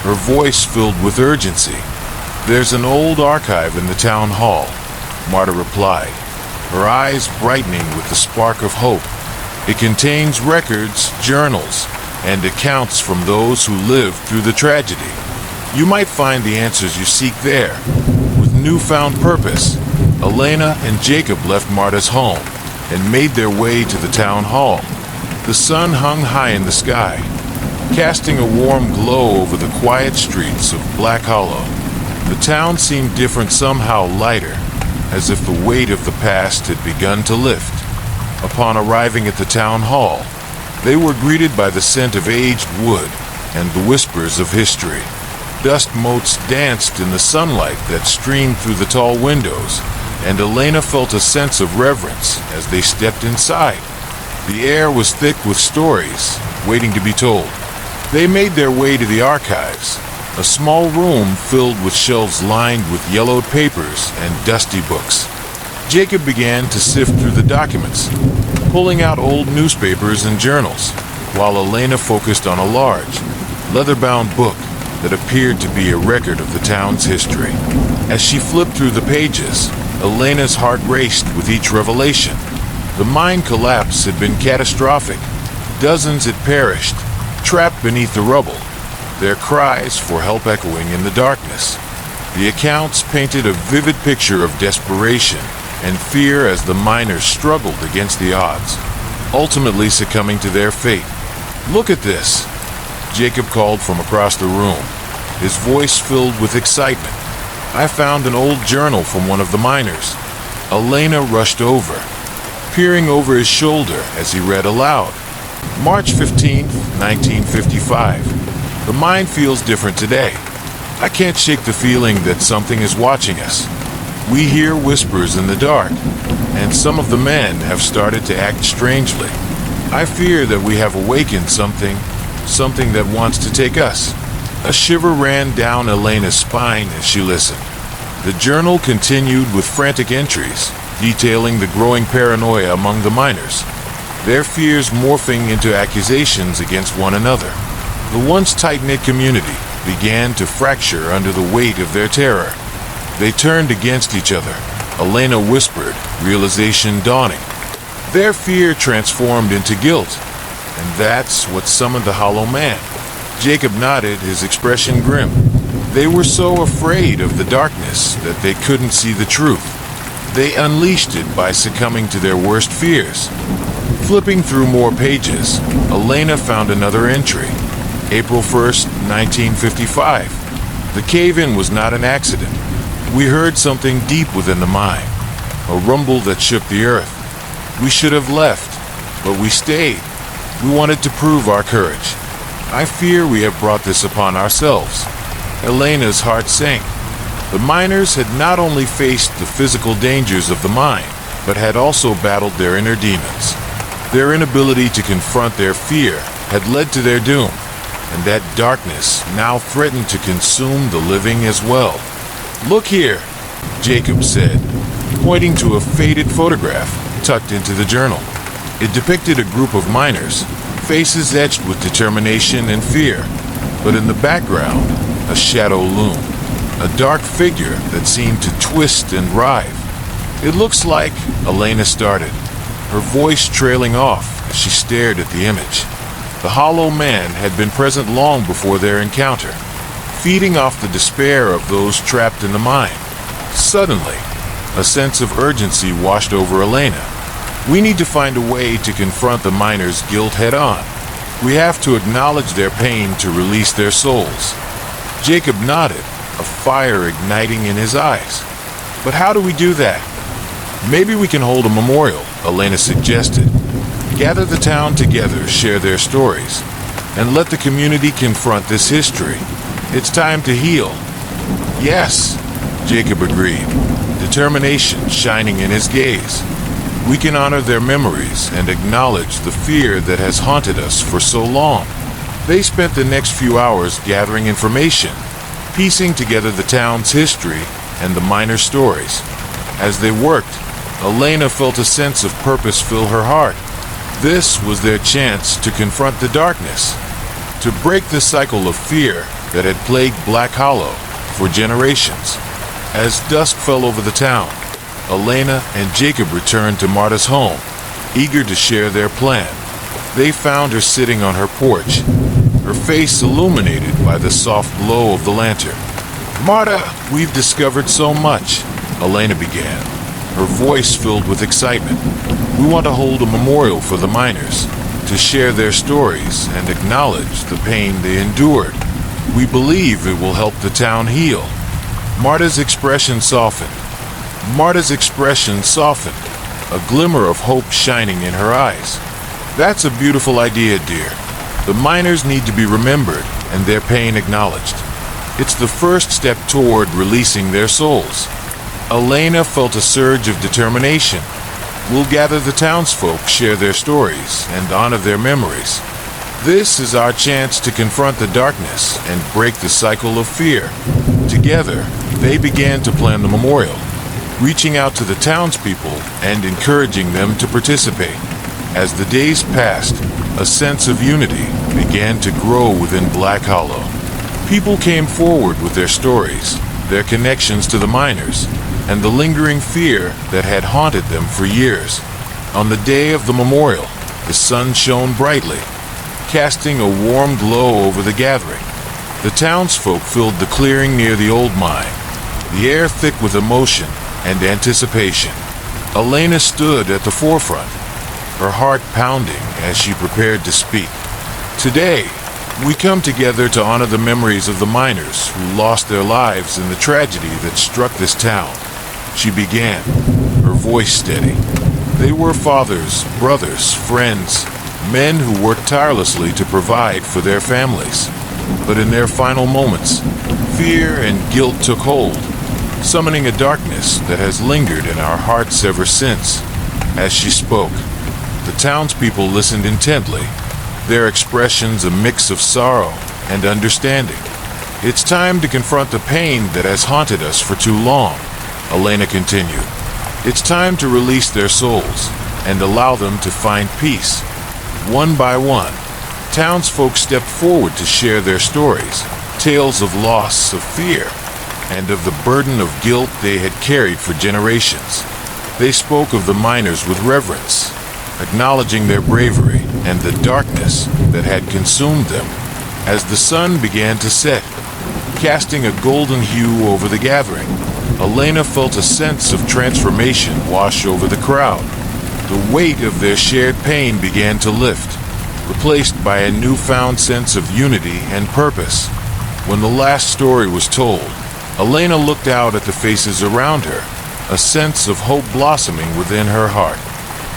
her voice filled with urgency. "There's an old archive in the town hall," Marta replied, her eyes brightening with the spark of hope. "It contains records, journals, and accounts from those who lived through the tragedy. You might find the answers you seek there." With newfound purpose, Elena and Jacob left Marta's home and made their way to the town hall. The sun hung high in the sky, casting a warm glow over the quiet streets of Black Hollow. The town seemed different, somehow lighter, as if the weight of the past had begun to lift. Upon arriving at the town hall, they were greeted by the scent of aged wood and the whispers of history. Dust motes danced in the sunlight that streamed through the tall windows, and Elena felt a sense of reverence as they stepped inside. The air was thick with stories waiting to be told. They made their way to the archives, a small room filled with shelves lined with yellowed papers and dusty books. Jacob began to sift through the documents, pulling out old newspapers and journals, while Elena focused on a large, leather-bound book that appeared to be a record of the town's history. As she flipped through the pages, Elena's heart raced with each revelation. The mine collapse had been catastrophic. Dozens had perished, trapped beneath the rubble, their cries for help echoing in the darkness. The accounts painted a vivid picture of desperation and fear as the miners struggled against the odds, ultimately succumbing to their fate. "Look at this," Jacob called from across the room, his voice filled with excitement. "I found an old journal from one of the miners." Elena rushed over, peering over his shoulder as he read aloud. "March 15th, 1955. The mine feels different today. I can't shake the feeling that something is watching us. We hear whispers in the dark, and some of the men have started to act strangely. I fear that we have awakened something that wants to take us." A shiver ran down Elena's spine as she listened. The journal continued with frantic entries, detailing the growing paranoia among the miners, their fears morphing into accusations against one another. The once tight-knit community began to fracture under the weight of their terror. They turned against each other, Elena whispered, realization dawning. Their fear transformed into guilt, and that's what summoned the Hollow Man. Jacob nodded, his expression grim. They were so afraid of the darkness that they couldn't see the truth. They unleashed it by succumbing to their worst fears. Flipping through more pages, Elena found another entry. April 1st, 1955. The cave-in was not an accident. We heard something deep within the mine, a rumble that shook the earth. We should have left, but we stayed. We wanted to prove our courage. I fear we have brought this upon ourselves. Elena's heart sank. The miners had not only faced the physical dangers of the mine, but had also battled their inner demons. Their inability to confront their fear had led to their doom, and that darkness now threatened to consume the living as well. "Look here," Jacob said, pointing to a faded photograph tucked into the journal. It depicted a group of miners, faces etched with determination and fear, but in the background, a shadow loomed, a dark figure that seemed to twist and writhe. "It looks like," Elena started, her voice trailing off as she stared at the image. The Hollow Man had been present long before their encounter, feeding off the despair of those trapped in the mine. Suddenly, a sense of urgency washed over Elena. "We need to find a way to confront the miners' guilt head-on. We have to acknowledge their pain to release their souls." Jacob nodded, a fire igniting in his eyes. "But how do we do that?" "Maybe we can hold a memorial," Elena suggested. "Gather the town together, share their stories, and let the community confront this history. It's time to heal." "Yes," Jacob agreed, determination shining in his gaze. "We can honor their memories and acknowledge the fear that has haunted us for so long." They spent the next few hours gathering information, piecing together the town's history and the miners' stories. As they worked, Elena felt a sense of purpose fill her heart. This was their chance to confront the darkness, to break the cycle of fear that had plagued Black Hollow for generations. As dusk fell over the town, Elena and Jacob returned to Marta's home, eager to share their plan. They found her sitting on her porch, her face illuminated by the soft glow of the lantern. "Marta, we've discovered so much," Elena began, her voice filled with excitement. "We want to hold a memorial for the miners, to share their stories and acknowledge the pain they endured. We believe it will help the town heal." Marta's expression softened, a glimmer of hope shining in her eyes. "That's a beautiful idea, dear. The miners need to be remembered and their pain acknowledged. It's the first step toward releasing their souls." Elena felt a surge of determination. We'll gather the townsfolk, share their stories, and honor their memories. This is our chance to confront the darkness and break the cycle of fear. Together, they began to plan the memorial, reaching out to the townspeople and encouraging them to participate. As the days passed, a sense of unity began to grow within Black Hollow. People came forward with their stories, their connections to the miners, and the lingering fear that had haunted them for years. On the day of the memorial, the sun shone brightly, casting a warm glow over the gathering. The townsfolk filled the clearing near the old mine, the air thick with emotion and anticipation. Elena stood at the forefront, her heart pounding as she prepared to speak. Today, we come together to honor the memories of the miners who lost their lives in the tragedy that struck this town. She began, her voice steady. They were fathers, brothers, friends, men who worked tirelessly to provide for their families. But in their final moments, fear and guilt took hold, summoning a darkness that has lingered in our hearts ever since. As she spoke, the townspeople listened intently, their expressions a mix of sorrow and understanding. It's time to confront the pain that has haunted us for too long, Elena continued. It's time to release their souls and allow them to find peace. One by one, townsfolk stepped forward to share their stories, tales of loss, of fear, and of the burden of guilt they had carried for generations. They spoke of the miners with reverence, acknowledging their bravery and the darkness that had consumed them. As the sun began to set, casting a golden hue over the gathering, Elena felt a sense of transformation wash over the crowd. The weight of their shared pain began to lift, replaced by a newfound sense of unity and purpose. When the last story was told, Elena looked out at the faces around her, a sense of hope blossoming within her heart.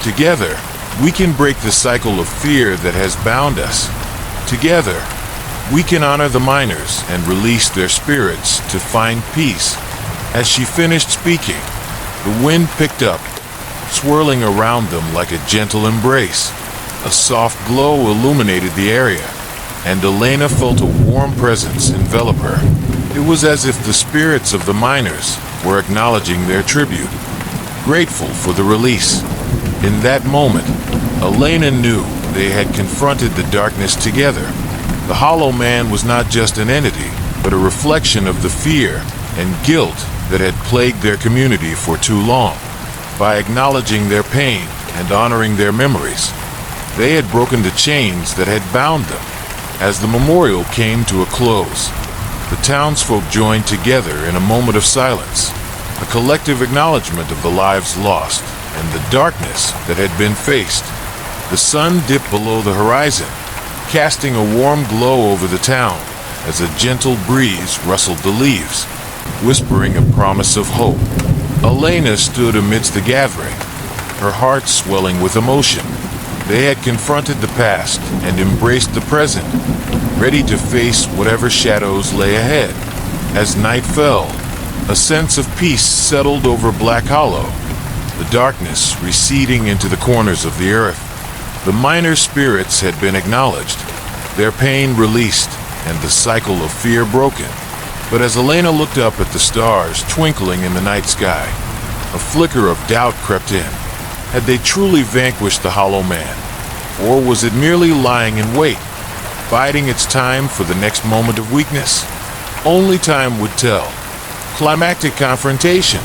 Together, we can break the cycle of fear that has bound us. Together, we can honor the miners and release their spirits to find peace. As she finished speaking, the wind picked up, swirling around them like a gentle embrace. A soft glow illuminated the area, and Elena felt a warm presence envelop her. It was as if the spirits of the miners were acknowledging their tribute, grateful for the release. In that moment, Elena knew they had confronted the darkness together. The Hollow Man was not just an entity, but a reflection of the fear and guilt that had plagued their community for too long. By acknowledging their pain and honoring their memories, they had broken the chains that had bound them. As the memorial came to a close, the townsfolk joined together in a moment of silence, a collective acknowledgement of the lives lost and the darkness that had been faced. The sun dipped below the horizon, casting a warm glow over the town as a gentle breeze rustled the leaves, whispering a promise of hope. Elena stood amidst the gathering, her heart swelling with emotion. They had confronted the past and embraced the present, ready to face whatever shadows lay ahead. As night fell, a sense of peace settled over Black Hollow, the darkness receding into the corners of the earth. The miners' spirits had been acknowledged, their pain released, and the cycle of fear broken. But as Elena looked up at the stars twinkling in the night sky, a flicker of doubt crept in. Had they truly vanquished the Hollow Man? Or was it merely lying in wait, biding its time for the next moment of weakness? Only time would tell. Climactic confrontation,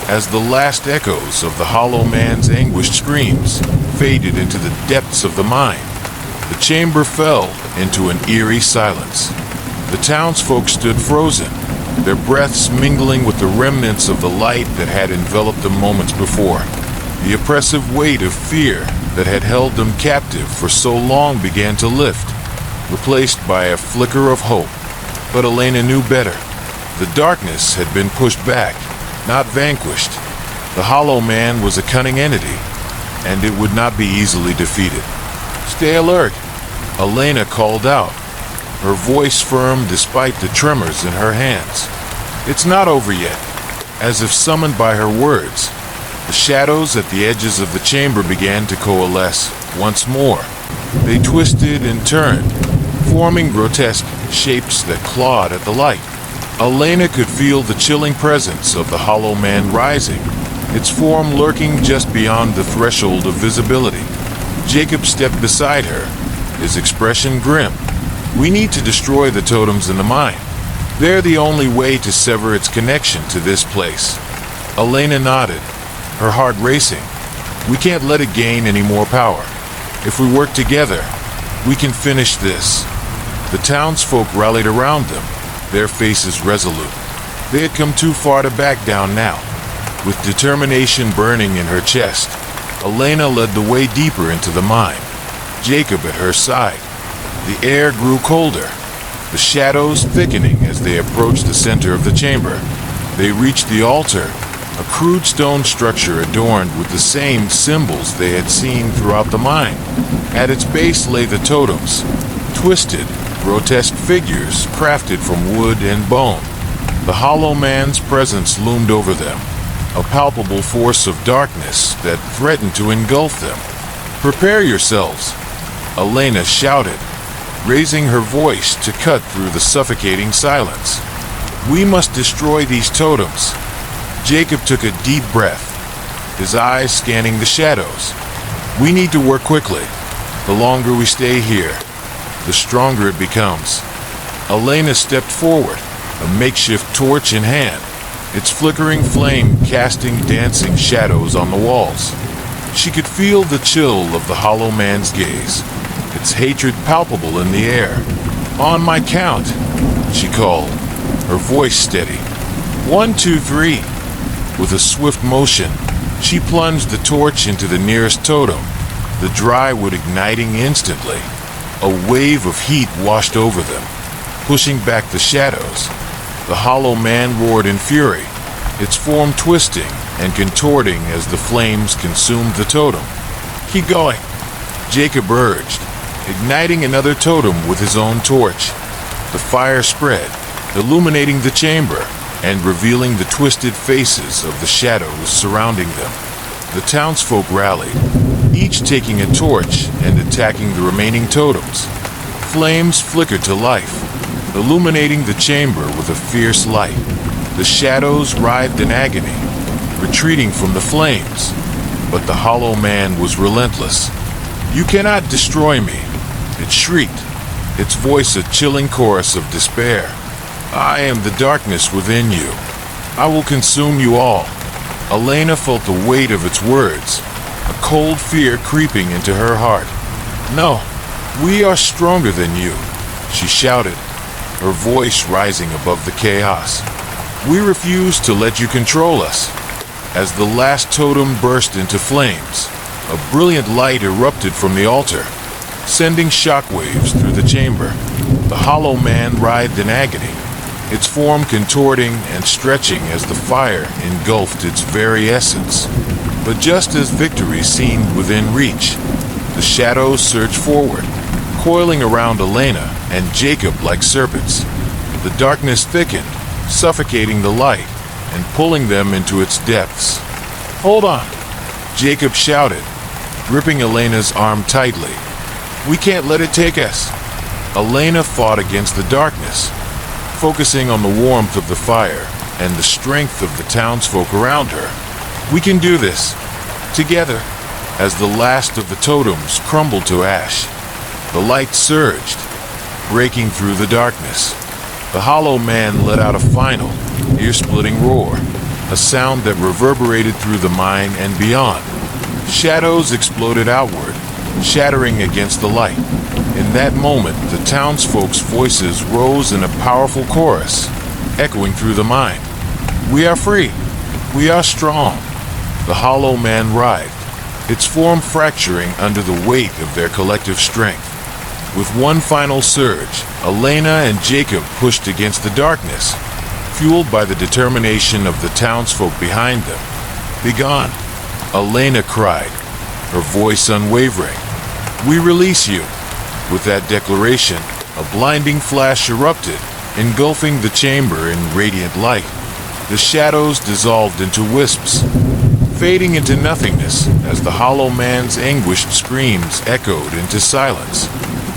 as the last echoes of the Hollow Man's anguished screams faded into the depths of the mine. The chamber fell into an eerie silence. The townsfolk stood frozen, their breaths mingling with the remnants of the light that had enveloped them moments before. The oppressive weight of fear that had held them captive for so long began to lift, replaced by a flicker of hope. But Elena knew better. The darkness had been pushed back, not vanquished. The Hollow Man was a cunning entity, and it would not be easily defeated. "Stay alert," Elena called out, her voice firm despite the tremors in her hands. "It's not over yet. As if summoned by her words, the shadows at the edges of the chamber began to coalesce once more. They twisted and turned, forming grotesque shapes that clawed at the light. Elena could feel the chilling presence of the hollow man rising, its form lurking just beyond the threshold of visibility. Jacob stepped beside her, his expression grim. We need to destroy the totems in the mine. They're the only way to sever its connection to this place. Elena nodded, her heart racing. We can't let it gain any more power. If we work together, we can finish this. The townsfolk rallied around them, their faces resolute. They had come too far to back down now. With determination burning in her chest, Elena led the way deeper into the mine, Jacob at her side. The air grew colder, the shadows thickening as they approached the center of the chamber. They reached the altar, a crude stone structure adorned with the same symbols they had seen throughout the mine. At its base lay the totems, twisted, grotesque figures crafted from wood and bone. The hollow man's presence loomed over them, a palpable force of darkness that threatened to engulf them. Prepare yourselves, Elena shouted, raising her voice to cut through the suffocating silence. We must destroy these totems. Jacob took a deep breath, his eyes scanning the shadows. We need to work quickly. The longer we stay here, the stronger it becomes. Elena stepped forward, a makeshift torch in hand, its flickering flame casting dancing shadows on the walls. She could feel the chill of the hollow man's gaze, its hatred palpable in the air. On my count, she called, her voice steady. 1, 2, 3. With a swift motion, she plunged the torch into the nearest totem, the dry wood igniting instantly. A wave of heat washed over them, pushing back the shadows. The hollow man roared in fury, its form twisting and contorting as the flames consumed the totem. Keep going, Jacob urged, igniting another totem with his own torch. The fire spread, illuminating the chamber and revealing the twisted faces of the shadows surrounding them. The townsfolk rallied, each taking a torch and attacking the remaining totems. Flames flickered to life, illuminating the chamber with a fierce light. The shadows writhed in agony, retreating from the flames, but the hollow man was relentless. You cannot destroy me, it shrieked, its voice a chilling chorus of despair. I am the darkness within you. I will consume you all. Elena felt the weight of its words, a cold fear creeping into her heart. No, we are stronger than you, she shouted, her voice rising above the chaos. We refuse to let you control us. As the last totem burst into flames, a brilliant light erupted from the altar, sending shockwaves through the chamber. The hollow man writhed in agony, its form contorting and stretching as the fire engulfed its very essence. But just as victory seemed within reach, the shadows surged forward, coiling around Elena and Jacob like serpents. The darkness thickened, suffocating the light and pulling them into its depths. Hold on, Jacob shouted, gripping Elena's arm tightly. We can't let it take us. Elena fought against the darkness, focusing on the warmth of the fire and the strength of the townsfolk around her. We can do this, together. As the last of the totems crumbled to ash, the light surged, breaking through the darkness. The hollow man let out a final, ear-splitting roar, a sound that reverberated through the mine and beyond. Shadows exploded outward, shattering against the light. In that moment, the townsfolk's voices rose in a powerful chorus, echoing through the mine. We are free. We are strong. The hollow man writhed, its form fracturing under the weight of their collective strength. With one final surge, Elena and Jacob pushed against the darkness, fueled by the determination of the townsfolk behind them. Begone, Elena cried, her voice unwavering. We release you. With that declaration, a blinding flash erupted, engulfing the chamber in radiant light. The shadows dissolved into wisps, fading into nothingness as the hollow man's anguished screams echoed into silence.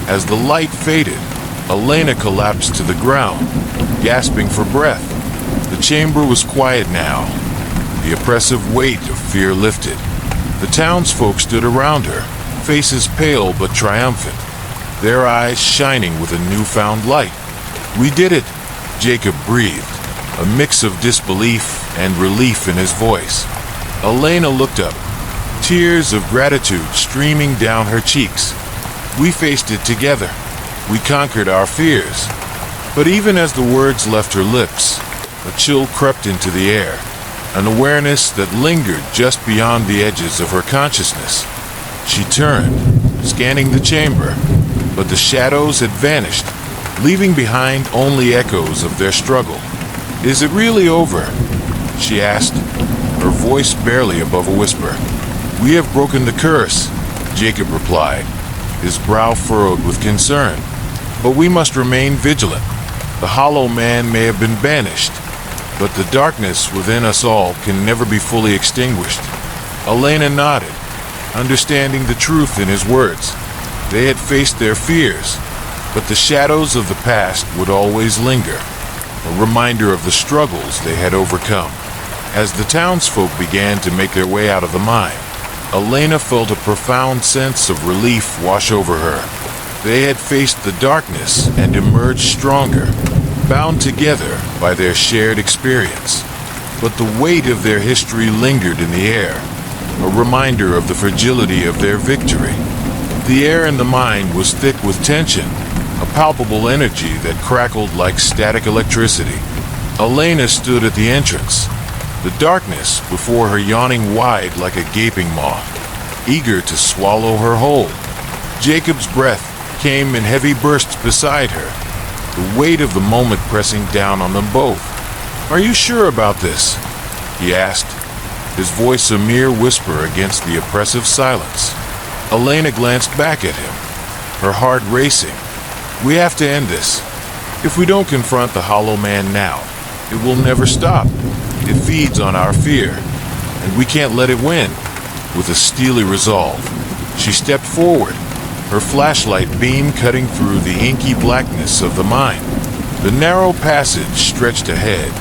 As the light faded, Elena collapsed to the ground, gasping for breath. The chamber was quiet now. The oppressive weight of fear lifted. The townsfolk stood around her, faces pale but triumphant, their eyes shining with a newfound light. "We did it," Jacob breathed, a mix of disbelief and relief in his voice. Elena looked up, tears of gratitude streaming down her cheeks. "We faced it together. We conquered our fears." But even as the words left her lips, a chill crept into the air, an awareness that lingered just beyond the edges of her consciousness. She turned, scanning the chamber, but the shadows had vanished, leaving behind only echoes of their struggle. "Is it really over?" she asked, her voice barely above a whisper. "We have broken the curse," Jacob replied, his brow furrowed with concern. "But we must remain vigilant. The hollow man may have been banished, but the darkness within us all can never be fully extinguished." Elena nodded, understanding the truth in his words. They had faced their fears, but the shadows of the past would always linger, a reminder of the struggles they had overcome. As the townsfolk began to make their way out of the mine, Elena felt a profound sense of relief wash over her. They had faced the darkness and emerged stronger, bound together by their shared experience. But the weight of their history lingered in the air, a reminder of the fragility of their victory. The air in the mine was thick with tension, a palpable energy that crackled like static electricity. Elena stood at the entrance, the darkness before her yawning wide like a gaping maw, eager to swallow her whole. Jacob's breath came in heavy bursts beside her, the weight of the moment pressing down on them both. "Are you sure about this?" he asked, his voice a mere whisper against the oppressive silence. Elena glanced back at him, her heart racing. "We have to end this. If we don't confront the hollow man now, it will never stop. It feeds on our fear, and we can't let it win." With a steely resolve, she stepped forward, her flashlight beam cutting through the inky blackness of the mine. The narrow passage stretched ahead,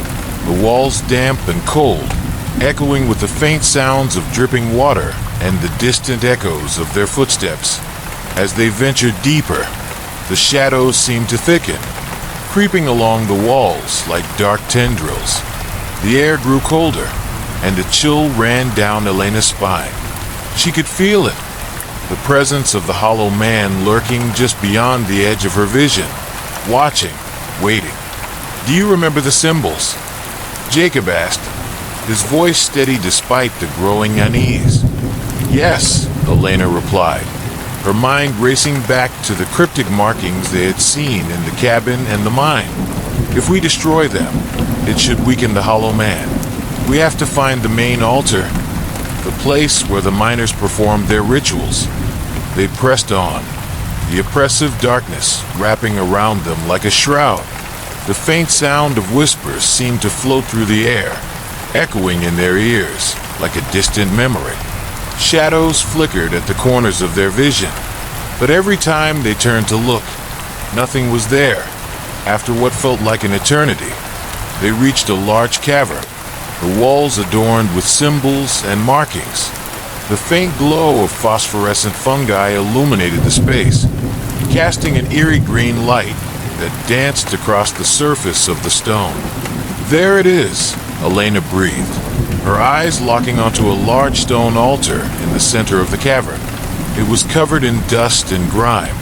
the walls damp and cold, echoing with the faint sounds of dripping water and the distant echoes of their footsteps. As they ventured deeper, the shadows seemed to thicken, creeping along the walls like dark tendrils. The air grew colder, and a chill ran down Elena's spine. She could feel it, the presence of the hollow man lurking just beyond the edge of her vision, watching, waiting. "Do you remember the symbols?" Jacob asked, his voice steady despite the growing unease. "Yes," Elena replied, her mind racing back to the cryptic markings they had seen in the cabin and the mine. "If we destroy them, it should weaken the hollow man. We have to find the main altar, the place where the miners performed their rituals." They pressed on, the oppressive darkness wrapping around them like a shroud. The faint sound of whispers seemed to float through the air, echoing in their ears like a distant memory. Shadows flickered at the corners of their vision, but every time they turned to look, nothing was there. After what felt like an eternity, they reached a large cavern, the walls adorned with symbols and markings. The faint glow of phosphorescent fungi illuminated the space, casting an eerie green light that danced across the surface of the stone. "There it is," Elena breathed, her eyes locking onto a large stone altar in the center of the cavern. It was covered in dust and grime,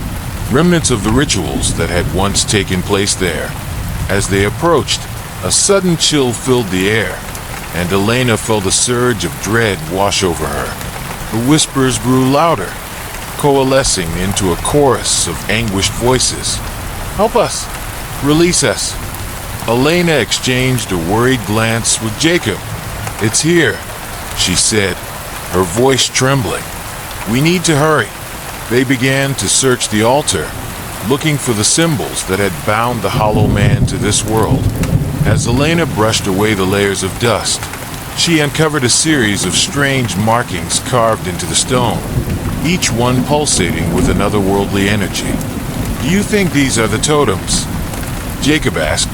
remnants of the rituals that had once taken place there. As they approached, a sudden chill filled the air, and Elena felt a surge of dread wash over her. The whispers grew louder, coalescing into a chorus of anguished voices. "Help us! Release us!" Elena exchanged a worried glance with Jacob. "It's here," she said, her voice trembling. "We need to hurry." They began to search the altar, looking for the symbols that had bound the hollow man to this world. As Elena brushed away the layers of dust, she uncovered a series of strange markings carved into the stone, each one pulsating with an otherworldly energy. "Do you think these are the totems?" Jacob asked,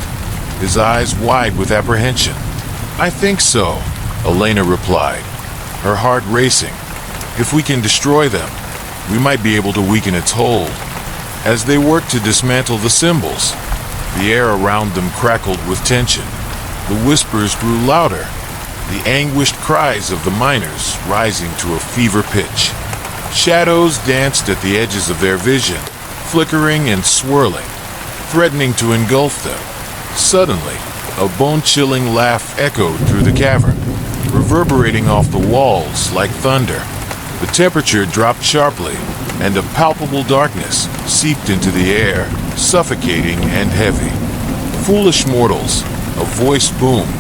his eyes wide with apprehension. "I think so," Elena replied, her heart racing. "If we can destroy them, we might be able to weaken its hold." As they worked to dismantle the symbols, the air around them crackled with tension. The whispers grew louder, the anguished cries of the miners rising to a fever pitch. Shadows danced at the edges of their vision, flickering and swirling, threatening to engulf them. Suddenly, a bone-chilling laugh echoed through the cavern, reverberating off the walls like thunder. The temperature dropped sharply, and a palpable darkness seeped into the air, suffocating and heavy. "Foolish mortals," a voice boomed,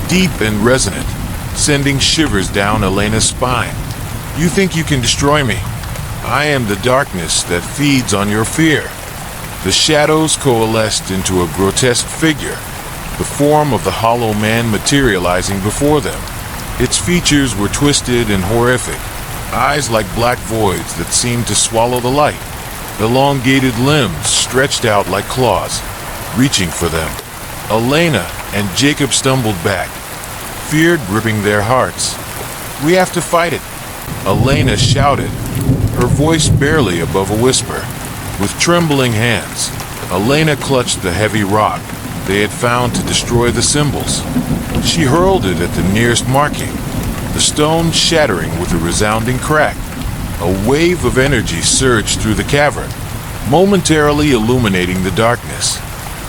deep and resonant, sending shivers down Elena's spine. "You think you can destroy me? I am the darkness that feeds on your fear." The shadows coalesced into a grotesque figure, the form of the hollow man materializing before them. Its features were twisted and horrific, eyes like black voids that seemed to swallow the light, elongated limbs stretched out like claws, reaching for them. Elena and Jacob stumbled back, fear gripping their hearts. "We have to fight it," Elena shouted, her voice barely above a whisper. With trembling hands, Elena clutched the heavy rock they had found to destroy the symbols. She hurled it at the nearest marking, the stone shattering with a resounding crack. A wave of energy surged through the cavern, momentarily illuminating the darkness.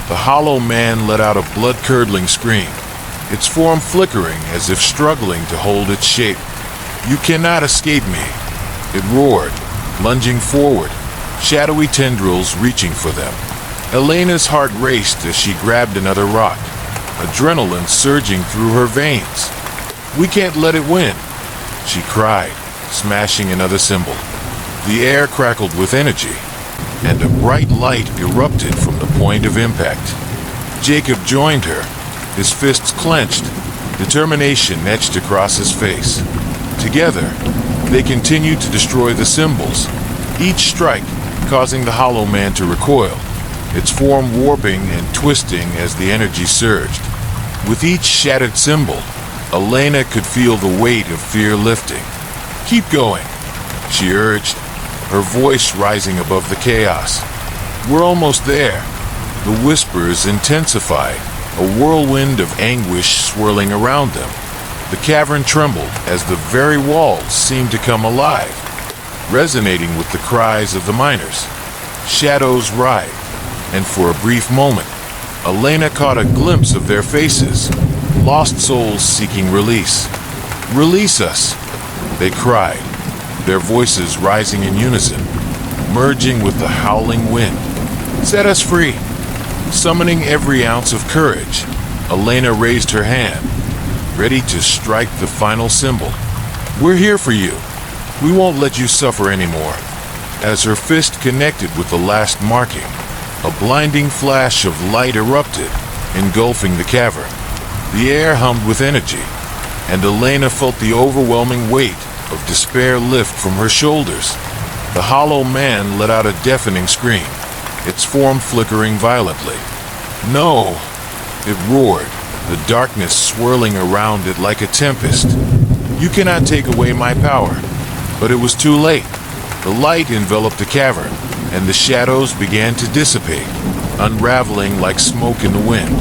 The hollow man let out a blood-curdling scream, its form flickering as if struggling to hold its shape. "You cannot escape me," it roared, lunging forward, shadowy tendrils reaching for them. Elena's heart raced as she grabbed another rock, adrenaline surging through her veins. "We can't let it win," she cried, smashing another symbol. The air crackled with energy, and a bright light erupted from the point of impact. Jacob joined her, his fists clenched, determination etched across his face. Together, they continued to destroy the symbols, each strike causing the hollow man to recoil, its form warping and twisting as the energy surged. With each shattered symbol, Elena could feel the weight of fear lifting. "Keep going," she urged, her voice rising above the chaos. "We're almost there." The whispers intensified, a whirlwind of anguish swirling around them. The cavern trembled as the very walls seemed to come alive, resonating with the cries of the miners. Shadows writhed, and for a brief moment, Elena caught a glimpse of their faces, lost souls seeking release. "Release us," they cried, their voices rising in unison, merging with the howling wind. "Set us free." Summoning every ounce of courage, Elena raised her hand, ready to strike the final symbol. "We're here for you. We won't let you suffer anymore." As her fist connected with the last marking, a blinding flash of light erupted, engulfing the cavern. The air hummed with energy, and Elena felt the overwhelming weight of despair lift from her shoulders. The hollow man let out a deafening scream, its form flickering violently. "No!" it roared, the darkness swirling around it like a tempest. "You cannot take away my power." But it was too late. The light enveloped the cavern, and the shadows began to dissipate, unraveling like smoke in the wind.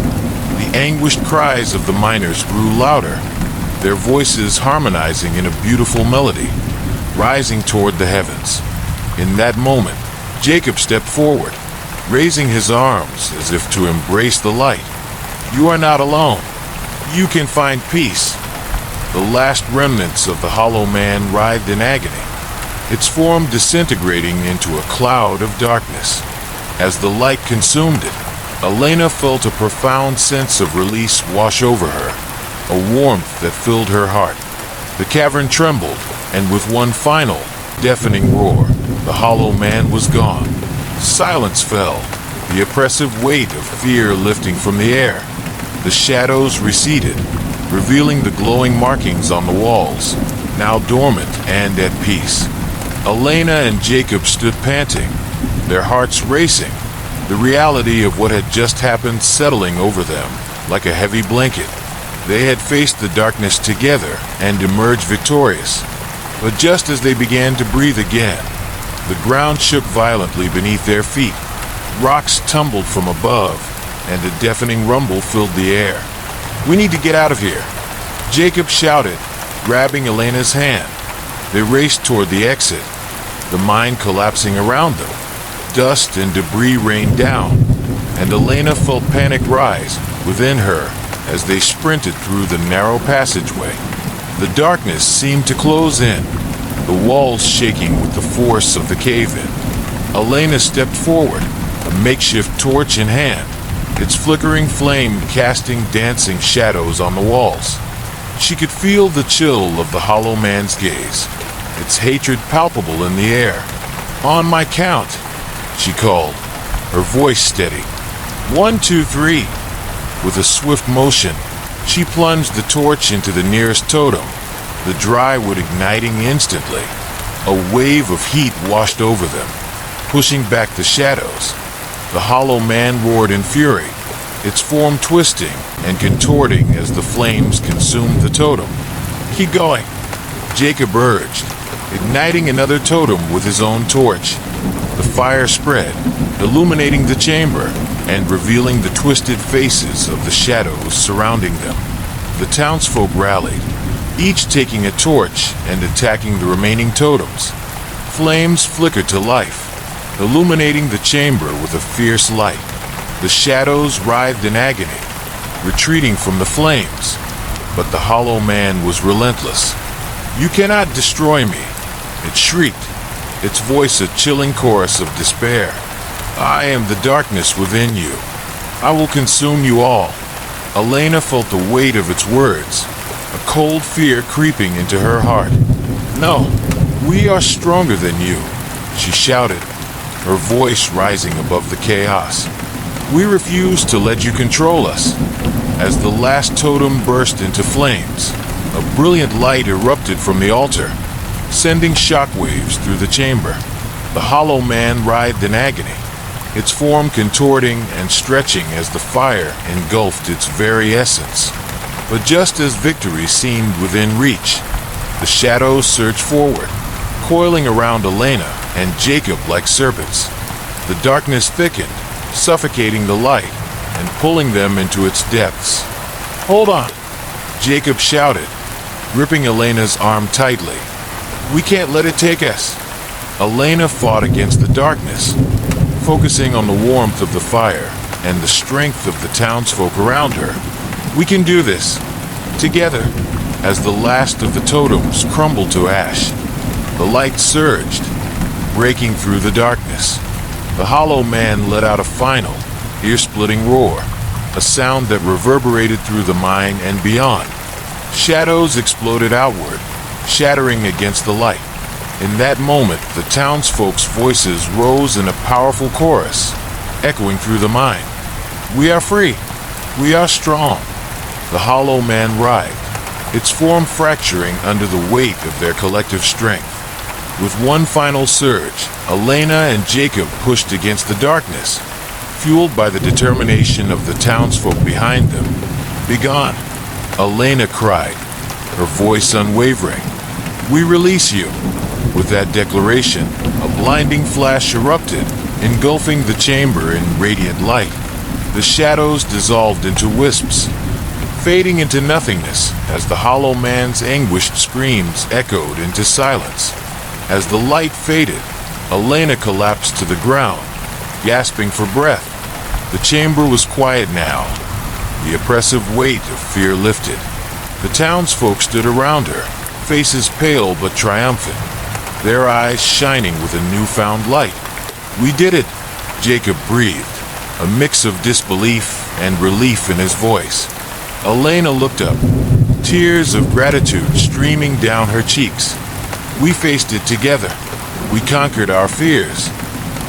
The anguished cries of the miners grew louder, their voices harmonizing in a beautiful melody, rising toward the heavens. In that moment, Jacob stepped forward, raising his arms as if to embrace the light. "You are not alone. You can find peace." The last remnants of the hollow man writhed in agony, its form disintegrating into a cloud of darkness. As the light consumed it, Elena felt a profound sense of release wash over her, a warmth that filled her heart. The cavern trembled, and with one final, deafening roar, the hollow man was gone. Silence fell, the oppressive weight of fear lifting from the air. The shadows receded, revealing the glowing markings on the walls, now dormant and at peace. Elena and Jacob stood panting, their hearts racing, the reality of what had just happened settling over them like a heavy blanket. They had faced the darkness together and emerged victorious. But just as they began to breathe again, the ground shook violently beneath their feet. Rocks tumbled from above, and a deafening rumble filled the air. "We need to get out of here," Jacob shouted, grabbing Elena's hand. They raced toward the exit, the mine collapsing around them. Dust and debris rained down, and Elena felt panic rise within her as they sprinted through the narrow passageway. The darkness seemed to close in, the walls shaking with the force of the cave-in. Elena stepped forward, a makeshift torch in hand, its flickering flame casting dancing shadows on the walls. She could feel the chill of the hollow man's gaze, its hatred palpable in the air. "On my count," she called, her voice steady. "1, 2, 3. With a swift motion, she plunged the torch into the nearest totem, the dry wood igniting instantly. A wave of heat washed over them, pushing back the shadows. The hollow man roared in fury, its form twisting and contorting as the flames consumed the totem. "Keep going," Jacob urged, igniting another totem with his own torch. The fire spread, illuminating the chamber and revealing the twisted faces of the shadows surrounding them. The townsfolk rallied, each taking a torch and attacking the remaining totems. Flames flickered to life, illuminating the chamber with a fierce light. The shadows writhed in agony, retreating from the flames, but the hollow man was relentless. "You cannot destroy me," it shrieked, its voice a chilling chorus of despair. "I am the darkness within you. I will consume you all." Elena felt the weight of its words, a cold fear creeping into her heart. "No, we are stronger than you," she shouted, her voice rising above the chaos. "We refuse to let you control us." As the last totem burst into flames, a brilliant light erupted from the altar, sending shockwaves through the chamber. The hollow man writhed in agony, its form contorting and stretching as the fire engulfed its very essence. But just as victory seemed within reach, the shadows surged forward, coiling around Elena and Jacob like serpents. The darkness thickened, suffocating the light and pulling them into its depths. "Hold on," Jacob shouted, gripping Elena's arm tightly. "We can't let it take us." Elena fought against the darkness, focusing on the warmth of the fire and the strength of the townsfolk around her. "We can do this, together." As the last of the totems crumbled to ash, the light surged, breaking through the darkness. The hollow man let out a final, ear-splitting roar, a sound that reverberated through the mine and beyond. Shadows exploded outward, shattering against the light. In that moment, the townsfolk's voices rose in a powerful chorus, echoing through the mine. "We are free. We are strong." The hollow man writhed, its form fracturing under the weight of their collective strength. With one final surge, Elena and Jacob pushed against the darkness, fueled by the determination of the townsfolk behind them. "Begone," Elena cried, her voice unwavering. "We release you." With that declaration, a blinding flash erupted, engulfing the chamber in radiant light. The shadows dissolved into wisps, fading into nothingness as the hollow man's anguished screams echoed into silence. As the light faded, Elena collapsed to the ground, gasping for breath. The chamber was quiet now, the oppressive weight of fear lifted. The townsfolk stood around her, faces pale but triumphant, their eyes shining with a newfound light. "We did it," Jacob breathed, a mix of disbelief and relief in his voice. Elena looked up, tears of gratitude streaming down her cheeks. "We faced it together. We conquered our fears."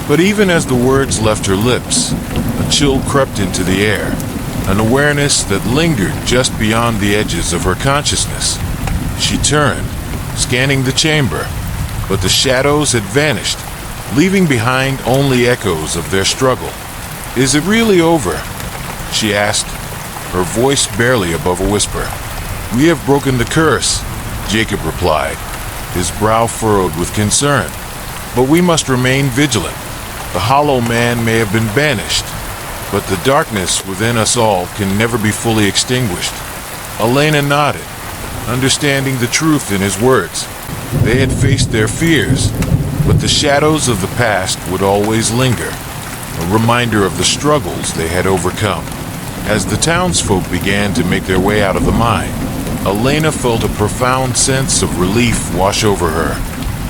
But even as the words left her lips, a chill crept into the air, an awareness that lingered just beyond the edges of her consciousness. She turned, scanning the chamber, but the shadows had vanished, leaving behind only echoes of their struggle. "Is it really over?" she asked, her voice barely above a whisper. "We have broken the curse," Jacob replied, his brow furrowed with concern. "But we must remain vigilant. The Hollow Man may have been banished, but the darkness within us all can never be fully extinguished." Elena nodded, understanding the truth in his words. They had faced their fears, but the shadows of the past would always linger, a reminder of the struggles they had overcome. As the townsfolk began to make their way out of the mine, Elena felt a profound sense of relief wash over her.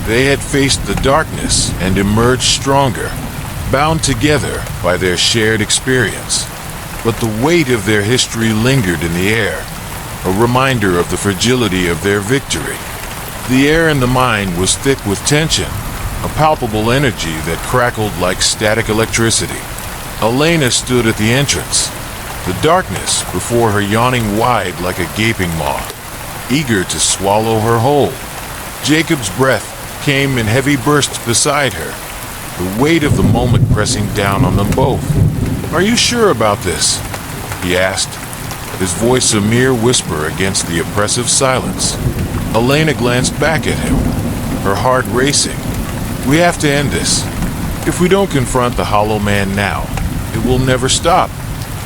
They had faced the darkness and emerged stronger, bound together by their shared experience. But the weight of their history lingered in the air, a reminder of the fragility of their victory. The air in the mine was thick with tension, a palpable energy that crackled like static electricity. Elena stood at the entrance, the darkness before her yawning wide like a gaping maw, eager to swallow her whole. Jacob's breath came in heavy bursts beside her, the weight of the moment pressing down on them both. "Are you sure about this?" he asked, his voice a mere whisper against the oppressive silence. Elena glanced back at him, her heart racing. "We have to end this. If we don't confront the Hollow Man now, it will never stop.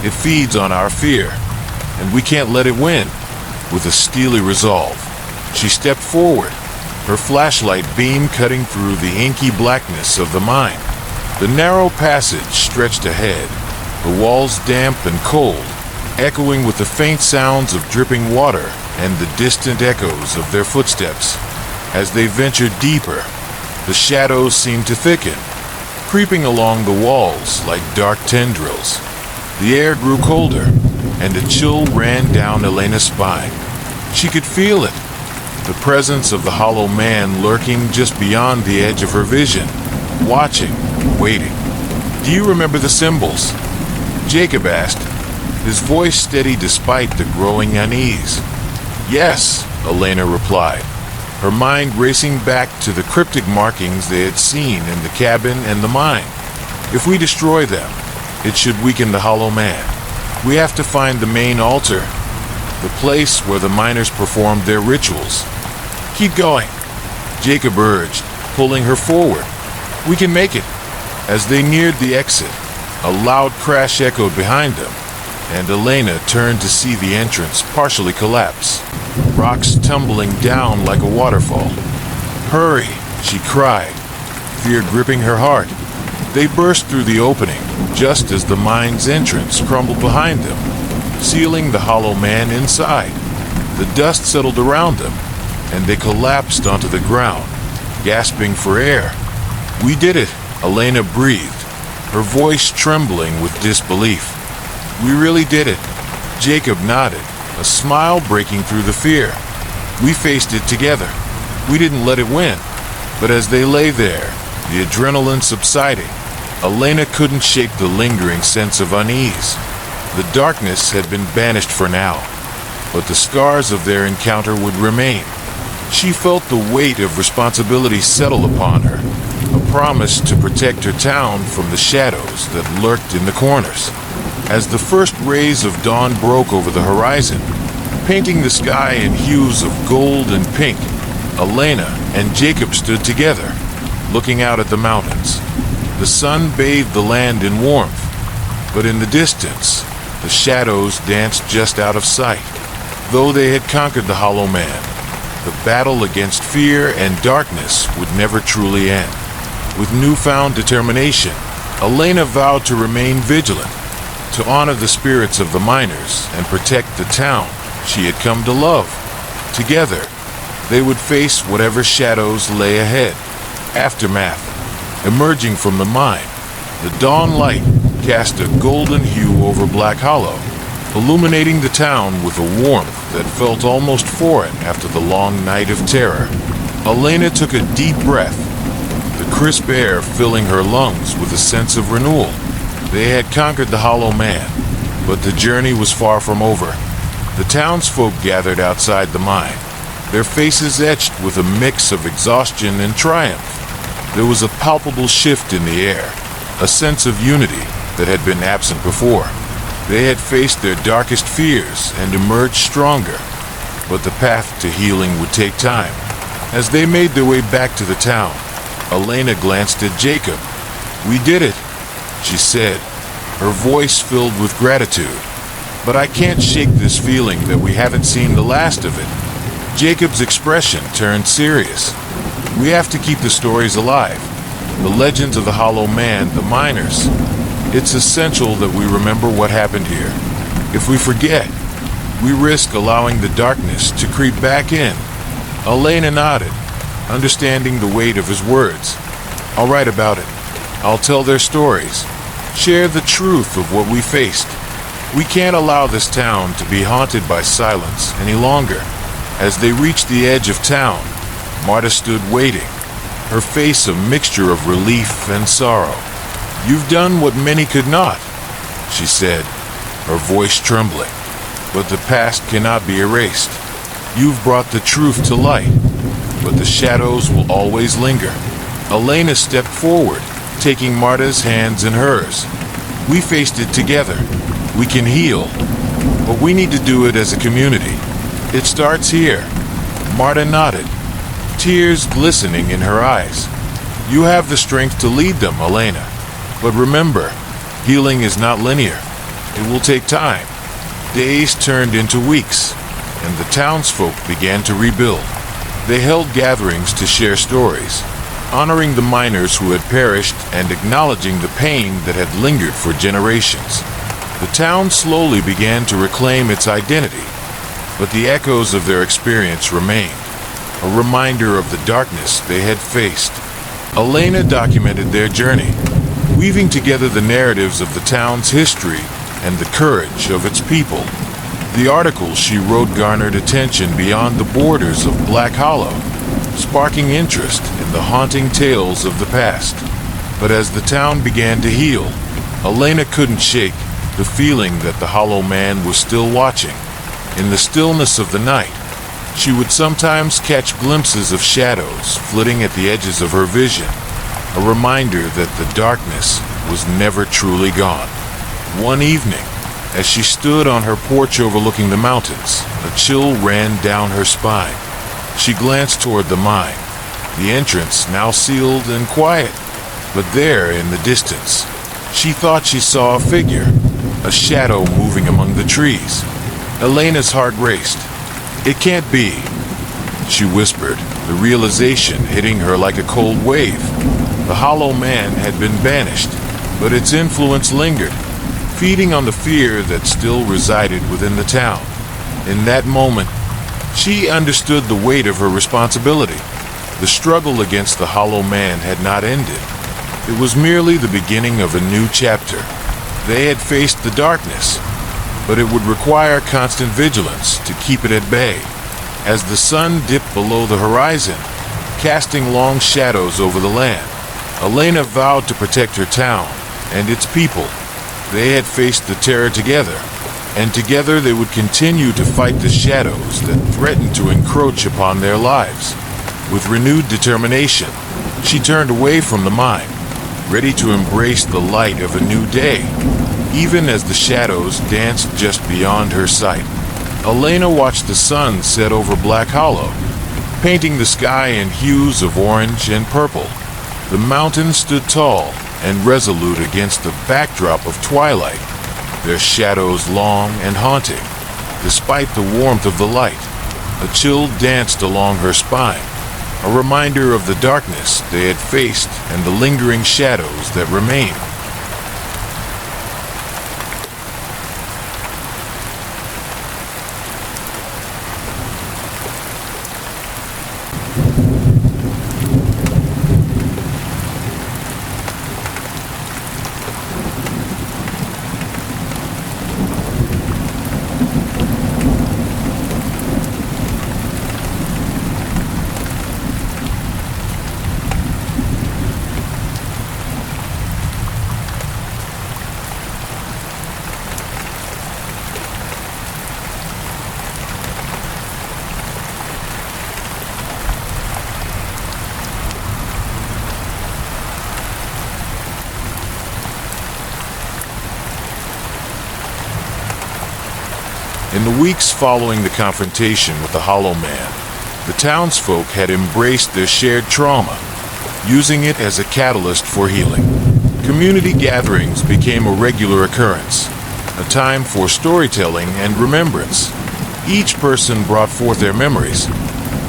It feeds on our fear, and we can't let it win." With a steely resolve, she stepped forward, her flashlight beam cutting through the inky blackness of the mine. The narrow passage stretched ahead, the walls damp and cold, echoing with the faint sounds of dripping water and the distant echoes of their footsteps. As they ventured deeper, the shadows seemed to thicken, creeping along the walls like dark tendrils. The air grew colder, and a chill ran down Elena's spine. She could feel it, the presence of the Hollow Man lurking just beyond the edge of her vision, watching, waiting. "Do you remember the symbols?" Jacob asked, his voice steady despite the growing unease. "Yes," Elena replied, her mind racing back to the cryptic markings they had seen in the cabin and the mine. "If we destroy them, it should weaken the Hollow Man. We have to find the main altar, the place where the miners performed their rituals." "Keep going," Jacob urged, pulling her forward. "We can make it." As they neared the exit, a loud crash echoed behind them, and Elena turned to see the entrance partially collapse, rocks tumbling down like a waterfall. "Hurry," she cried, fear gripping her heart. They burst through the opening, just as the mine's entrance crumbled behind them, sealing the Hollow Man inside. The dust settled around them, and they collapsed onto the ground, gasping for air. "We did it," Elena breathed, her voice trembling with disbelief. "We really did it." Jacob nodded, a smile breaking through the fear. "We faced it together. We didn't let it win." But as they lay there, the adrenaline subsiding, Elena couldn't shake the lingering sense of unease. The darkness had been banished for now, but the scars of their encounter would remain. She felt the weight of responsibility settle upon her, a promise to protect her town from the shadows that lurked in the corners. As the first rays of dawn broke over the horizon, painting the sky in hues of gold and pink, Elena and Jacob stood together, looking out at the mountains. The sun bathed the land in warmth, but in the distance, the shadows danced just out of sight. Though they had conquered the Hollow Man, the battle against fear and darkness would never truly end. With newfound determination, Elena vowed to remain vigilant, to honor the spirits of the miners and protect the town she had come to love. Together, they would face whatever shadows lay ahead. Aftermath. Emerging from the mine, the dawn light cast a golden hue over Black Hollow, illuminating the town with a warmth that felt almost foreign after the long night of terror. Elena took a deep breath, the crisp air filling her lungs with a sense of renewal. They had conquered the Hollow Man, But the journey was far from over. The townsfolk gathered outside the mine, their faces etched with a mix of exhaustion and triumph. There was a palpable shift in the air, a sense of unity that had been absent before. They had faced their darkest fears and emerged stronger, but the path to healing would take time. As they made their way back to the town, Elena glanced at Jacob. "We did it," she said, her voice filled with gratitude. "But I can't shake this feeling that we haven't seen the last of it." Jacob's expression turned serious. "We have to keep the stories alive. The legends of the Hollow Man, the miners. It's essential that we remember what happened here. If we forget, we risk allowing the darkness to creep back in." Elena nodded, understanding the weight of his words. "I'll write about it. I'll tell their stories. Share the truth of what we faced. We can't allow this town to be haunted by silence any longer." As they reached the edge of town, Marta stood waiting, her face a mixture of relief and sorrow. "You've done what many could not," she said, her voice trembling. "But the past cannot be erased. You've brought the truth to light, but the shadows will always linger." Elena stepped forward, taking Marta's hands in hers. "We faced it together. We can heal, but we need to do it as a community. It starts here." Marta nodded, tears glistening in her eyes. "You have the strength to lead them, Elena. But remember, healing is not linear. It will take time." Days turned into weeks, and the townsfolk began to rebuild. They held gatherings to share stories, honoring the miners who had perished and acknowledging the pain that had lingered for generations. The town slowly began to reclaim its identity, but the echoes of their experience remained, a reminder of the darkness they had faced. Elena documented their journey, weaving together the narratives of the town's history and the courage of its people. The articles she wrote garnered attention beyond the borders of Black Hollow, sparking interest in the haunting tales of the past. But as the town began to heal, Elena couldn't shake the feeling that the Hollow Man was still watching. In the stillness of the night, she would sometimes catch glimpses of shadows flitting at the edges of her vision, a reminder that the darkness was never truly gone. One evening, as she stood on her porch overlooking the mountains, a chill ran down her spine. She glanced toward the mine, the entrance now sealed and quiet. But there, in the distance, she thought she saw a figure, a shadow moving among the trees. Elena's heart raced. "It can't be," she whispered, the realization hitting her like a cold wave. The Hollow Man had been banished, but its influence lingered, feeding on the fear that still resided within the town. In that moment, she understood the weight of her responsibility. The struggle against the Hollow Man had not ended. It was merely the beginning of a new chapter. They had faced the darkness, but it would require constant vigilance to keep it at bay. As the sun dipped below the horizon, casting long shadows over the land, Elena vowed to protect her town and its people. They had faced the terror together, and together they would continue to fight the shadows that threatened to encroach upon their lives. With renewed determination, she turned away from the mine, ready to embrace the light of a new day, even as the shadows danced just beyond her sight. Elena watched the sun set over Black Hollow, painting the sky in hues of orange and purple. The mountains stood tall and resolute against the backdrop of twilight, their shadows long and haunting. Despite the warmth of the light, a chill danced along her spine, a reminder of the darkness they had faced and the lingering shadows that remained. In the weeks following the confrontation with the Hollow Man, the townsfolk had embraced their shared trauma, using it as a catalyst for healing. Community gatherings became a regular occurrence, a time for storytelling and remembrance. Each person brought forth their memories,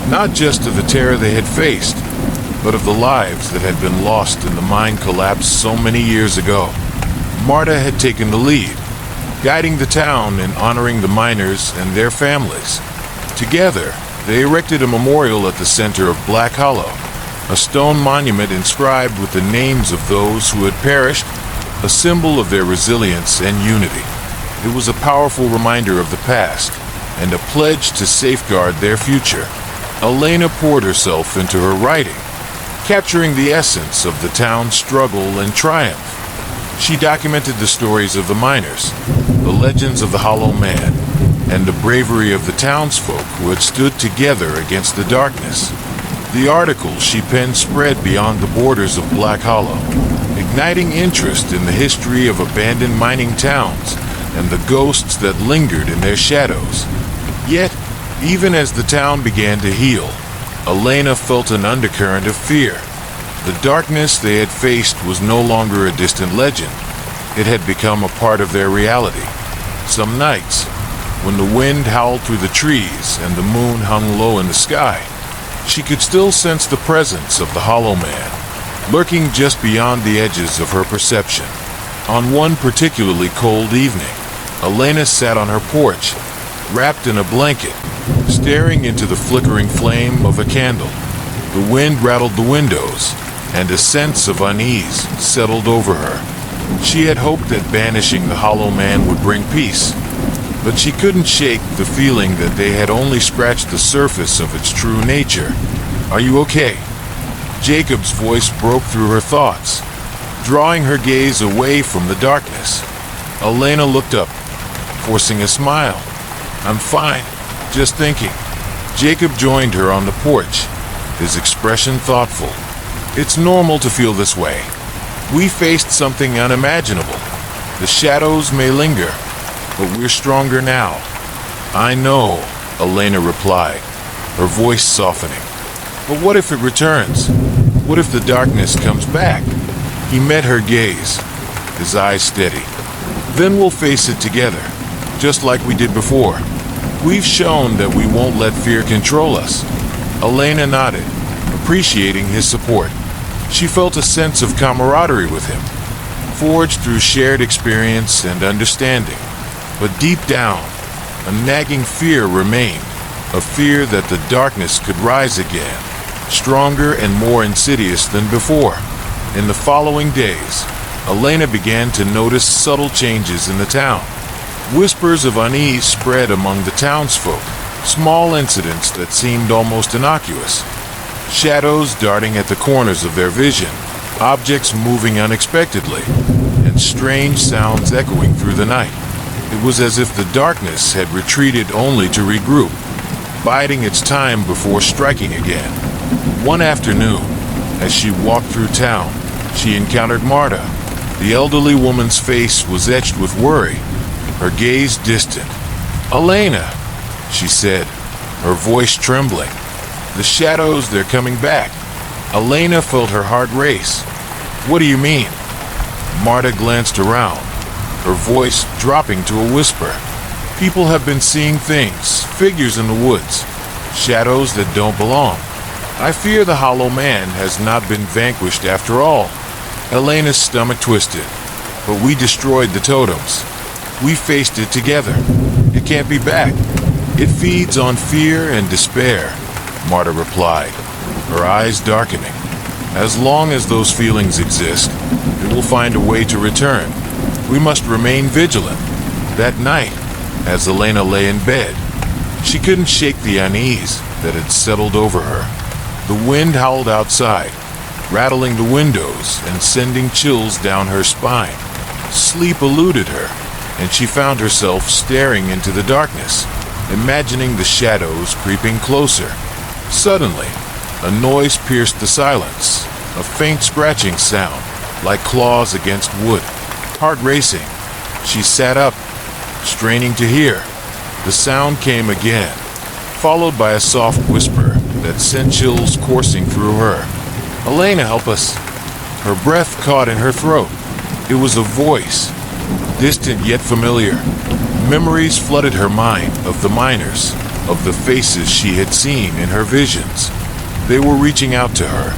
not just of the terror they had faced, but of the lives that had been lost in the mine collapse so many years ago. Marta had taken the lead, guiding the town in honoring the miners and their families. Together, they erected a memorial at the center of Black Hollow, a stone monument inscribed with the names of those who had perished, a symbol of their resilience and unity. It was a powerful reminder of the past and a pledge to safeguard their future. Elena poured herself into her writing, capturing the essence of the town's struggle and triumph. She documented the stories of the miners, the legends of the Hollow Man, and the bravery of the townsfolk who had stood together against the darkness. The articles she penned spread beyond the borders of Black Hollow, igniting interest in the history of abandoned mining towns and the ghosts that lingered in their shadows. Yet, even as the town began to heal, Elena felt an undercurrent of fear. The darkness they had faced was no longer a distant legend. It had become a part of their reality. Some nights, when the wind howled through the trees and the moon hung low in the sky, she could still sense the presence of the Hollow Man, lurking just beyond the edges of her perception. On one particularly cold evening, Elena sat on her porch, wrapped in a blanket, staring into the flickering flame of a candle. The wind rattled the windows, and a sense of unease settled over her. She had hoped that banishing the Hollow Man would bring peace, but she couldn't shake the feeling that they had only scratched the surface of its true nature. "Are you okay?" Jacob's voice broke through her thoughts, drawing her gaze away from the darkness. Elena looked up, forcing a smile. "I'm fine, just thinking." Jacob joined her on the porch, his expression thoughtful. "It's normal to feel this way. We faced something unimaginable. The shadows may linger, but we're stronger now." "I know," Elena replied, her voice softening. "But what if it returns? What if the darkness comes back?" He met her gaze, his eyes steady. "Then we'll face it together, just like we did before. We've shown that we won't let fear control us." Elena nodded, appreciating his support. She felt a sense of camaraderie with him, forged through shared experience and understanding. But deep down, a nagging fear remained, a fear that the darkness could rise again, stronger and more insidious than before. In the following days, Elena began to notice subtle changes in the town. Whispers of unease spread among the townsfolk, small incidents that seemed almost innocuous. Shadows darting at the corners of their vision, objects moving unexpectedly, and strange sounds echoing through the night. It was as if the darkness had retreated only to regroup, biding its time before striking again. One afternoon, as she walked through town, she encountered Marta. The elderly woman's face was etched with worry, her gaze distant. "Elena," she said, her voice trembling. "The shadows, they're coming back." Elena felt her heart race. "What do you mean?" Marta glanced around, her voice dropping to a whisper. "People have been seeing things, figures in the woods, shadows that don't belong. I fear the Hollow Man has not been vanquished after all." Elena's stomach twisted. "But we destroyed the totems. We faced it together. It can't be back. It feeds on fear and despair," Marta replied, her eyes darkening. "As long as those feelings exist, it will find a way to return. We must remain vigilant." That night, as Elena lay in bed, she couldn't shake the unease that had settled over her. The wind howled outside, rattling the windows and sending chills down her spine. Sleep eluded her, and she found herself staring into the darkness, imagining the shadows creeping closer. Suddenly, a noise pierced the silence, a faint scratching sound, like claws against wood. Heart racing, she sat up, straining to hear. The sound came again, followed by a soft whisper that sent chills coursing through her. "Elena, help us." Her breath caught in her throat. It was a voice, distant yet familiar. Memories flooded her mind of the miners, of the faces she had seen in her visions. They were reaching out to her,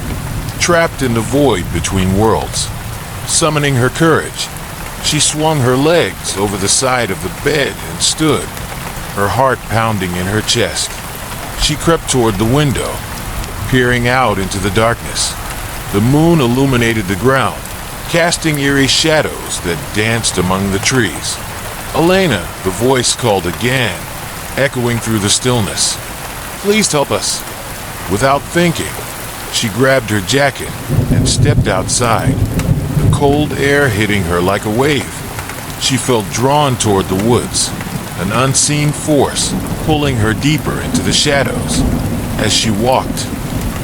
trapped in the void between worlds, summoning her courage. She swung her legs over the side of the bed and stood, her heart pounding in her chest. She crept toward the window, peering out into the darkness. The moon illuminated the ground, casting eerie shadows that danced among the trees. "Elena," the voice called again, echoing through the stillness. "Please help us." Without thinking, she grabbed her jacket and stepped outside, the cold air hitting her like a wave. She felt drawn toward the woods, an unseen force pulling her deeper into the shadows. As she walked,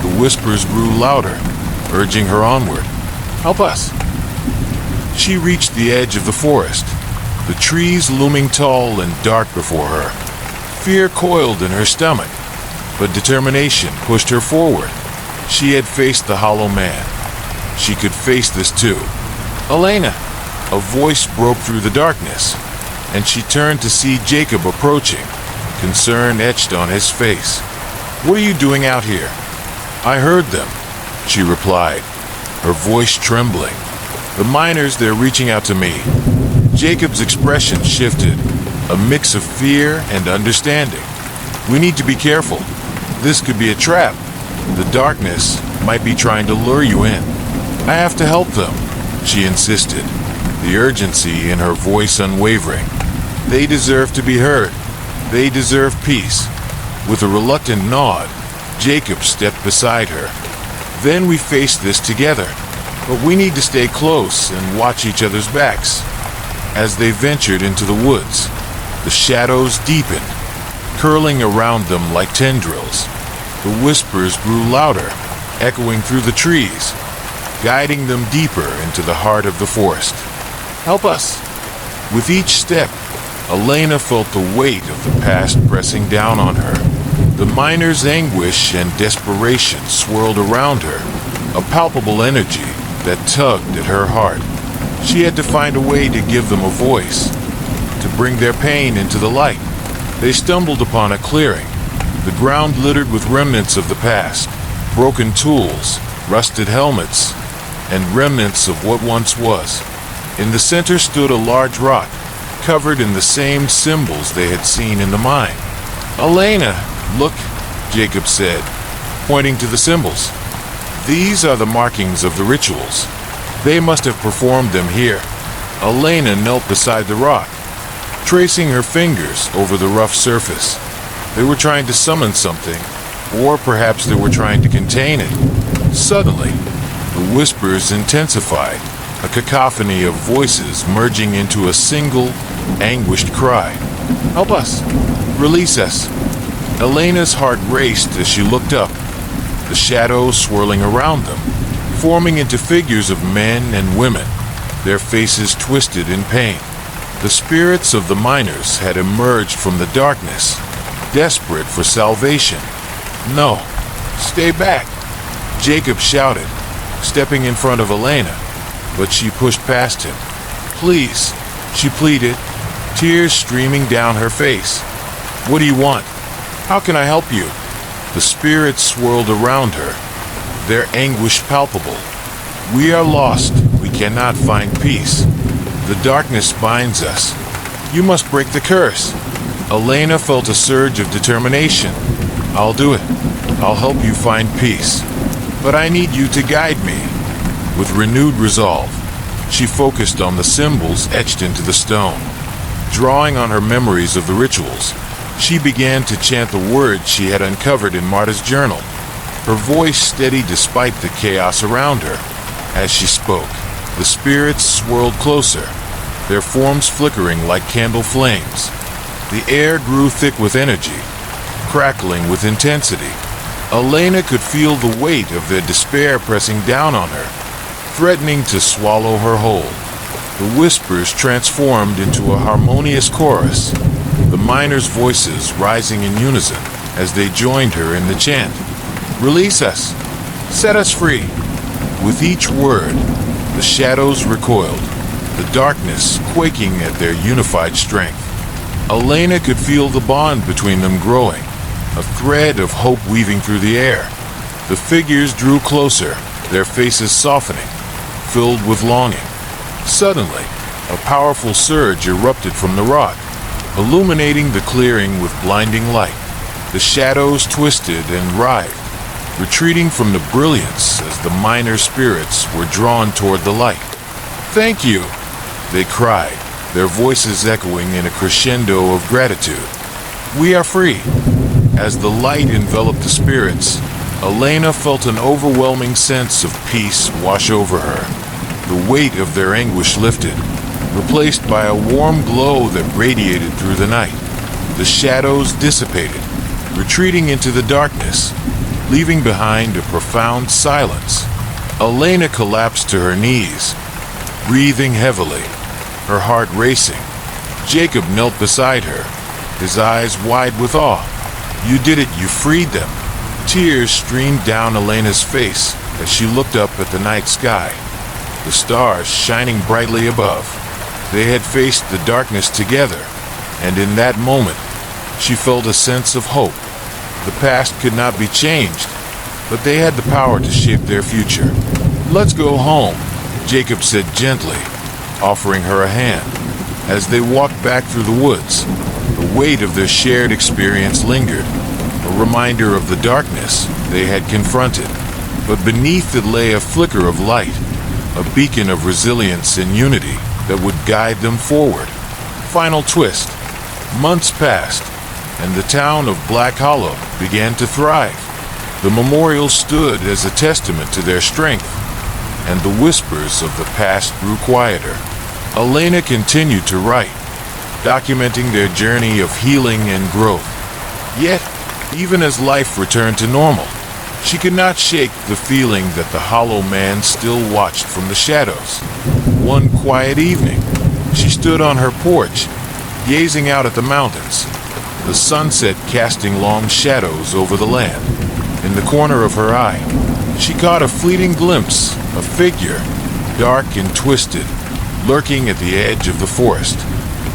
the whispers grew louder, urging her onward. "Help us." She reached the edge of the forest, the trees looming tall and dark before her. Fear coiled in her stomach, but determination pushed her forward. She had faced the Hollow Man. She could face this too. "Elena!" A voice broke through the darkness, and she turned to see Jacob approaching, concern etched on his face. "What are you doing out here?" "I heard them," she replied, her voice trembling. "The miners, they're reaching out to me." Jacob's expression shifted, a mix of fear and understanding. "We need to be careful. This could be a trap. The darkness might be trying to lure you in." "I have to help them," she insisted, the urgency in her voice unwavering. "They deserve to be heard. They deserve peace." With a reluctant nod, Jacob stepped beside her. "Then we face this together, but we need to stay close and watch each other's backs." As they ventured into the woods, the shadows deepened, curling around them like tendrils. The whispers grew louder, echoing through the trees, guiding them deeper into the heart of the forest. "Help us!" With each step, Elena felt the weight of the past pressing down on her. The miner's anguish and desperation swirled around her, a palpable energy that tugged at her heart. She had to find a way to give them a voice, to bring their pain into the light. They stumbled upon a clearing, the ground littered with remnants of the past, broken tools, rusted helmets, and remnants of what once was. In the center stood a large rock, covered in the same symbols they had seen in the mine. "Elena, look," Jacob said, pointing to the symbols. "These are the markings of the rituals. They must have performed them here." Elena knelt beside the rock, tracing her fingers over the rough surface. They were trying to summon something, or perhaps they were trying to contain it. Suddenly, the whispers intensified, a cacophony of voices merging into a single, anguished cry. "Help us! Release us!" Elena's heart raced as she looked up, the shadows swirling around them, forming into figures of men and women, their faces twisted in pain. The spirits of the miners had emerged from the darkness, desperate for salvation. "No, stay back!" Jacob shouted, stepping in front of Elena, but she pushed past him. "Please," she pleaded, tears streaming down her face. "What do you want? How can I help you?" The spirits swirled around her, their anguish palpable. "We are lost. We cannot find peace. The darkness binds us. You must break the curse." Elena felt a surge of determination. "I'll do it. I'll help you find peace. But I need you to guide me." With renewed resolve, she focused on the symbols etched into the stone. Drawing on her memories of the rituals, she began to chant the words she had uncovered in Marta's journal, her voice steady despite the chaos around her. As she spoke, the spirits swirled closer, their forms flickering like candle flames. The air grew thick with energy, crackling with intensity. Elena could feel the weight of their despair pressing down on her, threatening to swallow her whole. The whispers transformed into a harmonious chorus, the miners' voices rising in unison as they joined her in the chant. "Release us! Set us free!" With each word, the shadows recoiled, the darkness quaking at their unified strength. Elena could feel the bond between them growing, a thread of hope weaving through the air. The figures drew closer, their faces softening, filled with longing. Suddenly, a powerful surge erupted from the rock, illuminating the clearing with blinding light. The shadows twisted and writhed, retreating from the brilliance as the minor spirits were drawn toward the light. "Thank you," they cried, their voices echoing in a crescendo of gratitude. "We are free." As the light enveloped the spirits, Elena felt an overwhelming sense of peace wash over her. The weight of their anguish lifted, replaced by a warm glow that radiated through the night. The shadows dissipated, retreating into the darkness, leaving behind a profound silence. Elena collapsed to her knees, breathing heavily, her heart racing. Jacob knelt beside her, his eyes wide with awe. "You did it, you freed them." Tears streamed down Elena's face as she looked up at the night sky, the stars shining brightly above. They had faced the darkness together, and in that moment, she felt a sense of hope. The past could not be changed, but they had the power to shape their future. "Let's go home," Jacob said gently, offering her a hand. As they walked back through the woods, the weight of their shared experience lingered, a reminder of the darkness they had confronted. But beneath it lay a flicker of light, a beacon of resilience and unity that would guide them forward. Final twist. Months passed, and the town of Black Hollow began to thrive. The memorial stood as a testament to their strength, and the whispers of the past grew quieter. Elena continued to write, documenting their journey of healing and growth. Yet, even as life returned to normal, she could not shake the feeling that the Hollow Man still watched from the shadows. One quiet evening, she stood on her porch, gazing out at the mountains, the sunset casting long shadows over the land. In the corner of her eye, she caught a fleeting glimpse, a figure, dark and twisted, lurking at the edge of the forest.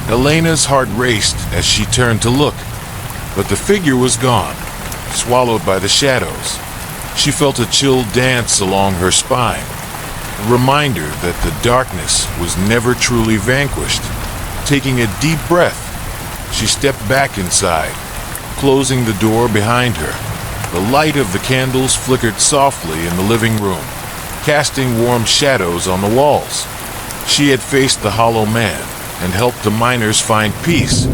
Elena's heart raced as she turned to look, but the figure was gone, swallowed by the shadows. She felt a chill dance along her spine, a reminder that the darkness was never truly vanquished. Taking a deep breath, she stepped back inside, closing the door behind her. The light of the candles flickered softly in the living room, casting warm shadows on the walls. She had faced the Hollow Man and helped the miners find peace,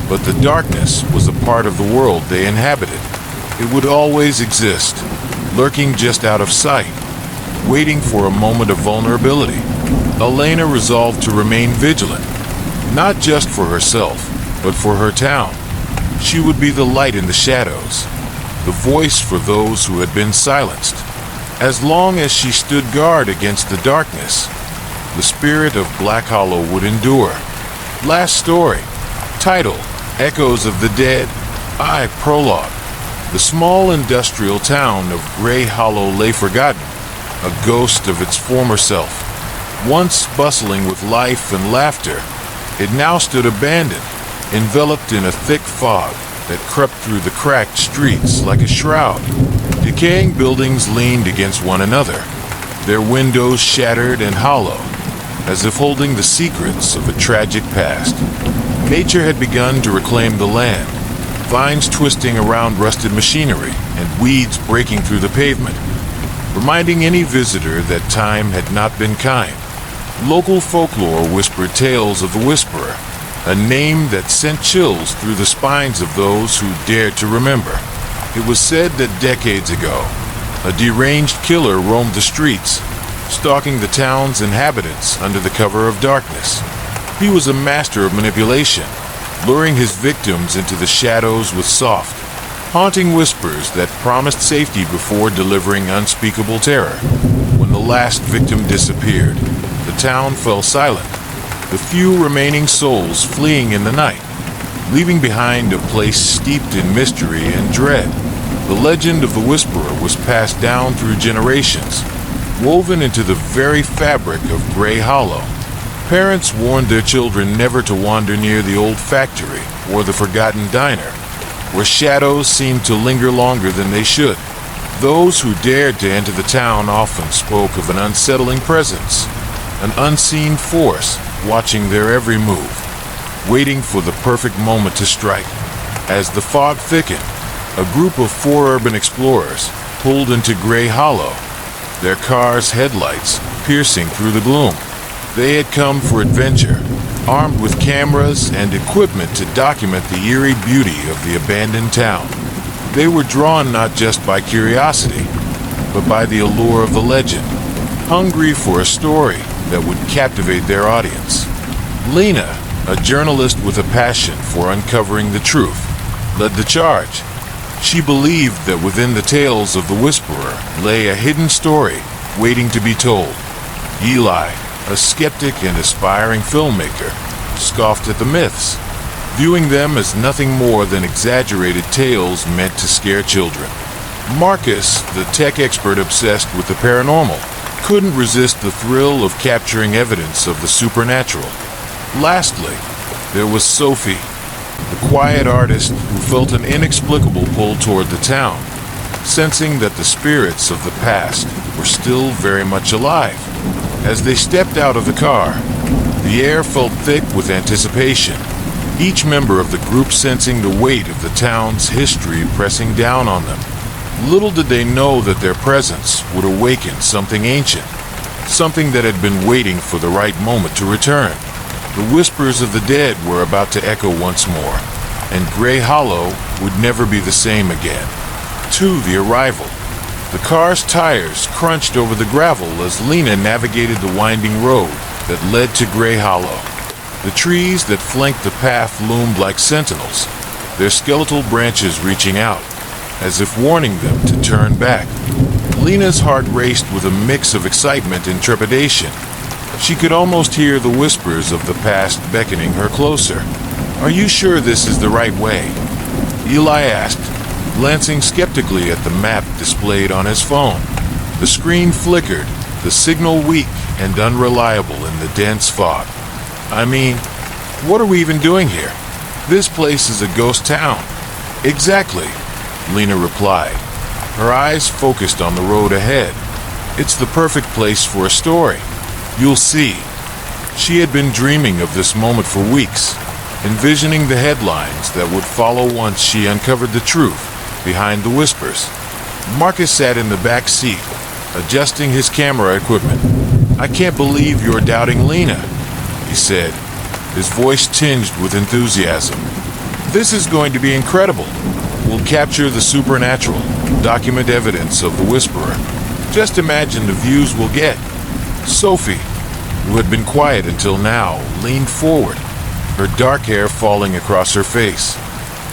but the darkness was a part of the world they inhabited. It would always exist, lurking just out of sight, waiting for a moment of vulnerability. Elena resolved to remain vigilant, not just for herself, but for her town. She would be the light in the shadows, the voice for those who had been silenced. As long as she stood guard against the darkness, the spirit of Black Hollow would endure. Last story. Title: Echoes of the Dead. Prologue. The small industrial town of Grey Hollow lay forgotten, a ghost of its former self. Once bustling with life and laughter, it now stood abandoned, enveloped in a thick fog that crept through the cracked streets like a shroud. Decaying buildings leaned against one another, their windows shattered and hollow, as if holding the secrets of a tragic past. Nature had begun to reclaim the land, vines twisting around rusted machinery and weeds breaking through the pavement, reminding any visitor that time had not been kind. Local folklore whispered tales of the Whisperer, a name that sent chills through the spines of those who dared to remember. It was said that decades ago, a deranged killer roamed the streets, stalking the town's inhabitants under the cover of darkness. He was a master of manipulation, luring his victims into the shadows with soft, haunting whispers that promised safety before delivering unspeakable terror. When the last victim disappeared, the town fell silent, the few remaining souls fleeing in the night, leaving behind a place steeped in mystery and dread. The legend of the Whisperer was passed down through generations, woven into the very fabric of Gray Hollow. Parents warned their children never to wander near the old factory or the forgotten diner, where shadows seemed to linger longer than they should. Those who dared to enter the town often spoke of an unsettling presence, an unseen force watching their every move, waiting for the perfect moment to strike. As the fog thickened, a group of 4 urban explorers pulled into Gray Hollow, their car's headlights piercing through the gloom. They had come for adventure, armed with cameras and equipment to document the eerie beauty of the abandoned town. They were drawn not just by curiosity, but by the allure of the legend, hungry for a story that would captivate their audience. Lena, a journalist with a passion for uncovering the truth, led the charge. She believed that within the tales of the Whisperer lay a hidden story waiting to be told. Eli, a skeptic and aspiring filmmaker, scoffed at the myths, viewing them as nothing more than exaggerated tales meant to scare children. Marcus, the tech expert obsessed with the paranormal, couldn't resist the thrill of capturing evidence of the supernatural. Lastly, there was Sophie, the quiet artist who felt an inexplicable pull toward the town, sensing that the spirits of the past were still very much alive. As they stepped out of the car, the air felt thick with anticipation, each member of the group sensing the weight of the town's history pressing down on them. Little did they know that their presence would awaken something ancient, something that had been waiting for the right moment to return. The whispers of the dead were about to echo once more, and Gray Hollow would never be the same again. To the arrival, the car's tires crunched over the gravel as Lena navigated the winding road that led to Gray Hollow. The trees that flanked the path loomed like sentinels, their skeletal branches reaching out, as if warning them to turn back. Lena's heart raced with a mix of excitement and trepidation. She could almost hear the whispers of the past beckoning her closer. "Are you sure this is the right way?" Eli asked, glancing skeptically at the map displayed on his phone. The screen flickered, the signal weak and unreliable in the dense fog. "I mean, what are we even doing here? This place is a ghost town." "Exactly," Lena replied, her eyes focused on the road ahead. "It's the perfect place for a story. You'll see." She had been dreaming of this moment for weeks, envisioning the headlines that would follow once she uncovered the truth behind the whispers. Marcus sat in the back seat, adjusting his camera equipment. "I can't believe you're doubting Lena," he said, his voice tinged with enthusiasm. "This is going to be incredible. We'll capture the supernatural, document evidence of the Whisperer. Just imagine the views we'll get." Sophie, who had been quiet until now, leaned forward, her dark hair falling across her face.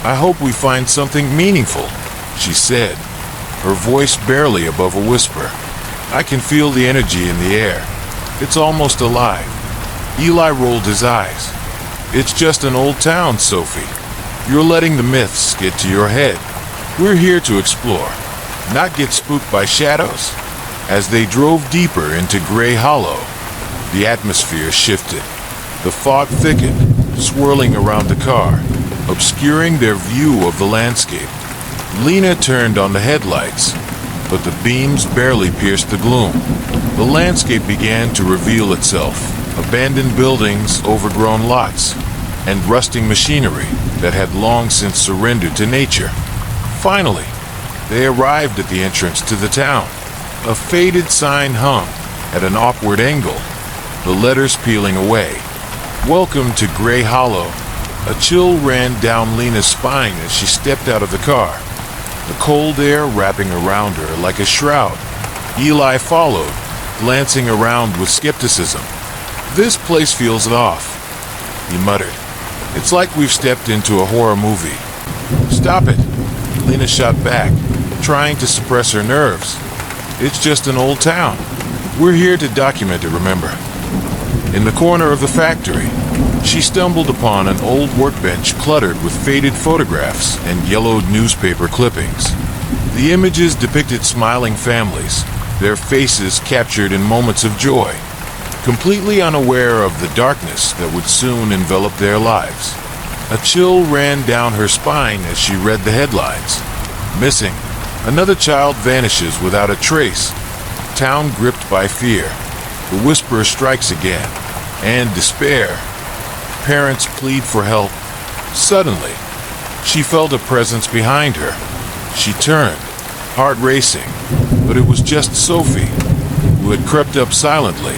"I hope we find something meaningful," she said, her voice barely above a whisper. "I can feel the energy in the air. It's almost alive." Eli rolled his eyes. "It's just an old town, Sophie. You're letting the myths get to your head. We're here to explore, not get spooked by shadows." As they drove deeper into Gray Hollow, the atmosphere shifted. The fog thickened, swirling around the car, obscuring their view of the landscape. Lena turned on the headlights, but the beams barely pierced the gloom. The landscape began to reveal itself, abandoned buildings, overgrown lots, and rusting machinery that had long since surrendered to nature. Finally, they arrived at the entrance to the town. A faded sign hung at an awkward angle, the letters peeling away. "Welcome to Gray Hollow." A chill ran down Lena's spine as she stepped out of the car, the cold air wrapping around her like a shroud. Eli followed, glancing around with skepticism. "This place feels off," he muttered. "It's like we've stepped into a horror movie." "Stop it," Lena shot back, trying to suppress her nerves. "It's just an old town. We're here to document it, remember?" In the corner of the factory, She stumbled upon an old workbench cluttered with faded photographs and yellowed newspaper clippings. The images depicted smiling families, their faces captured in moments of joy, completely unaware of the darkness that would soon envelop their lives. A chill ran down her spine as she read the headlines. Missing. Another child vanishes without a trace. Town gripped by fear. The whisper strikes again. And despair. Parents plead for help. Suddenly, she felt a presence behind her. She turned, heart racing, but it was just Sophie, who had crept up silently,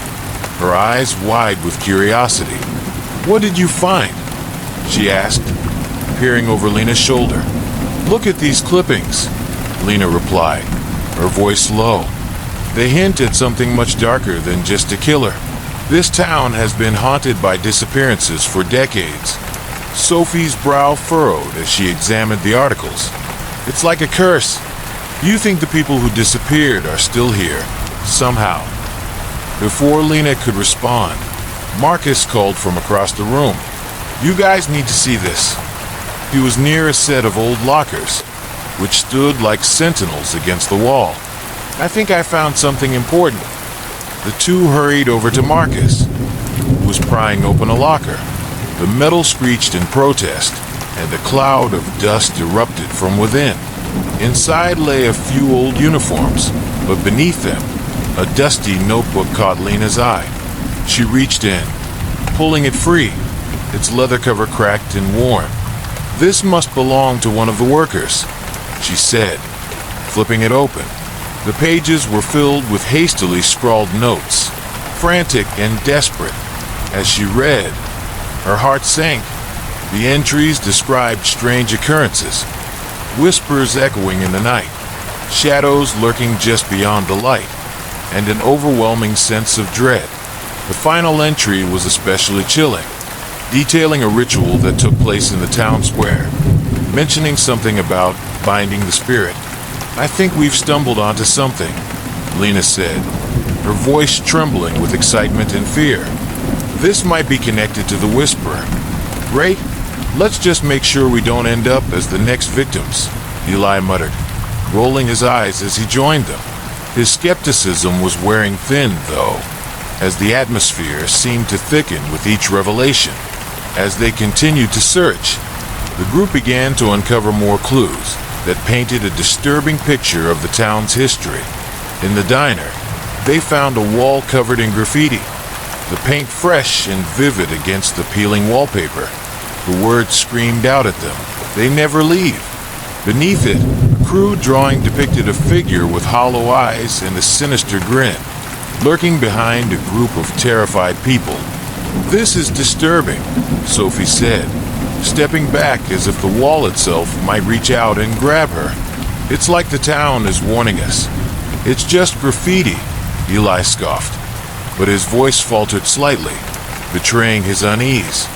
her eyes wide with curiosity. "What did you find?" she asked, peering over Lena's shoulder. "Look at these clippings," Lena replied, her voice low. They hint at something much darker than just a killer. This town has been haunted by disappearances for decades. Sophie's brow furrowed as she examined the articles. "It's like a curse. You think the people who disappeared are still here, somehow." Before Lena could respond, Marcus called from across the room. "You guys need to see this." He was near a set of old lockers, which stood like sentinels against the wall. "I think I found something important." The two hurried over to Marcus, who was prying open a locker. The metal screeched in protest, and a cloud of dust erupted from within. Inside lay a few old uniforms, but beneath them, a dusty notebook caught Lena's eye. She reached in, pulling it free, its leather cover cracked and worn. "This must belong to one of the workers," she said, flipping it open. The pages were filled with hastily scrawled notes, frantic and desperate. As she read, her heart sank. The entries described strange occurrences, whispers echoing in the night, shadows lurking just beyond the light, and an overwhelming sense of dread. The final entry was especially chilling, detailing a ritual that took place in the town square, mentioning something about binding the spirit. "I think we've stumbled onto something," Lena said, her voice trembling with excitement and fear. "This might be connected to the whisperer. Great. Let's just make sure we don't end up as the next victims," Eli muttered, rolling his eyes as he joined them. His skepticism was wearing thin, though, as the atmosphere seemed to thicken with each revelation. As they continued to search, the group began to uncover more clues that painted a disturbing picture of the town's history. In the diner, they found a wall covered in graffiti, the paint fresh and vivid against the peeling wallpaper. The words screamed out at them, "They never leave." Beneath it, a crude drawing depicted a figure with hollow eyes and a sinister grin, lurking behind a group of terrified people. "This is disturbing," Sophie said, stepping back as if the wall itself might reach out and grab her. "It's like the town is warning us." "It's just graffiti," Eli scoffed, but his voice faltered slightly, betraying his unease.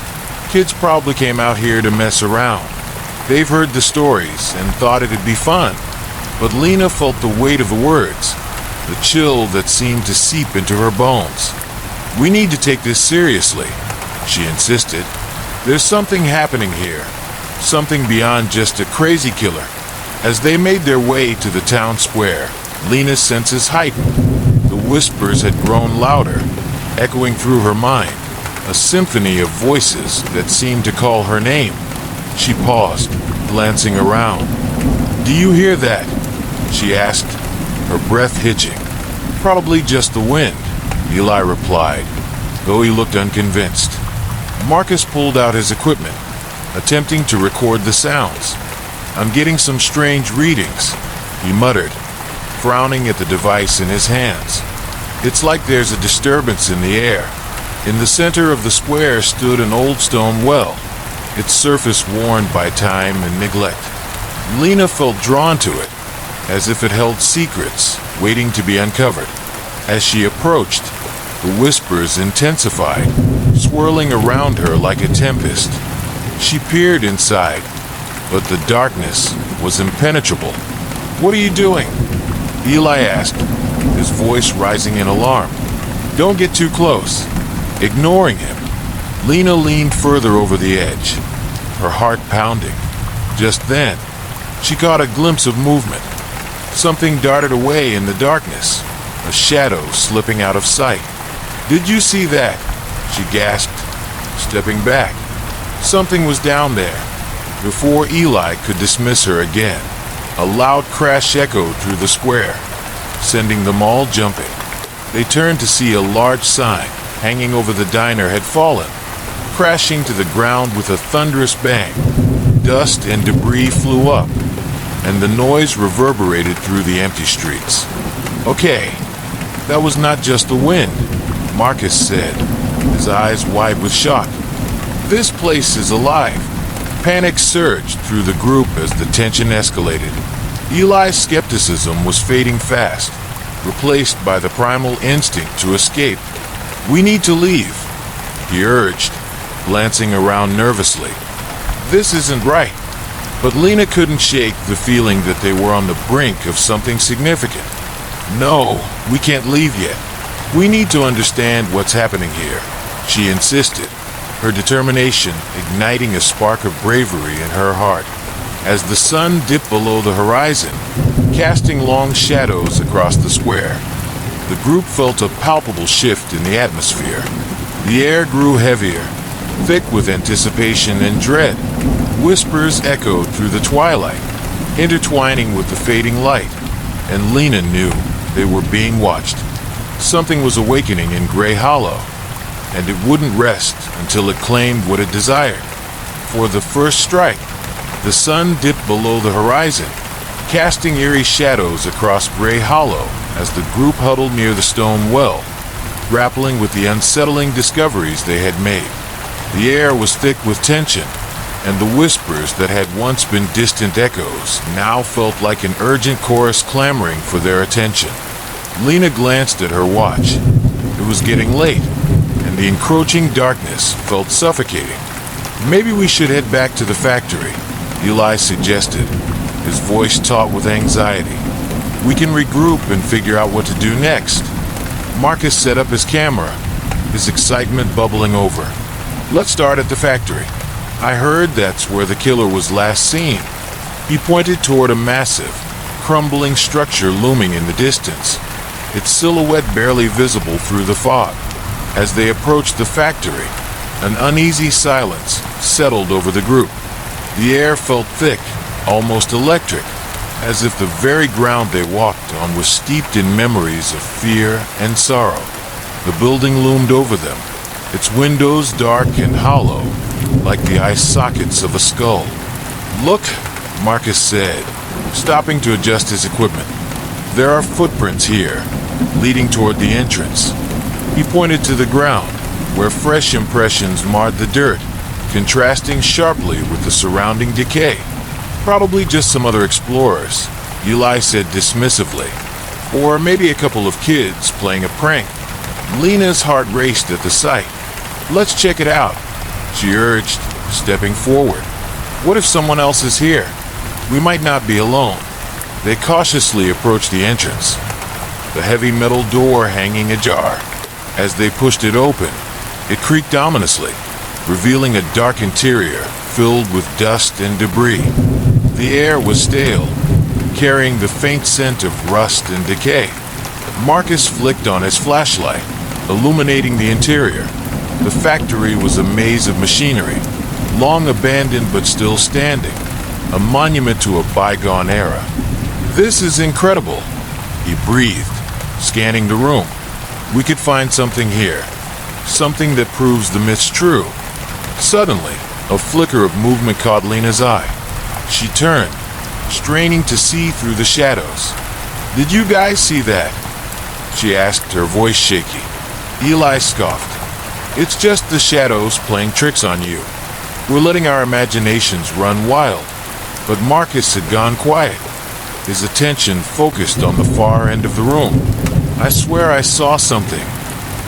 "Kids probably came out here to mess around. They've heard the stories and thought it'd be fun." But Lena felt the weight of the words, the chill that seemed to seep into her bones. "We need to take this seriously," she insisted. "There's something happening here, something beyond just a crazy killer." As they made their way to the town square, Lena's senses heightened. The whispers had grown louder, echoing through her mind, a symphony of voices that seemed to call her name. She paused, glancing around. "Do you hear that?" she asked, her breath hitching. "Probably just the wind," Eli replied, though he looked unconvinced. Marcus pulled out his equipment, attempting to record the sounds. "I'm getting some strange readings," he muttered, frowning at the device in his hands. "It's like there's a disturbance in the air." In the center of the square stood an old stone well, its surface worn by time and neglect. Lena felt drawn to it, as if it held secrets waiting to be uncovered. As she approached, the whispers intensified, swirling around her like a tempest. She peered inside, but the darkness was impenetrable. "What are you doing?" Eli asked, his voice rising in alarm. "Don't get too close." Ignoring him, Lena leaned further over the edge, her heart pounding. Just then, she caught a glimpse of movement. Something darted away in the darkness, a shadow slipping out of sight. "Did you see that?" she gasped, stepping back. Something was down there. Before Eli could dismiss her again, a loud crash echoed through the square, sending them all jumping. They turned to see a large sign hanging over the diner had fallen, crashing to the ground with a thunderous bang. Dust and debris flew up, and the noise reverberated through the empty streets. "Okay, that was not just the wind," Marcus said, his eyes wide with shock. "This place is alive." Panic surged through the group as the tension escalated. Eli's skepticism was fading fast, replaced by the primal instinct to escape. "We need to leave," he urged, glancing around nervously. "This isn't right." But Lena couldn't shake the feeling that they were on the brink of something significant. "No, we can't leave yet. We need to understand what's happening here," she insisted, her determination igniting a spark of bravery in her heart. As the sun dipped below the horizon, casting long shadows across the square, the group felt a palpable shift in the atmosphere. The air grew heavier, thick with anticipation and dread. Whispers echoed through the twilight, intertwining with the fading light, and Lena knew they were being watched. Something was awakening in Grey Hollow, and it wouldn't rest until it claimed what it desired. For the first strike, the sun dipped below the horizon, casting eerie shadows across Grey Hollow as the group huddled near the stone well, grappling with the unsettling discoveries they had made. The air was thick with tension, and the whispers that had once been distant echoes now felt like an urgent chorus clamoring for their attention. Lena glanced at her watch. It was getting late, and the encroaching darkness felt suffocating. "Maybe we should head back to the factory," Eli suggested, his voice taut with anxiety. "We can regroup and figure out what to do next." Marcus set up his camera, his excitement bubbling over. "Let's start at the factory. I heard that's where the killer was last seen." He pointed toward a massive, crumbling structure looming in the distance, its silhouette barely visible through the fog. As they approached the factory, an uneasy silence settled over the group. The air felt thick, almost electric, as if the very ground they walked on was steeped in memories of fear and sorrow. The building loomed over them, its windows dark and hollow, like the eye sockets of a skull. "Look," Marcus said, stopping to adjust his equipment. "There are footprints here, leading toward the entrance." He pointed to the ground, where fresh impressions marred the dirt, contrasting sharply with the surrounding decay. "Probably just some other explorers," Eli said dismissively. "Or maybe a couple of kids playing a prank." Lena's heart raced at the sight. "Let's check it out," she urged, stepping forward. "What if someone else is here? We might not be alone." They cautiously approached the entrance, the heavy metal door hanging ajar. As they pushed it open, it creaked ominously, revealing a dark interior filled with dust and debris. The air was stale, carrying the faint scent of rust and decay. Marcus flicked on his flashlight, illuminating the interior. The factory was a maze of machinery, long abandoned but still standing, a monument to a bygone era. "This is incredible," he breathed, scanning the room. "We could find something here, something that proves the myth's true." Suddenly, a flicker of movement caught Lena's eye. She turned, straining to see through the shadows. "Did you guys see that?" she asked, her voice shaky. Eli scoffed. "It's just the shadows playing tricks on you. We're letting our imaginations run wild." But Marcus had gone quiet, his attention focused on the far end of the room. "I swear I saw something,"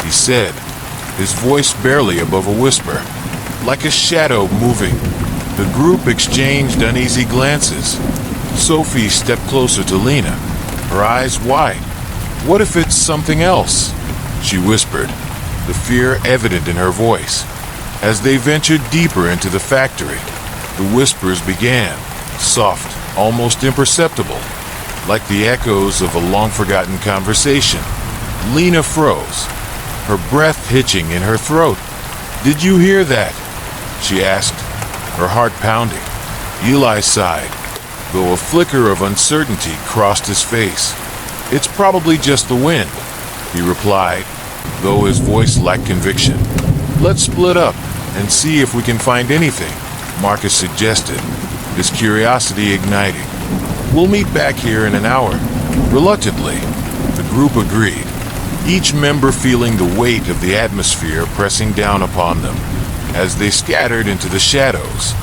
he said, his voice barely above a whisper, "like a shadow moving." The group exchanged uneasy glances. Sophie stepped closer to Lena, her eyes wide. "What if it's something else?" she whispered, the fear evident in her voice. As they ventured deeper into the factory, the whispers began, soft, almost imperceptible, like the echoes of a long-forgotten conversation. Lena froze, her breath hitching in her throat. "Did you hear that?" she asked, her heart pounding. Eli sighed, though a flicker of uncertainty crossed his face. "It's probably just the wind," he replied, though his voice lacked conviction. "Let's split up and see if we can find anything," Marcus suggested, his curiosity igniting. "We'll meet back here in an hour." Reluctantly, the group agreed, each member feeling the weight of the atmosphere pressing down upon them as they scattered into the shadows.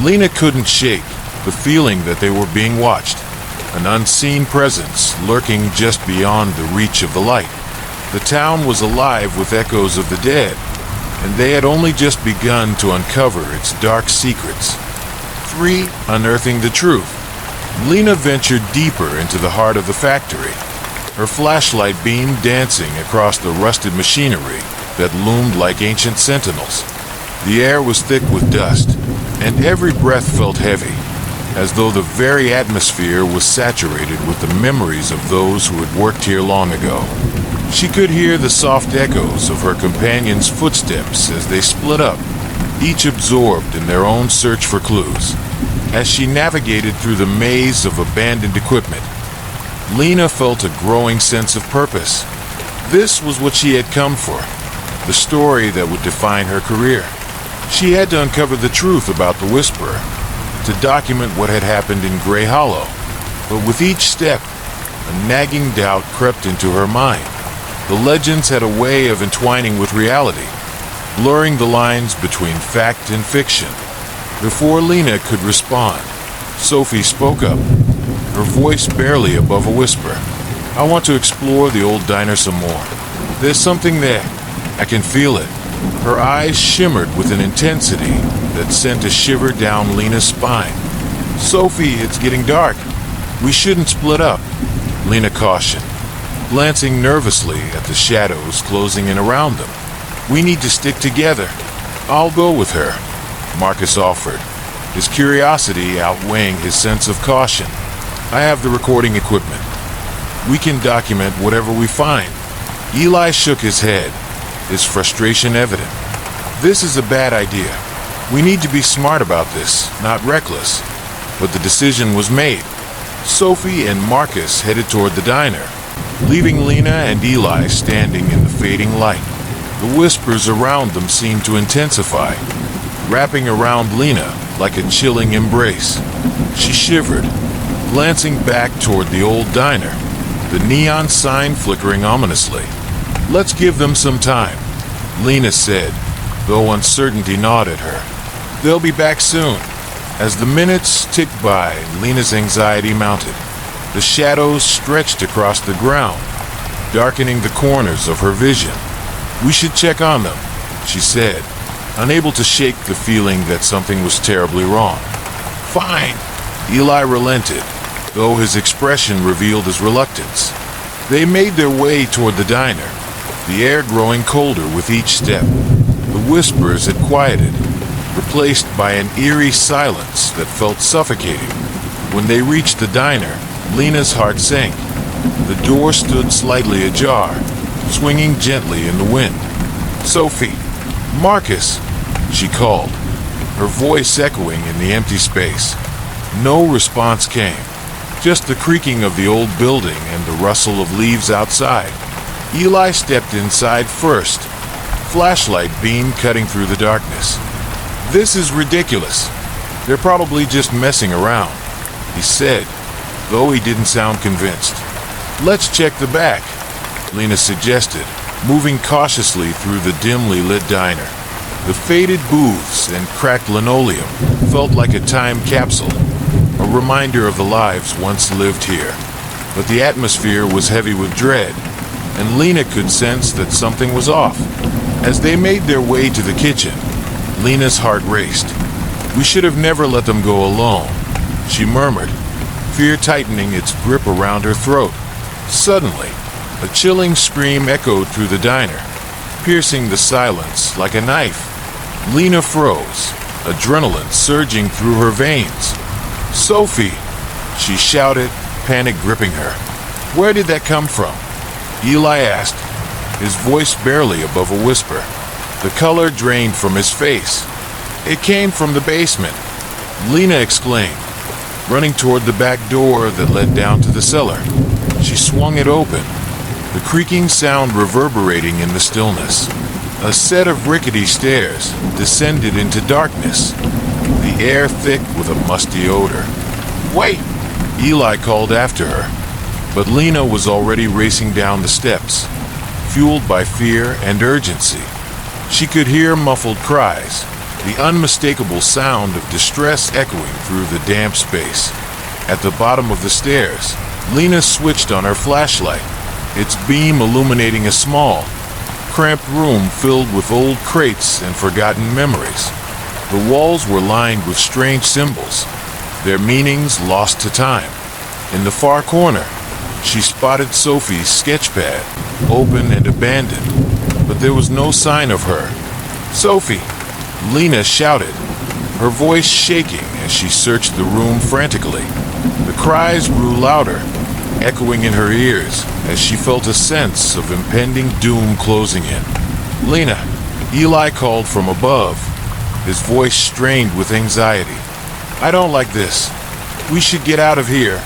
Lena couldn't shake the feeling that they were being watched, an unseen presence lurking just beyond the reach of the light. The town was alive with echoes of the dead, and they had only just begun to uncover its dark secrets. 3. Unearthing the truth. Lena ventured deeper into the heart of the factory, her flashlight beam dancing across the rusted machinery that loomed like ancient sentinels. The air was thick with dust, and every breath felt heavy, as though the very atmosphere was saturated with the memories of those who had worked here long ago. She could hear the soft echoes of her companions' footsteps as they split up, each absorbed in their own search for clues. As she navigated through the maze of abandoned equipment, Lena felt a growing sense of purpose. This was what she had come for, the story that would define her career. She had to uncover the truth about the Whisperer, to document what had happened in Grey Hollow. But with each step, a nagging doubt crept into her mind. The legends had a way of entwining with reality, blurring the lines between fact and fiction. Before Lena could respond, Sophie spoke up, her voice barely above a whisper. "I want to explore the old diner some more. There's something there. I can feel it." Her eyes shimmered with an intensity that sent a shiver down Lena's spine. "Sophie, it's getting dark. We shouldn't split up," Lena cautioned, glancing nervously at the shadows closing in around them. "We need to stick together." "I'll go with her," Marcus offered, his curiosity outweighing his sense of caution. "I have the recording equipment. We can document whatever we find." Eli shook his head, his frustration evident. "This is a bad idea. We need to be smart about this, not reckless." But the decision was made. Sophie and Marcus headed toward the diner, leaving Lena and Eli standing in the fading light. The whispers around them seemed to intensify, wrapping around Lena like a chilling embrace. She shivered, glancing back toward the old diner, the neon sign flickering ominously. "Let's give them some time," Lena said, though uncertainty gnawed at her. "They'll be back soon." As the minutes ticked by, Lena's anxiety mounted. The shadows stretched across the ground, darkening the corners of her vision. "We should check on them," she said, unable to shake the feeling that something was terribly wrong. "Fine," Eli relented, though his expression revealed his reluctance. They made their way toward the diner, the air growing colder with each step. The whispers had quieted, replaced by an eerie silence that felt suffocating. When they reached the diner, Lena's heart sank. The door stood slightly ajar, swinging gently in the wind. "Sophie, Marcus," she called, her voice echoing in the empty space. No response came, just the creaking of the old building and the rustle of leaves outside. Eli stepped inside first, flashlight beam cutting through the darkness. "This is ridiculous. They're probably just messing around," he said, though he didn't sound convinced. "Let's check the back," Lena suggested, moving cautiously through the dimly lit diner. The faded booths and cracked linoleum felt like a time capsule, a reminder of the lives once lived here. But the atmosphere was heavy with dread, and Lena could sense that something was off. As they made their way to the kitchen, Lena's heart raced. "We should have never let them go alone," she murmured, fear tightening its grip around her throat. Suddenly, a chilling scream echoed through the diner, piercing the silence like a knife. Lena froze, adrenaline surging through her veins. "Sophie!" she shouted, panic gripping her. "Where did that come from?" Eli asked, his voice barely above a whisper. The color drained from his face. "It came from the basement," Lena exclaimed, running toward the back door that led down to the cellar. She swung it open, the creaking sound reverberating in the stillness. A set of rickety stairs descended into darkness, the air thick with a musty odor. "Wait!" Eli called after her, but Lena was already racing down the steps, fueled by fear and urgency. She could hear muffled cries, the unmistakable sound of distress echoing through the damp space. At the bottom of the stairs, Lena switched on her flashlight, its beam illuminating a small, cramped room filled with old crates and forgotten memories. The walls were lined with strange symbols, their meanings lost to time. In the far corner, she spotted Sophie's sketchpad, open and abandoned, but there was no sign of her. "Sophie!" Lena shouted, her voice shaking as she searched the room frantically. The cries grew louder, echoing in her ears as she felt a sense of impending doom closing in. "Lena!" Eli called from above, his voice strained with anxiety. "I don't like this. We should get out of here."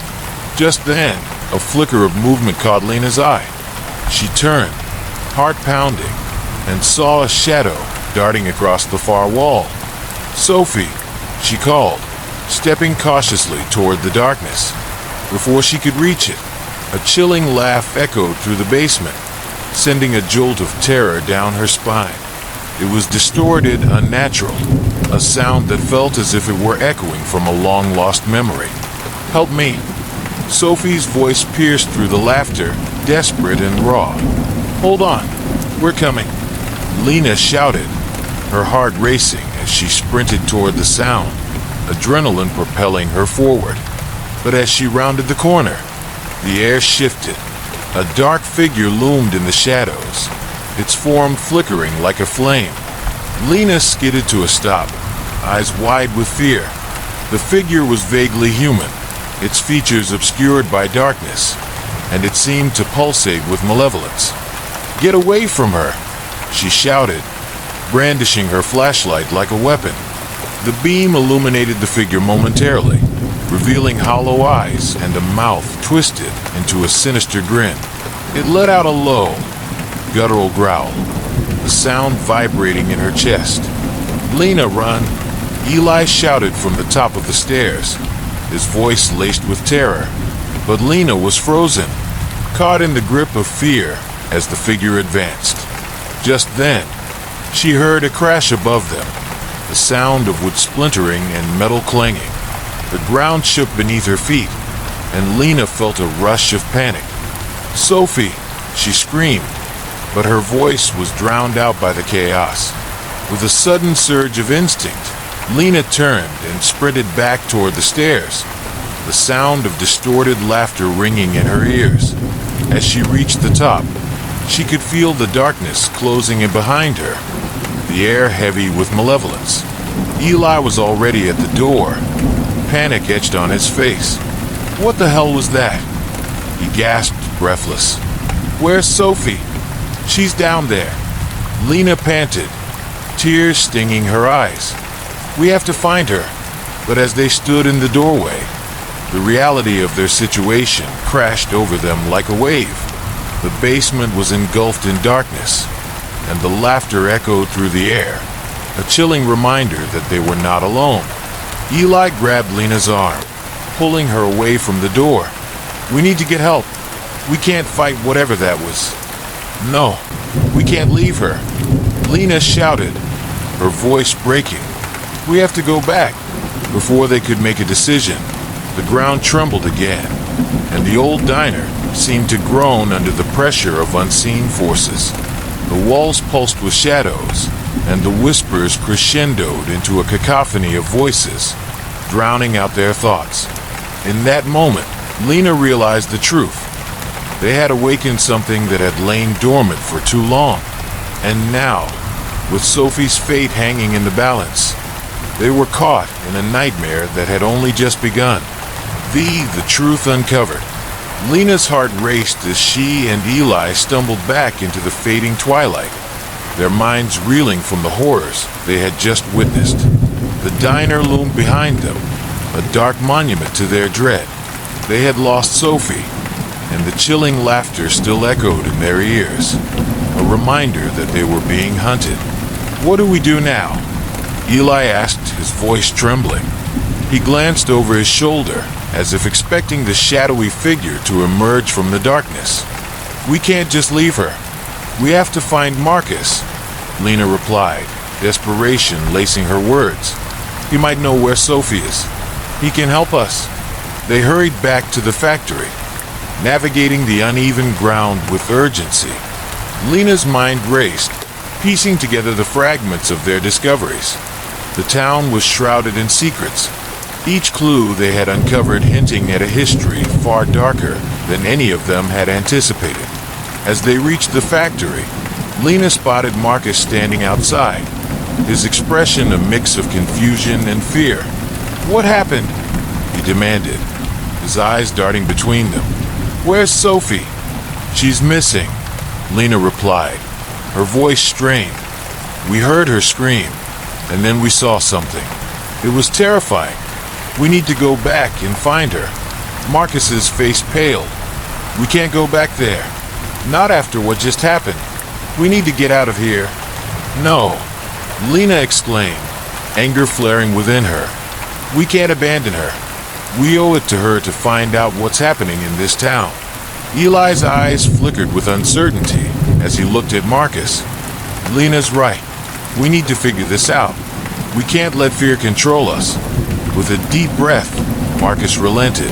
Just then, a flicker of movement caught Lena's eye. She turned, heart pounding, and saw a shadow darting across the far wall. "Sophie!" she called, stepping cautiously toward the darkness. Before she could reach it, a chilling laugh echoed through the basement, sending a jolt of terror down her spine. It was distorted, unnatural, a sound that felt as if it were echoing from a long-lost memory. "Help me!" Sophie's voice pierced through the laughter, desperate and raw. "Hold on, we're coming," Lena shouted, her heart racing as she sprinted toward the sound, adrenaline propelling her forward. But as she rounded the corner, the air shifted. A dark figure loomed in the shadows, its form flickering like a flame. Lena skidded to a stop, eyes wide with fear. The figure was vaguely human, its features obscured by darkness, and it seemed to pulsate with malevolence. "Get away from her!" she shouted, brandishing her flashlight like a weapon. The beam illuminated the figure momentarily, revealing hollow eyes and a mouth twisted into a sinister grin. It let out a low, guttural growl, the sound vibrating in her chest. "Lena, run!" Eli shouted from the top of the stairs, his voice laced with terror. But Lena was frozen, caught in the grip of fear as the figure advanced. Just then, she heard a crash above them, the sound of wood splintering and metal clanging. The ground shook beneath her feet, and Lena felt a rush of panic. "Sophie!" she screamed, but her voice was drowned out by the chaos. With a sudden surge of instinct, Lena turned and sprinted back toward the stairs, the sound of distorted laughter ringing in her ears. As she reached the top, she could feel the darkness closing in behind her, the air heavy with malevolence. Eli was already at the door, panic etched on his face. "What the hell was that?" he gasped, breathless. "Where's Sophie?" "She's down there," Lena panted, tears stinging her eyes. "We have to find her." But as they stood in the doorway, the reality of their situation crashed over them like a wave. The basement was engulfed in darkness, and the laughter echoed through the air, a chilling reminder that they were not alone. Eli grabbed Lena's arm, pulling her away from the door. "We need to get help. We can't fight whatever that was." "No, we can't leave her," Lena shouted, her voice breaking. "We have to go back." Before they could make a decision, the ground trembled again, and the old diner seemed to groan under the pressure of unseen forces. The walls pulsed with shadows, and the whispers crescendoed into a cacophony of voices, drowning out their thoughts. In that moment, Lena realized the truth. They had awakened something that had lain dormant for too long, and now with Sophie's fate hanging in the balance. They were caught in a nightmare that had only just begun. The truth uncovered. Lena's heart raced as she and Eli stumbled back into the fading twilight, their minds reeling from the horrors they had just witnessed. The diner loomed behind them, a dark monument to their dread. They had lost Sophie, and the chilling laughter still echoed in their ears, a reminder that they were being hunted. "What do we do now?" Eli asked, his voice trembling. He glanced over his shoulder, as if expecting the shadowy figure to emerge from the darkness. "We can't just leave her. We have to find Marcus," Lena replied, desperation lacing her words. "He might know where Sophie is. He can help us." They hurried back to the factory, navigating the uneven ground with urgency. Lena's mind raced, piecing together the fragments of their discoveries. The town was shrouded in secrets, each clue they had uncovered hinting at a history far darker than any of them had anticipated. As they reached the factory, Lena spotted Marcus standing outside, his expression a mix of confusion and fear. "What happened?" he demanded, his eyes darting between them. "Where's Sophie?" "She's missing," Lena replied, her voice strained. "We heard her scream, and then we saw something. It was terrifying. We need to go back and find her." Marcus's face paled. "We can't go back there. Not after what just happened. We need to get out of here." "No," Lena exclaimed, anger flaring within her. "We can't abandon her. We owe it to her to find out what's happening in this town." Eli's eyes flickered with uncertainty as he looked at Marcus. "Lena's right. We need to figure this out. We can't let fear control us." With a deep breath, Marcus relented,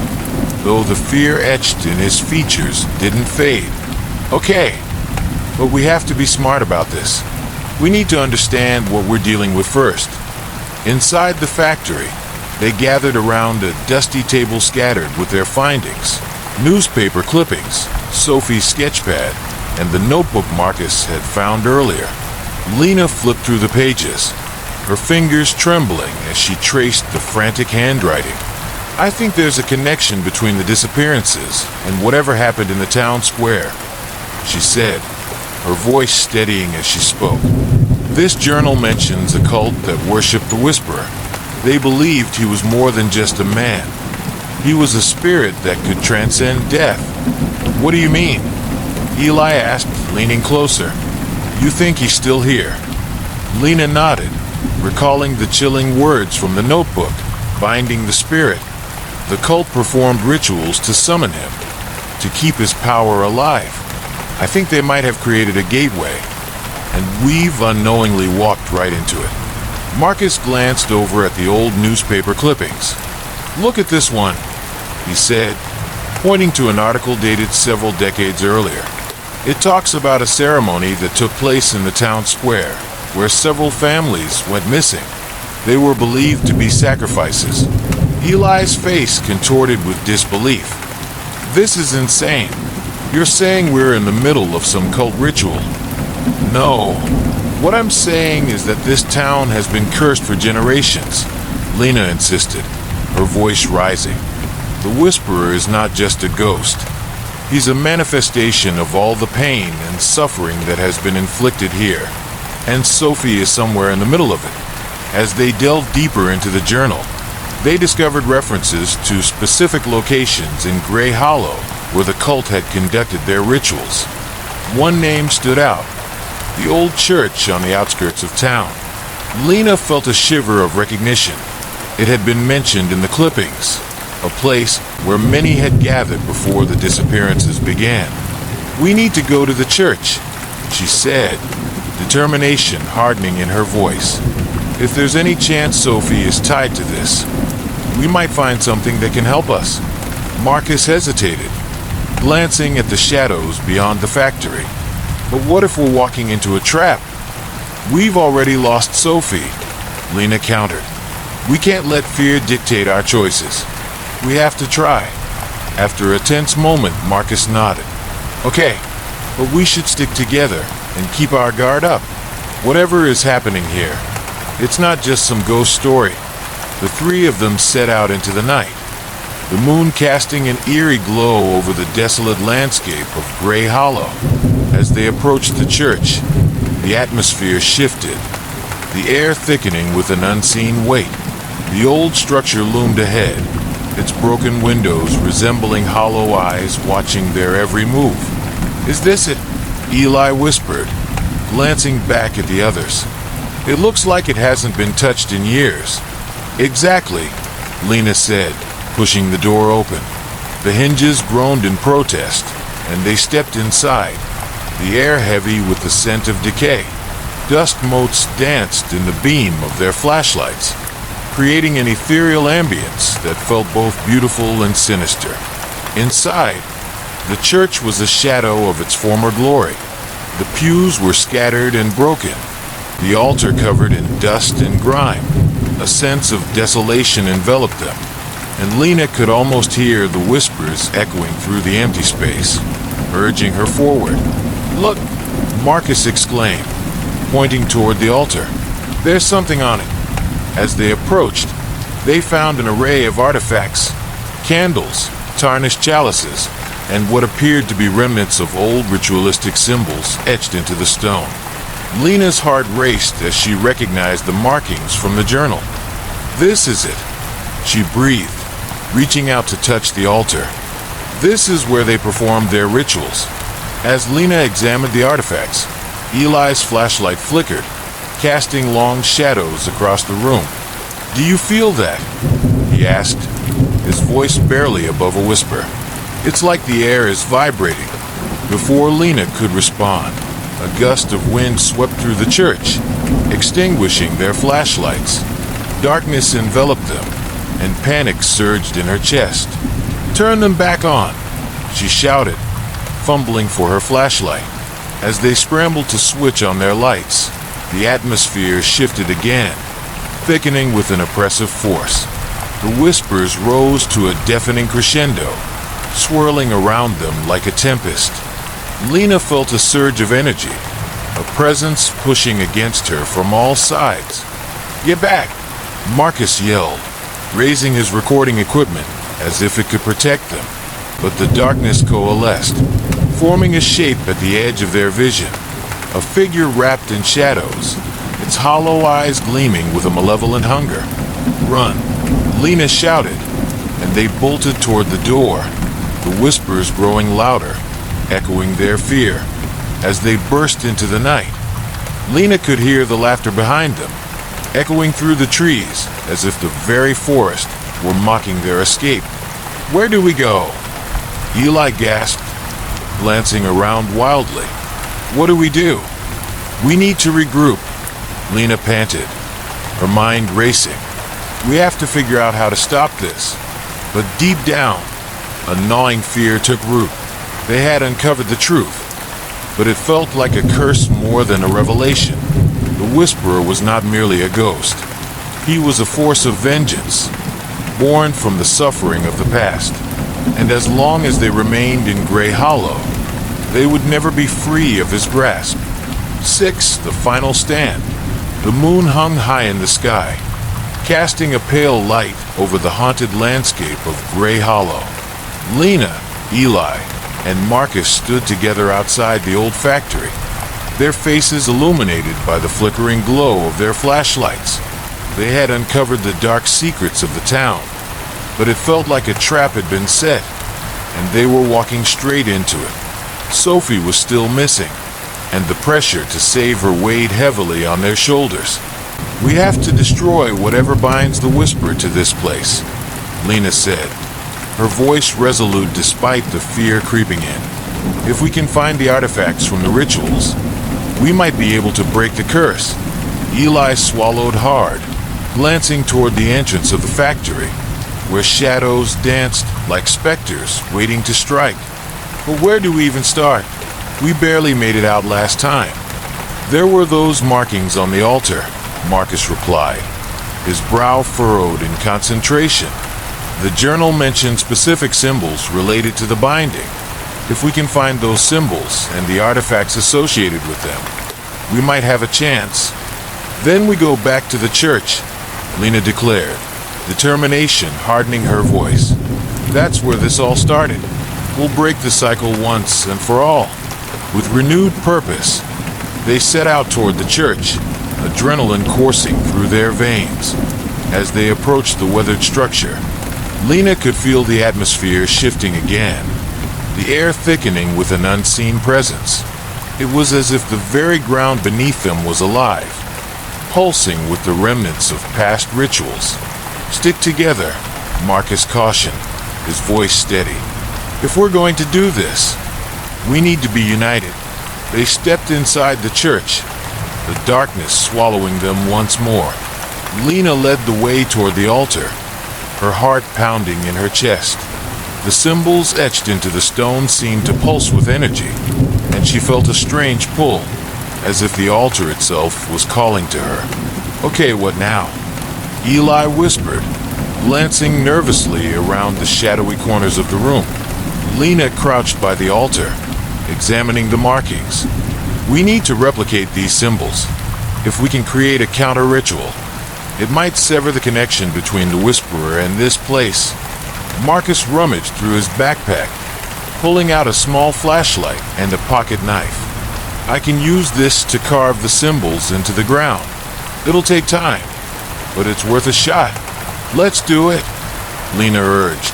though the fear etched in his features didn't fade. "Okay, but we have to be smart about this. We need to understand what we're dealing with first." Inside the factory, they gathered around a dusty table scattered with their findings. Newspaper clippings, Sophie's sketchpad, and the notebook Marcus had found earlier. Lena flipped through the pages, her fingers trembling as she traced the frantic handwriting. "I think there's a connection between the disappearances and whatever happened in the town square," she said, her voice steadying as she spoke. "This journal mentions a cult that worshipped the Whisperer. They believed he was more than just a man. He was a spirit that could transcend death." "What do you mean?" Eli asked, leaning closer. "You think he's still here?" Lena nodded, recalling the chilling words from the notebook, binding the spirit. The cult performed rituals to summon him, to keep his power alive. "I think they might have created a gateway, and we've unknowingly walked right into it." Marcus glanced over at the old newspaper clippings. "Look at this one," he said, pointing to an article dated several decades earlier. It talks about a ceremony that took place in the town square, where several families went missing. They were believed to be sacrifices. Eli's face contorted with disbelief. "This is insane. You're saying we're in the middle of some cult ritual?" "No. What I'm saying is that this town has been cursed for generations," Lena insisted, her voice rising. "The Whisperer is not just a ghost. He's a manifestation of all the pain and suffering that has been inflicted here, and Sophie is somewhere in the middle of it." As they delved deeper into the journal, they discovered references to specific locations in Grey Hollow where the cult had conducted their rituals. One name stood out: the old church on the outskirts of town. Lena felt a shiver of recognition. It had been mentioned in the clippings, a place where many had gathered before the disappearances began. "We need to go to the church," she said, determination hardening in her voice. "If there's any chance Sophie is tied to this, we might find something that can help us." Marcus hesitated, glancing at the shadows beyond the factory. "But what if we're walking into a trap?" "We've already lost Sophie," Lena countered. "We can't let fear dictate our choices. We have to try." After a tense moment, Marcus nodded. "Okay, but we should stick together and keep our guard up." Whatever is happening here, it's not just some ghost story. The three of them set out into the night, the moon casting an eerie glow over the desolate landscape of Gray Hollow. As they approached the church, the atmosphere shifted, the air thickening with an unseen weight. The old structure loomed ahead, its broken windows resembling hollow eyes watching their every move. "Is this it?" Eli whispered, glancing back at the others. "It looks like it hasn't been touched in years." "Exactly," Lena said, pushing the door open. The hinges groaned in protest, and they stepped inside, the air heavy with the scent of decay. Dust motes danced in the beam of their flashlights, creating an ethereal ambience that felt both beautiful and sinister. Inside, the church was a shadow of its former glory. The pews were scattered and broken, the altar covered in dust and grime. A sense of desolation enveloped them, and Lena could almost hear the whispers echoing through the empty space, urging her forward. "Look!" Marcus exclaimed, pointing toward the altar. "There's something on it." As they approached, they found an array of artifacts, candles, tarnished chalices, and what appeared to be remnants of old ritualistic symbols etched into the stone. Lena's heart raced as she recognized the markings from the journal. "This is it," she breathed, reaching out to touch the altar. "This is where they performed their rituals." As Lena examined the artifacts, Eli's flashlight flickered, casting long shadows across the room. "Do you feel that?" he asked, his voice barely above a whisper. "It's like the air is vibrating." Before Lena could respond, a gust of wind swept through the church, extinguishing their flashlights. Darkness enveloped them, and panic surged in her chest. "Turn them back on," she shouted, fumbling for her flashlight. As they scrambled to switch on their lights, the atmosphere shifted again, thickening with an oppressive force. The whispers rose to a deafening crescendo, swirling around them like a tempest. Lena felt a surge of energy, a presence pushing against her from all sides. "Get back!" Marcus yelled, raising his recording equipment as if it could protect them. But the darkness coalesced, forming a shape at the edge of their vision, a figure wrapped in shadows, its hollow eyes gleaming with a malevolent hunger. "Run!" Lena shouted, and they bolted toward the door, the whispers growing louder, echoing their fear. As they burst into the night, Lena could hear the laughter behind them, echoing through the trees as if the very forest were mocking their escape. "Where do we go?" Eli gasped, glancing around wildly. "What do we do?" "We need to regroup," Lena panted, her mind racing. "We have to figure out how to stop this." But deep down, a gnawing fear took root. They had uncovered the truth, but it felt like a curse more than a revelation. The Whisperer was not merely a ghost. He was a force of vengeance, born from the suffering of the past. And as long as they remained in Gray Hollow, they would never be free of his grasp. 6. The final stand. The moon hung high in the sky, casting a pale light over the haunted landscape of Gray Hollow. Lena, Eli, and Marcus stood together outside the old factory, their faces illuminated by the flickering glow of their flashlights. They had uncovered the dark secrets of the town, but it felt like a trap had been set, and they were walking straight into it. Sophie was still missing, and the pressure to save her weighed heavily on their shoulders. "We have to destroy whatever binds the Whisperer to this place," Lena said, her voice resolute despite the fear creeping in. "If we can find the artifacts from the rituals, we might be able to break the curse." Eli swallowed hard, glancing toward the entrance of the factory, where shadows danced like specters waiting to strike. "But where do we even start? We barely made it out last time." "There were those markings on the altar," Marcus replied, his brow furrowed in concentration. "The journal mentioned specific symbols related to the binding. If we can find those symbols and the artifacts associated with them, we might have a chance. Then we go back to the church, Lena declared, determination hardening her voice. That's where this all started. We'll break the cycle once and for all. With renewed purpose, they set out toward the church, adrenaline coursing through their veins. As they approached the weathered structure, Lena could feel the atmosphere shifting again, the air thickening with an unseen presence. It was as if the very ground beneath them was alive, pulsing with the remnants of past rituals. Stick together, Marcus cautioned, his voice steady. If we're going to do this, we need to be united. They stepped inside the church, the darkness swallowing them once more. Lena led the way toward the altar, her heart pounding in her chest. The symbols etched into the stone seemed to pulse with energy, and she felt a strange pull, as if the altar itself was calling to her. Okay, what now? Eli whispered, glancing nervously around the shadowy corners of the room. Lena crouched by the altar, examining the markings. We need to replicate these symbols. If we can create a counter-ritual, it might sever the connection between the Whisperer and this place. Marcus rummaged through his backpack, pulling out a small flashlight and a pocket knife. I can use this to carve the symbols into the ground. It'll take time, but it's worth a shot. Let's do it, Lena urged,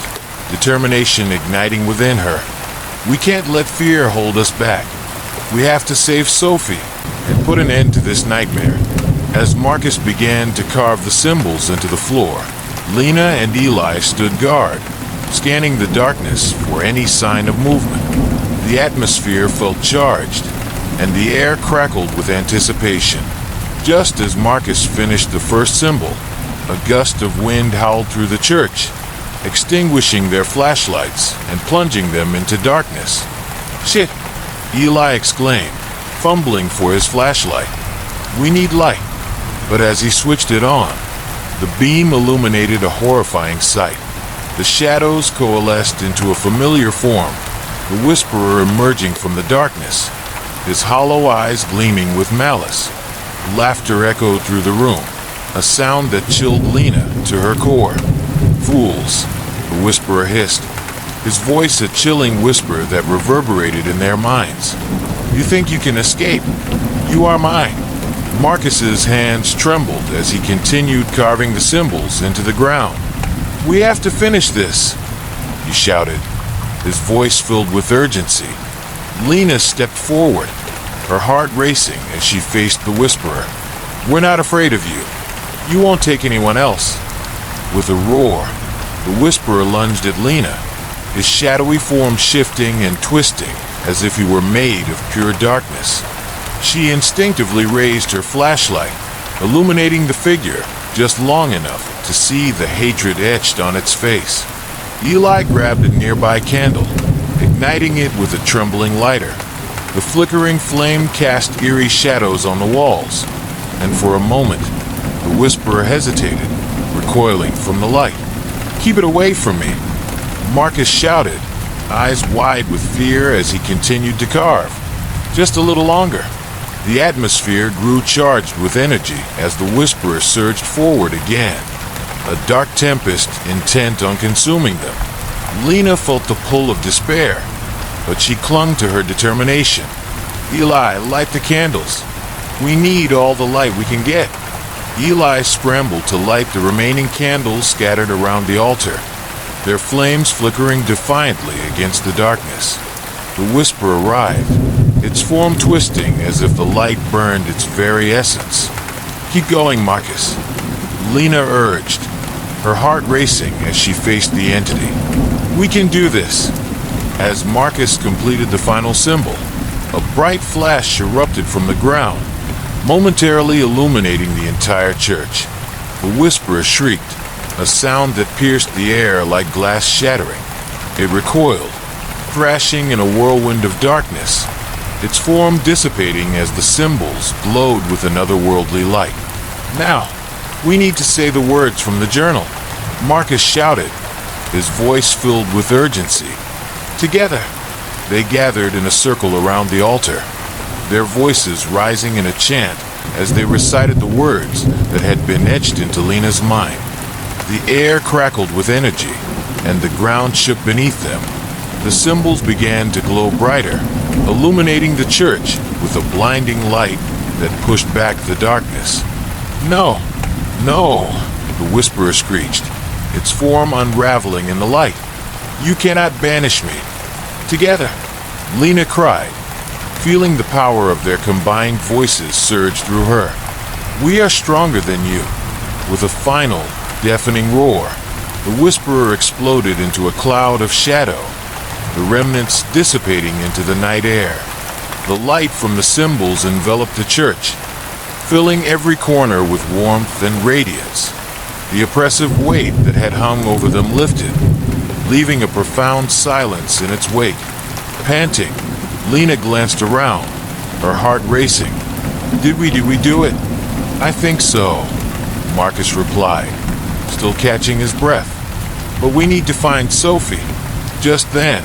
determination igniting within her. We can't let fear hold us back. We have to save Sophie and put an end to this nightmare. As Marcus began to carve the symbols into the floor, Lena and Eli stood guard, scanning the darkness for any sign of movement. The atmosphere felt charged, and the air crackled with anticipation. Just as Marcus finished the first symbol, a gust of wind howled through the church, extinguishing their flashlights and plunging them into darkness. Shit, Eli exclaimed, fumbling for his flashlight. We need light. But as he switched it on, the beam illuminated a horrifying sight. The shadows coalesced into a familiar form, the Whisperer emerging from the darkness, his hollow eyes gleaming with malice. Laughter echoed through the room, a sound that chilled Lena to her core. Fools, the Whisperer hissed, his voice a chilling whisper that reverberated in their minds. You think you can escape? You are mine. Marcus's hands trembled as he continued carving the symbols into the ground. We have to finish this, he shouted, his voice filled with urgency. Lena stepped forward, her heart racing as she faced the Whisperer. We're not afraid of you. You won't take anyone else. With a roar, the Whisperer lunged at Lena, his shadowy form shifting and twisting as if he were made of pure darkness. She instinctively raised her flashlight, illuminating the figure just long enough to see the hatred etched on its face. Eli grabbed a nearby candle, igniting it with a trembling lighter. The flickering flame cast eerie shadows on the walls, and for a moment, the Whisperer hesitated, recoiling from the light. Keep it away from me, Marcus shouted, eyes wide with fear as he continued to carve. Just a little longer. The atmosphere grew charged with energy as the Whisperer surged forward again, a dark tempest intent on consuming them. Lena felt the pull of despair, but she clung to her determination. Eli, light the candles. We need all the light we can get. Eli scrambled to light the remaining candles scattered around the altar, their flames flickering defiantly against the darkness. The Whisperer arrived, its form twisting as if the light burned its very essence. Keep going, Marcus, Lena urged, her heart racing as she faced the entity. We can do this. As Marcus completed the final symbol, a bright flash erupted from the ground, momentarily illuminating the entire church. The Whisperer shrieked, a sound that pierced the air like glass shattering. It recoiled, thrashing in a whirlwind of darkness, its form dissipating as the symbols glowed with an otherworldly light. Now, we need to say the words from the journal, Marcus shouted, his voice filled with urgency. Together, they gathered in a circle around the altar. their voices rising in a chant as they recited the words that had been etched into Lena's mind. The air crackled with energy, and the ground shook beneath them. The symbols began to glow brighter, illuminating the church with a blinding light that pushed back the darkness. "No, no," the whisperer screeched, its form unraveling in the light. "You cannot banish me." "Together," Lena cried, feeling the power of their combined voices surge through her. "We are stronger than you." With a final, deafening roar, the whisperer exploded into a cloud of shadow, the remnants dissipating into the night air. The light from the symbols enveloped the church, filling every corner with warmth and radiance. The oppressive weight that had hung over them lifted, leaving a profound silence in its wake. Panting, Lena glanced around, her heart racing. Did we do it?" "I think so," Marcus replied, still catching his breath. "But we need to find Sophie." Just then,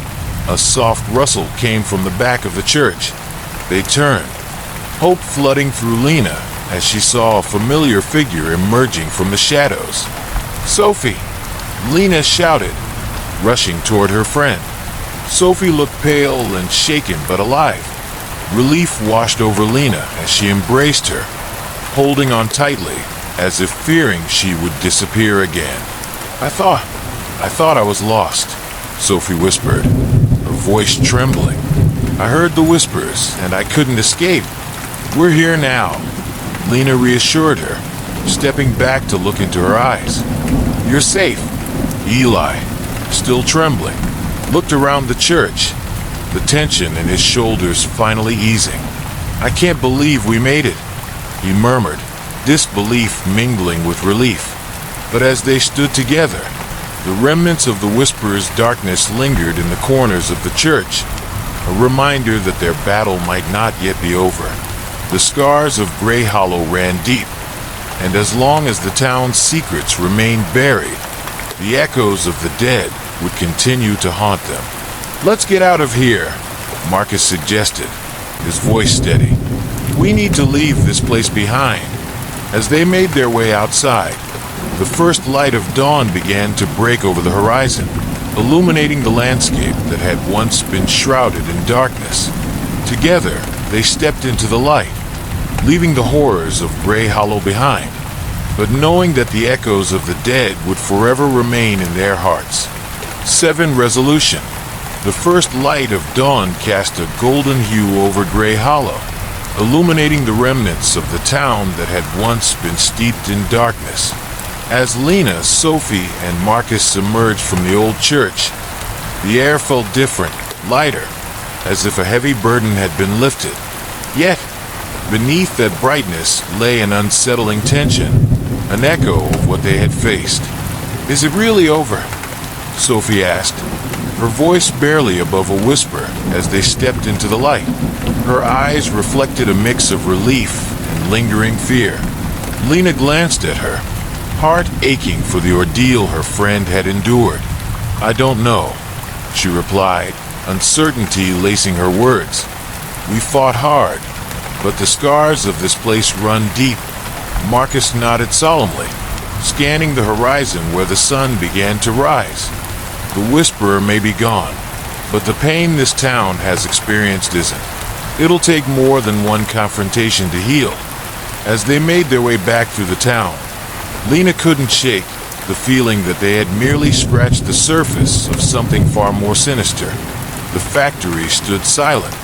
a soft rustle came from the back of the church. They turned, hope flooding through Lena as she saw a familiar figure emerging from the shadows. "Sophie!" Lena shouted, rushing toward her friend. Sophie looked pale and shaken but alive. Relief washed over Lena as she embraced her, holding on tightly as if fearing she would disappear again. I thought I was lost," Sophie whispered, her voice trembling. "I heard the whispers and I couldn't escape. We're here now," Lena reassured her, stepping back to look into her eyes. "You're safe." Eli, still trembling, looked around the church, the tension in his shoulders finally easing. "I can't believe we made it," he murmured, disbelief mingling with relief. But as they stood together, the remnants of the whisperer's darkness lingered in the corners of the church, a reminder that their battle might not yet be over. The scars of Grey Hollow ran deep, and as long as the town's secrets remained buried, the echoes of the dead would continue to haunt them. "Let's get out of here," Marcus suggested, his voice steady. "We need to leave this place behind." As they made their way outside, the first light of dawn began to break over the horizon, illuminating the landscape that had once been shrouded in darkness. Together, they stepped into the light, leaving the horrors of Grey Hollow behind, but knowing that the echoes of the dead would forever remain in their hearts. 7 Resolution. The first light of dawn cast a golden hue over Grey Hollow, illuminating the remnants of the town that had once been steeped in darkness. As Lena, Sophie, and Marcus emerged from the old church, the air felt different, lighter, as if a heavy burden had been lifted. Yet, beneath that brightness lay an unsettling tension, an echo of what they had faced. "Is it really over?" Sophie asked, her voice barely above a whisper as they stepped into the light. Her eyes reflected a mix of relief and lingering fear. Lena glanced at her, heart aching for the ordeal her friend had endured. "I don't know," she replied, uncertainty lacing her words. "We fought hard, but the scars of this place run deep." Marcus nodded solemnly, scanning the horizon where the sun began to rise. "The whisperer may be gone, but the pain this town has experienced isn't. It'll take more than one confrontation to heal." As they made their way back through the town, Lena couldn't shake the feeling that they had merely scratched the surface of something far more sinister. The factory stood silent,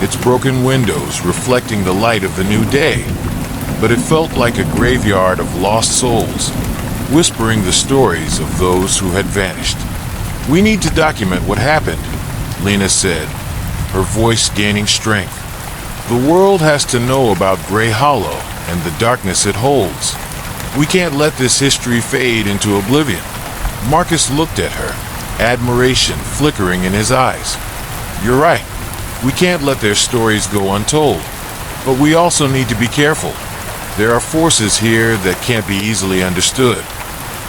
its broken windows reflecting the light of the new day, but it felt like a graveyard of lost souls, whispering the stories of those who had vanished. "We need to document what happened," Lena said, her voice gaining strength. "The world has to know about Grey Hollow and the darkness it holds. We can't let this history fade into oblivion." Marcus looked at her, admiration flickering in his eyes. "You're right. We can't let their stories go untold. But we also need to be careful. There are forces here that can't be easily understood."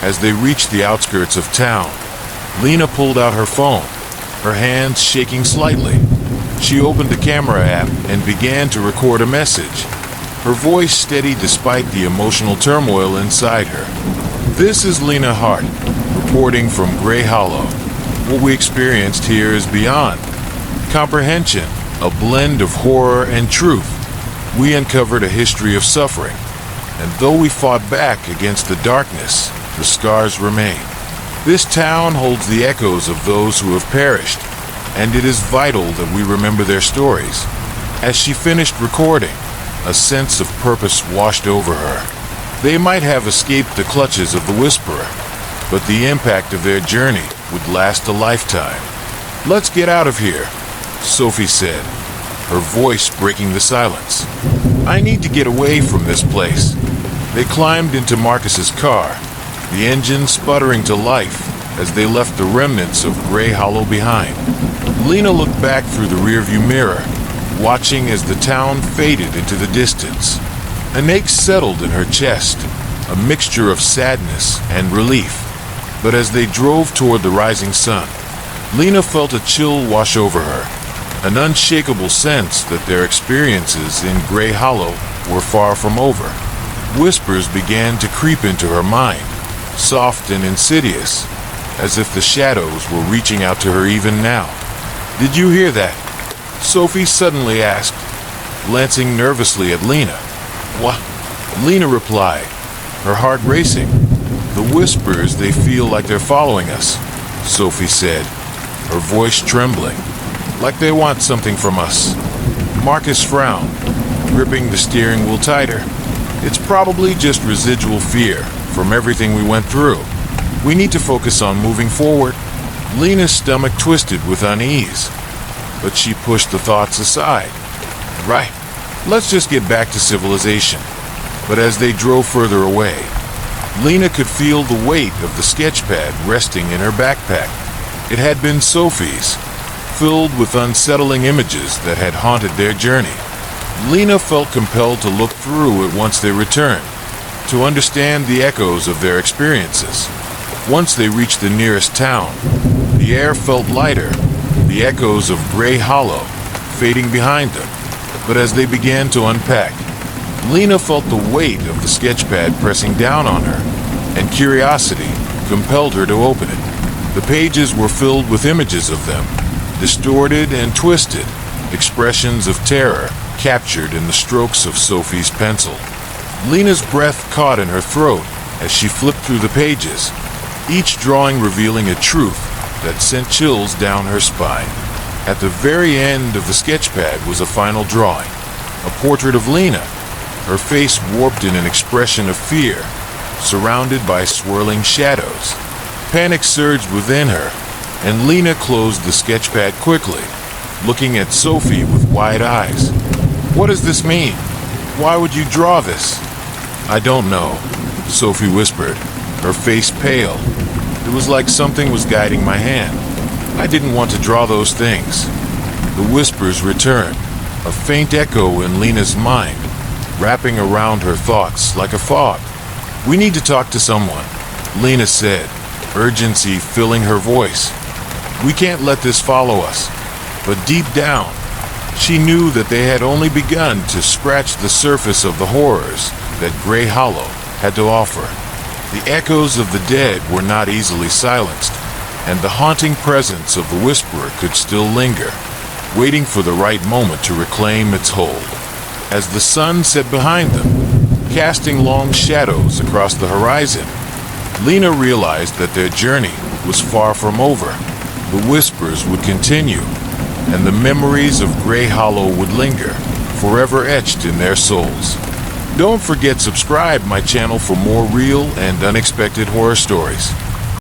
As they reached the outskirts of town, Lena pulled out her phone, her hands shaking slightly. She opened the camera app and began to record a message, her voice steady despite the emotional turmoil inside her. This is Lena Hart, reporting from Gray Hollow. What we experienced here is beyond comprehension, a blend of horror and truth. We uncovered a history of suffering, and though we fought back against the darkness, the scars remain. This town holds the echoes of those who have perished, and it is vital that we remember their stories. As she finished recording, a sense of purpose washed over her. They might have escaped the clutches of the Whisperer, but the impact of their journey would last a lifetime. "Let's get out of here," Sophie said, her voice breaking the silence. "I need to get away from this place." They climbed into Marcus's car, the engine sputtering to life as they left the remnants of Gray Hollow behind. Lena looked back through the rearview mirror, watching as the town faded into the distance. An ache settled in her chest, a mixture of sadness and relief. But as they drove toward the rising sun, Lena felt a chill wash over her, an unshakable sense that their experiences in Gray Hollow were far from over. Whispers began to creep into her mind, soft and insidious, as if the shadows were reaching out to her even now. "Did you hear that?" Sophie suddenly asked, glancing nervously at Lena. "What?" Lena replied, her heart racing. "The whispers, they feel like they're following us," Sophie said, her voice trembling, "like they want something from us." Marcus frowned, gripping the steering wheel tighter. "It's probably just residual fear from everything we went through. We need to focus on moving forward." Lena's stomach twisted with unease, but she pushed the thoughts aside. "Right, let's just get back to civilization." But as they drove further away, Lena could feel the weight of the sketchpad resting in her backpack. It had been Sophie's, filled with unsettling images that had haunted their journey. Lena felt compelled to look through it once they returned, to understand the echoes of their experiences. Once they reached the nearest town, the air felt lighter, the echoes of Gray Hollow fading behind them. But as they began to unpack, Lena felt the weight of the sketchpad pressing down on her, and curiosity compelled her to open it. The pages were filled with images of them, distorted and twisted, expressions of terror captured in the strokes of Sophie's pencil. Lena's breath caught in her throat as she flipped through the pages, each drawing revealing a truth that sent chills down her spine. At the very end of the sketchpad was a final drawing, a portrait of Lena, her face warped in an expression of fear, surrounded by swirling shadows. Panic surged within her, and Lena closed the sketchpad quickly, looking at Sophie with wide eyes. "What does this mean? Why would you draw this?" "I don't know," Sophie whispered, her face pale. It was like something was guiding my hand. I didn't want to draw those things. The whispers returned, a faint echo in Lena's mind, wrapping around her thoughts like a fog. "We need to talk to someone," Lena said, urgency filling her voice. "We can't let this follow us." But deep down, she knew that they had only begun to scratch the surface of the horrors that Gray Hollow had to offer. The echoes of the dead were not easily silenced, and the haunting presence of the Whisperer could still linger, waiting for the right moment to reclaim its hold. As the sun set behind them, casting long shadows across the horizon, Lena realized that their journey was far from over. The whispers would continue, and the memories of Gray Hollow would linger, forever etched in their souls. Don't forget to subscribe my channel for more real and unexpected horror stories.